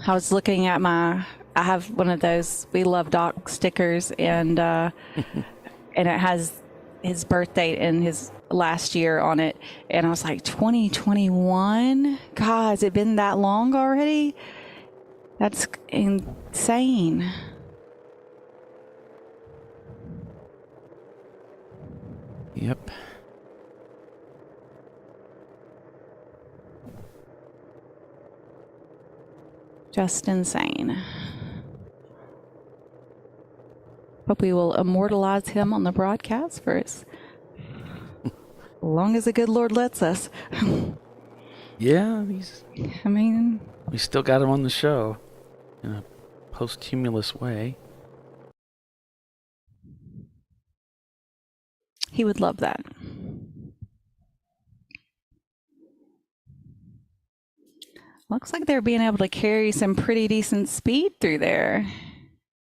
I was looking at my I have one of those We Love Doc stickers, and and it has his birth date and his last year on it. And I was like, 2021? God, has it been that long already? That's insane. Yep. Just insane. Hope we will immortalize him on the broadcast for as long as the good Lord lets us. Yeah, I mean, we still got him on the show in a posthumous way. he would love that. Looks like they're being able to carry some pretty decent speed through there.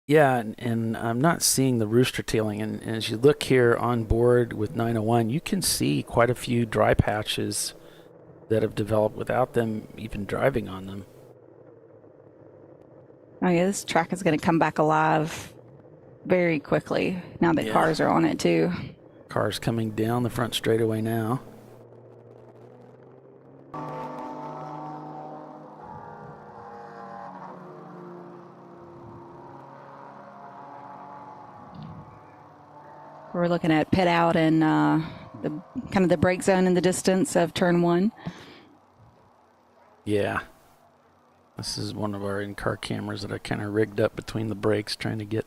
Yeah, and I'm not seeing the rooster tailing. And as you look here on board with 901, you can see quite a few dry patches that have developed without them even driving on them. Oh yeah, this track is going to come back alive very quickly now that cars are on it too. Cars coming down the front straightaway now. We're looking at pit out and the kind of the brake zone in the distance of turn 1. Yeah. This is one of our in-car cameras that I kind of rigged up between the brakes, trying to get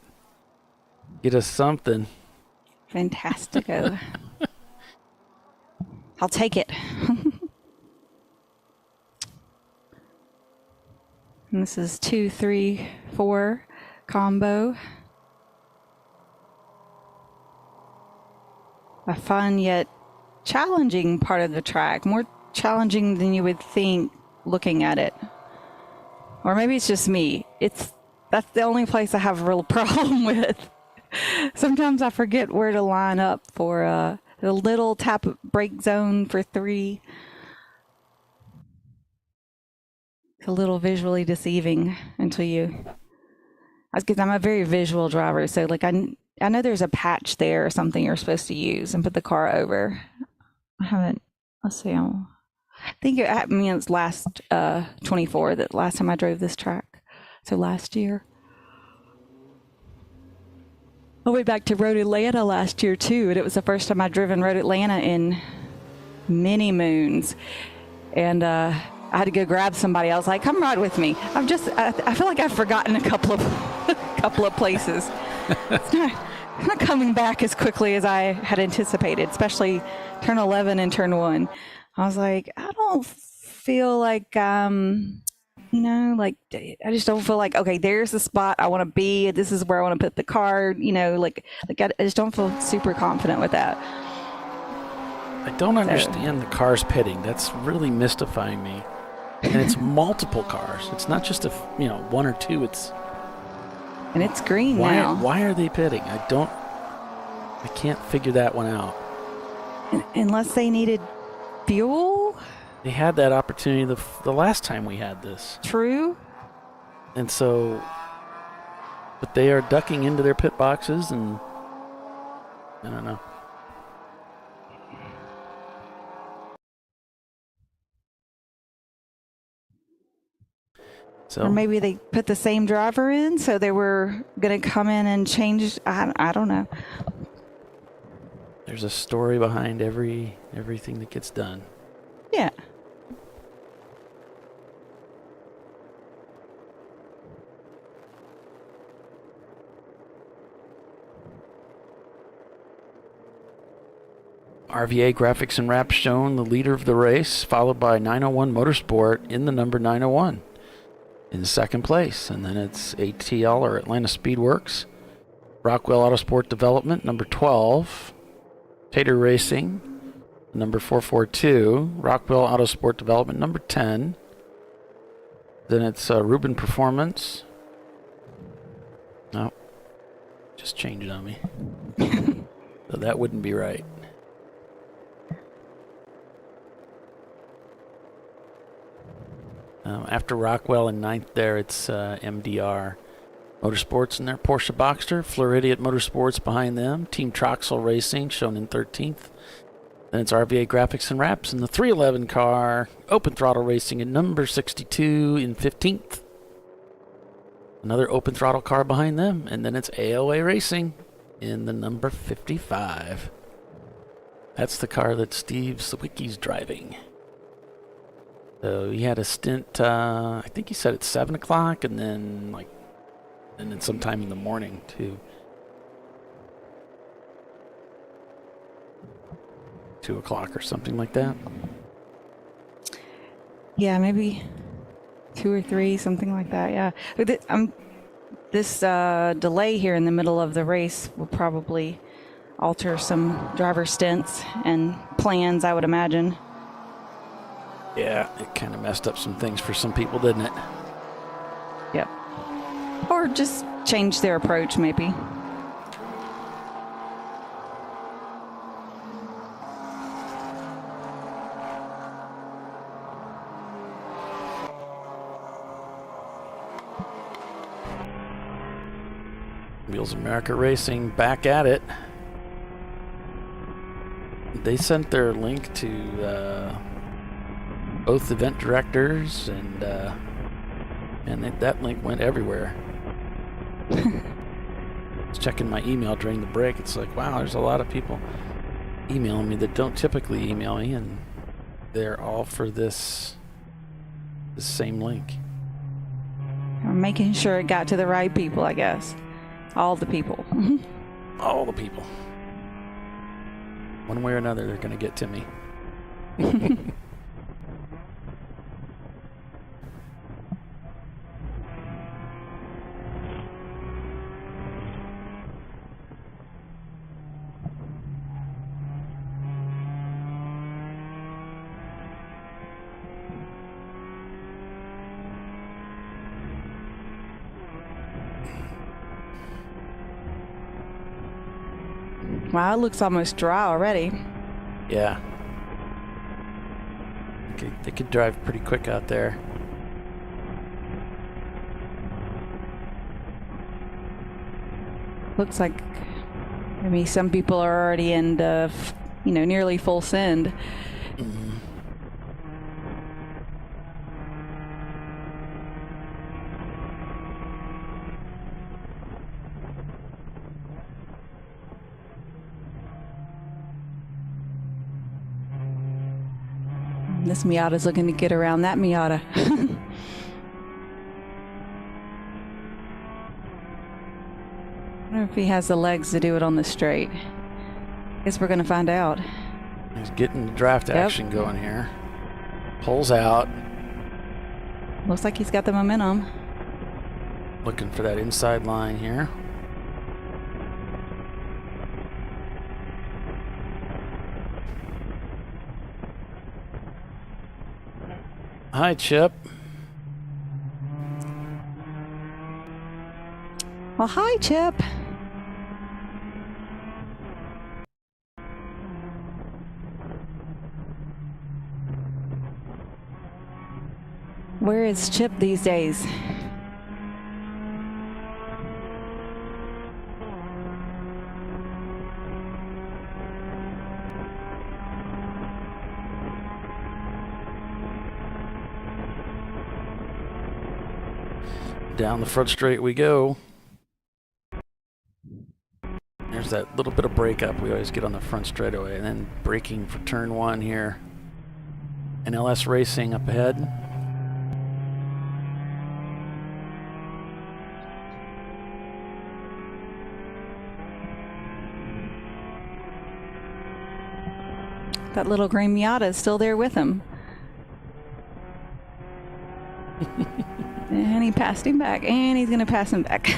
us something. Fantastico. I'll take it. And this is 2, 3, 4 combo. A fun yet challenging part of the track. More challenging than you would think looking at it. Or maybe it's just me. That's the only place I have a real problem with. Sometimes I forget where to line up for the little tap brake zone for 3. It's a little visually deceiving until you... Because I'm a very visual driver, so like I know there's a patch there or something you're supposed to use and put the car over. I haven't... Let's see. I think it's last 24, that last time I drove this track. So last year. I went back to Road Atlanta last year too, and it was the first time I'd driven Road Atlanta in many moons. And I had to go grab somebody. I was like, come ride with me. I feel like I've forgotten a couple of places. It's not coming back as quickly as I had anticipated, especially turn 11 and turn 1. I was like, I don't feel like, like, I just don't feel like, okay, there's the spot I want to be. This is where I want to put the car, I just don't feel super confident with that. I don't understand the cars pitting. That's really mystifying me. And it's multiple cars. It's not just one or two. And it's green now. Why are they pitting? I can't figure that one out. Unless they needed fuel? They had that opportunity the last time we had this. True. And so, but they are ducking into their pit boxes, and I don't know. So, or maybe they put the same driver in, so they were going to come in and change. I don't know. There's a story behind everything that gets done. Yeah. RVA Graphics and Wraps shown the leader of the race, followed by 901 Motorsport in the number 901 in second place. And then it's ATL or Atlanta Speedworks, Rockwell Autosport Development, number 12, Tater Racing, number 442, Rockwell Autosport Development, number 10. Then it's Rubin Performance. No, just changed on me. So that wouldn't be right. After Rockwell in ninth there, it's MDR. Motorsports in their Porsche Boxster, Floridian Motorsports behind them, Team Troxel Racing shown in 13th. Then it's RVA Graphics and Wraps in the 311 car, Open Throttle Racing in number 62 in 15th. Another Open Throttle car behind them, and then it's AOA Racing in the number 55. That's the car that Steve Sawicki's driving. So he had a stint, I think he said it's 7 o'clock, and then sometime in the morning too. 2 o'clock or something like that. Yeah, maybe 2 or 3, something like that. Yeah, but this delay here in the middle of the race will probably alter some driver stints and plans, I would imagine. Yeah, it kind of messed up some things for some people, didn't it? Yep. Or just change their approach, maybe. Wheels America Racing back at it. They sent their link to both event directors, and that link went everywhere. I was checking my email during the break. It's like, wow, there's a lot of people emailing me that don't typically email me, and they're all for this same link. I'm making sure it got to the right people, I guess. All the people. All the people. One way or another, they're going to get to me. Wow, it looks almost dry already. Yeah. Okay, they could drive pretty quick out there. Looks like maybe some people are already in the, nearly full send. Mm-hmm. This Miata's looking to get around that Miata. I wonder if he has the legs to do it on the straight. Guess we're going to find out. He's getting the draft action going here. Pulls out. Looks like he's got the momentum. Looking for that inside line here. Hi, Chip. Well, hi, Chip. Where is Chip these days? Down the front straight we go. There's that little bit of breakup we always get on the front straightaway, and then braking for turn 1 here. NLS Racing up ahead. That little gray Miata is still there with him. And he passed him back, and he's going to pass him back.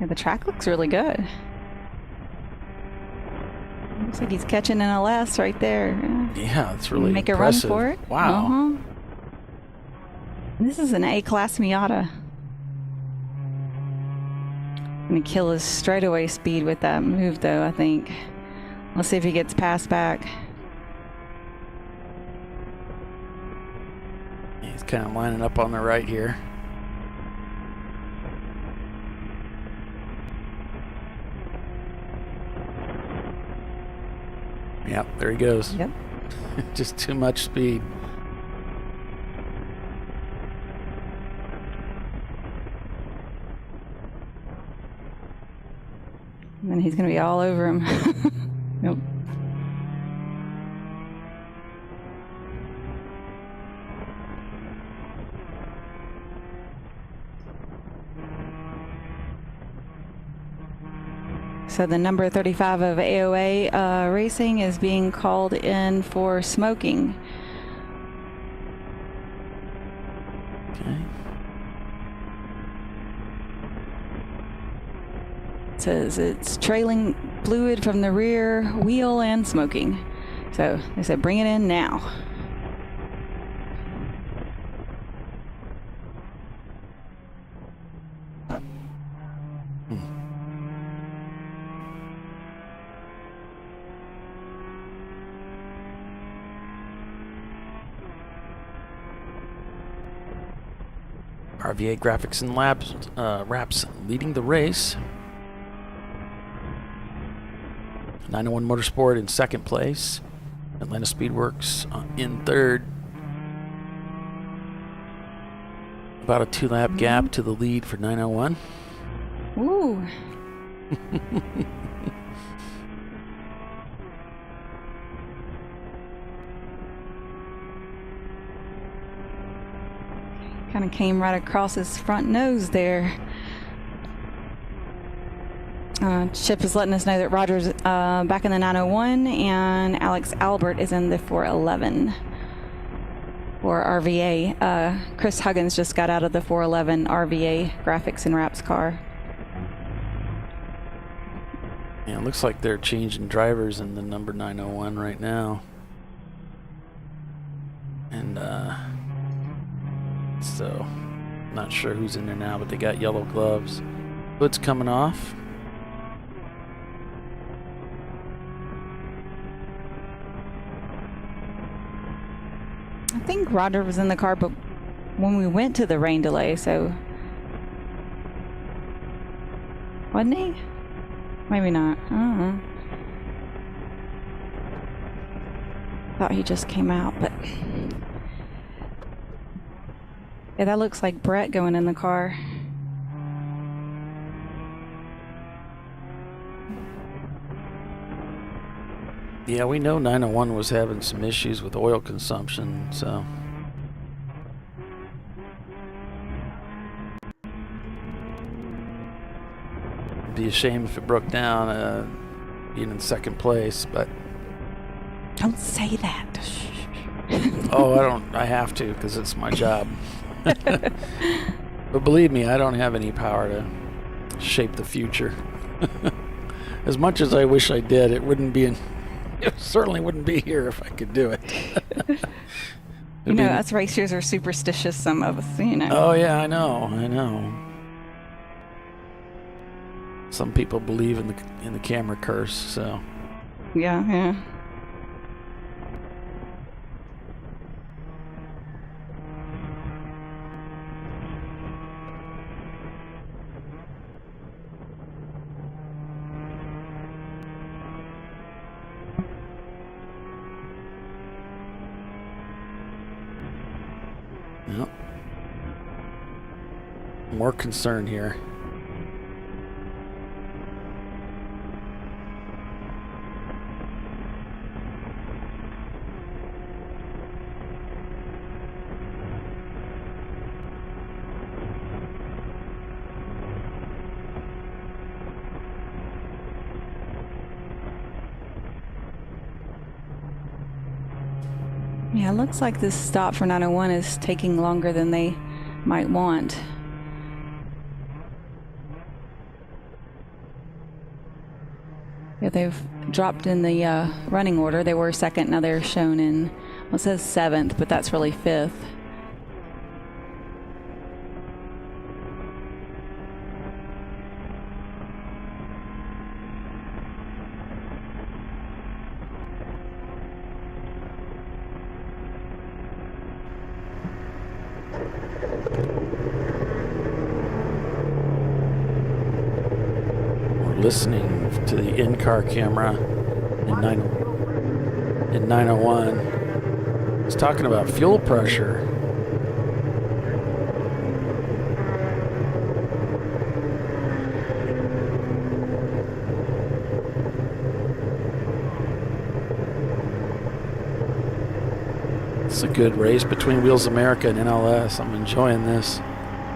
Yeah, the track looks really good. Looks like he's catching an LS right there. Yeah, it's really Make impressive. a run for it. Wow. Uh-huh. This is an A-class Miata. Gonna kill his straightaway speed with that move, though, I think. Let's see if he gets passed back. He's kind of lining up on the right here. Yep, there he goes. Yep. Just too much speed. And then he's gonna be all over him. Nope. So the number 35 of AOA Racing is being called in for smoking. Okay. It says it's trailing fluid from the rear wheel and smoking. So they said bring it in now. RVA Graphics and Labs Wraps leading the race. 901 Motorsport in second place. Atlanta Speedworks in third. About a 2-lap gap to the lead for 901. Ooh. Kind of came right across his front nose there. Chip is letting us know that Roger's back in the 901 and Alex Albert is in the 411 for RVA. Chris Huggins just got out of the 411 RVA Graphics and Wraps car. Yeah, it looks like they're changing drivers in the number 901 right now. And so, not sure who's in there now, but they got yellow gloves. Hood's coming off. I think Roger was in the car, but when we went to the rain delay, so wasn't he? Maybe not. I don't know. Thought he just came out, but yeah, that looks like Brett going in the car. Yeah, we know 901 was having some issues with oil consumption, so. It'd be a shame if it broke down, being in second place, but. Don't say that. Oh, I have to, because it's my job. But believe me, I don't have any power to shape the future. As much as I wish I did, it certainly wouldn't be here if I could do it. You know, us racers are superstitious, some of us, you know. Oh, yeah, I know. Some people believe in the camera curse, so. Yeah. Yep. More concern here. Yeah, it looks like this stop for 901 is taking longer than they might want. Yeah, they've dropped in the running order. They were second, now they're shown in, well, it says seventh, but that's really fifth. Listening to the in-car camera in 901. It's talking about fuel pressure. It's a good race between Wheels America and NLS. I'm enjoying this.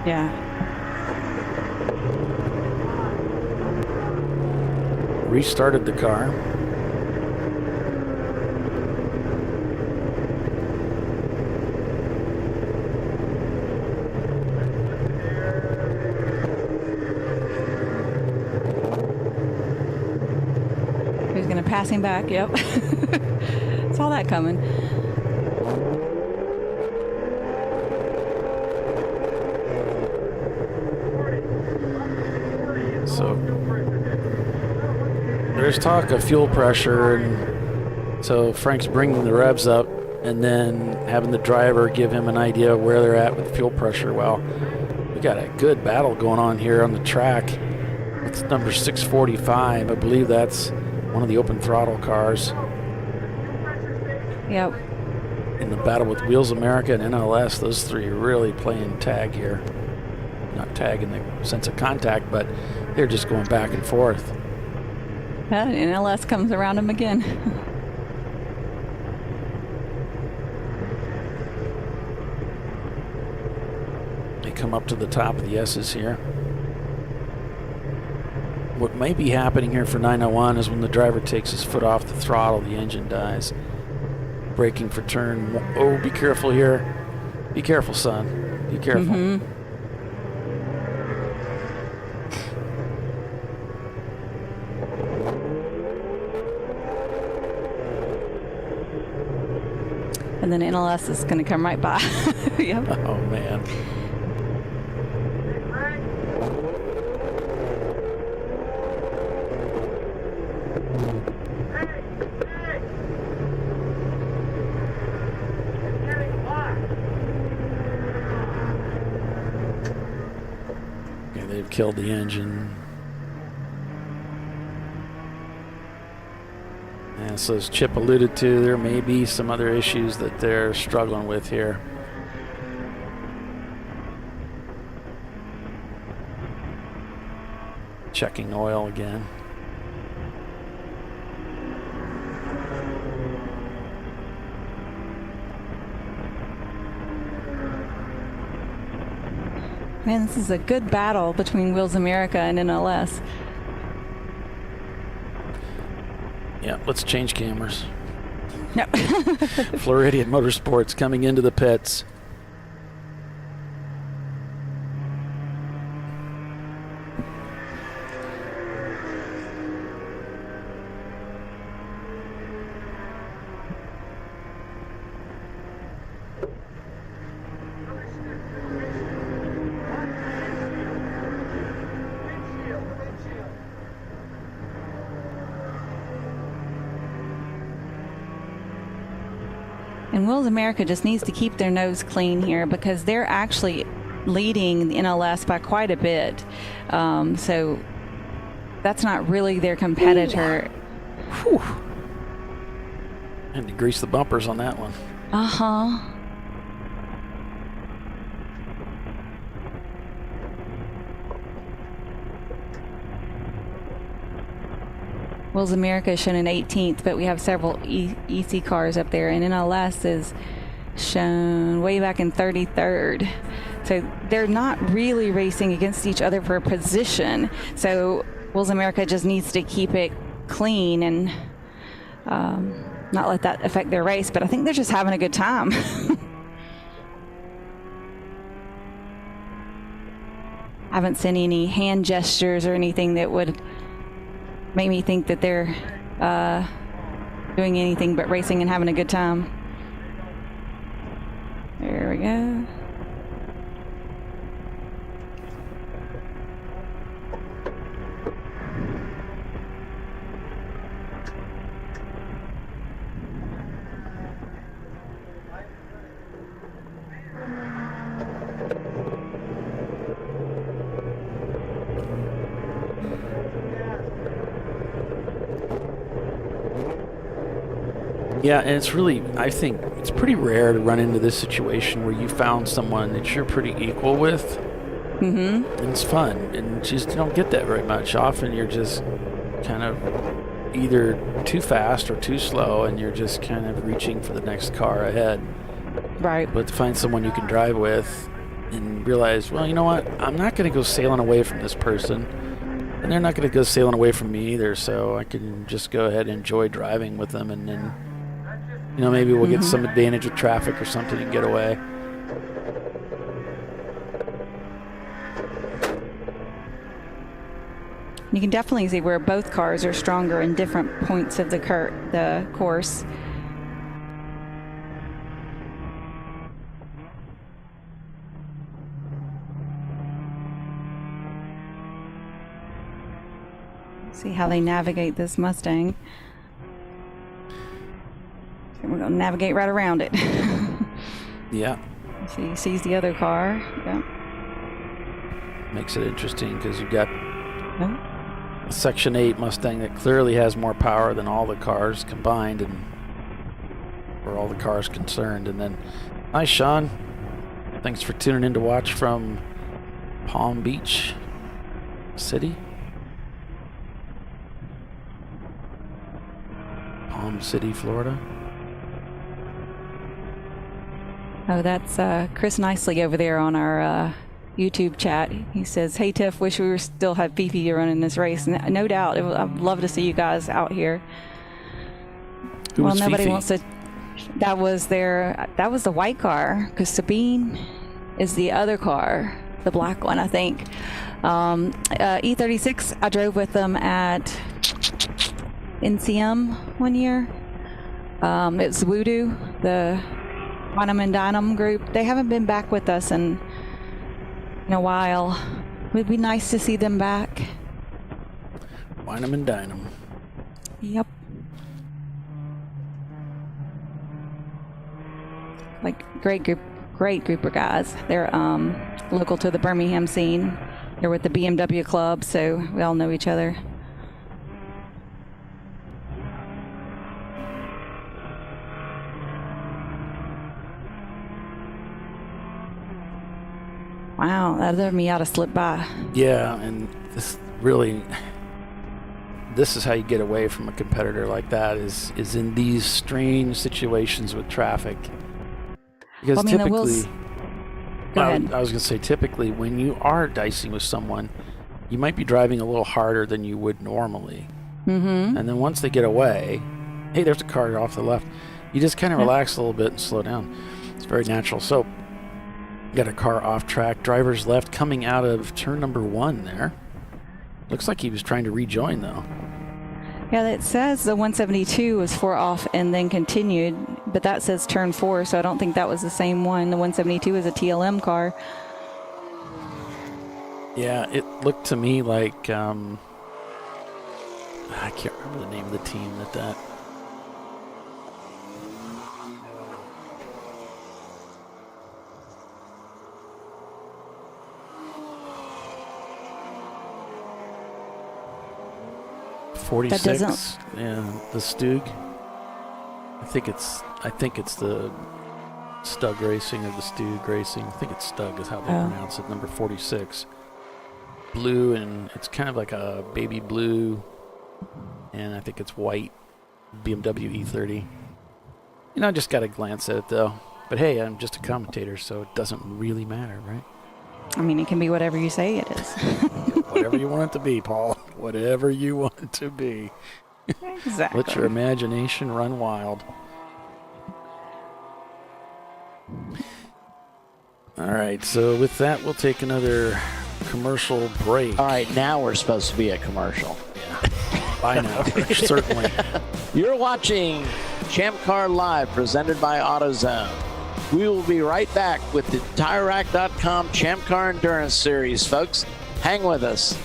Yeah. Restarted the car. Who's going to pass him back? Yep. Saw that coming. So there's talk of fuel pressure, and so Frank's bringing the revs up and then having the driver give him an idea of where they're at with fuel pressure. Well, we got a good battle going on here on the track. It's number 645. I believe that's one of the open throttle cars. Yep. In the battle with Wheels America and NLS, those three are really playing tag here. Not tag in the sense of contact, but they're just going back and forth. Yeah, and NLS comes around him again. They come up to the top of the S's here. What may be happening here for 901 is when the driver takes his foot off the throttle, the engine dies. Braking for turn one. Oh, be careful here. Be careful, son. Be careful. Mm-hmm. And then NLS is going to come right by. Yep. Oh, man. Okay, they've killed the engine. And so as Chip alluded to, there may be some other issues that they're struggling with here. Checking oil again. Man, this is a good battle between Wheels America and NLS. Yeah, let's change cameras. Yep. Floridian Motorsports coming into the pits. And Wheels America just needs to keep their nose clean here because they're actually leading the NLS by quite a bit. So that's not really their competitor. Whew. Had to grease the bumpers on that one. Uh-huh. Wheels America is shown in 18th, but we have several EC cars up there, and NLS is shown way back in 33rd. So they're not really racing against each other for a position. So Wheels America just needs to keep it clean and not let that affect their race. But I think they're just having a good time. I haven't seen any hand gestures or anything that would made me think that they're doing anything but racing and having a good time. There we go. Yeah, and it's really, I think, it's pretty rare to run into this situation where you found someone that you're pretty equal with. Mm-hmm. And it's fun, and you just don't get that very much. Often you're just kind of either too fast or too slow, and you're just kind of reaching for the next car ahead. Right. But to find someone you can drive with and realize, well, you know what? I'm not going to go sailing away from this person, and they're not going to go sailing away from me either, so I can just go ahead and enjoy driving with them, and then, you know, maybe we'll get some advantage with traffic or something and get away. You can definitely see where both cars are stronger in different points of the course. See how they navigate this Mustang. And we're going to navigate right around it. Yeah. See, he sees the other car. Yeah. Makes it interesting because you've got a Section 8 Mustang that clearly has more power than all the cars combined, and for all the cars concerned. And then, hi, Sean. Thanks for tuning in to watch from Palm Beach City. Palm City, Florida. Oh, that's Chris Nicely over there on our YouTube chat. He says, "Hey Tiff, wish we still had Fifi running this race." No doubt. I'd love to see you guys out here. Who was nobody Fifi? wants to. That was the white car, because Sabine is the other car, the black one, I think. E36, I drove with them at NCM one year. It's Voodoo, the Quantum and Dynam group. They haven't been back with us in a while. It would be nice to see them back. Quantum and Dynam. Yep. Like great group of guys. They're local to the Birmingham scene. They're with the BMW club, so we all know each other. Wow, that other me ought to slip by. Yeah, and this is how you get away from a competitor like that, is in these strange situations with traffic. Because Well, I mean, typically, Go ahead. I was going to say, typically when you are dicing with someone, you might be driving a little harder than you would normally. Mm-hmm. And then once they get away, hey, there's a car off the left. You just kind of relax a little bit and slow down. It's very natural. So, got a car off track, driver's left, coming out of turn number 1 there. Looks like he was trying to rejoin though. Yeah, it says the 172 was 4 off and then continued, but that says turn 4, so I don't think that was the same one. The 172 is a TLM car. Yeah, it looked to me like, I can't remember the name of the team that. That 46, yeah, the Stug. I think it's the Stug Racing or the Stug Racing. I think it's Stug is how they pronounce it. Number 46, blue, and it's kind of like a baby blue, and I think it's white. BMW E30. You know, I just got to glance at it though. But hey, I'm just a commentator, so it doesn't really matter, right? I mean, it can be whatever you say it is. Whatever you want it to be, Paul. Whatever you want it to be. Exactly. Let your imagination run wild. All right, so with that, we'll take another commercial break. All right, now we're supposed to be a commercial. Yeah. by now, certainly. You're watching ChampCar.Live, presented by AutoZone. We will be right back with the TireRack.com Champ Car Endurance Series, folks. Hang with us.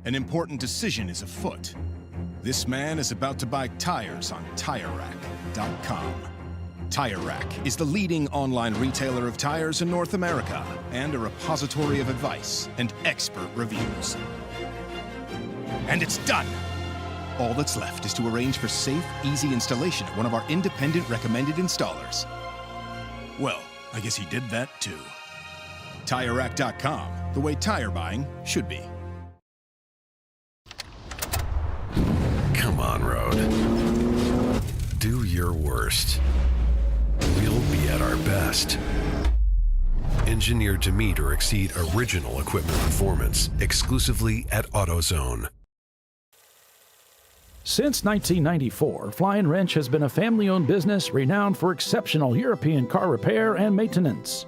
An important decision is afoot. This man is about to buy tires on TireRack.com. Tire Rack is the leading online retailer of tires in North America and a repository of advice and expert reviews. And it's done! All that's left is to arrange for safe, easy installation at one of our independent recommended installers. Well, I guess he did that too. TireRack.com, the way tire buying should be. Come on, Road. Do your worst. We'll be at our best. Engineered to meet or exceed original equipment performance, exclusively at AutoZone. Since 1994, Flying Wrench has been a family-owned business renowned for exceptional European car repair and maintenance.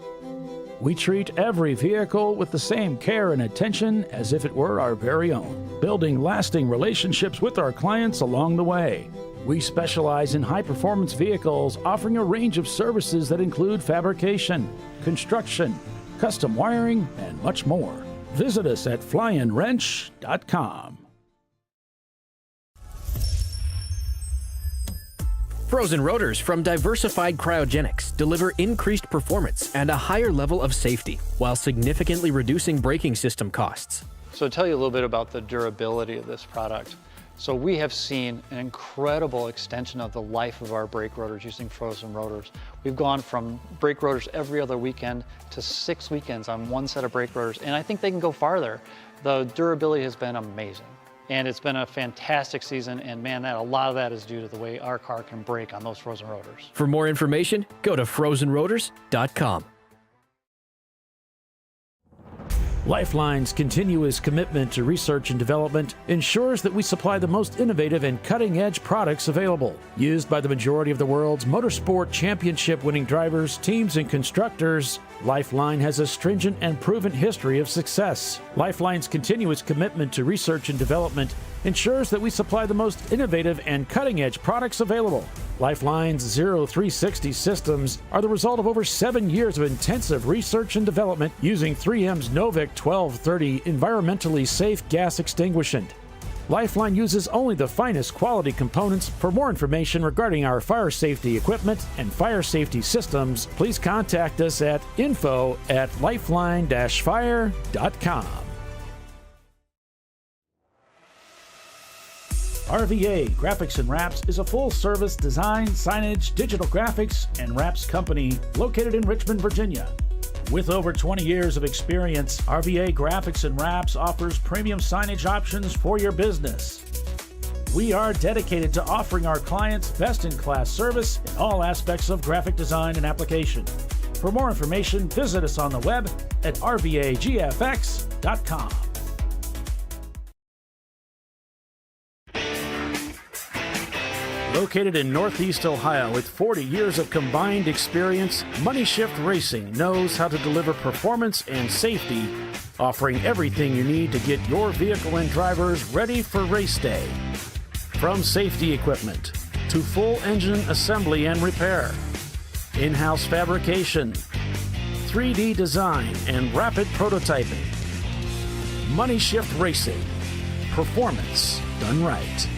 We treat every vehicle with the same care and attention as if it were our very own, building lasting relationships with our clients along the way. We specialize in high-performance vehicles, offering a range of services that include fabrication, construction, custom wiring, and much more. Visit us at flyandwrench.com. Frozen rotors from Diversified Cryogenics deliver increased performance and a higher level of safety, while significantly reducing braking system costs. So to tell you a little bit about the durability of this product. So we have seen an incredible extension of the life of our brake rotors using frozen rotors. We've gone from brake rotors every other weekend to 6 weekends on one set of brake rotors, and I think they can go farther. The durability has been amazing. And it's been a fantastic season, and man, a lot of that is due to the way our car can brake on those frozen rotors. For more information, go to frozenrotors.com. Lifeline's continuous commitment to research and development ensures that we supply the most innovative and cutting-edge products available. Used by the majority of the world's motorsport championship-winning drivers, teams, and constructors, Lifeline has a stringent and proven history of success. Lifeline's continuous commitment to research and development ensures that we supply the most innovative and cutting-edge products available. Lifeline's 0360 systems are the result of over 7 years of intensive research and development using 3M's Novik 1230 environmentally safe gas extinguishant. Lifeline uses only the finest quality components. For more information regarding our fire safety equipment and fire safety systems, please contact us at info@lifeline-fire.com. RVA Graphics and Wraps is a full-service design, signage, digital graphics, and wraps company located in Richmond, Virginia. With over 20 years of experience, RVA Graphics and Wraps offers premium signage options for your business. We are dedicated to offering our clients best-in-class service in all aspects of graphic design and application. For more information, visit us on the web at rvagfx.com. Located in Northeast Ohio with 40 years of combined experience, Money Shift Racing knows how to deliver performance and safety, offering everything you need to get your vehicle and drivers ready for race day. From safety equipment to full engine assembly and repair, in-house fabrication, 3D design, and rapid prototyping. Money Shift Racing. Performance done right.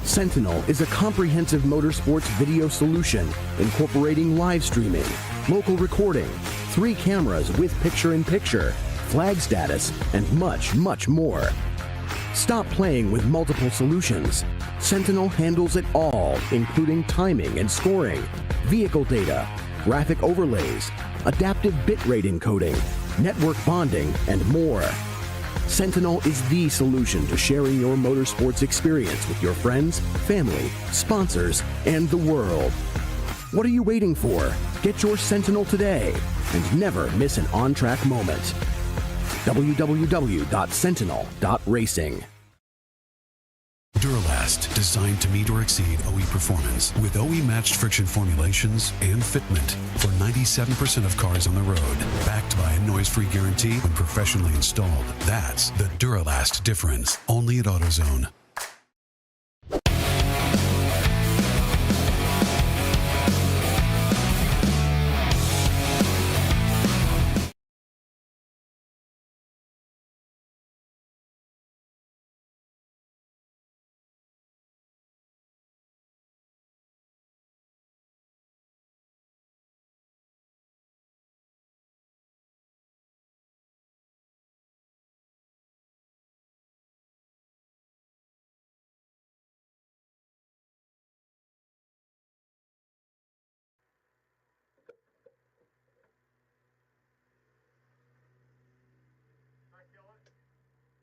Sentinel is a comprehensive motorsports video solution incorporating live streaming, local recording, 3 cameras with picture-in-picture, flag status, and much, much more. Stop playing with multiple solutions. Sentinel handles it all, including timing and scoring, vehicle data, graphic overlays, adaptive bitrate encoding, network bonding, and more. Sentinel is the solution to sharing your motorsports experience with your friends, family, sponsors, and the world. What are you waiting for? Get your Sentinel today and never miss an on-track moment. www.sentinel.racing. Duralast, designed to meet or exceed OE performance with OE-matched friction formulations and fitment for 97% of cars on the road. Backed by a noise-free guarantee when professionally installed. That's the Duralast difference. Only at AutoZone.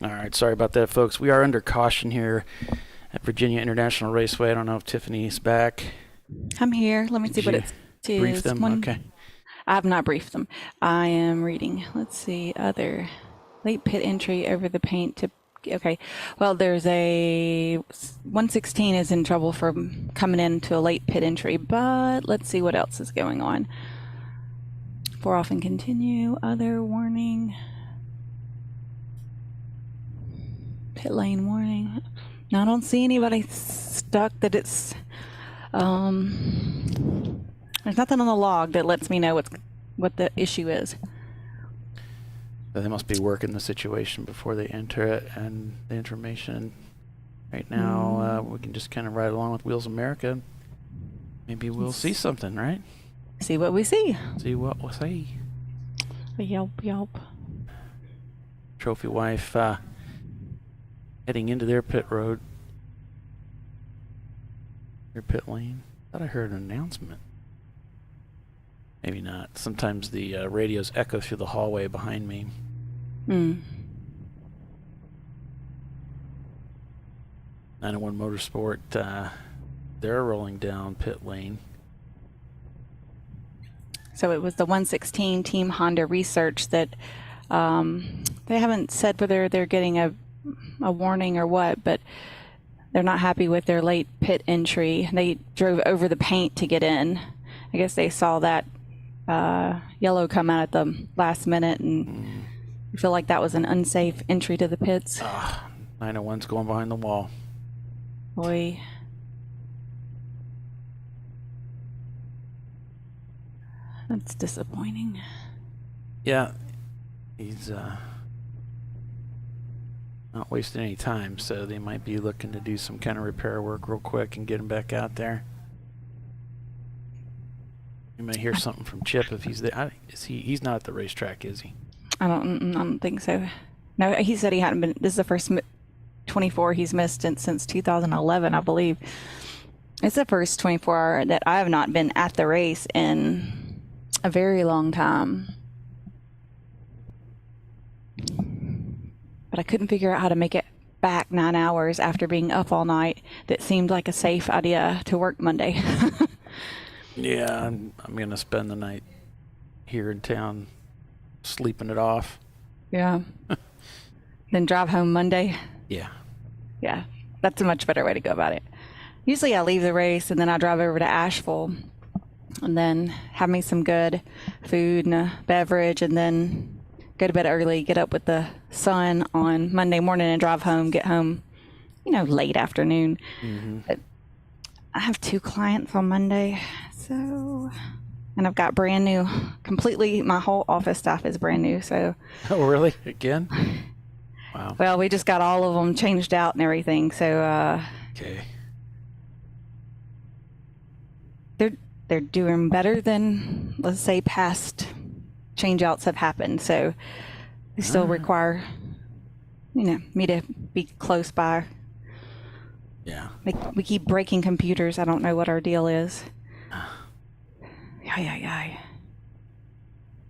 All right, sorry about that, folks. We are under caution here at Virginia International Raceway. I don't know if Tiffany's back. I'm here. Let me see what it is. Brief them? Okay. I have not briefed them. I am reading. Let's see. Other late pit entry over the paint to. Okay. Well, there's a 116 is in trouble for coming into a late pit entry, but let's see what else is going on. For off and continue. Other warning. Pit lane warning. Now I don't see anybody stuck that it's there's nothing on the log that lets me know what the issue is. They must be working the situation before they enter it, and the information right now we can just kind of ride along with Wheels America. Maybe we'll see something, right? See what we see. See what we'll see. Yelp. Trophy wife heading into their pit road. Their pit lane. Thought I heard an announcement. Maybe not. Sometimes the radios echo through the hallway behind me. 901 Motorsport, they're rolling down pit lane. So it was the 116 Team Honda Research that they haven't said whether they're getting a warning or what, but they're not happy with their late pit entry. They drove over the paint to get in. I guess they saw that yellow come out at the last minute, and I feel like that was an unsafe entry to the pits. 901's going behind the wall. Boy. That's disappointing. Yeah, he's not wasting any time, so they might be looking to do some kind of repair work real quick and get him back out there. You might hear something from Chip if he's there. He's not at the racetrack, is he? I don't think so. No, he said he hadn't been. This is the first 24 he's missed since 2011, I believe. It's the first 24-hour that I have not been at the race in a very long time. But I couldn't figure out how to make it back 9 hours after being up all night. That seemed like a safe idea to work Monday. Yeah, I'm going to spend the night here in town sleeping it off. Yeah. Then drive home Monday. Yeah. Yeah, that's a much better way to go about it. Usually I leave the race and then I drive over to Asheville and then have me some good food and a beverage and then go to bed early, get up with the sun on Monday morning and drive home, get home, late afternoon. But I have 2 clients on Monday, and I've got brand new, completely, my whole office staff is brand new, so. Oh, really? Again? Wow. Well, we just got all of them changed out and everything, so. Okay. They're doing better than, let's say, past change-outs have happened, so they still require, me to be close by. Yeah. We keep breaking computers. I don't know what our deal is. Yeah.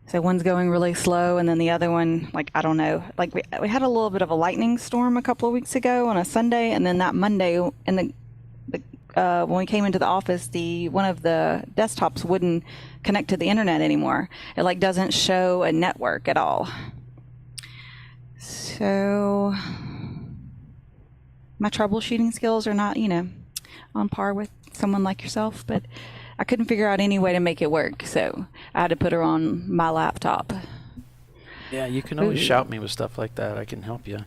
So one's going really slow, and then the other one, I don't know. We had a little bit of a lightning storm a couple of weeks ago on a Sunday, and then that Monday, and when we came into the office, one of the desktops wouldn't connect to the internet anymore. It doesn't show a network at all. So my troubleshooting skills are not, on par with someone like yourself, but I couldn't figure out any way to make it work, so I had to put her on my laptop. Yeah, you can always shout me with stuff like that. I can help you.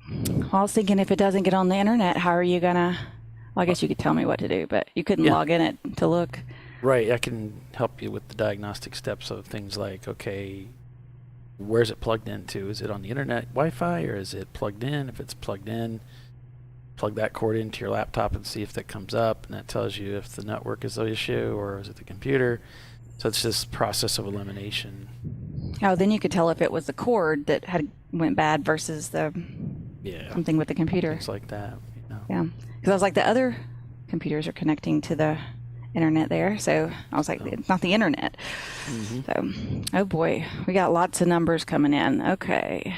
Well, I was thinking if it doesn't get on the internet, how are you gonna? Well, I guess you could tell me what to do, but you couldn't log in it to look. Right, I can help you with the diagnostic steps of things like, okay, where's it plugged into? Is it on the internet Wi-Fi, or is it plugged in? If it's plugged in, plug that cord into your laptop and see if that comes up, and that tells you if the network is the issue or is it the computer. So it's this process of elimination. Oh, then you could tell if it was the cord that went bad versus the something with the computer. Things like that. Yeah, because I was like, the other computers are connecting to the internet there, so I was like, it's not the internet. So, oh boy, we got lots of numbers coming in. Okay.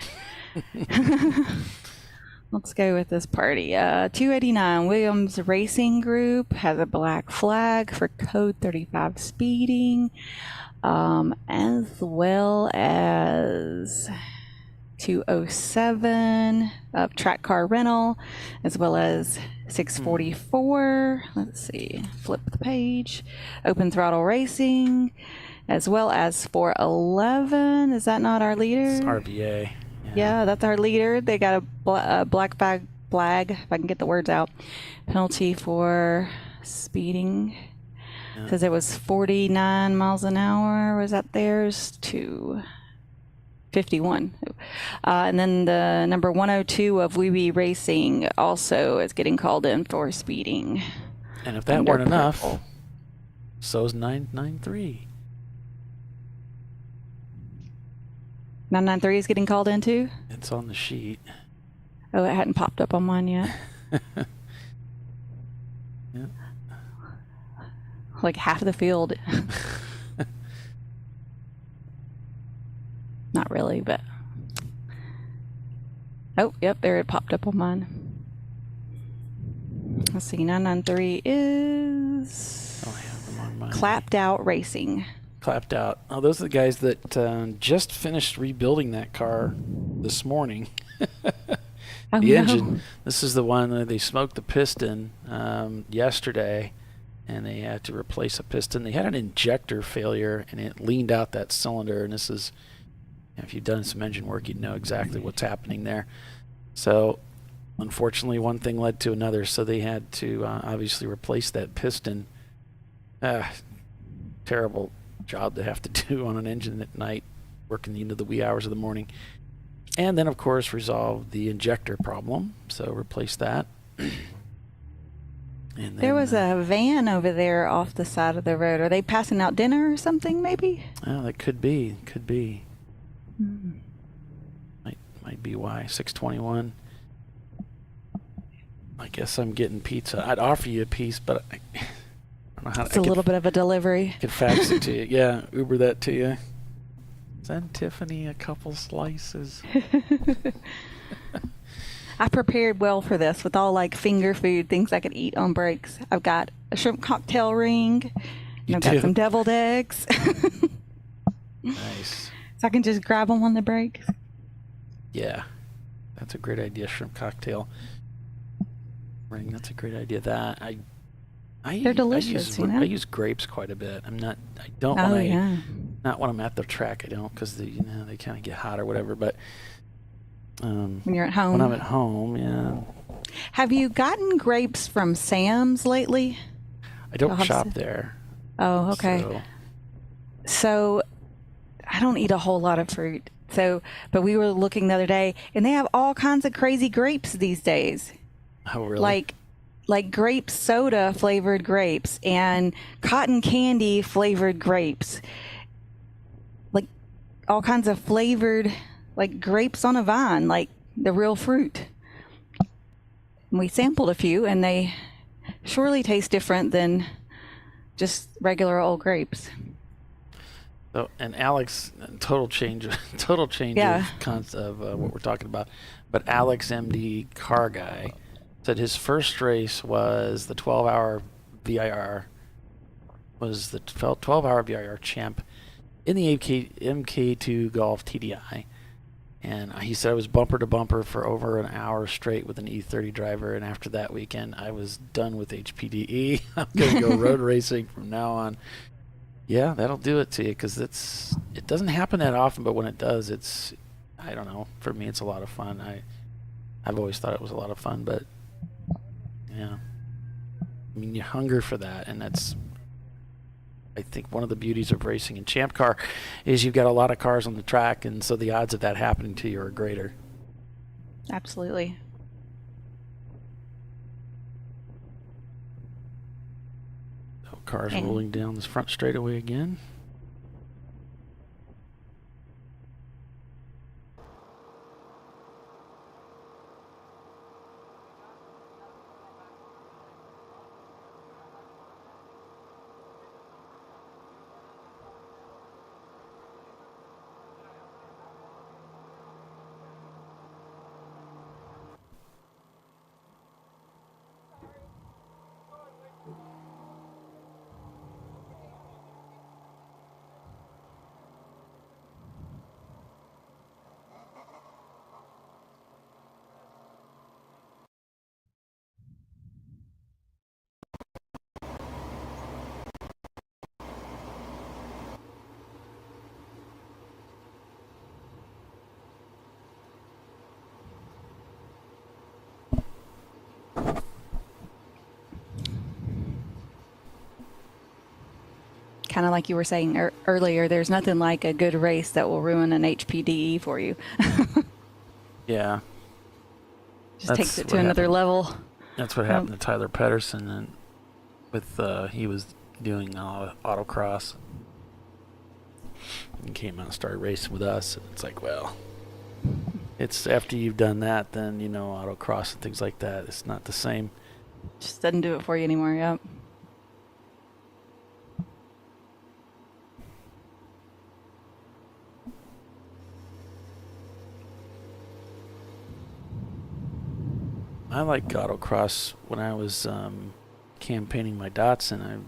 Let's go with this party. 289 Williams Racing Group has a black flag for code 35 speeding, as well as 207 of Track Car Rental, as well as 644. Let's see, flip the page. Open Throttle Racing, as well as 411. Is that not our leader? It's RBA. Yeah, that's our leader. They got a black flag, if I can get the words out. Penalty for speeding. Says it was 49 miles an hour. Was that theirs? To 51. And then the number 102 of VIR Racing also is getting called in for speeding. And if that weren't enough, so's 993. 993 is getting called in too? It's on the sheet. Oh, it hadn't popped up on mine yet. Yeah. Like half of the field. Not really, but. Oh, yep, there it popped up on mine. Let's see, 993 is. Oh, I have them on mine. Clapped Out Racing. Clapped Out. Oh, those are the guys that just finished rebuilding that car this morning. Oh, the no. engine. This is the one that they smoked the piston yesterday, and they had to replace a piston. They had an injector failure, and it leaned out that cylinder. And this is, if you've done some engine work, you'd know exactly what's happening there. So, unfortunately, one thing led to another. So they had to obviously replace that piston. Terrible job to have to do on an engine at night, working into the wee hours of the morning. And then, of course, resolve the injector problem. So replace that. And then, There was a van over there off the side of the road. Are they passing out dinner or something, maybe? Oh, that could be. Could be. Might be why. 621. I guess I'm getting pizza. I'd offer you a piece, but I don't know how It's a little bit of a delivery. I could fax it to you. Yeah, Uber that to you. Send Tiffany a couple slices. I prepared well for this with all like finger food, things I could eat on breaks. I've got a shrimp cocktail ring, and I've got some deviled eggs. Nice. So I can just grab them on the break. Yeah, that's a great idea. Shrimp cocktail ring. That's a great idea. That They're delicious, I use grapes quite a bit. I don't Oh, when yeah. not when I'm at the track. I don't, because they kind of get hot or whatever. But When you're at home. when I'm at home, yeah. Have you gotten grapes from Sam's lately? I don't You'll have shop some- there. Oh, okay. So I don't eat a whole lot of fruit. But we were looking the other day, and they have all kinds of crazy grapes these days. Oh, really? Like grape soda flavored grapes and cotton candy flavored grapes. Like all kinds of flavored, like grapes on a vine, like the real fruit. And we sampled a few, and they surely taste different than just regular old grapes. So, and Alex, total change Yeah. of what we're talking about. But Alex, MD car guy, said his first race was the 12-hour VIR, was the 12-hour VIR champ in the MK2 Golf TDI. And he said I was bumper to bumper for over an hour straight with an E30 driver. And after that weekend, I was done with HPDE. I'm going to go road racing from now on. Yeah, that'll do it to you because it doesn't happen that often, but when it does, I don't know. For me, it's a lot of fun. I've always thought it was a lot of fun, but yeah. I mean, you hunger for that, and that's, I think, one of the beauties of racing in Champ Car is you've got a lot of cars on the track, and so the odds of that happening to you are greater. Absolutely. So cars rolling down this front straightaway again. Kind of like you were saying earlier, there's nothing like a good race that will ruin an HPDE for you. Yeah. Just takes it to another level. That's what happened to Tyler Pedersen, and with he was doing autocross and came out and started racing with us. And it's like, well, it's after you've done that, then autocross and things like that. It's not the same. Just doesn't do it for you anymore. Yep. I like autocross. When I was campaigning my Datsun,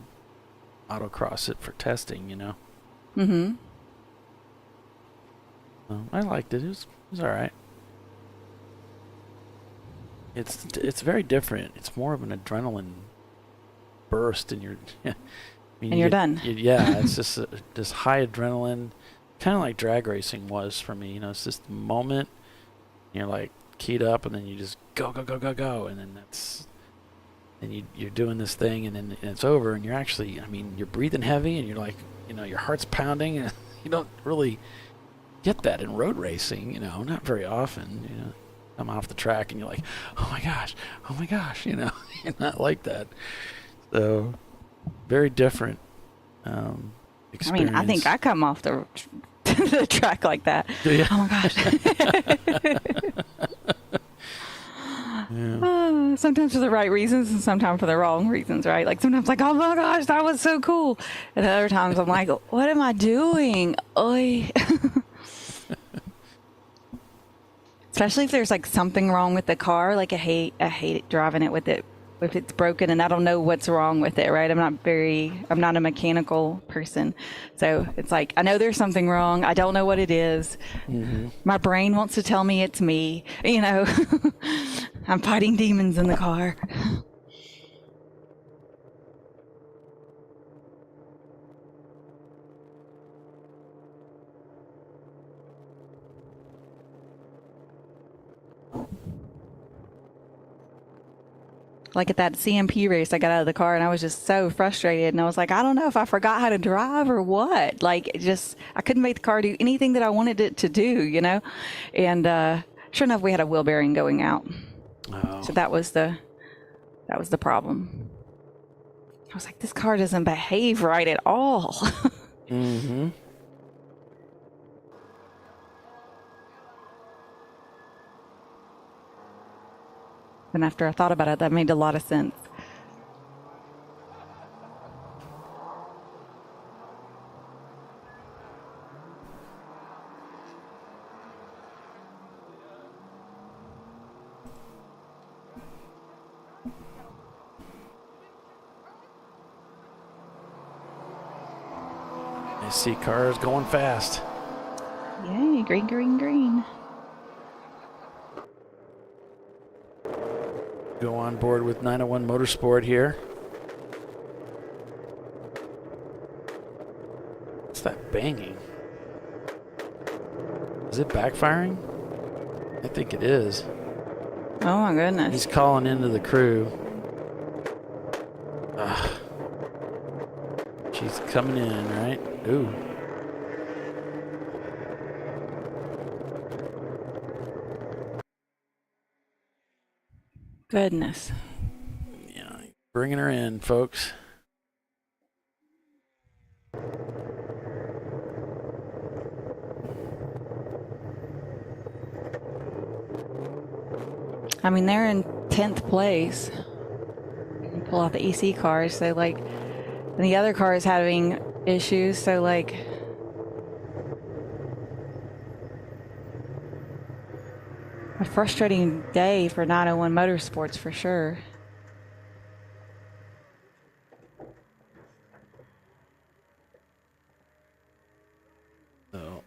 I autocross it for testing, Mm-hmm. I liked it. It was all right. It's very different. It's more of an adrenaline burst, and you're done. It's just this high adrenaline, kind of like drag racing was for me. It's just the moment. You're like keyed up, and then you just go, and then you're doing this thing, and then it's over, and you're actually, you're breathing heavy, and you're like, your heart's pounding, and you don't really get that in road racing, not very often. Come off the track, and you're like, oh my gosh, you're not like that. So, very different experience. I think I come off the track like that. Do you? Oh my gosh. Yeah. Sometimes for the right reasons and sometimes for the wrong reasons, right? Like sometimes like, oh my gosh, that was so cool. And other times I'm like, what am I doing? Oy. Especially if there's like something wrong with the car. Like I hate driving it with it if it's broken and I don't know what's wrong with it, right? I'm not a mechanical person. So it's like, I know there's something wrong. I don't know what it is. Mm-hmm. My brain wants to tell me it's me, I'm fighting demons in the car. Like at that CMP race, I got out of the car and I was just so frustrated. And I was like, I don't know if I forgot how to drive or what. Like, I couldn't make the car do anything that I wanted it to do, And sure enough, we had a wheel bearing going out. Oh. So that was the problem. I was like, this car doesn't behave right at all. Mm-hmm. And after I thought about it, that made a lot of sense. I see cars going fast. Yay, green, green, green. Go on board with 901 Motorsport here. What's that banging? Is it backfiring? I think it is. Oh my goodness. He's calling into the crew. She's coming in, right? Ooh. Goodness. Yeah, bringing her in, folks. I mean, they're in 10th place. You pull out the EC cars, so like, and the other car is having issues, so like, a frustrating day for 901 Motorsports for sure. So,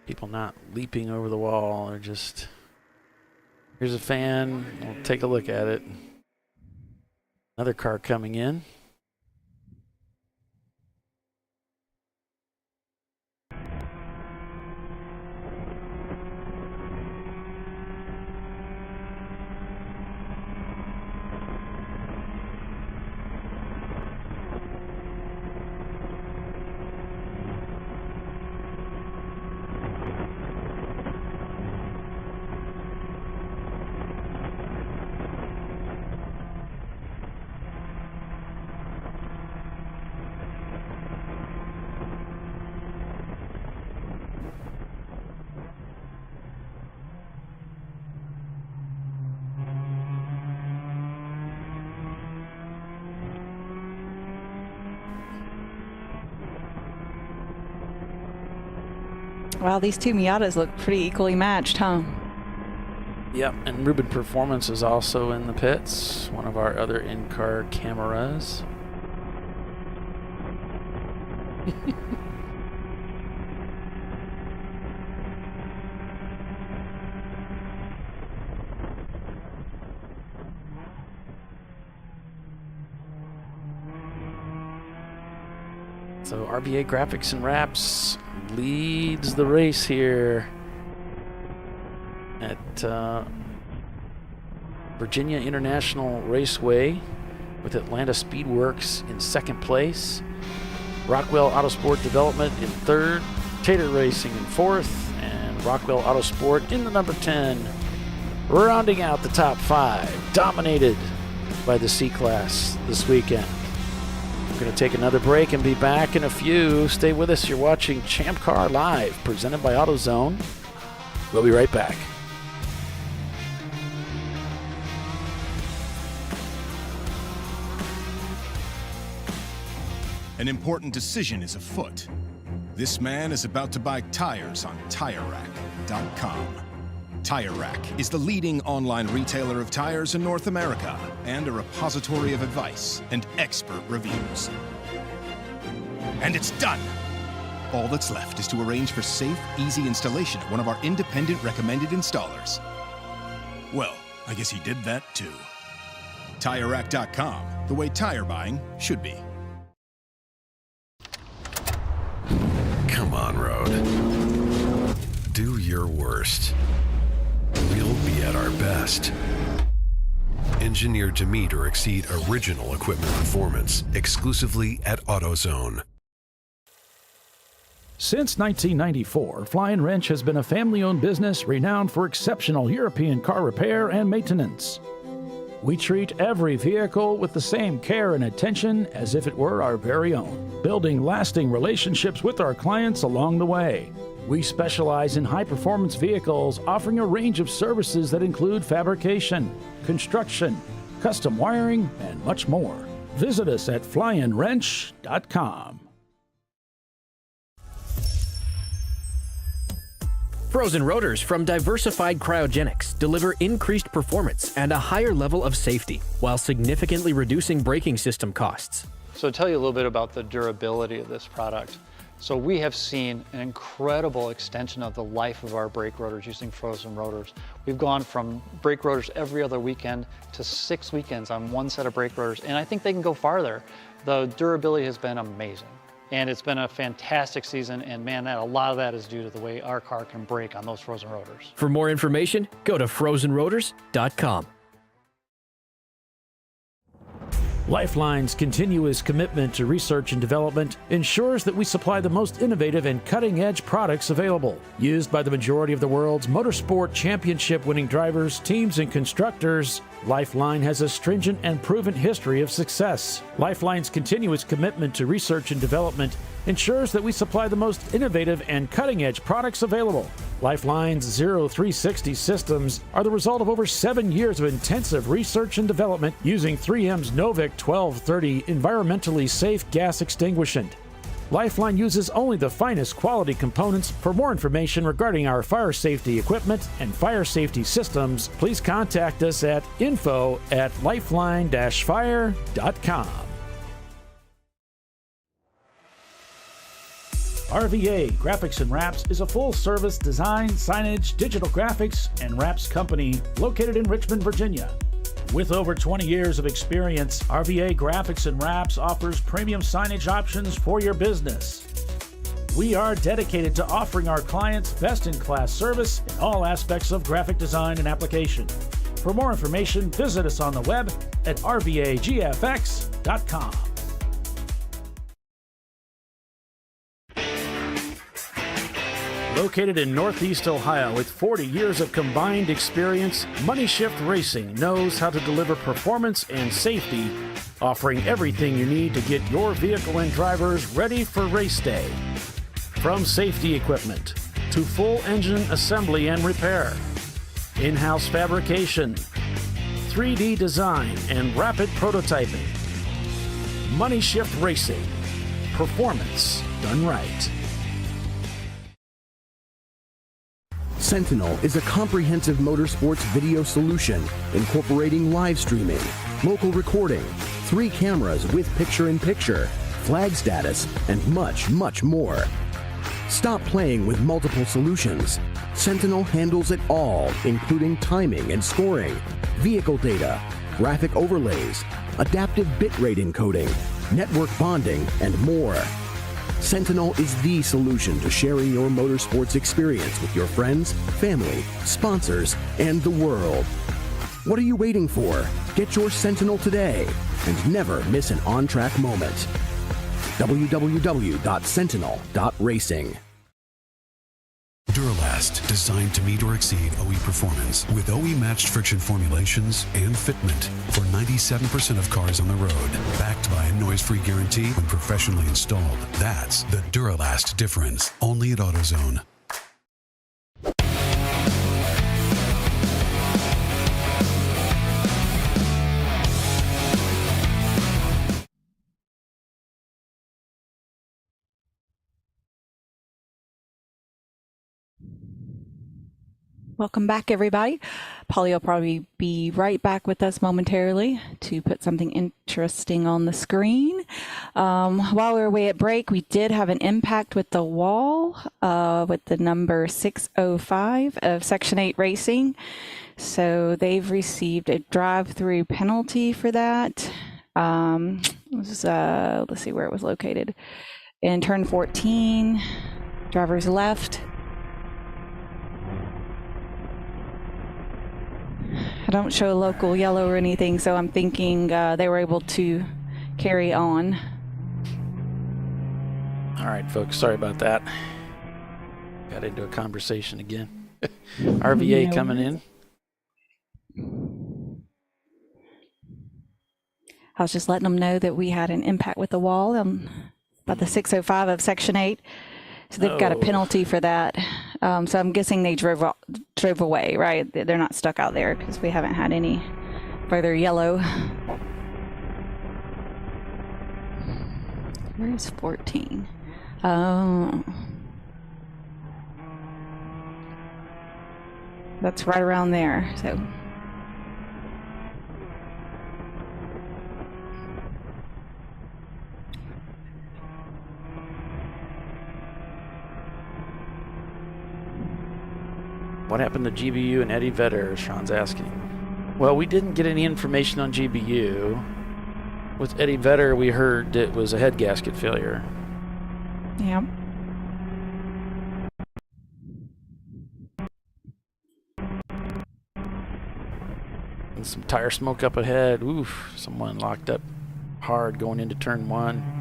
people not leaping over the wall, or just, here's a fan, we'll take a look at it. Another car coming in. Wow, these two Miatas look pretty equally matched, huh? Yep, and Ruben Performance is also in the pits, one of our other in-car cameras. So RBA Graphics and Wraps leads the race here at Virginia International Raceway, with Atlanta Speedworks in second place, Rockwell Autosport Development in third, Tater Racing in fourth, and Rockwell Autosport in the number 10, rounding out the top 5, dominated by the C-Class this weekend. We're going to take another break and be back in a few. Stay with us. You're watching Champ Car Live, presented by AutoZone. We'll be right back. An important decision is afoot. This man is about to buy tires on TireRack.com. Tire Rack is the leading online retailer of tires in North America and a repository of advice and expert reviews. And it's done! All that's left is to arrange for safe, easy installation at one of our independent recommended installers. Well, I guess he did that too. TireRack.com, the way tire buying should be. Come on, Road. Do your worst. We'll be at our best. Engineered to meet or exceed original equipment performance, exclusively at AutoZone. Since 1994, Flying Wrench has been a family-owned business renowned for exceptional European car repair and maintenance. We treat every vehicle with the same care and attention as if it were our very own, building lasting relationships with our clients along the way. We specialize in high-performance vehicles, offering a range of services that include fabrication, construction, custom wiring, and much more. Visit us at flyandwrench.com. Frozen rotors from Diversified Cryogenics deliver increased performance and a higher level of safety, while significantly reducing braking system costs. So to tell you a little bit about the durability of this product. So we have seen an incredible extension of the life of our brake rotors using frozen rotors. We've gone from brake rotors every other weekend to 6 weekends on one set of brake rotors, and I think they can go farther. The durability has been amazing, and it's been a fantastic season, and man, a lot of that is due to the way our car can brake on those frozen rotors. For more information, go to frozenrotors.com. Lifeline's continuous commitment to research and development ensures that we supply the most innovative and cutting-edge products available. Used by the majority of the world's motorsport championship-winning drivers, teams, and constructors, Lifeline has a stringent and proven history of success. Lifeline's continuous commitment to research and development ensures that we supply the most innovative and cutting-edge products available. Lifeline's 0360 systems are the result of over 7 years of intensive research and development using 3M's Novik 1230 environmentally safe gas extinguishant. Lifeline uses only the finest quality components. For more information regarding our fire safety equipment and fire safety systems, please contact us at info@lifeline-fire.com. RVA Graphics and Wraps is a full-service design, signage, digital graphics, and wraps company located in Richmond, Virginia. With over 20 years of experience, RVA Graphics and Wraps offers premium signage options for your business. We are dedicated to offering our clients best-in-class service in all aspects of graphic design and application. For more information, visit us on the web at rvagfx.com. Located in Northeast Ohio with 40 years of combined experience, Money Shift Racing knows how to deliver performance and safety, offering everything you need to get your vehicle and drivers ready for race day. From safety equipment to full engine assembly and repair, in-house fabrication, 3D design, and rapid prototyping. Money Shift Racing. Performance done right. Sentinel is a comprehensive motorsports video solution incorporating live streaming, local recording, 3 cameras with picture-in-picture, flag status, and much, much more. Stop playing with multiple solutions. Sentinel handles it all, including timing and scoring, vehicle data, graphic overlays, adaptive bitrate encoding, network bonding, and more. Sentinel is the solution to sharing your motorsports experience with your friends, family, sponsors, and the world. What are you waiting for? Get your Sentinel today and never miss an on-track moment. www.sentinel.racing. Duralast, designed to meet or exceed OE performance with OE-matched friction formulations and fitment for 97% of cars on the road. Backed by a noise-free guarantee when professionally installed. That's the Duralast difference. Only at AutoZone. Welcome back, everybody. Polly will probably be right back with us momentarily to put something interesting on the screen. While we were away at break, we did have an impact with the wall with the number 605 of Section 8 Racing. So they've received a drive-through penalty for that. Let's see where it was located. In turn 14, driver's left. I don't show local yellow or anything, so I'm thinking they were able to carry on. All right, folks, sorry about that. Got into a conversation again. RVA coming in. I was just letting them know that we had an impact with the wall about the 605 of Section 8. So they've got a penalty for that. So I'm guessing they drove away, right? They're not stuck out there because we haven't had any further yellow. Where's 14? Oh. That's right around there. So. What happened to GBU and Eddie Vedder? Sean's asking. Well, we didn't get any information on GBU. With Eddie Vedder, we heard it was a head gasket failure. Yeah. And some tire smoke up ahead. Oof, someone locked up hard going into turn 1.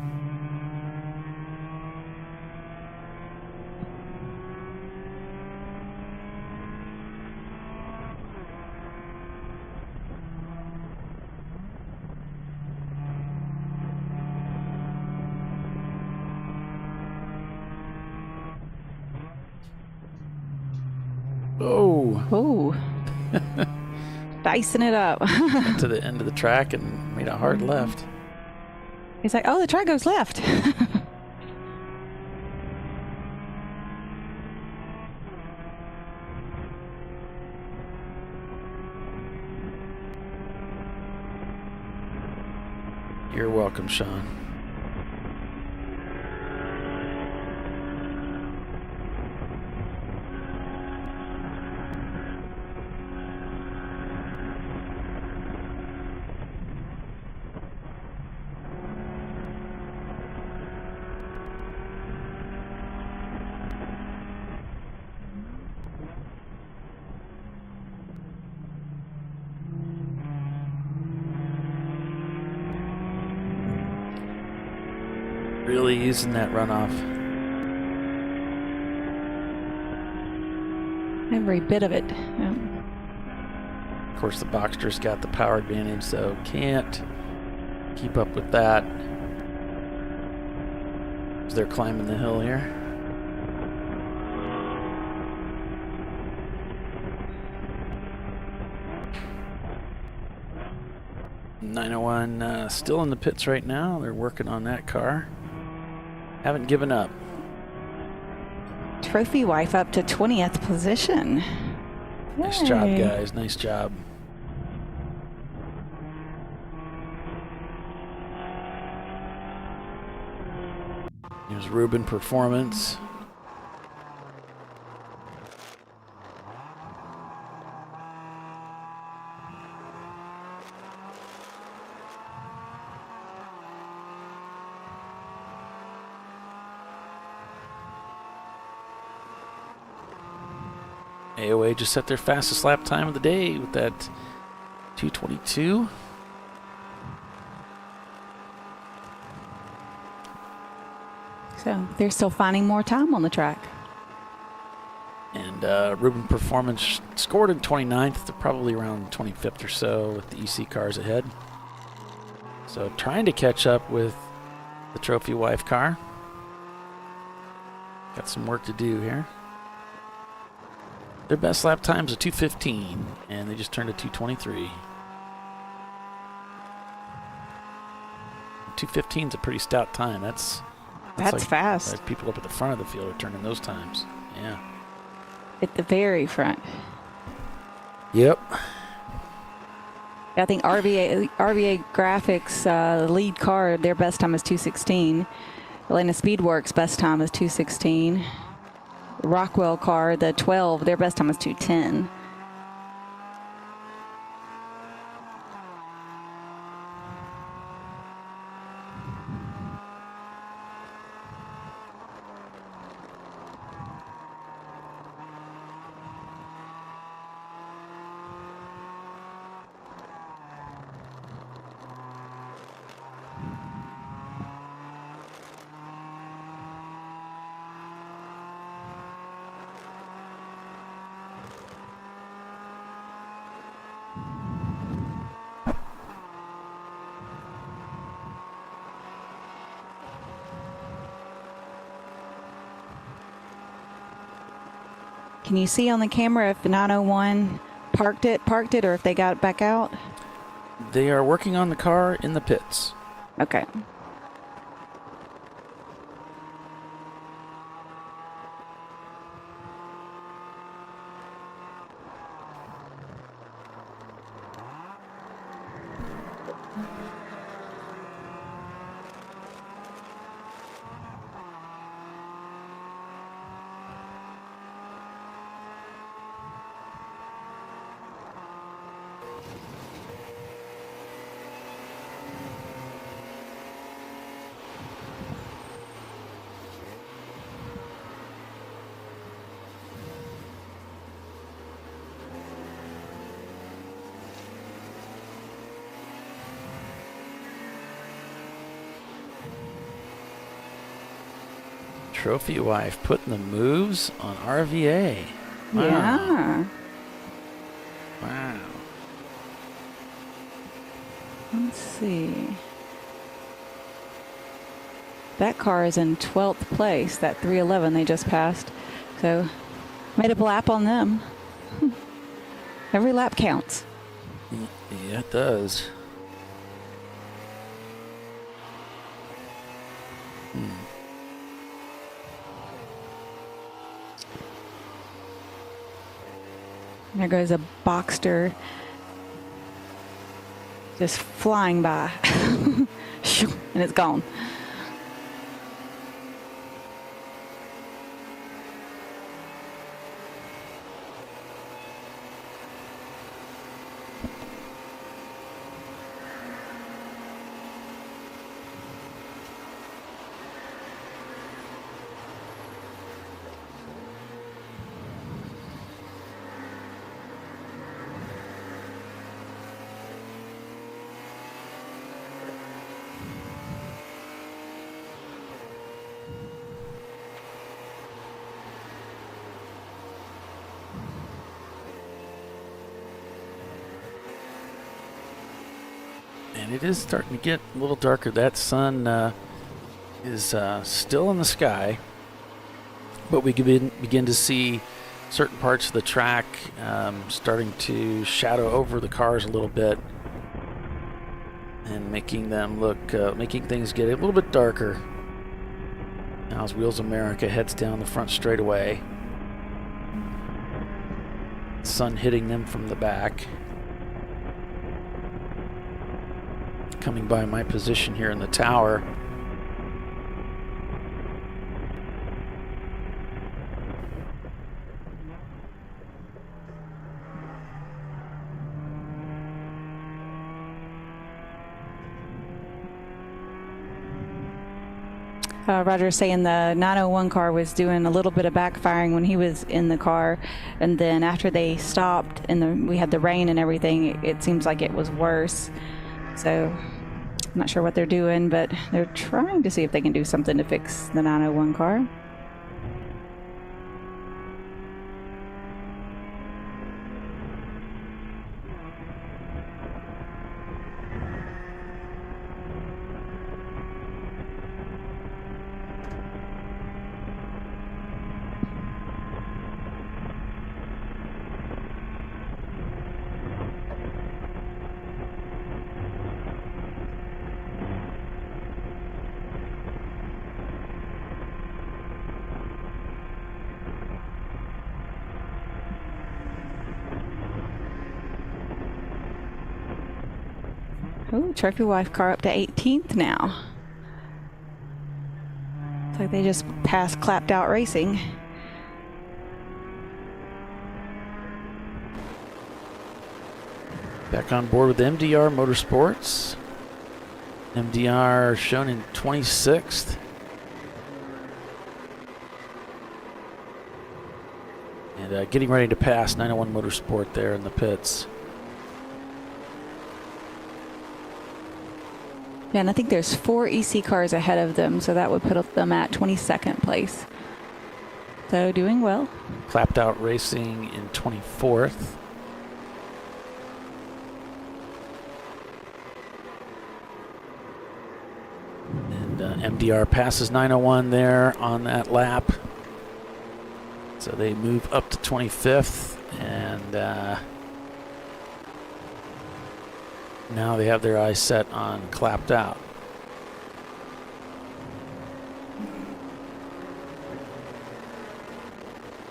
Oh. Dicing it up. Went to the end of the track and made a hard left. He's like, oh, the track goes left. You're welcome, Sean. Really using that runoff. Every bit of it. Yeah. Of course, the Boxster's got the power advantage, so can't keep up with that as they're climbing the hill here. .901 still in the pits right now. They're working on that car. Haven't given up. Trophy wife up to 20th position. Nice Yay. job, guys. Nice job. Here's Ruben Performance. AOA just set their fastest lap time of the day with that 2:22. So they're still finding more time on the track. And Ruben Performance scored in 29th. They're probably around 25th or so with the EC cars ahead. So trying to catch up with the Trophy Wife car. Got some work to do here. Their best lap time's a 2:15, and they just turned a 2:23. 2:15 is a pretty stout time. That's That's fast. Like people up at the front of the field are turning those times. Yeah. At the very front. Yep. I think RVA Graphics, the lead car, their best time is 2:16. Atlanta Speedworks' best time is 2:16. Rockwell car, the 12, their best time is 2:10. Can you see on the camera if 901 parked it, or if they got it back out? They are working on the car in the pits. Okay. Trophy wife putting the moves on RVA. Wow. Yeah. Wow. Let's see. That car is in 12th place, that 311 they just passed. So, made a lap on them. Every lap counts. Yeah, it does. There goes a Boxster just flying by. And it's gone. And it is starting to get a little darker. That sun is still in the sky, but we begin to see certain parts of the track starting to shadow over the cars a little bit and making them look, making things get a little bit darker. Now as Wheels America heads down the front straightaway, sun hitting them from the back. Coming by my position here in the tower. Roger saying the 901 car was doing a little bit of backfiring when he was in the car, and then after they stopped and we had the rain and everything, it seems like it was worse. So I'm not sure what they're doing, but they're trying to see if they can do something to fix the 901 car. Ooh, trophy wife car up to 18th now. Looks like they just passed Clapped Out Racing. Back on board with MDR Motorsports. MDR shown in 26th. And getting ready to pass 901 Motorsport there in the pits. Yeah, and I think there's 4 EC cars ahead of them, so that would put them at 22nd place. So doing well. Clapped Out Racing in 24th. And MDR passes 901 there on that lap. So they move up to 25th, and now they have their eyes set on Clapped Out.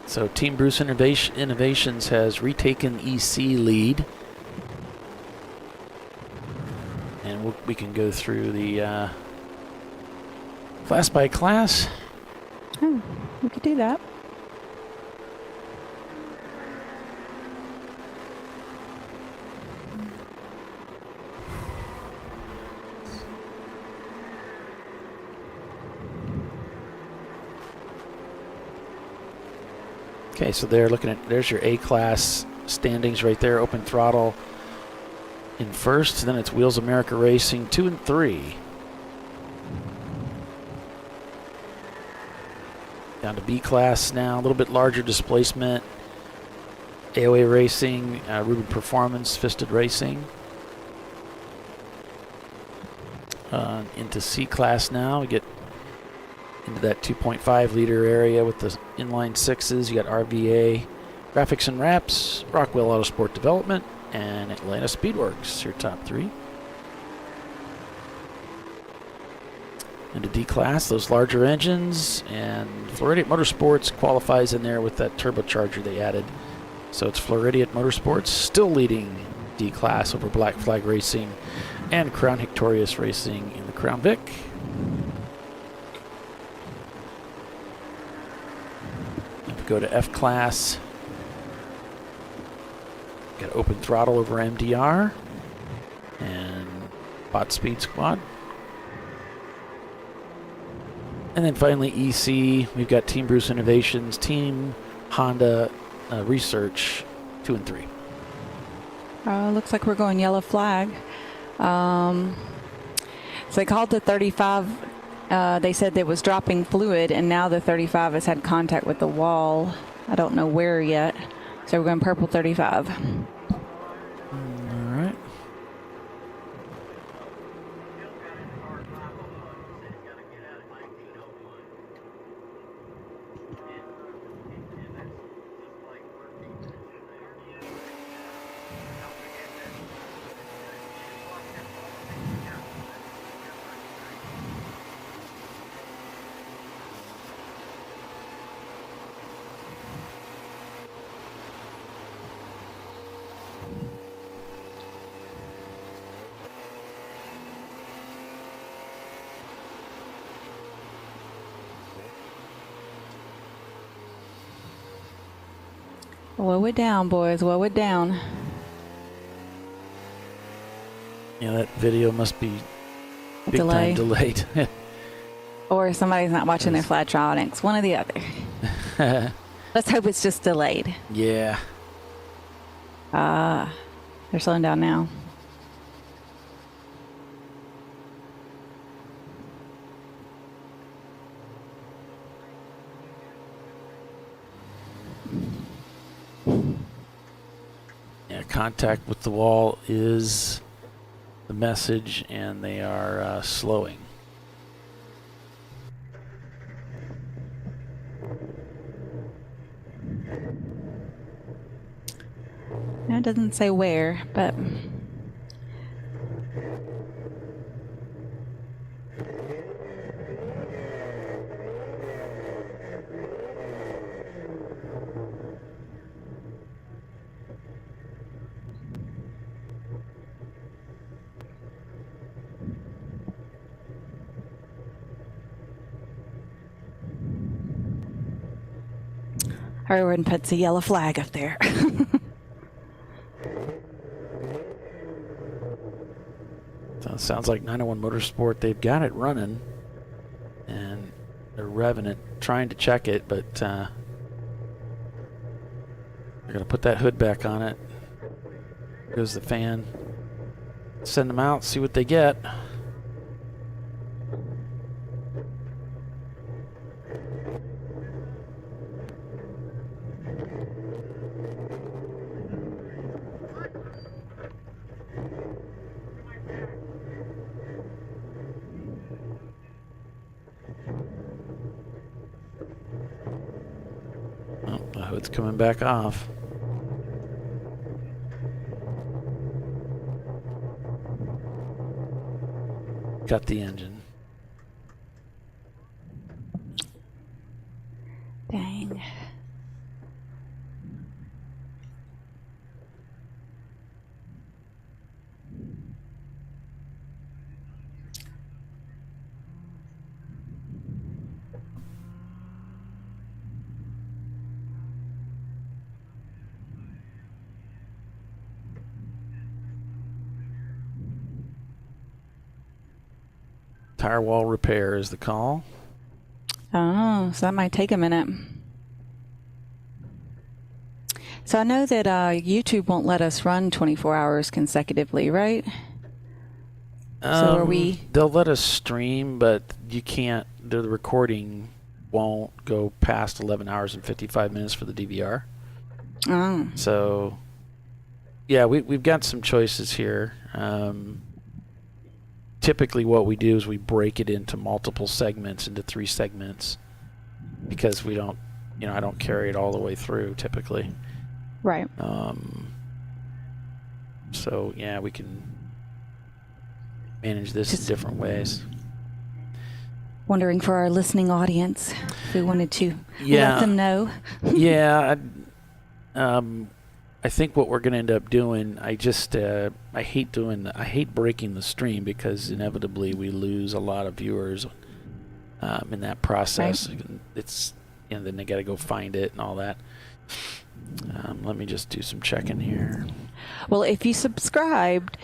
So Team Bruce Innovations has retaken EC lead. And we can go through the class by class. Oh, we could do that. Okay, so there's your A-Class standings right there. Open Throttle in first. Then it's Wheels America Racing 2 and 3. Down to B-Class now. A little bit larger displacement. AOA Racing, Ruby Performance, Fisted Racing. Into C-Class now. We get into that 2.5 liter area with the inline sixes. You got RVA, Graphics and Wraps, Rockwell Autosport Development, and Atlanta Speedworks, your top three. Into D-Class, those larger engines, and Floridian Motorsports qualifies in there with that turbocharger they added. So it's Floridian Motorsports still leading D-Class over Black Flag Racing and Crown Victorious Racing in the Crown Vic. If we go to F-Class, got Open Throttle over MDR and Bot Speed Squad. And then finally EC, we've got Team Bruce Innovations, Team Honda Research 2 and 3. Looks like we're going yellow flag. So they called the 35. They said it was dropping fluid, and now the 35 has had contact with the wall. I don't know where yet. So we're going purple 35. All right. Slow it down, boys. Slow it down. Yeah, that video must be big Delay. time delayed. Or somebody's not watching their Flatronics. One or the other. Let's hope it's just delayed. Yeah. They're slowing down now. Yeah, contact with the wall is the message, and they are slowing. It doesn't say where, but everyone puts a yellow flag up there. So it sounds like 901 Motorsport, they've got it running, and they're revving it, trying to check it, but they're going to put that hood back on it. Goes the fan. Send them out, see what they get. Oh, the hood's coming back off. Got the engine. Dang. Tire wall repair is the call. Oh, so that might take a minute. So I know that YouTube won't let us run 24 hours consecutively, right? So are we? They'll let us stream, but you can't. The recording won't go past 11 hours and 55 minutes for the DVR. Oh. So, yeah, we've got some choices here. Typically, what we do is we break it into multiple segments, into 3 segments, because we don't, I don't carry it all the way through typically. Right. So yeah, we can manage this in different ways. Wondering for our listening audience if we wanted to let them know. Yeah. I think what we're going to end up doing, I hate breaking the stream because inevitably we lose a lot of viewers in that process. Right. It's, then they got to go find it and all that. Let me just do some checking here. Well, if you subscribed,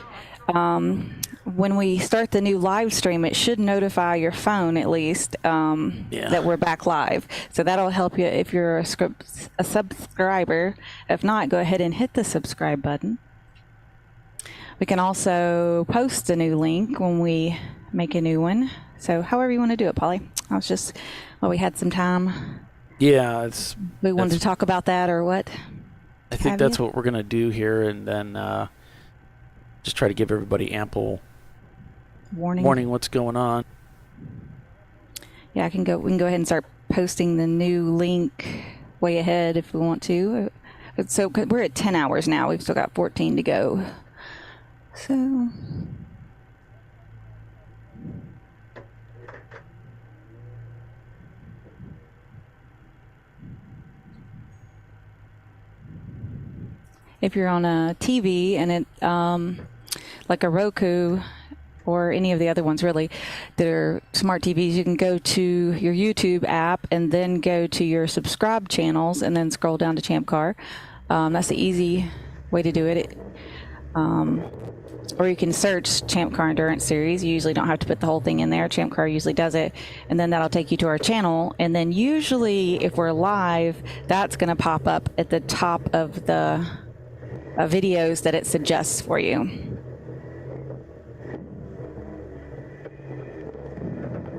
when we start the new live stream, it should notify your phone at least that we're back live. So that'll help you if you're a subscriber. If not, go ahead and hit the subscribe button. We can also post a new link when we make a new one. So however you want to do it, Polly. I was just, we had some time. Yeah, we wanted to talk about that or what? I think that's what we're going to do here, and then just try to give everybody ample warning what's going on. Yeah, we can go ahead and start posting the new link way ahead if we want to. So we're at 10 hours now. We've still got 14 to go. So if you're on a TV and it like a Roku or any of the other ones really that are smart TVs, you can go to your YouTube app and then go to your subscribe channels and then scroll down to ChampCar. That's the easy way to do it. Or you can search ChampCar Endurance Series. You usually don't have to put the whole thing in there. ChampCar usually does it. And then that'll take you to our channel. And then usually if we're live, that's going to pop up at the top of the videos that it suggests for you.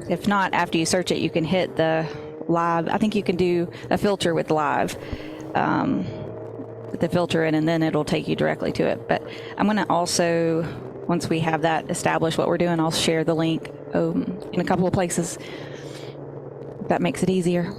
If not, after you search it, you can hit the live. I think you can do a filter with live. Put the filter in, and then it'll take you directly to it. But I'm going to also, once we have that established what we're doing, I'll share the link in a couple of places. If that makes it easier.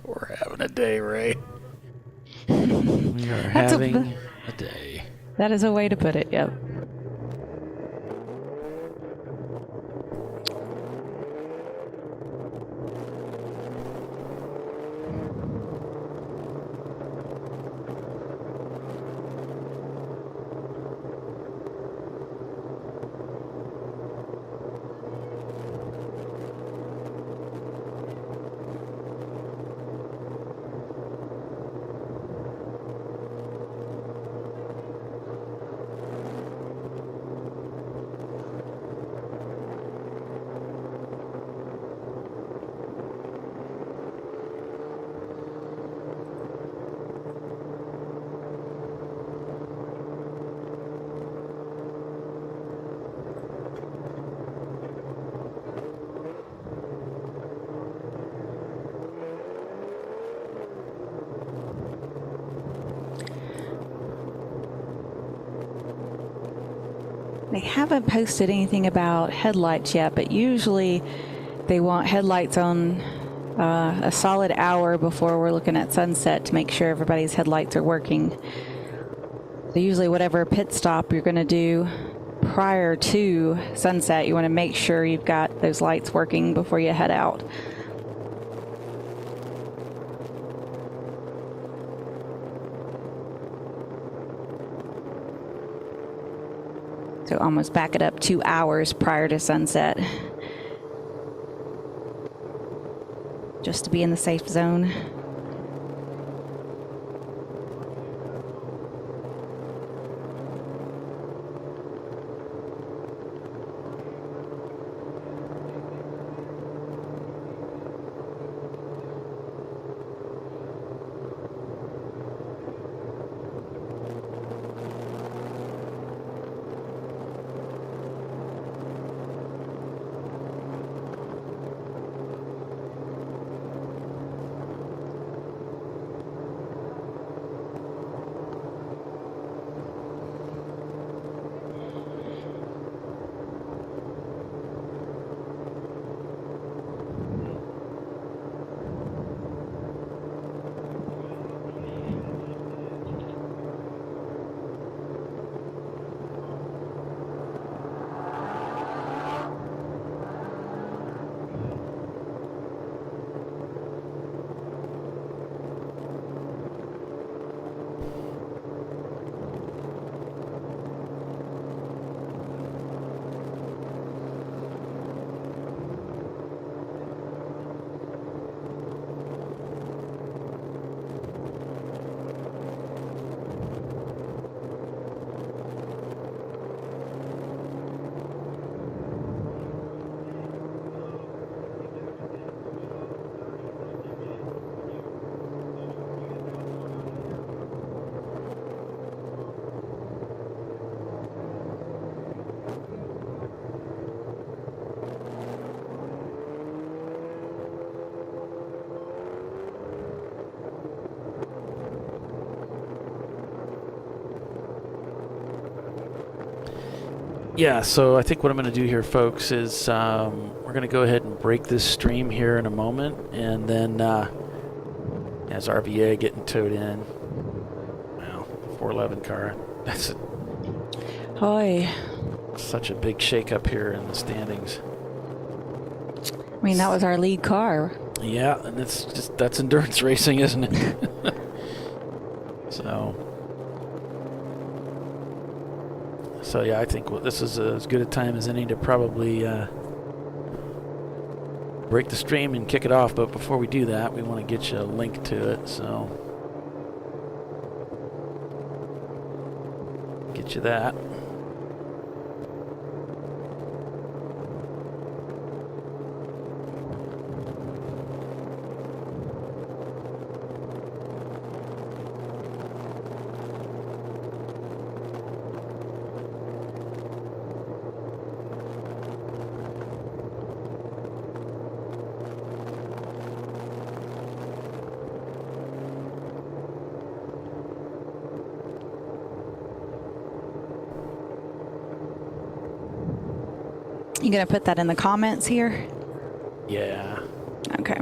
We're having a day, Ray. We are having a day. That is a way to put it, yep. They haven't posted anything about headlights yet, but usually they want headlights on a solid hour before we're looking at sunset to make sure everybody's headlights are working. So usually whatever pit stop you're going to do prior to sunset, you want to make sure you've got those lights working before you head out. So almost back it up 2 hours prior to sunset. just to be in the safe zone. Yeah, so I think what I'm going to do here, folks, is we're going to go ahead and break this stream here in a moment, and then as RVA getting towed in, well, 411 car, that's Hoy. Such a big shake-up here in the standings. I mean, that was our lead car. Yeah, and that's endurance racing, isn't it? So yeah, I think this is as good a time as any to probably break the stream and kick it off. But before we do that, we want to get you a link to it. So get you that. You gonna put that in the comments here? Yeah. Okay.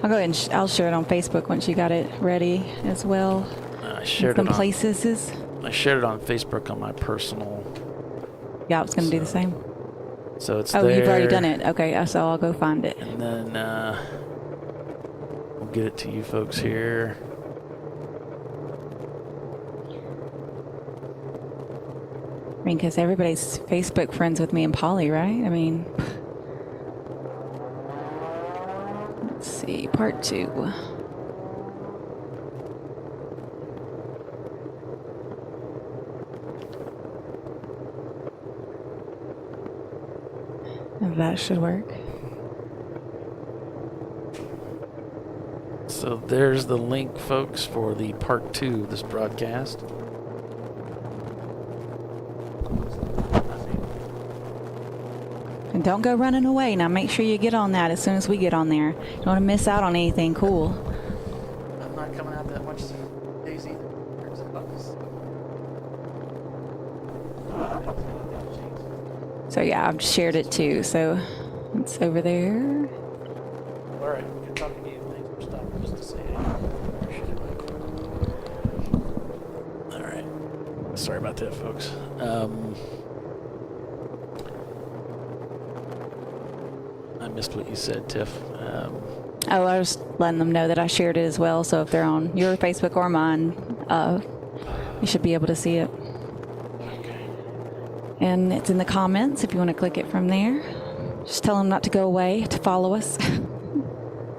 I'll go ahead and I'll share it on Facebook once you got it ready as well. I shared some it on places. I shared it on Facebook on my personal. Yeah, I was gonna do the same. So it's Oh, there. you've already done it. Okay, so I'll go find it. And then we'll get it to you folks here. I mean, because everybody's Facebook friends with me and Polly, right? I mean, let's see, part 2. That should work. So there's the link, folks, for the part 2 of this broadcast. And don't go running away. Now make sure you get on that as soon as we get on there. Don't want to miss out on anything cool. I'm not coming out that much days either. So yeah, I've shared it too. So it's over there. All right, good talking to you. Thanks for stopping just to say hey. All right. Sorry about that, folks. I missed what you said, Tiff. Oh, I was letting them know that I shared it as well. So if they're on your Facebook or mine, you should be able to see it. Okay. And it's in the comments if you want to click it from there. Just tell them not to go away, to follow us.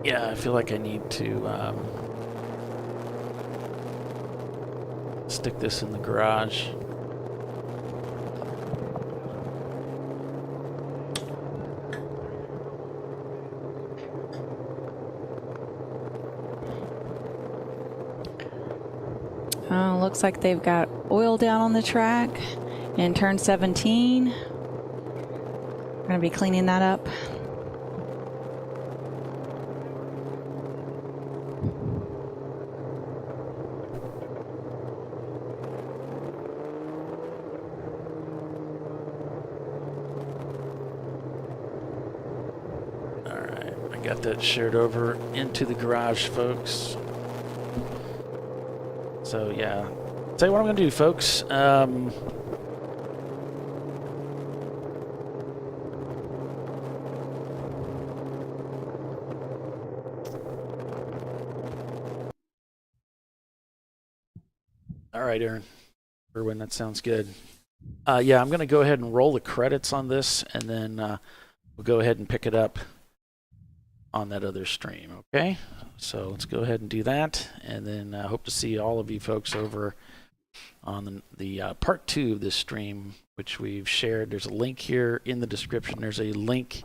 Yeah, I feel like I need to stick this in the garage. Looks like they've got oil down on the track in turn 17. We're going to be cleaning that up. All right, I got that shared over into the garage, folks. So yeah, tell you what I'm gonna do, folks. All right, Aaron, Erwin, that sounds good. Yeah, I'm gonna go ahead and roll the credits on this, and then we'll go ahead and pick it up on that other stream. Okay, so let's go ahead and do that, and then I hope to see all of you folks over on the part 2 of this stream, which we've shared. There's a link here in the description. There's a link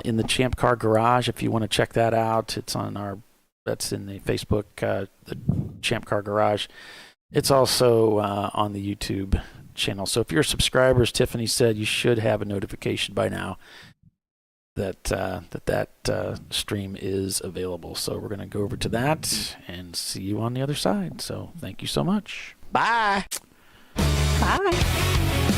in the Champ Car Garage if you want to check that out. It's on that's in the Facebook, the Champ Car Garage. It's also on the YouTube channel. So if you're subscribers, Tiffany said you should have a notification by now that stream is available. So we're going to go over to that and see you on the other side. So thank you so much. Bye. Bye.